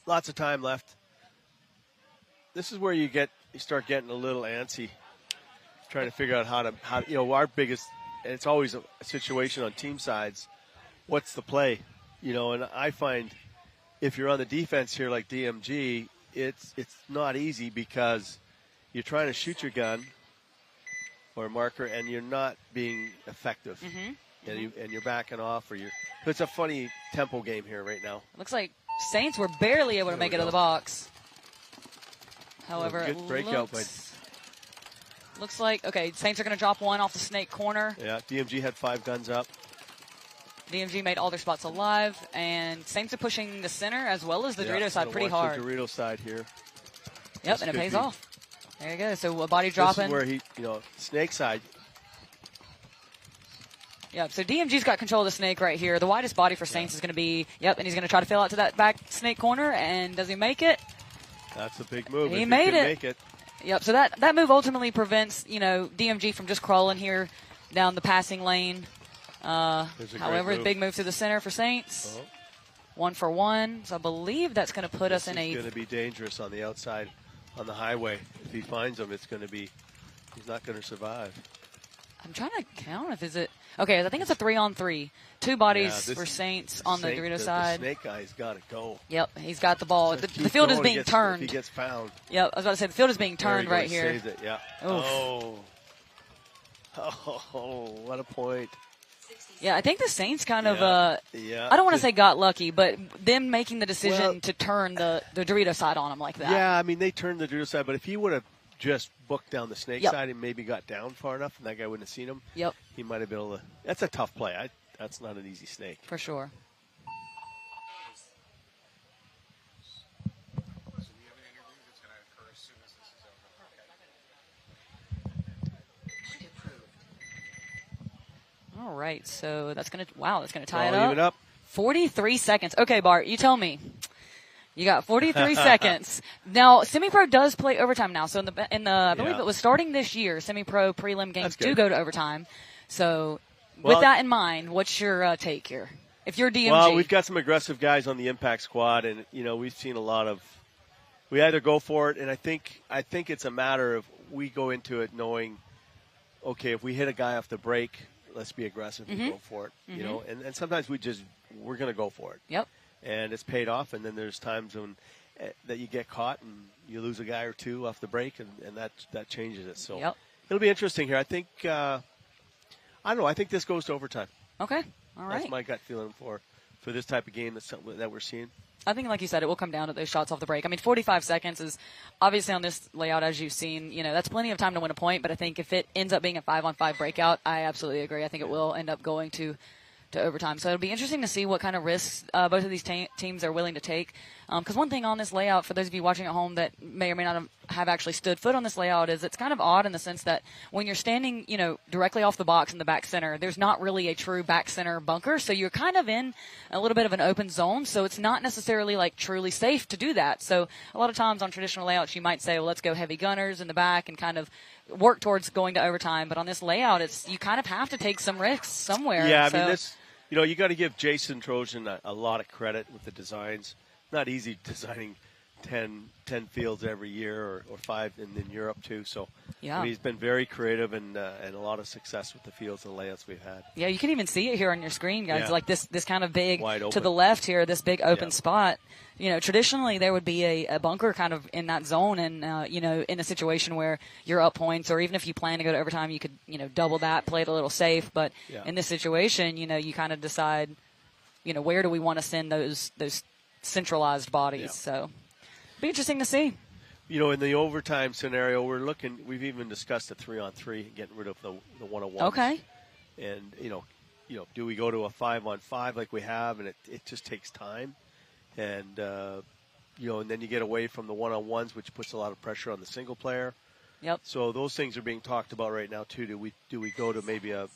Lots of time left. This is where you start getting a little antsy, trying to figure out how our biggest, and it's always a situation on team sides, what's the play? You know, and I find if you're on the defense here like DMG, it's not easy because you're trying to shoot your gun or a marker and you're not being effective. And you're backing off, so it's a funny tempo game here right now. Looks like Saints were barely able to make it to the box. However, good breakout looks like, Saints are going to drop one off the snake corner. Yeah, DMG had 5 guns up. DMG made all their spots alive, and Saints are pushing the center as well as the Dorito side pretty watch hard. The Dorito side here. Yep, and it pays off. There you go. So a body dropping. This is where snake side. Yep, so DMG's got control of the snake right here. The widest body for Saints is going to be, and he's going to try to fill out to that back snake corner, and does he make it? That's a big move. He made it. Make it. Yep, so that move ultimately prevents, DMG from just crawling here down the passing lane. However, big move to the center for Saints. 1 for 1. So I believe that's going to put us in a... It's going to be dangerous on the outside on the highway. If he finds him, he's not going to survive. I'm trying to count if okay, I think it's a 3-on-3. 2 bodies for Saints on the Dorito side. The snake guy's got to go. Yep, he's got the ball. The field is being turned. If he gets found. Yep, I was about to say the field is being turned right here. Saves it, yeah. Oh, what a point. Yeah, I think the Saints kind of, I don't want to say got lucky, but them making the decision to turn the Dorito side on them like that. Yeah, I mean, they turned the Dorito side, but if he would have just booked down the snake side and maybe got down far enough and that guy wouldn't have seen him, he might have been able to. That's a tough play. That's not an easy snake. For sure. All right, so that's going to tie it up. Even up. 43 seconds. Okay, Bart, you tell me. You got 43 seconds. Now, semi-pro does play overtime now. So I believe it was starting this year, semi-pro prelim games do go to overtime. So with that in mind, what's your take here? If you're DMG. Well, we've got some aggressive guys on the impact squad, and we've seen a lot of. We either go for it, and I think it's a matter of we go into it knowing, okay, if we hit a guy off the break, let's be aggressive and go for it. And sometimes we're going to go for it. Yep. And it's paid off, and then there's times when that you get caught and you lose a guy or two off the break, and that changes it. So it'll be interesting here. I think I don't know. I think this goes to overtime. Okay, all right. That's my gut feeling for this type of game that we're seeing. I think, like you said, it will come down to those shots off the break. I mean, 45 seconds is obviously on this layout, as you've seen, that's plenty of time to win a point. But I think if it ends up being a 5-on-5 breakout, I absolutely agree. I think it will end up going to overtime. So it'll be interesting to see what kind of risks both of these teams are willing to take. Because one thing on this layout, for those of you watching at home that may or may not have actually stood foot on this layout, is it's kind of odd in the sense that when you're standing, directly off the box in the back center, there's not really a true back center bunker. So you're kind of in a little bit of an open zone. So it's not necessarily truly safe to do that. So a lot of times on traditional layouts, you might say, well, let's go heavy gunners in the back and kind of work towards going to overtime. But on this layout, you kind of have to take some risks somewhere. Yeah, so, I mean, You know, you got to give Jason Trojan a lot of credit with the designs. Not easy designing 10 fields every year or 5 in Europe too. So Yeah. I mean, he's been very creative and a lot of success with the fields and layouts we've had. Yeah, you can even see it here on your screen, guys. Yeah. Like this kind of big Wide to open. the left here, this big open Yeah. spot. You know, traditionally there would be a bunker kind of in that zone, and you know, in a situation where you're up points, or even if you plan to go to overtime, you could double that, play it a little safe. But Yeah. in this situation, you kind of decide, where do we want to send those centralized bodies? Yeah. So, be interesting to see. You know, in the overtime scenario, we've even discussed a 3-on-3, getting rid of the 1-on-1. Okay. And do we go to a 5-on-5 like we have, and it just takes time, and and then you get away from the 1-on-1s, which puts a lot of pressure on the single player. Yep. So those things are being talked about right now too. Do we go to maybe a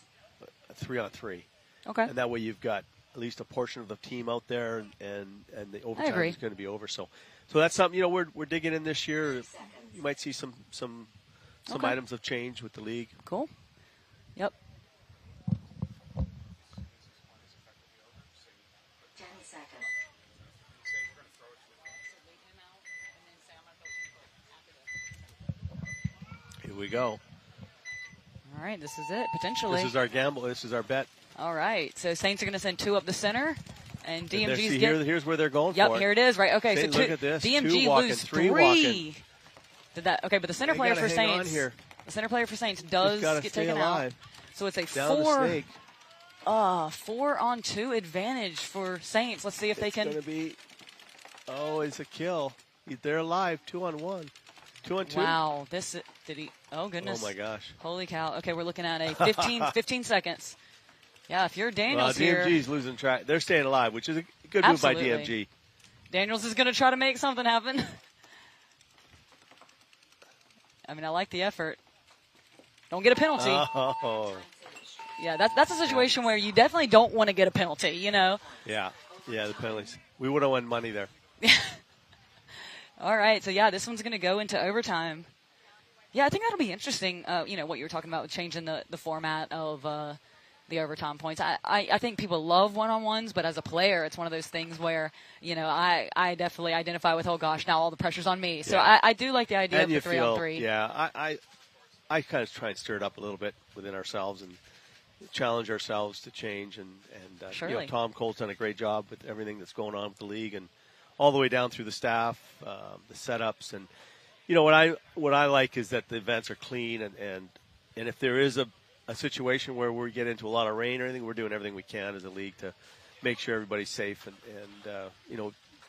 3-on-3? Okay. And that way you've got at least a portion of the team out there, and the overtime agree. is going to be over. So that's something we're digging in this year. You might see some Okay. items of change with the league. Cool. Yep. 10 seconds. Here we go. All right, this is it potentially. This is our gamble. This is our bet. All right, so Saints are going to send 2 up the center, and DMG's here's where they're going Yep, for it. here it is. Right. Okay, Saint, so look at this. DMG 2 walking, lose 3 3. walking. Did that? Okay, but the center They player gotta for hang on Saints. here. The center player for Saints Just does gotta get stay taken alive. out. So it's a Down the 4. snake. 4-on-2 advantage for Saints. Let's see if they It's can. going to be. Oh, it's a kill. They're alive. 2-on-1. 2-on-2. Wow, did he? Oh goodness. Oh my gosh. Holy cow. Okay, we're looking at a 15 seconds. Yeah, if you're Daniels DMG's here. losing track. They're staying alive, which is a good move by Absolutely. DMG. Daniels is going to try to make something happen. I mean, I like the effort. Don't get a penalty. Oh. Yeah, that's a situation where you definitely don't want to get a penalty, Yeah, the penalties. We would have won money there. All right, so yeah, this one's going to go into overtime. Yeah, I think that'll be interesting, what you were talking about with changing the format of the overtime points. I think people love one-on-ones, but as a player, it's one of those things where, I definitely identify with, oh gosh, now all the pressure's on me. So Yeah. I do like the idea And of the you 3-on-3. Yeah, I kind of try and stir it up a little bit within ourselves and challenge ourselves to change. And Surely. Tom Cole's done a great job with everything that's going on with the league and all the way down through the staff, the setups. And, what I like is that the events are clean. And if there is a situation where we get into a lot of rain or anything, we're doing everything we can as a league to make sure everybody's safe. And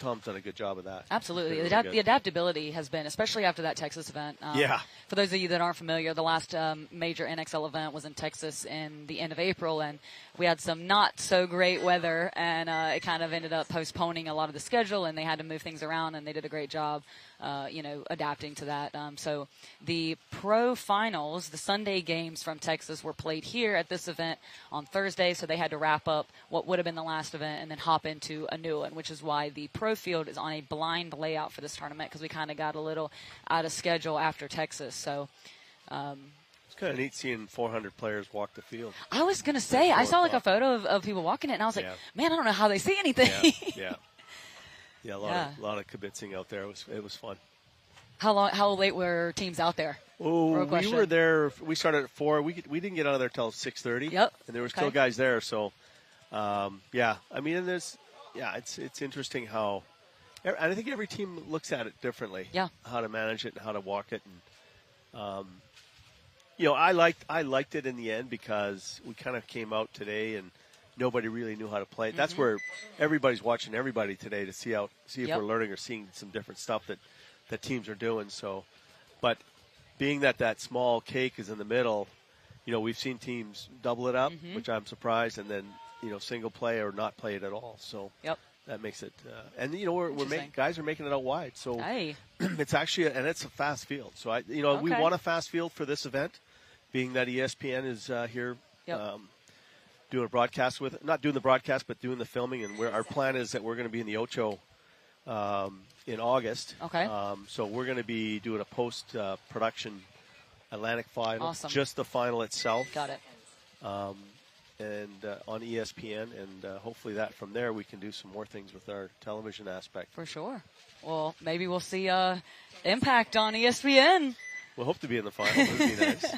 Tom's done a good job of that. Absolutely. It's been really The good. adaptability has been, especially after that Texas event. Yeah. For those of you that aren't familiar, the last major NXL event was in Texas in the end of April, and we had some not so great weather, and it kind of ended up postponing a lot of the schedule, and they had to move things around, and they did a great job, adapting to that. So the pro finals, the Sunday games from Texas, were played here at this event on Thursday, so they had to wrap up what would have been the last event and then hop into a new one, which is why the pro field is on a blind layout for this tournament, because we kind of got a little out of schedule after Texas. So It's kind of neat seeing 400 players walk the field. I was going to say, I saw like a photo of people walking it, and I was like, man, I don't know how they see anything. Yeah, a lot of kibitzing out there. It was fun. How late were teams out there? Oh, we were there. We started at 4. We didn't get out of there till 6:30. Yep. And there were still guys there. So, I mean, and it's interesting how, and I think every team looks at it differently. Yeah. How to manage it and how to walk it, and I liked it in the end because we kind of came out today and nobody really knew how to play it. That's where everybody's watching everybody today to see if we're learning or seeing some different stuff that teams are doing. So, but being that small cake is in the middle, we've seen teams double it up, which I'm surprised, and then single play or not play it at all. So that makes it, and guys are making it out wide. So it's actually it's a fast field. So we want a fast field for this event, being that ESPN is here. Doing a broadcast with it. Not doing the broadcast, but doing the filming. And our plan is that we're going to be in the Ocho in August. Okay. So we're going to be doing a post-production Atlantic final. Awesome. Just the final itself. Got it. and on ESPN, and hopefully that from there we can do some more things with our television aspect. For sure. Well, maybe we'll see Impact on ESPN. We'll hope to be in the final. It would be nice.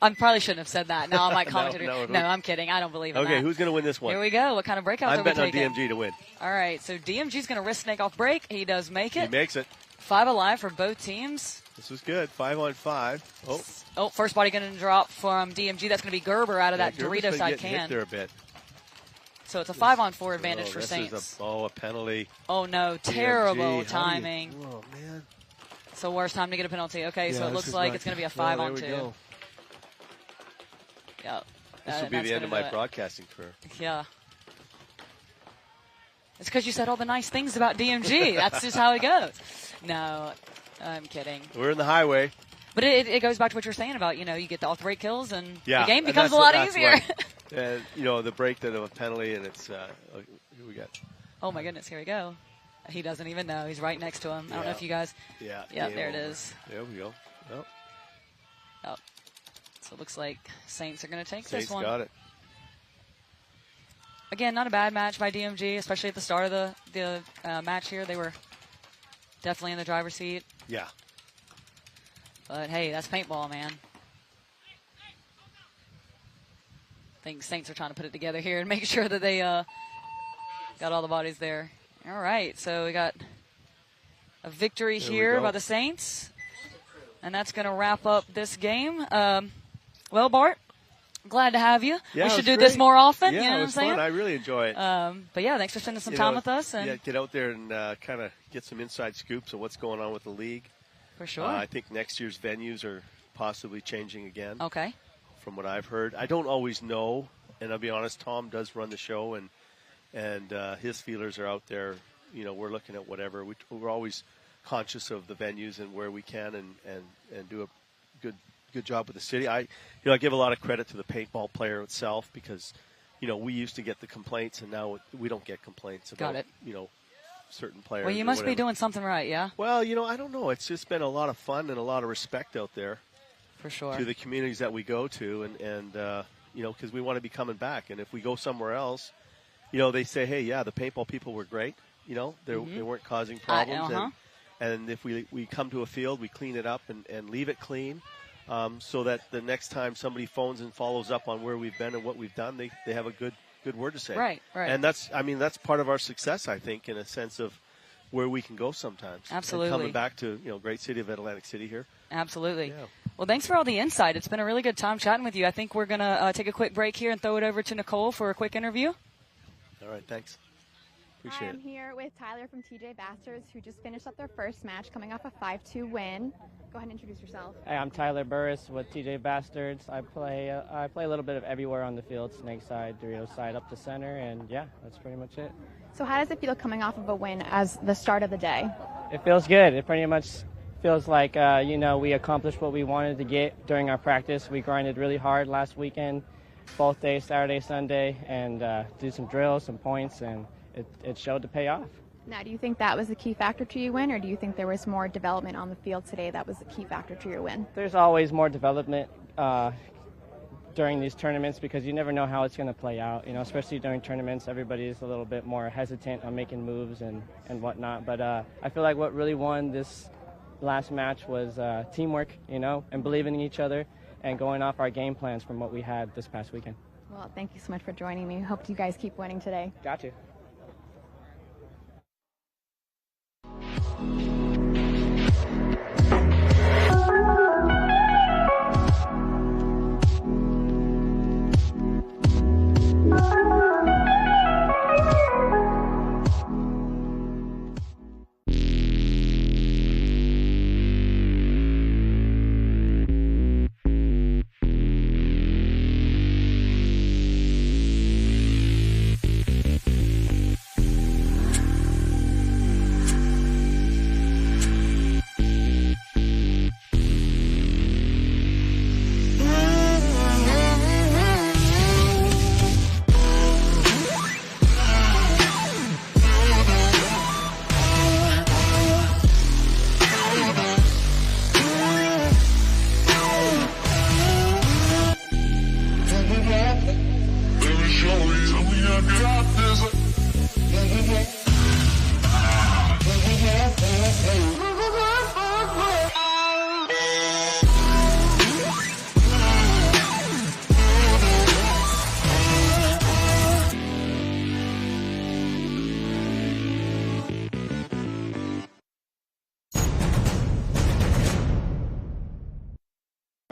I probably shouldn't have said that. Now I'm like commentator. No, I'm kidding. I don't believe in that. Okay, who's going to win this one? Here we go. What kind of breakout are we taking? I'm betting on DMG to win. All right, so DMG's going to risk snake off break. He does make it. He makes it. 5 alive for both teams. This was good. 5-on-5. Oh, first body going to drop from DMG. That's going to be Gerber out of that Dorito side can. Hit there a bit. So it's a 5-on-4 advantage for Saints. A penalty. Oh, no. Terrible DMG. timing. Oh, man. So worst time to get a penalty. Okay, so it looks like it's going to be a 5-on-2. There we go. Yep. This will be the end of my broadcasting career. Yeah. It's because you said all the nice things about DMG. That's just how it goes. No, I'm kidding. We're in the highway. But it goes back to what you're saying about, you get all 3 kills and the game and becomes a lot easier. And, the break that of a penalty, and it's, who we got? Oh, my goodness. Here we go. He doesn't even know. He's right next to him. I don't know if you guys. Yeah. Yeah, there it is. There we go. Yep. Yep. So it looks like Saints are going to take Saints this one. Got it. Again, not a bad match by DMG, especially at the start of the match here. They were definitely in the driver's seat. Yeah. But, hey, that's paintball, man. I think Saints are trying to put it together here and make sure that they got all the bodies there. All right, so we got a victory here by the Saints. And that's going to wrap up this game. Well, Bart, glad to have you. Yeah, we should do this more often. Yeah, you know it what was I'm saying? fun. I really enjoy it. But yeah, thanks for spending some time with us. And get out there and kind of get some inside scoops of what's going on with the league. For sure. I think next year's venues are possibly changing again. Okay. From what I've heard, I don't always know, and I'll be honest. Tom does run the show, and his feelers are out there. We're looking at whatever. We're always conscious of the venues and where we can, and do a good job with the city. I give a lot of credit to the paintball player itself, because we used to get the complaints, and now we don't get complaints about certain players. Well, you must be doing something right, yeah? Well, I don't know. It's just been a lot of fun and a lot of respect out there. For sure. To the communities that we go to, and because we want to be coming back. And if we go somewhere else, they say, hey, yeah, the paintball people were great. They weren't causing problems. And if we come to a field, we clean it up and leave it clean, so that the next time somebody phones and follows up on where we've been and what we've done, they have a good word to say. Right. And that's part of our success, I think, in a sense of where we can go sometimes. Absolutely. And coming back to, great city of Atlantic City here. Absolutely. Yeah. Well, thanks for all the insight. It's been a really good time chatting with you. I think we're going to take a quick break here and throw it over to Nicole for a quick interview. All right. Thanks. Appreciate Hi, I'm here with Tyler from TJ Bastards, who just finished up their first match, coming off a 5-2 win. Go ahead and introduce yourself. Hey, I'm Tyler Burris with TJ Bastards. I play a little bit of everywhere on the field, snake side, Dorito side, up to center, and yeah, that's pretty much it. So how does it feel coming off of a win as the start of the day? It feels good. It pretty much feels like, we accomplished what we wanted to get during our practice. We grinded really hard last weekend, both days, Saturday, Sunday, and did some drills, some points, and it showed to pay off. Now, do you think that was the key factor to your win, or do you think there was more development on the field today that was the key factor to your win? There's always more development during these tournaments, because you never know how it's going to play out. Especially during tournaments, everybody's a little bit more hesitant on making moves and whatnot. But I feel like what really won this last match was teamwork, and believing in each other and going off our game plans from what we had this past weekend. Well, thank you so much for joining me. Hope you guys keep winning today. Got you.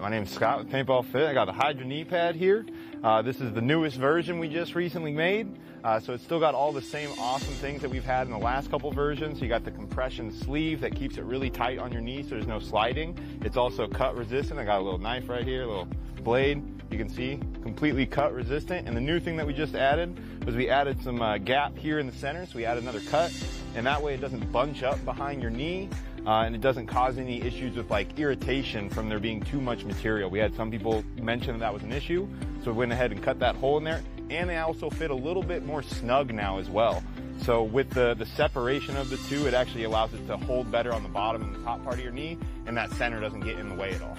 My name is Scott with Paintball Fit. I got a Hydra knee pad here. This is the newest version we just recently made. So it's still got all the same awesome things that we've had in the last couple versions. You got the compression sleeve that keeps it really tight on your knee so there's no sliding. It's also cut resistant. I got a little knife right here, a little blade. You can see, completely cut resistant. And the new thing that we just added was we added some gap here in the center. So we added another cut, and that way it doesn't bunch up behind your knee. And it doesn't cause any issues with like irritation from there being too much material. We had some people mention that was an issue, so we went ahead and cut that hole in there. And they also fit a little bit more snug now as well. So with the separation of the two, it actually allows it to hold better on the bottom and the top part of your knee, and that center doesn't get in the way at all.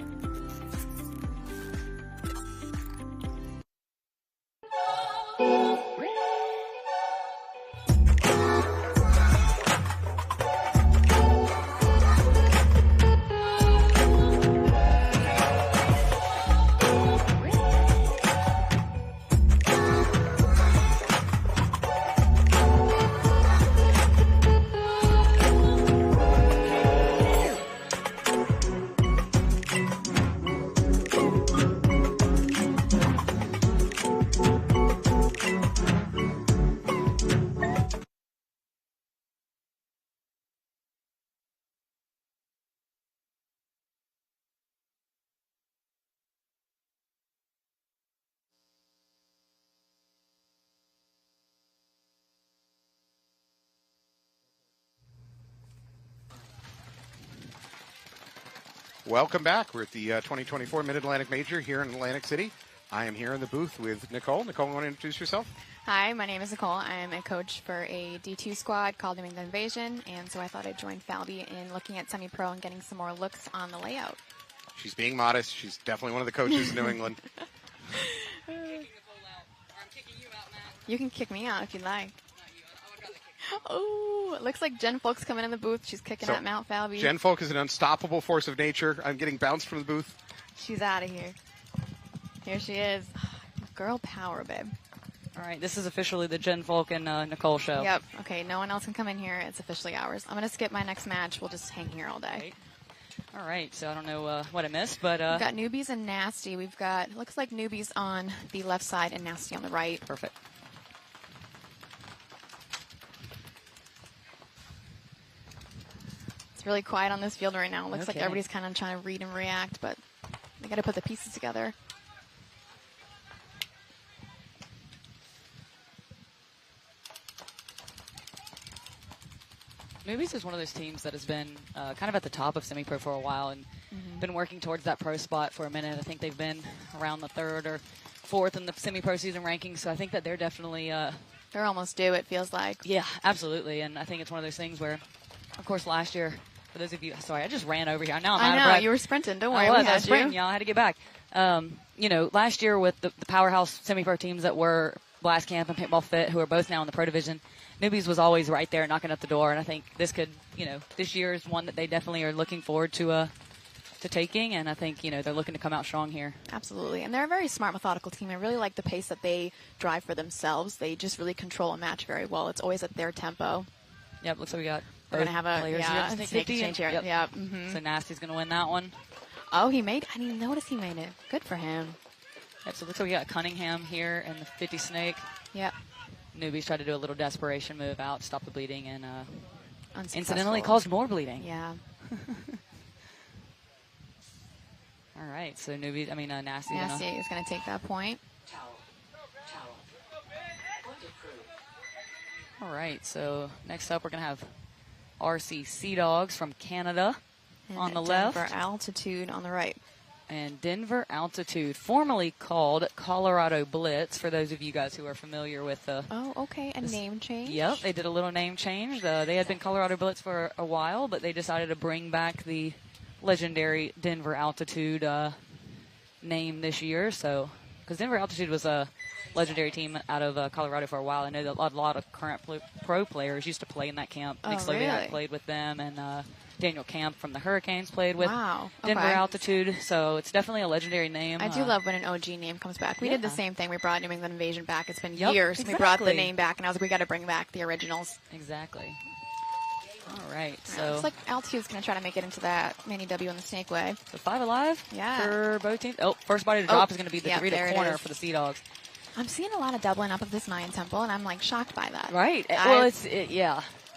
Welcome back. We're at the 2024 Mid-Atlantic Major here in Atlantic City. I am here in the booth with Nicole. Nicole, you want to introduce yourself? Hi, my name is Nicole. I am a coach for a D2 squad called New England Invasion, and so I thought I'd join Falby in looking at semi-pro and getting some more looks on the layout. She's being modest. She's definitely one of the coaches in New England. You can kick me out if you'd like. Oh, it looks like Jen Folk's coming in the booth. She's kicking at Mount Falby. Jen Folk is an unstoppable force of nature. I'm getting bounced from the booth. She's out of here. Here she is. Girl power, babe. All right, this is officially the Jen Folk and Nicole show. Yep. Okay, no one else can come in here. It's officially ours. I'm going to skip my next match. We'll just hang here all day. All right, so I don't know what I missed, but... We've got newbies and nasty. We've got, looks like newbies on the left side and nasty on the right. Perfect. It's really quiet on this field right now. It looks like everybody's kind of trying to read and react, but they got to put the pieces together. Newbies is one of those teams that has been kind of at the top of semi-pro for a while and been working towards that pro spot for a minute. I think they've been around the third or fourth in the semi-pro season rankings, so I think that they're definitely... they're almost due, it feels like. Yeah, absolutely, and I think it's one of those things where, of course, last year... For those of you, sorry, I just ran over here. Now I'm out of breath. You were sprinting. Don't worry. I was sprinting, y'all. I had to get back. You know, last year with the powerhouse semi-pro teams that were Blast Camp and Paintball Fit, who are both now in the pro division, Newbies was always right there knocking at the door. And I think this could, you know, this year is one that they definitely are looking forward to taking. And I think, you know, they're looking to come out strong here. Absolutely. And they're a very smart, methodical team. I really like the pace that they drive for themselves. They just really control a match very well. It's always at their tempo. Yep, looks like we got... We're going to have a snake exchange here. Yep. Yep. Mm-hmm. So Nasty's going to win that one. Oh, he made, I didn't even notice he made it. Good for him. Yep, so it looks like we got Cunningham here and the 50 snake. Yep. Newbies tried to do a little desperation move out, stop the bleeding, and incidentally caused more bleeding. Yeah. All right, so Nasty is going to take that point. All right, so next up we're going to have RC Sea Dogs from Canada on the left. Denver Altitude on the right. And Denver Altitude, formerly called Colorado Blitz, for those of you guys who are familiar with the... Oh, okay, name change. Yep, they did a little name change. They had been Colorado Blitz for a while, but they decided to bring back the legendary Denver Altitude name this year. So, because Denver Altitude was a legendary team out of Colorado for a while. I know that a lot of current pro players used to play in that camp. Nick Sloviak played with them, and Daniel Camp from the Hurricanes played with Denver Altitude. So it's definitely a legendary name. I do love when an OG name comes back. We did the same thing. We brought New England Invasion back. It's been years. We brought the name back, and I was like, we got to bring back the originals. Exactly. All right. Yeah, So looks like Altitude's going to try to make it into that mini W in the snake way. So 5 alive Yeah. for both teams. Oh, first body to drop is going to be the yep, Dorito corner for the Sea Dogs. I'm seeing a lot of doubling up of this Mayan Temple, and I'm like shocked by that. Right. Well,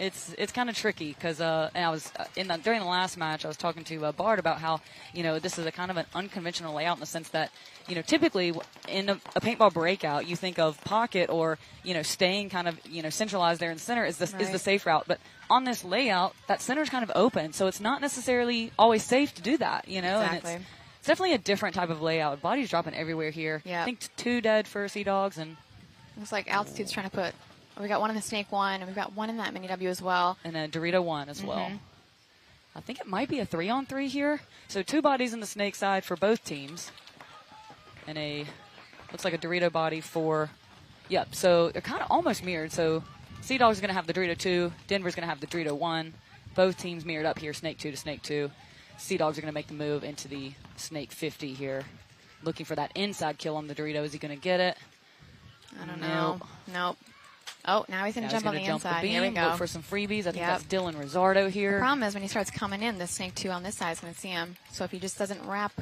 it's kind of tricky because and I was during the last match I was talking to Bart about how this is a kind of an unconventional layout in the sense that typically in a paintball breakout you think of pocket or staying kind of centralized there in the center is the safe route, but on this layout that center is kind of open, so it's not necessarily always safe to do that. Exactly. And it's definitely a different type of layout. Bodies dropping everywhere here. Yeah. I think 2 dead for Sea Dogs, and looks like Altitude's trying to put. We got one in the snake one, and we've got one in that mini W as well, and a Dorito one as well. I think it might be a 3-on-3 here. So 2 bodies in the snake side for both teams, and looks like a Dorito body for. Yep. So they're kind of almost mirrored. So Sea Dogs is going to have the Dorito 2. Denver's going to have the Dorito 1. Both teams mirrored up here. Snake 2 to Snake 2. Sea Dogs are going to make the move into the Snake 50 here, looking for that inside kill on the Dorito. Is he going to get it? I don't know. Nope. Oh, now he's going to jump on the inside. Here we go. Look for some freebies. I think that's Dylan Rizzardo here. The problem is when he starts coming in, the Snake 2 on this side is going to see him. So if he just doesn't wrap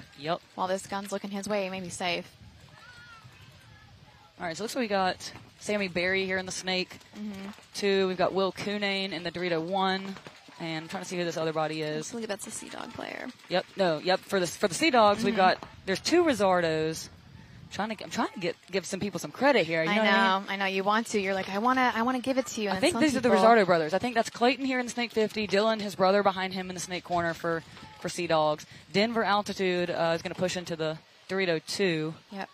while this gun's looking his way, he may be safe. All right, so looks like we got Sammy Berry here in the Snake 2. We've got Will Cunane in the Dorito 1. And I'm trying to see who this other body is. I believe that's a Sea Dog player. Yep. For the Sea Dogs, we've got there's 2 Rizzardos. I'm trying to give some people some credit here. You know what I mean? I know you want to. You're like, I want to give it to you. And I think these are the Rizzardo brothers. I think that's Clayton here in the Snake 50. Dylan, his brother, behind him in the Snake corner for Sea Dogs. Denver Altitude is going to push into the Dorito 2. Yep.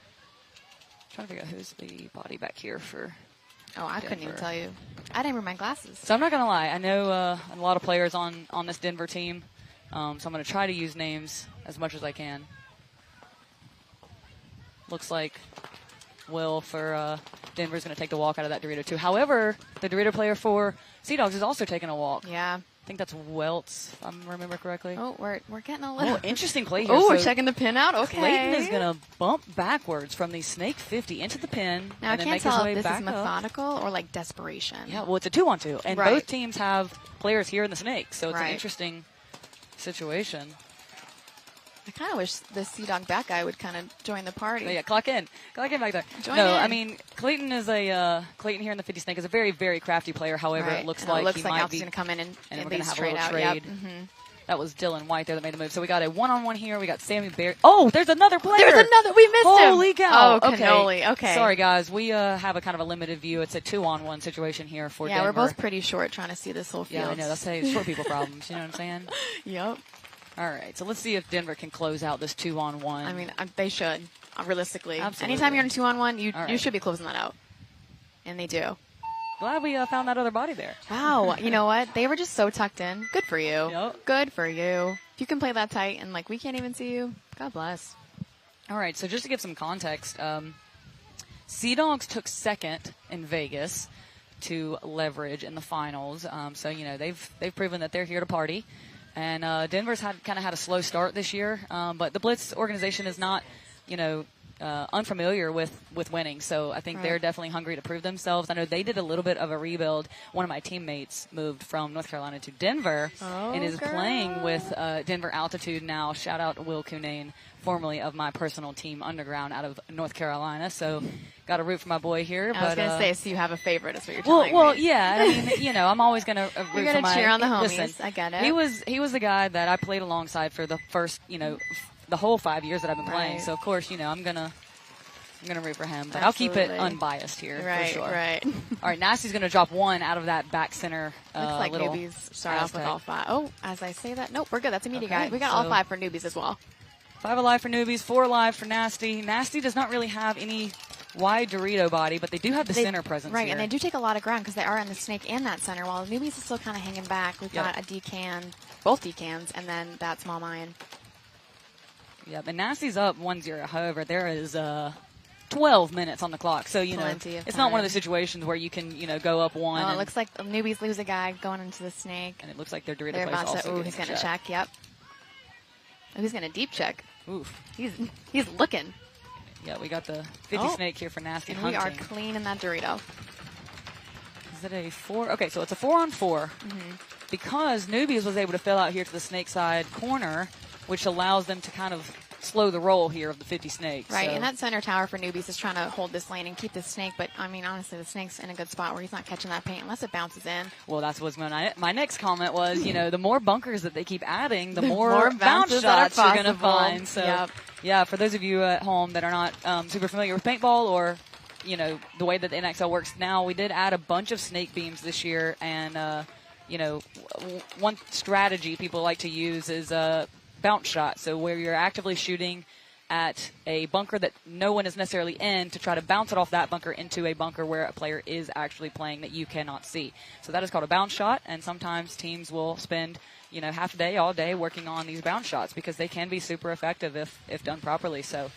Trying to figure out who's the body back here for. Oh, I couldn't even tell you. I didn't bring my glasses. So I'm not going to lie. I know a lot of players on this Denver team, so I'm going to try to use names as much as I can. Looks like Will for Denver is going to take the walk out of that Dorito 2. However, the Dorito player for Sea Dogs is also taking a walk. Yeah. I think that's Welts, if I remember correctly. Oh, we're getting a little. Oh, interesting play here. Oh, we're checking the pin out. Okay. Clayton is going to bump backwards from the Snake 50 into the pin. Now, and I then can't make his tell way if this back is methodical or like desperation. Yeah, well, it's a 2-on-2. And Right. both teams have players here in the Snake. So it's an Right. interesting situation. I kind of wish the Sea Dog back guy would kind of join the party. Yeah, clock in back there. Join no, in. I mean Clayton is Clayton here in the 50 Snake is a very, very crafty player. However, Right. it looks And like it looks he like might Alf's be going to come in and we're lead going to have a straight little out. trade. Yep. That was Dylan White there that made the move. So we got a 1-on-1 here. We got Sammy Berry. Oh, there's another player. There's another. We missed him. Holy cow. Oh, cannoli. Okay. Sorry, guys. We have a kind of a limited view. It's a 2-on-1 situation here for Denver. we're both pretty short trying to see this whole field. Yeah, I know. That's how short people problems. You know what I'm saying? Yep. All right. So let's see if Denver can close out this 2-on-1. I mean, they should, realistically. Absolutely. Anytime you're in a 2-on-1, you right. should be closing that out. And they do. Glad we found that other body there. Wow. You know what? They were just so tucked in. Good for you. Yep. Good for you. If you can play that tight and, we can't even see you, God bless. All right. So just to give some context, Sea Dogs took second in Vegas to leverage in the finals. So, they've proven that they're here to party. And Denver's kind of had a slow start this year. But the Blitz organization is not, unfamiliar with winning. So I think they're definitely hungry to prove themselves. I know they did a little bit of a rebuild. One of my teammates moved from North Carolina to Denver and is playing with Denver Altitude now. Shout out Will Cunane, formerly of my personal team Underground out of North Carolina. So got to root for my boy here. I was going to say, so you have a favorite is what you're telling me. Well, yeah. I mean, I'm always going to root You're for my. cheer on the homies. Listen, I get it. He was the guy that I played alongside for the first, the whole 5 years that I've been playing. Right. So of course, I'm gonna root for him, but I'll keep it Absolutely. unbiased here Right, for sure. right. All right, Nasty's gonna drop one out of that back center. Looks like little newbies start off with Aztec. all 5. Oh, as I say that, nope, we're good. That's a media Okay, guy. We got all so- 5 for newbies as well. 5 alive for newbies, 4 alive for Nasty. Nasty does not really have any wide Dorito body, but they do have the center presence Right, here. and they do take a lot of ground because they are in the snake and that center, while the newbies is still kind of hanging back. We've got a decan, both decans, and then that small Mayan. Yep, and Nasty's up 1-0. However, there is 12 minutes on the clock, so Plenty of it's not one of time. the situations where you can go up one. Oh, it and- looks like the newbies lose a guy going into the snake. And it looks like their Dorito They're player's about also to. Oh, getting he's a going to check. check. Yep. Oh, he's going to deep check. Oof. He's looking. Yeah, we got the 50 Oh. snake here for Nasty And hunting. we are clean in that Dorito. Is it a 4? Okay, so it's a 4-on-4. because Newbies was able to fill out here to the snake side corner, which allows them to kind of slow the roll here of the 50 snakes. Right, so. and that center tower for Newbies is trying to hold this lane and keep the snake, but I mean, honestly, the snake's in a good spot where he's not catching that paint unless it bounces in. Well, that's what's my next comment was, the more bunkers that they keep adding, the more bounce bounces shots that are you're going to possible. find. So, Yep. yeah, for those of you at home that are not super familiar with paintball or, the way that the NXL works now, we did add a bunch of snake beams this year, and, one strategy people like to use is a bounce shot. So where you're actively shooting at a bunker that no one is necessarily in to try to bounce it off that bunker into a bunker where a player is actually playing that you cannot see. So that is called a bounce shot, and sometimes teams will spend, half a day, all day working on these bounce shots because they can be super effective if done properly. So,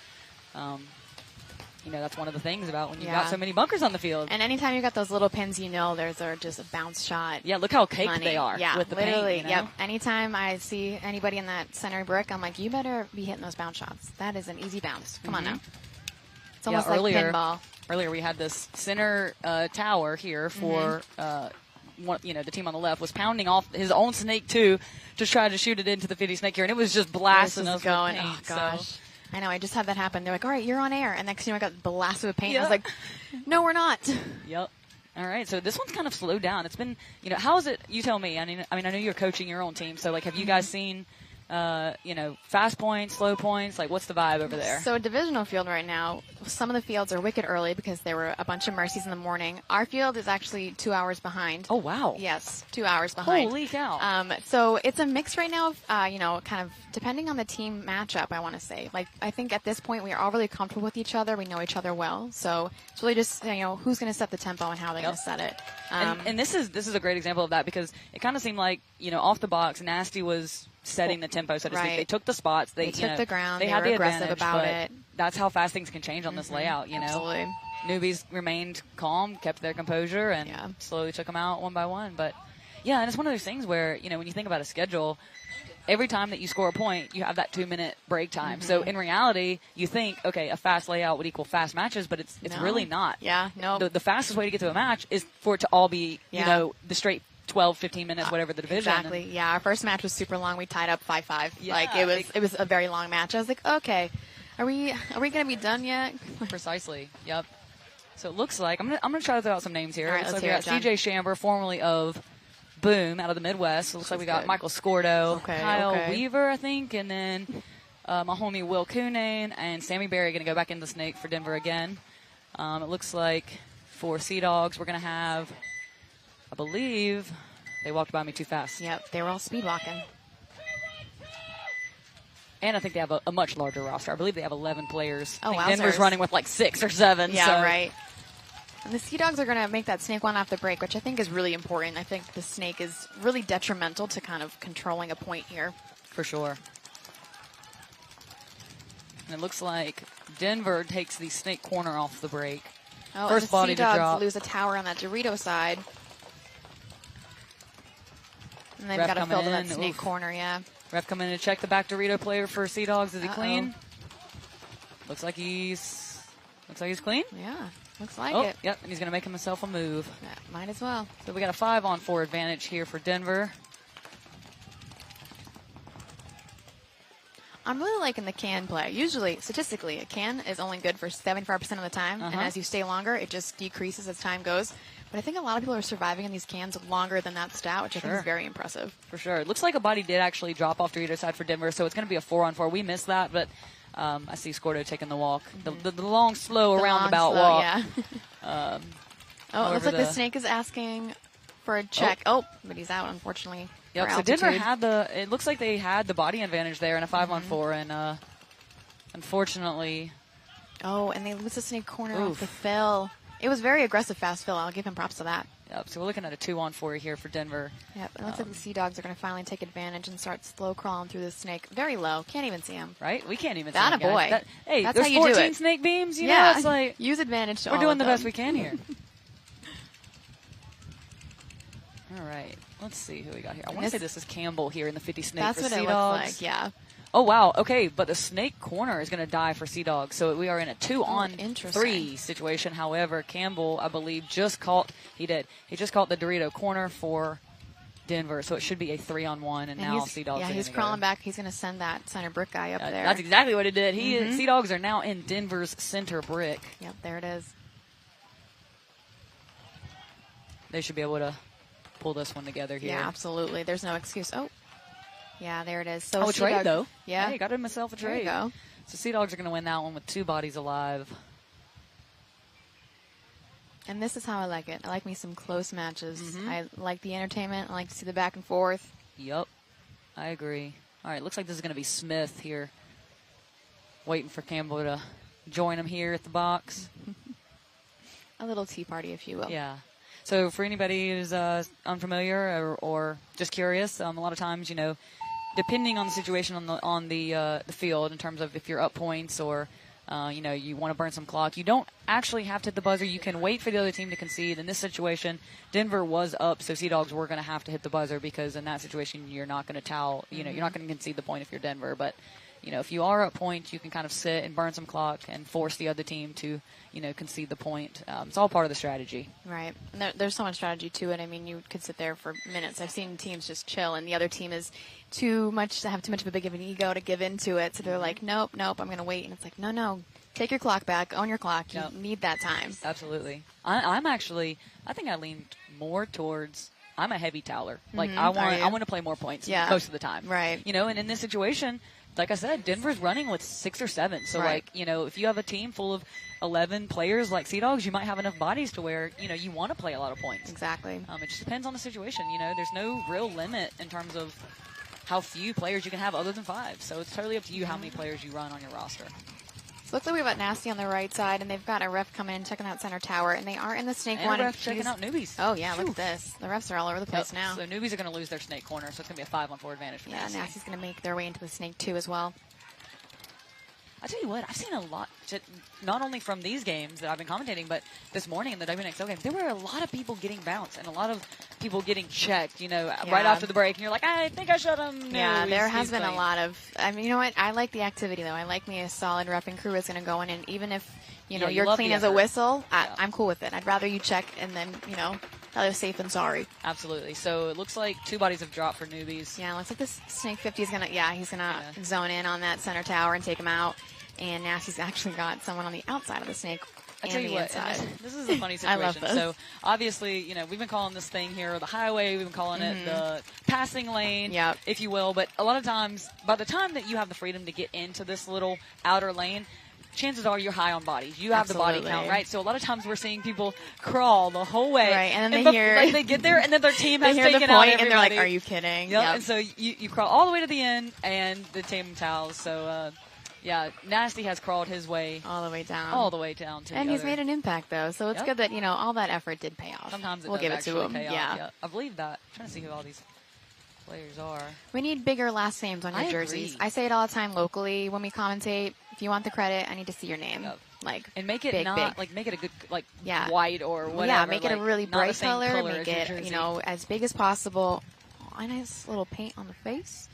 that's one of the things about when you've got so many bunkers on the field. And anytime you got those little pins, there's just a bounce shot. Yeah, look how caked money. they are with the literally, paint. Yep. Anytime I see anybody in that center brick, I'm like, you better be hitting those bounce shots. That is an easy bounce. Come on now. It's almost like pinball. Earlier we had this center tower here for the team on the left was pounding off his own snake too to try to shoot it into the 50 snake here, and it was just blasting us going. with paint. Oh gosh. So. I know, I just had that happen. They're like, all right, you're on air. And next thing I got blasted with paint. I was like, no, we're not. Yep. All right, so this one's kind of slowed down. It's been, how is it? You tell me. I mean, I know you're coaching your own team. So, have you guys seen, fast points, slow points? What's the vibe over there? So, divisional field right now, some of the fields are wicked early because there were a bunch of mercies in the morning. Our field is actually 2 hours behind. Oh, wow. Yes, 2 hours behind. Holy cow. So, it's a mix right now of, kind of depending on the team matchup, I want to say. I think at this point we are all really comfortable with each other. We know each other well. So, it's really just, who's going to set the tempo and how they're going to set it. And this is a great example of that because it kind of seemed like, off the box, Nasty was setting the tempo, so to speak. They took the spots. They took the ground. They They had were the aggressive advantage, about but it. That's how fast things can change on this layout, Absolutely. Newbies remained calm, kept their composure, and slowly took them out one by one. But, and it's one of those things where, when you think about a schedule, every time that you score a point, you have that 2-minute break time. So in reality, you think, okay, a fast layout would equal fast matches, but it's really not. Yeah, no. The fastest way to get to a match is for it to all be, the straight 12, 15 minutes, whatever the division. Exactly. And our first match was super long. We tied up 5-5. Yeah, It was a very long match. I was like, okay, are we going to be done yet? Precisely. Yep. So it looks like I'm gonna try to throw out some names here. All right, so let's we hear got it, John. CJ Shamber, formerly of Boom, out of the Midwest. So it looks like we got Michael Scordo, Kyle Weaver, I think, and then my homie Will Coonane and Sammy Berry going to go back into the snake for Denver again. It looks like for Sea Dogs we're going to have, I believe, they walked by me too fast. Yep, they were all speed walking. And I think they have a much larger roster. I believe they have 11 players. Oh, I think wowzers. Denver's running with 6 or 7. Yeah, so. right. And the Sea Dogs are going to make that snake one off the break, which I think is really important. I think the snake is really detrimental to kind of controlling a point here. For sure. And it looks like Denver takes the snake corner off the break. Oh, First and the body Sea to Dogs drop. lose a tower on that Dorito side. And they've Ref got to coming fill that in. snake Oof. corner, yeah. Ref coming in to check the back Dorito player for Sea Dogs. Is he clean? Looks like he's clean. Yeah, looks like it. Yep, and he's going to make himself a move. Yeah, might as well. So we got a 5-on-4 advantage here for Denver. I'm really liking the can play. Usually, statistically, a can is only good for 75% of the time, and as you stay longer, it just decreases as time goes. But I think a lot of people are surviving in these cans longer than that stat, which I think is very impressive. For sure. It looks like a body did actually drop off Dorito side for Denver, so it's going to be a 4-on-4. We missed that, but I see Scordo taking the walk. The long, slow roundabout walk. Yeah. It looks like the snake is asking for a check. But he's out, unfortunately. Yep, so Denver had it looks like they had the body advantage there in a 5-on-4, and unfortunately. Oh, and they lose the snake corner off the fill. It was very aggressive fast fill. I'll give him props to that. Yep, so we're looking at a 2-on-4 here for Denver. Yep, it looks like the Sea Dogs are going to finally take advantage and start slow crawling through the snake. Very low. Can't even see him. Right? We can't even see him. Boy. Hey, that's there's how you 14 do it. Snake beams, you know, it's like use advantage to we're all doing of the them. best we can here. All right, let's see who we got here. I want to say this is Campbell here in the 50 snake That's for what Sea it Dogs. looks like, yeah. Oh, wow. Okay, but the snake corner is going to die for Sea Dogs. So we are in a 2-on-3 situation. However, Campbell, I believe, just caught the Dorito corner for Denver. So it should be a 3-on-1, and now Sea Dogs. Yeah, he's crawling back. He's going to send that center brick guy up there. That's exactly what it did. Sea Dogs are now in Denver's center brick. Yep, there it is. They should be able to pull this one together here. Yeah, absolutely. There's no excuse. Oh, yeah, there it is. So a trade, though. Yeah. Hey, got himself a trade. There you go. So Sea Dogs are going to win that one with 2 bodies alive. And this is how I like it. I like me some close matches. I like the entertainment. I like to see the back and forth. Yep, I agree. All right, looks like this is going to be Smith here. Waiting for Campbell to join him here at the box. A little tea party, if you will. Yeah. So for anybody who's unfamiliar or just curious, a lot of times, depending on the situation on the field, in terms of if you're up points or you want to burn some clock, you don't actually have to hit the buzzer. You can wait for the other team to concede. In this situation, Denver was up, so Sea Dogs were going to have to hit the buzzer because in that situation, you're not going to towel. You're not going to concede the point if you're Denver, but. If you are up points, you can kind of sit and burn some clock and force the other team to, concede the point. It's all part of the strategy. Right. And there's so much strategy to it. I mean, you could sit there for minutes. I've seen teams just chill, and the other team is have too much of a big of an ego to give into it. So they're like, nope, I'm going to wait. And it's like, no, take your clock back, own your clock. You need that time. Absolutely. I think I leaned more towards. I'm a heavy toweler. Like I want to play more points most of the time. Right. And in this situation. Like I said, Denver's running with 6 or 7. So, if you have a team full of 11 players like Sea Dogs, you might have enough bodies to where, you want to play a lot of points. Exactly. It just depends on the situation. There's no real limit in terms of how few players you can have other than 5. So, it's totally up to you how many players you run on your roster. So looks like we've got Nasty on the right side, and they've got a ref coming in, checking out center tower, and they are in the snake one. And a ref checking out newbies. Oh, yeah, look at this. The refs are all over the place now. So newbies are going to lose their snake corner, so it's going to be a 5-on-4 advantage for Nasty. Yeah, Nasty's going to make their way into the snake 2 as well. I tell you what, I've seen a lot, not only from these games that I've been commentating, but this morning in the WNXL game, there were a lot of people getting bounced and a lot of people getting checked, right after the break. And you're like, I think I showed him. Yeah, there has been a lot of, you know what? I like the activity, though. I like me a solid ref and crew is going to go in, and even if, you're clean as a whistle, I'm cool with it. I'd rather you check and then, rather safe than sorry. Absolutely. So it looks like 2 bodies have dropped for newbies. Yeah, looks like this Snake 50 is going to, he's going to zone in on that center tower and take him out. And Nasty's actually got someone on the outside of the snake. I tell you what, this is a funny situation. I love this. So obviously, we've been calling this thing here the highway. We've been calling it the passing lane, if you will. But a lot of times, by the time that you have the freedom to get into this little outer lane, chances are you're high on bodies. You have the body count, right? So a lot of times we're seeing people crawl the whole way. Right, and then they get there, and then their team has taken the point, out everybody. And they're like, are you kidding? Yep. And so you crawl all the way to the end, and the team towels. So, Nasty has crawled his way. All the way down. All the way down to and he's made an impact, though. So it's good that, all that effort did pay off. Sometimes we'll give it to him. Pay off. Yeah. I believe that. I'm trying to see who all these players are. We need bigger last names on your jerseys. I say it all the time locally when we commentate. If you want the credit, I need to see your name. Like, and make it big, not big. make it a good white or whatever. Yeah, make it a really bright color. Make it as big as possible. A nice little paint on the face.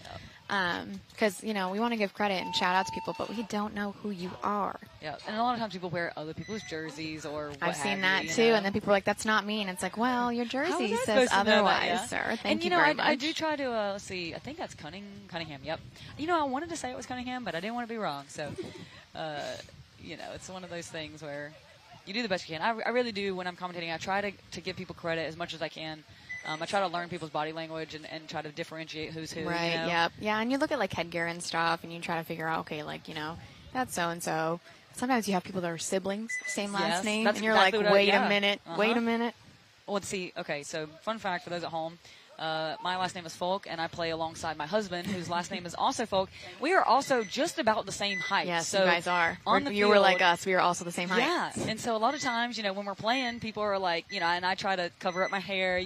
Because we want to give credit and shout out to people, but we don't know who you are. Yeah, and a lot of times people wear other people's jerseys or what I've seen that too, and then people are like, "That's not me," and it's like, "Well, your jersey says otherwise, sir." Thank you very much. I do try to let's see. I think that's Cunningham. Yep. I wanted to say it was Cunningham, but I didn't want to be wrong. So, it's one of those things where you do the best you can. I really do when I'm commentating. I try to give people credit as much as I can. I try to learn people's body language and try to differentiate who's who. Right, yeah. And you look at, headgear and stuff, and you try to figure out, okay, that's so-and-so. Sometimes you have people that are siblings, same last name, and you're exactly like, wait a minute. Well, let's see. Okay, so fun fact for those at home. My last name is Folk, and I play alongside my husband, whose last name is also Folk. We are also just about the same height. Yes, so you guys are. You were like us. We are also the same height. Yeah, and so a lot of times, when we're playing, people are like, and I try to cover up my hair,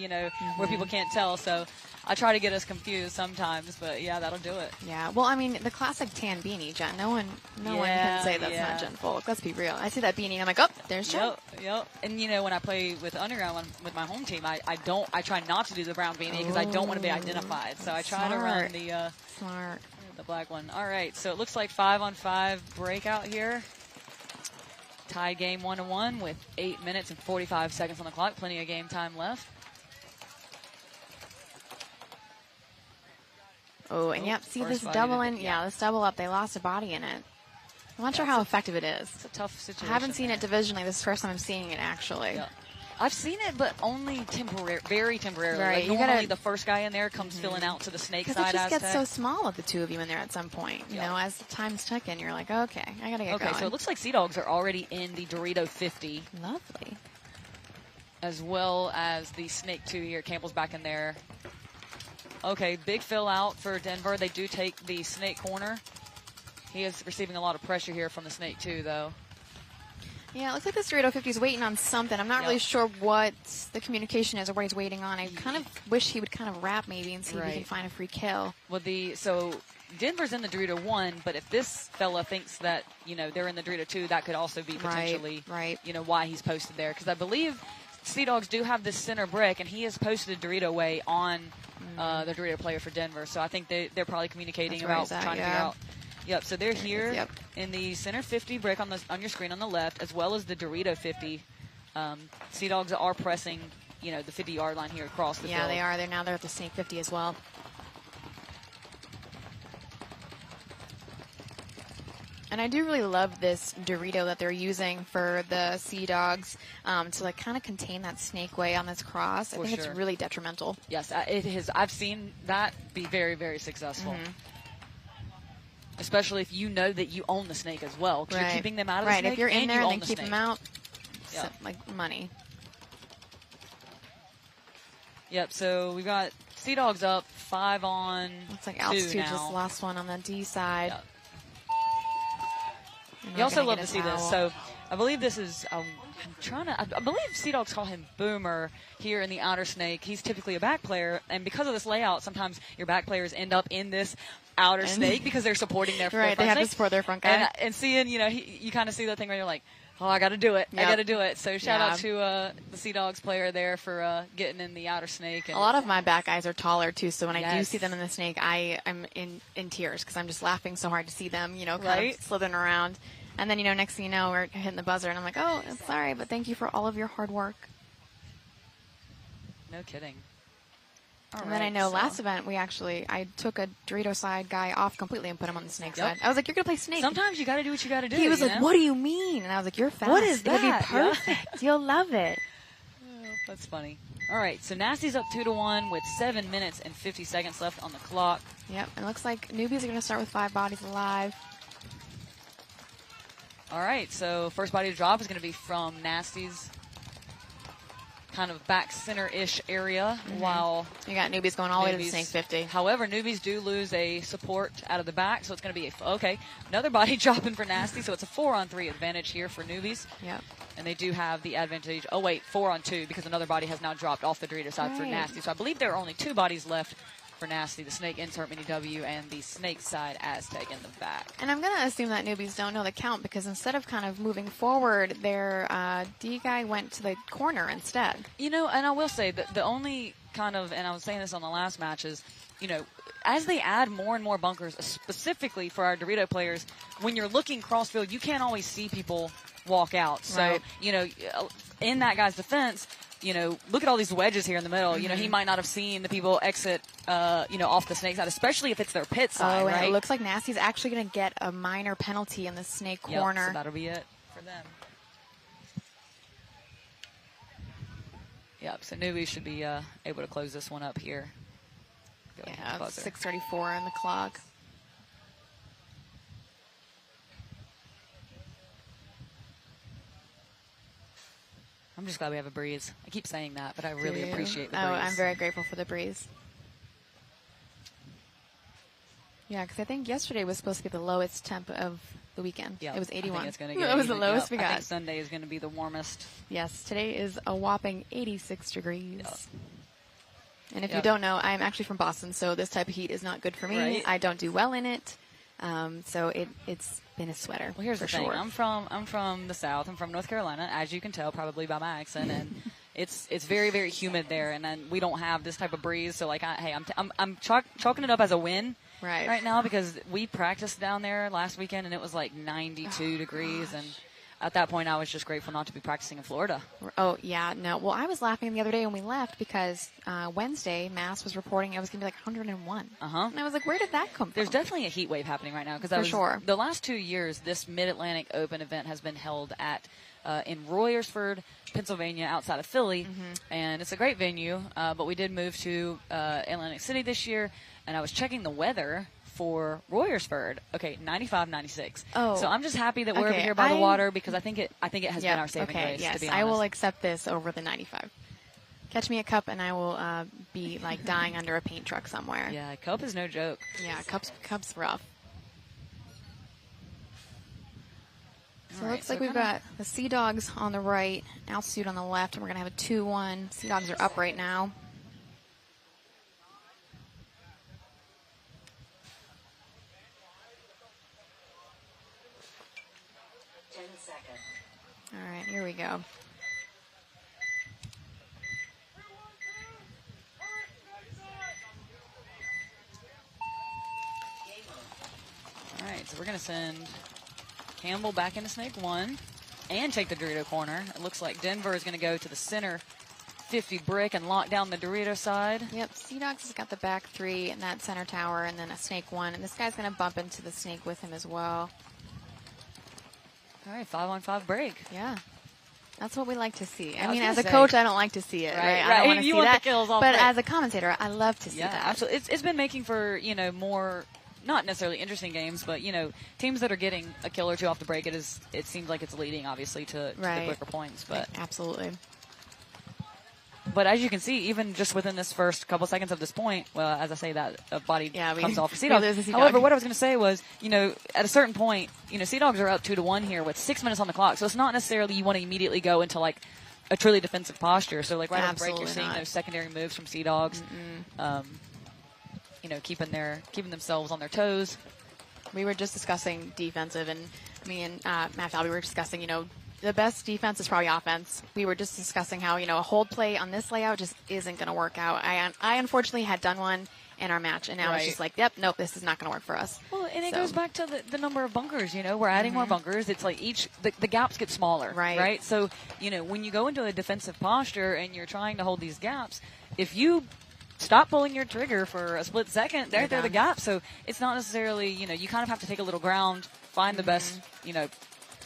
where people can't tell. So I try to get us confused sometimes, but yeah, that'll do it. Yeah, well, I mean, the classic tan beanie, Jen. No one can say that's not Jen Folk. Let's be real. I see that beanie, and I'm like, oh, there's Jen. Yep. And when I play with Underground with my home team, I try not to do the brown beanie because I don't want to be identified. So I try to run the the black one. All right, so it looks like 5-on-5 breakout here. Tie game 1-1 with 8 minutes and 45 seconds on the clock. Plenty of game time left. Oh, and yep, see this body double to- in? Yeah, this double up. They lost a body in it. I'm not sure how effective it is. It's a tough situation. I haven't seen it divisionally. This is the first time I'm seeing it, actually. Yeah. I've seen it, but only very temporarily. Right, Like you normally gotta- the first guy in there comes filling out to the snake Because side it just Aztec. gets so small with the two of you in there at some point. You know, as the time's ticking, you're like, okay, I gotta get Okay, going. so it looks like Sea Dogs are already in the Dorito 50. Lovely. As well as the Snake 2 here. Campbell's back in there. Okay, big fill out for Denver. They do take the Snake corner. He is receiving a lot of pressure here from the Snake 2, though. Yeah, it looks like this Dorito 50 is waiting on something. I'm not really sure what the communication is or what he's waiting on. I kind of wish he would kind of wrap maybe and see if he can find a free kill. Well, so Denver's in the Dorito 1, but if this fella thinks that, you know, they're in the Dorito 2, that could also be potentially, you know, why he's posted there. Because I believe Sea Dogs do have this center brick, and he has posted Dorito way on the Dorito player for Denver. So I think they're probably communicating about trying to figure out. Yep, so they're here in the center 50 brick on your screen on the left, as well as the Dorito 50. Sea Dogs are pressing, you know, the 50-yard line here across the field. Yeah, they are. They're at the Snake 50 as well. And I do really love this Dorito that they're using for the Sea Dogs to like kind of contain that snake way on this cross. I think it's really detrimental. Yes, it is. I've seen that be very, very successful. Especially if you know that you own the snake as well. Because you're keeping them out of the snake. Right, if you're in and there you and own then keep the them out, like money. Yep, so we got Sea Dogs up 5 on. Looks like 2 Altitude now. just lost one on the D side. And You we're also gonna love get to a see this. towel. So I believe this is, I believe Sea Dogs call him Boomer here in the outer snake. He's typically a back player, and because of this layout, sometimes your back players end up in this outer snake because they're supporting their Right, front they have to snake. support their front guy. And seeing, you know, you kind of see that thing where you're like, oh, I got to do it. I Yep. got to do it. So shout out Yeah. to the Sea Dogs player there for getting in the outer snake. And A lot of my back guys are taller too, so when I do Yes. see them in the snake, I'm in tears because I'm just laughing so hard to see them, you know, kind Right. of slithering around. And then, you know, next thing you know, we're hitting the buzzer, and I'm like, oh, I'm sorry, but thank you for all of your hard work. No kidding. And then I know last event, I took a Dorito side guy off completely and put him on the snake side. I was like, you're going to play snake. Sometimes you got to do what you got to do. He was you like, know? what do you mean? And I was like, you're fast. What is It'll be that? Yeah. perfect. You'll love it. That's funny. All right, so Nasty's up 2-1 with 7 minutes and 50 seconds left on the clock. Yep, and it looks like newbies are going to start with 5 bodies alive. All right, so first body to drop is going to be from Nasty's kind of back center-ish area, while you got newbies going all the way to the snake 50. However, newbies do lose a support out of the back, so it's going to be another body dropping for Nasty, so it's a 4-on-3 advantage here for newbies. Yep. And they do have the advantage. 4-on-2 because another body has now dropped off the Dorito side for Right. Nasty. So I believe there are only 2 bodies left for Nasty, the Snake Insert Mini W and the Snake Side Aztec in the back. And I'm going to assume that newbies don't know the count because instead of kind of moving forward, their D guy went to the corner instead. You know, and I will say that the only kind of, and I was saying this on the last match, is, you know, as they add more and more bunkers, specifically for our Dorito players, when you're looking crossfield, you can't always see people walk out. So, Right. you know, in that guy's defense, you know, look at all these wedges here in the middle. You know, he might not have seen the people exit, you know, off the snake side, especially if it's their pit side, Oh, and right? it looks like Nasty's actually going to get a minor penalty in the snake Yep, corner. so that'll be it for them. Yep, so newbies should be able to close this one up here. Go ahead and Yeah, buzzer. 6:34 on the clock. I'm just glad we have a breeze. I keep saying that, but I really Dude. appreciate the Oh, breeze. I'm very grateful for the breeze. Yeah, because I think yesterday was supposed to be the lowest temp of the weekend. Yep, It was I 81. think it's gonna That get was the even- lowest yep, we I got. think Sunday is going to be the warmest. Yes, today is a whopping 86 degrees. And if you Yep. don't know, I'm actually from Boston, so this type of heat is not good for me. Right. I don't do well in it. So it's been a sweater. Well, here's for the thing. sure. I'm from the South. I'm from North Carolina, as you can tell probably by my accent, and it's very, very humid there, and then we don't have this type of breeze. So like, I'm chalking it up as a win right now because we practiced down there last weekend, and it was like 92 degrees, and at that point, I was just grateful not to be practicing in Florida. Oh, yeah, no. Well, I was laughing the other day when we left because Wednesday, Mass was reporting it was going to be like 101. Uh-huh. And I was like, where did that come from? There's definitely a heat wave happening right now. For sure. The last 2 years, this Mid-Atlantic Open event has been held at in Royersford, Pennsylvania, outside of Philly. And it's a great venue, but we did move to Atlantic City this year, and I was checking the weather for Royersford. Okay, 95, 96. Oh. So I'm just happy that we're over Okay, here by the water because I think it has Yep, been our saving okay, grace, yes, to be honest. I will accept this over the 95. Catch me a cup and I will be like dying under a paint truck somewhere. Yeah, cup is no joke. Yeah, cup's rough. So it All looks right, like we've got the Sea Dogs on the right, Altitude on the left, and we're going to have a 2-1. Sea Dogs are up right now. All right, here we go. All right, so we're going to send Campbell back into snake 1 and take the Dorito corner. It looks like Denver is going to go to the center 50 brick and lock down the Dorito side. Yep, Sea Dogs has got the back 3 and that center tower and then a snake 1. And this guy's going to bump into the snake with him as well. All right, 5-on-5 break. Yeah. That's what we like to see. I I was mean, gonna as a say. coach, I don't like to see it, right? I don't want to You see want that. the kills all But break. as a commentator, I love to see Yeah, that. absolutely. It's been making for, more, not necessarily interesting games, but, teams that are getting a kill or two off the break, it seems like it's leading, obviously, to the Right. quicker points. But Absolutely. But as you can see, even just within this first couple seconds of this point, well, as I say that, a body comes off for Sea we Dogs. lose a Sea Dog. However, what I was going to say was, at a certain point, Sea Dogs are up 2-1 here with 6 minutes on the clock. So it's not necessarily you want to immediately go into like a truly defensive posture. So like right off the break, you're Absolutely seeing not. those secondary moves from Sea Dogs, keeping themselves on their toes. We were just discussing defensive, and me and Matt Falvey were discussing, the best defense is probably offense. We were just discussing how, a hold play on this layout just isn't going to work out. I unfortunately had done one in our match, and now it's Right. just like, yep, nope, this is not going to work for us. Well, and it So- goes back to the number of bunkers, we're adding more bunkers. It's like the gaps get smaller, right? So, when you go into a defensive posture and you're trying to hold these gaps, if you stop pulling your trigger for a split second, they're the gap. So it's not necessarily, you kind of have to take a little ground, find the best,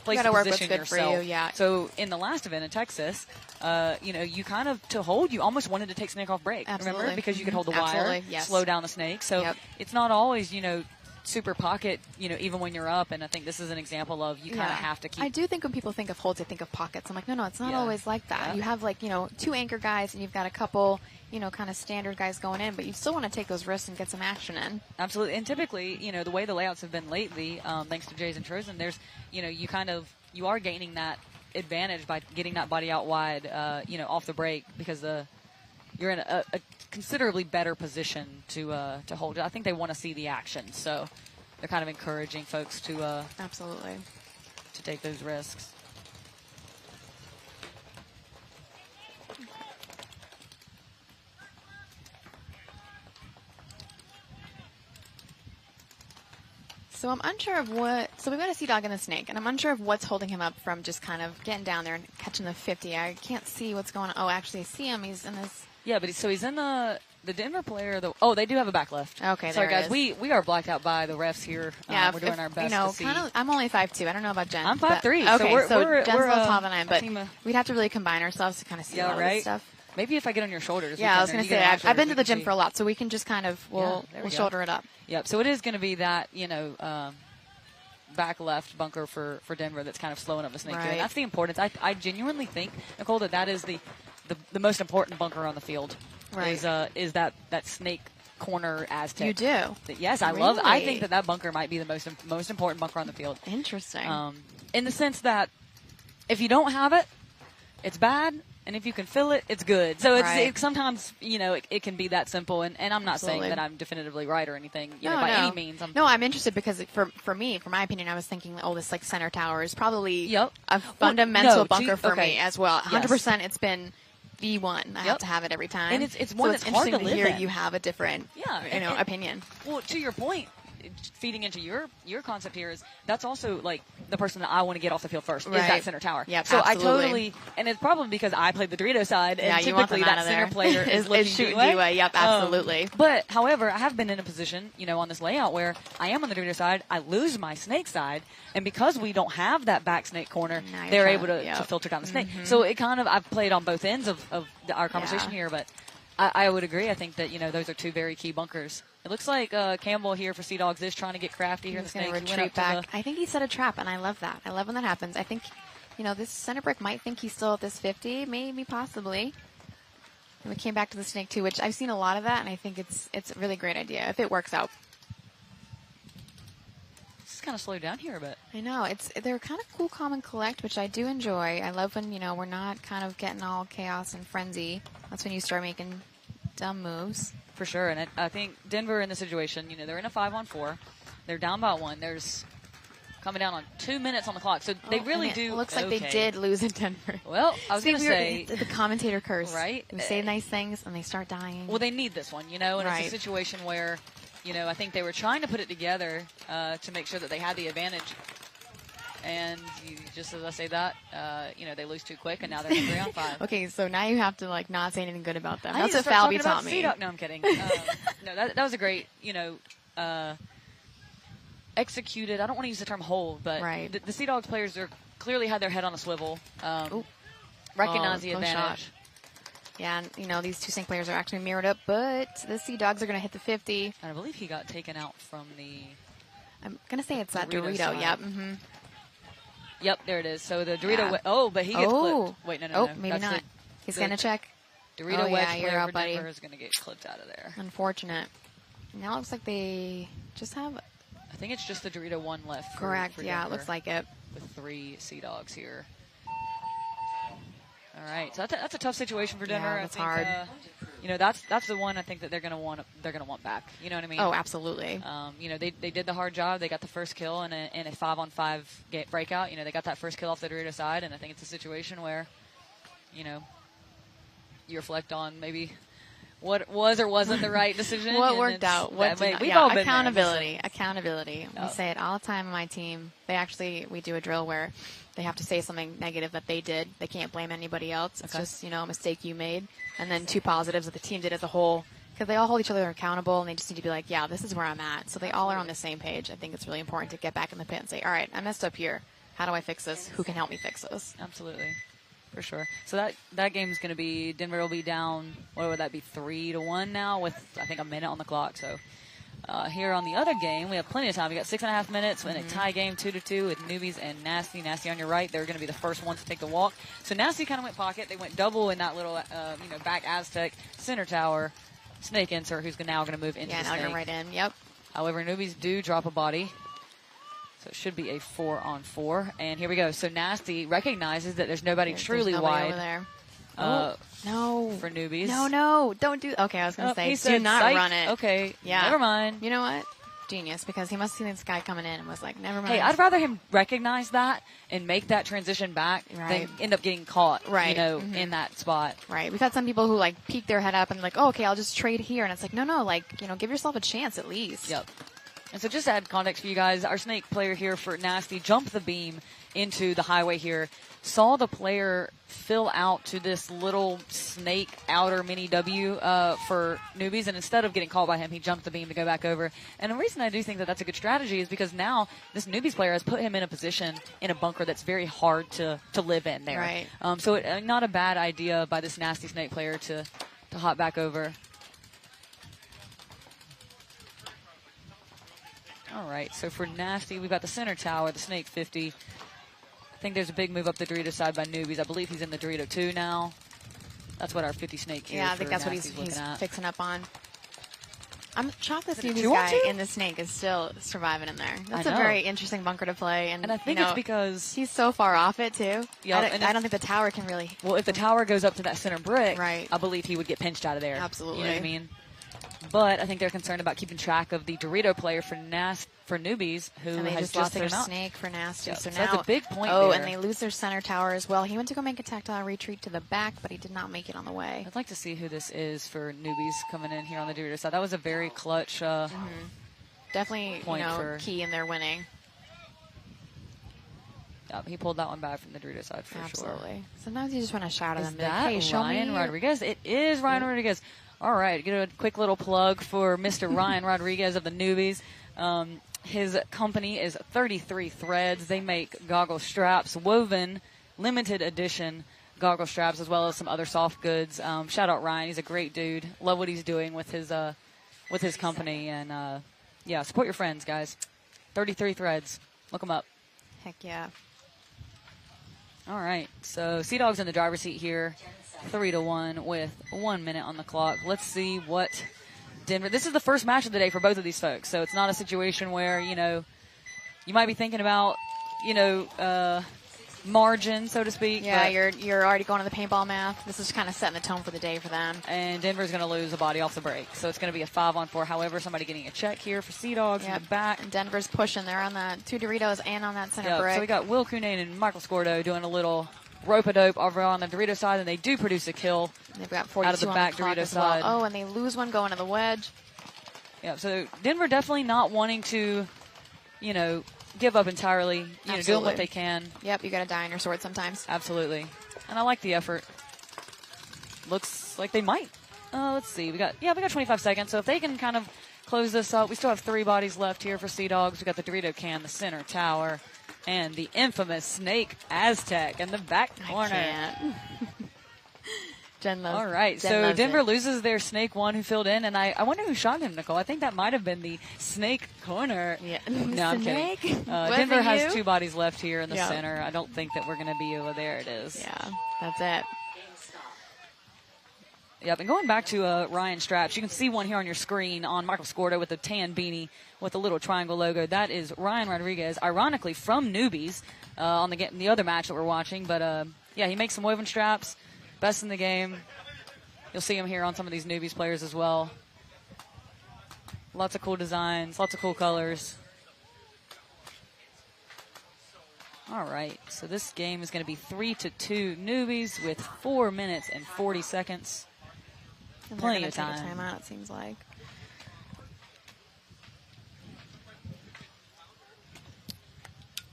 place gotta to work what's position good for yourself. you, yeah. So in the last event in Texas, you kind of, to hold, you almost wanted to take snake off break. Absolutely. Remember? Because you could hold the Absolutely, wire, yes. slow down the snake. So Yep. it's not always, super pocket, even when you're up. And I think this is an example of you kind of have to keep. I do think when people think of holds, they think of pockets. I'm like, no, it's not Yeah. always like that. Yeah. You have like, 2 anchor guys, and you've got a couple, kind of standard guys going in, but you still want to take those risks and get some action in. Absolutely. And typically, the way the layouts have been lately, thanks to Jays and Trojan, there's, you are gaining that advantage by getting that body out wide, off the break because you're in a considerably better position to hold it. I think they want to see the action, so they're kind of encouraging folks to absolutely to take those risks. So I'm unsure of so we've got a Sea Dog and a snake, and I'm unsure of what's holding him up from just kind of getting down there and catching the 50. I can't see what's going on. Oh, actually, I see him. He's in this. Yeah, but he's in the Denver player. They do have a back left. Okay, sorry there it guys, is. we are blacked out by the refs here. Yeah, we're doing our best to see. I'm only 5'2". I don't know about Jen. I'm but- 5'3", so Okay, we're Jen's we're a little taller than I am, but team of- we'd have to really combine ourselves to kind of see a lot of this stuff. Maybe if I get on your shoulders. Yeah, I was going to say, I've been to the gym for a lot, so we can just kind of, we'll there we go. shoulder it up. Yep. So it is going to be that, back left bunker for Denver that's kind of slowing up the snake. Right. Here. And that's the importance. I genuinely think, Nicole, that is the most important bunker on the field. Right. Is that snake corner Aztec. You do? Yes, I Really? think that bunker might be the most important bunker on the field. Interesting. In the sense that if you don't have it, it's bad. And if you can fill it, it's good. So it's sometimes, it can be that simple. And I'm not Absolutely. saying that I'm definitively right or anything, No, by no. any means. I'm interested because for me, for my opinion, I was thinking, this like center tower is probably a Well, fundamental no, bunker for okay. me as well. Yes. 100% it's been V1. I have to have it every time. And it's one so that's it's hard interesting to to live hear in. you have a different and- opinion. Well, to your point, feeding into your concept here is that's also like the person that I want to get off the field first is Right. that center tower. Yep, so absolutely. I totally, and it's probably because I played the Dorito side, and Yeah, you want typically them out that of center there. player is looking shooting D-way. D-way. Yep, absolutely. But however, I have been in a position, on this layout where I am on the Dorito side, I lose my snake side, and because we don't have that back snake corner, Now you're they're trying able to yep. filter down the snake. Mhm. So it kind of, I've played on both ends of our conversation Yeah. here, but I would agree. I think that, those are two very key bunkers. It looks like Campbell here for Sea Dogs is trying to get crafty here in the He's going snake. to He went retreat up to back. I think he set a trap, and I love that. I love when that happens. I think, this center brick might think he's still at this 50, maybe, possibly. And we came back to the snake, too, which I've seen a lot of that, and I think it's a really great idea if it works out. This is kind of slowed down here a bit. I know. They're kind of cool, calm, and collect, which I do enjoy. I love when, we're not kind of getting all chaos and frenzy. That's when you start making dumb moves. For sure, and I think Denver in the situation, they're in a 5-on-4. They're down by 1. There's coming down on 2 minutes on the clock, so they really and do. It looks like they okay. did lose in Denver. Well, I was going to say the commentator curse, right? We say nice things and they start dying. Well, they need this one, and Right. it's a situation where, I think they were trying to put it together to make sure that they had the advantage. And just as I say that, they lose too quick, and now they're 3-on-5. Okay, so now you have to not say anything good about them. I need That's to what start Falby talking about taught me. C-Dog. No, I'm kidding. No, that was a great, executed. I don't want to use the term hold, but Right. the Sea Dogs players are clearly had their head on a swivel. Recognize the close advantage. shot. Yeah, and, these two snake players are actually mirrored up, but the Sea Dogs are going to hit the 50. And I believe he got taken out from the. I'm going to say it's that Dorito Dorito. side. Yep. Mm-hmm. Yep, there it is. So the Dorito. Yeah. But he gets clipped. Wait, no. Maybe That's not. He's going to check. Dorito Oh, wedge yeah, you're player out, for buddy. Denver is going to get clipped out of there. Unfortunate. Now it looks like they just have. I think it's just the Dorito 1 left. Correct. For Yeah, it Denver, looks like it. With 3 Sea Dogs here. All right, so that's a tough situation for Denver. Yeah, that's I think, hard. That's the one I think that they're going to want back. You know what I mean? Oh, absolutely. They did the hard job. They got the first kill in a 5-on-5 breakout. They got that first kill off the Dorito side, and I think it's a situation where, you reflect on maybe what was or wasn't the right decision. What and worked out? What did not. we've all been accountability. there. Accountability. Oh. We say it all the time on my team. We do a drill where they have to say something negative that they did. They can't blame anybody else. It's just, a mistake you made. And then 2 positives that the team did as a whole. Because they all hold each other accountable, and they just need to be like, yeah, this is where I'm at. So they all are on the same page. I think it's really important to get back in the pit and say, all right, I messed up here. How do I fix this? Who can help me fix this? Absolutely. For sure. So that game is going to be, Denver will be down, what would that be, 3-1 now with, I think, a minute on the clock. So here on the other game, we have plenty of time. We got 6.5 minutes in a tie game, 2-2 with Newbies and Nasty. Nasty on your right. They're going to be the first ones to take the walk. So Nasty kind of went pocket. They went double in that little, back Aztec center tower. Snake insert, who's now going to move into the now snake. going right in. Yep. However, Newbies do drop a body. So it should be a 4-on-4. And here we go. So Nasty recognizes that there's nobody truly nobody wide. over there. No. For Newbies. No. Don't do. Okay, I was going to say, he do said, not "Psych." run it. Okay. Yeah. Never mind. You know what? Genius, because he must have seen this guy coming in and was like, never mind. Hey, I'd rather him recognize that and make that transition back Right. than end up getting caught, Right. Mm-hmm. in that spot. Right. We've had some people who peek their head up and like, oh, okay, I'll just trade here. And it's like, no, give yourself a chance at least. Yep. And so just to add context for you guys, our snake player here for Nasty jumped the beam into the highway here, saw the player fill out to this little snake outer mini W for Newbies, and instead of getting caught by him, he jumped the beam to go back over. And the reason I do think that that's a good strategy is because now this Newbies player has put him in a position in a bunker that's very hard to live in there. Right. So not a bad idea by this Nasty snake player to hop back over. All right, so for Nasty, we've got the center tower, the Snake 50. I think there's a big move up the Dorito side by Newbies. I believe he's in the Dorito 2 now. That's what our 50 Snake here. Yeah, I think that's what Nasty's he's looking at. fixing up on. I'm shocked this Is it a Newbies 2-on-2? guy in the snake is still surviving in there. That's a know. very interesting bunker to play. And I think it's because he's so far off it, too. Yeah, I don't think the tower can really. Well, if the tower goes up to that center brick, Right. I believe he would get pinched out of there. Absolutely. You know what I mean? But I think they're concerned about keeping track of the Dorito player for Newbies, who And they has just lost their taken him out. snake for Nasty. Yep, So so now that's a big point Oh, there. and they lose their center tower as well. He went to go make a tactile retreat to the back, but he did not make it on the way. I'd like to see who this is for Newbies coming in here on the Dorito side. That was a very clutch definitely key in their winning. Yep, he pulled that one back from the Dorito side for sure. Absolutely. Sometimes you just want to shout at Is them. that Hey, show Ryan me. Rodriguez? It is Ryan Rodriguez. All right, get a quick little plug for Mr. Ryan Rodriguez of the Newbies. His company is 33 Threads. They make goggle straps, woven, limited edition goggle straps, as well as some other soft goods. Shout out Ryan. He's a great dude. Love what he's doing with his company. And, yeah, support your friends, guys. 33 Threads. Look them up. Heck yeah. All right, so Sea Dog's in the driver's seat here, 3-1 with 1 minute on the clock. Let's see what Denver. This is the first match of the day for both of these folks, so it's not a situation where you might be thinking about margin, so to speak. Yeah, you're already going to the paintball math. This is kind of setting the tone for the day for them. And Denver's going to lose a body off the break, so it's going to be a 5-on-4. However, somebody getting a check here for Sea Dogs in the back. And Denver's pushing. They're on the 2 Doritos and on that center break. So we got Will Cunane and Michael Scordo doing a little rope-a-dope over on the Dorito side, and they do produce a kill. They've got 42 out of the back on the Dorito as well. side. Oh, and they lose one going to the wedge. Yeah, so Denver definitely not wanting to, give up entirely, doing what they can. Yep, you got to die on your sword sometimes. Absolutely. And I like the effort. Looks like they might. Let's see. We got 25 seconds. So if they can kind of close this up, we still have 3 bodies left here for Sea Dogs. We got the Dorito can, the center tower, and the infamous Snake Aztec in the back corner. I can't. Jen loves, all right, Jen so loves Denver it. loses their Snake 1 who filled in, and I wonder who shot him, Nicole. I think that might have been the Snake corner. Yeah. No, I'm kidding. Snake? Denver Was it has you? 2 bodies left here in the Yeah. center. I don't think that we're going to be over there. It is. Yeah, that's it. Yep, and going back to Ryan straps, you can see one here on your screen on Michael Scordo with a tan beanie with a little triangle logo. That is Ryan Rodriguez, ironically from Newbies on the other match that we're watching. But, yeah, he makes some woven straps, best in the game. You'll see him here on some of these Newbies players as well. Lots of cool designs, lots of cool colors. All right, so this game is going to be 3-2 Newbies with 4 minutes and 40 seconds. And Plenty they're of gonna take time. a timeout, it seems like.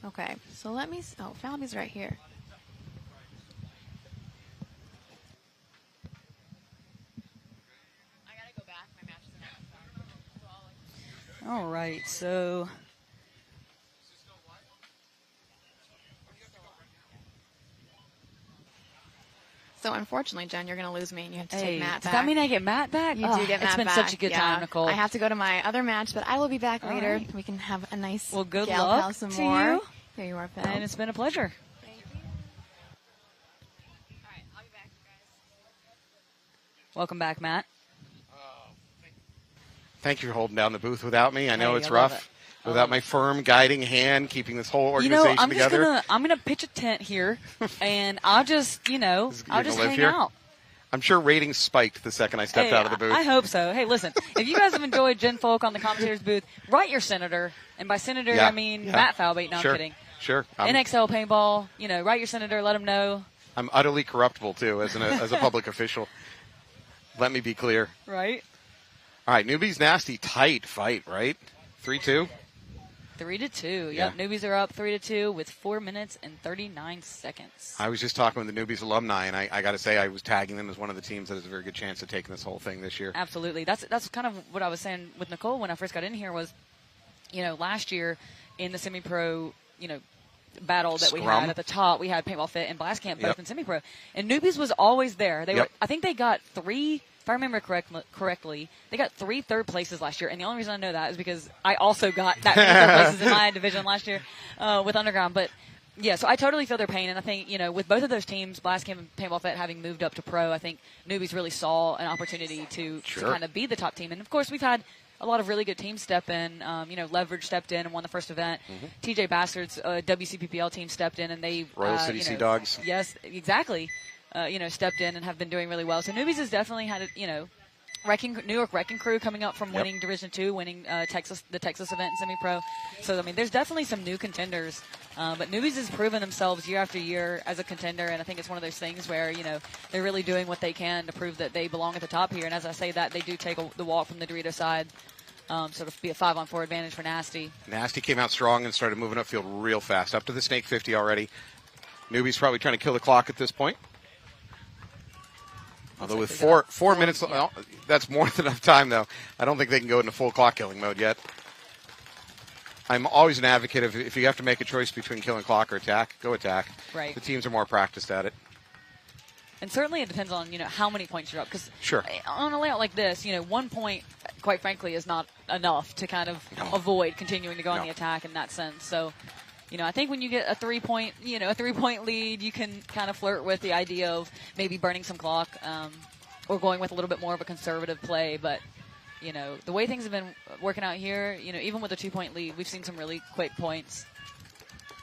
Okay, so let me. Oh, Falby's right here. All right, so So unfortunately, Jen, you're going to lose me, and you have to Hey, take Matt does back. that mean I get Matt back? You Oh, do get Matt it's been back. such a good time, Nicole. I have to go to my other match, but I will be back All later. right. We can have a nice Well, good gal luck pal some to more. you. Here you are, Phil. And it's been a pleasure. Welcome back, Matt. Thank you for holding down the booth without me. I know Hey, it's I love rough. it. Without my firm guiding hand, keeping this whole organization I'm together. just I'm gonna pitch a tent here, and I'll just You're I'll gonna just live hang here? out. I'm sure ratings spiked the second I stepped Hey, out of the booth. I hope so. Hey, listen, if you guys have enjoyed Jen Folk on the commentator's booth, write your senator, and by senator Yeah, I mean yeah. Matt Falbait. No, Sure, I'm kidding. Sure. I'm, NXL paintball. Write your senator. Let him know. I'm utterly corruptible too as a public official. Let me be clear. Right. All right, Newbies nasty tight fight, right? 3-2. 3-2. Yeah. Yep. Newbies are up 3-2 with 4 minutes and 39 seconds. I was just talking with the Newbies alumni, and I got to say I was tagging them as one of the teams that has a very good chance of taking this whole thing this year. Absolutely. That's kind of what I was saying with Nicole when I first got in here was, last year in the semi-pro, battle that we Scrum. had at the top, we had Paintball Fit and Blast Camp both Yep. in semi-pro. And Newbies was always there. They Yep. were, I think they got 3, if I remember correctly, they got 3 third places last year. And the only reason I know that is because I also got that many third places in my division last year with Underground. But yeah, so I totally feel their pain. And I think, with both of those teams, Blast Camp and Paintball Fit having moved up to pro, I think Newbies really saw an opportunity to kind of be the top team. And of course, we've had a lot of really good teams step in. Leverage stepped in and won the first event. Mm-hmm. TJ Bastard's WCPPL team stepped in and they Royal City Sea Dogs. Yes, exactly. Stepped in and have been doing really well. So Newbies has definitely had New York Wrecking Crew coming up from winning Division 2, winning the Texas event in semi-pro. So there's definitely some new contenders. But Newbies has proven themselves year after year as a contender, and I think it's one of those things where they're really doing what they can to prove that they belong at the top here. And as I say that, they do take the walk from the Dorito side. So it'll be a 5-on-4 advantage for Nasty. Nasty came out strong and started moving upfield real fast, up to the Snake 50 already. Newbie's probably trying to kill the clock at this point. Although with four minutes, well, that's more than enough time, though. I don't think they can go into full clock killing mode yet. I'm always an advocate of if you have to make a choice between killing clock or attack, go attack. Right. The teams are more practiced at it. And certainly it depends on, how many points you're up. Because sure. On a layout like this, 1 point, quite frankly, is not enough to kind of avoid continuing to go on the attack in that sense. So, I think when you get a 3-point, a 3-point lead, you can kind of flirt with the idea of maybe burning some clock or going with a little bit more of a conservative play. But, the way things have been working out here, even with a 2-point lead, we've seen some really quick points.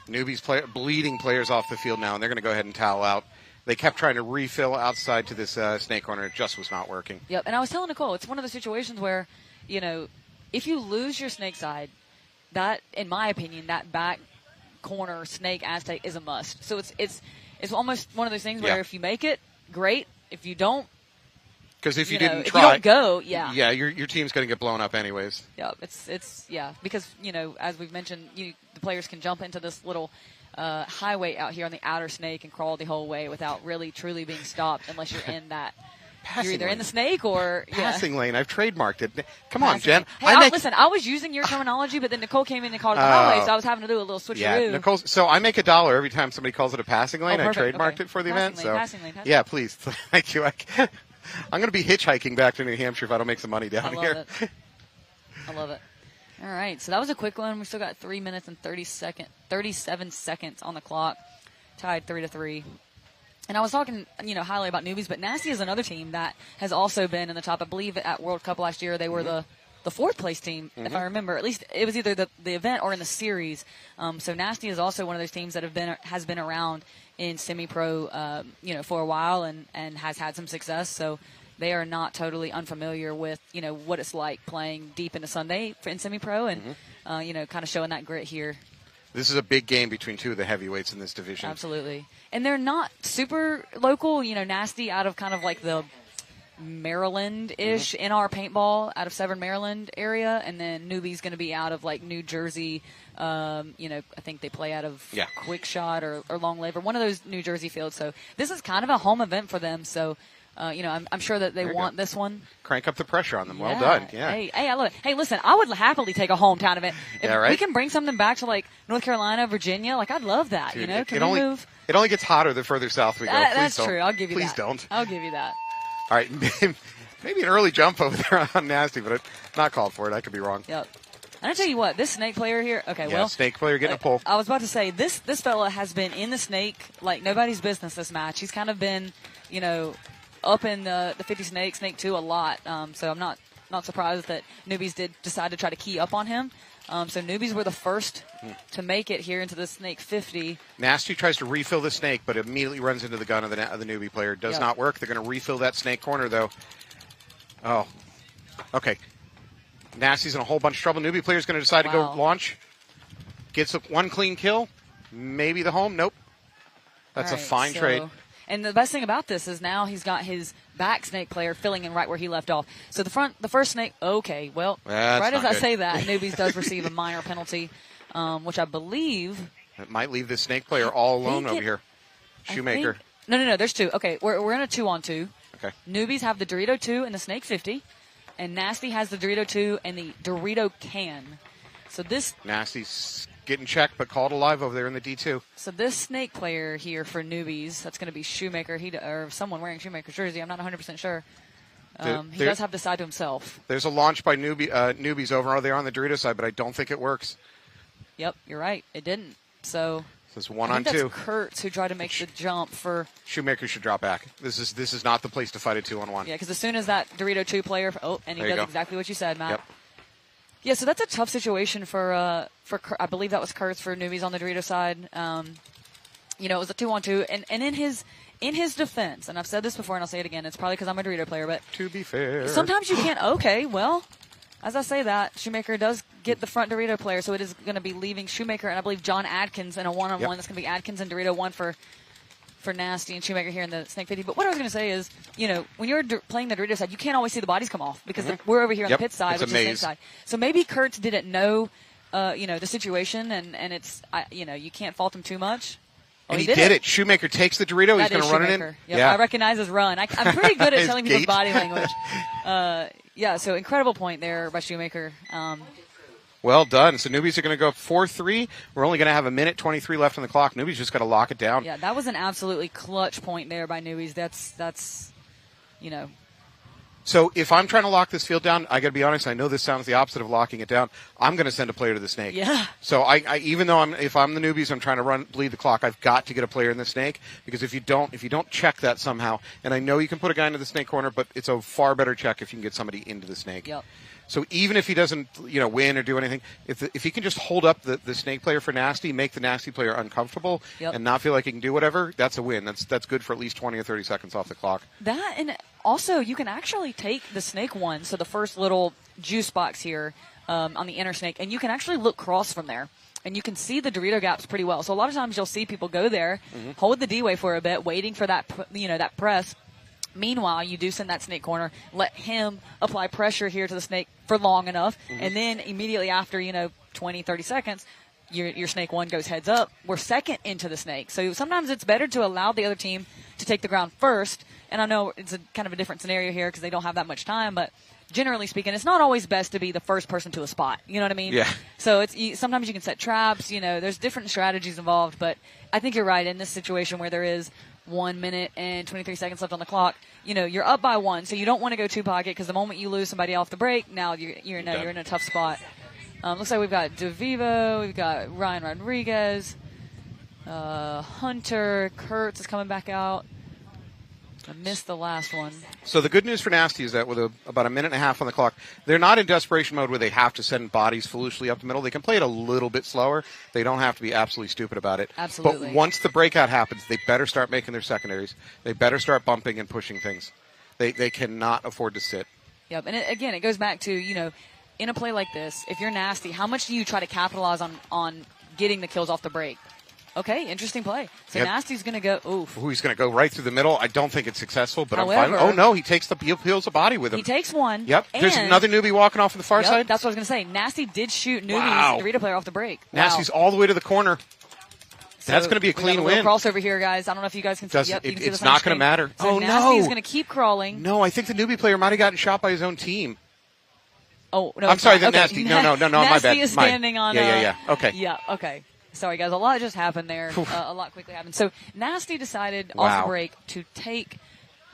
Newbies bleeding players off the field now, and they're going to go ahead and towel out. They kept trying to refill outside to this snake corner. It just was not working. Yep, and I was telling Nicole, it's one of the situations where, if you lose your snake side, that, in my opinion, that back corner snake Aztec is a must. So it's almost one of those things where if you make it, great. If you don't, because if you didn't try, if you don't go, your team's going to get blown up anyways. Yeah, it's because as we've mentioned, the players can jump into this little highway out here on the outer snake and crawl the whole way without really truly being stopped unless you're in that. You're either in the snake or passing lane. I've trademarked it. Come on, Jen. Hey, listen, I was using your terminology, but then Nicole came in and called it the highway, so I was having to do a little switcheroo. Yeah, Nicole. So I make $1 every time somebody calls it a passing lane. I trademarked it for the event. Passing lane. Yeah, please. Thank you. I'm going to be hitchhiking back to New Hampshire if I don't make some money down here. I love it. All right, so that was a quick one. We still got 3 minutes and 37 seconds on the clock, tied 3-3. And I was talking, highly about newbies, but Nasty is another team that has also been in the top. I believe at World Cup last year they were the fourth place team, if I remember. At least it was either the event or in the series. So Nasty is also one of those teams that has been around in semi-pro, for a while and has had some success. So they are not totally unfamiliar with, what it's like playing deep into Sunday in semi-pro and, kind of showing that grit here. This is a big game between two of the heavyweights in this division. Absolutely. And they're not super local, Nasty out of kind of like the Maryland-ish NR paintball out of Severn, Maryland area. And then Newbie's going to be out of like New Jersey. I think they play out of Quick Shot or Long Lake or one of those New Jersey fields. So this is kind of a home event for them. So, I'm sure that they want this one. Crank up the pressure on them. Well done. Yeah. Hey, I love it. Hey, listen, I would happily take a hometown event. If we can bring something back to like North Carolina, Virginia, like I'd love that. Dude, Can we move? It only gets hotter the further south we go. That's true. I'll give you that. Please don't. I'll give you that. All right. Maybe an early jump over there on Nasty, but not called for it. I could be wrong. Yep. And I tell you what, this snake player here. Okay, snake player getting a pull. I was about to say this fella has been in the snake like nobody's business this match. He's kind of been, up in the 50 snake 2 a lot. So I'm not surprised that Newbies did decide to try to key up on him. So Newbies were the first to make it here into the snake 50. Nasty tries to refill the snake, but immediately runs into the gun of the Newbie player. Does not work. They're going to refill that snake corner, though. Oh, okay. Nasty's in a whole bunch of trouble. Newbie player's going to decide to go launch. Gets one clean kill. Maybe the home. Nope. That's a fine trade. And the best thing about this is now he's got his back snake player filling in right where he left off. So the first snake, okay, well, right as I say that, Newbies does receive a minor penalty, which I believe. It might leave the snake player all alone over here. Shoemaker. No, there's two. Okay, we're in a 2-on-2. Okay. Newbies have the Dorito 2 and the Snake 50, and Nasty has the Dorito 2 and the Dorito can. So this Nasty's getting checked, but called alive over there in the D2. So this snake player here for Newbies, that's going to be Shoemaker, or someone wearing Shoemaker's jersey. I'm not 100% sure. He does have the side to himself. There's a launch by Newbies over there on the Dorito side, but I don't think it works. Yep, you're right. It didn't. So it's 1-on-2. That's Kurtz who tried to make the jump for. Shoemaker should drop back. This is not the place to fight a 2-on-1. Yeah, because as soon as that Dorito 2 player, and he does exactly what you said, Matt. Yep. Yeah, so that's a tough situation for I believe that was Kurtz for Newbies on the Dorito side. It was a 2-on-2, and in his defense, and I've said this before and I'll say it again, it's probably because I'm a Dorito player, but to be fair, sometimes you can't. Okay, well, as I say that, Shoemaker does get the front Dorito player, so it is going to be leaving Shoemaker and I believe John Adkins in a 1-on-1. That's going to be Adkins and Dorito 1 for for Nasty and Shoemaker here in the Snake 50. But what I was going to say is, when you're playing the Dorito side, you can't always see the bodies come off because we're over here on the pit side, which is the Snake side. So maybe Kurtz didn't know, the situation, and it's, you can't fault him too much. And he did it. Shoemaker takes the Dorito. He's going to run it in. Yep, Yeah. I recognize his run. I'm pretty good at telling people's body language. So incredible point there by Shoemaker. Well done. So Newbies are going to go 4-3. We're only going to have a minute 23 left on the clock. Newbies just got to lock it down. Yeah, that was an absolutely clutch point there by Newbies. That's. So if I'm trying to lock this field down, I got to be honest. I know this sounds the opposite of locking it down. I'm going to send a player to the Snake. Yeah. So I even though if I'm the Newbies, I'm trying to bleed the clock. I've got to get a player in the Snake because if you don't check that somehow, and I know you can put a guy into the Snake corner, but it's a far better check if you can get somebody into the Snake. Yep. So even if he doesn't, win or do anything, if he can just hold up the Snake player for Nasty, make the Nasty player uncomfortable, and not feel like he can do whatever, that's a win. That's good for at least 20 or 30 seconds off the clock. That, and also you can actually take the Snake one, so the first little juice box here on the inner Snake, and you can actually look cross from there. And you can see the Dorito gaps pretty well. So a lot of times you'll see people go there, hold the D-way for a bit, waiting for that, that press. Meanwhile, you do send that Snake corner, let him apply pressure here to the Snake for long enough, and then immediately after, 20, 30 seconds, your Snake one goes heads up. We're second into the Snake. So sometimes it's better to allow the other team to take the ground first. And I know it's a kind of a different scenario here because they don't have that much time, but generally speaking, it's not always best to be the first person to a spot. You know what I mean? Yeah. So sometimes you can set traps. There's different strategies involved, but I think you're right in this situation where there is 1 minute and 23 seconds left on the clock. You're up by one, so you don't want to go two pocket because the moment you lose somebody off the break, now you're in a tough spot. Looks like we've got DeVivo, we've got Ryan Rodriguez, Hunter, Kurtz is coming back out. I missed the last one. So the good news for Nasty is that with about a minute and a half on the clock, they're not in desperation mode where they have to send bodies foolishly up the middle. They can play it a little bit slower. They don't have to be absolutely stupid about it. Absolutely. But once the breakout happens, they better start making their secondaries. They better start bumping and pushing things. They cannot afford to sit. Yep. And again, it goes back to, in a play like this, if you're Nasty, how much do you try to capitalize on getting the kills off the break? Okay, interesting play. So Nasty's going to go, oof. He's going to go right through the middle. I don't think it's successful, but However, I'm fine. Oh, no, he peels the body with him. He takes one. Yep. There's another newbie walking off on the far side. That's what I was going to say. Nasty did shoot Newbie's Dorito player off the break. Nasty's all the way to the There. That's going to be a clean win. Crossover here, guys. I don't know if you guys can see. It's not going to matter. So Nasty's going to keep crawling. No, I think the newbie player might have gotten shot by his own team. Oh, no. I'm sorry, Nasty. No, my bad. Nasty is standing on. Yeah. Okay. Yeah, okay. Sorry, guys. A lot just happened there. A lot quickly happened. So Nasty decided off the break to take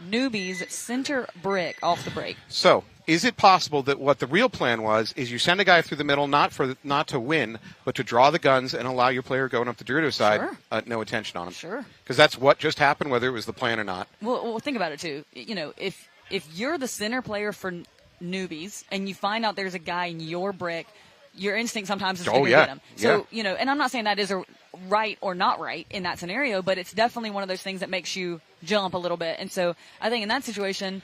Newbie's center brick off the break. So is it possible that what the real plan was is you send a guy through the middle not to win, but to draw the guns and allow your player going up the Dorito side, no attention on him? Sure. Because that's what just happened, whether it was the plan or not. Well, think about it, too. If you're the center player for Newbies and you find out there's a guy in your brick, your instinct sometimes is to get him. So, and I'm not saying that is a right or not right in that scenario, but it's definitely one of those things that makes you jump a little bit. And so I think in that situation,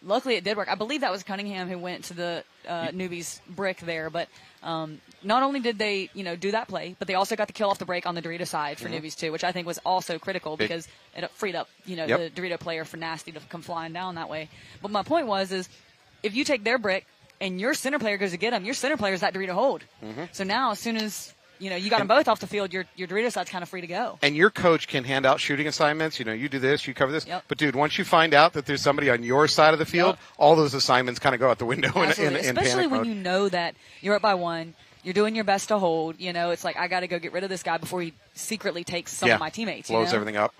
luckily it did work. I believe that was Cunningham who went to the Newbies brick there, but not only did they, do that play, but they also got the kill off the break on the Dorito side for Newbies too, which I think was also critical because it freed up, the Dorito player for Nasty to come flying down that way. But my point is if you take their brick, and your center player goes to get him, your center player is that Dorito hold. So now as soon as, you got them both off the field, your Dorito side's kind of free to go. And your coach can hand out shooting assignments. You do this, you cover this. But, dude, once you find out that there's somebody on your side of the field, all those assignments kind of go out the window in Especially panic when mode. you know that you're up by one, you're doing your best to hold. It's like I got to go get rid of this guy before he secretly takes some of my teammates. Blows everything up.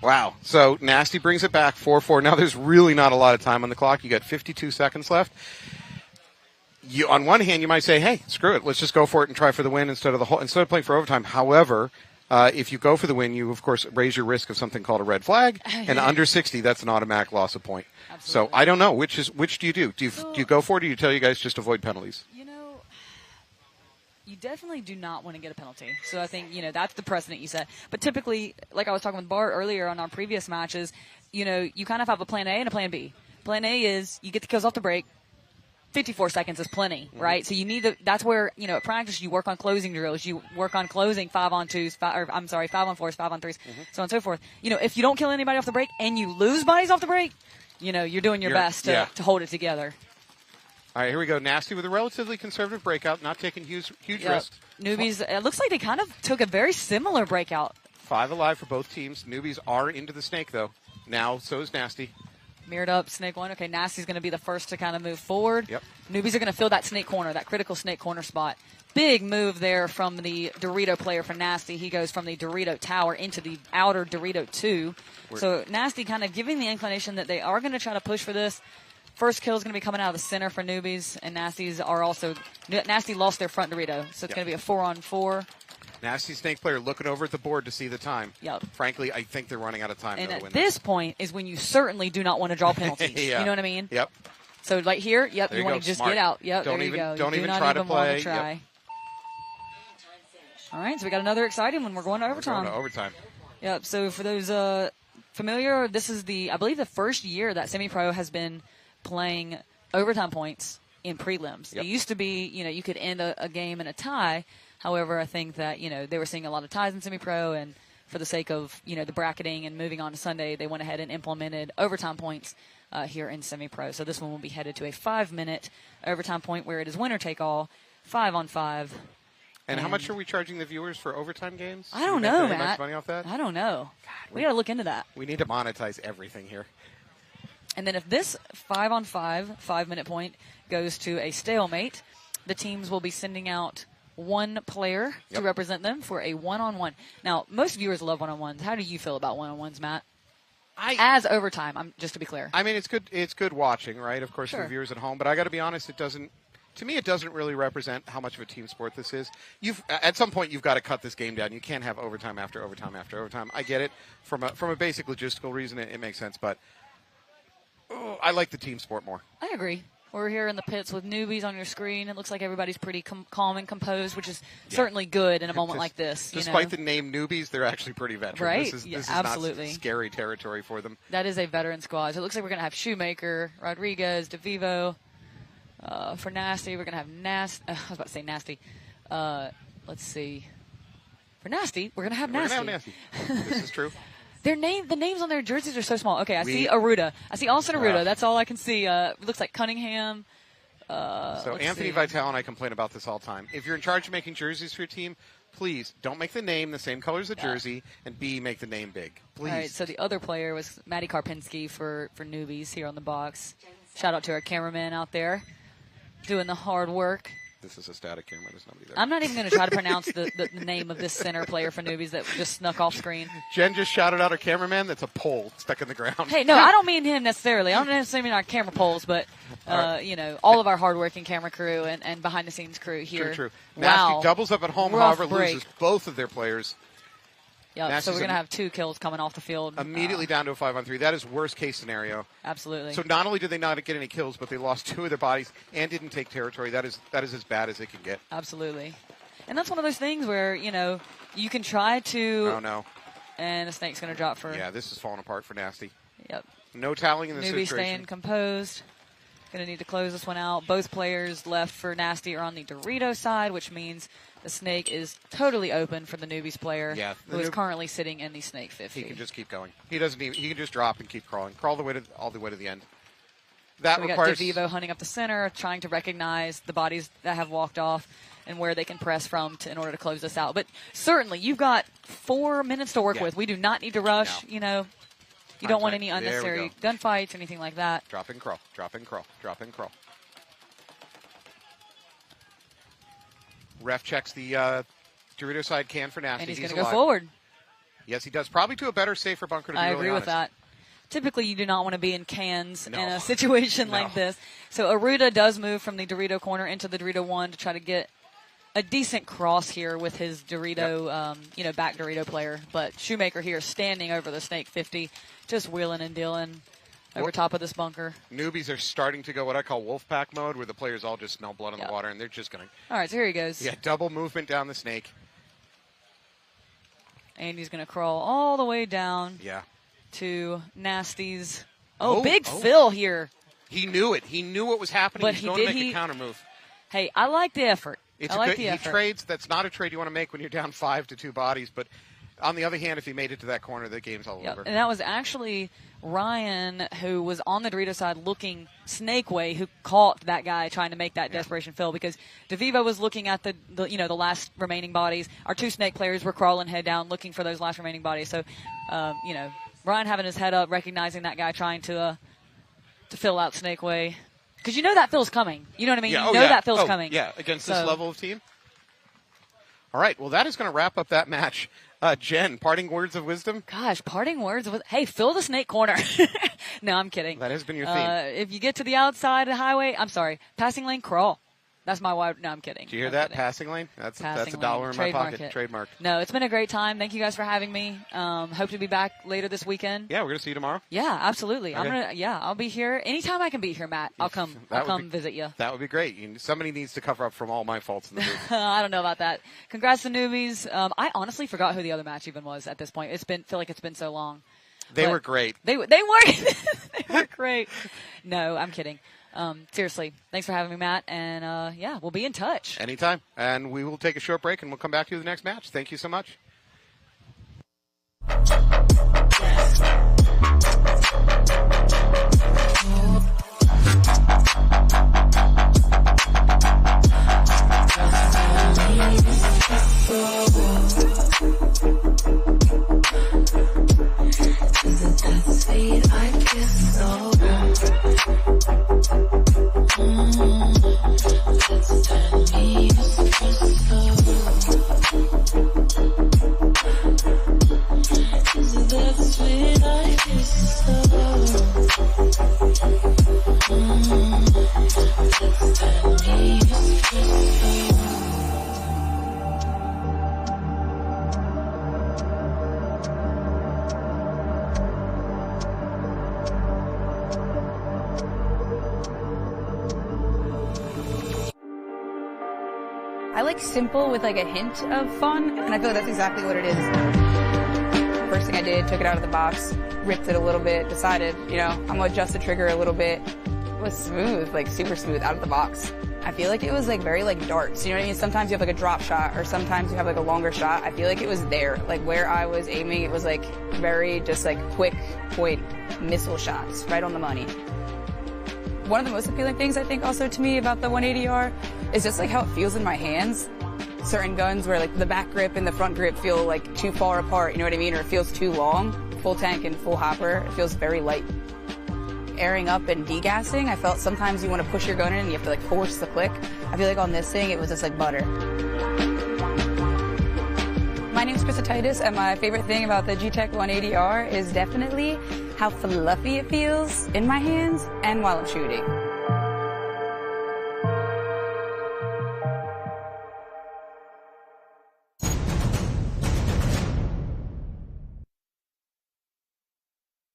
Wow. So Nasty brings it back 4-4. Now there's really not a lot of time on the clock. You got 52 seconds left. On one hand, you might say, hey, screw it. Let's just go for it and try for the win instead of playing for overtime. However, if you go for the win, you, of course, raise your risk of something called a red flag. And under 60, that's an automatic loss of point. Absolutely. So I don't know. Which do you do? Do you go for it, or do you tell you guys just avoid penalties? You definitely do not want to get a penalty. So I think, that's the precedent you set. But typically, like I was talking with Bart earlier on our previous matches, you kind of have a plan A and a plan B. Plan A is you get the kills off the break, 54 seconds is plenty, right? So you need that's where, at practice you work on closing drills, you work on closing 5-on-2s, 5-on-4s, 5-on-3s, so on and so forth. If you don't kill anybody off the break and you lose bodies off the break, you're doing your best to hold it together. All right, here we go. Nasty with a relatively conservative breakout, not taking huge risks. Newbies, it looks like they kind of took a very similar breakout. 5 alive for both teams. Newbies are into the snake, though. Now, so is Nasty. Mirrored up, snake 1. Okay, Nasty's going to be the first to kind of move forward. Yep. Newbies are going to fill that snake corner, that critical snake corner spot. Big move there from the Dorito player for Nasty. He goes from the Dorito tower into the outer Dorito 2. So Nasty kind of giving the inclination that they are going to try to push for this. First kill is going to be coming out of the center for Newbies, and Nasty lost their front Dorito, so it's going to be a 4-on-4. Nasty snake player looking over at the board to see the time. Yep. Frankly, I think they're running out of time. And at this point is when you certainly do not want to draw penalties. You know what I mean? Yep. So like here, you want to just get out. Yep, don't there even, you go. Don't you even do not try even to play. Want to try. Yep. All right, so we got another exciting one. We're going to overtime. Yep, so for those familiar, this is I believe the first year that semi-pro has been playing overtime points in prelims. It used to be, you could end a game in a tie. However, I think that, they were seeing a lot of ties in semi-pro, and for the sake of, the bracketing and moving on to Sunday, they went ahead and implemented overtime points here in semi-pro. So this one will be headed to a 5-minute overtime point where it is winner take all, 5-on-5. And how much are we charging the viewers for overtime games? I don't know, Matt. Matt. Money off that? I don't know. We got to look into that. We need to monetize everything here. And then if this 5-on-5, 5-minute point goes to a stalemate, the teams will be sending out one player to represent them for a one-on-one. Now, most viewers love one-on-ones. How do you feel about one-on-ones, Matt? As overtime, just to be clear. I mean, it's good. It's good watching, right? Of course, for Sure. the viewers at home. But I got to be honest, it doesn't. To me, it doesn't really represent how much of a team sport this is. At some point, you've got to cut this game down. You can't have overtime after overtime after overtime. I get it from a basic logistical reason. It makes sense, but I like the team sport more. I agree. We're here in the pits with Newbies on your screen. It looks like everybody's pretty calm and composed, which is certainly good in a moment like this. Despite the name Newbies, they're actually pretty veteran. Right? This is absolutely. not scary territory for them. That is a veteran squad. So it looks like we're going to have Shoemaker, Rodriguez, DeVivo. For Nasty, we're going to have Nasty. I was about to say Nasty. Let's see. For Nasty, we're going to have Nasty. This is true. The names on their jerseys are so small. Okay, I see Aruda. I see Austin Aruda. That's all I can see. It looks like Cunningham. So Anthony Vitale and I complain about this all the time. If you're in charge of making jerseys for your team, please don't make the name the same color as the jersey, and B, make the name big. Please. All right, so the other player was Matty Karpinski for Newbies here on the box. Shout out to our cameraman out there doing the hard work. This is a static camera. There's nobody there. I'm not even going to try to pronounce the name of this center player for Newbies that just snuck off screen. Jen just shouted out our cameraman. That's a pole stuck in the ground. Hey, no, I don't mean him necessarily. I don't necessarily mean our camera poles, but, all of our hardworking camera crew and behind-the-scenes crew here. True. Wow. Nasty doubles up at home, Rough however, break. loses both of their players. Yeah, so we're going to have 2 kills coming off the field. Immediately down to a 5-on-3. That is worst-case scenario. Absolutely. So not only did they not get any kills, but they lost 2 of their bodies and didn't take territory. That is as bad as it can get. Absolutely. And that's one of those things where, you can try to... Oh, no. And the snake's going to drop for... Yeah, this is falling apart for Nasty. Yep. No toweling in this Newbie situation. staying composed. Going to need to close this one out. Both players left for Nasty are on the Dorito side, which means the snake is totally open for the Newbies player, who is currently sitting in the snake 50. He can just keep going. He can just drop and keep crawling. Crawl all the way to the end. So we got DeVivo hunting up the center, trying to recognize the bodies that have walked off and where they can press from in order to close this out. But certainly, you've got 4 minutes to work with. We do not need to rush. No. You don't want any unnecessary gunfights or anything like that. Drop and crawl. Drop and crawl. Drop and crawl. Ref checks the Dorito side can for Nasty. And he's going to go forward. Yes, he does. Probably to a better, safer bunker, to be I really agree with honest. that. Typically, you do not want to be in cans in a situation like this. So Aruda does move from the Dorito corner into the Dorito 1 to try to get a decent cross here with his Dorito, back Dorito player. But Shoemaker here standing over the Snake 50, just wheeling and dealing over top of this bunker. Newbies are starting to go what I call wolf pack mode, where the players all just smell blood in the water, and they're just going to... All right, so here he goes. Yeah, double movement down the snake. And he's going to crawl all the way down to Nasty's. Big fill here. He knew it. He knew what was happening. But He's going to make a counter move. Hey, I like the effort. It's I like good, the he effort. trades. That's not a trade you want to make when you're down 5 to 2 bodies. But on the other hand, if he made it to that corner, the game's all over. And that was actually Ryan, who was on the Dorito side looking snake way, who caught that guy trying to make that desperation fill, because DeVivo was looking at the last remaining bodies. Our 2 snake players were crawling head down looking for those last remaining bodies. So, Ryan having his head up, recognizing that guy trying to fill out snake way. Because you know that fill's coming. You know what I mean? Yeah. That fill's coming. Yeah, against this level of team. All right, well, that is going to wrap up that match. Jen, parting words of wisdom? Gosh, parting words of hey, fill the snake corner. No, I'm kidding. That has been your theme. If you get to the outside of the highway, I'm sorry, passing lane, crawl. That's my wide. No, I'm kidding. Did you hear that? Passing lane? That's $1 in my pocket. Trademark. No, it's been a great time. Thank you guys for having me. Hope to be back later this weekend. Yeah, we're going to see you tomorrow. Yeah, absolutely. Okay. I'll be here anytime I can be here, Matt. I'll come visit you. That would be great. Somebody needs to cover up from all my faults in the booth. I don't know about that. Congrats to newbies. I honestly forgot who the other match even was at this point. Feel like it's been so long. They were great. They were they were great. No, I'm kidding. Seriously, thanks for having me, Matt. And we'll be in touch. Anytime. And we will take a short break and we'll come back to the next match. Thank you so much. I like simple with like a hint of fun, and I feel like that's exactly what it is. First thing I did, took it out of the box, ripped it a little bit, decided, I'm gonna adjust the trigger a little bit. It was smooth, like super smooth out of the box. I feel like it was like very like darts, you know what I mean? Sometimes you have like a drop shot, or sometimes you have like a longer shot. I feel like it was there, like where I was aiming, it was like very just like quick point missile shots, right on the money. One of the most appealing things I think also to me about the 180R is just like how it feels in my hands. Certain guns where like the back grip and the front grip feel like too far apart, you know what I mean? Or it feels too long. Full tank and full hopper, it feels very light. Airing up and degassing, I felt sometimes you want to push your gun in and you have to like force the click. I feel like on this thing, it was just like butter. My name is Krista Titus, and my favorite thing about the G-Tech 180R is definitely how fluffy it feels in my hands and while I'm shooting.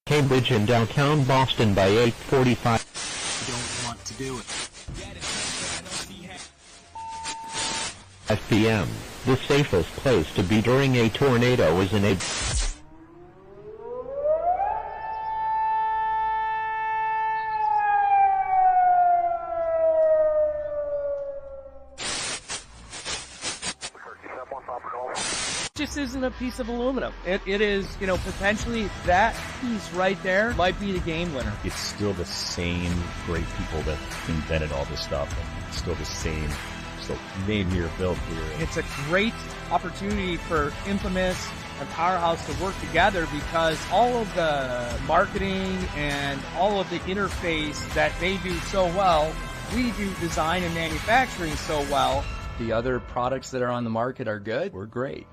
Cambridge in downtown Boston by 8:45. You don't want to do it. 5 p.m. The safest place to be during a tornado is in a... Just isn't a piece of aluminum. It is, potentially that piece right there might be the game winner. It's still the same great people that invented all this stuff. It's still the same, made here, built here. It's a great opportunity for Infamous and Powerhouse to work together, because all of the marketing and all of the interface that they do so well, we do design and manufacturing so well. The other products that are on the market are good. We're great.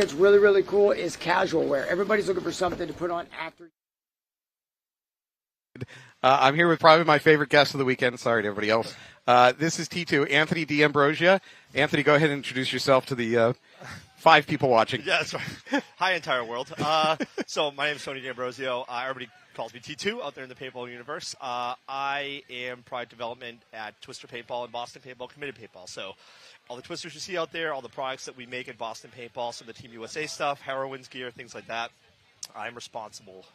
that's really, really cool is casual wear. Everybody's looking for something to put on after. I'm here with probably my favorite guest of the weekend. Sorry to everybody else. This is T2, Anthony D'Ambrosia. Anthony, go ahead and introduce yourself to the 5 people watching. Yeah, that's right. Hi, entire world. So my name is Tony D'Ambrosio. Everybody calls me T2 out there in the paintball universe. I am product development at Twister Paintball and Boston Paintball, Committed Paintball. So all the twisters you see out there, all the products that we make at Boston Paintball, some of the Team USA stuff, Heroines gear, things like that. I'm responsible,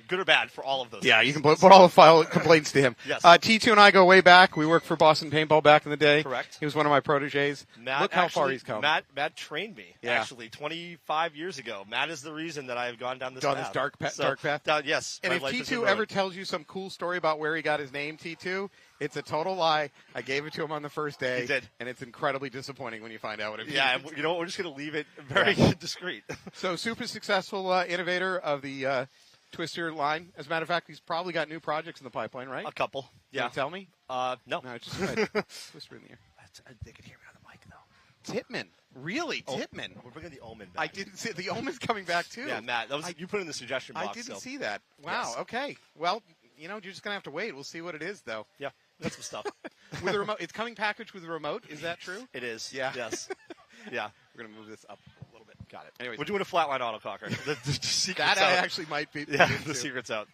good or bad, for all of those. Yeah, things. you can put all the file complaints to him. Yes. T2 and I go way back. We worked for Boston Paintball back in the day. Correct. He was one of my proteges. Matt, Look how far he's come. Matt trained me, Yeah. actually, 25 years ago. Matt is the reason that I have gone down this Down path. this dark path. Yes. And my if life has been T2 ruined. ever tells you some cool story about where he got his name, T2, it's a total lie. I gave it to him on the first day. He did. And it's incredibly disappointing when you find out what it means. Yeah, and you know what? We're just going to leave it very discreet. So super successful innovator of the Twister line. As a matter of fact, he's probably got new projects in the pipeline, right? A couple. Can you tell me? No. No, it's just good. Whisper in the ear. They can hear me on the mic, though. Tipman. Really? Tipman. We're bringing the Omen I back. didn't see the Omen's coming back too. Yeah, Matt, that was you put in the suggestion box. I didn't so. see that. Wow. Yes. Okay. Well, you're just gonna have to wait. We'll see what it is, though. Yeah, that's some stuff. With a remote, it's coming packaged with a remote. Is that true? It is. Yeah. Yes. Yeah. We're gonna move this up a little bit. Got it. Anyways, we're doing a flatline autococker. The secret's that I out. actually might be. Yeah, into. the secret's out.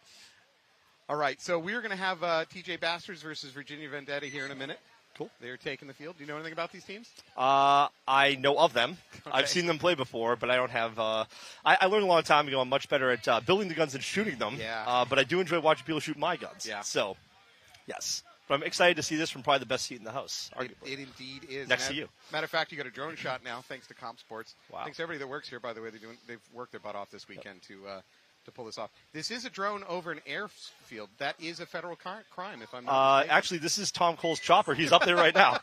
All right. So we're gonna have TJ Bastards versus Virginia Vendetta here in a minute. Cool. They're taking the field. Do you know anything about these teams? I know of them. Okay. I've seen them play before, but I don't have. I learned a long time ago I'm much better at building the guns and shooting them. Yeah. But I do enjoy watching people shoot my guns. Yeah. So, yes. But I'm excited to see this from probably the best seat in the house. It indeed is. Next to you. Matter of fact, you got a drone shot now, thanks to Comp Sports. Wow. Thanks to everybody that works here, by the way. They've worked their butt off this weekend to pull this off. This is a drone over an airfield. That is a federal crime, if I'm not mistaken. Actually, this is Tom Cole's chopper. He's up there right now.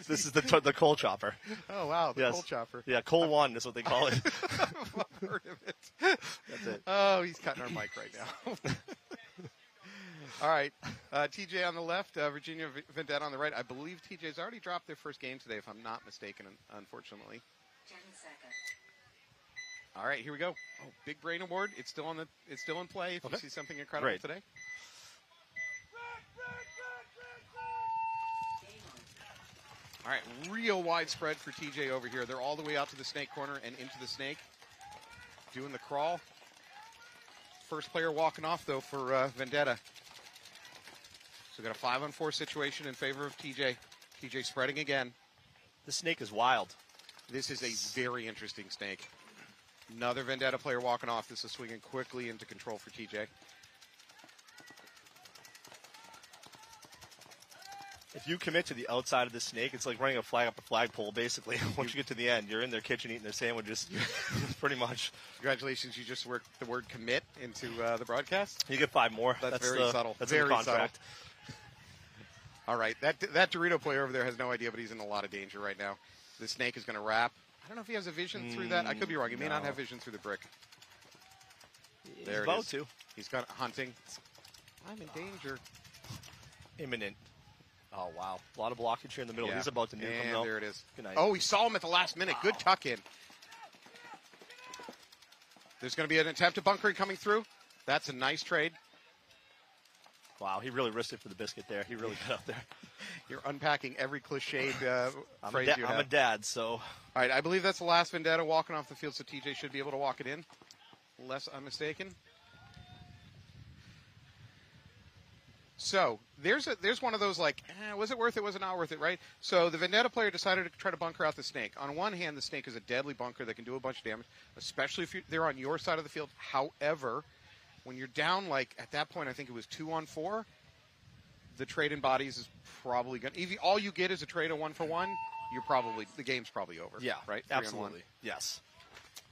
This is the Cole chopper. Oh, wow, the Yes. Cole chopper. Yeah, Cole 1 is what they call it. I've heard of it. That's it. Oh, he's cutting our mic right now. All right, TJ on the left, Virginia Vendetta on the right. I believe TJ's already dropped their first game today, if I'm not mistaken, unfortunately. 10 seconds. All right, here we go. Oh, Big Brain Award. It's still in play if you see something incredible Great. today. All right, real widespread for TJ over here. They're all the way out to the snake corner and into the snake, doing the crawl. First player walking off, though, for Vendetta. So we got a 5-on-4 situation in favor of TJ. TJ spreading again. The snake is wild. This is a very interesting snake. Another Vendetta player walking off. This is swinging quickly into control for TJ. If you commit to the outside of the snake, it's like running a flag up a flagpole, basically. Once you get to the end, you're in their kitchen eating their sandwiches, pretty much. Congratulations, you just worked the word commit into the broadcast. You get 5 more. That's very subtle. That's very in the contract. subtle. All right, that Dorito player over there has no idea, but he's in a lot of danger right now. The snake is going to wrap. I don't know if he has a vision through that. I could be wrong. He may not have vision through the brick. There He's it about is. to. He's got hunting. I'm in danger. Imminent. Oh, wow. A lot of blockage here in the middle. Yeah. He's about to nuke him, And though. there it is. Good night. Oh, he saw him at the last minute. Good tuck in. There's going to be an attempt at bunkering coming through. That's a nice trade. Wow, he really risked it for the biscuit there. He really got up there. You're unpacking every cliched phrase you have. I'm a dad, so. All right, I believe that's the last Vendetta walking off the field, so TJ should be able to walk it in, unless I'm mistaken. So there's one of those like, was it worth it? Was it not worth it? Right. So the Vendetta player decided to try to bunker out the snake. On one hand, the snake is a deadly bunker that can do a bunch of damage, especially if they're on your side of the field. However, when you're down, like at that point, I think it was 2-on-4. The trade in bodies is probably going. If all you get is a trade of 1-for-1, the game's probably over. Yeah, right. 3-on-1. Absolutely. Yes.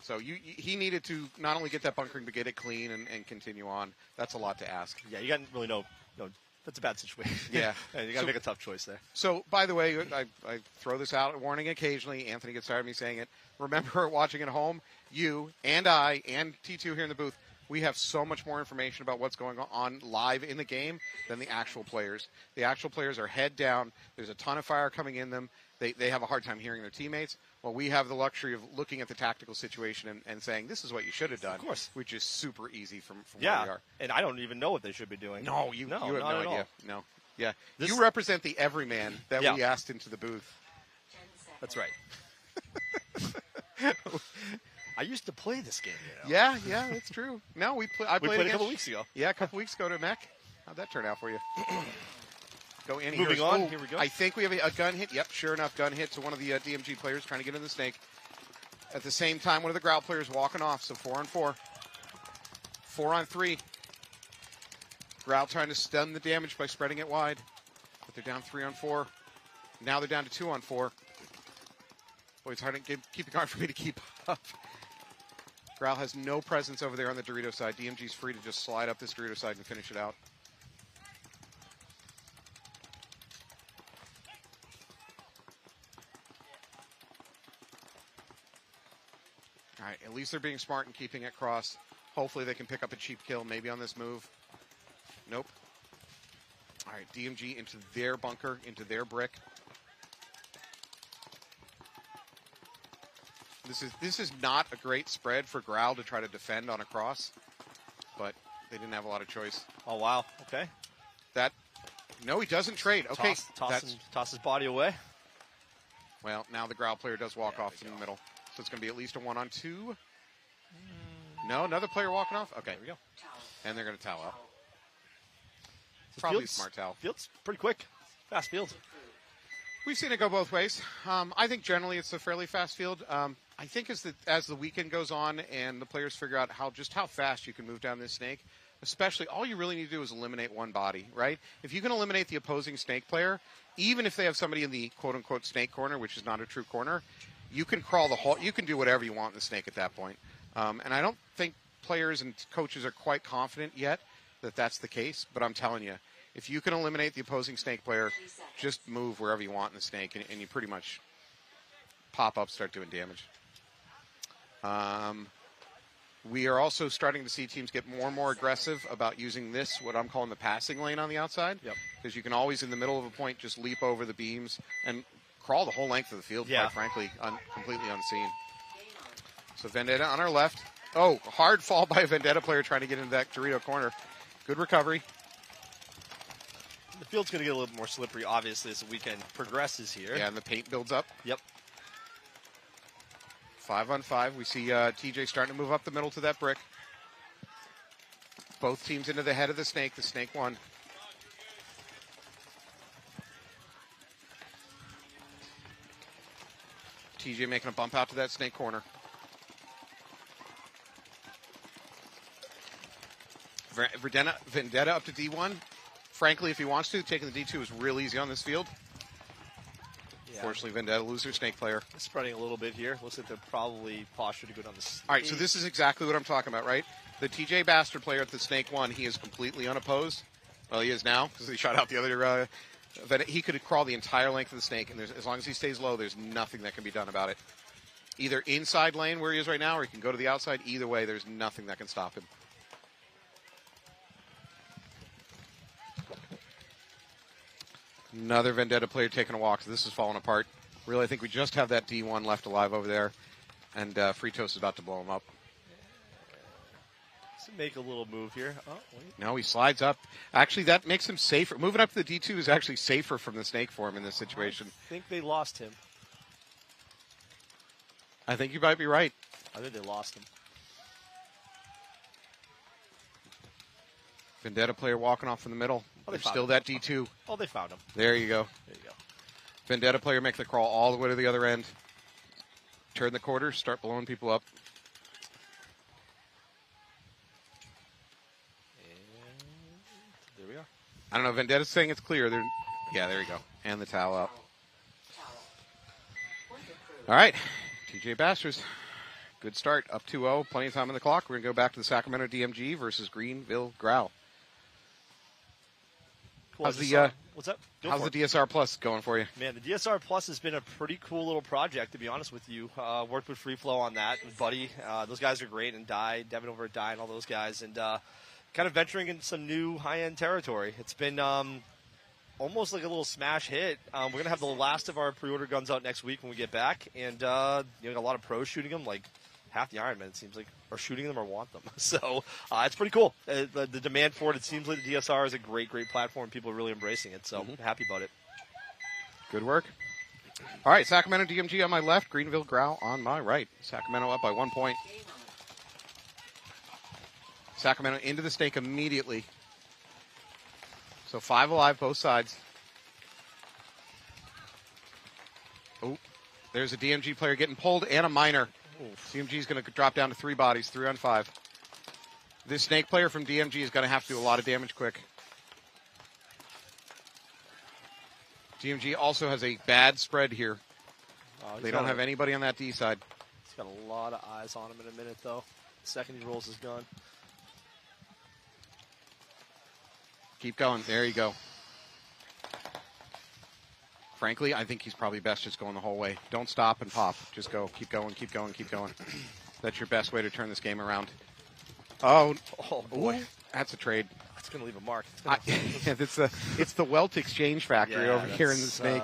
So he needed to not only get that bunkering, but get it clean and continue on. That's a lot to ask. Yeah, you got to really know. That's a bad situation. Yeah. You got to make a tough choice there. So, by the way, I throw this out, warning occasionally. Anthony gets tired of me saying it. Remember, watching at home, you and I and T2 here in the booth, we have so much more information about what's going on live in the game than the actual players. The actual players are head down. There's a ton of fire coming in them. They have a hard time hearing their teammates. Well, we have the luxury of looking at the tactical situation and saying, this is what you should have done. Of course. Which is super easy from Yeah, where we are. and I don't even know what they should be doing. No, you have no not at idea. all. No. Yeah. This- You represent the everyman that Yeah. we asked into the booth. That's right. I used to play this game. Yeah, that's true. No, I played played a against- couple weeks ago. Yeah, a couple weeks ago to Mech. How'd that turn out for you? Go in. Moving on, here we go. I think we have a gun hit. Yep, sure enough, gun hit to one of the DMG players trying to get in the snake. At the same time, one of the Growl players walking off, so 4-on-4. 4-on-3. Growl trying to stun the damage by spreading it wide. But they're down 3-on-4. Now they're down to 2-on-4. Boy, it's hard to keep it hard for me to keep up. Growl has no presence over there on the Dorito side. DMG's free to just slide up this Dorito side and finish it out. All right, at least they're being smart and keeping it crossed. Hopefully they can pick up a cheap kill maybe on this move. Nope. All right, DMG into their bunker, into their brick. This is not a great spread for Growl to try to defend on a cross, but they didn't have a lot of choice. Oh, wow. Okay. No, he doesn't trade. Okay. Toss his body away. Well, now the Growl player does walk off in the middle. So it's going to be at least a 1-on-2. No, another player walking off? Okay. There we go. And they're going to towel out. So Probably a Fields- smart towel. Fields pretty quick. Fast field. We've seen it go both ways. I think generally it's a fairly fast field. I think as the weekend goes on and the players figure out how fast you can move down this snake, especially all you really need to do is eliminate one body, right? If you can eliminate the opposing snake player, even if they have somebody in the quote-unquote snake corner, which is not a true corner, you can crawl the whole, you can do whatever you want in the snake at that point. And I don't think players and coaches are quite confident yet that that's the case, but I'm telling you, if you can eliminate the opposing snake player, just move wherever you want in the snake, and you pretty much pop up, start doing damage. We are also starting to see teams get more and more aggressive about using this, what I'm calling the passing lane on the outside. Yep. Because you can always, in the middle of a point, just leap over the beams and crawl the whole length of the field, Yeah. quite frankly, completely unseen. So Vendetta on our left. Oh, hard fall by a Vendetta player trying to get into that Dorito corner. Good recovery. The field's going to get a little more slippery, obviously, as the weekend progresses here. Yeah, and the paint builds up. Yep. 5-on-5. We see TJ starting to move up the middle to that brick. Both teams into the head of the snake. The snake won. TJ making a bump out to that snake corner. Vendetta up to D1. Frankly, if he wants to, taking the D2 is real easy on this field. Yeah. Fortunately, Vendetta loses their snake player. Spreading a little bit here. Looks like they're probably postured to go down the snake. All right, so this is exactly what I'm talking about, right? The TJ Bastard player at the snake one, he is completely unopposed. Well, he is now because he shot out the other. He could crawl the entire length of the snake, and as long as he stays low, there's nothing that can be done about it. Either inside lane where he is right now, or he can go to the outside. Either way, there's nothing that can stop him. Another Vendetta player taking a walk. So this is falling apart. Really, I think we just have that D1 left alive over there, and Fritos is about to blow him up. Let's make a little move here. Oh, wait. No, he slides up. Actually, that makes him safer. Moving up to the D2 is actually safer from the snake for him in this situation. I think they lost him. I think you might be right. I think they lost him. Vendetta player walking off in the middle. Oh, they There's found still him. that D2. Oh, they found him. There you go. There you go. Vendetta player making the crawl all the way to the other end. Turn the quarter, start blowing people up. And there we are. I don't know. Vendetta's saying it's clear. Yeah, there you go. And the towel out. All right. TJ Bastards. Good start. Up 2-0. Plenty of time on the clock. We're going to go back to the Sacramento DMG versus Greenville Growl. Cool. How's the what's up? how's the DSR Plus going for you? Man, the DSR Plus has been a pretty cool little project, to be honest with you. Worked with Free Flow on that, and Buddy. Those guys are great, and Devin over at Die, and all those guys, and kind of venturing into some new high-end territory. It's been almost like a little smash hit. We're going to have the last of our pre-order guns out next week when we get back. And, a lot of pros shooting them, like half the Ironmen, it seems like, are shooting them or want them. So it's pretty cool. The demand for it seems like the DSR is a great, great platform. People are really embracing it. So I'm happy about it. Good work. All right, Sacramento DMG on my left, Greenville Growl on my right. Sacramento up by 1 point. Sacramento into the snake immediately. So 5 alive, both sides. Oh, there's a DMG player getting pulled and a minor. DMG is going to drop down to 3 bodies, 3 on 5. This snake player from DMG is going to have to do a lot of damage quick. DMG also has a bad spread here. They don't have anybody on that D side. He's got a lot of eyes on him in a minute, though. The second he rolls his gun. Keep going. There you go. Frankly, I think he's probably best just going the whole way. Don't stop and pop. Just go. Keep going, keep going, keep going. That's your best way to turn this game around. Oh boy. That's a trade. It's going to leave a mark. It's the Welt Exchange Factory over here in the snake.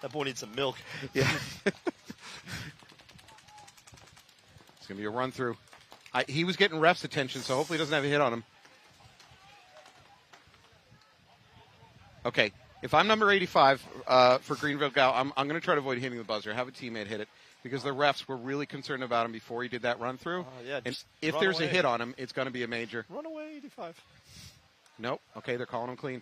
That boy needs some milk. Yeah. It's going to be a run through. He was getting ref's attention, so hopefully he doesn't have a hit on him. Okay. If I'm number 85 for Greenville Gal, I'm going to try to avoid hitting the buzzer. Have a teammate hit it because the refs were really concerned about him before he did that run through. And if there's a hit on him, it's going to be a major. Run away, 85. Nope. Okay, they're calling him clean.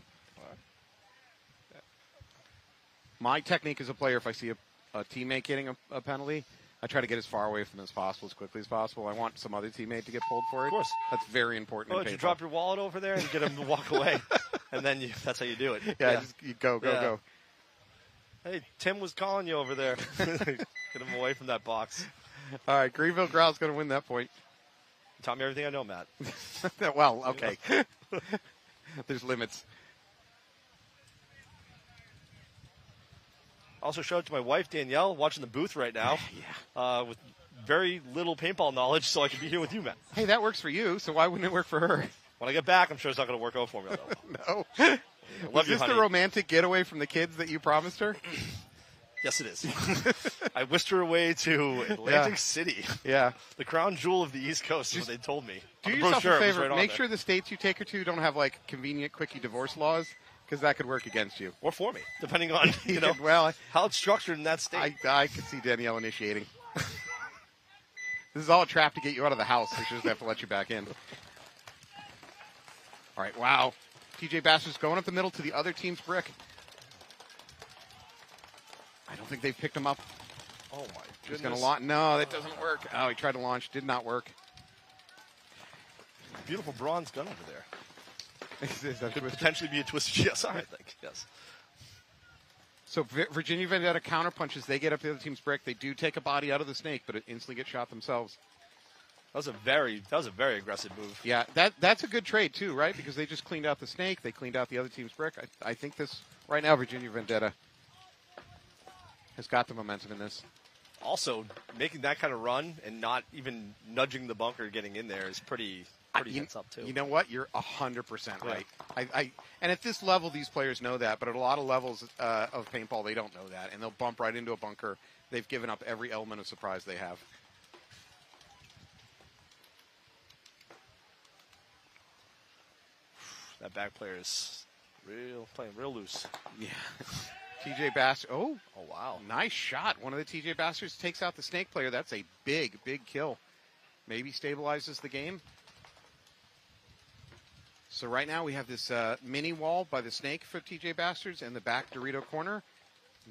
My technique as a player, if I see a teammate getting a penalty, I try to get as far away from them as possible, as quickly as possible. I want some other teammate to get pulled for it. Of course. That's very important. Oh, did you drop your wallet over there and get him to walk away? And then that's how you do it. Yeah. Just you go. Hey, Tim was calling you over there. Get him away from that box. All right, Greenville Growl's going to win that point. You taught me everything I know, Matt. Well, okay. There's limits. Also, shout out to my wife, Danielle, watching the booth right now. With very little paintball knowledge, so I can be here with you, Matt. Hey, that works for you, so why wouldn't it work for her? When I get back, I'm sure it's not going to work out for me. No. Was this the romantic getaway from the kids that you promised her? Yes, it is. I whisked her away to Atlantic City. Yeah. The crown jewel of the East Coast is what they told me. Do yourself a favor. Make sure the states you take her to don't have, like, convenient, quickie divorce laws, because that could work against you. Or for me, depending on, well, how it's structured in that state. I could see Danielle initiating. This is all a trap to get you out of the house. So she doesn't have to let you back in. All right, wow. TJ Bastards going up the middle to the other team's brick. I don't think they've picked him up. Oh, my He's goodness. going to launch. No, that doesn't work. Oh, he tried to launch. Did not work. Beautiful bronze gun over there. Could potentially be a twisted GSR, I think. Yes. So Virginia Vendetta counterpunches. They get up the other team's brick. They do take a body out of the snake, but it instantly gets shot themselves. That was a very aggressive move. Yeah, that's a good trade too, right? Because they just cleaned out the snake. They cleaned out the other team's brick. I think this right now, Virginia Vendetta has got the momentum in this. Also, making that kind of run and not even nudging the bunker getting in there is pretty heads up too. You know what? You're 100% right. And at this level, these players know that, but at a lot of levels of paintball, they don't know that, and they'll bump right into a bunker. They've given up every element of surprise they have. That back player is playing real loose. Yeah. TJ Bastard. Oh, wow. Nice shot. One of the TJ Bastards takes out the snake player. That's a big, big kill. Maybe stabilizes the game. So right now we have this mini wall by the snake for TJ Bastards and the back Dorito corner.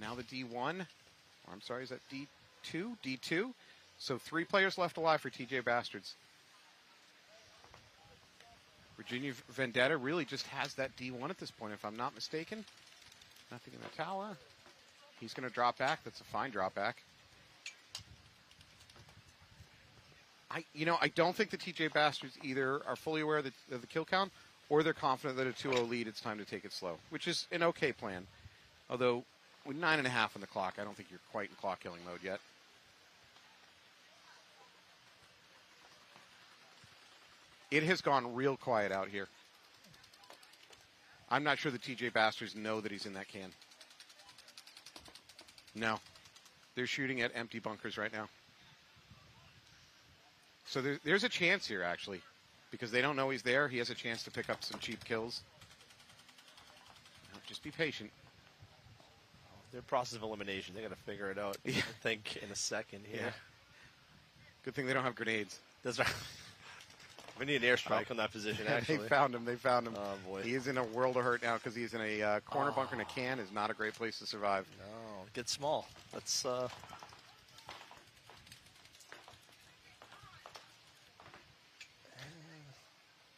Now the D1. Or I'm sorry, is that D2? D2. So 3 players left alive for TJ Bastards. Virginia Vendetta really just has that D1 at this point, if I'm not mistaken. Nothing in the tower. He's going to drop back. That's a fine drop back. I don't think the TJ Bastards either are fully aware of the kill count or they're confident that a 2-0 lead, it's time to take it slow, which is an okay plan. Although, with 9.5 on the clock, I don't think you're quite in clock killing mode yet. It has gone real quiet out here. I'm not sure the TJ Bastards know that he's in that can. No. They're shooting at empty bunkers right now. So there's a chance here, actually. Because they don't know he's there, he has a chance to pick up some cheap kills. No, just be patient. Their process of elimination, they're going to figure it out, I think, in a second here. Yeah. Good thing they don't have grenades. That's right. We need an airstrike on that position, actually. They found him. Oh, boy. He is in a world of hurt now because he's in a corner bunker in a can. Is not a great place to survive. No, get small. That's...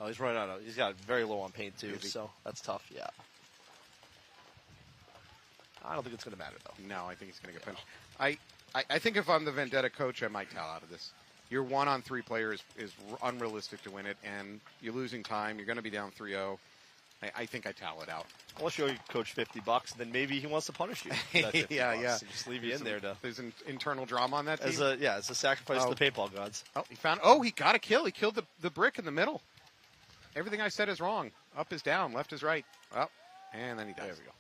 Oh, he's running out of... He's got very low on paint, too, so that's tough, yeah. I don't think it's going to matter, though. No, I think he's going to get punched. I think if I'm the Vendetta coach, I might towel out of this. Your 1-on-3 player is unrealistic to win it, and you're losing time. You're going to be down 3-0. I think I towel it out. Unless you owe your coach $50, then maybe he wants to punish you. For that yeah. So just leave you in there. There's an internal drama on that team. It's a sacrifice to the paintball gods. He got a kill. He killed the brick in the middle. Everything I said is wrong. Up is down, left is right. Oh, and then he dies. There we go.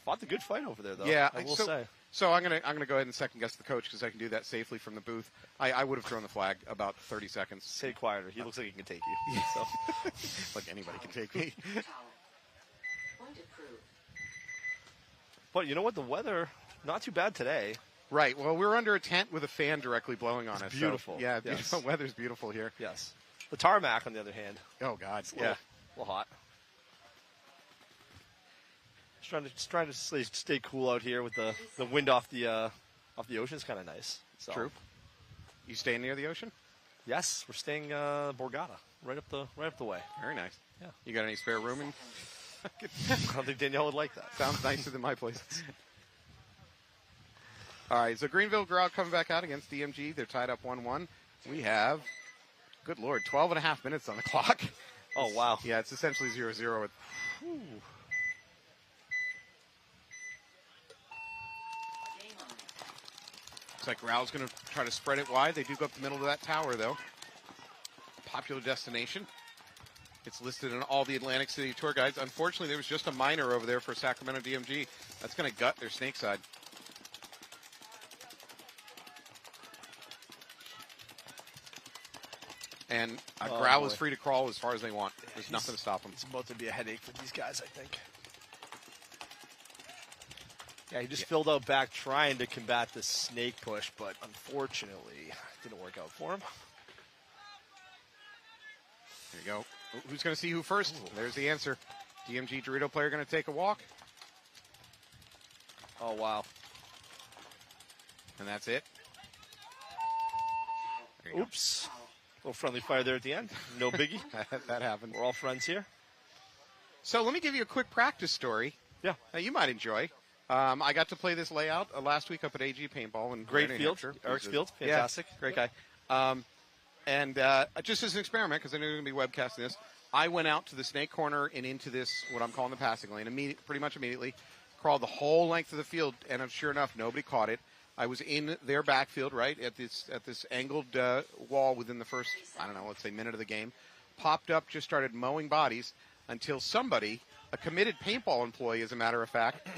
Fought the good fight over there, though. Yeah, I will say. So I'm gonna go ahead and second guess the coach because I can do that safely from the booth. I would have thrown the flag about 30 seconds. Stay quieter. He looks like he can take you. So. Like anybody can take me. But you know what? The weather, not too bad today. Right. Well, we're under a tent with a fan directly blowing on us. Beautiful. So, yeah, yes. beautiful. Weather's beautiful here. Yes. The tarmac, on the other hand. Oh, God. It's a little hot. Just trying to stay cool out here with the wind off the ocean is kind of nice. So. True. You staying near the ocean? Yes, we're staying Borgata, right up the way. Very nice. Yeah. You got any spare room? I don't think Danielle would like that. Sounds nicer than my place. All right, so Greenville Grau coming back out against DMG. They're tied up 1-1. We have, good Lord, 12 and a half minutes on the clock. Oh, wow. Yeah, it's essentially 0-0. Looks like Grau's going to try to spread it wide. They do go up the middle of that tower, though. Popular destination. It's listed in all the Atlantic City tour guides. Unfortunately, there was just a minor over there for Sacramento DMG. That's going to gut their snake side. And Grau is free to crawl as far as they want. There's nothing to stop them. It's about to be a headache for these guys, I think. Yeah, he just filled out back trying to combat this snake push, but unfortunately, it didn't work out for him. There you go. Who's going to see who first? Ooh. There's the answer. DMG Dorito player going to take a walk. Oh, wow. And that's it. Oops. A little friendly fire there at the end. No biggie. That happened. We're all friends here. So let me give you a quick practice story. Yeah. You might enjoy. I got to play this layout last week up at AG Paintball. And great field. Eric's field. Fantastic. Yeah, great guy. And just as an experiment, because I knew we were going to be webcasting this, I went out to the snake corner and into this, what I'm calling the passing lane, pretty much immediately. Crawled the whole length of the field, and sure enough, nobody caught it. I was in their backfield, right, at this angled wall within the first, let's say minute of the game. Popped up, just started mowing bodies until somebody, a committed paintball employee, as a matter of fact,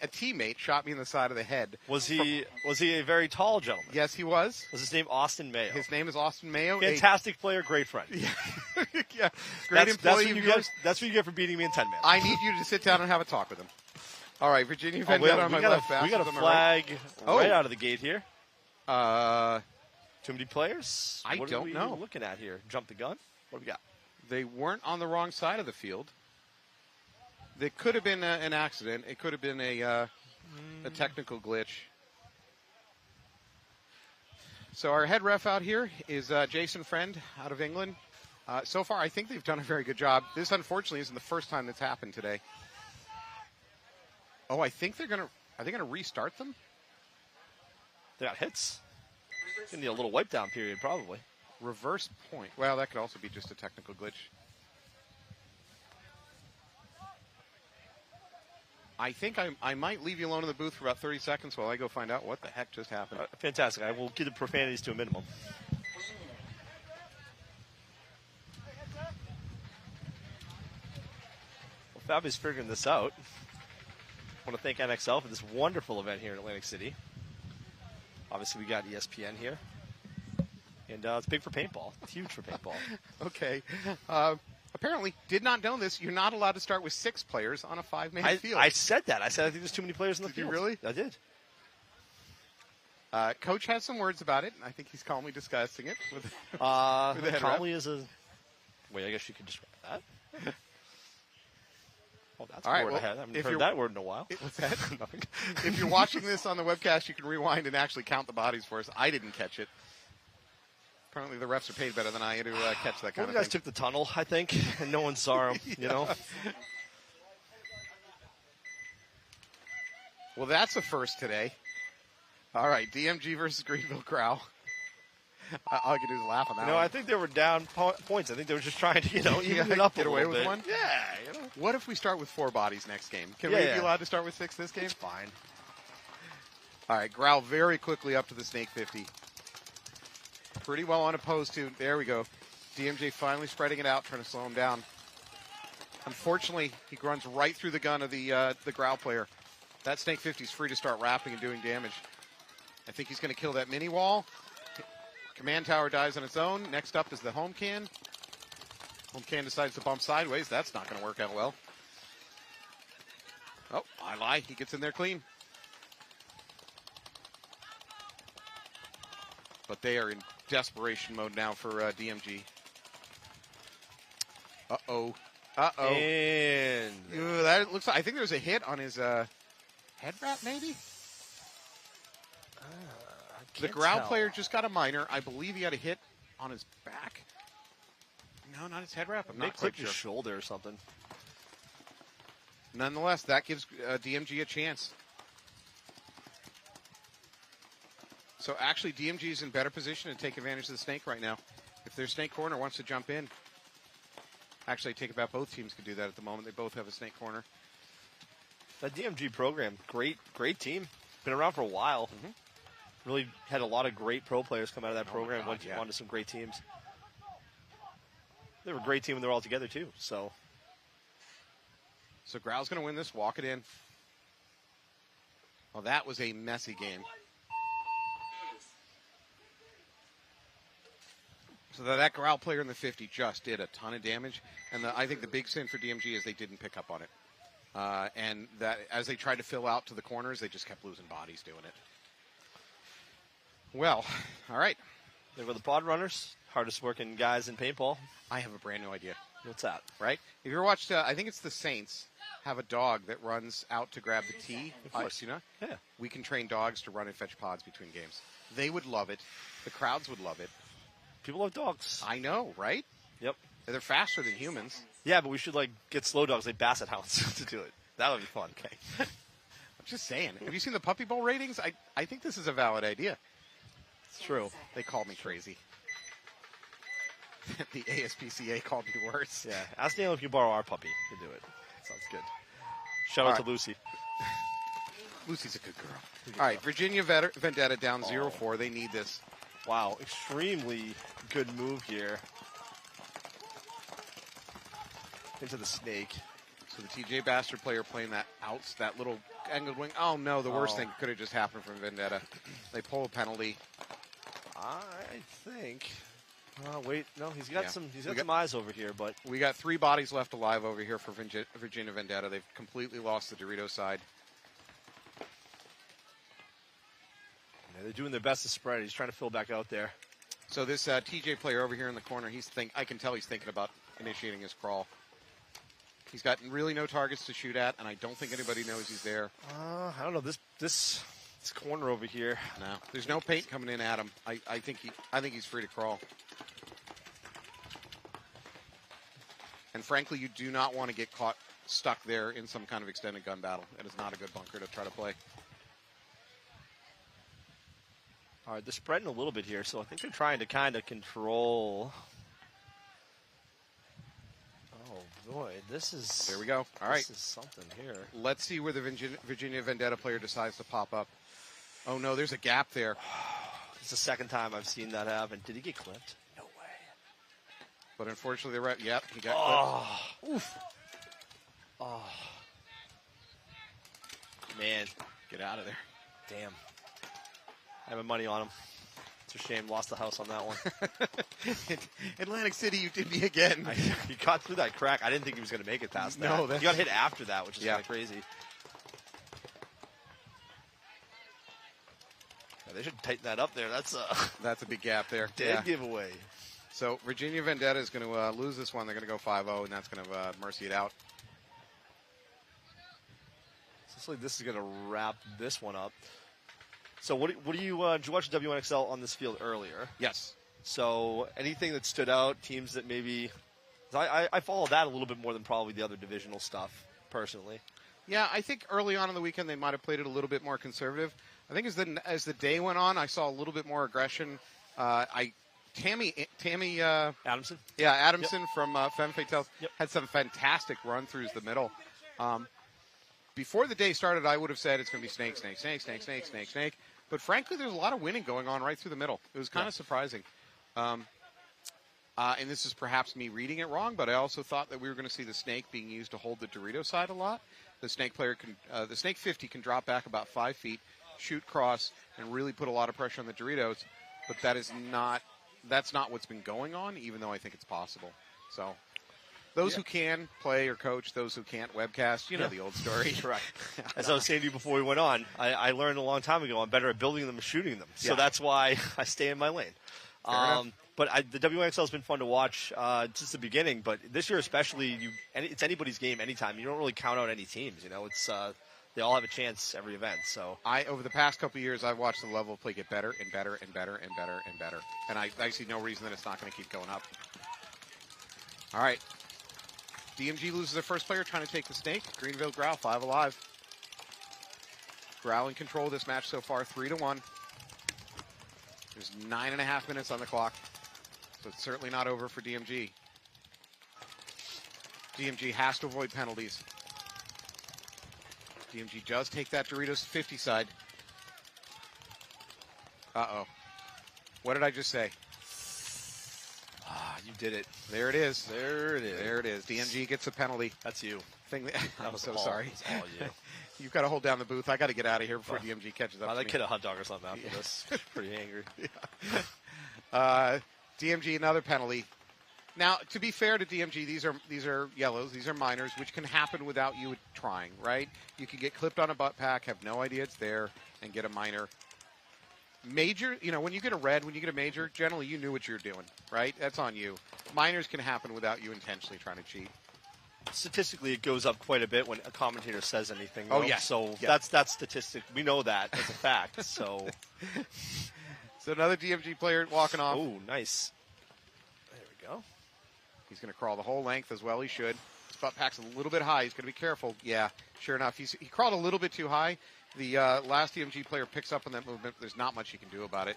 a teammate shot me in the side of the head. Was he a very tall gentleman? Yes, he was. Was his name Austin Mayo? His name is Austin Mayo. Fantastic player, great friend. Yeah, great employee. That's what you get for beating me in 10 minutes. I need you to sit down and have a talk with him. All right, Virginia Vendetta on my left. We got a flag right out of the gate here. Too many players? I don't know. What are we looking at here? Jump the gun? What do we got? They weren't on the wrong side of the field. They could have been an accident. It could have been a technical glitch. So our head ref out here is Jason Friend out of England. So far, I think they've done a very good job. This, unfortunately, isn't the first time that's happened today. Oh, I think are they gonna restart them? They got hits. Gonna need a little wipe down period, probably. Reverse point. Well, that could also be just a technical glitch. I think I might leave you alone in the booth for about 30 seconds while I go find out what the heck just happened. Fantastic. I will keep the profanities to a minimum. Fab is figuring this out. I want to thank NXL for this wonderful event here in Atlantic City. Obviously, we got ESPN here. And it's big for paintball. It's huge for paintball. Okay. Apparently, did not know this. You're not allowed to start with 6 players on a 5-man field. I said that. I said I think there's too many players in the field. Did you really? I did. Coach has some words about it, and I think he's calmly discussing it with the head calmly rep. is a... Wait, I guess you could describe that. Oh, that's All a right, word well, I haven't if heard you're- that word in a while. What's that? If you're watching this on the webcast, you can rewind and actually count the bodies for us. I didn't catch it. Apparently, the refs are paid better than I to catch that Well, kind you of guys thing. took the tunnel, I think, and no one saw him, you know? Well, that's a first today. All right, DMG versus Greenville Crow. All I can do is laugh on that No, one. I think they were down points. I think they were just trying to, even it Yeah, up get a away little with bit. one? Yeah, What if we start with 4 bodies next game? Can Yeah, we yeah. be allowed to start with 6 this game? It's fine. All right, Growl very quickly up to the Snake 50. Pretty well unopposed to. There we go. DMJ finally spreading it out, trying to slow him down. Unfortunately, he runs right through the gun of the Growl player. That Snake 50 is free to start wrapping and doing damage. I think he's going to kill that mini wall. Command tower dies on its own. Next up is the home can. Home can decides to bump sideways. That's not going to work out well. Oh, I lie. He gets in there clean. But they are in desperation mode now for DMG. Uh-oh. Uh-oh. And Ooh, that looks like, I think there's a hit on his head wrap, maybe? The Growl player just got a minor. I believe he got a hit on his back. No, not his head wrap. I'm They not quite clipped sure. his shoulder or something. Nonetheless, that gives DMG a chance. So actually, DMG is in better position to take advantage of the snake right now. If their snake corner wants to jump in. Actually, I take it back. Both teams could do that at the moment. They both have a snake corner. That DMG program, great team. Been around for a while. Mm-hmm. Really had a lot of great pro players come out of that program. God, went yeah. on to some great teams. They were a great team when they were all together, too. So Growl's going to win this. Walk it in. Well, that was a messy game. So that Growl player in the 50 just did a ton of damage. And I think the big sin for DMG is they didn't pick up on it. And that as they tried to fill out to the corners, they just kept losing bodies doing it. Well, all right. they were the pod runners, hardest working guys in paintball. I have a brand new idea. What's that? Right? If you ever watched, I think it's the Saints, have a dog that runs out to grab the tee. Of course. You know? Yeah. We can train dogs to run and fetch pods between games. They would love it. The crowds would love it. People love dogs. I know, right? Yep. They're faster than humans. Yeah, but we should get slow dogs like basset hounds to do it. That would be fun. Okay. I'm just saying. Have you seen the Puppy Bowl ratings? I think this is a valid idea. It's true. They called me crazy. The ASPCA called me worse. Yeah. Ask Daniel if you borrow our puppy to do it. Sounds good. Shout All out right. to Lucy. Lucy's a good girl. All right, Virginia Vendetta down 0-4. They need this. Wow, extremely good move here. Into the snake. So the TJ Bastard player playing that little angled wing. Oh no, the worst thing could have just happened from Vendetta. They pull a penalty. I think. Wait, no, he's got Yeah. some We got- eyes over here, but We got 3 bodies left alive over here for Virginia Vendetta. They've completely lost the Dorito side. yeah, they're doing their best to spread. He's trying to fill back out there. So this TJ player over here in the corner, I can tell he's thinking about initiating his crawl. He's got really no targets to shoot at, and I don't think anybody knows he's there. I don't know this corner over here. No, there's no paint coming in at him. I think he's free to crawl. And frankly, you do not want to get caught stuck there in some kind of extended gun battle. It is not a good bunker to try to play. All right, they're spreading a little bit here, so I think they're trying to kind of control. Oh boy, this is. There we go. All right. This is something here. Let's see where the Virginia Vendetta player decides to pop up. Oh no, there's a gap there. It's the second time I've seen that happen. Did he get clipped? No way. But unfortunately, yep, he got clipped. Oof. Oh. Man, Get out of there. damn. I have my money on him. It's a shame. Lost the house on that one. Atlantic City, you did me again. He got through that crack. I didn't think he was going to make it past that. No, He got hit after that, which is kind of crazy. Yeah, they should tighten that up there. That's a big gap there. Dead giveaway. So Virginia Vendetta is going to lose this one. They're going to go 5-0, and that's going to mercy it out. Looks like this is going to wrap this one up. So what do you did you watch WNXL on this field earlier? Yes. So anything that stood out, teams that maybe I followed that a little bit more than probably the other divisional stuff personally. Yeah, I think early on in the weekend they might have played it a little bit more conservative. I think as the day went on, I saw a little bit more aggression. Tammy Adamson. Yeah, Adamson from Femme Fatale had some fantastic run throughs the middle. Before the day started, I would have said it's going to be snake, snake, snake, snake, snake, snake, snake. But frankly, there's a lot of winning going on right through the middle. It was kind of surprising. And this is perhaps me reading it wrong, but I also thought that we were going to see the snake being used to hold the Dorito side a lot. The snake player the snake 50 can drop back about 5 feet, shoot cross, and really put a lot of pressure on the Doritos. But that's not what's been going on, even though I think it's possible. So those who can play or coach, those who can't webcast, you know the old story. Correct. As I was saying to you before we went on, I learned a long time ago I'm better at building them than shooting them. So that's why I stay in my lane. But the WNXL has been fun to watch since the beginning. But this year especially, it's anybody's game anytime. You don't really count out any teams. You know, it's they all have a chance every event. So over the past couple of years, I've watched the level of play get better and better and better and better and better. And I see no reason that it's not going to keep going up. All right. DMG loses their first player trying to take the snake. Greenville Growl 5 alive. Growl in control of this match so far, 3-1. There's 9.5 minutes on the clock, so it's certainly not over for DMG. DMG has to avoid penalties. DMG does take that Doritos 50 side. Uh-oh. What did I just say? You did it. There it is. There it is. There it is. DMG gets a penalty. That's you. I'm so sorry. It's all you. You've got to hold down the booth. I got to get out of here before DMG catches up to me. I'd like to get a hot dog or something after this. Pretty angry. DMG, another penalty. Now, to be fair to DMG, these are yellows. These are minors, which can happen without you trying, right? You can get clipped on a butt pack, have no idea it's there, and get a minor. Major, when you get a red, when you get a major, generally you knew what you're doing, right? That's on you. Minors can happen without you intentionally trying to cheat. Statistically, it goes up quite a bit when a commentator says anything. Oh, though. yeah. So Yeah. that's statistic. We know that as a fact. So another DMG player walking off. Oh, nice. There we go. He's going to crawl the whole length as well. He should. His butt pack's a little bit high. He's going to be careful. Yeah, sure enough. He crawled a little bit too high. The last DMG player picks up on that movement. There's not much he can do about it.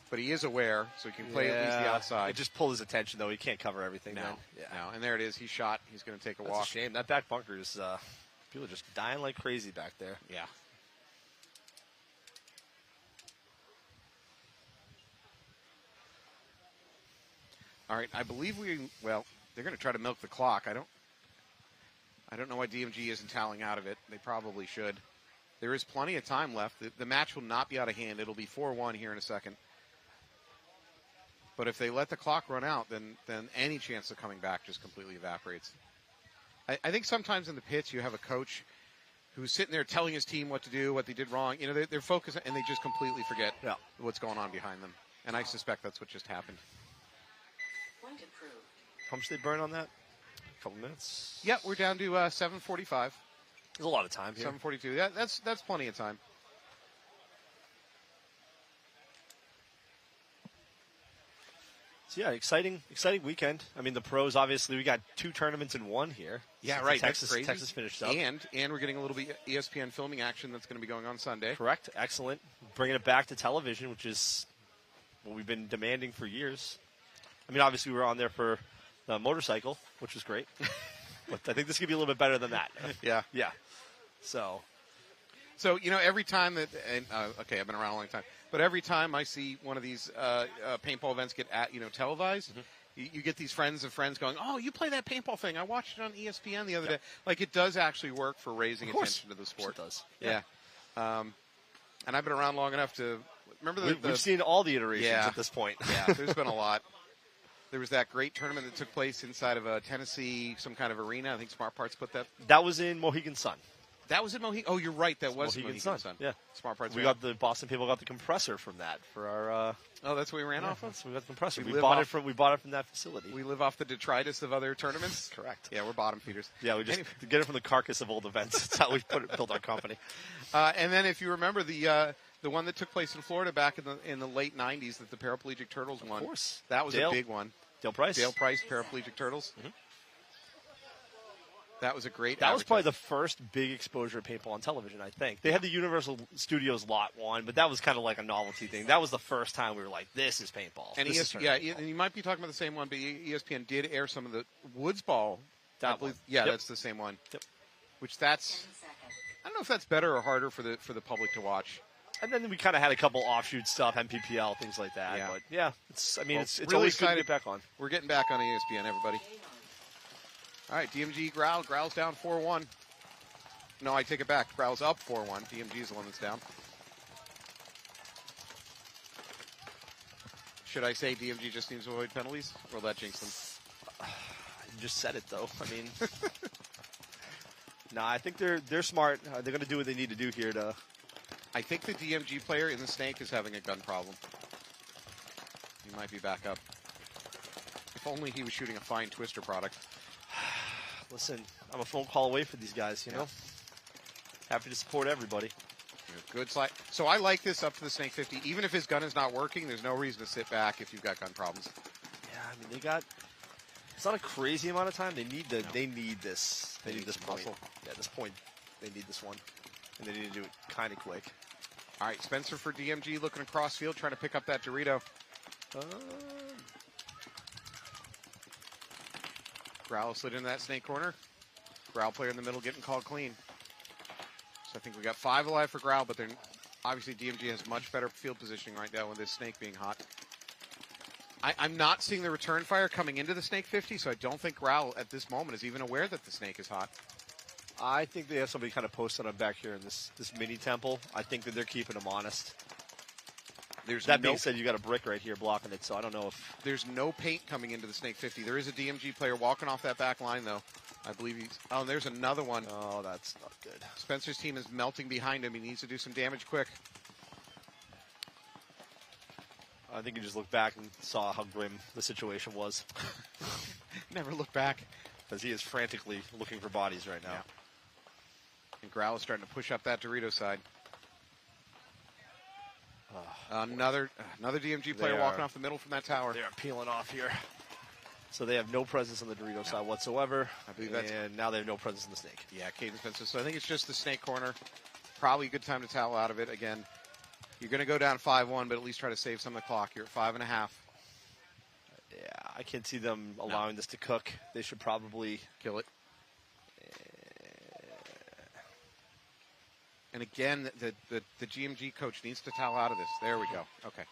But he is aware, so he can play at least the outside. It just pulled his attention, though. He can't cover everything. No. Yeah. No. And there it is. He shot. He's going to take a That's walk. a shame. That back bunker is people are just dying like crazy back there. Yeah. All right. I believe they're going to try to milk the clock. I don't know why DMG isn't toweling out of it. They probably should. There is plenty of time left. The match will not be out of hand. It'll be 4-1 here in a second. But if they let the clock run out, then any chance of coming back just completely evaporates. I think sometimes in the pits you have a coach who's sitting there telling his team what to do, what they did wrong. They're focused, and they just completely forget what's going on behind them. And I suspect that's what just happened. Point approved. How much they burn on that? A couple minutes? Yeah, we're down to 7:45. There's a lot of time here. 7:42. Yeah, that's plenty of time. So yeah, exciting weekend. I mean, the pros, obviously, we got 2 tournaments in one here. Yeah, Since right. Texas That's crazy. finished up. And we're getting a little bit ESPN filming action that's going to be going on Sunday. Correct. Excellent. Bringing it back to television, which is what we've been demanding for years. I mean, obviously, we were on there for the motorcycle, which was great. But I think this could be a little bit better than that. Yeah. Yeah. So, every time that, okay, I've been around a long time, but every time I see one of these paintball events get televised, you get these friends of friends going, oh, you play that paintball thing. I watched it on ESPN the other day. Like, it does actually work for raising attention to the sport. It does. Yeah. And I've been around long enough to remember we've seen all the iterations at this point. Yeah, there's been a lot. There was that great tournament that took place inside of a Tennessee, some kind of arena. I think Smart Parts put that. That was in Mohegan Sun. That was in Mohegan. Oh, you're right. That was Mohegan Sun. Yeah, Smart Parts. We got the Boston people got the compressor from that for our. Oh, that's what we ran off of. We got the compressor. We bought it from that facility. We live off the detritus of other tournaments. Correct. Yeah, we're bottom feeders. Yeah, we just get it from the carcass of old events. That's how we built our company. And then, if you remember the one that took place in Florida back in the late '90s, that the Paraplegic Turtles won. Of course, that was a big one. Dale Price Paraplegic Turtles. Mm-hmm. That was a great. That was probably the first big exposure of paintball on television, I think. They had the Universal Studios Lot 1, but that was kind of like a novelty thing. That was the first time we were like, this is paintball. And and you might be talking about the same one, but ESPN did air some of the Woods Ball. That's the same one. Yep. Which I don't know if that's better or harder for the public to watch. And then we kind of had a couple offshoot stuff, MPPL, things like that. Yeah. But yeah, it's really always good to excited. get back on. We're getting back on ESPN, everybody. All right, DMG Growl. Growl's down 4-1. No, I take it back. Growl's up 4-1. DMG is the one that's down. Should I say DMG just needs to avoid penalties, or will that jinx them? You just said it, though. I mean, I think they're smart. They're going to do what they need to do here to. I think the DMG player in the Snake is having a gun problem. He might be back up. If only he was shooting a fine Twister product. Listen, I'm a phone call away for these guys, you know. Happy to support everybody. Good slide. So I like this up to the Snake 50. Even if his gun is not working, there's no reason to sit back if you've got gun problems. Yeah, I mean, it's not a crazy amount of time. They need this. They need this point. Yeah, this point, they need this one. And they need to do it kind of quick. All right, Spencer for DMG looking across field, trying to pick up that Dorito. Growl slid into that Snake corner. Growl player in the middle getting called clean. So I think we got 5 alive for Growl, but obviously DMG has much better field positioning right now with this Snake being hot. I'm not seeing the return fire coming into the Snake 50, so I don't think Growl at this moment is even aware that the Snake is hot. I think they have somebody kind of posted on back here in this mini temple. I think that they're keeping them honest. That being said, you got a brick right here blocking it, so I don't know if... There's no paint coming into the Snake 50. There is a DMG player walking off that back line, though. I believe he's... Oh, and there's another one. Oh, that's not good. Spencer's team is melting behind him. He needs to do some damage quick. I think you just looked back and saw how grim the situation was. Never look back. Because he is frantically looking for bodies right now. Yeah. And Growl is starting to push up that Dorito side. Another DMG player walking off the middle from that tower. They are peeling off here. So they have no presence on the Dorito side whatsoever. I believe that's... And now they have no presence in the Snake. Yeah, Caden Spencer. So I think it's just the Snake corner. Probably a good time to towel out of it. Again, you're going to go down 5-1, but at least try to save some of the clock. You're at 5.5. Yeah, I can't see them allowing this to cook. They should probably... Kill it. And again, the GMG coach needs to towel out of this. There we go. Okay.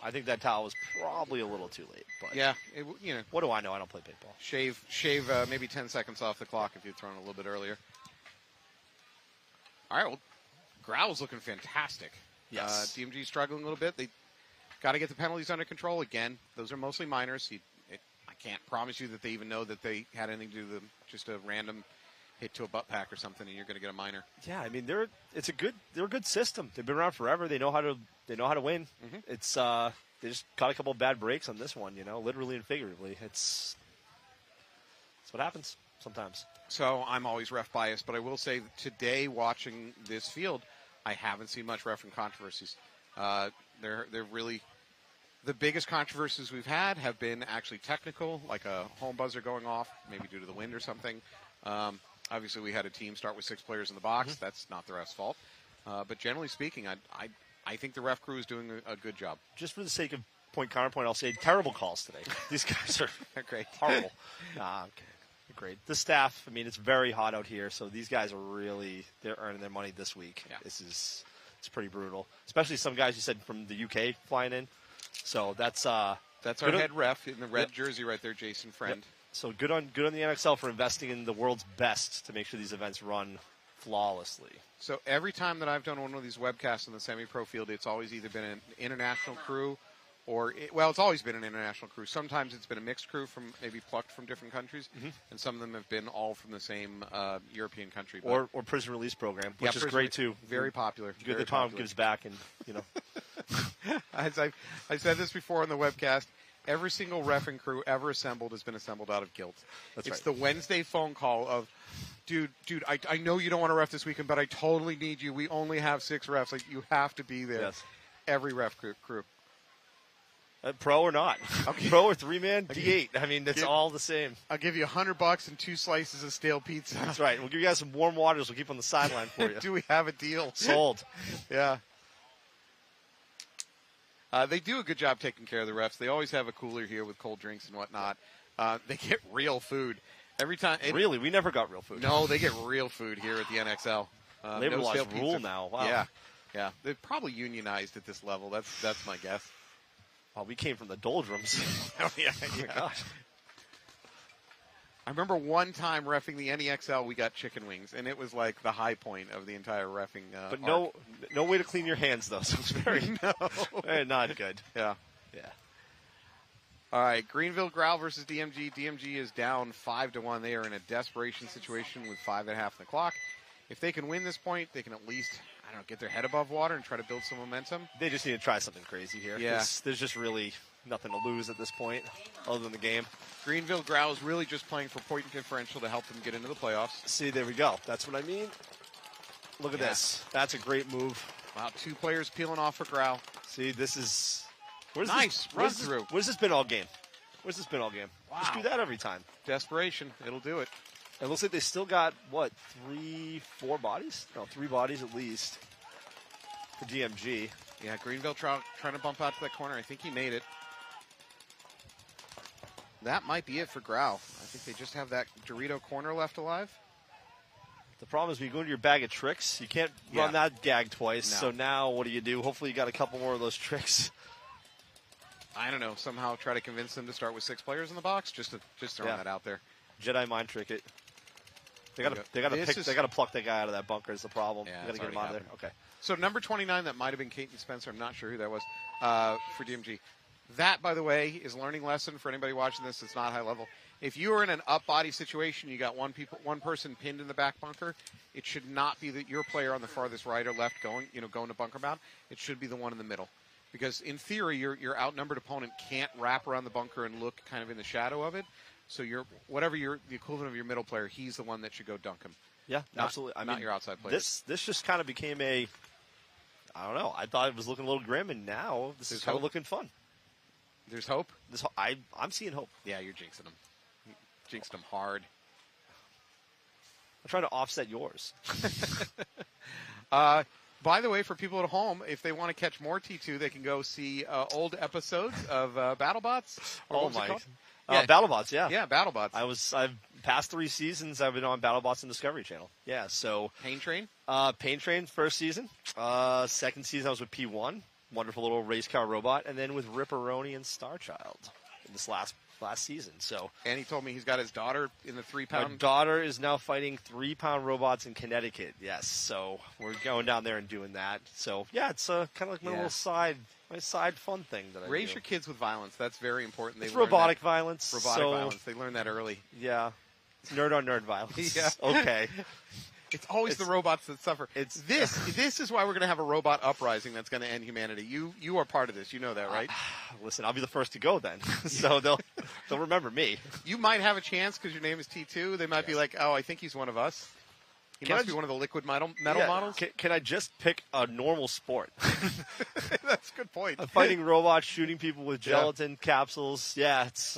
I think that towel was probably a little too late. But yeah, what do I know? I don't play paintball. Shave maybe 10 seconds off the clock if you'd thrown a little bit earlier. All right, well, Growl's looking fantastic. Yes. DMG struggling a little bit. They got to get the penalties under control again. Those are mostly minors. I can't promise you that they even know that they had anything to do with just a random hit to a butt pack or something, and you're going to get a minor. Yeah, I mean they're a good system. They've been around forever. They know how to win. Mm-hmm. It's they just caught a couple of bad breaks on this one, literally and figuratively. It's what happens sometimes. So I'm always ref biased, but I will say that today watching this field, I haven't seen much ref controversies. They're really the biggest controversies we've had have been actually technical, like a home buzzer going off, maybe due to the wind or something. Obviously, we had a team start with 6 players in the box. Mm-hmm. That's not the ref's fault. But generally speaking, I think the ref crew is doing a good job. Just for the sake of counterpoint, I'll say terrible calls today. These guys are great. Horrible. Okay. Great. The staff, I mean, it's very hot out here, so these guys are they're earning their money this week. Yeah. It's pretty brutal. Especially some guys you said from the UK flying in. So that's That's our head ref in the red jersey right there, Jason Friend. Yep. So good on the NXL for investing in the world's best to make sure these events run flawlessly. So every time that I've done one of these webcasts in the semi-pro field, it's always either been an international crew or, it's always been an international crew. Sometimes it's been a mixed crew from maybe plucked from different countries, and some of them have been all from the same European country. Or prison release program, which is great too. Very popular. Good that Tom gives back, and As I said this before on the webcast, every single ref and crew ever assembled has been assembled out of guilt. That's it's right. the Wednesday phone call of, dude, I know you don't want to ref this weekend, but I totally need you. We only have 6 refs. Like, you have to be there. Yes. Every ref crew. Pro or not. Pro or 3-man, D8. I mean, it's all the same. I'll give you $100 and 2 slices of stale pizza. That's right. We'll give you guys some warm waters. We'll keep on the sideline for you. Do we have a deal? Sold. Yeah. They do a good job taking care of the refs. They always have a cooler here with cold drinks and whatnot. They get real food. Every time. Really? We never got real food. No, they get real food here at the NXL. Labor laws rule now. Wow. Yeah. They're probably unionized at this level. That's my guess. Well, we came from the doldrums. Oh, yeah. I remember one time reffing the NEXL, we got chicken wings, and it was like the high point of the entire reffing. But no way to clean your hands, though. So it's very not good. Yeah. All right, Greenville Growl versus DMG. DMG is down 5-1. They are in a desperation situation with 5.5 on the clock. If they can win this point, they can at least, get their head above water and try to build some momentum. They just need to try something crazy here. Yeah. There's just really nothing to lose at this point other than the game. Greenville Growl is really just playing for point differential to help them get into the playoffs. See, there we go. That's what I mean. Look at this. That's a great move. Wow, 2 players peeling off for Growl. See, this is... Nice run through. Where's this been all game? Wow. Just do that every time. Desperation. It'll do it. It looks like they still got, 3-4 bodies? No, 3 bodies at least for DMG. Yeah, Greenville trying to bump out to that corner. I think he made it. That might be it for Growl. I think they just have that Dorito corner left alive. The problem is when you go into your bag of tricks, you can't run that gag twice. No. So now what do? Hopefully you got a couple more of those tricks. I don't know. Somehow try to convince them to start with 6 players in the box. Just throwing that out there. Jedi mind trick it. They got to pluck that guy out of that bunker. Is the problem? Yeah, they got to get him out of there. Okay. So number 29, that might have been Caton Spencer. I'm not sure who that was for DMG. That, by the way, is a learning lesson for anybody watching this. It's not high level. If you are in an up body situation, you got one person pinned in the back bunker. It should not be your player on the farthest right or left going to bunker bound. It should be the one in the middle, because in theory, your outnumbered opponent can't wrap around the bunker and look kind of in the shadow of it. So the equivalent of your middle player, he's the one that should go dunk him. Yeah, absolutely. Not your outside player. This just kind of became I don't know. I thought it was looking a little grim, and now this is kind of looking fun. There's hope? I'm seeing hope. Yeah, you're jinxing them. Jinxed them hard. I'm trying to offset yours. By the way, for people at home, if they want to catch more T2, they can go see old episodes of BattleBots. Oh, my. Yeah. BattleBots, yeah. Yeah, BattleBots. I've past 3 seasons, I've been on BattleBots and Discovery Channel. Yeah, so. Pain Train? Pain Train, first season. Second season, I was with P1. Wonderful little race car robot. And then with Ripperoni and Starchild in this last season. So. And he told me he's got his daughter in the 3-pound. My daughter is now fighting 3-pound robots in Connecticut. Yes, so we're going down there and doing that. So yeah, it's kind of like my little side fun thing that I raise do. your kids with violence. That's very important. It's robotic violence. Violence. They learn that early. Yeah, it's nerd on nerd violence. Yeah. Okay. It's always the robots that suffer. This is why we're going to have a robot uprising that's going to end humanity. You are part of this. You know that, right? Listen, I'll be the first to go then. So they'll remember me. You might have a chance because your name is T2. They might be like, oh, I think he's one of us. He must be one of the liquid metal models. Can I just pick a normal sport? That's a good point. Fighting robots, shooting people with gelatin capsules. Yeah, it's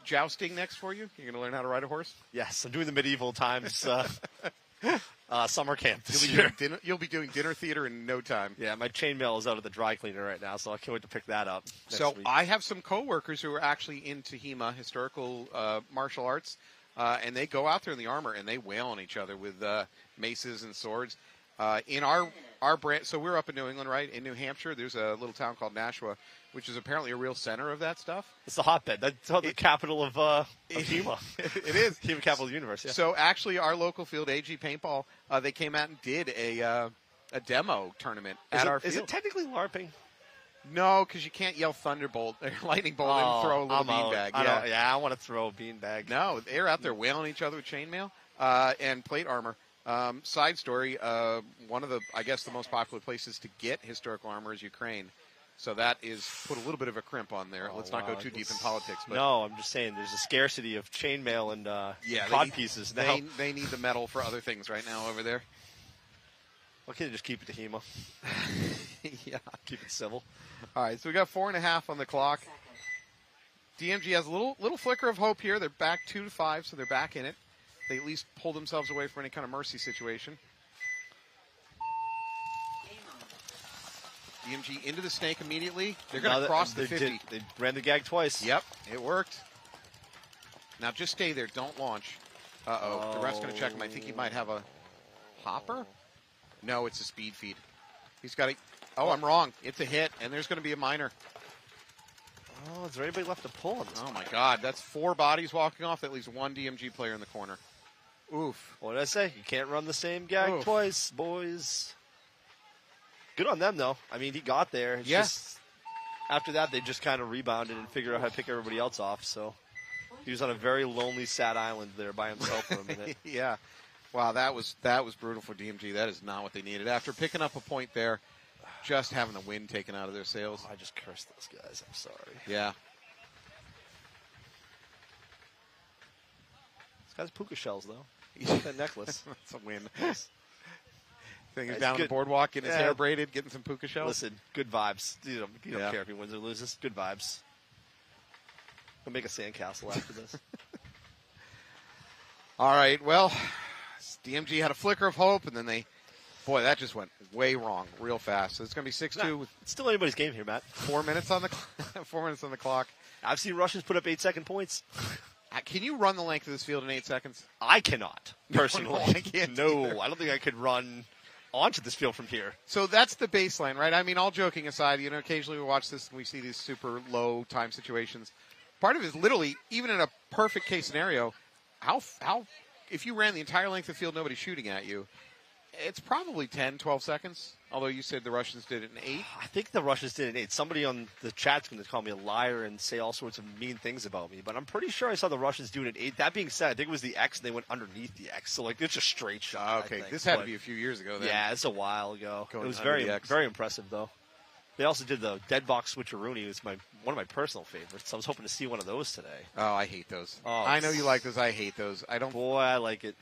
jousting next for you. You're going to learn how to ride a horse. Yes, I'm doing the medieval times. Summer camp this year. year. You'll be doing dinner theater in no time. Yeah, my chainmail is out of the dry cleaner right now, so I can't wait to pick that up next week. I have some coworkers who are actually into HEMA, historical martial arts, and they go out there in the armor and they wail on each other with maces and swords. In our branch, so we're up in New England, right? In New Hampshire, there's a little town called Nashua. which is apparently a real center of that stuff. It's the hotbed. That's the capital of HEMA. It is. HEMA capital of the universe, yeah. So actually, our local field, AG Paintball, they came out and did a demo tournament at our field. Is it technically LARPing? No, because you can't yell Thunderbolt or Lightning Bolt and throw a little beanbag. I want to throw a beanbag. No, they're out there whaling each other with chainmail and plate armor. Side story, one of the, I guess, the most popular places to get historical armor is Ukraine. So that is put a little bit of a crimp on there. Let's not go too deep in politics. But no, I'm just saying there's a scarcity of chainmail and cod pieces. They need the metal for other things right now over there. Why can't you just keep it to HEMA? Yeah. Keep it civil. All right, so we got 4.5 on the clock. DMG has a little flicker of hope here. They're back 2-5, so they're back in it. They at least pull themselves away from any kind of mercy situation. DMG into the snake immediately. They're going to cross the 50. They ran the gag twice. Yep, it worked. Now just stay there. Don't launch. Uh-oh. The ref's going to check him. I think he might have a hopper. No, it's a speed feed. He's got a... Oh, I'm wrong. It's a hit, and there's going to be a minor. Oh, is there anybody left to pull on this? Oh, my God. That's 4 bodies walking off. At least 1 DMG player in the corner. Oof. What did I say? You can't run the same gag twice, boys. Good on them, though. I mean, he got there. It's just, after that, they just kind of rebounded and figured out how to pick everybody else off. So he was on a very lonely, sad island there by himself for a minute. Yeah. Wow, that was brutal for DMG. That is not what they needed. After picking up a point there, just having the wind taken out of their sails. I just cursed those guys. I'm sorry. Yeah. This guy's puka shells, though. He's got that necklace. That's a win. Thing is down on the boardwalk, getting his hair braided, getting some puka shells. Listen, good vibes. You don't care if he wins or loses. Good vibes. We'll make a sandcastle after this. All right, well, DMG had a flicker of hope, and then boy, that just went way wrong real fast. So it's going to be 6-2. It's still anybody's game here, Matt. 4 minutes on the 4 minutes on the clock. I've seen Russians put up 8-second points. Can you run the length of this field in 8 seconds? I cannot, personally. No, I can't either. I don't think I could run onto this field from here. So that's the baseline, right? I mean, all joking aside, occasionally we watch this and we see these super low time situations. Part of it is literally, even in a perfect case scenario, how if you ran the entire length of the field, nobody's shooting at you, it's probably 10, 12 seconds. Although you said the Russians did it in 8. I think the Russians did it in 8. Somebody on the chat's going to call me a liar and say all sorts of mean things about me, but I'm pretty sure I saw the Russians do it in 8. That being said, I think it was the X, and they went underneath the X. So, it's a straight shot. Okay, this had to be a few years ago then. Yeah, it's a while ago. Going it was under very impressive, though. They also did the dead box switcheroony. It was one of my personal favorites. I was hoping to see one of those today. Oh, I hate those. Oh, I know you like those. I hate those. Boy, I like it.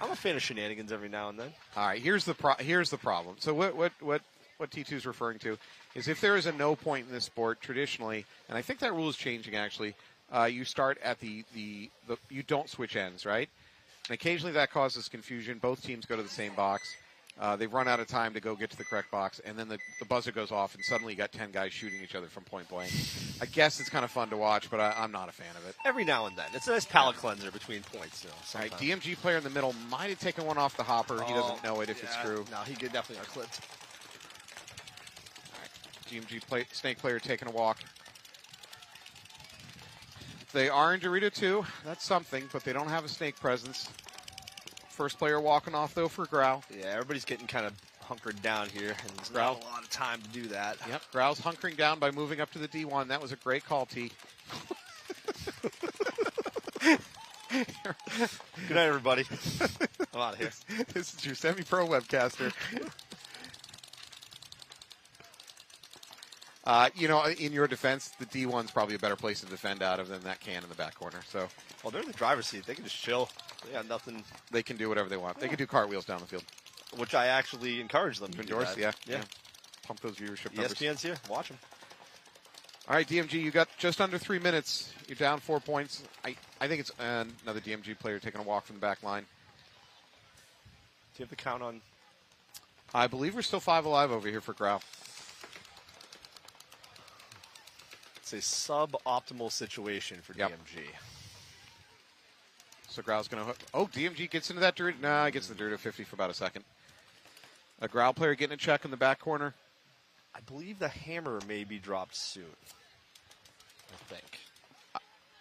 I'm a fan of shenanigans every now and then. All right, here's the problem. So what T2 is referring to is if there is a no point in this sport traditionally, and I think that rule is changing actually. You start at the you don't switch ends, right? And occasionally that causes confusion. Both teams go to the same box. They've run out of time to go get to the correct box, and then the buzzer goes off, and suddenly you got 10 guys shooting each other from point blank. I guess it's kind of fun to watch, but I'm not a fan of it. Every now and then. It's a nice palate cleanser between points. All right, DMG player in the middle might have taken one off the hopper. He doesn't know it if it's true. No, he definitely got clipped. All right, DMG snake player taking a walk. They are in Dorito 2. That's something, but they don't have a snake presence. First player walking off, though, for Grau. Yeah, everybody's getting kind of hunkered down here, and there's not a lot of time to do that. Yep, Grau's hunkering down by moving up to the D1. That was a great call, T. Good night, everybody. I'm out of here. This is your semi-pro webcaster. In your defense, the D1's probably a better place to defend out of than that can in the back corner. So, well, they're in the driver's seat. They can just chill. They got nothing. They can do whatever they want. They can do cartwheels down the field, which I actually encourage them to endorse. do Yeah. Pump those viewership numbers. ESPN's here. Watch them. All right, DMG, you got just under 3 minutes. You're down 4 points. I think it's another DMG player taking a walk from the back line. Do you have the count on? I believe we're still 5 alive over here for Grau. It's a suboptimal situation for DMG. So Grau's going to... Oh, DMG gets into that Dorito. Nah, he gets the Dorito 50 for about a second. A Grau player getting a check in the back corner. I believe the hammer may be dropped soon. I think.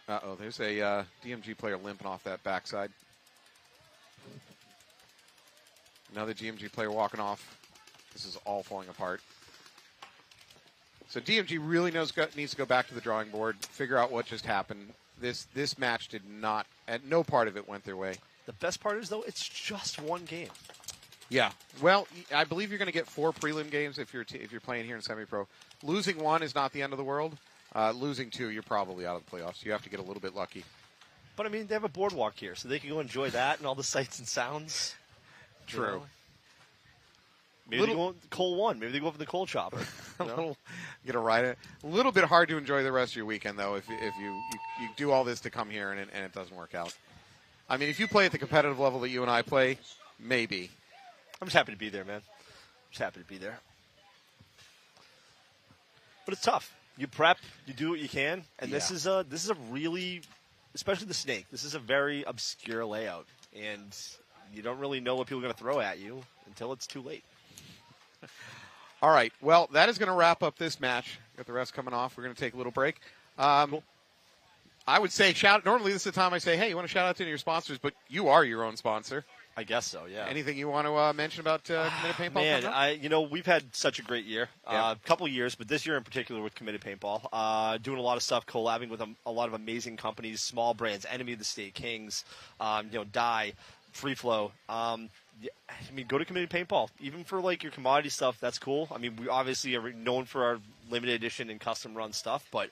Uh-oh, there's a DMG player limping off that backside. Another DMG player walking off. This is all falling apart. So DMG really needs to go back to the drawing board, figure out what just happened. This match did not, at no part of it went their way. The best part is, though, it's just one game. Yeah. Well, I believe you're going to get 4 prelim games if you're playing here in semi-pro. Losing 1 is not the end of the world. Losing 2, you're probably out of the playoffs. You have to get a little bit lucky. But, I mean, they have a boardwalk here, so they can go enjoy that and all the sights and sounds. True. You know? Maybe they go with the coal one. Maybe they go up in the coal chopper. You know? Get a ride. A little bit hard to enjoy the rest of your weekend, though, if you do all this to come here and it doesn't work out. I mean, if you play at the competitive level that you and I play, maybe. I'm just happy to be there, man. Just happy to be there. But it's tough. You prep, you do what you can, and this is a really, especially the snake. This is a very obscure layout, and you don't really know what people are going to throw at you until it's too late. All right. Well, that is going to wrap up this match. Got the rest coming off. We're going to take a little break. Cool. I would say normally this is the time I say, hey, you want to shout out to any of your sponsors, but you are your own sponsor. I guess so, yeah. Anything you want to mention about Committed Paintball? Man, we've had such a great year. A couple of years, but this year in particular with Committed Paintball. Doing a lot of stuff, collabing with a lot of amazing companies, small brands, Enemy of the State, Kings, Dye, Free Flow. I mean, go to Committed Paintball. Even for, like, your commodity stuff, that's cool. I mean, we obviously are known for our limited edition and custom run stuff, but,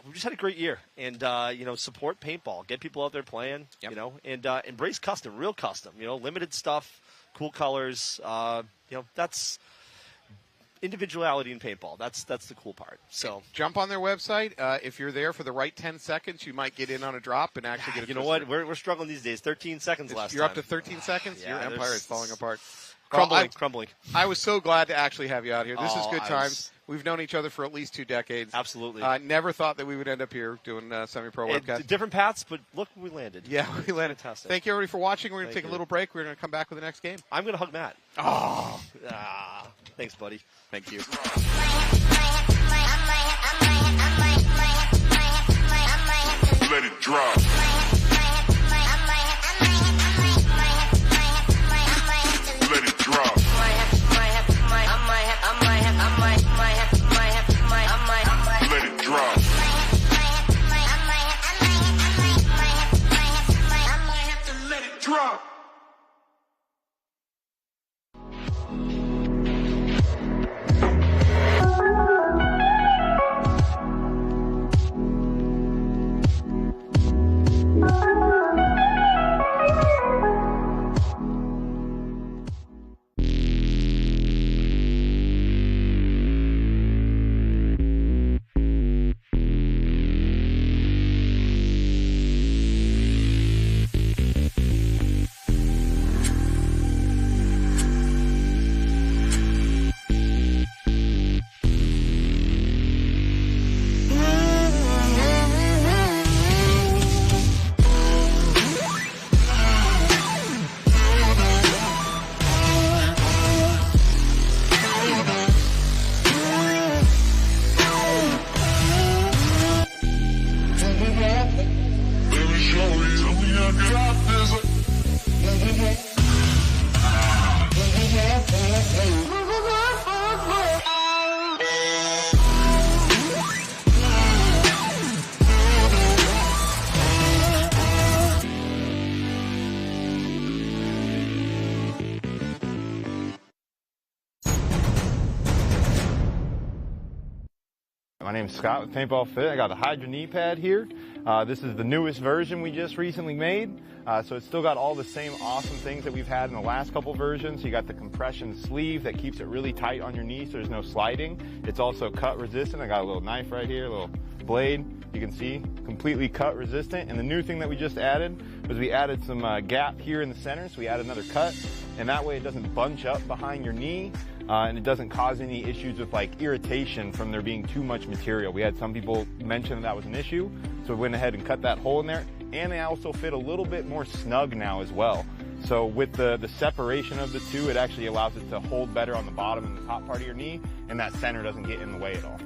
we just had a great year. And, support paintball. Get people out there playing, and embrace custom, real custom. Limited stuff, cool colors. That's individuality in paintball. That's the cool part. So jump on their website. If you're there for the right 10 seconds, you might get in on a drop and actually get a You know what? We're struggling these days. 13 seconds last You're time. up to 13 seconds? Yeah, your empire is falling apart. Crumbling. I was so glad to actually have you out here. This is good I times. We've known each other for at least 2 decades. Absolutely. Never thought that we would end up here doing semi-pro webcasts. Different paths, but look where we landed. Yeah, we landed. Fantastic. Thank you, everybody, for watching. We're going to take a little break. We're going to come back with the next game. I'm going to hug Matt. Oh. Thanks, buddy. Thank you. Let it drop. Let it drop. Let it drop. Let it drop. My name's Scott with Paintball Fit. I got a Hydra knee pad here. This is the newest version we just recently made. So it's still got all the same awesome things that we've had in the last couple versions. You got the compression sleeve that keeps it really tight on your knee so there's no sliding. It's also cut resistant. I got a little knife right here, a little blade. You can see, completely cut resistant. And the new thing that we just added was we added some gap here in the center. So we added another cut. And that way it doesn't bunch up behind your knee. And it doesn't cause any issues with like irritation from there being too much material. We had some people mention that was an issue, so we went ahead and cut that hole in there. And they also fit a little bit more snug now as well. So with the separation of the two, it actually allows it to hold better on the bottom and the top part of your knee, and that center doesn't get in the way at all.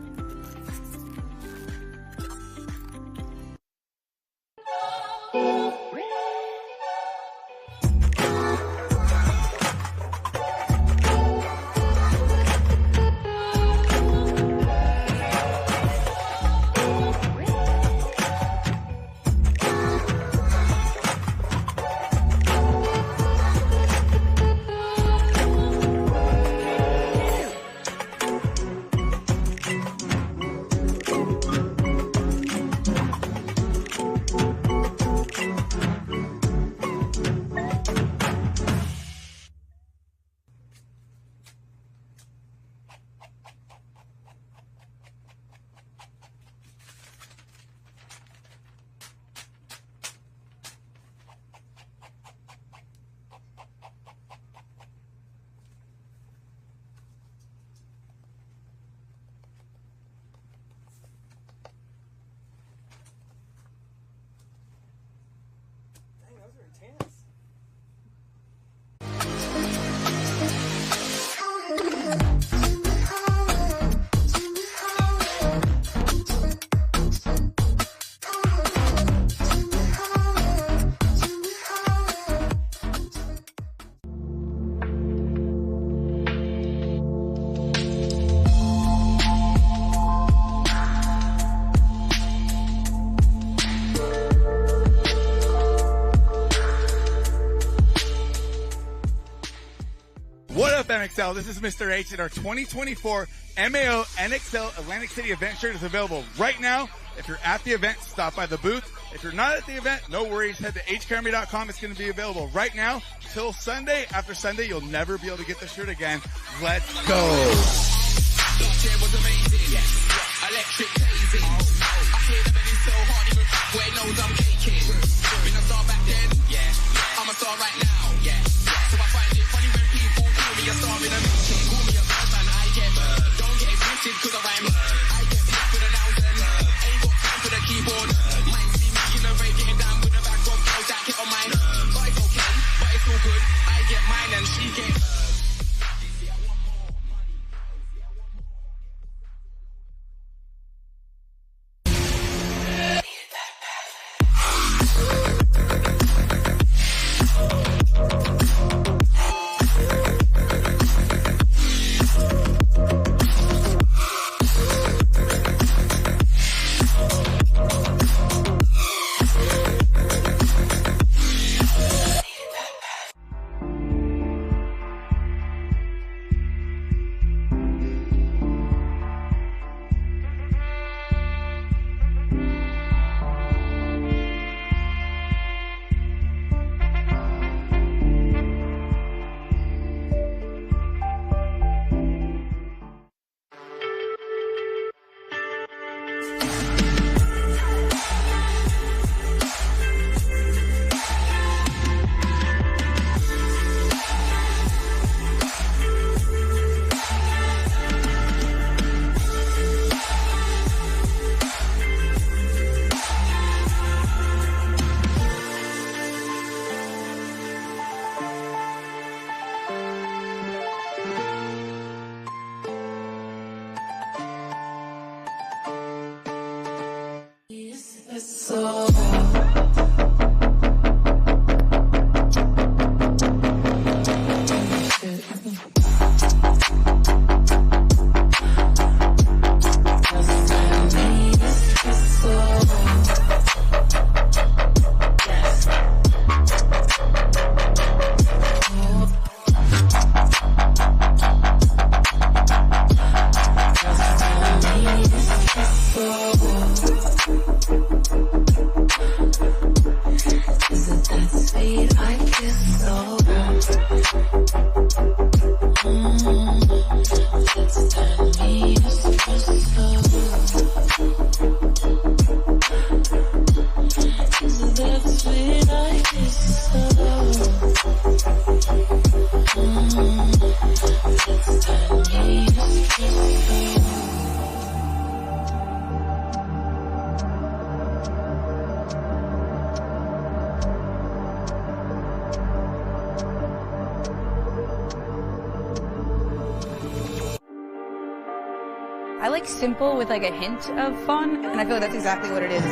What up, NXL? This is Mr. H, and our 2024 MAO NXL Atlantic City event shirt is available right now. If you're at the event, stop by the booth. If you're not at the event, no worries. Head to hcarmy.com. It's going to be available right now till Sunday. After Sunday, you'll never be able to get the shirt again. Let's go. Last year was amazing. Electric blazing. I hear the belly so hard, even where it knows I'm caking. Been a star back then, I'm a star right now, So I find it funny when people call me a star in a meeting. Call me a birdman, I get don't get it twisted cause I rhyme. I get paid for the nouns and ain't got time for the keyboard. Might see me in the rave getting down with the back of girls that get on mine. But it's okay, but it's all good. I get mine and she gets. like simple with like a hint of fun, and I feel like that's exactly what it is.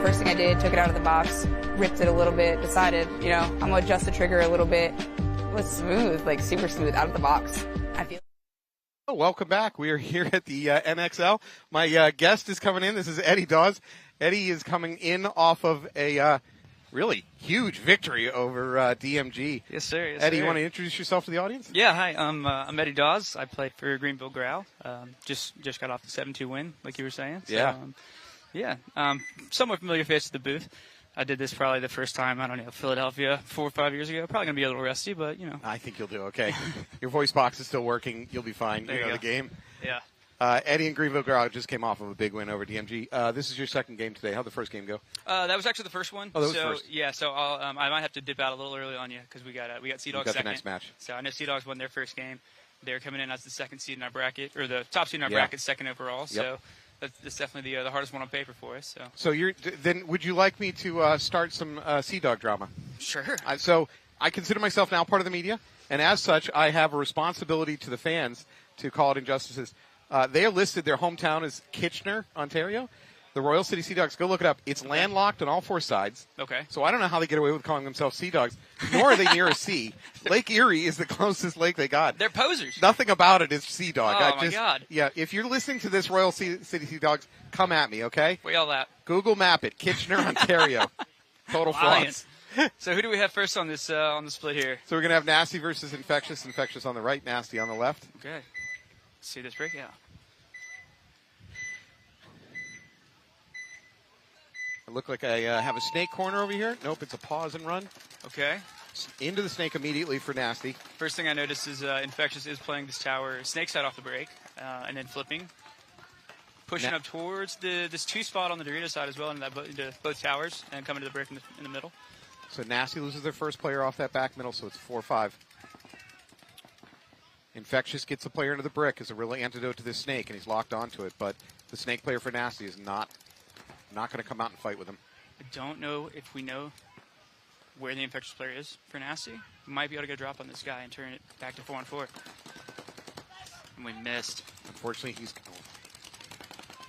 First thing I did, took it out of the box, ripped it a little bit, decided, you know, I'm gonna adjust the trigger a little bit. It was smooth, like super smooth out of the box. I feel. Oh, welcome back. We are here at the NXL. My guest is coming in. This is Eddie Dawes. Eddie is coming in off of a really huge victory over DMG. Yes, sir. Yes, Eddie, sir. you want to introduce yourself to the audience? Yeah, hi. I'm Eddie Dawes. I played for Greenville Growl. Just got off the 7-2 win, like you were saying. So, Yeah. Somewhat familiar face at the booth. I did this probably the first time, I don't know, Philadelphia 4 or 5 years ago. Probably going to be a little rusty, but, you know. I think you'll do okay. Your voice box is still working. You'll be fine. There you know you the go. game. Yeah. Eddie and Greenville Growl just came off of a big win over DMG. This is your second game today. How'd the first game go? That was actually the first one. Oh, that was so, first. Yeah, so I might have to dip out a little early on you because we got Sea Dogs got the second. next match. So I know Sea Dogs won their first game. They're coming in as the second seed in our bracket, or the top seed in our Yeah. bracket, second overall. So that's definitely the hardest one on paper for us. So Then would you like me to start some Sea Dog drama? Sure. So I consider myself now part of the media, and as such, I have a responsibility to the fans to call it injustices. They are listed, their hometown is Kitchener, Ontario. The Royal City Sea Dogs, go look it up. It's landlocked on all four sides. Okay. So I don't know how they get away with calling themselves Sea Dogs, nor are they near a sea. Lake Erie is the closest lake they got. They're posers. Nothing about it is Sea Dog. Oh, my God. Yeah, if you're listening to this Royal City Sea Dogs, come at me, okay? We all that. Google map it, Kitchener, Ontario. Total frauds. So who do we have first on this on the split here? So we're going to have Nasty versus Infectious. Infectious on the right, Nasty on the left. Okay. Let's see this breakout. It looked like I have a snake corner over here. Nope, it's a pause and run. Okay. Into the snake immediately for Nasty. First thing I noticed is Infectious is playing this tower snake side off the break, and then flipping. Pushing up towards this two spot on the Dorito side as well, into both towers, and coming to the break in the middle. So Nasty loses their first player off that back middle, so it's 4-5. Infectious gets a player into the brick as a real antidote to this snake, and he's locked onto it. But the snake player for Nasty is not going to come out and fight with him. I don't know if we know where the Infectious player is for Nasty. We might be able to get a drop on this guy and turn it back to 4-on-4. And we missed. Unfortunately,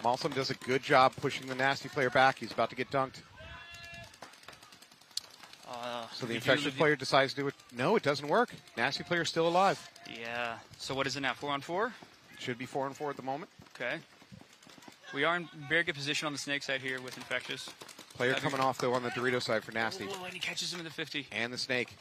Malsum does a good job pushing the Nasty player back. He's about to get dunked. So the Infectious player decides to do it. No, it doesn't work. Nasty player still alive. Yeah. So what is it now, 4-on-4? Should be 4-on-4 at the moment. Okay. We are in very good position on the snake side here with Infectious. Player coming off, though, on the Dorito side for Nasty. Oh, and he catches him in the 50. And the snake.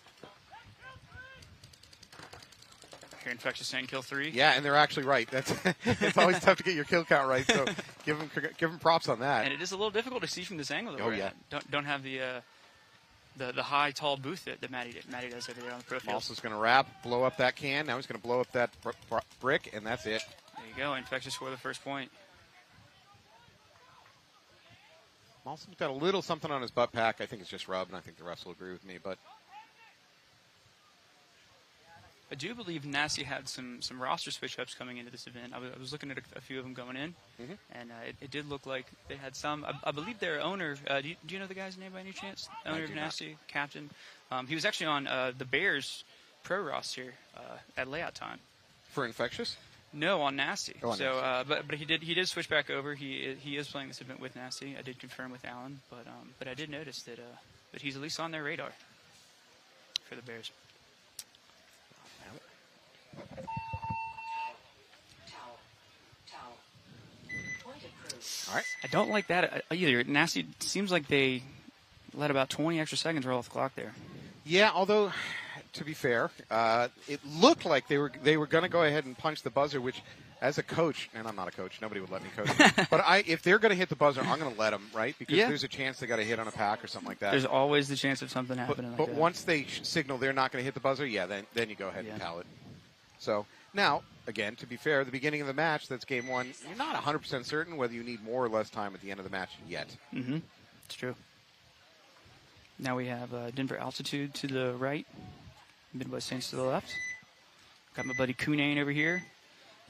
Here, Infectious saying kill 3. Yeah, and they're actually right. It's always tough to get your kill count right, so give them props on that. And it is a little difficult to see from this angle. That Oh, we're yeah. at. Don't have the high, tall booth that Matty does over there on the pro field. Malsum's going to wrap, blow up that can. Now he's going to blow up that brick, and that's it. There you go. Infectious score the first point. Malsum's got a little something on his butt pack. I think it's just rub, and I think the refs will agree with me. But I do believe Nasty had some roster switch-ups coming into this event. I was looking at a few of them going in, and it did look like they had some. I believe their owner, do you know the guy's name by any chance? Owner of Nasty, captain. He was actually on the Bears pro roster at layout time. For Infectious? No, on Nasty. Oh, on Nasty. But he did switch back over. He is playing this event with Nasty. I did confirm with Alan, but I did notice that he's at least on their radar for the Bears. All right. I don't like that either. Nasty seems like they let about 20 extra seconds roll off the clock there. Yeah, although to be fair, it looked like they were going to go ahead and punch the buzzer, which, as a coach, and I'm not a coach, nobody would let me coach, but if they're going to hit the buzzer, I'm going to let them, right? Because there's a chance they got a hit on a pack or something like that. There's always the chance of something happening. But once they signal they're not going to hit the buzzer, then you go ahead and towel it. So now, again, to be fair, the beginning of the match, that's game one. You're not 100% certain whether you need more or less time at the end of the match yet. Mm-hmm. It's true. Now we have Denver Altitude to the right, Midwest Saints to the left. Got my buddy Kunane over here,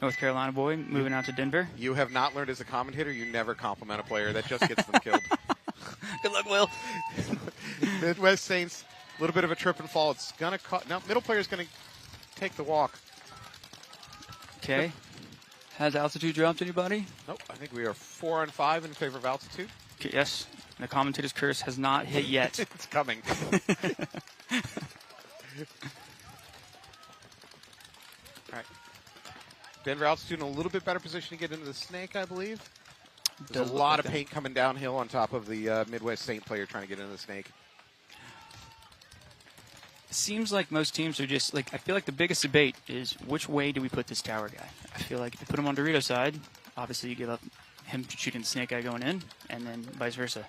North Carolina boy, moving out to Denver. You have not learned as a commentator, you never compliment a player. That just gets them killed. Good luck, Will. Midwest Saints, a little bit of a trip and fall. It's going to now middle player's going to take the walk. Okay. Has altitude dropped anybody? Nope. I think we are 4 on 5 in favor of altitude. Okay, yes. And the commentator's curse has not hit yet. It's coming. All right. Denver altitude in a little bit better position to get into the snake, I believe. There's a lot of paint coming downhill on top of the Midwest St. player trying to get into the snake. Seems like most teams are just like, I feel like the biggest debate is which way do we put this tower guy? I feel like if you put him on Dorito side, obviously you give up him shooting the snake guy going in, and then vice versa.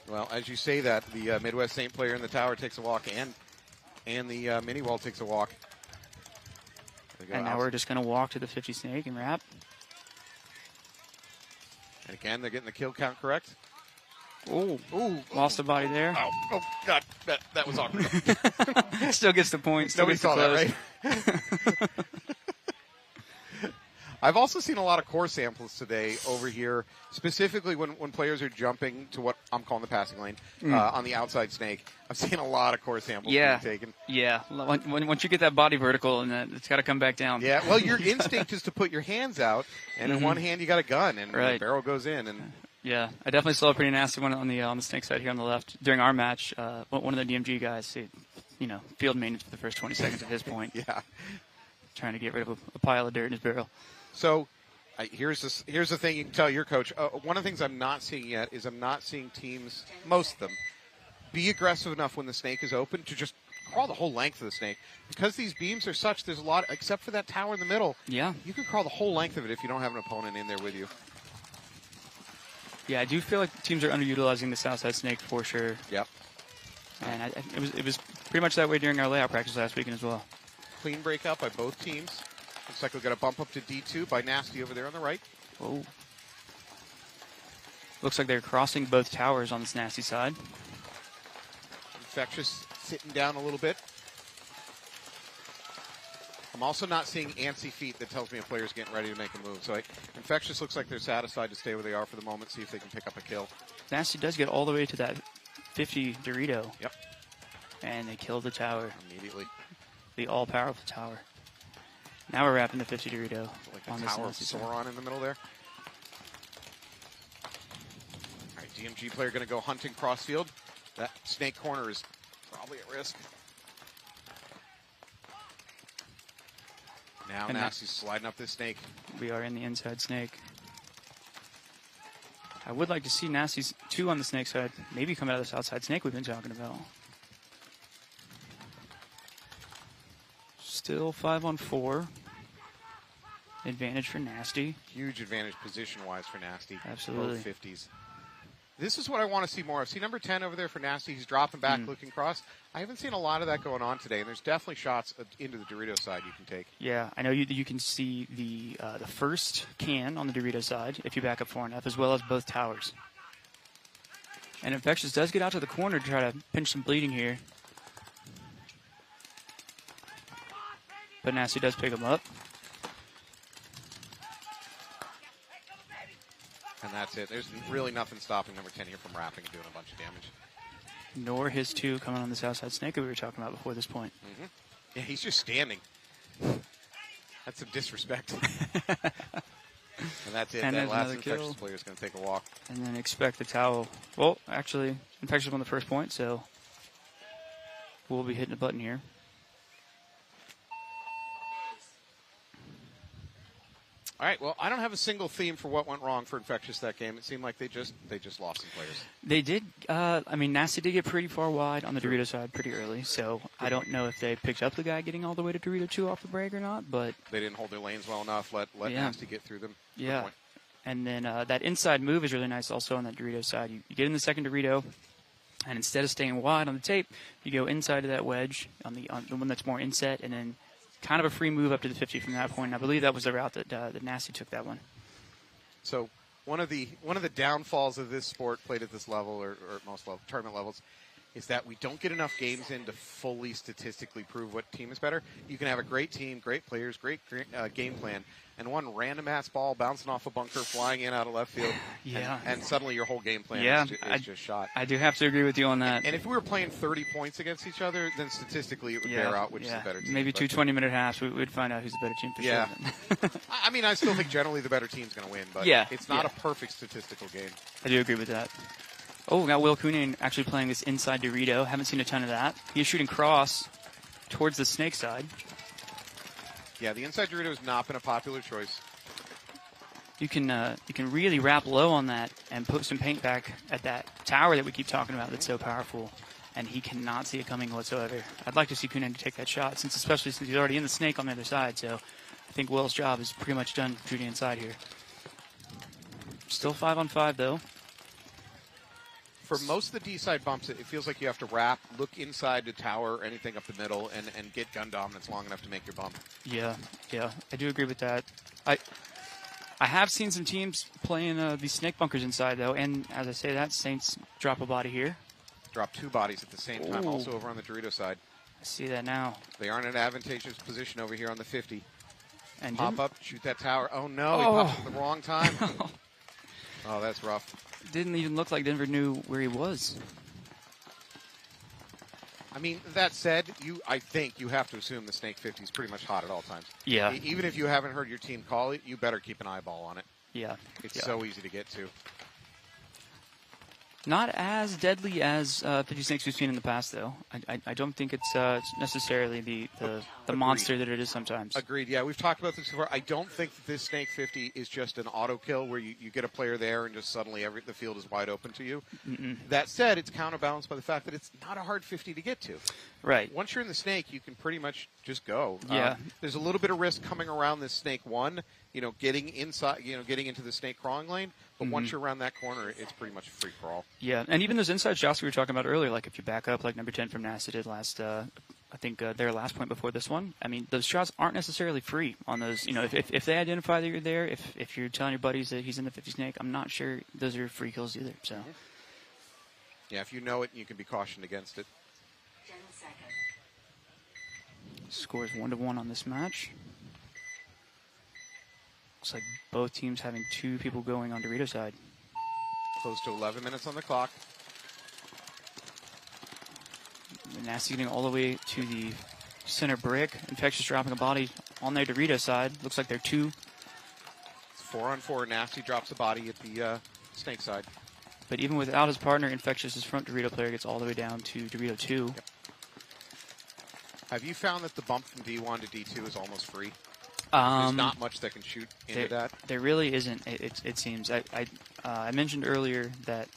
Well, as you say that, the Midwest St. player in the tower takes a walk, and the mini wall takes a walk. And now we're just going to walk to the 50 snake and wrap. And again, they're getting the kill count correct. Ooh, lost a body there. Oh, God, that was awkward. Still gets the point. Nobody saw that, right? I've also seen a lot of core samples today over here, specifically when players are jumping to what I'm calling the passing lane on the outside snake. I've seen a lot of core samples being taken. Yeah, once you get that body vertical, and it's got to come back down. Yeah, well, your instinct is to put your hands out, and in one hand you got a gun, and the barrel goes in. And yeah, I definitely saw a pretty nasty one on the snake side here on the left during our match. One of the DMG guys, field maintenance for the first 20 seconds at his point. Yeah, trying to get rid of a pile of dirt in his barrel. So here's the thing you can tell your coach. One of the things I'm not seeing yet is I'm not seeing teams, most of them, be aggressive enough when the snake is open to just crawl the whole length of the snake. Because these beams are such, there's a lot, except for that tower in the middle. Yeah. You can crawl the whole length of it if you don't have an opponent in there with you. Yeah, I do feel like teams are underutilizing the south side snake for sure. Yep. And it was pretty much that way during our layout practice last weekend as well. Clean breakout by both teams. Looks like we've got a bump up to D2 by Nasty over there on the right. Whoa. Looks like they're crossing both towers on this Nasty side. Infectious sitting down a little bit. I'm also not seeing antsy feet that tells me a player's getting ready to make a move. So Infectious looks like they're satisfied to stay where they are for the moment, see if they can pick up a kill. Nasty does get all the way to that 50 Dorito. Yep. And they kill the tower. Immediately. The all-powerful tower. Now we're wrapping the 50 Dorito. Like the tower of Sauron in the middle there. All right, DMG player going to go hunting crossfield. That snake corner is probably at risk. Now Nasty's sliding up this snake. We are in the inside snake. I would like to see Nasty's 2 on the snake side. Maybe come out of this outside snake we've been talking about. Still 5 on 4. Advantage for Nasty. Huge advantage position-wise for Nasty. Absolutely. Both 50s. This is what I want to see more of. See number 10 over there for Nasty. He's dropping back, looking cross. I haven't seen a lot of that going on today, and there's definitely shots into the Dorito side you can take. Yeah, I know you can see the first can on the Dorito side if you back up 4 enough, as well as both towers. And Infectious does get out to the corner to try to pinch some bleeding here. But Nasty does pick him up. And that's it. There's really nothing stopping number 10 here from wrapping and doing a bunch of damage. Nor his 2 coming on this outside snake that we were talking about before this point. Mm-hmm. Yeah, he's just standing. That's some disrespect. And that's it. And that last Infectious Infectious player is going to take a walk. And then expect the towel. Well, actually, Infectious won the first point, so we'll be hitting a button here. All right, well, I don't have a single theme for what went wrong for Infectious that game. It seemed like they just lost some players. They did. Nasty did get pretty far wide on the Dorito side pretty early, so I don't know if they picked up the guy getting all the way to Dorito 2 off the break or not, but they didn't hold their lanes well enough, let Nasty get through them. Yeah. And then that inside move is really nice also on that Dorito side. You get in the second Dorito, and instead of staying wide on the tape, you go inside of that wedge on the one that's more inset, and then kind of a free move up to the 50 from that point. And I believe that was the route that Nasty took that one. So one of the downfalls of this sport played at this level or at most tournament levels is that we don't get enough games in to fully statistically prove what team is better. You can have a great team, great players, great game plan, and one random-ass ball bouncing off a bunker, flying in out of left field, and suddenly your whole game plan is just shot. I do have to agree with you on that. And if we were playing 30 points against each other, then statistically it would bear out which is the better team. Maybe 2 20-minute halves, we'd find out who's the better team for sure. I mean, I still think generally the better team's going to win, but it's not a perfect statistical game. I do agree with that. Oh, we got Will Kunin actually playing this inside Dorito. Haven't seen a ton of that. He's shooting cross towards the snake side. Yeah, the inside Dorito has not been a popular choice. You can really wrap low on that and put some paint back at that tower that we keep talking about that's so powerful. And he cannot see it coming whatsoever. I'd like to see Kunin take that shot, especially since he's already in the snake on the other side. So I think Will's job is pretty much done shooting inside here. Still 5-on-5 though. For most of the D-side bumps, it feels like you have to wrap, look inside the tower or anything up the middle, and get gun dominance long enough to make your bump. Yeah, I do agree with that. I have seen some teams playing these snake bunkers inside, though, and as I say that, Saints drop a body here. Drop 2 bodies at the same time, also over on the Dorito side. I see that now. They are in an advantageous position over here on the 50. And pop up, shoot that tower. Oh, no, he popped at the wrong time. Oh, that's rough. Didn't even look like Denver knew where he was. I mean, that said, I think you have to assume the Snake 50 is pretty much hot at all times. Yeah. Even if you haven't heard your team call it, you better keep an eyeball on it. Yeah. It's so easy to get to. Not as deadly as 50 Snakes we've seen in the past, though. I don't think it's necessarily the monster that it is sometimes. Agreed. Yeah, we've talked about this before. I don't think that this Snake 50 is just an auto kill where you get a player there and just suddenly the field is wide open to you. That said, it's counterbalanced by the fact that it's not a hard 50 to get to. Right. Once you're in the Snake, you can pretty much just go. Yeah. There's a little bit of risk coming around this Snake 1, getting inside, getting into the Snake crawling lane. But once you're around that corner, it's pretty much a free for all. Yeah, and even those inside shots we were talking about earlier, like if you back up like number 10 from NASA did last, I think their last point before this one, I mean, those shots aren't necessarily free on those. If they identify that you're there, if you're telling your buddies that he's in the 50 Snake, I'm not sure those are free kills either. So. Yeah, if you know it, you can be cautioned against it. 10 seconds. Scores 1-1 on this match. Looks like both teams having 2 people going on Dorito side. Close to 11 minutes on the clock. Nasty getting all the way to the center brick. Infectious dropping a body on their Dorito side. Looks like they're 2. It's 4-on-4. Nasty drops a body at the Snake side. But even without his partner, Infectious's front Dorito player gets all the way down to Dorito 2. Yep. Have you found that the bump from D1 to D2 is almost free? There's not much that can shoot into that. There really isn't. It seems. I mentioned earlier that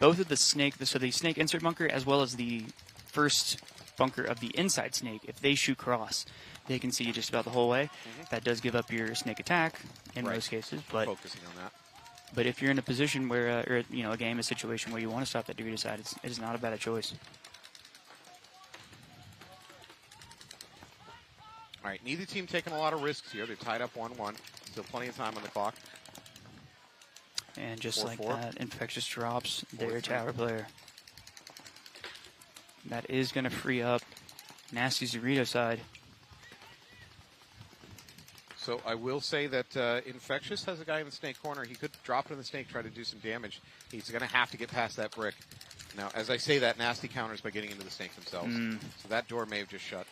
both of the snake, so the snake insert bunker as well as the first bunker of the inside snake, if they shoot cross, they can see you just about the whole way. That does give up your snake attack in most cases, but focusing on that. But if you're in a position where, or a game, a situation where you want to stop that Dorito side, it is not a bad choice. All right, neither team taking a lot of risks here. They're tied up 1-1. Still plenty of time on the clock. And just like that, Infectious drops their tower player. That is going to free up Nasty's Dorito side. So I will say that Infectious has a guy in the Snake corner. He could drop it in the Snake, try to do some damage. He's going to have to get past that brick. Now, as I say that, Nasty counters by getting into the Snake themselves. So that door may have just shut.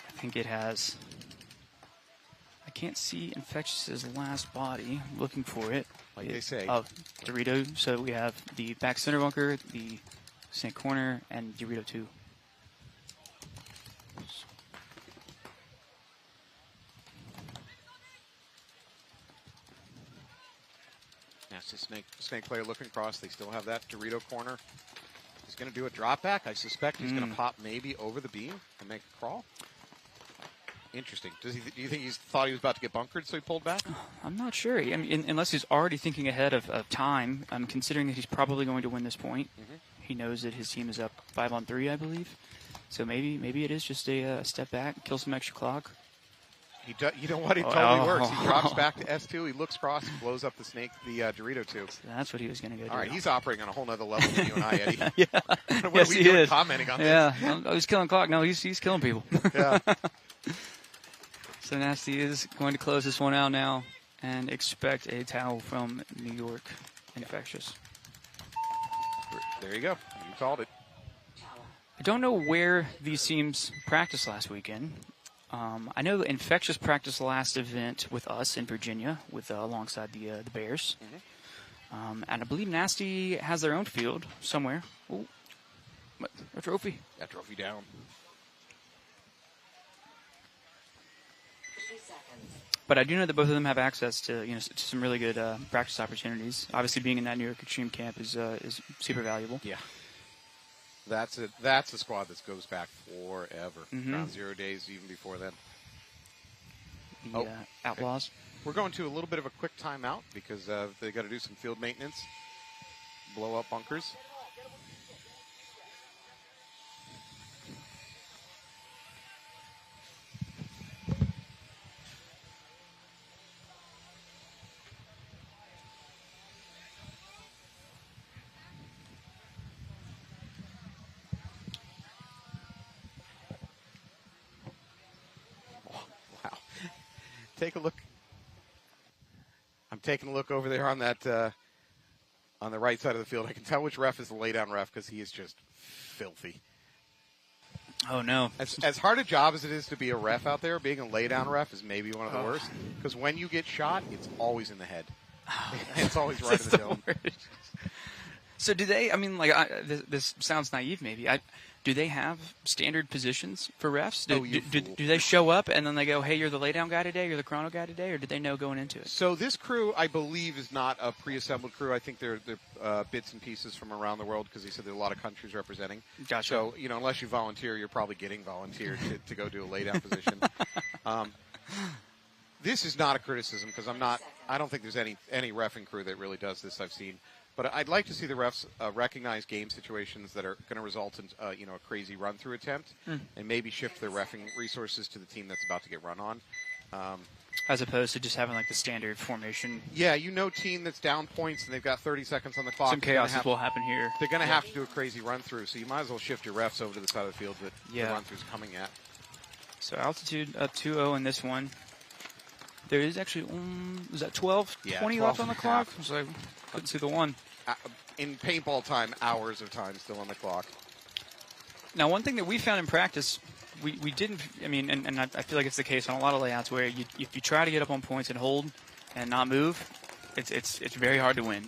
I think it has. I can't see Infectious's last body. I'm looking for it. Like they say. Of Dorito. So we have the back center bunker, the Snake corner, and Dorito 2. Nasty Snake player looking across. They still have that Dorito corner. He's going to do a drop back. I suspect he's going to pop maybe over the beam and make a crawl. Interesting. Do you think he thought he was about to get bunkered, so he pulled back? I'm not sure. I mean, unless he's already thinking ahead of time, considering that he's probably going to win this point. He knows that his team is up 5-on-3, I believe. So maybe it is just a step back, kill some extra clock. You know what? It totally works. He drops back to S2. He looks across, blows up the snake, the Dorito tube. So that's what he was going to go do. All right, he's operating on a whole nother level than you and I, Eddie. Yeah. What Yes, are we he doing is. commenting on yeah. this? Yeah. He's killing clock. No, he's killing people. Yeah. So Nasty is going to close this one out now and expect a towel from New York Infectious. There you go. You called it. I don't know where these teams practiced last weekend. I know Infectious practiced last event with us in Virginia, with alongside the Bears, and I believe Nasty has their own field somewhere. Ooh, a trophy. That trophy down. But I do know that both of them have access to to some really good practice opportunities. Obviously, being in that New York Extreme camp is super valuable. Yeah. That's a squad that goes back forever. Around 0 days, even before then. The Outlaws. We're going to a little bit of a quick timeout because they got to do some field maintenance, blow up bunkers. Take a look. I'm taking a look over there on that on the right side of the field. I can tell which ref is the laydown ref because he is just filthy. Oh no! As hard a job as it is to be a ref out there, being a laydown ref is maybe one of the worst because when you get shot, it's always in the head. It's always right in the dome. So do they? I mean, this sounds naive, maybe. Do they have standard positions for refs? Do they show up and then they go, hey, you're the laydown guy today, you're the chrono guy today, or did they know going into it? So this crew, I believe, is not a pre-assembled crew. I think they're bits and pieces from around the world because he said there are a lot of countries representing. Gotcha. So, unless you volunteer, you're probably getting volunteered to go do a laydown position. This is not a criticism because I don't think there's any reffing crew that really does this I've seen. But I'd like to see the refs recognize game situations that are going to result in a crazy run-through attempt, and maybe shift their reffing resources to the team that's about to get run on, as opposed to just having the standard formation. Yeah, team that's down points and they've got 30 seconds on the clock. Some chaos will happen here. They're going to have to do a crazy run-through, so you might as well shift your refs over to the side of the field that the run-through's coming at. So altitude up 2-0 in this one. There is actually, was that 12? Yeah, 20 left on the clock? So I couldn't see the one. In paintball time, hours of time still on the clock. Now, one thing that we found in practice, we didn't, and I feel like it's the case on a lot of layouts where if you try to get up on points and hold and not move, it's very hard to win.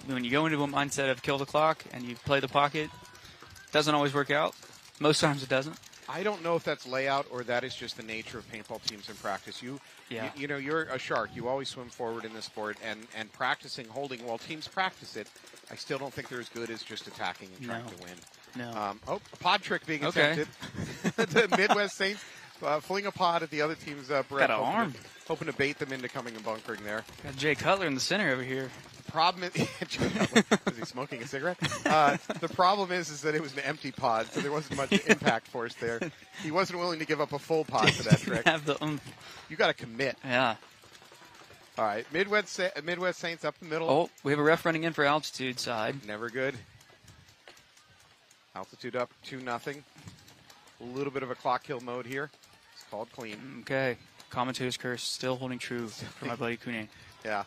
When you go into a mindset of kill the clock and you play the pocket, it doesn't always work out. Most times it doesn't. I don't know if that's layout or that is just the nature of paintball teams in practice. You're a shark. You always swim forward in this sport, and practicing holding while teams practice it, I still don't think they're as good as just attacking and trying to win. No. A pod trick being attempted. The Midwest Saints fling a pod at the other team's breath. Got an arm. Hoping to bait them into coming and bunkering there. Got Jay Cutler in the center over here. The problem is, is he smoking a cigarette? The problem is that it was an empty pod, so there wasn't much impact force there. He wasn't willing to give up a full pod for that trick. You got to commit. Yeah. All right, Midwest Saints up the middle. Oh, we have a ref running in for altitude side. Never good. Altitude up 2-0. A little bit of a clock kill mode here. It's called clean. Okay. Commentator's curse still holding true for my buddy Kune. Yeah.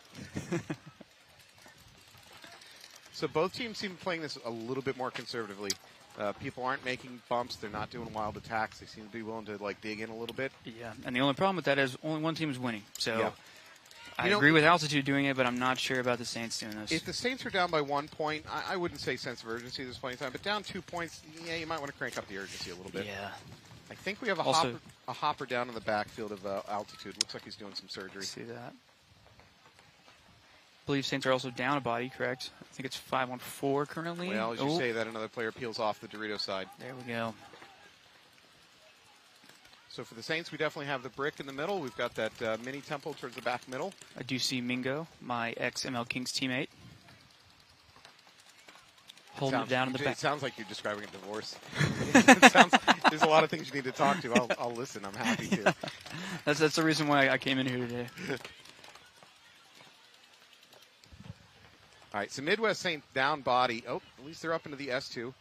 So both teams seem to be playing this a little bit more conservatively. People aren't making bumps. They're not doing wild attacks. They seem to be willing to dig in a little bit. Yeah, and the only problem with that is only one team is winning. So yeah. I agree with Altitude doing it, but I'm not sure about the Saints doing this. If the Saints are down by 1 point, I wouldn't say sense of urgency at this point in time, but down 2 points, you might want to crank up the urgency a little bit. Yeah. I think we have a hopper down in the backfield of Altitude. Looks like he's doing some surgery. See that. I believe Saints are also down a body, correct? I think it's 5-on-4 currently. Well, as you say that, another player peels off the Dorito side. There we go. So for the Saints, we definitely have the brick in the middle. We've got that mini temple towards the back middle. I do see Mingo, my ex-ML Kings teammate. holding it down in the back. It sounds like you're describing a divorce. There's a lot of things you need to talk to. I'll listen. I'm happy to. That's the reason why I came in here today. All right, so Midwest Saints down body. Oh, at least they're up into the S2.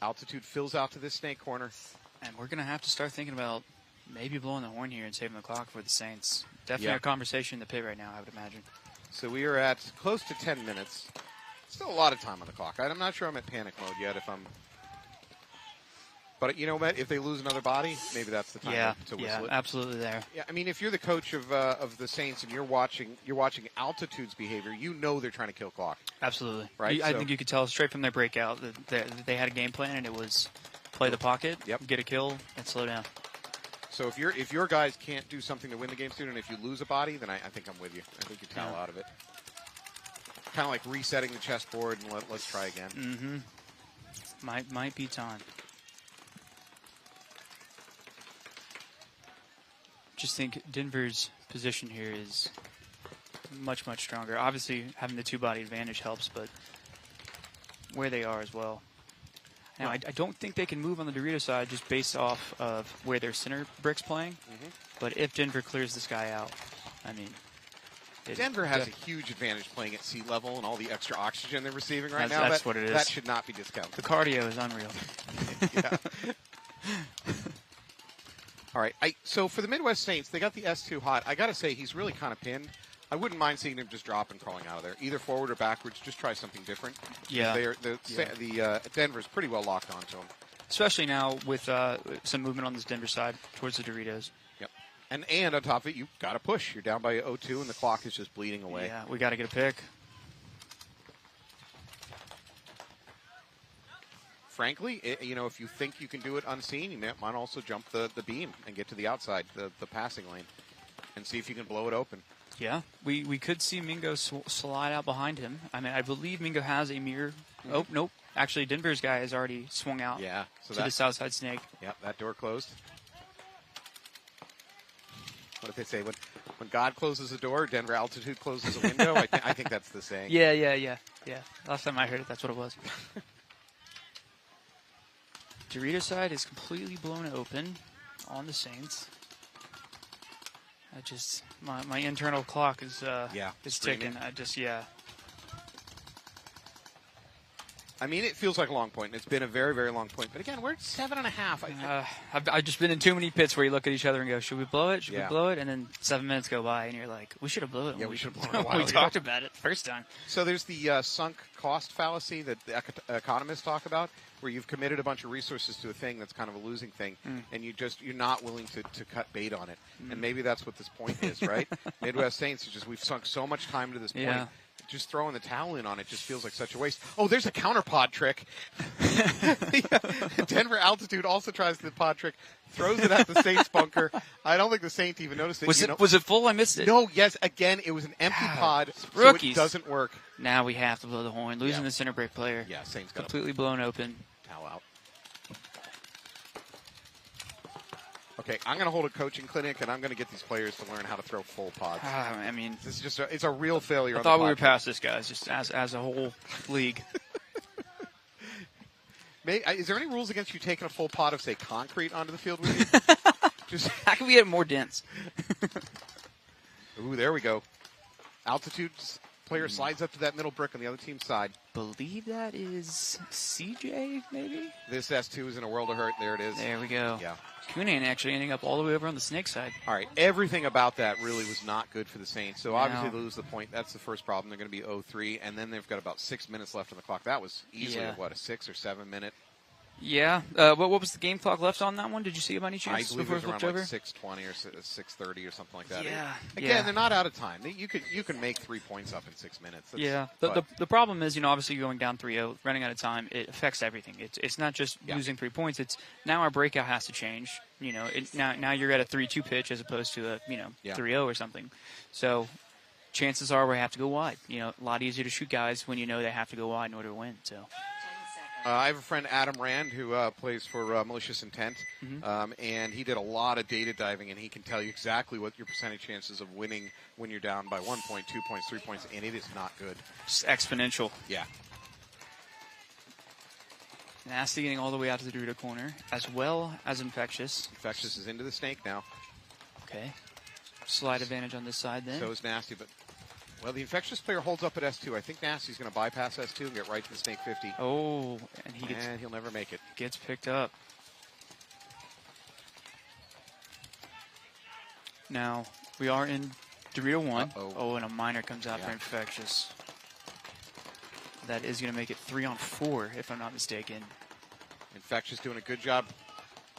Altitude fills out to this snake corner. And we're going to have to start thinking about maybe blowing the horn here and saving the clock for the Saints. Definitely a conversation in the pit right now, I would imagine. So we are at close to 10 minutes. Still a lot of time on the clock. I'm not sure I'm at panic mode yet But you know what? If they lose another body, maybe that's the time to whistle it. Absolutely there. Yeah, I mean, if you're the coach of the Saints and you're watching Altitude's behavior, you know they're trying to kill clock. Absolutely. Right? I think you could tell straight from their breakout that they had a game plan, and it was play the pocket, get a kill, and slow down. So if your guys can't do something to win the game soon, and if you lose a body, then I think I'm with you. I think you towel out of it. Kind of like resetting the chessboard and let's try again. Mm-hmm. Might be time. Just think Denver's position here is much, much stronger. Obviously, having the two-body advantage helps, but where they are as well. Now, I don't think they can move on the Dorito side just based off of where their center brick's playing. But if Denver clears this guy out, I mean... Denver has a huge advantage playing at sea level and all the extra oxygen they're receiving right now. That's what it is. That should not be discounted. The cardio is unreal. All right. So for the Midwest Saints, they got the S2 hot. I got to say, he's really kind of pinned. I wouldn't mind seeing him just drop and crawling out of there, either forward or backwards. Just try something different. Yeah. Denver's pretty well locked onto him. Especially now with some movement on this Denver side towards the Doritos. Yep. And on top of it, you got to push. You're down by 0-2, and the clock is just bleeding away. Yeah, we got to get a pick. Frankly, if you think you can do it unseen, you might also jump the beam and get to the outside, the passing lane, and see if you can blow it open. Yeah, we could see Mingo slide out behind him. I mean, I believe Mingo has a mirror. Oh, nope. Actually, Denver's guy has already swung out to the south side snake. Yep, that door closed. What do they say? When God closes a door, Denver Altitude closes a window? I think that's the saying. Yeah. Last time I heard it, that's what it was. Dorito side is completely blown open on the Saints. I just my internal clock is ticking. I mean, it feels like a long point, and it's been a very, very long point. But again, we're at 7.5. I've just been in too many pits where you look at each other and go, "Should we blow it? Should we blow it?" And then 7 minutes go by, and you're like, "We should have blown it." Yeah, we should have blown it. We talked about it first time. So there's the sunk cost fallacy that the economists talk about, where you've committed a bunch of resources to a thing that's kind of a losing thing, and you're not willing to cut bait on it. And maybe that's what this point is, right? Midwest Saints is just we've sunk so much time to this point. Yeah. Just throwing the towel in on it just feels like such a waste. Oh, there's a counter pod trick. Denver Altitude also tries the pod trick, throws it at the Saints bunker. I don't think the Saints even noticed it. Was it full? I missed it. No, yes, again, it was an empty pod, rookies. So it doesn't work. Now we have to blow the horn. Losing the center break player. Yeah, Saints got completely blown open. Towel out. Okay, I'm going to hold a coaching clinic, and I'm going to get these players to learn how to throw full pods. I mean, this is just it's a real failure. I thought we were past this, guys, just as a whole league. Is there any rules against you taking a full pod of, say, concrete onto the field with you? Just how can we get more dense? Ooh, there we go. Altitude's player slides up to that middle brick on the other team's side. Believe that is CJ, maybe? This S2 is in a world of hurt. There it is. There we go. Yeah. Kunan actually ending up all the way over on the snake side. All right. Everything about that really was not good for the Saints. So obviously they lose the point. That's the first problem. They're going to be 0-3, and then they've got about 6 minutes left on the clock. That was easily a 6 or 7 minute. Yeah. What was the game clock left on that one? Did you see it by any chance? I believe it was around like 6:20 or 6:30 or something like that. Yeah. Again, they're not out of time. You can make 3 points up in 6 minutes. The problem is, obviously going down 3-0, running out of time, it affects everything. It's not just losing 3 points. It's now our breakout has to change. Now you're at a 3-2 pitch as opposed to a 3-0 or something. So chances are we have to go wide. A lot easier to shoot guys when you know they have to go wide in order to win. So. I have a friend, Adam Rand, who plays for Malicious Intent, and he did a lot of data diving, and he can tell you exactly what your percentage chances of winning when you're down by 1 point, 2 points, 3 points, and it is not good. Just exponential. Yeah. Nasty getting all the way out to the Dorito corner, as well as Infectious. Infectious is into the snake now. Okay. Slight advantage on this side then. So is Nasty, but... Well, the Infectious player holds up at S2. I think Nasty's going to bypass S2 and get right to the Snake 50. Oh, and he'll never make it. Gets picked up. Now, we are in Dorito 1. Oh, and a minor comes out for Infectious. That is going to make it 3-on-4, if I'm not mistaken. Infectious doing a good job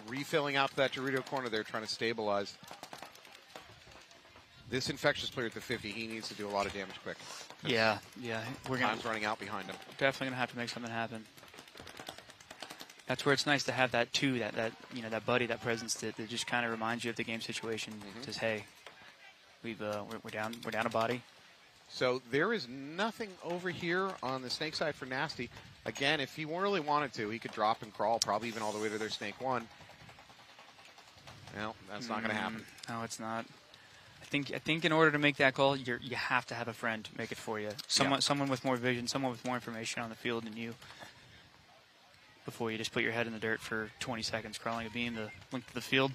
refilling out that Dorito corner there, trying to stabilize. This Infectious player at the 50, he needs to do a lot of damage quick. Yeah. Time's running out behind him. Definitely going to have to make something happen. That's where it's nice to have that too, that buddy, that presence that just kind of reminds you of the game situation. Says, hey, we're down a body. So there is nothing over here on the Snake side for Nasty. Again, if he really wanted to, he could drop and crawl, probably even all the way to their Snake 1. Well, that's not going to happen. No, it's not. I think in order to make that call, you have to have a friend make it for you. Someone with more vision, someone with more information on the field than you. Before you just put your head in the dirt for 20 seconds crawling a beam the length of the field.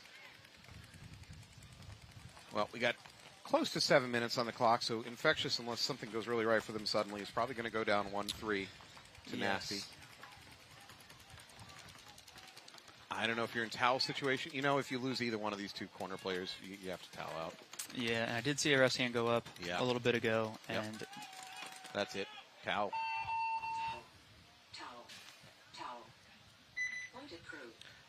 Well, we got close to 7 minutes on the clock, so Infectious, unless something goes really right for them suddenly, is probably going to go down 1-3 to Nasty. I don't know if you're in towel situation. You know, if you lose either one of these two corner players, you have to towel out. Yeah, and I did see a ref's hand go up a little bit ago, and that's it. Towel.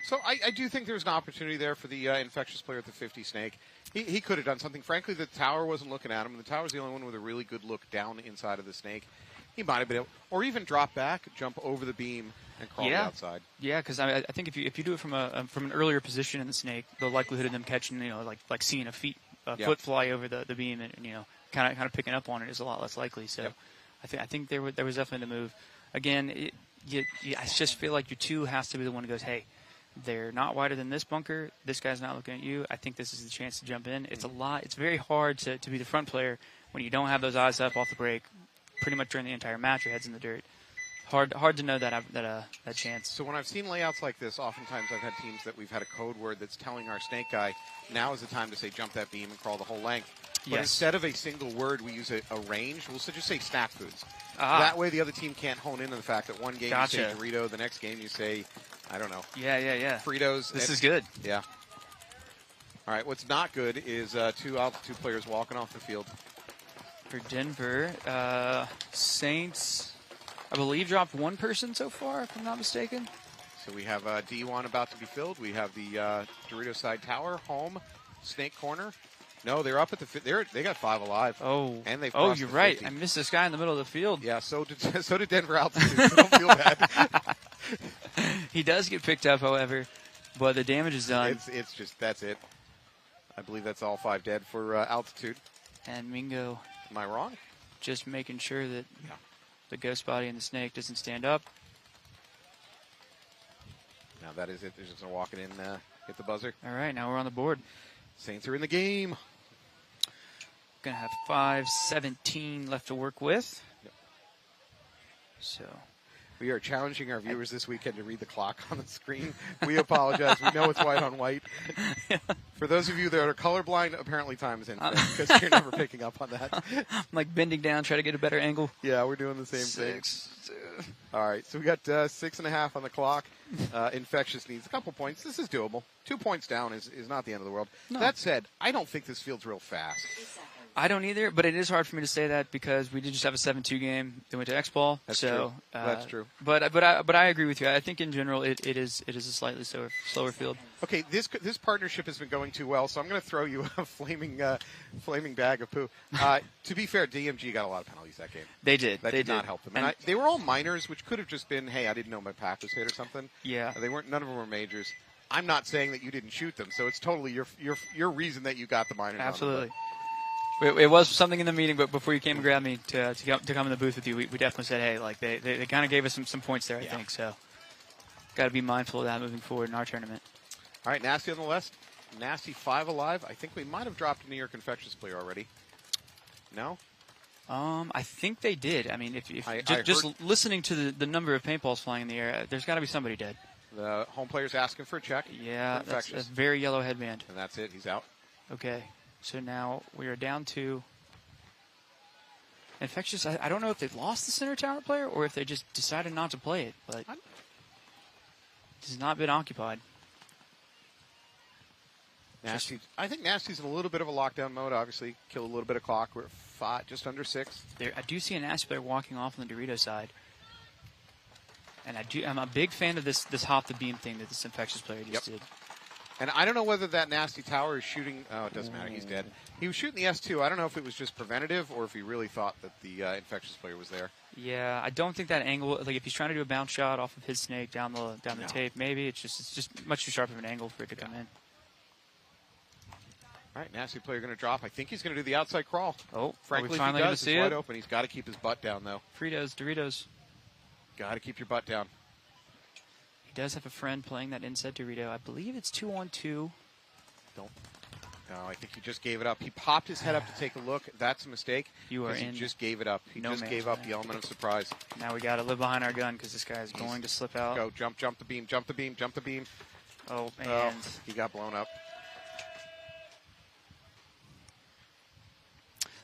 So I do think there's an opportunity there for the Infectious player at the 50 Snake. He could have done something. Frankly, the tower wasn't looking at him, and the tower's the only one with a really good look down inside of the Snake. He might have been able, or even drop back, jump over the beam, and crawl outside. Yeah, because I think if you do it from an earlier position in the Snake, the likelihood of them catching, like seeing a foot fly over the beam and kind of picking up on it is a lot less likely. So I think there was definitely the move. Again, I just feel like your 2 has to be the one who goes, hey, they're not wider than this bunker. This guy's not looking at you. I think this is the chance to jump in. It's It's very hard to be the front player when you don't have those eyes up off the break. Pretty much during the entire match, your head's in the dirt. Hard to know that chance. So when I've seen layouts like this, oftentimes I've had teams that we've had a code word that's telling our Snake guy, now is the time to say jump that beam and crawl the whole length. But instead of a single word, we use a range. We'll just say snack foods. That way the other team can't hone in on the fact that one game you say Dorito, the next game you say, I don't know. Yeah. Fritos. This is good. Yeah. All right, what's not good is 2 altitude players walking off the field. For Denver, Saints, I believe, dropped 1 person so far, if I'm not mistaken. So we have D1 about to be filled. We have the Dorito side tower, home, Snake corner. No, they're up at the they got 5 alive. Oh, and they've you're the right. 50. I missed this guy in the middle of the field. Yeah, so did Denver altitude. So don't feel bad. He does get picked up, however, but the damage is done. It's just that's it. I believe that's all 5 dead for altitude. And Mingo. Am I wrong? Just making sure that the ghost body and the Snake doesn't stand up. Now that is it. They're just going to walk it in, hit the buzzer. All right, now we're on the board. Saints are in the game. Going to have 5:17 left to work with. So we are challenging our viewers this weekend to read the clock on the screen. We apologize. We know it's white on white. For those of you that are colorblind, apparently time is in because you're never picking up on that. I'm like bending down, trying to get a better angle. Yeah, we're doing the same thing. All right, so we got 6.5 on the clock. Infectious needs a couple points. This is doable. 2 points down is not the end of the world. No. That said, I don't think this field's real fast. I don't either, but it is hard for me to say that because we did just have a 7-2 game. They went to X-Ball. That's true. That's true. But I agree with you. I think in general it is a slightly slower field. Okay, this partnership has been going too well, so I'm going to throw you a flaming bag of poo. To be fair, DMG got a lot of penalties that game. They did. That did not help them. And they were all minors, which could have just been, hey, I didn't know my pack was hit or something. Yeah. None of them were majors. I'm not saying that you didn't shoot them, so it's totally your reason that you got the minors. Absolutely. It was something in the meeting, but before you came and grabbed me to come in the booth with you, we definitely said, hey, like they kind of gave us some points there, I think. So Got to be mindful of that moving forward in our tournament. All right, Nasty on the list. Nasty 5 alive. I think we might have dropped a New York Infectious player already. No? I think they did. I mean, if I just heard- listening to the number of paintballs flying in the air, there's got to be somebody dead. The home player's asking for a check. Yeah, for that's a Infectious. very yellow headband. And that's it. He's out. Okay, so now we are down to Infectious. I don't know if they lost the center tower player or if they just decided not to play it, but it has not been occupied. Nasty. I think Nasty's in a little bit of a lockdown mode. Obviously, kill a little bit of clock. We're at 5, just under 6. There, I do see a Nasty player walking off on the Dorito side. And I'm a big fan of this hop the beam thing that this Infectious player just did. And I don't know whether that Nasty tower is shooting. Oh, it doesn't matter. He's dead. He was shooting the S2. I don't know if it was just preventative or if he really thought that the Infectious player was there. Yeah, I don't think that angle. Like if he's trying to do a bounce shot off of his snake down the tape, maybe it's just much too sharp of an angle for it to come in. All right, Nasty player going to drop. I think he's going to do the outside crawl. Oh, frankly, are we if finally he going to does, see it's wide it? open. He's got to keep his butt down, though. Fritos, Doritos. Got to keep your butt down. He does have a friend playing that inset Dorito. I believe it's 2-on-2. Don't. No, I think he just gave it up. He popped his head up to take a look. That's a mistake. You are in. He just gave it up. He no just man's gave up land. the element of surprise. Now we got to live behind our gun because this guy is going to slip out. Go, jump the beam, jump the beam, jump the beam. Oh, and Oh, he got blown up.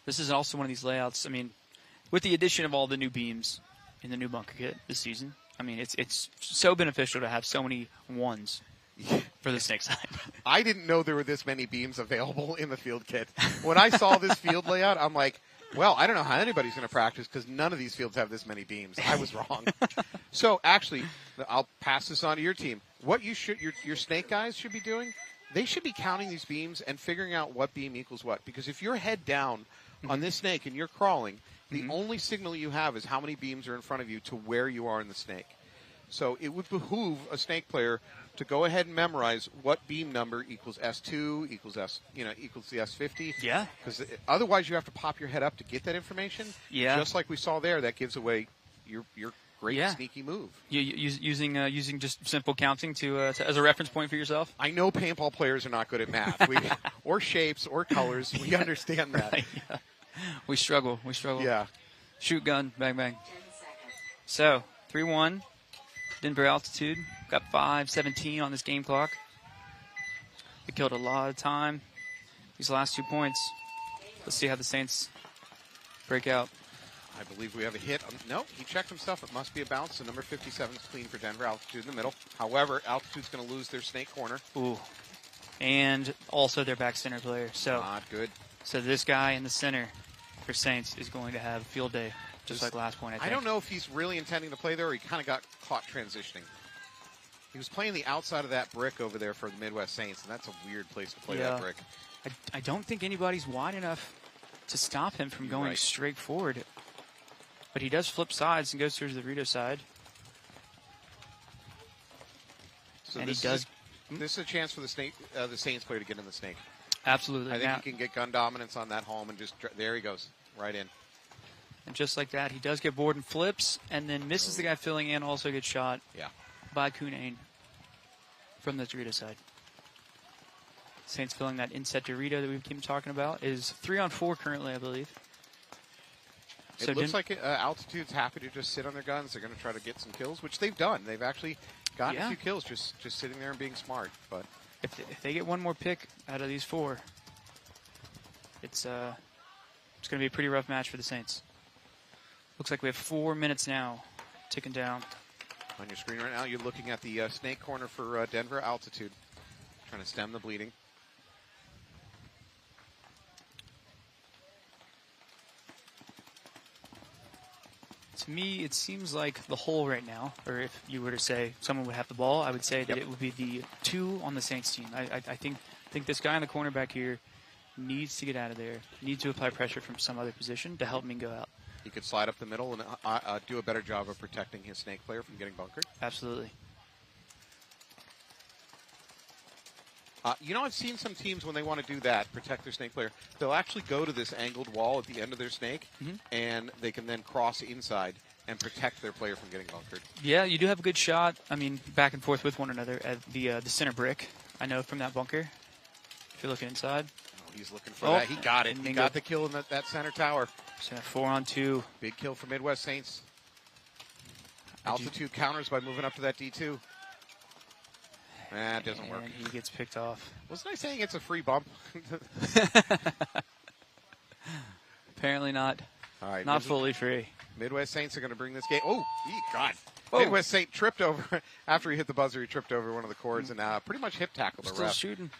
this is also one of these layouts. I mean, with the addition of all the new beams in the new bunker kit this season, I mean, it's so beneficial to have so many ones for the snake side. I didn't know there were this many beams available in the field kit. When I saw this field layout, I'm like, well, I don't know how anybody's going to practice because none of these fields have this many beams. I was wrong. So actually, I'll pass this on to your team. What you should your snake guys should be doing, they should be counting these beams and figuring out what beam equals what. Because if you're head down on this snake and you're crawling, the only signal you have is how many beams are in front of you to where you are in the snake. So it would behoove a snake player to go ahead and memorize what beam number equals S2, equals equals the S50. Yeah. Because otherwise you have to pop your head up to get that information. Yeah. Just like we saw there, that gives away your great sneaky move. Using just simple counting to as a reference point for yourself. I know paintball players are not good at math, or shapes, or colors. We understand that. Right, yeah. We struggle. Yeah. Shoot gun, bang bang. So 3-1, Denver altitude. Got 5:17 on this game clock. We killed a lot of time. These last 2 points. Let's see how the Saints break out. I believe we have a hit. No, he checked himself. It must be a bounce. So number 57 is clean for Denver. Altitude in the middle. However, Altitude's going to lose their snake corner. Ooh. And also their back center player. So not good. So this guy in the center for Saints is going to have a field day, just like last point, I think. I don't know if he's really intending to play there or he kind of got caught transitioning. He was playing the outside of that brick over there for the Midwest Saints, and that's a weird place to play that brick. I don't think anybody's wide enough to stop him from going straight forward. But he does flip sides and goes through to the Rito side. So and this he does. This is a chance for the Saints player to get in the snake. Absolutely. I think he can get gun dominance on that home and just there he goes, right in. And just like that, he does get bored and flips, and then misses the guy filling in. Also gets shot. Yeah. By Kunane from the Dorito side. Saints filling that inset Dorito that we've been talking about is 3-on-4 currently, I believe. It looks like Altitude's happy to just sit on their guns. They're going to try to get some kills, which they've done. They've actually gotten a few kills just sitting there and being smart. But if they get one more pick out of these 4, it's going to be a pretty rough match for the Saints. Looks like we have 4 minutes now, ticking down. On your screen right now, you're looking at the snake corner for Denver. Altitude, trying to stem the bleeding. To me, it seems like the hole right now, or if you were to say someone would have the ball, I would say that it would be the 2 on the Saints team. I think this guy in the corner back here needs to get out of there, needs to apply pressure from some other position to help me go out. He could slide up the middle and do a better job of protecting his snake player from getting bunkered. Absolutely. I've seen some teams when they want to do that, protect their snake player, they'll actually go to this angled wall at the end of their snake, and they can then cross inside and protect their player from getting bunkered. Yeah, you do have a good shot. I mean, back and forth with one another at the center brick. I know from that bunker. If you're looking inside. Oh, he's looking for that. He got it. He got the kill in that center tower. So 4-on-2. Big kill for Midwest Saints. Altitude counters by moving up to that D2. It doesn't work. And he gets picked off. Wasn't I saying it's a free bump? Apparently not. All right, not fully free. Midwest Saints are going to bring this game. Oh, God. Whoa. Midwest Saint tripped over. After he hit the buzzer, he tripped over one of the cords and pretty much hip tackled the Still ref. shooting.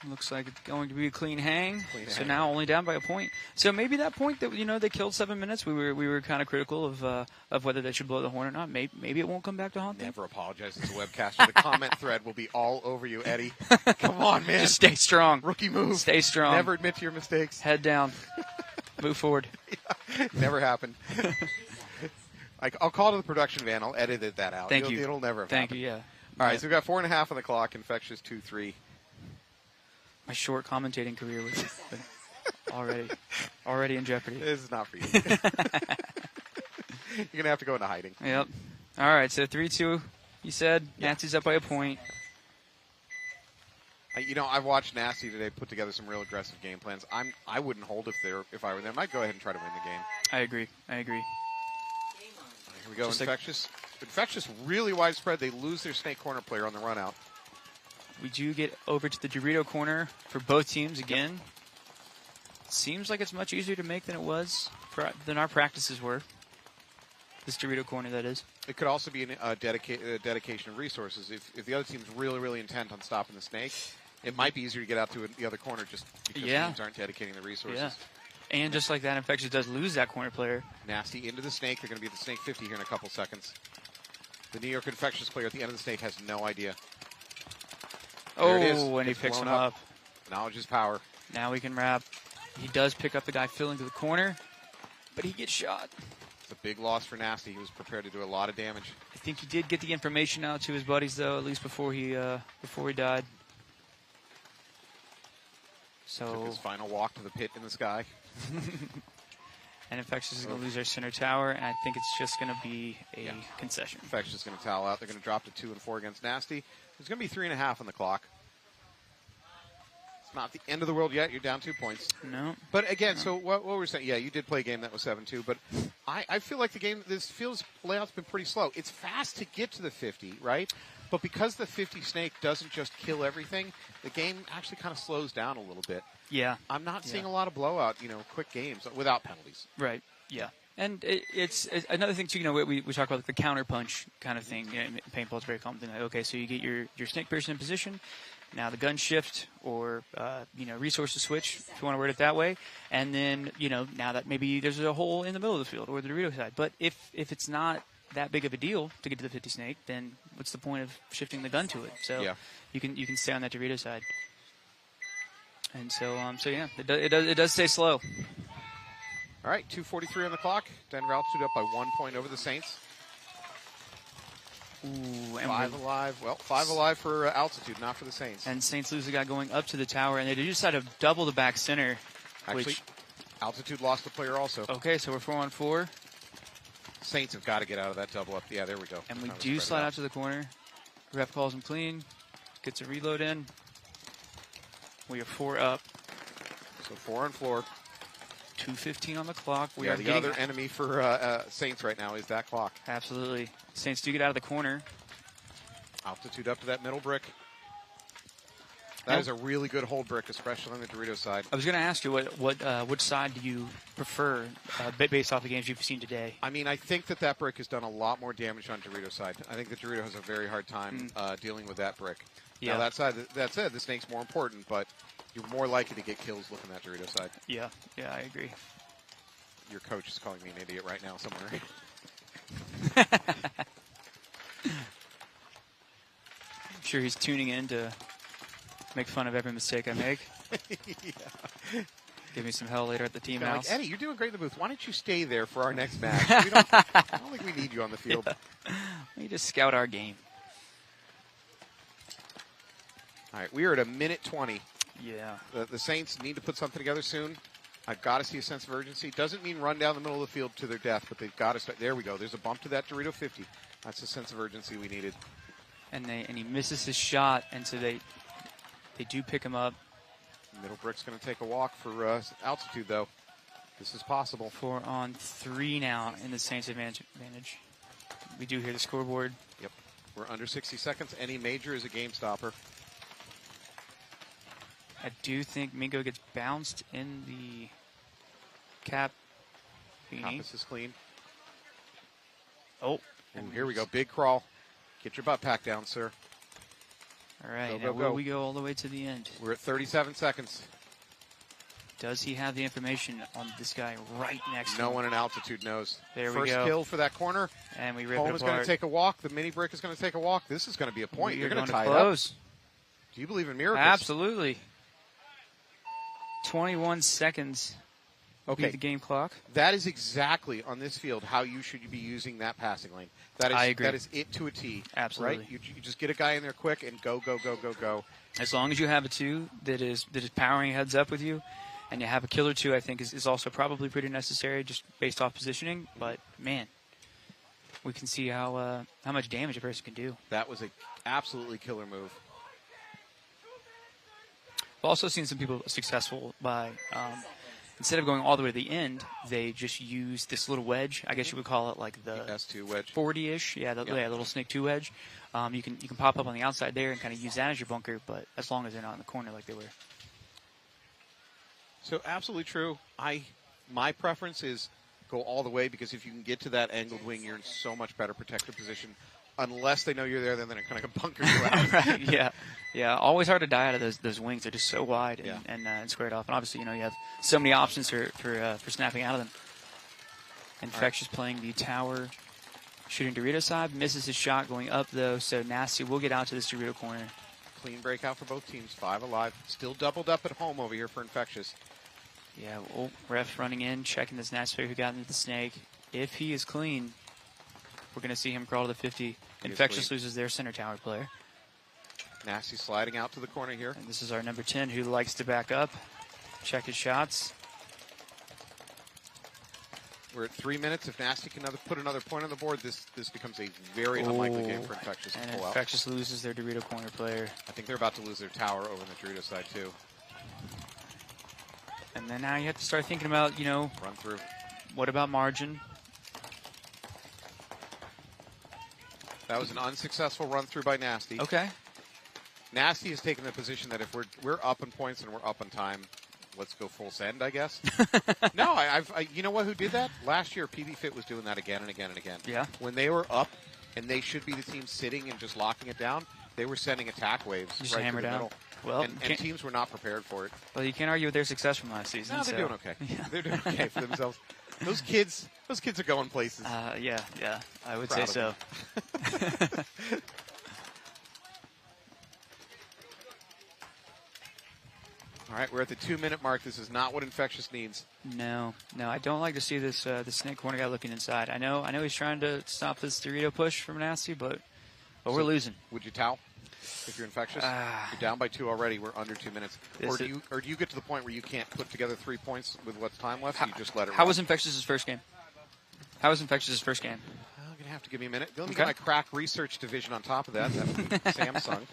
Looks like it's going to be a clean hang. So hang. now only down by a point. So maybe that point that they killed 7 minutes. We were kind of critical of whether they should blow the horn or not. Maybe it won't come back to haunt them. Never apologize as a webcaster. The comment thread will be all over you, Eddie. Come on, man. Just stay strong. Rookie move. Stay strong. Never admit to your mistakes. Head down. Move forward. Yeah, never happened. I'll call to the production van. I'll edit that out. Thank you. It'll never have Thank happened. you. Yeah. All right. So we've got 4.5 on the clock. Infectious 2-3. My short commentating career was already in jeopardy. This is not for you. You're going to have to go into hiding. Yep. All right, so 3-2, you said. Yeah. Nasty's up by a point. I've watched Nasty today put together some real aggressive game plans. I wouldn't hold if I were them. I'd go ahead and try to win the game. I agree. Here we go, Infectious. Infectious, really widespread. They lose their snake corner player on the run out. We do get over to the Dorito corner for both teams again. Seems like it's much easier to make than than our practices were. This Dorito corner, that is. It could also be a dedication of resources. If the other team's really, really intent on stopping the snake, it might be easier to get out to the other corner just because teams aren't dedicating the resources. Yeah. And just like that, Infectious does lose that corner player. Nasty into the snake. They're going to be at the snake 50 here in a couple seconds. The New York Infectious player at the end of the snake has no idea. There it is. And he picks him up. Knowledge is power. Now we can wrap. He does pick up the guy filling to the corner, but he gets shot. It's a big loss for Nasty. He was prepared to do a lot of damage. I think he did get the information out to his buddies, though, at least before he died. So took his final walk to the pit in the sky. And Infectious is going to lose their center tower, and I think it's just going to be a concession. Infectious is going to towel out. They're going to drop to 2 and 4 against Nasty. There's going to be 3.5 on the clock. It's not the end of the world yet. You're down 2 points. No. But again, so what we're saying, you did play a game that was 7-2, but I feel like layout's been pretty slow. It's fast to get to the 50, right? But because the 50 snake doesn't just kill everything, the game actually kind of slows down a little bit. Yeah. I'm not seeing a lot of blowout, quick games without penalties. Right. Yeah. And it's another thing, too, we talk about like the counter punch kind of thing. In paintball, it's a very common thing. Like, okay, so you get your snake person in position. Now the gun shift or, resources switch, if you want to word it that way. And then, now that maybe there's a hole in the middle of the field or the Dorito side. But if it's not that big of a deal to get to the 50 snake, then what's the point of shifting the gun to it? So you can stay on that Dorito side. And so it does stay slow. All right, 2:43 on the clock. Denver Altitude up by 1 point over the Saints. Ooh, and 5 alive. Well, 5 alive for Altitude, not for the Saints. And Saints lose the guy going up to the tower, and they do decide to double the back center. Actually, Altitude lost the player also. Okay, so we're 4-on-4. Saints have got to get out of that double up. Yeah, there we go. And we do slide out to the corner. Ref calls him clean. Gets a reload in. We are 4 up. So 4 on floor. 2:15 on the clock. We are the other enemy for Saints right now is that clock. Absolutely. Saints do get out of the corner. Altitude up to that middle brick. That is a really good hold brick, especially on the Dorito side. I was going to ask you which side do you prefer based off the games you've seen today? I mean, I think that brick has done a lot more damage on Dorito side. I think the Dorito has a very hard time dealing with that brick. Yeah. Now, that said, the snake's more important, but you're more likely to get kills looking at Dorito side. Yeah, I agree. Your coach is calling me an idiot right now somewhere. I'm sure he's tuning in to make fun of every mistake I make. Yeah. Give me some hell later at the team house. Eddie, you're doing great in the booth. Why don't you stay there for our next match? I don't think we need you on the field. Yeah. We just scout our game. All right, we are at 1:20. Yeah. The Saints need to put something together soon. I've got to see a sense of urgency. Doesn't mean run down the middle of the field to their death, but they've got to start. There we go. There's a bump to that Dorito 50. That's the sense of urgency we needed. And he misses his shot, and so they do pick him up. Middle brick's going to take a walk for altitude, though. This is possible. 4-on-3 now in the Saints advantage. We do hear the scoreboard. Yep. We're under 60 seconds. Any major is a game stopper. I do think Mingo gets bounced in the cap beanie. Compass is clean. Oh. And here we go. Big crawl. Get your butt pack down, sir. All right. Go, now will we go all the way to the end? We're at 37 seconds. Does he have the information on this guy right next to him? No one in altitude knows. There we First go. kill for that corner. And we rip Home it is apart. going to take a walk. The mini brick is going to take a walk. This is going to be a point. You're going to tie close. it up. Do you believe in miracles? Absolutely. 21 seconds. Okay. The game clock. That is exactly on this field how you should be using that passing lane. That is, I agree. That is it to a T. Absolutely. Right? You just get a guy in there quick and go, go, go, go, go. As long as you have a 2 that is powering heads up with you, and you have a killer 2, I think is also probably pretty necessary just based off positioning. But man, we can see how much damage a person can do. That was a absolutely killer move. I've also seen some people successful by instead of going all the way to the end, they just use this little wedge. I guess you would call it like the S2 wedge, 40-ish. Yeah, little snake 2 wedge. You can pop up on the outside there and kind of use that as your bunker, but as long as they're not in the corner like they were. So absolutely true. My preference is go all the way because if you can get to that angled wing, you're in so much better protected position. Unless they know you're there, then they're kind of bunker you out. Right, yeah. Always hard to die out of those wings. They're just so wide and squared off. And obviously, you have so many options for snapping out of them. Infectious playing the tower, shooting Dorito side, misses his shot going up though. So Nasty will get out to this Dorito corner. Clean breakout for both teams. 5 alive. Still doubled up at home over here for Infectious. Yeah, ref running in, checking this Nasty player who got into the snake. If he is clean, we're going to see him crawl to the 50. Infectious loses their center tower player. Nasty sliding out to the corner here. And this is our number 10 who likes to back up, check his shots. We're at 3 minutes. If Nasty can put another point on the board, this becomes a very unlikely game for Infectious to and pull out. Infectious loses their Dorito corner player. I think they're about to lose their tower over on the Dorito side too. And then now you have to start thinking about, run through. What about margin? That was an unsuccessful run through by Nasty. Okay. Nasty has taken the position that if we're up in points and we're up on time, let's go full send, I guess. No, I you know what? Who did that last year? PB Fit was doing that again and again and again. Yeah. When they were up, and they should be the team sitting and just locking it down, they were sending attack waves Just right hammer to the down. middle. Well, and teams were not prepared for it. Well, you can't argue with their success from last season. No, they're so. doing okay. Yeah. They're doing okay for themselves. Those kids are going places. Yeah, I would Proud say of so. All right, we're at the 2-minute mark. This is not what Infectious needs. No, I don't like to see this the snake corner guy looking inside. I know he's trying to stop this Dorito push from Nasty, but we're losing. Would you towel if you're Infectious? You're down by 2 already. We're under 2 minutes. Or do you get to the point where you can't put together 3 points with what's time left? So you just let it. How was Infectious' first game? I'm going to have to give me a minute. Let me get my crack research division on top of that. That would be Samsung.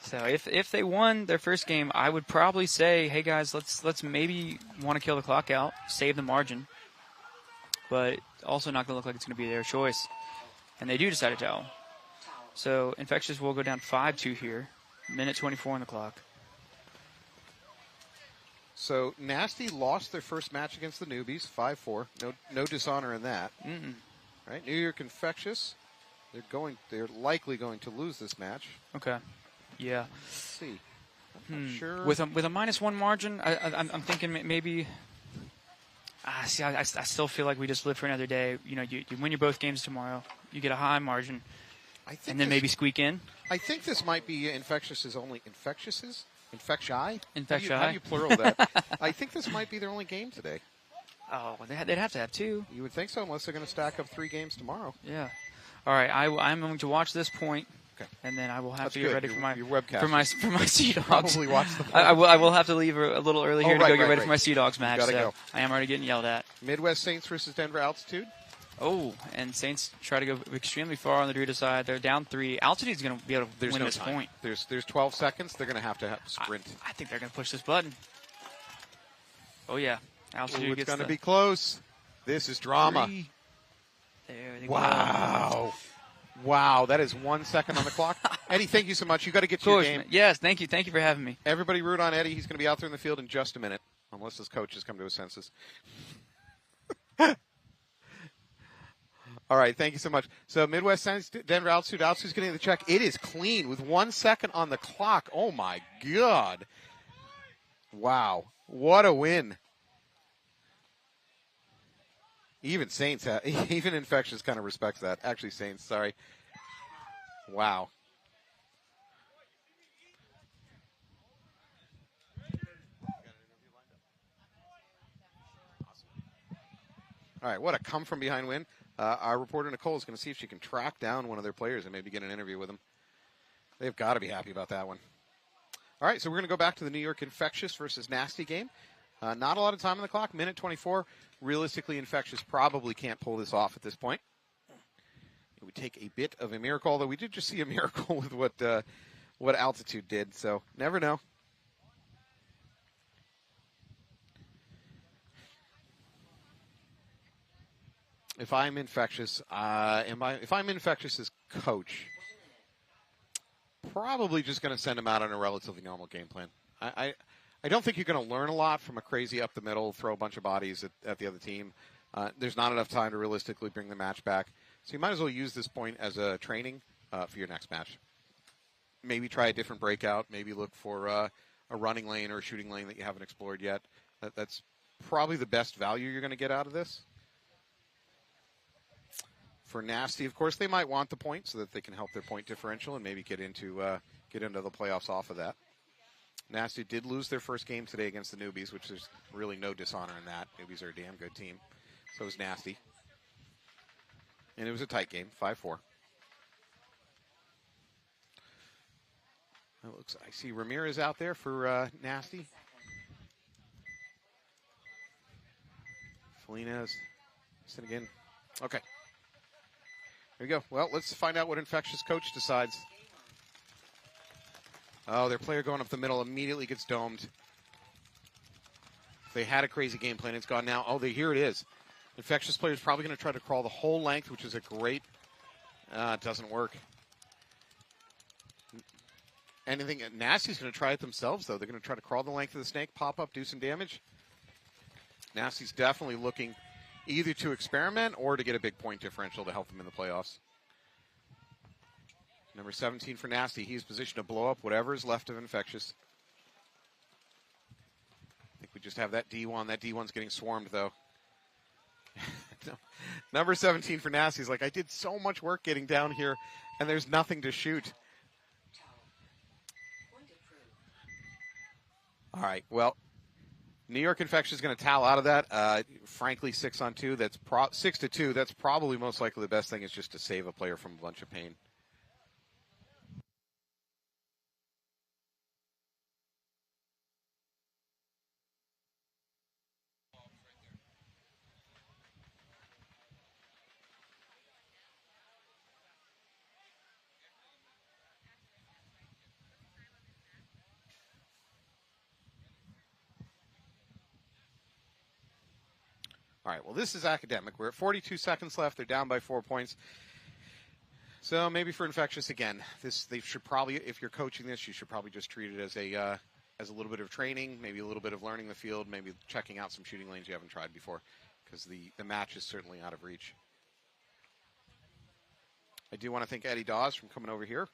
So if they won their first game, I would probably say, hey guys, let's maybe want to kill the clock out, save the margin, but also not going to look like it's going to be their choice. And they do decide to towel. So Infectious will go down 5-2 here, minute 24 on the clock. So Nasty lost their first match against the newbies, 5-4. No dishonor in that. Right, New York Infectious. They're likely going to lose this match. Okay. Yeah. Let's see. I'm not sure. With a -1 margin, I'm thinking maybe. I still feel like we just live for another day. You win your both games tomorrow. You get a high margin, and then maybe squeak in. I think this might be Infectious's only Infectiouses. Infecti? Infecti. How do you plural that? I think this might be their only game today. Oh, well, they'd have to have 2. You would think so, unless they're going to stack up 3 games tomorrow. Yeah. All right, I'm going to watch this point Okay. And then I will have That's to get good. ready Your- for my your webcast. for my Sea Dogs. Probably watch the I will have to leave a little early here to go get ready for my Sea Dogs match. Gotta So go. I am already getting yelled at. Midwest Saints versus Denver Altitude. Oh, and Saints try to go extremely far on the Dorita side. They're down 3. Altitude's going to be able to There's win no this time. point. There's 12 seconds. They're going to have sprint. I think they're going to push this button. Oh yeah, Altitude Ooh, it's gets going to the be close. This is drama. 3. There they Wow. Wow, that is 1 second on the clock. Eddie, thank you so much. You got to get to your game. Yes, thank you. Thank you for having me. Everybody root on Eddie. He's going to be out there in the field in just a minute, unless his coach has come to his senses. All right, thank you so much. So Midwest Saints, Denver Altitude. Altitude's getting the check. It is clean with 1 second on the clock. Oh, my God. Wow. What a win. Even Saints, even Infectious kind of respects that. Actually, Saints, sorry. Wow. All right, what a come-from-behind win. Our reporter, Nicole, is going to see if she can track down one of their players and maybe get an interview with them. They've got to be happy about that one. All right, so we're going to go back to the New York Infectious versus Nasty game. Not a lot of time on the clock, minute 24. Realistically, Infectious probably can't pull this off at this point. It would take a bit of a miracle, although we did just see a miracle with what Altitude did, so never know. If I'm Infectious, if I'm Infectious's coach, probably just going to send him out on a relatively normal game plan. I don't think you're going to learn a lot from a crazy up the middle, throw a bunch of bodies at the other team. There's not enough time to realistically bring the match back. So you might as well use this point as a training for your next match. Maybe try a different breakout. Maybe look for a running lane or a shooting lane that you haven't explored yet. That's probably the best value you're going to get out of this. For Nasty, of course, they might want the point so that they can help their point differential and maybe get into the playoffs off of that. Nasty did lose their first game today against the Newbies, which there's really no dishonor in that. Newbies are a damn good team. So is Nasty. And it was a tight game, 5-4. I see Ramirez out there for Nasty. Felina's. Listen again. Okay. Here we go. Well, let's find out what Infectious coach decides. Oh, their player going up the middle immediately gets domed. If they had a crazy game plan, it's gone now. Oh, here it is. Infectious player is probably going to try to crawl the whole length, which is a great... it doesn't work. Nasty's going to try it themselves, though. They're going to try to crawl the length of the snake, pop up, do some damage. Nasty's definitely looking either to experiment or to get a big point differential to help them in the playoffs. Number 17 for Nasty. He's positioned to blow up whatever is left of Infectious. I think we just have that D1. That D1's getting swarmed, though. No. Number 17 for Nasty is like, I did so much work getting down here, and there's nothing to shoot. All right, well, New York Infectious is going to towel out of that. Frankly, 6-on-2. That's 6-2. That's probably most likely the best thing is just to save a player from a bunch of pain. All right, well, this is academic. We're at 42 seconds left. They're down by 4 points. So maybe for Infectious, again, they should probably, if you're coaching this, you should probably just treat it as a little bit of training, maybe a little bit of learning the field, maybe checking out some shooting lanes you haven't tried before, because the match is certainly out of reach. I do want to thank Eddie Dawes for coming over here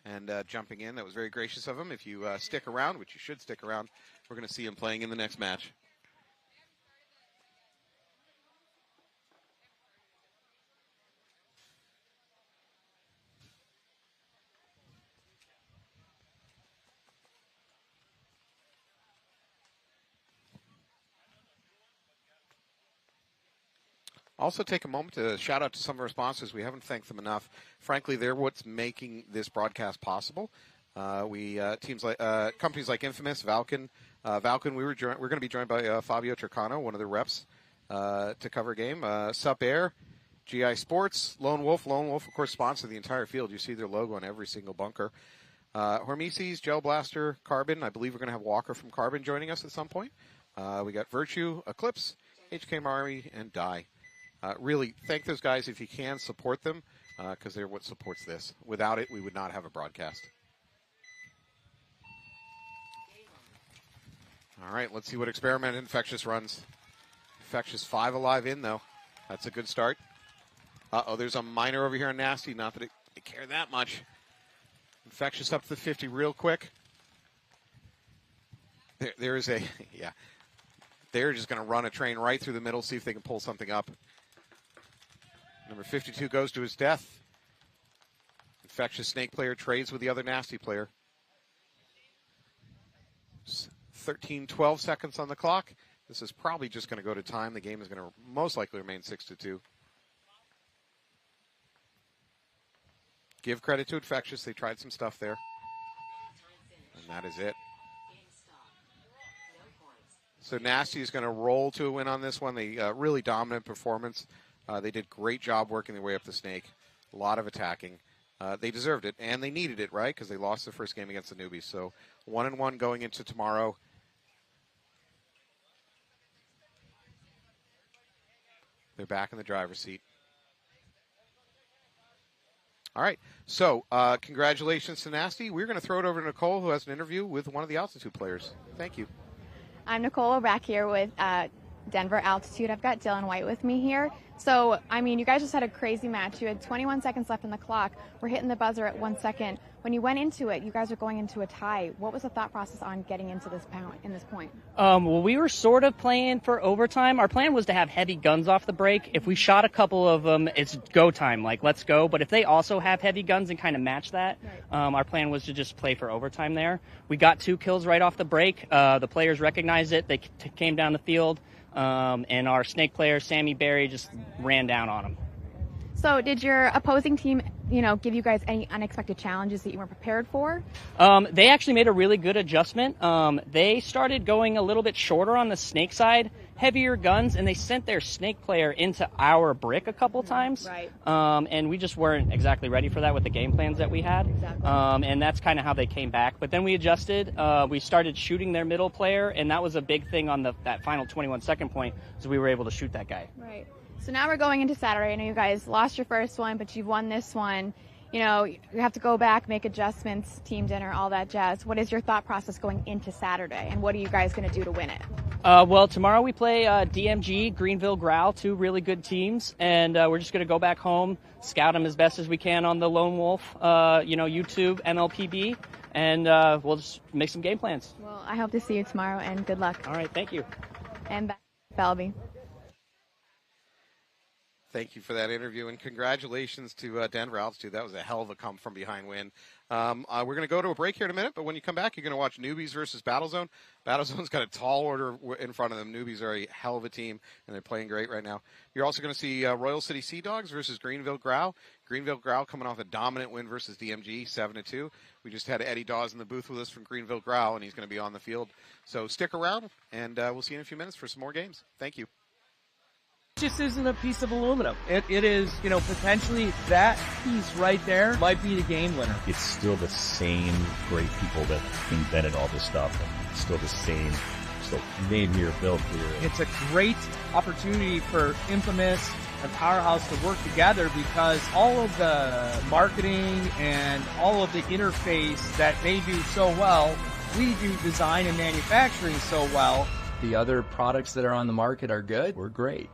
and jumping in. That was very gracious of him. If you stick around, which you should stick around, we're going to see him playing in the next match. Also take a moment to shout out to some of our sponsors. We haven't thanked them enough. Frankly, they're what's making this broadcast possible. Companies like Infamous, Valken. Valken, we're going to be joined by Fabio Turcano, one of the reps, to cover a game. Sup Air, GI Sports, Lone Wolf. Lone Wolf, of course, sponsor the entire field. You see their logo on every single bunker. Hormesis, Gel Blaster, Carbon. I believe we're going to have Walker from Carbon joining us at some point. We got Virtue, Eclipse, HK Army, and Dye. Really, thank those guys if you can. Support them because they're what supports this. Without it, we would not have a broadcast. All right, let's see what Experiment Infectious runs. Infectious 5 alive in, though. That's a good start. Uh-oh, there's a minor over here on Nasty. Not that it care that much. Infectious up to the 50 real quick. There is a, yeah. They're just going to run a train right through the middle, see if they can pull something up. Number 52 goes to his death. Infectious Snake player trades with the other Nasty player. 13-12 seconds on the clock. This is probably just going to go to time. The game is going to most likely remain 6-2. Give credit to Infectious. They tried some stuff there. And that is it. So Nasty is going to roll to a win on this one. They really dominant performance. They did great job working their way up the snake. A lot of attacking. They deserved it, and they needed it, right? Because they lost the first game against the newbies. So 1-1 going into tomorrow. They're back in the driver's seat. All right. So congratulations to Nasty. We're going to throw it over to Nicole, who has an interview with one of the Altitude players. Thank you. I'm Nicole, back here with Denver Altitude. I've got Dylan White with me here. So, I mean, you guys just had a crazy match. You had 21 seconds left on the clock. We're hitting the buzzer at 1 second. When you went into it, you guys are going into a tie. What was the thought process on getting into this point? Well, we were sort of playing for overtime. Our plan was to have heavy guns off the break. If we shot a couple of them, it's go time, like let's go. But if they also have heavy guns and kind of match that, our plan was to just play for overtime there. We got 2 kills right off the break. The players recognized it. They came down the field. And our snake player, Sammy Berry, just ran down on him. So did your opposing team, give you guys any unexpected challenges that you weren't prepared for? They actually made a really good adjustment. They started going a little bit shorter on the snake side, heavier guns, and they sent their snake player into our brick a couple times. Right. And we just weren't exactly ready for that with the game plans that we had. Exactly. And that's kind of how they came back. But then we adjusted. We started shooting their middle player, and that was a big thing on that final 21-second point, so we were able to shoot that guy. Right. So now we're going into Saturday. I know you guys lost your first one, but you've won this one. You have to go back, make adjustments, team dinner, all that jazz. What is your thought process going into Saturday, and what are you guys going to do to win it? Well, tomorrow we play DMG, Greenville Growl, 2 really good teams, and we're just going to go back home, scout them as best as we can on the Lone Wolf, YouTube, MLPB, and we'll just make some game plans. Well, I hope to see you tomorrow, and good luck. All right, thank you. And back to Belby. Thank you for that interview, and congratulations to Denver Altitude. That was a hell of a come-from-behind win. We're going to go to a break here in a minute, but when you come back, you're going to watch Newbies versus Battlezone. Battlezone's got a tall order in front of them. Newbies are a hell of a team, and they're playing great right now. You're also going to see Royal City Sea Dogs versus Greenville Growl. Greenville Growl coming off a dominant win versus DMG, 7-2. We just had Eddie Dawes in the booth with us from Greenville Growl, and he's going to be on the field. So stick around, and we'll see you in a few minutes for some more games. Thank you. Just isn't a piece of aluminum. It is, potentially that piece right there might be the game winner. It's still the same great people that invented all this stuff. It's still the same, made here, built here. It's a great opportunity for Infamous and Powerhouse to work together because all of the marketing and all of the interface that they do so well, we do design and manufacturing so well. The other products that are on the market are good. We're great.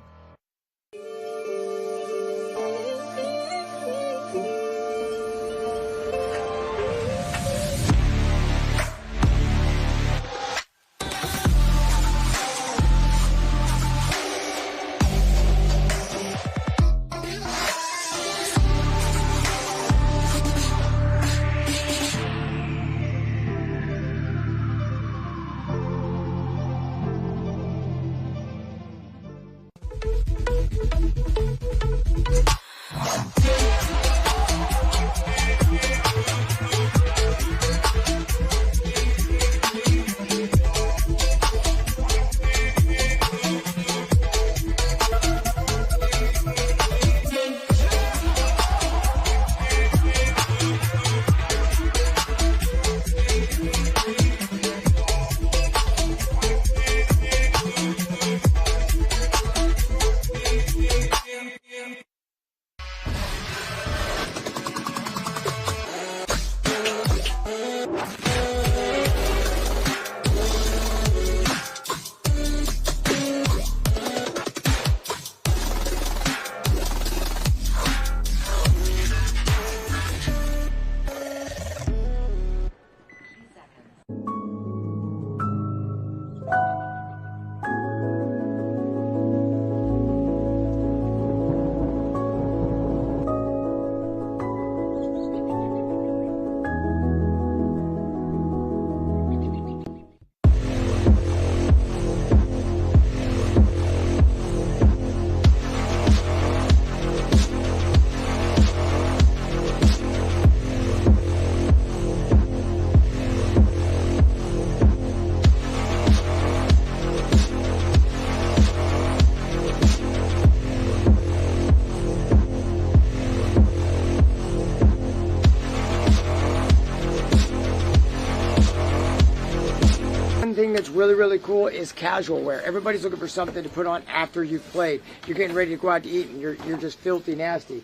really, really cool is casual wear. Everybody's looking for something to put on after you've played. You're getting ready to go out to eat and you're just filthy nasty.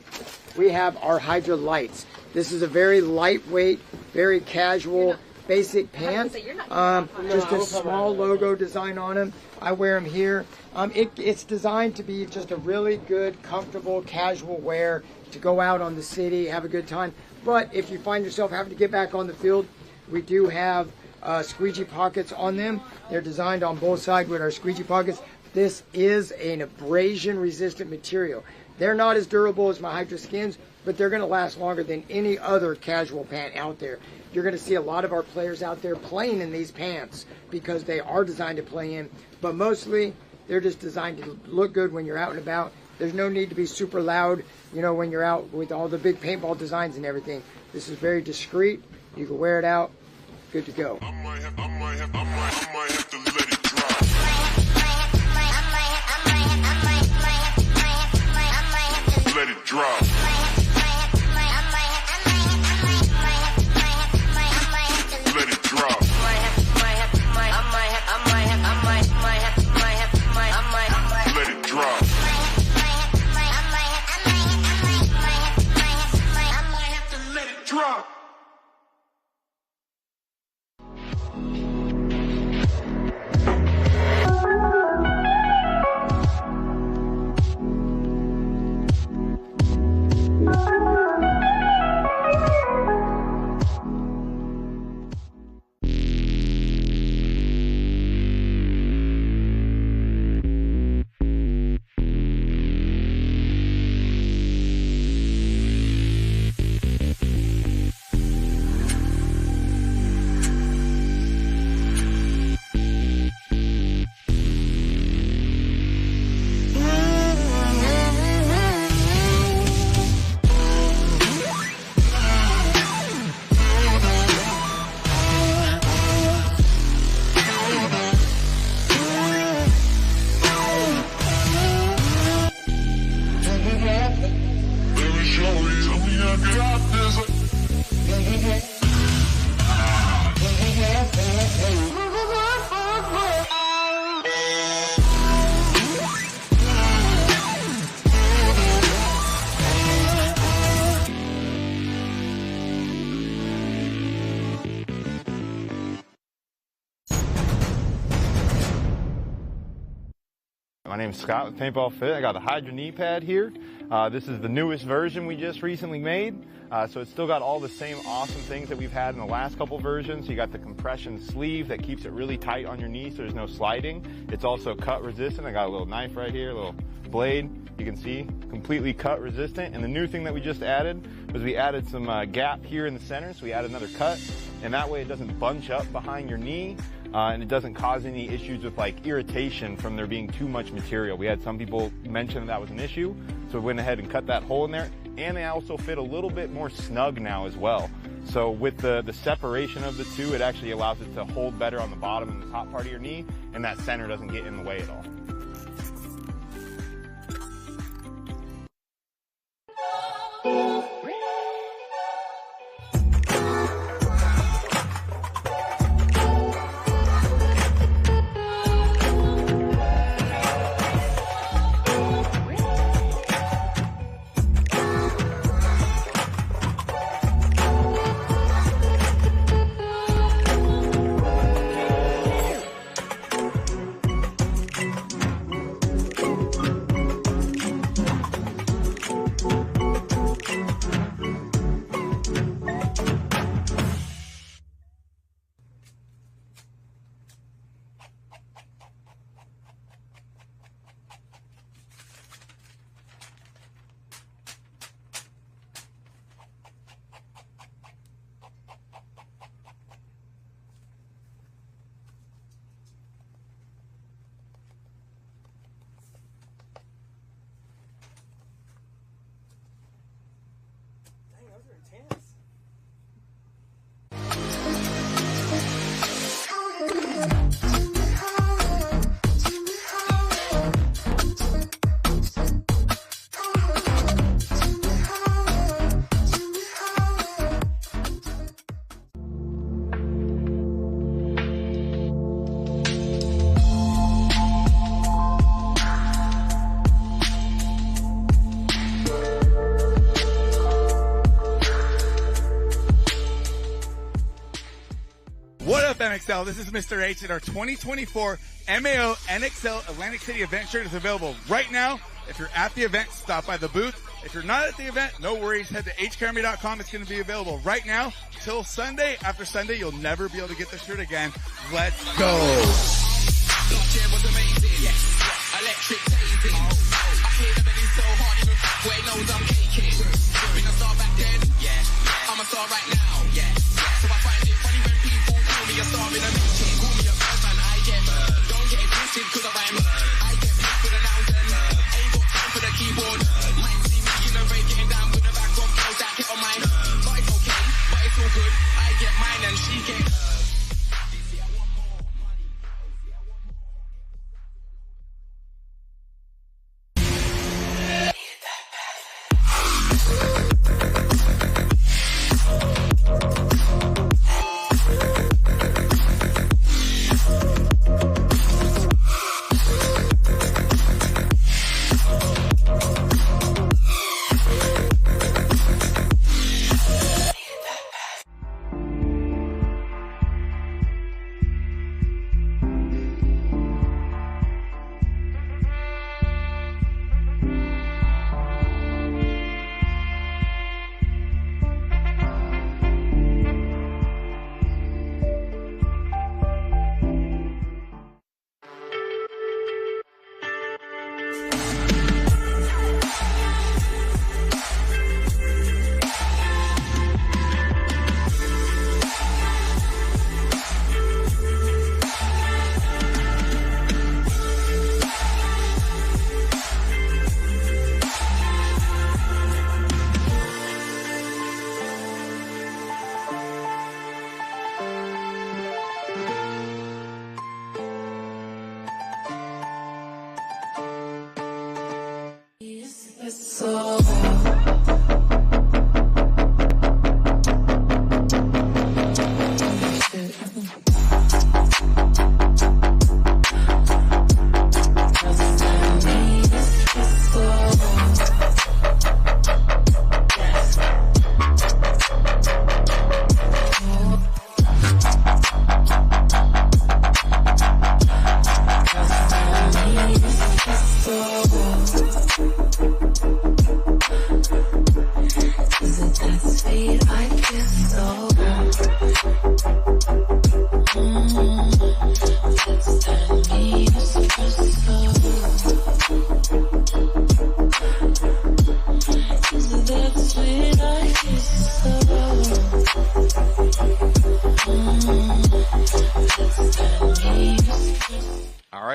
We have our Hydra Lights. This is a very lightweight, very casual, basic pant. Just a small logo design on them. I wear them here. It's designed to be just a really good, comfortable, casual wear to go out on the city, have a good time. But if you find yourself having to get back on the field, we do have squeegee pockets on them. They're designed on both sides with our squeegee pockets. This is an abrasion resistant material. They're not as durable as my Hydra Skins, but they're going to last longer than any other casual pant out there. You're going to see a lot of our players out there playing in these pants because they are designed to play in, but mostly they're just designed to look good when you're out and about. There's no need to be super loud, you know, when you're out with all the big paintball designs and everything. This is very discreet. You can wear it out. Good to go. I might have to let it drop. Let it drop. Let it drop. Let it drop. Let it drop. My name's Scott with Paintball Fit. I got a Hydra knee pad here. This is the newest version we just recently made. So it's still got all the same awesome things that we've had in the last couple versions. You got the compression sleeve that keeps it really tight on your knee so there's no sliding. It's also cut resistant. I got a little knife right here, a little blade. You can see, completely cut resistant. And the new thing that we just added was we added some gap here in the center. So we added another cut, and that way it doesn't bunch up behind your knee. And it doesn't cause any issues with like irritation from there being too much material. We had some people mention that was an issue, so we went ahead and cut that hole in there. And they also fit a little bit more snug now as well. So with the separation of the two, it actually allows it to hold better on the bottom and the top part of your knee, and that center doesn't get in the way at all. NXL. This is Mr. H, and our 2024 MAO NXL Atlantic City event shirt is available right now. If you're at the event, stop by the booth. If you're not at the event, no worries. Head to hcarmy.com. It's going to be available right now till Sunday. After Sunday, you'll never be able to get the shirt again. Let's go. Last year was amazing. Electric tasing. I hear the belly so hard, even Fatboy knows I'm caking. Been a star back then, I'm a star right now. So I find it funny when people call me a star in a making. Call me a Birdman, I get don't get it twisted cause I rhyme. I get paid for the nouns and ain't got time for the keyboard. Might see me in the rave getting down with the backdrop girls that hit on mine. But it's okay, but it's all good. I get mine and she gets.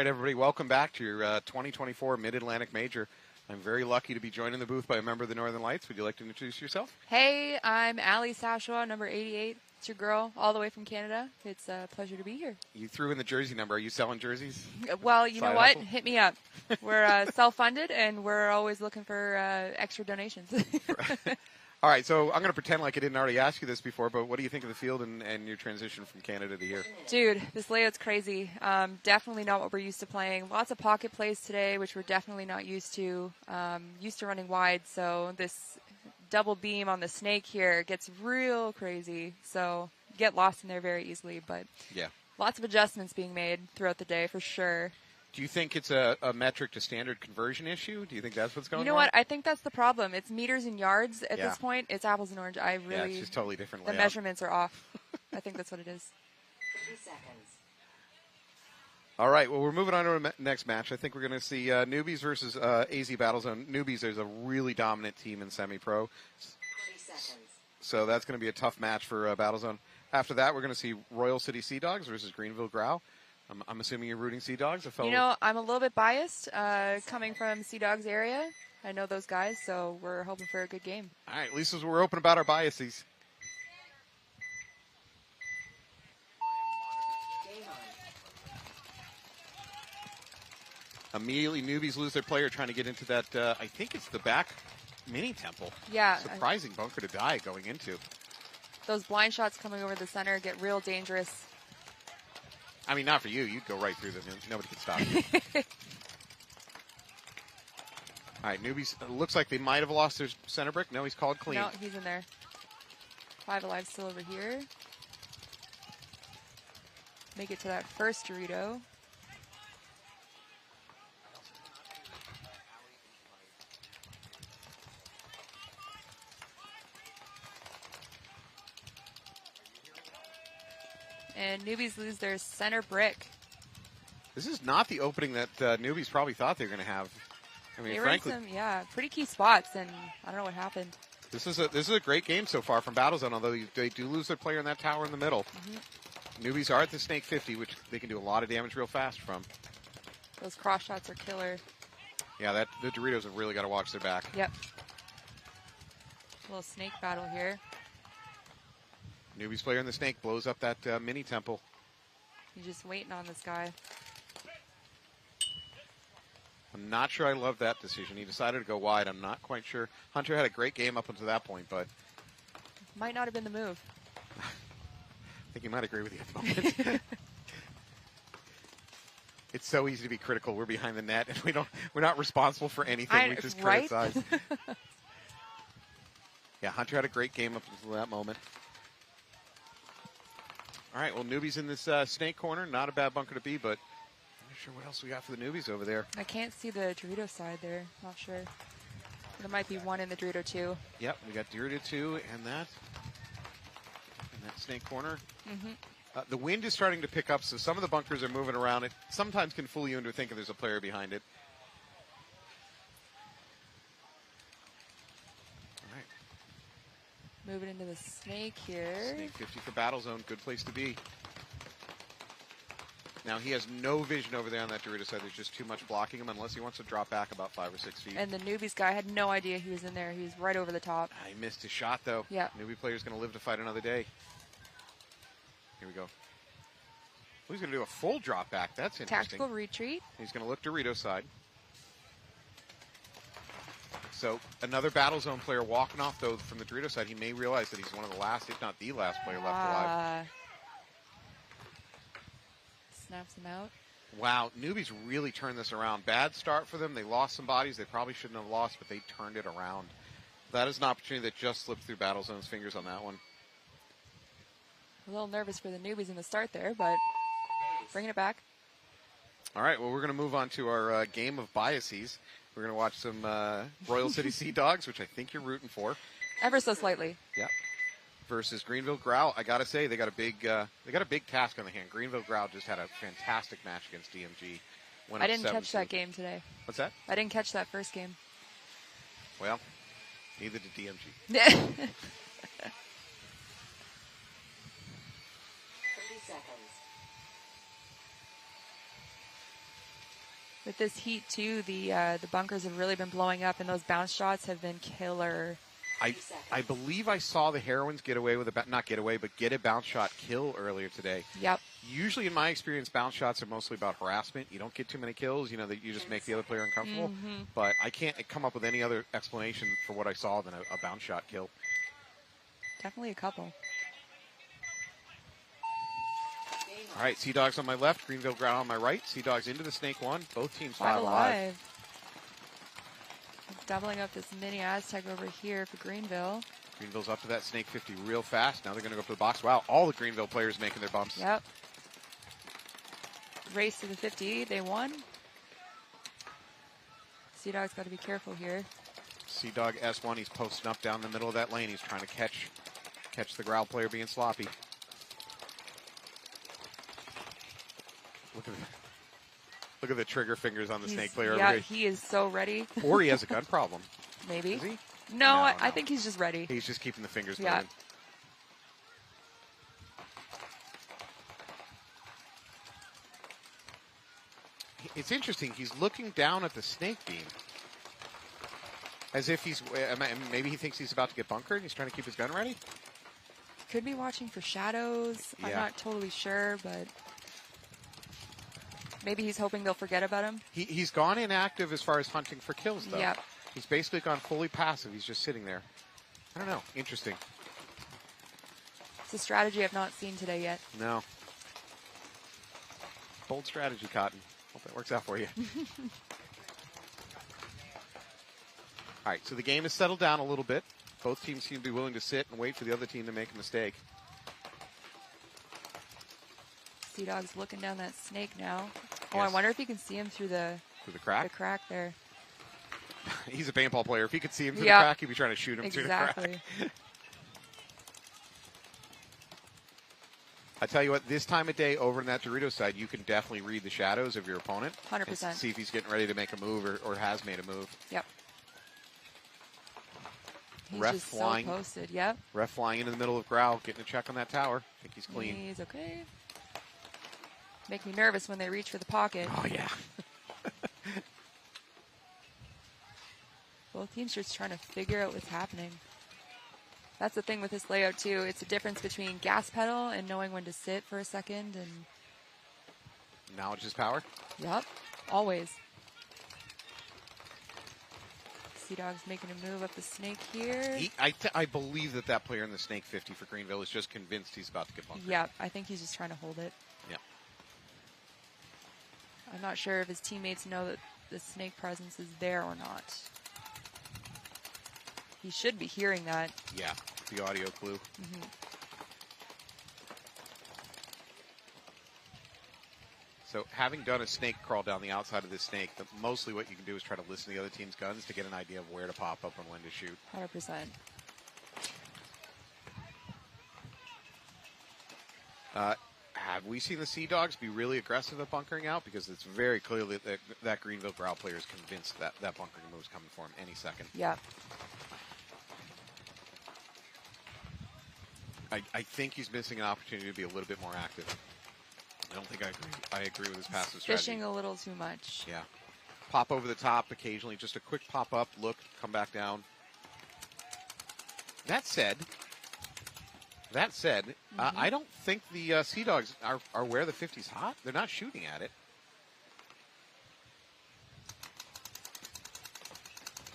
Everybody, welcome back to your 2024 Mid-Atlantic Major. I'm very lucky to be joined in the booth by a member of the Northern Lights. Would you like to introduce yourself? Hey, I'm Allie Sashua, number 88. It's your girl, all the way from Canada. It's a pleasure to be here. You threw in the jersey number. Are you selling jerseys? Well, you know what? Hustle? Hit me up. We're self-funded, and we're always looking for extra donations. All right, so I'm going to pretend like I didn't already ask you this before, but what do you think of the field and your transition from Canada to here? Dude, this layout's crazy. Definitely not what we're used to playing. Lots of pocket plays today, which we're definitely not used to. Used to running wide, so this double beam on the snake here gets real crazy. So you get lost in there very easily, but yeah, lots of adjustments being made throughout the day for sure. Do you think it's a metric to standard conversion issue? Do you think that's what's going on? You know what? I think that's the problem. It's meters and yards at this point. It's apples and oranges. Yeah, it's just totally different The layout. measurements are off. I think that's what it is. 30 seconds. All right, well, we're moving on to our next match. I think we're going to see Newbies versus AZ Battlezone. Newbies, there's a really dominant team in semi-pro. 30 seconds. So that's going to be a tough match for Battlezone. After that, we're going to see Royal City Sea Dogs versus Greenville Growl. I'm assuming you're rooting Sea Dogs? You know, I'm a little bit biased coming from Sea Dogs area. I know those guys, so we're hoping for a good game. All right, at least we're open about our biases. Immediately, Newbies lose their player trying to get into that, I think it's the back mini temple. Yeah. Surprising bunker to die going into. Those blind shots coming over the center get real dangerous. I mean, not for you. You'd go right through them. Nobody can stop you. All right, Newbies, looks like they might have lost their center brick. No, he's called clean. No, he's in there. 5 alive still over here. make it to that first Dorito. And newbies lose their center brick. This is not the opening that newbies probably thought they were going to have. I mean, They were in frankly, some, pretty key spots, and I don't know what happened. this is a great game so far from Battlezone, although they do lose their player in that tower in the middle. Newbies are at the Snake 50, which they can do a lot of damage real fast from. Those cross shots are killer. Yeah, the Doritos have really got to watch their back. Yep. Little snake battle here. Newbies player in the Snake blows up that mini temple. You're just waiting on this guy. I'm not sure I love that decision. He decided to go wide. I'm not quite sure. Hunter had a great game up until that point, but Might not have been the move. I think he might agree with you at the moment. It's so easy to be critical. We're behind the net, and we're not responsible for anything. We just criticize. Yeah, Hunter had a great game up until that moment. All right, well, newbies in this Snake corner. Not a bad bunker to be, but I'm not sure what else we got for the newbies over there. I can't see the Dorito side there. Not sure. There might be one in the Dorito too. Yep, we got Dorito 2 and that Snake corner. The wind is starting to pick up, so some of the bunkers are moving around. It sometimes can fool you into thinking there's a player behind it. All right. Moving into the Snake here. Snake 50 for Battlezone. Good place to be. Now, he has no vision over there on that Dorito side. There's just too much blocking him unless he wants to drop back about 5 or 6 feet. And the newbies guy had no idea he was in there. He was right over the top. He missed his shot, though. Yeah. Newbie player's going to live to fight another day. Here we go. He's going to do a full drop back. That's interesting. Tactical retreat. He's going to look Dorito side. So another Battlezone player walking off, though, from the Dorito side. He may realize that he's one of the last, if not the last player left alive. Snaps him out. Wow, newbies really turned this around. Bad start for them. They lost some bodies they probably shouldn't have lost, but they turned it around. That is an opportunity that just slipped through Battlezone's fingers on that one. A little nervous for the newbies in the start there, but bringing it back. All right, well, we're going to move on to our game of biases. We're going to watch some Royal City Sea Dogs, which I think you're rooting for. Ever so slightly. Yeah. Versus Greenville Growl. I got to say, they got a big task on the hand. Greenville Growl just had a fantastic match against DMG. I didn't catch that game today. What's that? I didn't catch that first game. Well, neither did DMG. 30 seconds. With this heat too, the bunkers have really been blowing up, and those bounce shots have been killer. I believe I saw the Heroines get away with get a bounce shot kill earlier today. Yep. Usually, in my experience, bounce shots are mostly about harassment. You don't get too many kills, that you just make the other player uncomfortable. But I can't come up with any other explanation for what I saw than a bounce shot kill. Definitely a couple. All right, Sea Dogs on my left, Greenville Growl on my right. Sea Dogs into the Snake 1. Both teams 5 alive. Doubling up this mini Aztec over here for Greenville. Greenville's up to that Snake 50 real fast. Now they're going to go up to the box. Wow, all the Greenville players making their bumps. Yep. Race to the 50. They won. Sea Dog's got to be careful here. Sea Dog S1, he's posting up down the middle of that lane. He's trying to catch the Growl player being sloppy. Look at the trigger fingers on the Snake player over here. He is so ready. Or he has a gun problem. Maybe. Is he? No, I think he's just ready. He's just keeping the fingers moving. It's interesting. He's looking down at the Snake beam. As if maybe he thinks he's about to get bunkered and he's trying to keep his gun ready? Could be watching for shadows. Yeah. I'm not totally sure, but maybe he's hoping they'll forget about him. He's gone inactive as far as hunting for kills, though. Yep. He's basically gone fully passive. He's just sitting there. I don't know. Interesting. It's a strategy I've not seen today yet. No. Bold strategy, Cotton. Hope that works out for you. All right, so the game has settled down a little bit. Both teams seem to be willing to sit and wait for the other team to make a mistake. Sea Dog's looking down that snake now. Oh, Yes. I wonder if you can see him through the crack? The crack there. He's a paintball player. If he could see him through Yep. the crack, he'd be trying to shoot him through the crack. I tell you what, this time of day over in that Dorito side, you can definitely read the shadows of your opponent. 100%. And see if he's getting ready to make a move or has made a move. Yep. He's Ref just flying. so posted. Yep. Ref flying into the middle of Growl, getting a check on that tower. I think he's clean. He's okay. Make me nervous when they reach for the pocket. Oh, yeah. Both teams just trying to figure out what's happening. That's the thing with this layout, too. It's a difference between gas pedal and knowing when to sit for a second. And Now it's just power. yep, always. Sea Dog's making a move up the snake here. I believe that player in the Snake 50 for Greenville is just convinced he's about to get bunkered. Yep, I think he's just trying to hold it. Yeah. I'm not sure if his teammates know that the snake presence is there or not. He should be hearing that. Yeah, the audio clue. Mm-hmm. So having done a snake crawl down the outside of this snake, mostly what you can do is try to listen to the other team's guns to get an idea of where to pop up and when to shoot. 100%. Have we seen the Sea Dogs be really aggressive at bunkering out? Because it's very clearly that Greenville Growl player is convinced that bunkering move is coming for him any second. Yeah. I think he's missing an opportunity to be a little bit more active. I don't think I agree with his passive strategy. Fishing a little too much. Yeah. Pop over the top occasionally, just a quick pop up, look, come back down. That said, I don't think the Sea Dogs are where the 50's hot. They're not shooting at it.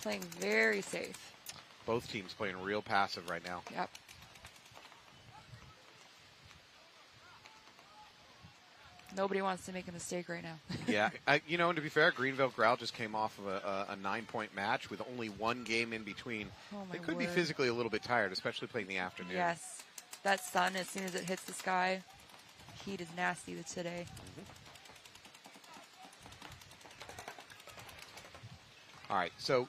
Playing very safe. Both teams playing real passive right now. Yep. Nobody wants to make a mistake right now. Yeah, and to be fair, Greenville Growl just came off of a 9-point match with only one game in between. Oh my They could be word. physically a little bit tired, especially playing the afternoon. Yes. That sun, as soon as it hits the sky, heat is nasty today. All right, so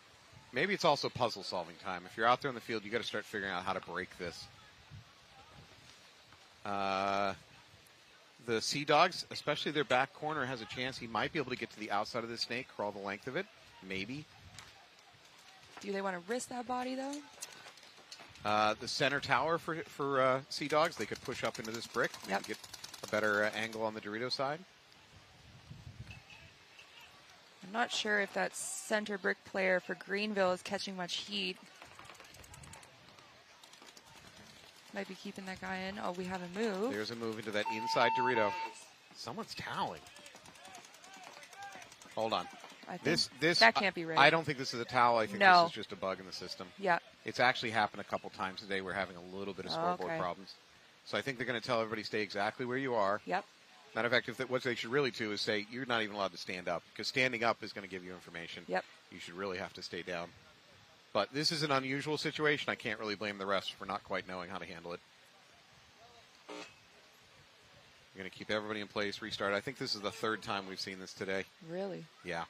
maybe it's also puzzle solving time. If you're out there in the field, you got to start figuring out how to break this. The Sea Dogs, especially their back corner, has a chance. He might be able to get to the outside of the snake, crawl the length of it. Maybe. Do they want to risk that body, though? The center tower for Sea Dogs, they could push up into this brick. Maybe get a better angle on the Dorito side. I'm not sure if that center brick player for Greenville is catching much heat. Might be keeping that guy in. Oh, we have a move. There's a move into that inside Dorito. Someone's toweling. Hold on. I think This that can't be right. I don't think this is a towel. I think No. this is just a bug in the system. Yeah. It's actually happened a couple times today. We're having a little bit of scoreboard Okay. problems. So I think they're going to tell everybody stay exactly where you are. Yep. Matter of fact, what they should really do is say you're not even allowed to stand up, because standing up is going to give you information. Yep. You should really have to stay down. But this is an unusual situation. I can't really blame the refs for not quite knowing how to handle it. You're going to keep everybody in place, restart. I think this is the third time we've seen this today. Really? Yeah.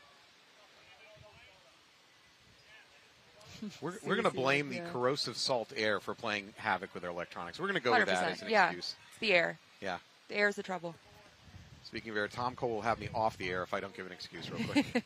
We're going to blame the corrosive salt air for playing havoc with our electronics. We're going to go with that as an excuse. It's the air. Yeah. The air is the trouble. Speaking of air, Tom Cole will have me off the air if I don't give an excuse real quick.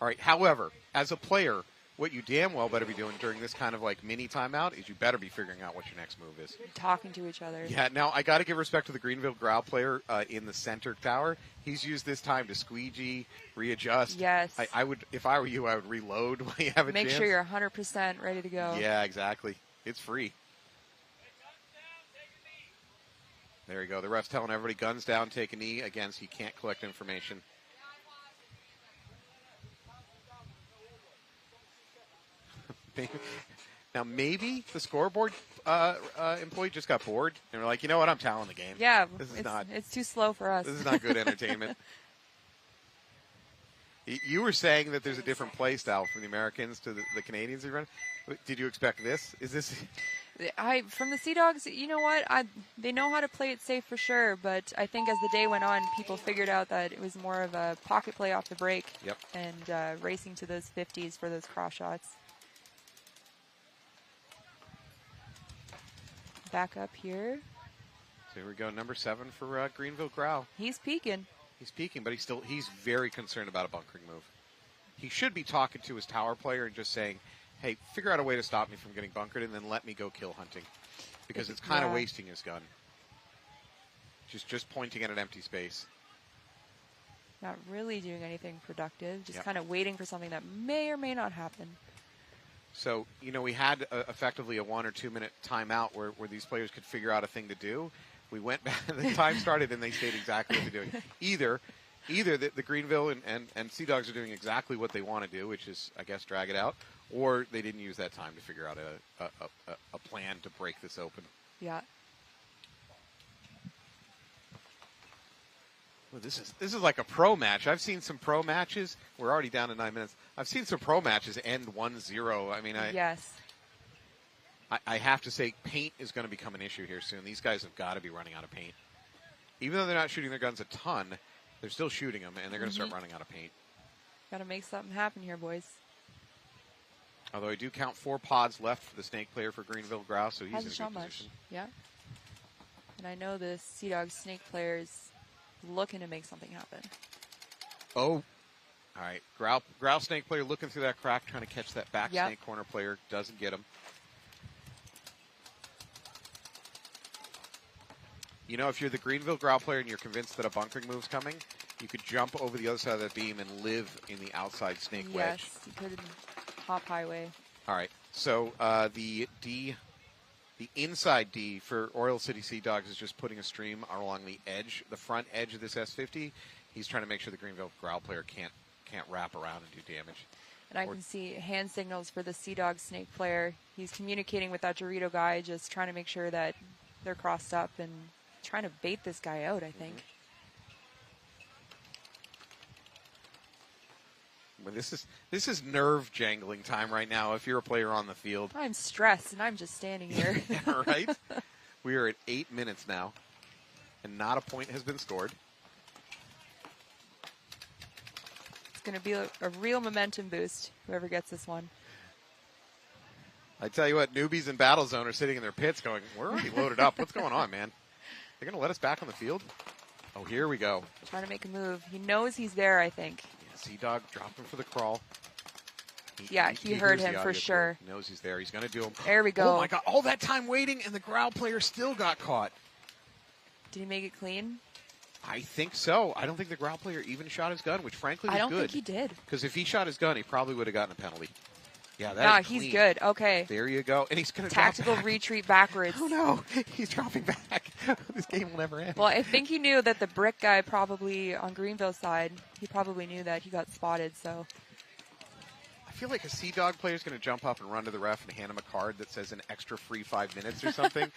All right. However, as a player, what you damn well better be doing during this kind of like mini timeout is you better be figuring out what your next move is. Talking to each other. Yeah. Now I got to give respect to the Greenville Growl player in the center tower. He's used this time to squeegee, readjust. Yes. I would, if I were you, I would reload when you have a Make chance. sure you're 100% ready to go. Yeah, exactly. It's free. There you go. The ref's telling everybody guns down, take a knee. Again, so he can't collect information. Now, maybe the scoreboard employee just got bored and were like, you know what, I'm toweling the game. Yeah, This is not. It's too slow for us. This is not good entertainment. You were saying that there's a different play style from the Americans to the Canadians. Did you expect this? Is this? From the Sea Dogs, you know what? They know how to play it safe for sure, but I think as the day went on, people figured out that it was more of a pocket play off the break. Yep. And racing to those 50s for those cross shots. Back up here. So here we go, number 7 for Greenville Grau. He's peeking. He's peeking, but he's very concerned about a bunkering move. He should be talking to his tower player and just saying, hey, figure out a way to stop me from getting bunkered and then let me go kill hunting. Because it's kind of wasting his gun. Just pointing at an empty space. Not really doing anything productive, just kind of waiting for something that may or may not happen. So, we had effectively a 1 or 2 minute timeout where these players could figure out a thing to do. We went back, the time started, and they stayed exactly what they're doing. Either the Greenville and Sea Dogs are doing exactly what they want to do, which is, I guess, drag it out, or they didn't use that time to figure out a plan to break this open. Yeah. Well, this is like a pro match. I've seen some pro matches. We're already down to 9 minutes. I've seen some pro matches end 1-0. I mean, yes. I have to say, paint is going to become an issue here soon. These guys have got to be running out of paint. Even though they're not shooting their guns a ton, they're still shooting them, and they're going to start running out of paint. Got to make something happen here, boys. Although I do count 4 pods left for the snake player for Greenville Grau, so he's Hasn't in a shot good much. position. Yeah. And I know the Sea Dog snake player is looking to make something happen. Oh. All right. Grau snake player looking through that crack, trying to catch that back snake corner player. Doesn't get him. If you're the Greenville Grau player and you're convinced that a bunkering move's coming, you could jump over the other side of the beam and live in the outside snake wedge. Yes, you could hop highway. All right. So the inside D for Oil City Sea Dogs is just putting a stream along the edge, the front edge of this S50. He's trying to make sure the Greenville Grau player can't wrap around and do damage. And I can see hand signals for the Sea Dog snake player. He's communicating with that Dorito guy, just trying to make sure that they're crossed up and trying to bait this guy out, I think. Well, this is nerve jangling time right now if you're a player on the field. I'm stressed, and I'm just standing here. Right? We are at 8 minutes now, and not a point has been scored. It's going to be a real momentum boost, whoever gets this one. I tell you what, newbies in Battle Zone are sitting in their pits going, we're already loaded up. What's going on, man? They're going to let us back on the field? Oh, here we go. Trying to make a move. He knows he's there, I think. Yeah, Sea Dog dropping for the crawl. He heard him for sure. He knows he's there. He's going to do him. There we go. Oh, my God. All that time waiting, and the Grau player still got caught. Did he make it clean? I think so. I don't think the Grau player even shot his gun, which frankly was good. I don't think he did. Because if he shot his gun, he probably would have gotten a penalty. Yeah, Nah, he's good. Okay. There you go. And he's going to tactical retreat backwards. Oh, no. He's dropping back. This game will never end. Well, I think he knew that the brick guy probably on Greenville's side, he probably knew that he got spotted, so. I feel like a Sea Dog player is going to jump up and run to the ref and hand him a card that says an extra free 5 minutes or something.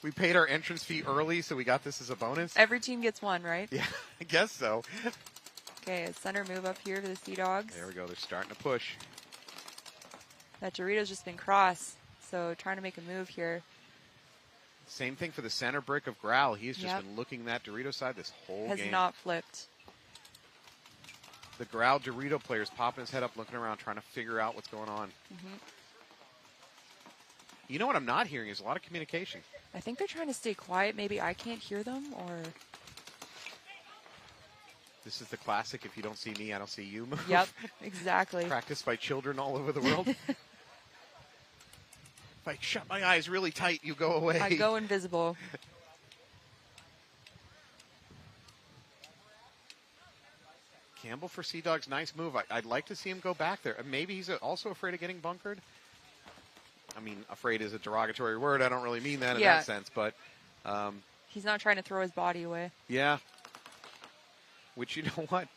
We paid our entrance fee early, so we got this as a bonus. Every team gets one, right? Yeah, I guess so. Okay, a center move up here for the Sea Dogs. There we go. They're starting to push. That Dorito's just been cross, so trying to make a move here. Same thing for the center brick of Grau. He's just been looking that Dorito side this whole game. Has not flipped. The Grau Dorito player is popping his head up, looking around, trying to figure out what's going on. You know what I'm not hearing is a lot of communication. I think they're trying to stay quiet. Maybe I can't hear them, or... This is the classic, if you don't see me, I don't see you move. Yep, exactly. Practiced by children all over the world. If I shut my eyes really tight, you go away. I go invisible. Campbell for Sea Dogs, nice move. I'd like to see him go back there. Maybe he's also afraid of getting bunkered. I mean, afraid is a derogatory word. I don't really mean that in that sense, but... he's not trying to throw his body away. Yeah. Which, you know what?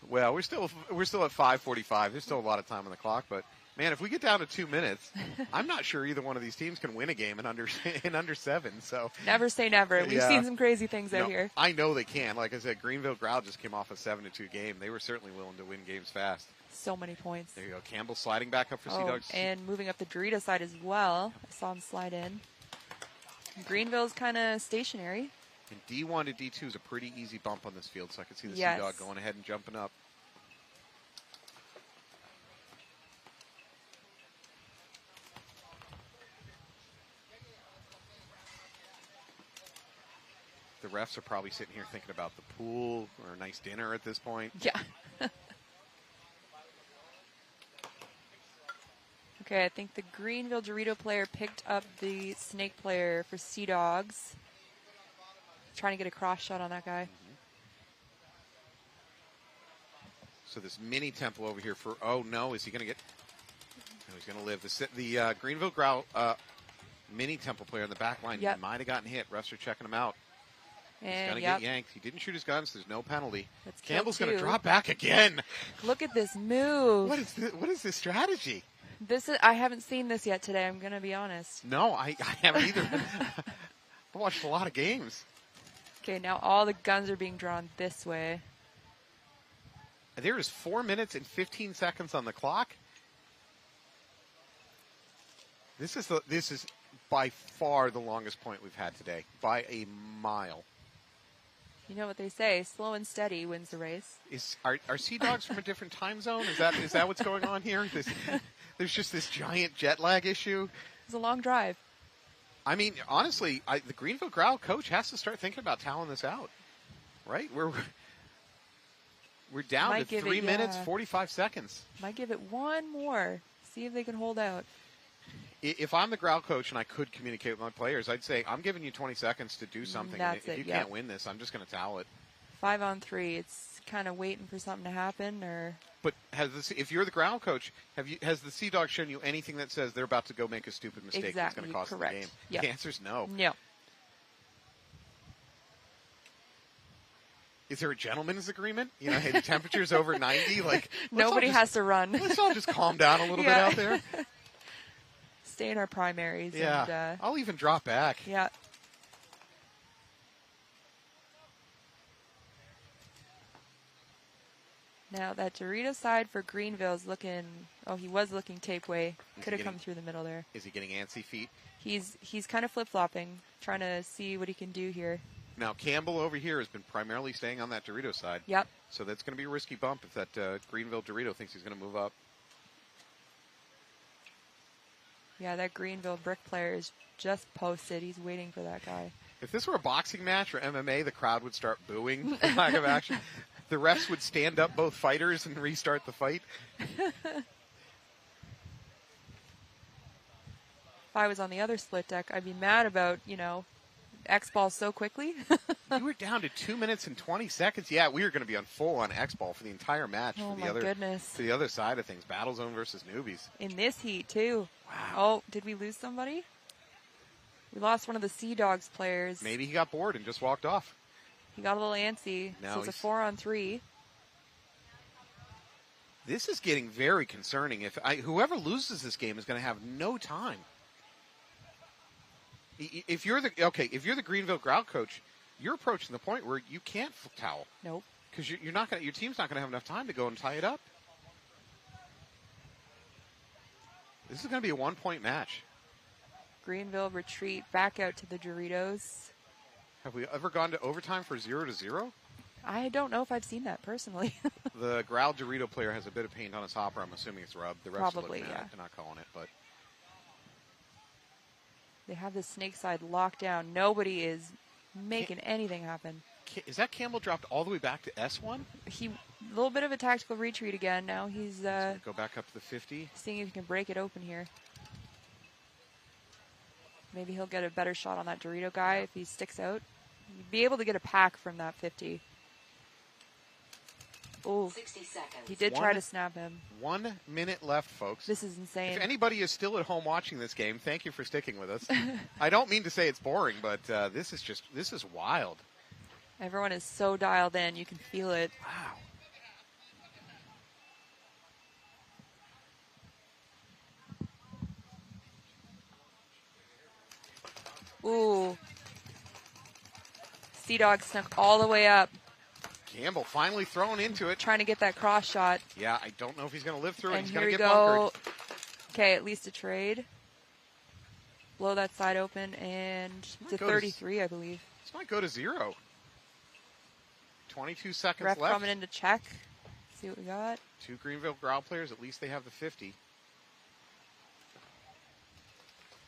Well, we're still at 5:45. There's still a lot of time on the clock, but Man, if we get down to 2 minutes, I'm not sure either one of these teams can win a game in under 7. So Never say never. We've seen some crazy things out here. I know they can. Like I said, Greenville Growl just came off a 7-2 game. They were certainly willing to win games fast. So many points. There you go. Campbell sliding back up for Sea Dogs. And moving up the Dorito side as well. I saw him slide in. Greenville's kind of stationary. And D1 to D2 is a pretty easy bump on this field, so I could see the Sea Dog going ahead and jumping up. The refs are probably sitting here thinking about the pool or a nice dinner at this point. Yeah. Okay, I think the Greenville Dorito player picked up the Snake player for Sea Dogs. Trying to get a cross shot on that guy. So this mini temple over here for, oh no, is he going to get, no, he's going to live. The Greenville Growl mini temple player in the back line, he might have gotten hit. Refs are checking him out. He's going to get yanked. He didn't shoot his guns. There's no penalty. Campbell's going to drop back again. Look at this move. What is this strategy? I haven't seen this yet today, I'm going to be honest. No, I haven't either. I watched a lot of games. Okay, now all the guns are being drawn this way. There is 4 minutes and 15 seconds on the clock. This is by far the longest point we've had today, by a mile. You know what they say, slow and steady wins the race. Are Sea Dogs from a different time zone? Is that what's going on here? There's just this giant jet lag issue. It's a long drive. I mean, honestly, the Greenville Growl coach has to start thinking about toweling this out, right? We're down to 3 minutes, 45 seconds. Might give it one more. See if they can hold out. If I'm the Growl coach and I could communicate with my players, I'd say, I'm giving you 20 seconds to do something. That's if you can't win this, I'm just going to towel it. 5-on-3. It's kind of waiting for something to happen, or. But if you're the Growl coach, has the Sea Dog shown you anything that says they're about to go make a stupid mistake that's going to cost them the game? Yep. The answer's no. No. Is there a gentleman's agreement? You know, hey, the temperature's over 90. Like nobody has to run. Let's all just calm down a little bit out there. Stay in our primaries. Yeah. And, I'll even drop back. Yeah. Now that Dorito side for Greenville is looking. Oh, he was looking tape way. Could have come through the middle there. Is he getting antsy feet? He's kind of flip flopping, trying to see what he can do here. Now Campbell over here has been primarily staying on that Dorito side. Yep. So that's going to be a risky bump if that Greenville Dorito thinks he's going to move up. Yeah, that Greenville brick player is just posted. He's waiting for that guy. If this were a boxing match or MMA, the crowd would start booing for lack of action. The refs would stand up both fighters and restart the fight. If I was on the other split deck, I'd be mad about, X-ball so quickly. You were down to 2 minutes and 20 seconds. Yeah, we were going to be on full-on X-ball for the entire match. Oh, for my goodness. For the other side of things, Battle Zone versus Newbies. In this heat, too. Wow. Oh, did we lose somebody? We lost one of the Sea Dogs players. Maybe he got bored and just walked off. He got a little antsy. Now so it's a 4-on-3. This is getting very concerning. Whoever loses this game is going to have no time. If you're the Greenville Growl coach, you're approaching the point where you can't towel. Nope. Because your team's not going to have enough time to go and tie it up. This is going to be a 1-point match. Greenville retreat back out to the Doritos. Have we ever gone to overtime for 0-0? I don't know if I've seen that personally. The Growl Dorito player has a bit of paint on his hopper. I'm assuming it's rubbed. The refs Probably, are looking at it. yeah. They're not calling it, but they have the snake side locked down. Nobody is making anything happen. Is that Campbell dropped all the way back to S1? A little bit of a tactical retreat again. Now he's go back up to the 50. Seeing if he can break it open here. Maybe he'll get a better shot on that Dorito guy if he sticks out. He'd be able to get a pack from that 50. Oh, 60 seconds. He did try to snap him. 1 minute left, folks. This is insane. If anybody is still at home watching this game, thank you for sticking with us. I don't mean to say it's boring, but this is wild. Everyone is so dialed in. You can feel it. Wow. Sea Dog snuck all the way up. Campbell finally thrown into it. Trying to get that cross shot. Yeah, I don't know if he's going to live through it. And He's here going we to get go. bunkered. Okay, at least a trade. Blow that side open, and to 33, I believe. This might go to 0. 22 seconds Ref left. coming in to check. See what we got. 2 Greenville Growl players. At least they have the 50.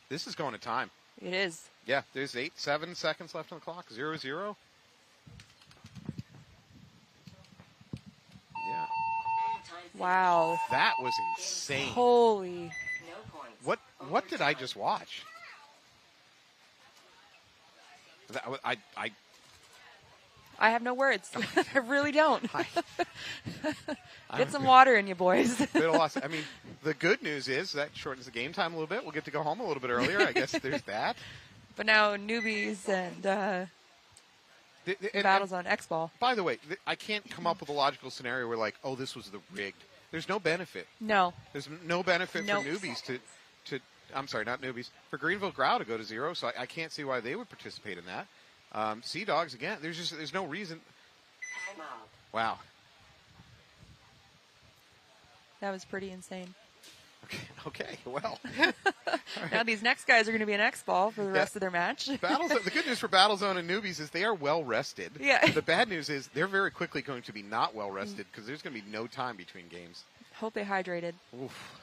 This is going to time. It is. Yeah, there's 7 seconds left on the clock. 0-0. Yeah. Wow. That was insane. Holy. What did I just watch? I have no words. I really don't. Get some water in you, boys. I mean, the good news is that shortens the game time a little bit. We'll get to go home a little bit earlier. I guess there's that. But now newbies and battles on X-Ball. By the way, I can't come up with a logical scenario where like, oh, this was the rigged. There's no benefit. No. There's no benefit Nope. for newbies to I'm sorry, not newbies, for Greenville Growl to go to 0, so I can't see why they would participate in that. Sea Dogs, again, there's no reason. Wow. That was pretty insane. Okay, well. Now these next guys are going to be an X-Ball for the rest of their match. The good news for Battlezone and newbies is they are well rested. Yeah. The bad news is they're very quickly going to be not well rested because there's going to be no time between games. Hope they hydrated. Oof.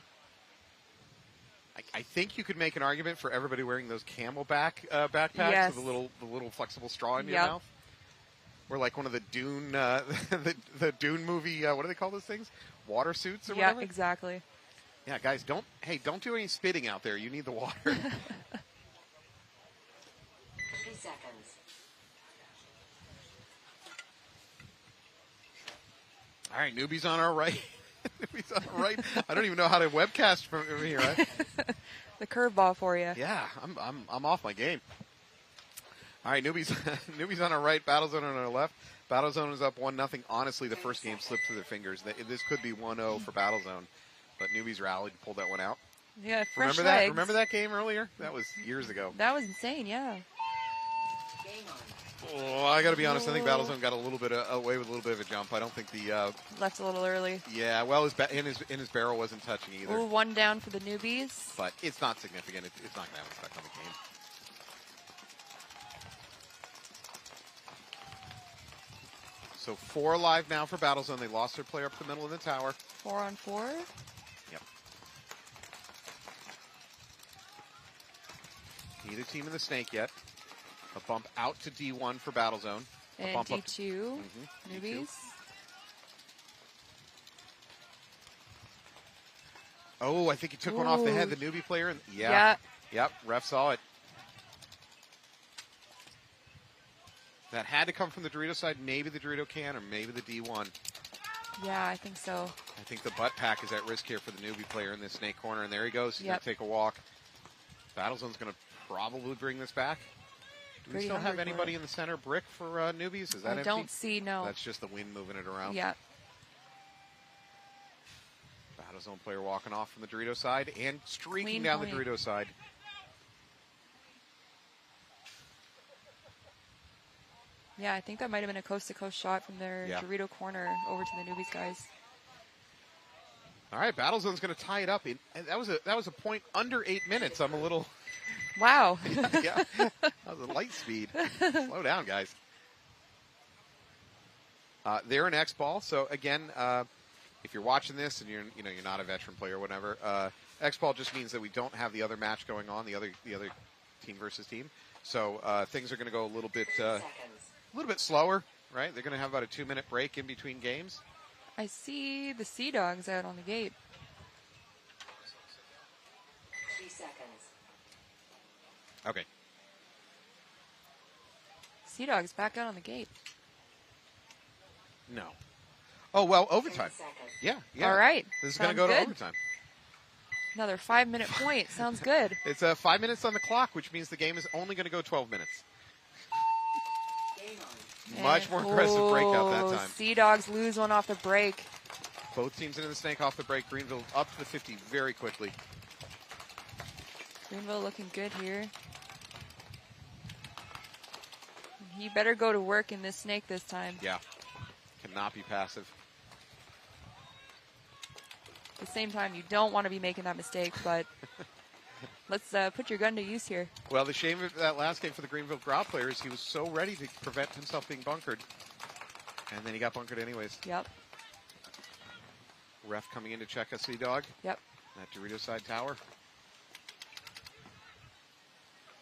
I think you could make an argument for everybody wearing those Camelback backpacks Yes. with the little flexible straw in your Yep. mouth. Or like one of the Dune the Dune movie. What do they call those things? Water suits or Yeah, whatever. exactly. Yeah, guys, don't do any spitting out there. You need the water. 30 seconds. All right, newbies on our right. Newbies on our right. I don't even know how to webcast from here. Right? The curveball for you. Yeah, I'm off my game. All right, newbies newbies on our right, Battlezone on our left. Battlezone is up 1-0. Honestly, the first game slipped through their fingers. This could be 1-0 for Battlezone, but newbies rallied and pulled that one out. Yeah, fresh Remember legs. that? Remember that game earlier? That was years ago. That was insane, yeah. Oh, I got to be honest. I think Battlezone got a little bit away with a little bit of a jump. I don't think the Left a little early. yeah. Well, his barrel wasn't touching either. Ooh, one down for the newbies. But it's not significant. It's not going to have an effect on the game. So 4 live now for Battlezone. They lost their player up the middle of the tower. 4-on-4. Yep. Neither team in the snake yet. A bump out to D1 for Battlezone. A And bump up D2, newbies. Oh, I think he took one off the head, the newbie player. Yeah. Yep, ref saw it. That had to come from the Dorito side. Maybe the Dorito can or maybe the D1. Yeah, I think so. I think the butt pack is at risk here for the newbie player in this snake corner. And there he goes. He's going Yep. to take a walk. Battlezone's going to probably bring this back. Do we Pretty still have hungry for anybody it. in the center brick for newbies? Is that I empty? don't see, no. That's just the wind moving it around. Yeah. Battlezone player walking off from the Dorito side and streaking Clean down point. the Dorito side. Yeah, I think that might have been a coast-to-coast shot from their Yeah. Dorito corner over to the newbies guys. All right, Battlezone's going to tie it up. And that was a point under 8 minutes. I'm a little. Wow. Yeah, that was a light speed. Slow down, guys. They're an X-ball, so again, if you're watching this and you're not a veteran player or whatever, X-ball just means that we don't have the other match going on, the other team versus team. So things are going to go a little bit slower, right? They're going to have about a 2-minute break in between games. I see the Sea Dogs out on the gate. 3 seconds. Okay. Sea Dogs back out on the gate. No. Oh, well, overtime. Yeah. All right. This is going to Sounds go to good. overtime. Another 5-minute point. Sounds good. It's 5 minutes on the clock, which means the game is only going to go 12 minutes. Much more aggressive breakout that time. Sea Dogs lose one off the break. Both teams into the snake off the break. Greenville up to the 50 very quickly. Greenville looking good here. And He better go to work in this snake this time. Yeah. Cannot be passive. At the same time, you don't want to be making that mistake, but let's put your gun to use here. Well, the shame of that last game for the Greenville Grau players, he was so ready to prevent himself being bunkered. And then he got bunkered anyways. Yep. Ref coming in to check a Sea Dog. Yep. That Dorito side tower.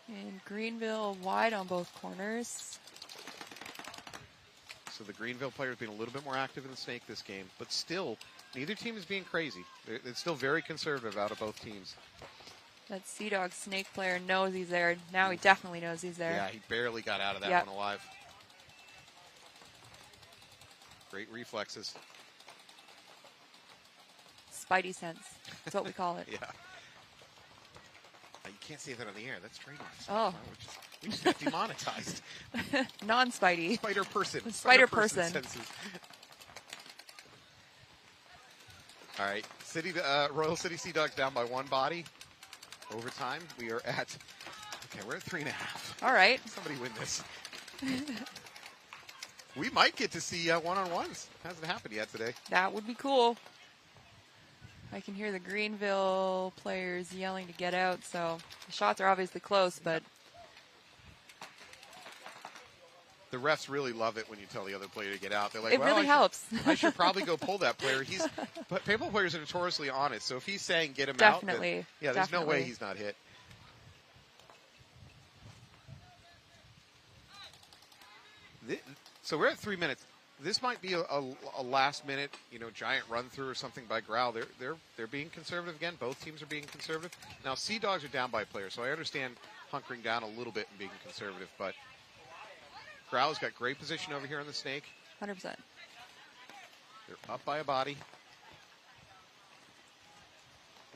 And Greenville wide on both corners. So the Greenville players being a little bit more active in the snake this game, but still, neither team is being crazy. It's still very conservative out of both teams. That Sea Dog snake player knows he's there. Now he definitely knows he's there. Yeah, he barely got out of that Yep. one alive. Great reflexes. Spidey sense. That's what we call it. Yeah. You can't say that on the air. That's trademark. Oh. We just got demonetized. Non-Spidey. Spider person. Spider person. Senses. All right. Royal City Sea Dogs down by 1 body. Overtime. We are at, okay, we're at 3.5. All right. Somebody win this. We might get to see one-on-ones. Hasn't happened yet today. That would be cool. I can hear the Greenville players yelling to get out, so the shots are obviously close, but The refs really love it when you tell the other player to get out. They're like, it well, really helps. I should probably go pull that player. But paintball players are notoriously honest, so if he's saying get him Definitely. out, then, yeah, there's no way he's not hit. So we're at 3 minutes. This might be a last minute, giant run through or something by Grau. They're being conservative again. Both teams are being conservative. Now Sea Dogs are down by a player, so I understand hunkering down a little bit and being conservative. But Grau's got great position over here on the snake. 100%. They're up by a body.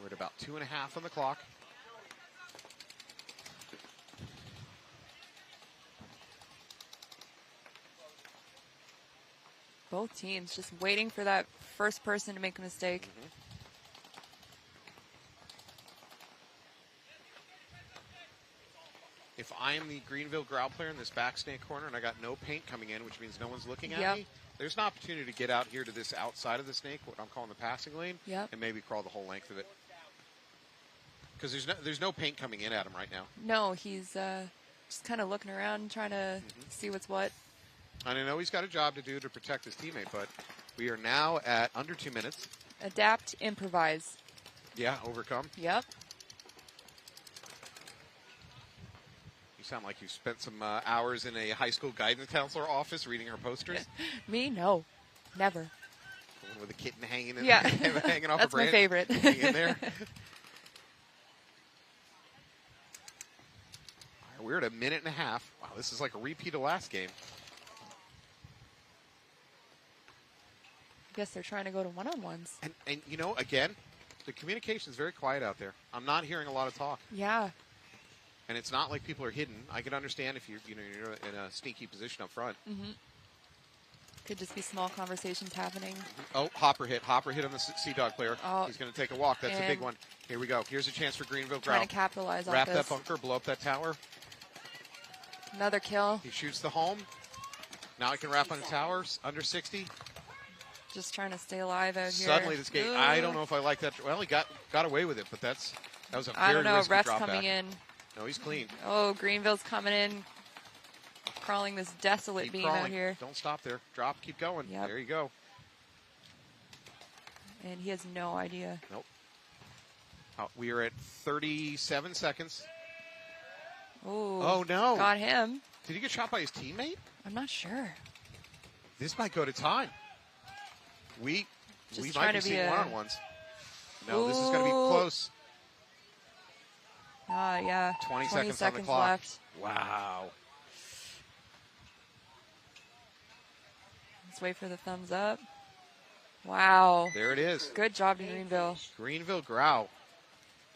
We're at about 2.5 on the clock. Both teams just waiting for that first person to make a mistake. Mm-hmm. If I am the Greenville Grau player in this back snake corner and I got no paint coming in, which means no one's looking at me, there's an opportunity to get out here to this outside of the snake, what I'm calling the passing lane, and maybe crawl the whole length of it. Because there's no paint coming in at him right now. No, he's just kind of looking around, trying to see what's what. And I know he's got a job to do to protect his teammate, but we are now at under 2 minutes. Adapt, improvise. Yeah, overcome. Yep. You sound like you've spent some hours in a high school guidance counselor office reading her posters. Me? No. Never. The one with a kitten hanging in hanging off That's a branch. my favorite. In there. All right, we're at 1.5 minutes. Wow, this is like a repeat of last game. I guess they're trying to go to one-on-ones. And again, the communication is very quiet out there. I'm not hearing a lot of talk. Yeah. And it's not like people are hidden. I can understand if you're in a sneaky position up front. Mm-hmm. Could just be small conversations happening. Oh, Hopper hit on the Sea Dog player. Oh. He's going to take a walk. That's a big one. Here we go. Here's a chance for Greenville Grau. Trying to capitalize on Wrap this. that bunker, blow up that tower. Another kill. He shoots the home. Now I can wrap on the towers. Under 60. Just trying to stay alive out here. Suddenly this game, I don't know if I like that. Well, he got away with it, but that was a very risky refs drop coming back. in. No, he's clean. Oh, Greenville's coming in. Crawling this desolate Keep beam crawling. out here. Don't stop there. Drop, keep going. Yep. There you go. And he has no idea. Nope. We are at 37 seconds. Ooh, oh, no. Got him. Did he get shot by his teammate? I'm not sure. This might go to time. We Just might trying be to be seeing a- one-on-ones. No, this is going to be close. Yeah. 20 seconds on the clock. left. Wow. Let's wait for the thumbs up. Wow. There it is. Good job to Greenville. Greenville Grau.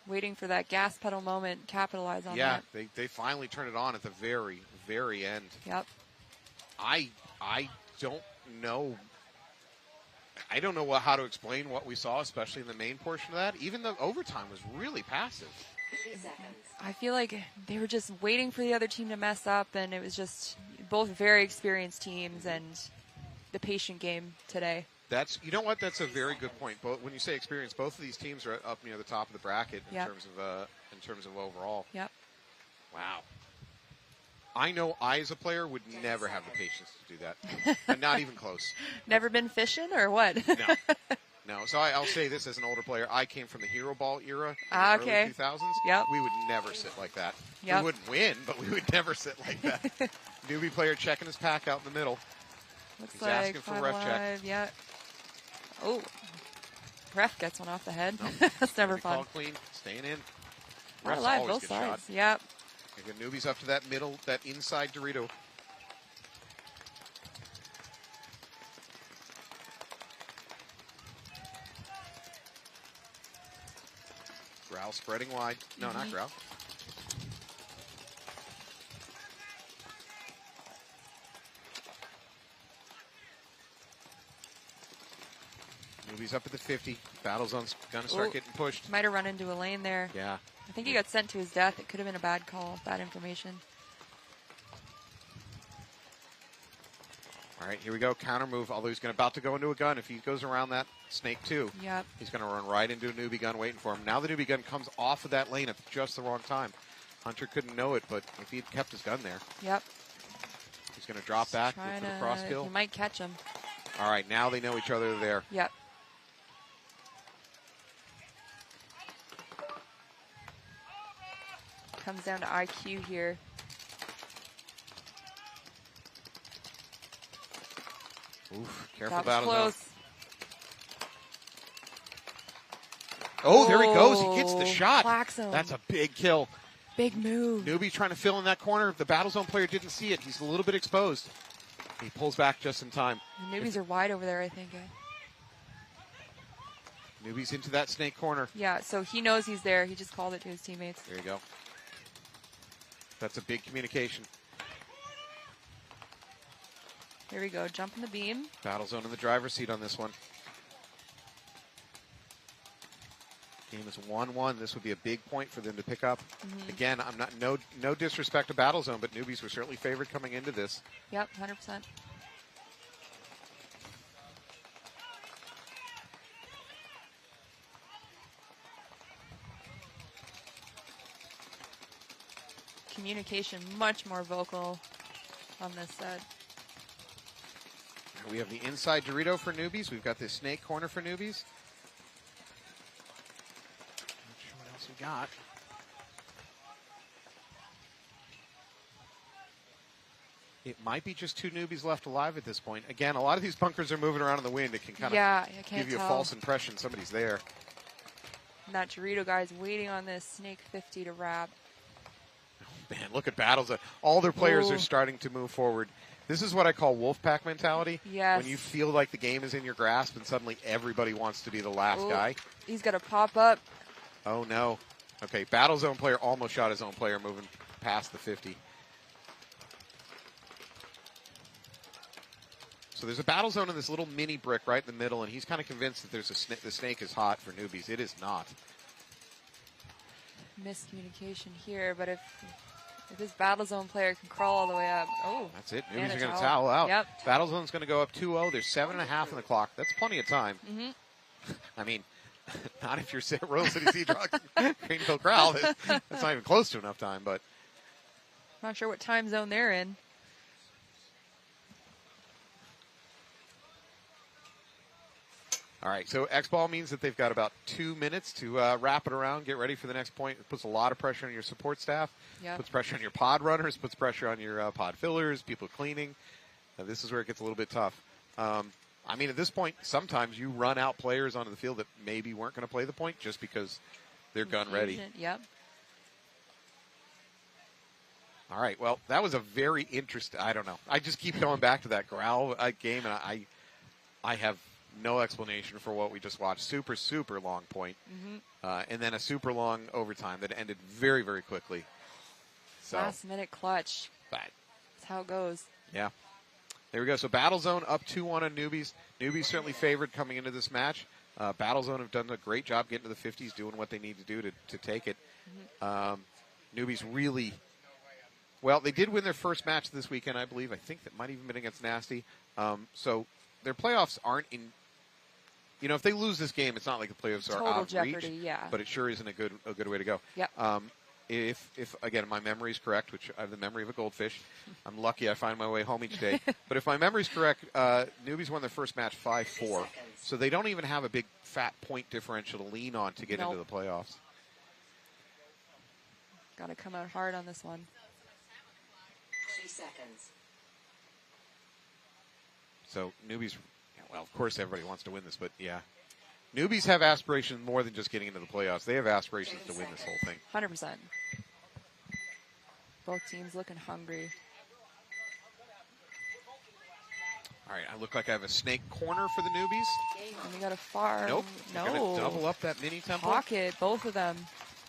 Waiting for that gas pedal moment. Capitalize on Yeah, that. they finally turned it on at the very, very end. Yep. I don't know. I don't know how to explain what we saw, especially in the main portion of that. Even the overtime was really passive. I feel like they were just waiting for the other team to mess up, and it was just both very experienced teams, and the patient game today. You know what? That's a very good point. When you say experience, both of these teams are up near the top of the bracket in terms of overall. Yep. Wow. I know I, as a player, would never have the patience to do that. And not even close. Never been fishing or what? No. So I'll say this as an older player. I came from the hero ball era in the okay. early 2000s. Yep. We would never sit like that. Yep. We wouldn't win, but we would never sit like that. Newbie player checking his pack out in the middle. Looks He's like asking for ref check. Yeah. Oh. Ref gets one off the head. No. That's never fun. Call clean. Staying in. We're Refs alive, always both get sides. shot. Yep. The newbies up to that middle, that inside Dorito. Growl spreading wide. No, not Growl. Newbies up at the 50. Battle zone's going to start getting pushed. Might have run into a lane there. Yeah. I think he got sent to his death. It could have been a bad call, bad information. All right, here we go. Counter move, although he's about to go into a gun. If he goes around that snake too, yep. He's going to run right into a newbie gun waiting for him. Now the newbie gun comes off of that lane at just the wrong time. Hunter couldn't know it, but if he'd kept his gun there. Yep. He's going to drop back, look for the cross kill. He might catch him. All right, now they know each other there. Yep. Comes down to IQ here. Oof, careful That was battle close. zone. Oh, there he goes. He gets the shot. Clacks him. That's a big kill. Big move. Newbie trying to fill in that corner. The battle zone player didn't see it. He's a little bit exposed. He pulls back just in time. The newbies are wide over there, I think. Newbie's into that snake corner. Yeah, so he knows he's there. He just called it to his teammates. There you go. That's a big communication. Here we go. Jump in the beam. Battle zone in the driver's seat on this one. Game is 1-1. This would be a big point for them to pick up. Mm-hmm. Again, I'm not no disrespect to Battle Zone, but newbies were certainly favored coming into this. Yep, 100%. Communication much more vocal on this set. We have the inside Dorito for newbies. We've got this snake corner for newbies. Not sure what else we got. It might be just two newbies left alive at this point. Again, a lot of these bunkers are moving around in the wind. It can kind of give you a false impression somebody's there. And that Dorito guy's waiting on this snake 50 to wrap. Man, look at battles. All their players are starting to move forward. This is what I call wolf pack mentality. Yes. When you feel like the game is in your grasp and suddenly everybody wants to be the last guy. He's got to pop up. Oh, no. Okay, battle zone player almost shot his own player moving past the 50. So there's a battle zone in this little mini brick right in the middle, and he's kind of convinced that there's the snake is hot for newbies. It is not. Miscommunication here, but if this battle zone player can crawl all the way up, that's it. Newbies are going to towel out. Yep. Battle zone's going to go up 2-0. There's 7.5 on the clock. That's plenty of time. Mm-hmm. I mean, not if you're Royal City Sea Drug, Greenville Growl. That's not even close to enough time. But not sure what time zone they're in. All right, so X-Ball means that they've got about 2 minutes to wrap it around, get ready for the next point. It puts a lot of pressure on your support staff. Yep. Puts pressure on your pod runners, puts pressure on your pod fillers, people cleaning. This is where it gets a little bit tough. I mean, at this point, sometimes you run out players onto the field that maybe weren't going to play the point just because they're gun ready. Yep. All right, well, that was a very interesting, I don't know. I just keep going back to that Growl game, and I have no explanation for what we just watched. Super, super long point. Mm-hmm. And then a super long overtime that ended very, very quickly. So, last minute clutch. That's how it goes. Yeah. There we go. So Battle Zone up 2-1 on newbies. Newbies certainly favored coming into this match. Battle Zone have done a great job getting to the 50s, doing what they need to do to take it. Mm-hmm. Newbies really Well, they did win their first match this weekend, I believe. I think that might even been against Nasty. So their playoffs aren't in. You know, if they lose this game, it's not like the playoffs are Total out of jeopardy, reach. yeah. But it sure isn't a good way to go. Yep. If again my memory is correct, which I have the memory of a goldfish, I'm lucky I find my way home each day. But if my memory is correct, Newbies won their first match 5-4, so they don't even have a big fat point differential to lean on to get into the playoffs. Got to come out hard on this one. 3 seconds. So Newbies, well, of course everybody wants to win this, but yeah. Newbies have aspirations more than just getting into the playoffs. They have aspirations to win this whole thing. 100%. Both teams looking hungry. All right, I look like I have a snake corner for the Newbies. And we got a far. Nope. No. They're gonna double up that mini temple. Pocket, both of them.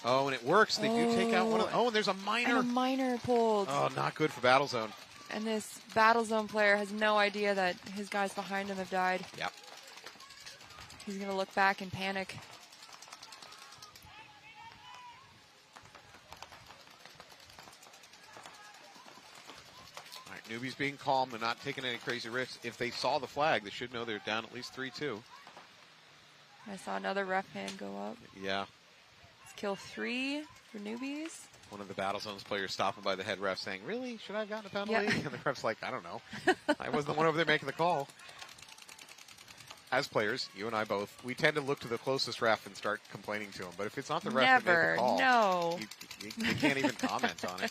Oh, and it works. They do take out one of. Oh, and there's a minor. And a minor pulled. Oh, not good for Battlezone. And this Battlezone player has no idea that his guys behind him have died. Yep. He's going to look back and panic. All right, Newbies being calm. They're not taking any crazy risks. If they saw the flag, they should know they're down at least 3-2. I saw another ref hand go up. Yeah. It's kill 3 for Newbies. One of the Battlezones players stopping by the head ref saying, really? Should I have gotten a penalty? Yep. And the ref's like, I don't know. I was the one over there making the call. As players, you and I both, we tend to look to the closest ref and start complaining to him. But if it's not the ref that made the call, no. you can't even comment on it.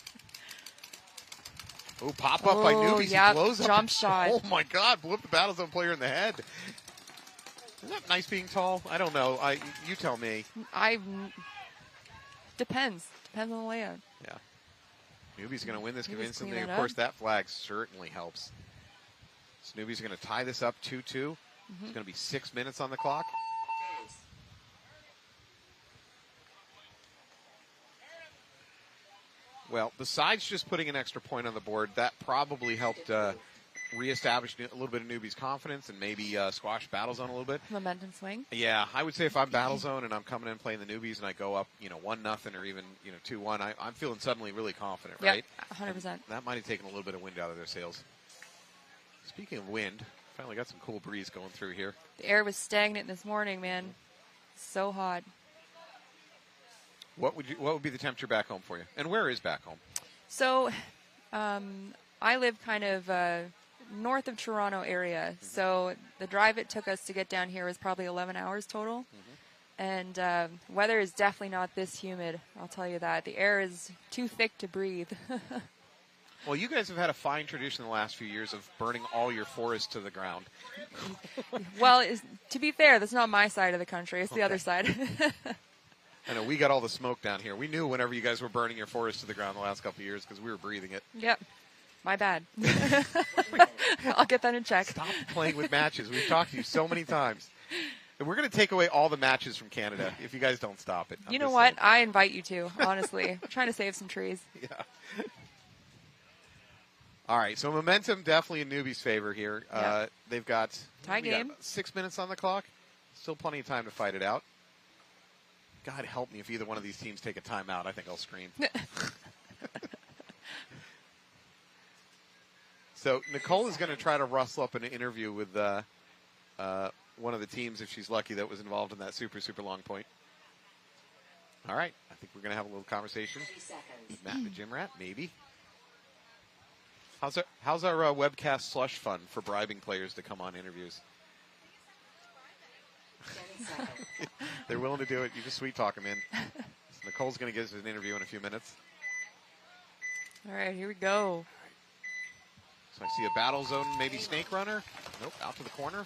Oh, pop up by Newbies. Yep, He blows jump up. shot. Oh, my God. Blew up the Battlezone player in the head. Isn't that nice being tall? I don't know. You tell me. Depends. Depends on the layout. Yeah. Newbies going to win this You just convincingly. clean Of that course, up. that flag certainly helps. So Newbies are going to tie this up 2-2. Mm-hmm. It's going to be 6 minutes on the clock. Well, besides just putting an extra point on the board, that probably helped reestablish a little bit of Newbies' confidence and maybe squash Battlezone a little bit. Momentum swing. Yeah, I would say if I'm Battlezone and I'm coming in playing the Newbies and I go up, 1-0 or even 2-1, I'm feeling suddenly really confident, right? Yep, 100%. And that might have taken a little bit of wind out of their sails. Speaking of wind, finally got some cool breeze going through here. The air was stagnant this morning, man. So hot. What would be the temperature back home for you? And where is back home? So, I live kind of north of Toronto area. Mm-hmm. So the drive it took us to get down here was probably 11 hours total. Mm-hmm. And weather is definitely not this humid. I'll tell you that. The air is too thick to breathe. Well, you guys have had a fine tradition in the last few years of burning all your forests to the ground. Well, to be fair, that's not my side of the country. It's the other side. I know we got all the smoke down here. We knew whenever you guys were burning your forest to the ground the last couple of years because we were breathing it. Yep. My bad. I'll get that in check. Stop playing with matches. We've talked to you so many times. And we're going to take away all the matches from Canada if you guys don't stop it. You know what? I invite you to, honestly. I'm trying to save some trees. Yeah. All right, so momentum definitely in Newbies' favor here. Yeah. They've got, Tie game. 6 minutes on the clock. Still plenty of time to fight it out. God help me if either one of these teams take a timeout. I think I'll scream. So Nicole is going to try to rustle up an interview with one of the teams, if she's lucky, that was involved in that super, super long point. All right, I think we're going to have a little conversation. 30 seconds. Matt the Gym Rat, maybe. How's our webcast slush fund for bribing players to come on interviews? 10 seconds. They're willing to do it. You just sweet talk them in. So Nicole's going to give us an interview in a few minutes. All right, here we go. So I see a battle zone, maybe snake runner. Nope, out to the corner.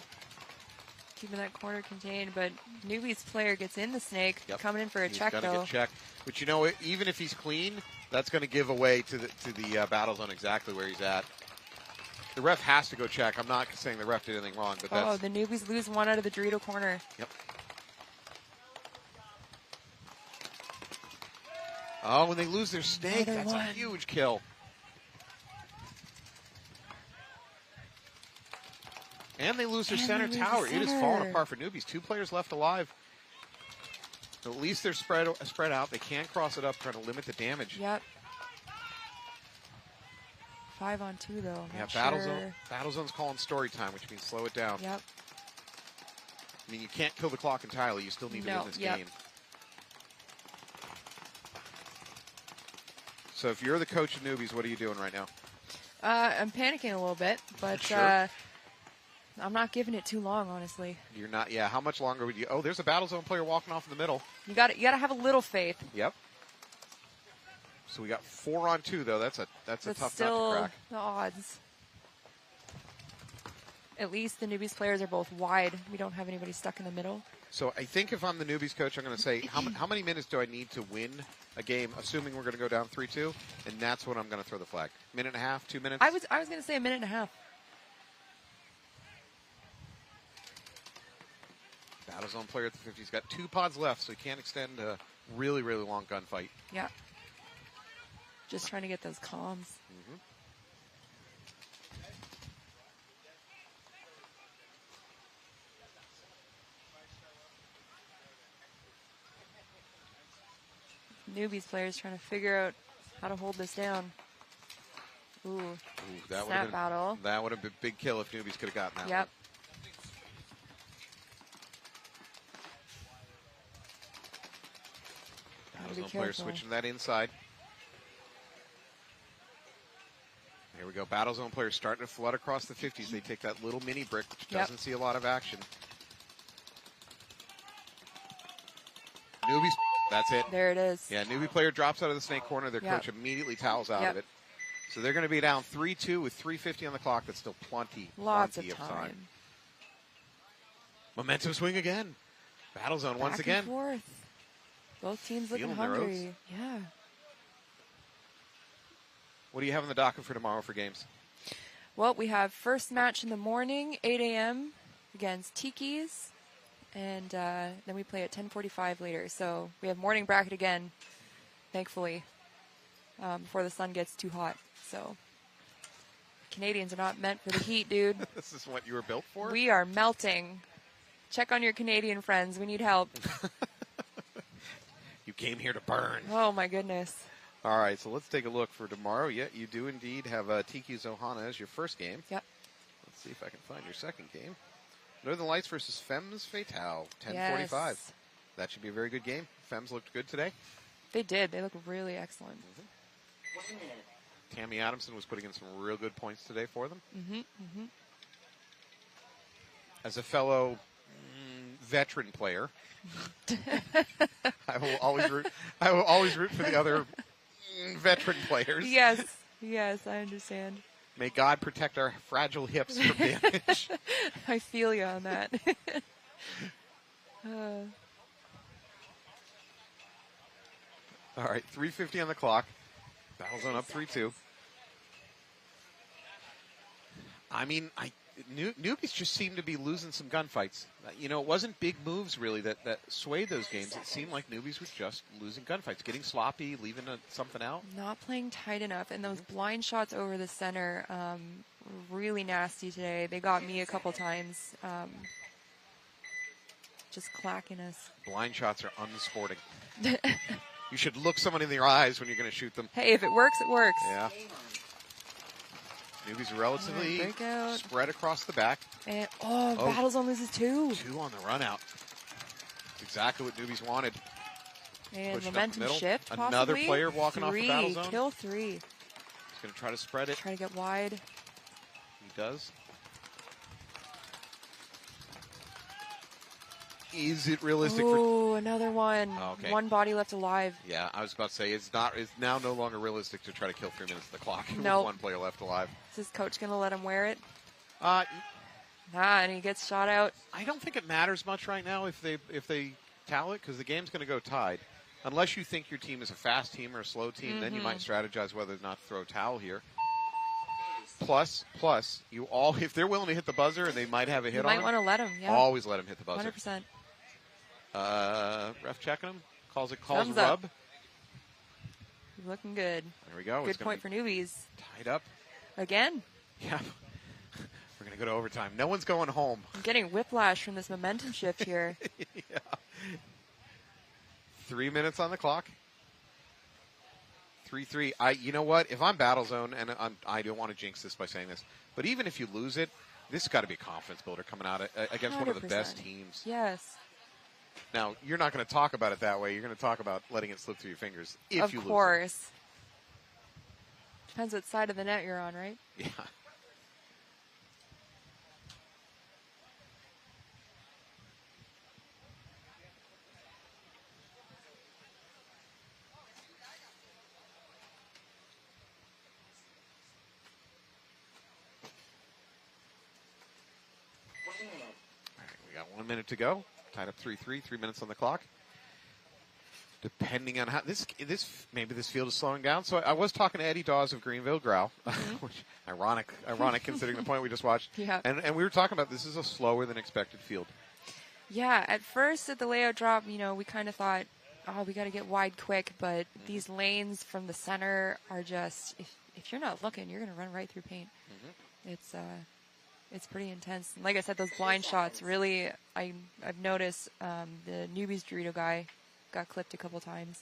Keeping that corner contained, but Newbies player gets in the snake, Yep. coming in for a He's check, gotta though. get checked. But even if he's clean, that's going to give away to the battle zone exactly where he's at. The ref has to go check. I'm not saying the ref did anything wrong, but that's... Oh, the Newbies lose one out of the Dorito corner. Yep. Oh, when they lose their snake, Another that's one. a huge kill. And they lose their And center they lose tower. the It is center. falling apart for Newbies. 2 players left alive. So at least they're spread out. They can cross it up, trying to limit the damage. Yep. 5-on-2 though. Yeah, Not Battle sure. Zone. Battle Zone's calling story time, which means slow it down. Yep. I mean, you can't kill the clock entirely. You still need to win this game. So if you're the coach of newbies, what are you doing right now? I'm panicking a little bit, but Sure. I'm not giving it too long, honestly. You're not. Yeah. How much longer would you? Oh, there's a Battle Zone player walking off in the middle. You got to have a little faith. Yep. So we got 4-on-2 though. That's a But tough nut still, to crack. the odds. At least the newbies players are both wide. We don't have anybody stuck in the middle. So I think if I'm the newbies coach, I'm going to say how many minutes do I need to win a game, assuming we're going to go down 3-2, and that's when I'm going to throw the flag. Minute and a half, 2 minutes. I was going to say a minute and a half. Battle Zone player at the 50's got 2 pods left, so he can't extend a really, really long gunfight. Yeah. Just trying to get those comms. Mm-hmm. Newbies players trying to figure out how to hold this down. Ooh. That Snap been, battle. That would have been a big kill if newbies could have gotten that. Yep. Battle Zone player switching that inside. Here we go. Battle Zone players starting to flood across the 50s. They take that little mini brick, which doesn't see a lot of action. Newbies, that's it. There it is. Yeah, newbie player drops out of the snake corner. Their Yep. coach immediately towels out Yep. of it. So they're going to be down 3-2 with 3:50 on the clock. That's still plenty Lots of of time. Momentum swing again. Battle Zone once Back again. and forth. Both teams looking Feeling their oats. hungry. Yeah. What do you have on the docket for tomorrow for games? Well, we have first match in the morning, 8 a.m. against Tiki's. And then we play at 10:45 later. So we have morning bracket again, thankfully, before the sun gets too hot. So Canadians are not meant for the heat, dude. This is what you were built for? We are melting. Check on your Canadian friends. We need help. You came here to burn. Oh, my goodness. All right, so let's take a look for tomorrow. Yeah, you do indeed have Tiki's Ohana as your first game. Yep. Let's see if I can find your second game. Northern Lights versus Femmes Fatale, 10:45. Yes. That should be a very good game. Femmes looked good today. They did. They look really excellent. Tammy Adamson was putting in some real good points today for them. Mm-hmm. Mm-hmm. As a fellow veteran player, I will always root for the other veteran players. Yes. Yes, I understand. May God protect our fragile hips from damage. I feel you on that. All right, 3:50 on the clock. Battle Zone up 3-2. I mean, newbies just seem to be losing some gunfights. You know, it wasn't big moves really that swayed those games. It seemed like newbies were just losing gunfights, getting sloppy, leaving something out. Not playing tight enough. And those blind shots over the center, really nasty today. They got me a couple times. Just clacking us. Blind shots are unsporting. You should look someone in their eyes when you're going to shoot them. Hey, if it works, it works. Yeah. Newbies are relatively breakout. spread across the back. And, Battle Zone loses 2. 2 on the run out. That's exactly what newbies wanted. And Pushing up momentum the middle. shift, possibly. Another player walking off the Battle Zone. Kill 3. He's going to try to spread it. Try to get wide. He does. Is it realistic Oh, another one. Oh, okay. One body left alive. Yeah, I was about to say it's now no longer realistic to try to kill 3 minutes of the clock with Nope. one player left alive. Is his coach going to let him wear it? Nah, and he gets shot out. I don't think it matters much right now if they towel it because the game's going to go tied. Unless you think your team is a fast team or a slow team, then you might strategize whether or not to throw a towel here. Plus, if they're willing to hit the buzzer and they might have a hit You on might want to let him, yeah. Always let him hit the buzzer. 100%. Ref checking him. Calls Thumbs rub. up. Looking good. There we go. Good point for newbies. Tied up. Again. Yeah. We're going to go to overtime. No one's going home. I'm getting whiplash from this momentum shift here. Yeah. 3 minutes on the clock. 3-3. You know what? If I'm Battle Zone, and I don't want to jinx this by saying this, but even if you lose it, this has got to be a confidence builder coming out against one of the 100%. best teams. Yes. Now, you're not going to talk about it that way. You're going to talk about letting it slip through your fingers if you lose it. Of course. Depends what side of the net you're on, right? Yeah. We got 1 minute to go. Tied up 3-3. 3 minutes on the clock. Depending on how maybe this field is slowing down. So I was talking to Eddie Dawes of Greenville Growl, which ironic considering the point we just watched. Yeah. And we were talking about this is a slower than expected field. Yeah, at first at the layout drop, we kind of thought, oh, we got to get wide quick, but these lanes from the center are just, if you're not looking, you're going to run right through paint. It's pretty intense. And like I said, those blind shots, really, I've noticed the newbies Dorito guy got clipped a couple times.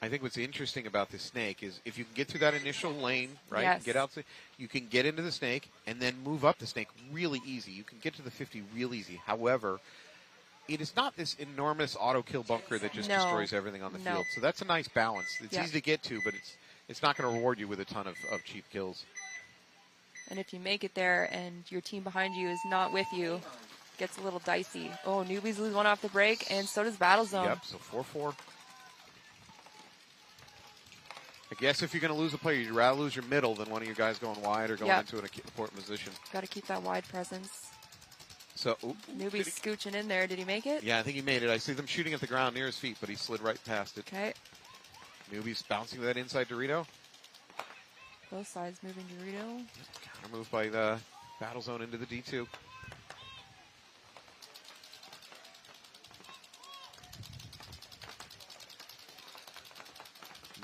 I think what's interesting about this snake is if you can get through that initial lane, right, Yes. get out, you can get into the snake and then move up the snake really easy. You can get to the 50 real easy. However, it is not this enormous auto kill bunker that just destroys everything on the field. So that's a nice balance. It's easy to get to, but it's not going to reward you with a ton of cheap kills. And if you make it there and your team behind you is not with you, it gets a little dicey. Oh, newbies lose one off the break, and so does Battle Zone. Yep, so 4-4. I guess if you're going to lose a player, you'd rather lose your middle than one of you guys going wide or going into an important position. Got to keep that wide presence. So, Newbie's scooching in there. Did he make it? Yeah, I think he made it. I see them shooting at the ground near his feet, but he slid right past it. Okay. Newbie's bouncing that inside Dorito. Both sides moving Dorito. Counter move by the Battle Zone into the D2.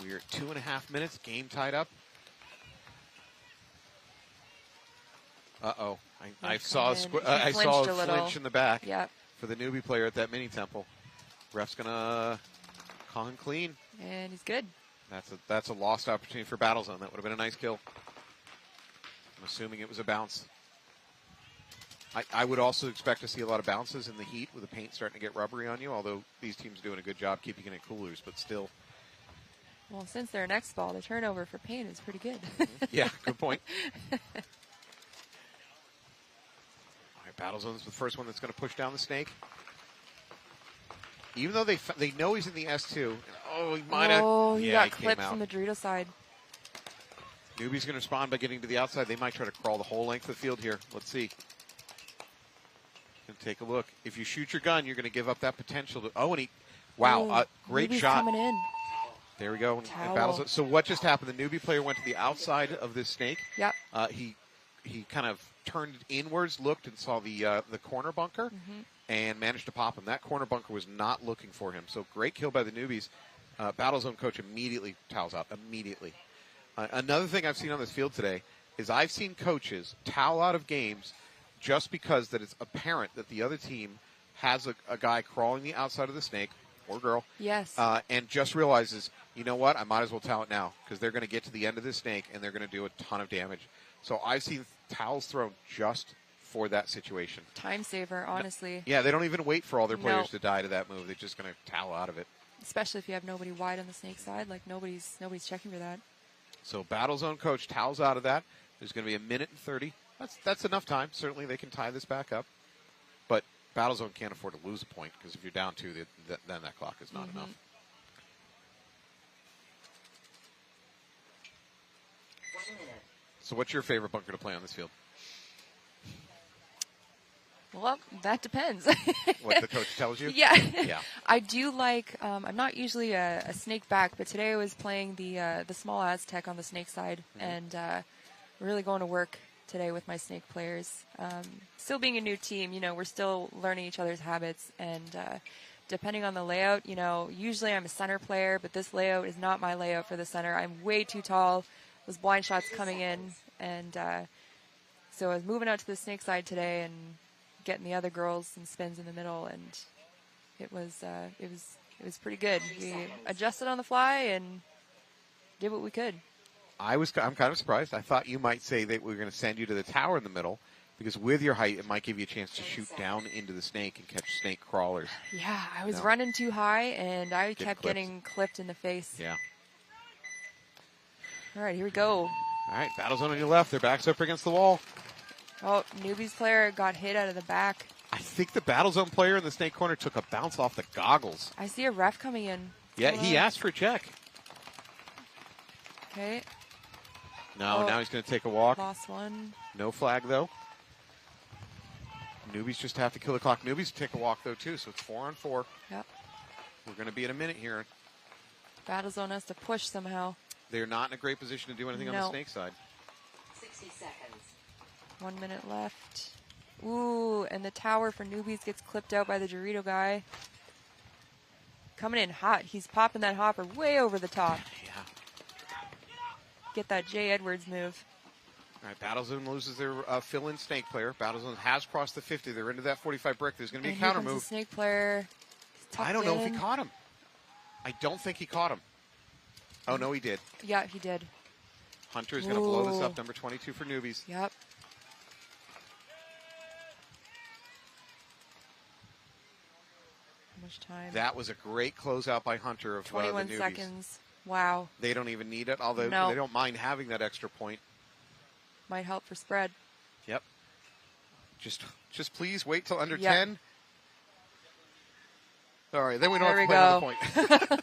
We're at 2.5 minutes. Game tied up. Uh-oh. I saw a flinch in the back for the newbie player at that mini temple. Ref's going to call him clean. And he's good. That's a lost opportunity for Battle Zone. That would have been a nice kill. I'm assuming it was a bounce. I would also expect to see a lot of bounces in the heat with the paint starting to get rubbery on you, although these teams are doing a good job keeping it in coolers, but still. Well, since they're an X ball, the turnover for paint is pretty good. Yeah, good point. All right, Battle Zone's the first one that's going to push down the snake. Even though they know he's in the S2. Oh, he might have. Oh, he got came clipped out. from the Dorito side. Newbie's going to respond by getting to the outside. They might try to crawl the whole length of the field here. Let's see. Going to take a look. If you shoot your gun, you're going to give up that potential. Wow, great Newbie's shot. Coming in. There we go. Towel. So what just happened? The newbie player went to the outside of this snake. Yep. He kind of turned inwards, looked, and saw the corner bunker, and managed to pop him. That corner bunker was not looking for him. So great kill by the newbies. Battle Zone coach immediately towels out. Immediately. Another thing I've seen on this field today is I've seen coaches towel out of games just because that it's apparent that the other team has a guy crawling the outside of the snake, or girl. Yes. And just realizes, you know what, I might as well towel it now because they're going to get to the end of this snake and they're going to do a ton of damage. So I've seen towels thrown just for that situation. Time saver, honestly. Yeah, they don't even wait for all their players to die to that move. They're just going to towel out of it. Especially if you have nobody wide on the snake side. Like, nobody's checking for that. So Battle Zone coach towels out of that. There's going to be 1 minute and 30. That's enough time. Certainly they can tie this back up. But Battle Zone can't afford to lose a point because if you're down 2, then that clock is not enough. So what's your favorite bunker to play on this field? Well, that depends. What the coach tells you? Yeah. Yeah. I do like, I'm not usually a snake back, but today I was playing the small Aztec on the snake side, and really going to work today with my snake players. Still being a new team, we're still learning each other's habits, and depending on the layout, usually I'm a center player, but this layout is not my layout for the center. I'm way too tall. Those blind shots coming in, and so I was moving out to the snake side today and getting the other girls and spins in the middle, and it was pretty good. We adjusted on the fly, and did what we could. I'm kind of surprised. I thought you might say that we were going to send you to the tower in the middle, because with your height, it might give you a chance to shoot down into the snake and catch snake crawlers. Yeah, I was No. running too high, and I Get kept clipped. getting clipped in the face. Yeah. All right, here we go. All right, battle zone on your left. Their back's up against the wall. Oh, newbies player got hit out of the back. I think the battle zone player in the snake corner took a bounce off the goggles. I see a ref coming in. Yeah, Hold he on. asked for a check. Okay, No, Oh. now he's going to take a walk. lost one. No flag, though. Newbies just have to kill the clock. Newbies take a walk, though, too, so it's 4-on-4. Yep. We're going to be in a minute here. Battle zone has to push somehow. They're not in a great position to do anything on the No. snake side. 60 seconds. 1 minute left. Ooh, and the tower for newbies gets clipped out by the Dorito guy. Coming in hot. He's popping that hopper way over the top. Yeah. Get that Jay Edwards move. All right, Battlezone loses their fill-in snake player. Battlezone has crossed the 50. They're into that 45 brick. There's going to be And a here counter comes the move. snake player. He's I don't know if tucked he in. caught him. I don't think he caught him. Oh, no, he did. Yeah, he did. Hunter is going to blow this Ooh. up. Number 22 for newbies. Yep. How much time? That was a great closeout by Hunter of the 21 newbies. seconds. Wow. They don't even need it, although No. they don't mind having that extra point. Might help for spread. Yep. Just please wait till under Yep. 10. All right, then we don't There have we to play another point.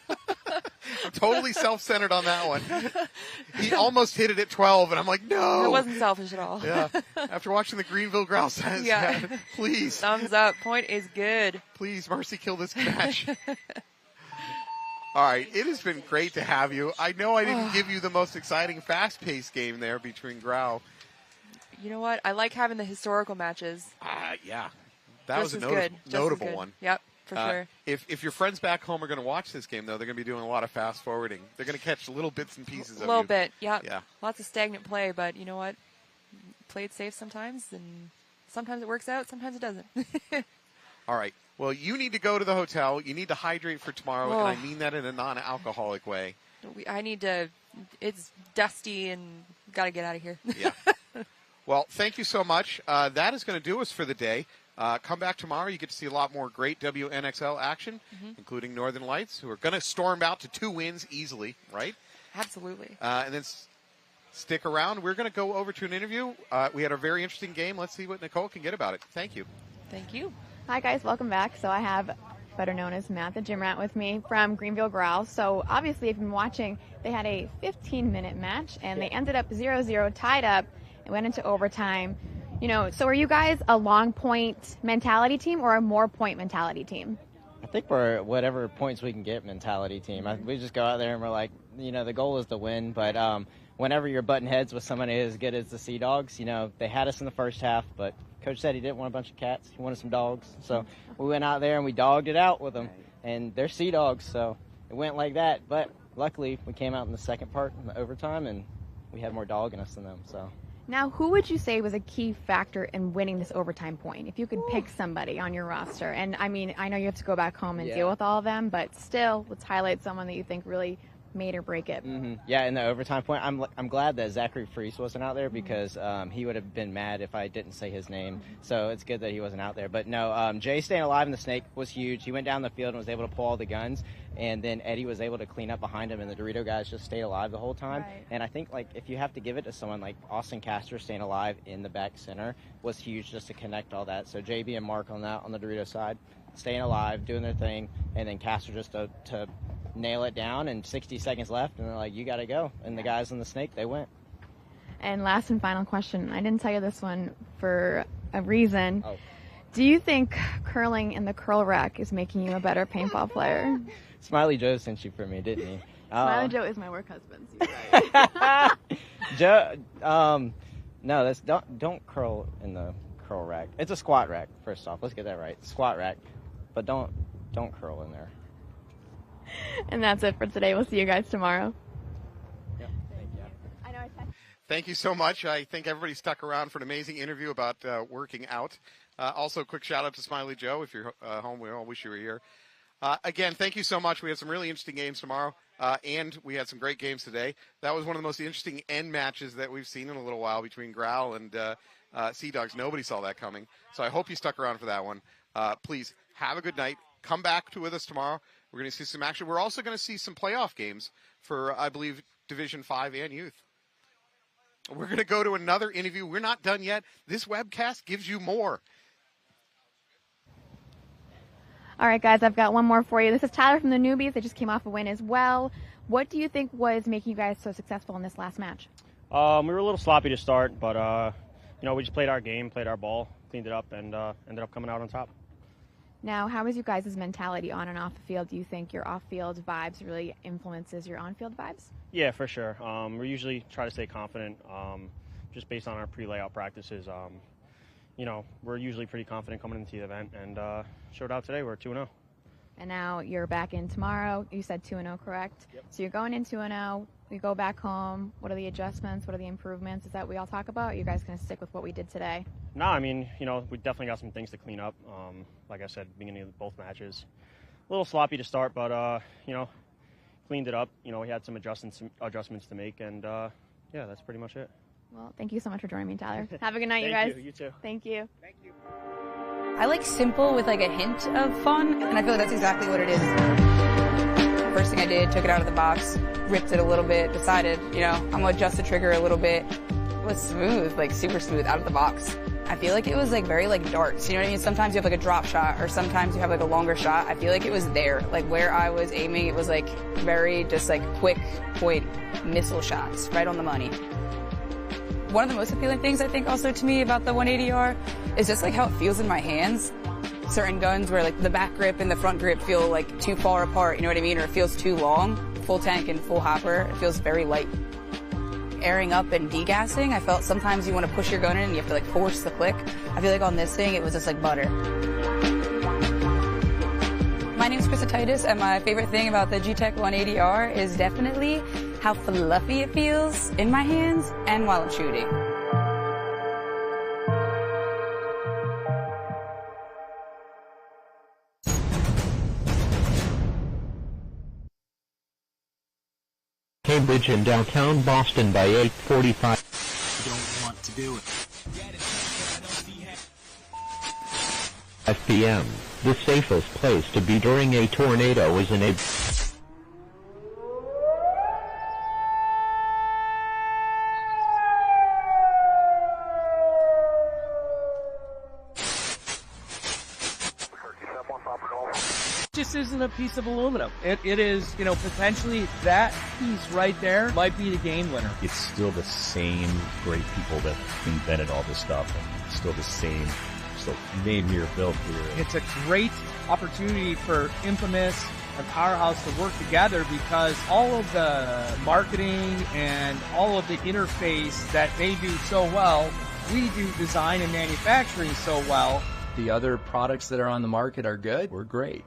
I'm totally self-centered on that one. He almost hit it at 12, and I'm like, no. It wasn't selfish at all. Yeah. After watching the Greenville Grouse, Yeah. please. Thumbs up. Point is good. Please, Marcy, kill this match. All right, it has been great to have you. I know I didn't give you the most exciting, fast-paced game there between Grau. You know what? I like having the historical matches. Yeah. That was a Just as good. Just as notable good. one. Yep, for sure. If your friends back home are going to watch this game, though, they're going to be doing a lot of fast forwarding. They're going to catch little bits and pieces of A little you. bit, yeah. Yeah. Lots of stagnant play, but you know what? Play it safe sometimes, and sometimes it works out, sometimes it doesn't. All right. Well, you need to go to the hotel. You need to hydrate for tomorrow, and I mean that in a non-alcoholic way. I need to. It's dusty, and got to get out of here. Yeah. Well, thank you so much. That is going to do us for the day. Come back tomorrow. You get to see a lot more great WNXL action, including Northern Lights, who are going to storm out to 2 wins easily, right? Absolutely. And then stick around. We're going to go over to an interview. We had a very interesting game. Let's see what Nicole can get about it. Thank you. Thank you. Hi guys, welcome back. So I have better known as Matt the Gym Rat with me from Greenville Growl. So obviously if you've been watching, they had a 15-minute match and they ended up 0-0 tied up and went into overtime. You know, so are you guys a long point mentality team or a more point mentality team? I think we're whatever points we can get mentality team. We just go out there and we're like, you know, the goal is to win, but whenever you're butting heads with somebody as good as the Sea Dogs, you know, they had us in the first half, but Coach said he didn't want a bunch of cats. He wanted some dogs. So we went out there and we dogged it out with them. And they're Sea Dogs, so it went like that. But luckily, we came out in the second part in the overtime, and we had more dog in us than them. So. Now, who would you say was a key factor in winning this overtime point? If you could pick somebody on your roster. And, I mean, I know you have to go back home and deal with all of them, but still, let's highlight someone that you think really made or break it. Yeah, in the overtime point, I'm glad that Zachary Freese wasn't out there because he would have been mad if I didn't say his name. So it's good that he wasn't out there. But no, Jay staying alive in the snake was huge. He went down the field and was able to pull all the guns, and then Eddie was able to clean up behind him, and the Dorito guys just stayed alive the whole time. Right. And I think like if you have to give it to someone like Austin Castor staying alive in the back center was huge just to connect all that. So JB and Mark on that on the Dorito side, staying alive, doing their thing, and then Castor just to nail it down, and 60 seconds left, and they're like, you got to go. And the guys in the snake, they went. And last and final question. I didn't tell you this one for a reason. Oh. Do you think curling in the curl rack is making you a better paintball player? Smiley Joe sent you for me, didn't he? Smiley Joe is my work husband. So you're right. Joe, no, that's don't curl in the curl rack. It's a squat rack. First off, let's get that right. Squat rack, but don't curl in there. And that's it for today. We'll see you guys tomorrow. Thank you so much. I think everybody stuck around for an amazing interview about working out. Also, a quick shout out to Smiley Joe. If you're home, we all wish you were here. Again, thank you so much. We have some really interesting games tomorrow. and we had some great games today. That was one of the most interesting end matches that we've seen in a little while between Growl and Sea Dogs. Nobody saw that coming. So I hope you stuck around for that one. Please have a good night. Come back with us tomorrow. We're going to see some action. We're also going to see some playoff games for, I believe, Division 5 and Youth. We're going to go to another interview. We're not done yet. This webcast gives you more. All right, guys, I've got one more for you. This is Tyler from the Newbies. They just came off a win as well. What do you think was making you guys so successful in this last match? We were a little sloppy to start, but, we just played our game, played our ball, cleaned it up, and ended up coming out on top. Now, how is you guys' mentality on and off the field? Do you think your off-field vibes really influences your on-field vibes? Yeah, for sure. We usually try to stay confident, just based on our pre-layout practices. We're usually pretty confident coming into the event, and showed out today. We're 2-0. And now you're back in tomorrow. You said 2-0, correct? Yep. So you're going in 2-0. We go back home. What are the adjustments? What are the improvements? Is that we all talk about? Or are you guys going to stick with what we did today? No, I mean, we definitely got some things to clean up. Like I said, beginning of both matches, a little sloppy to start, but cleaned it up. We had some adjustments to make, and yeah, that's pretty much it. Well, thank you so much for joining me, Tyler. Have a good night, you guys. You too. Thank you. Thank you. I like simple with like a hint of fun, and I feel like that's exactly what it is. First thing I did, took it out of the box, ripped it a little bit, decided, I'm gonna adjust the trigger a little bit. It was smooth, like super smooth out of the box. I feel like it was like very like darts, you know what I mean? Sometimes you have like a drop shot, or sometimes you have like a longer shot. I feel like it was there, like where I was aiming, it was like very just like quick point missile shots, right on the money. One of the most appealing things I think also to me about the 180R is just like how it feels in my hands. Certain guns where like the back grip and the front grip feel like too far apart, you know what I mean? Or it feels too long. Full tank and full hopper, it feels very light. Airing up and degassing, I felt sometimes you want to push your gun in and you have to like force the click. I feel like on this thing, it was just like butter. My name is Krista Titus, and my favorite thing about the G-Tech 180R is definitely how fluffy it feels in my hands and while I'm shooting. Cambridge and downtown Boston by 8:45. You don't want to do it. 5 p.m. The safest place to be during a tornado is in a... Just isn't a piece of aluminum. It is, potentially that piece right there might be the game winner. It's still the same great people that invented all this stuff, and it's still the same made here, built here. It's a great opportunity for Infamous and Powerhouse to work together, because all of the marketing and all of the interface that they do so well, we do design and manufacturing so well. The other products that are on the market are good. We're great.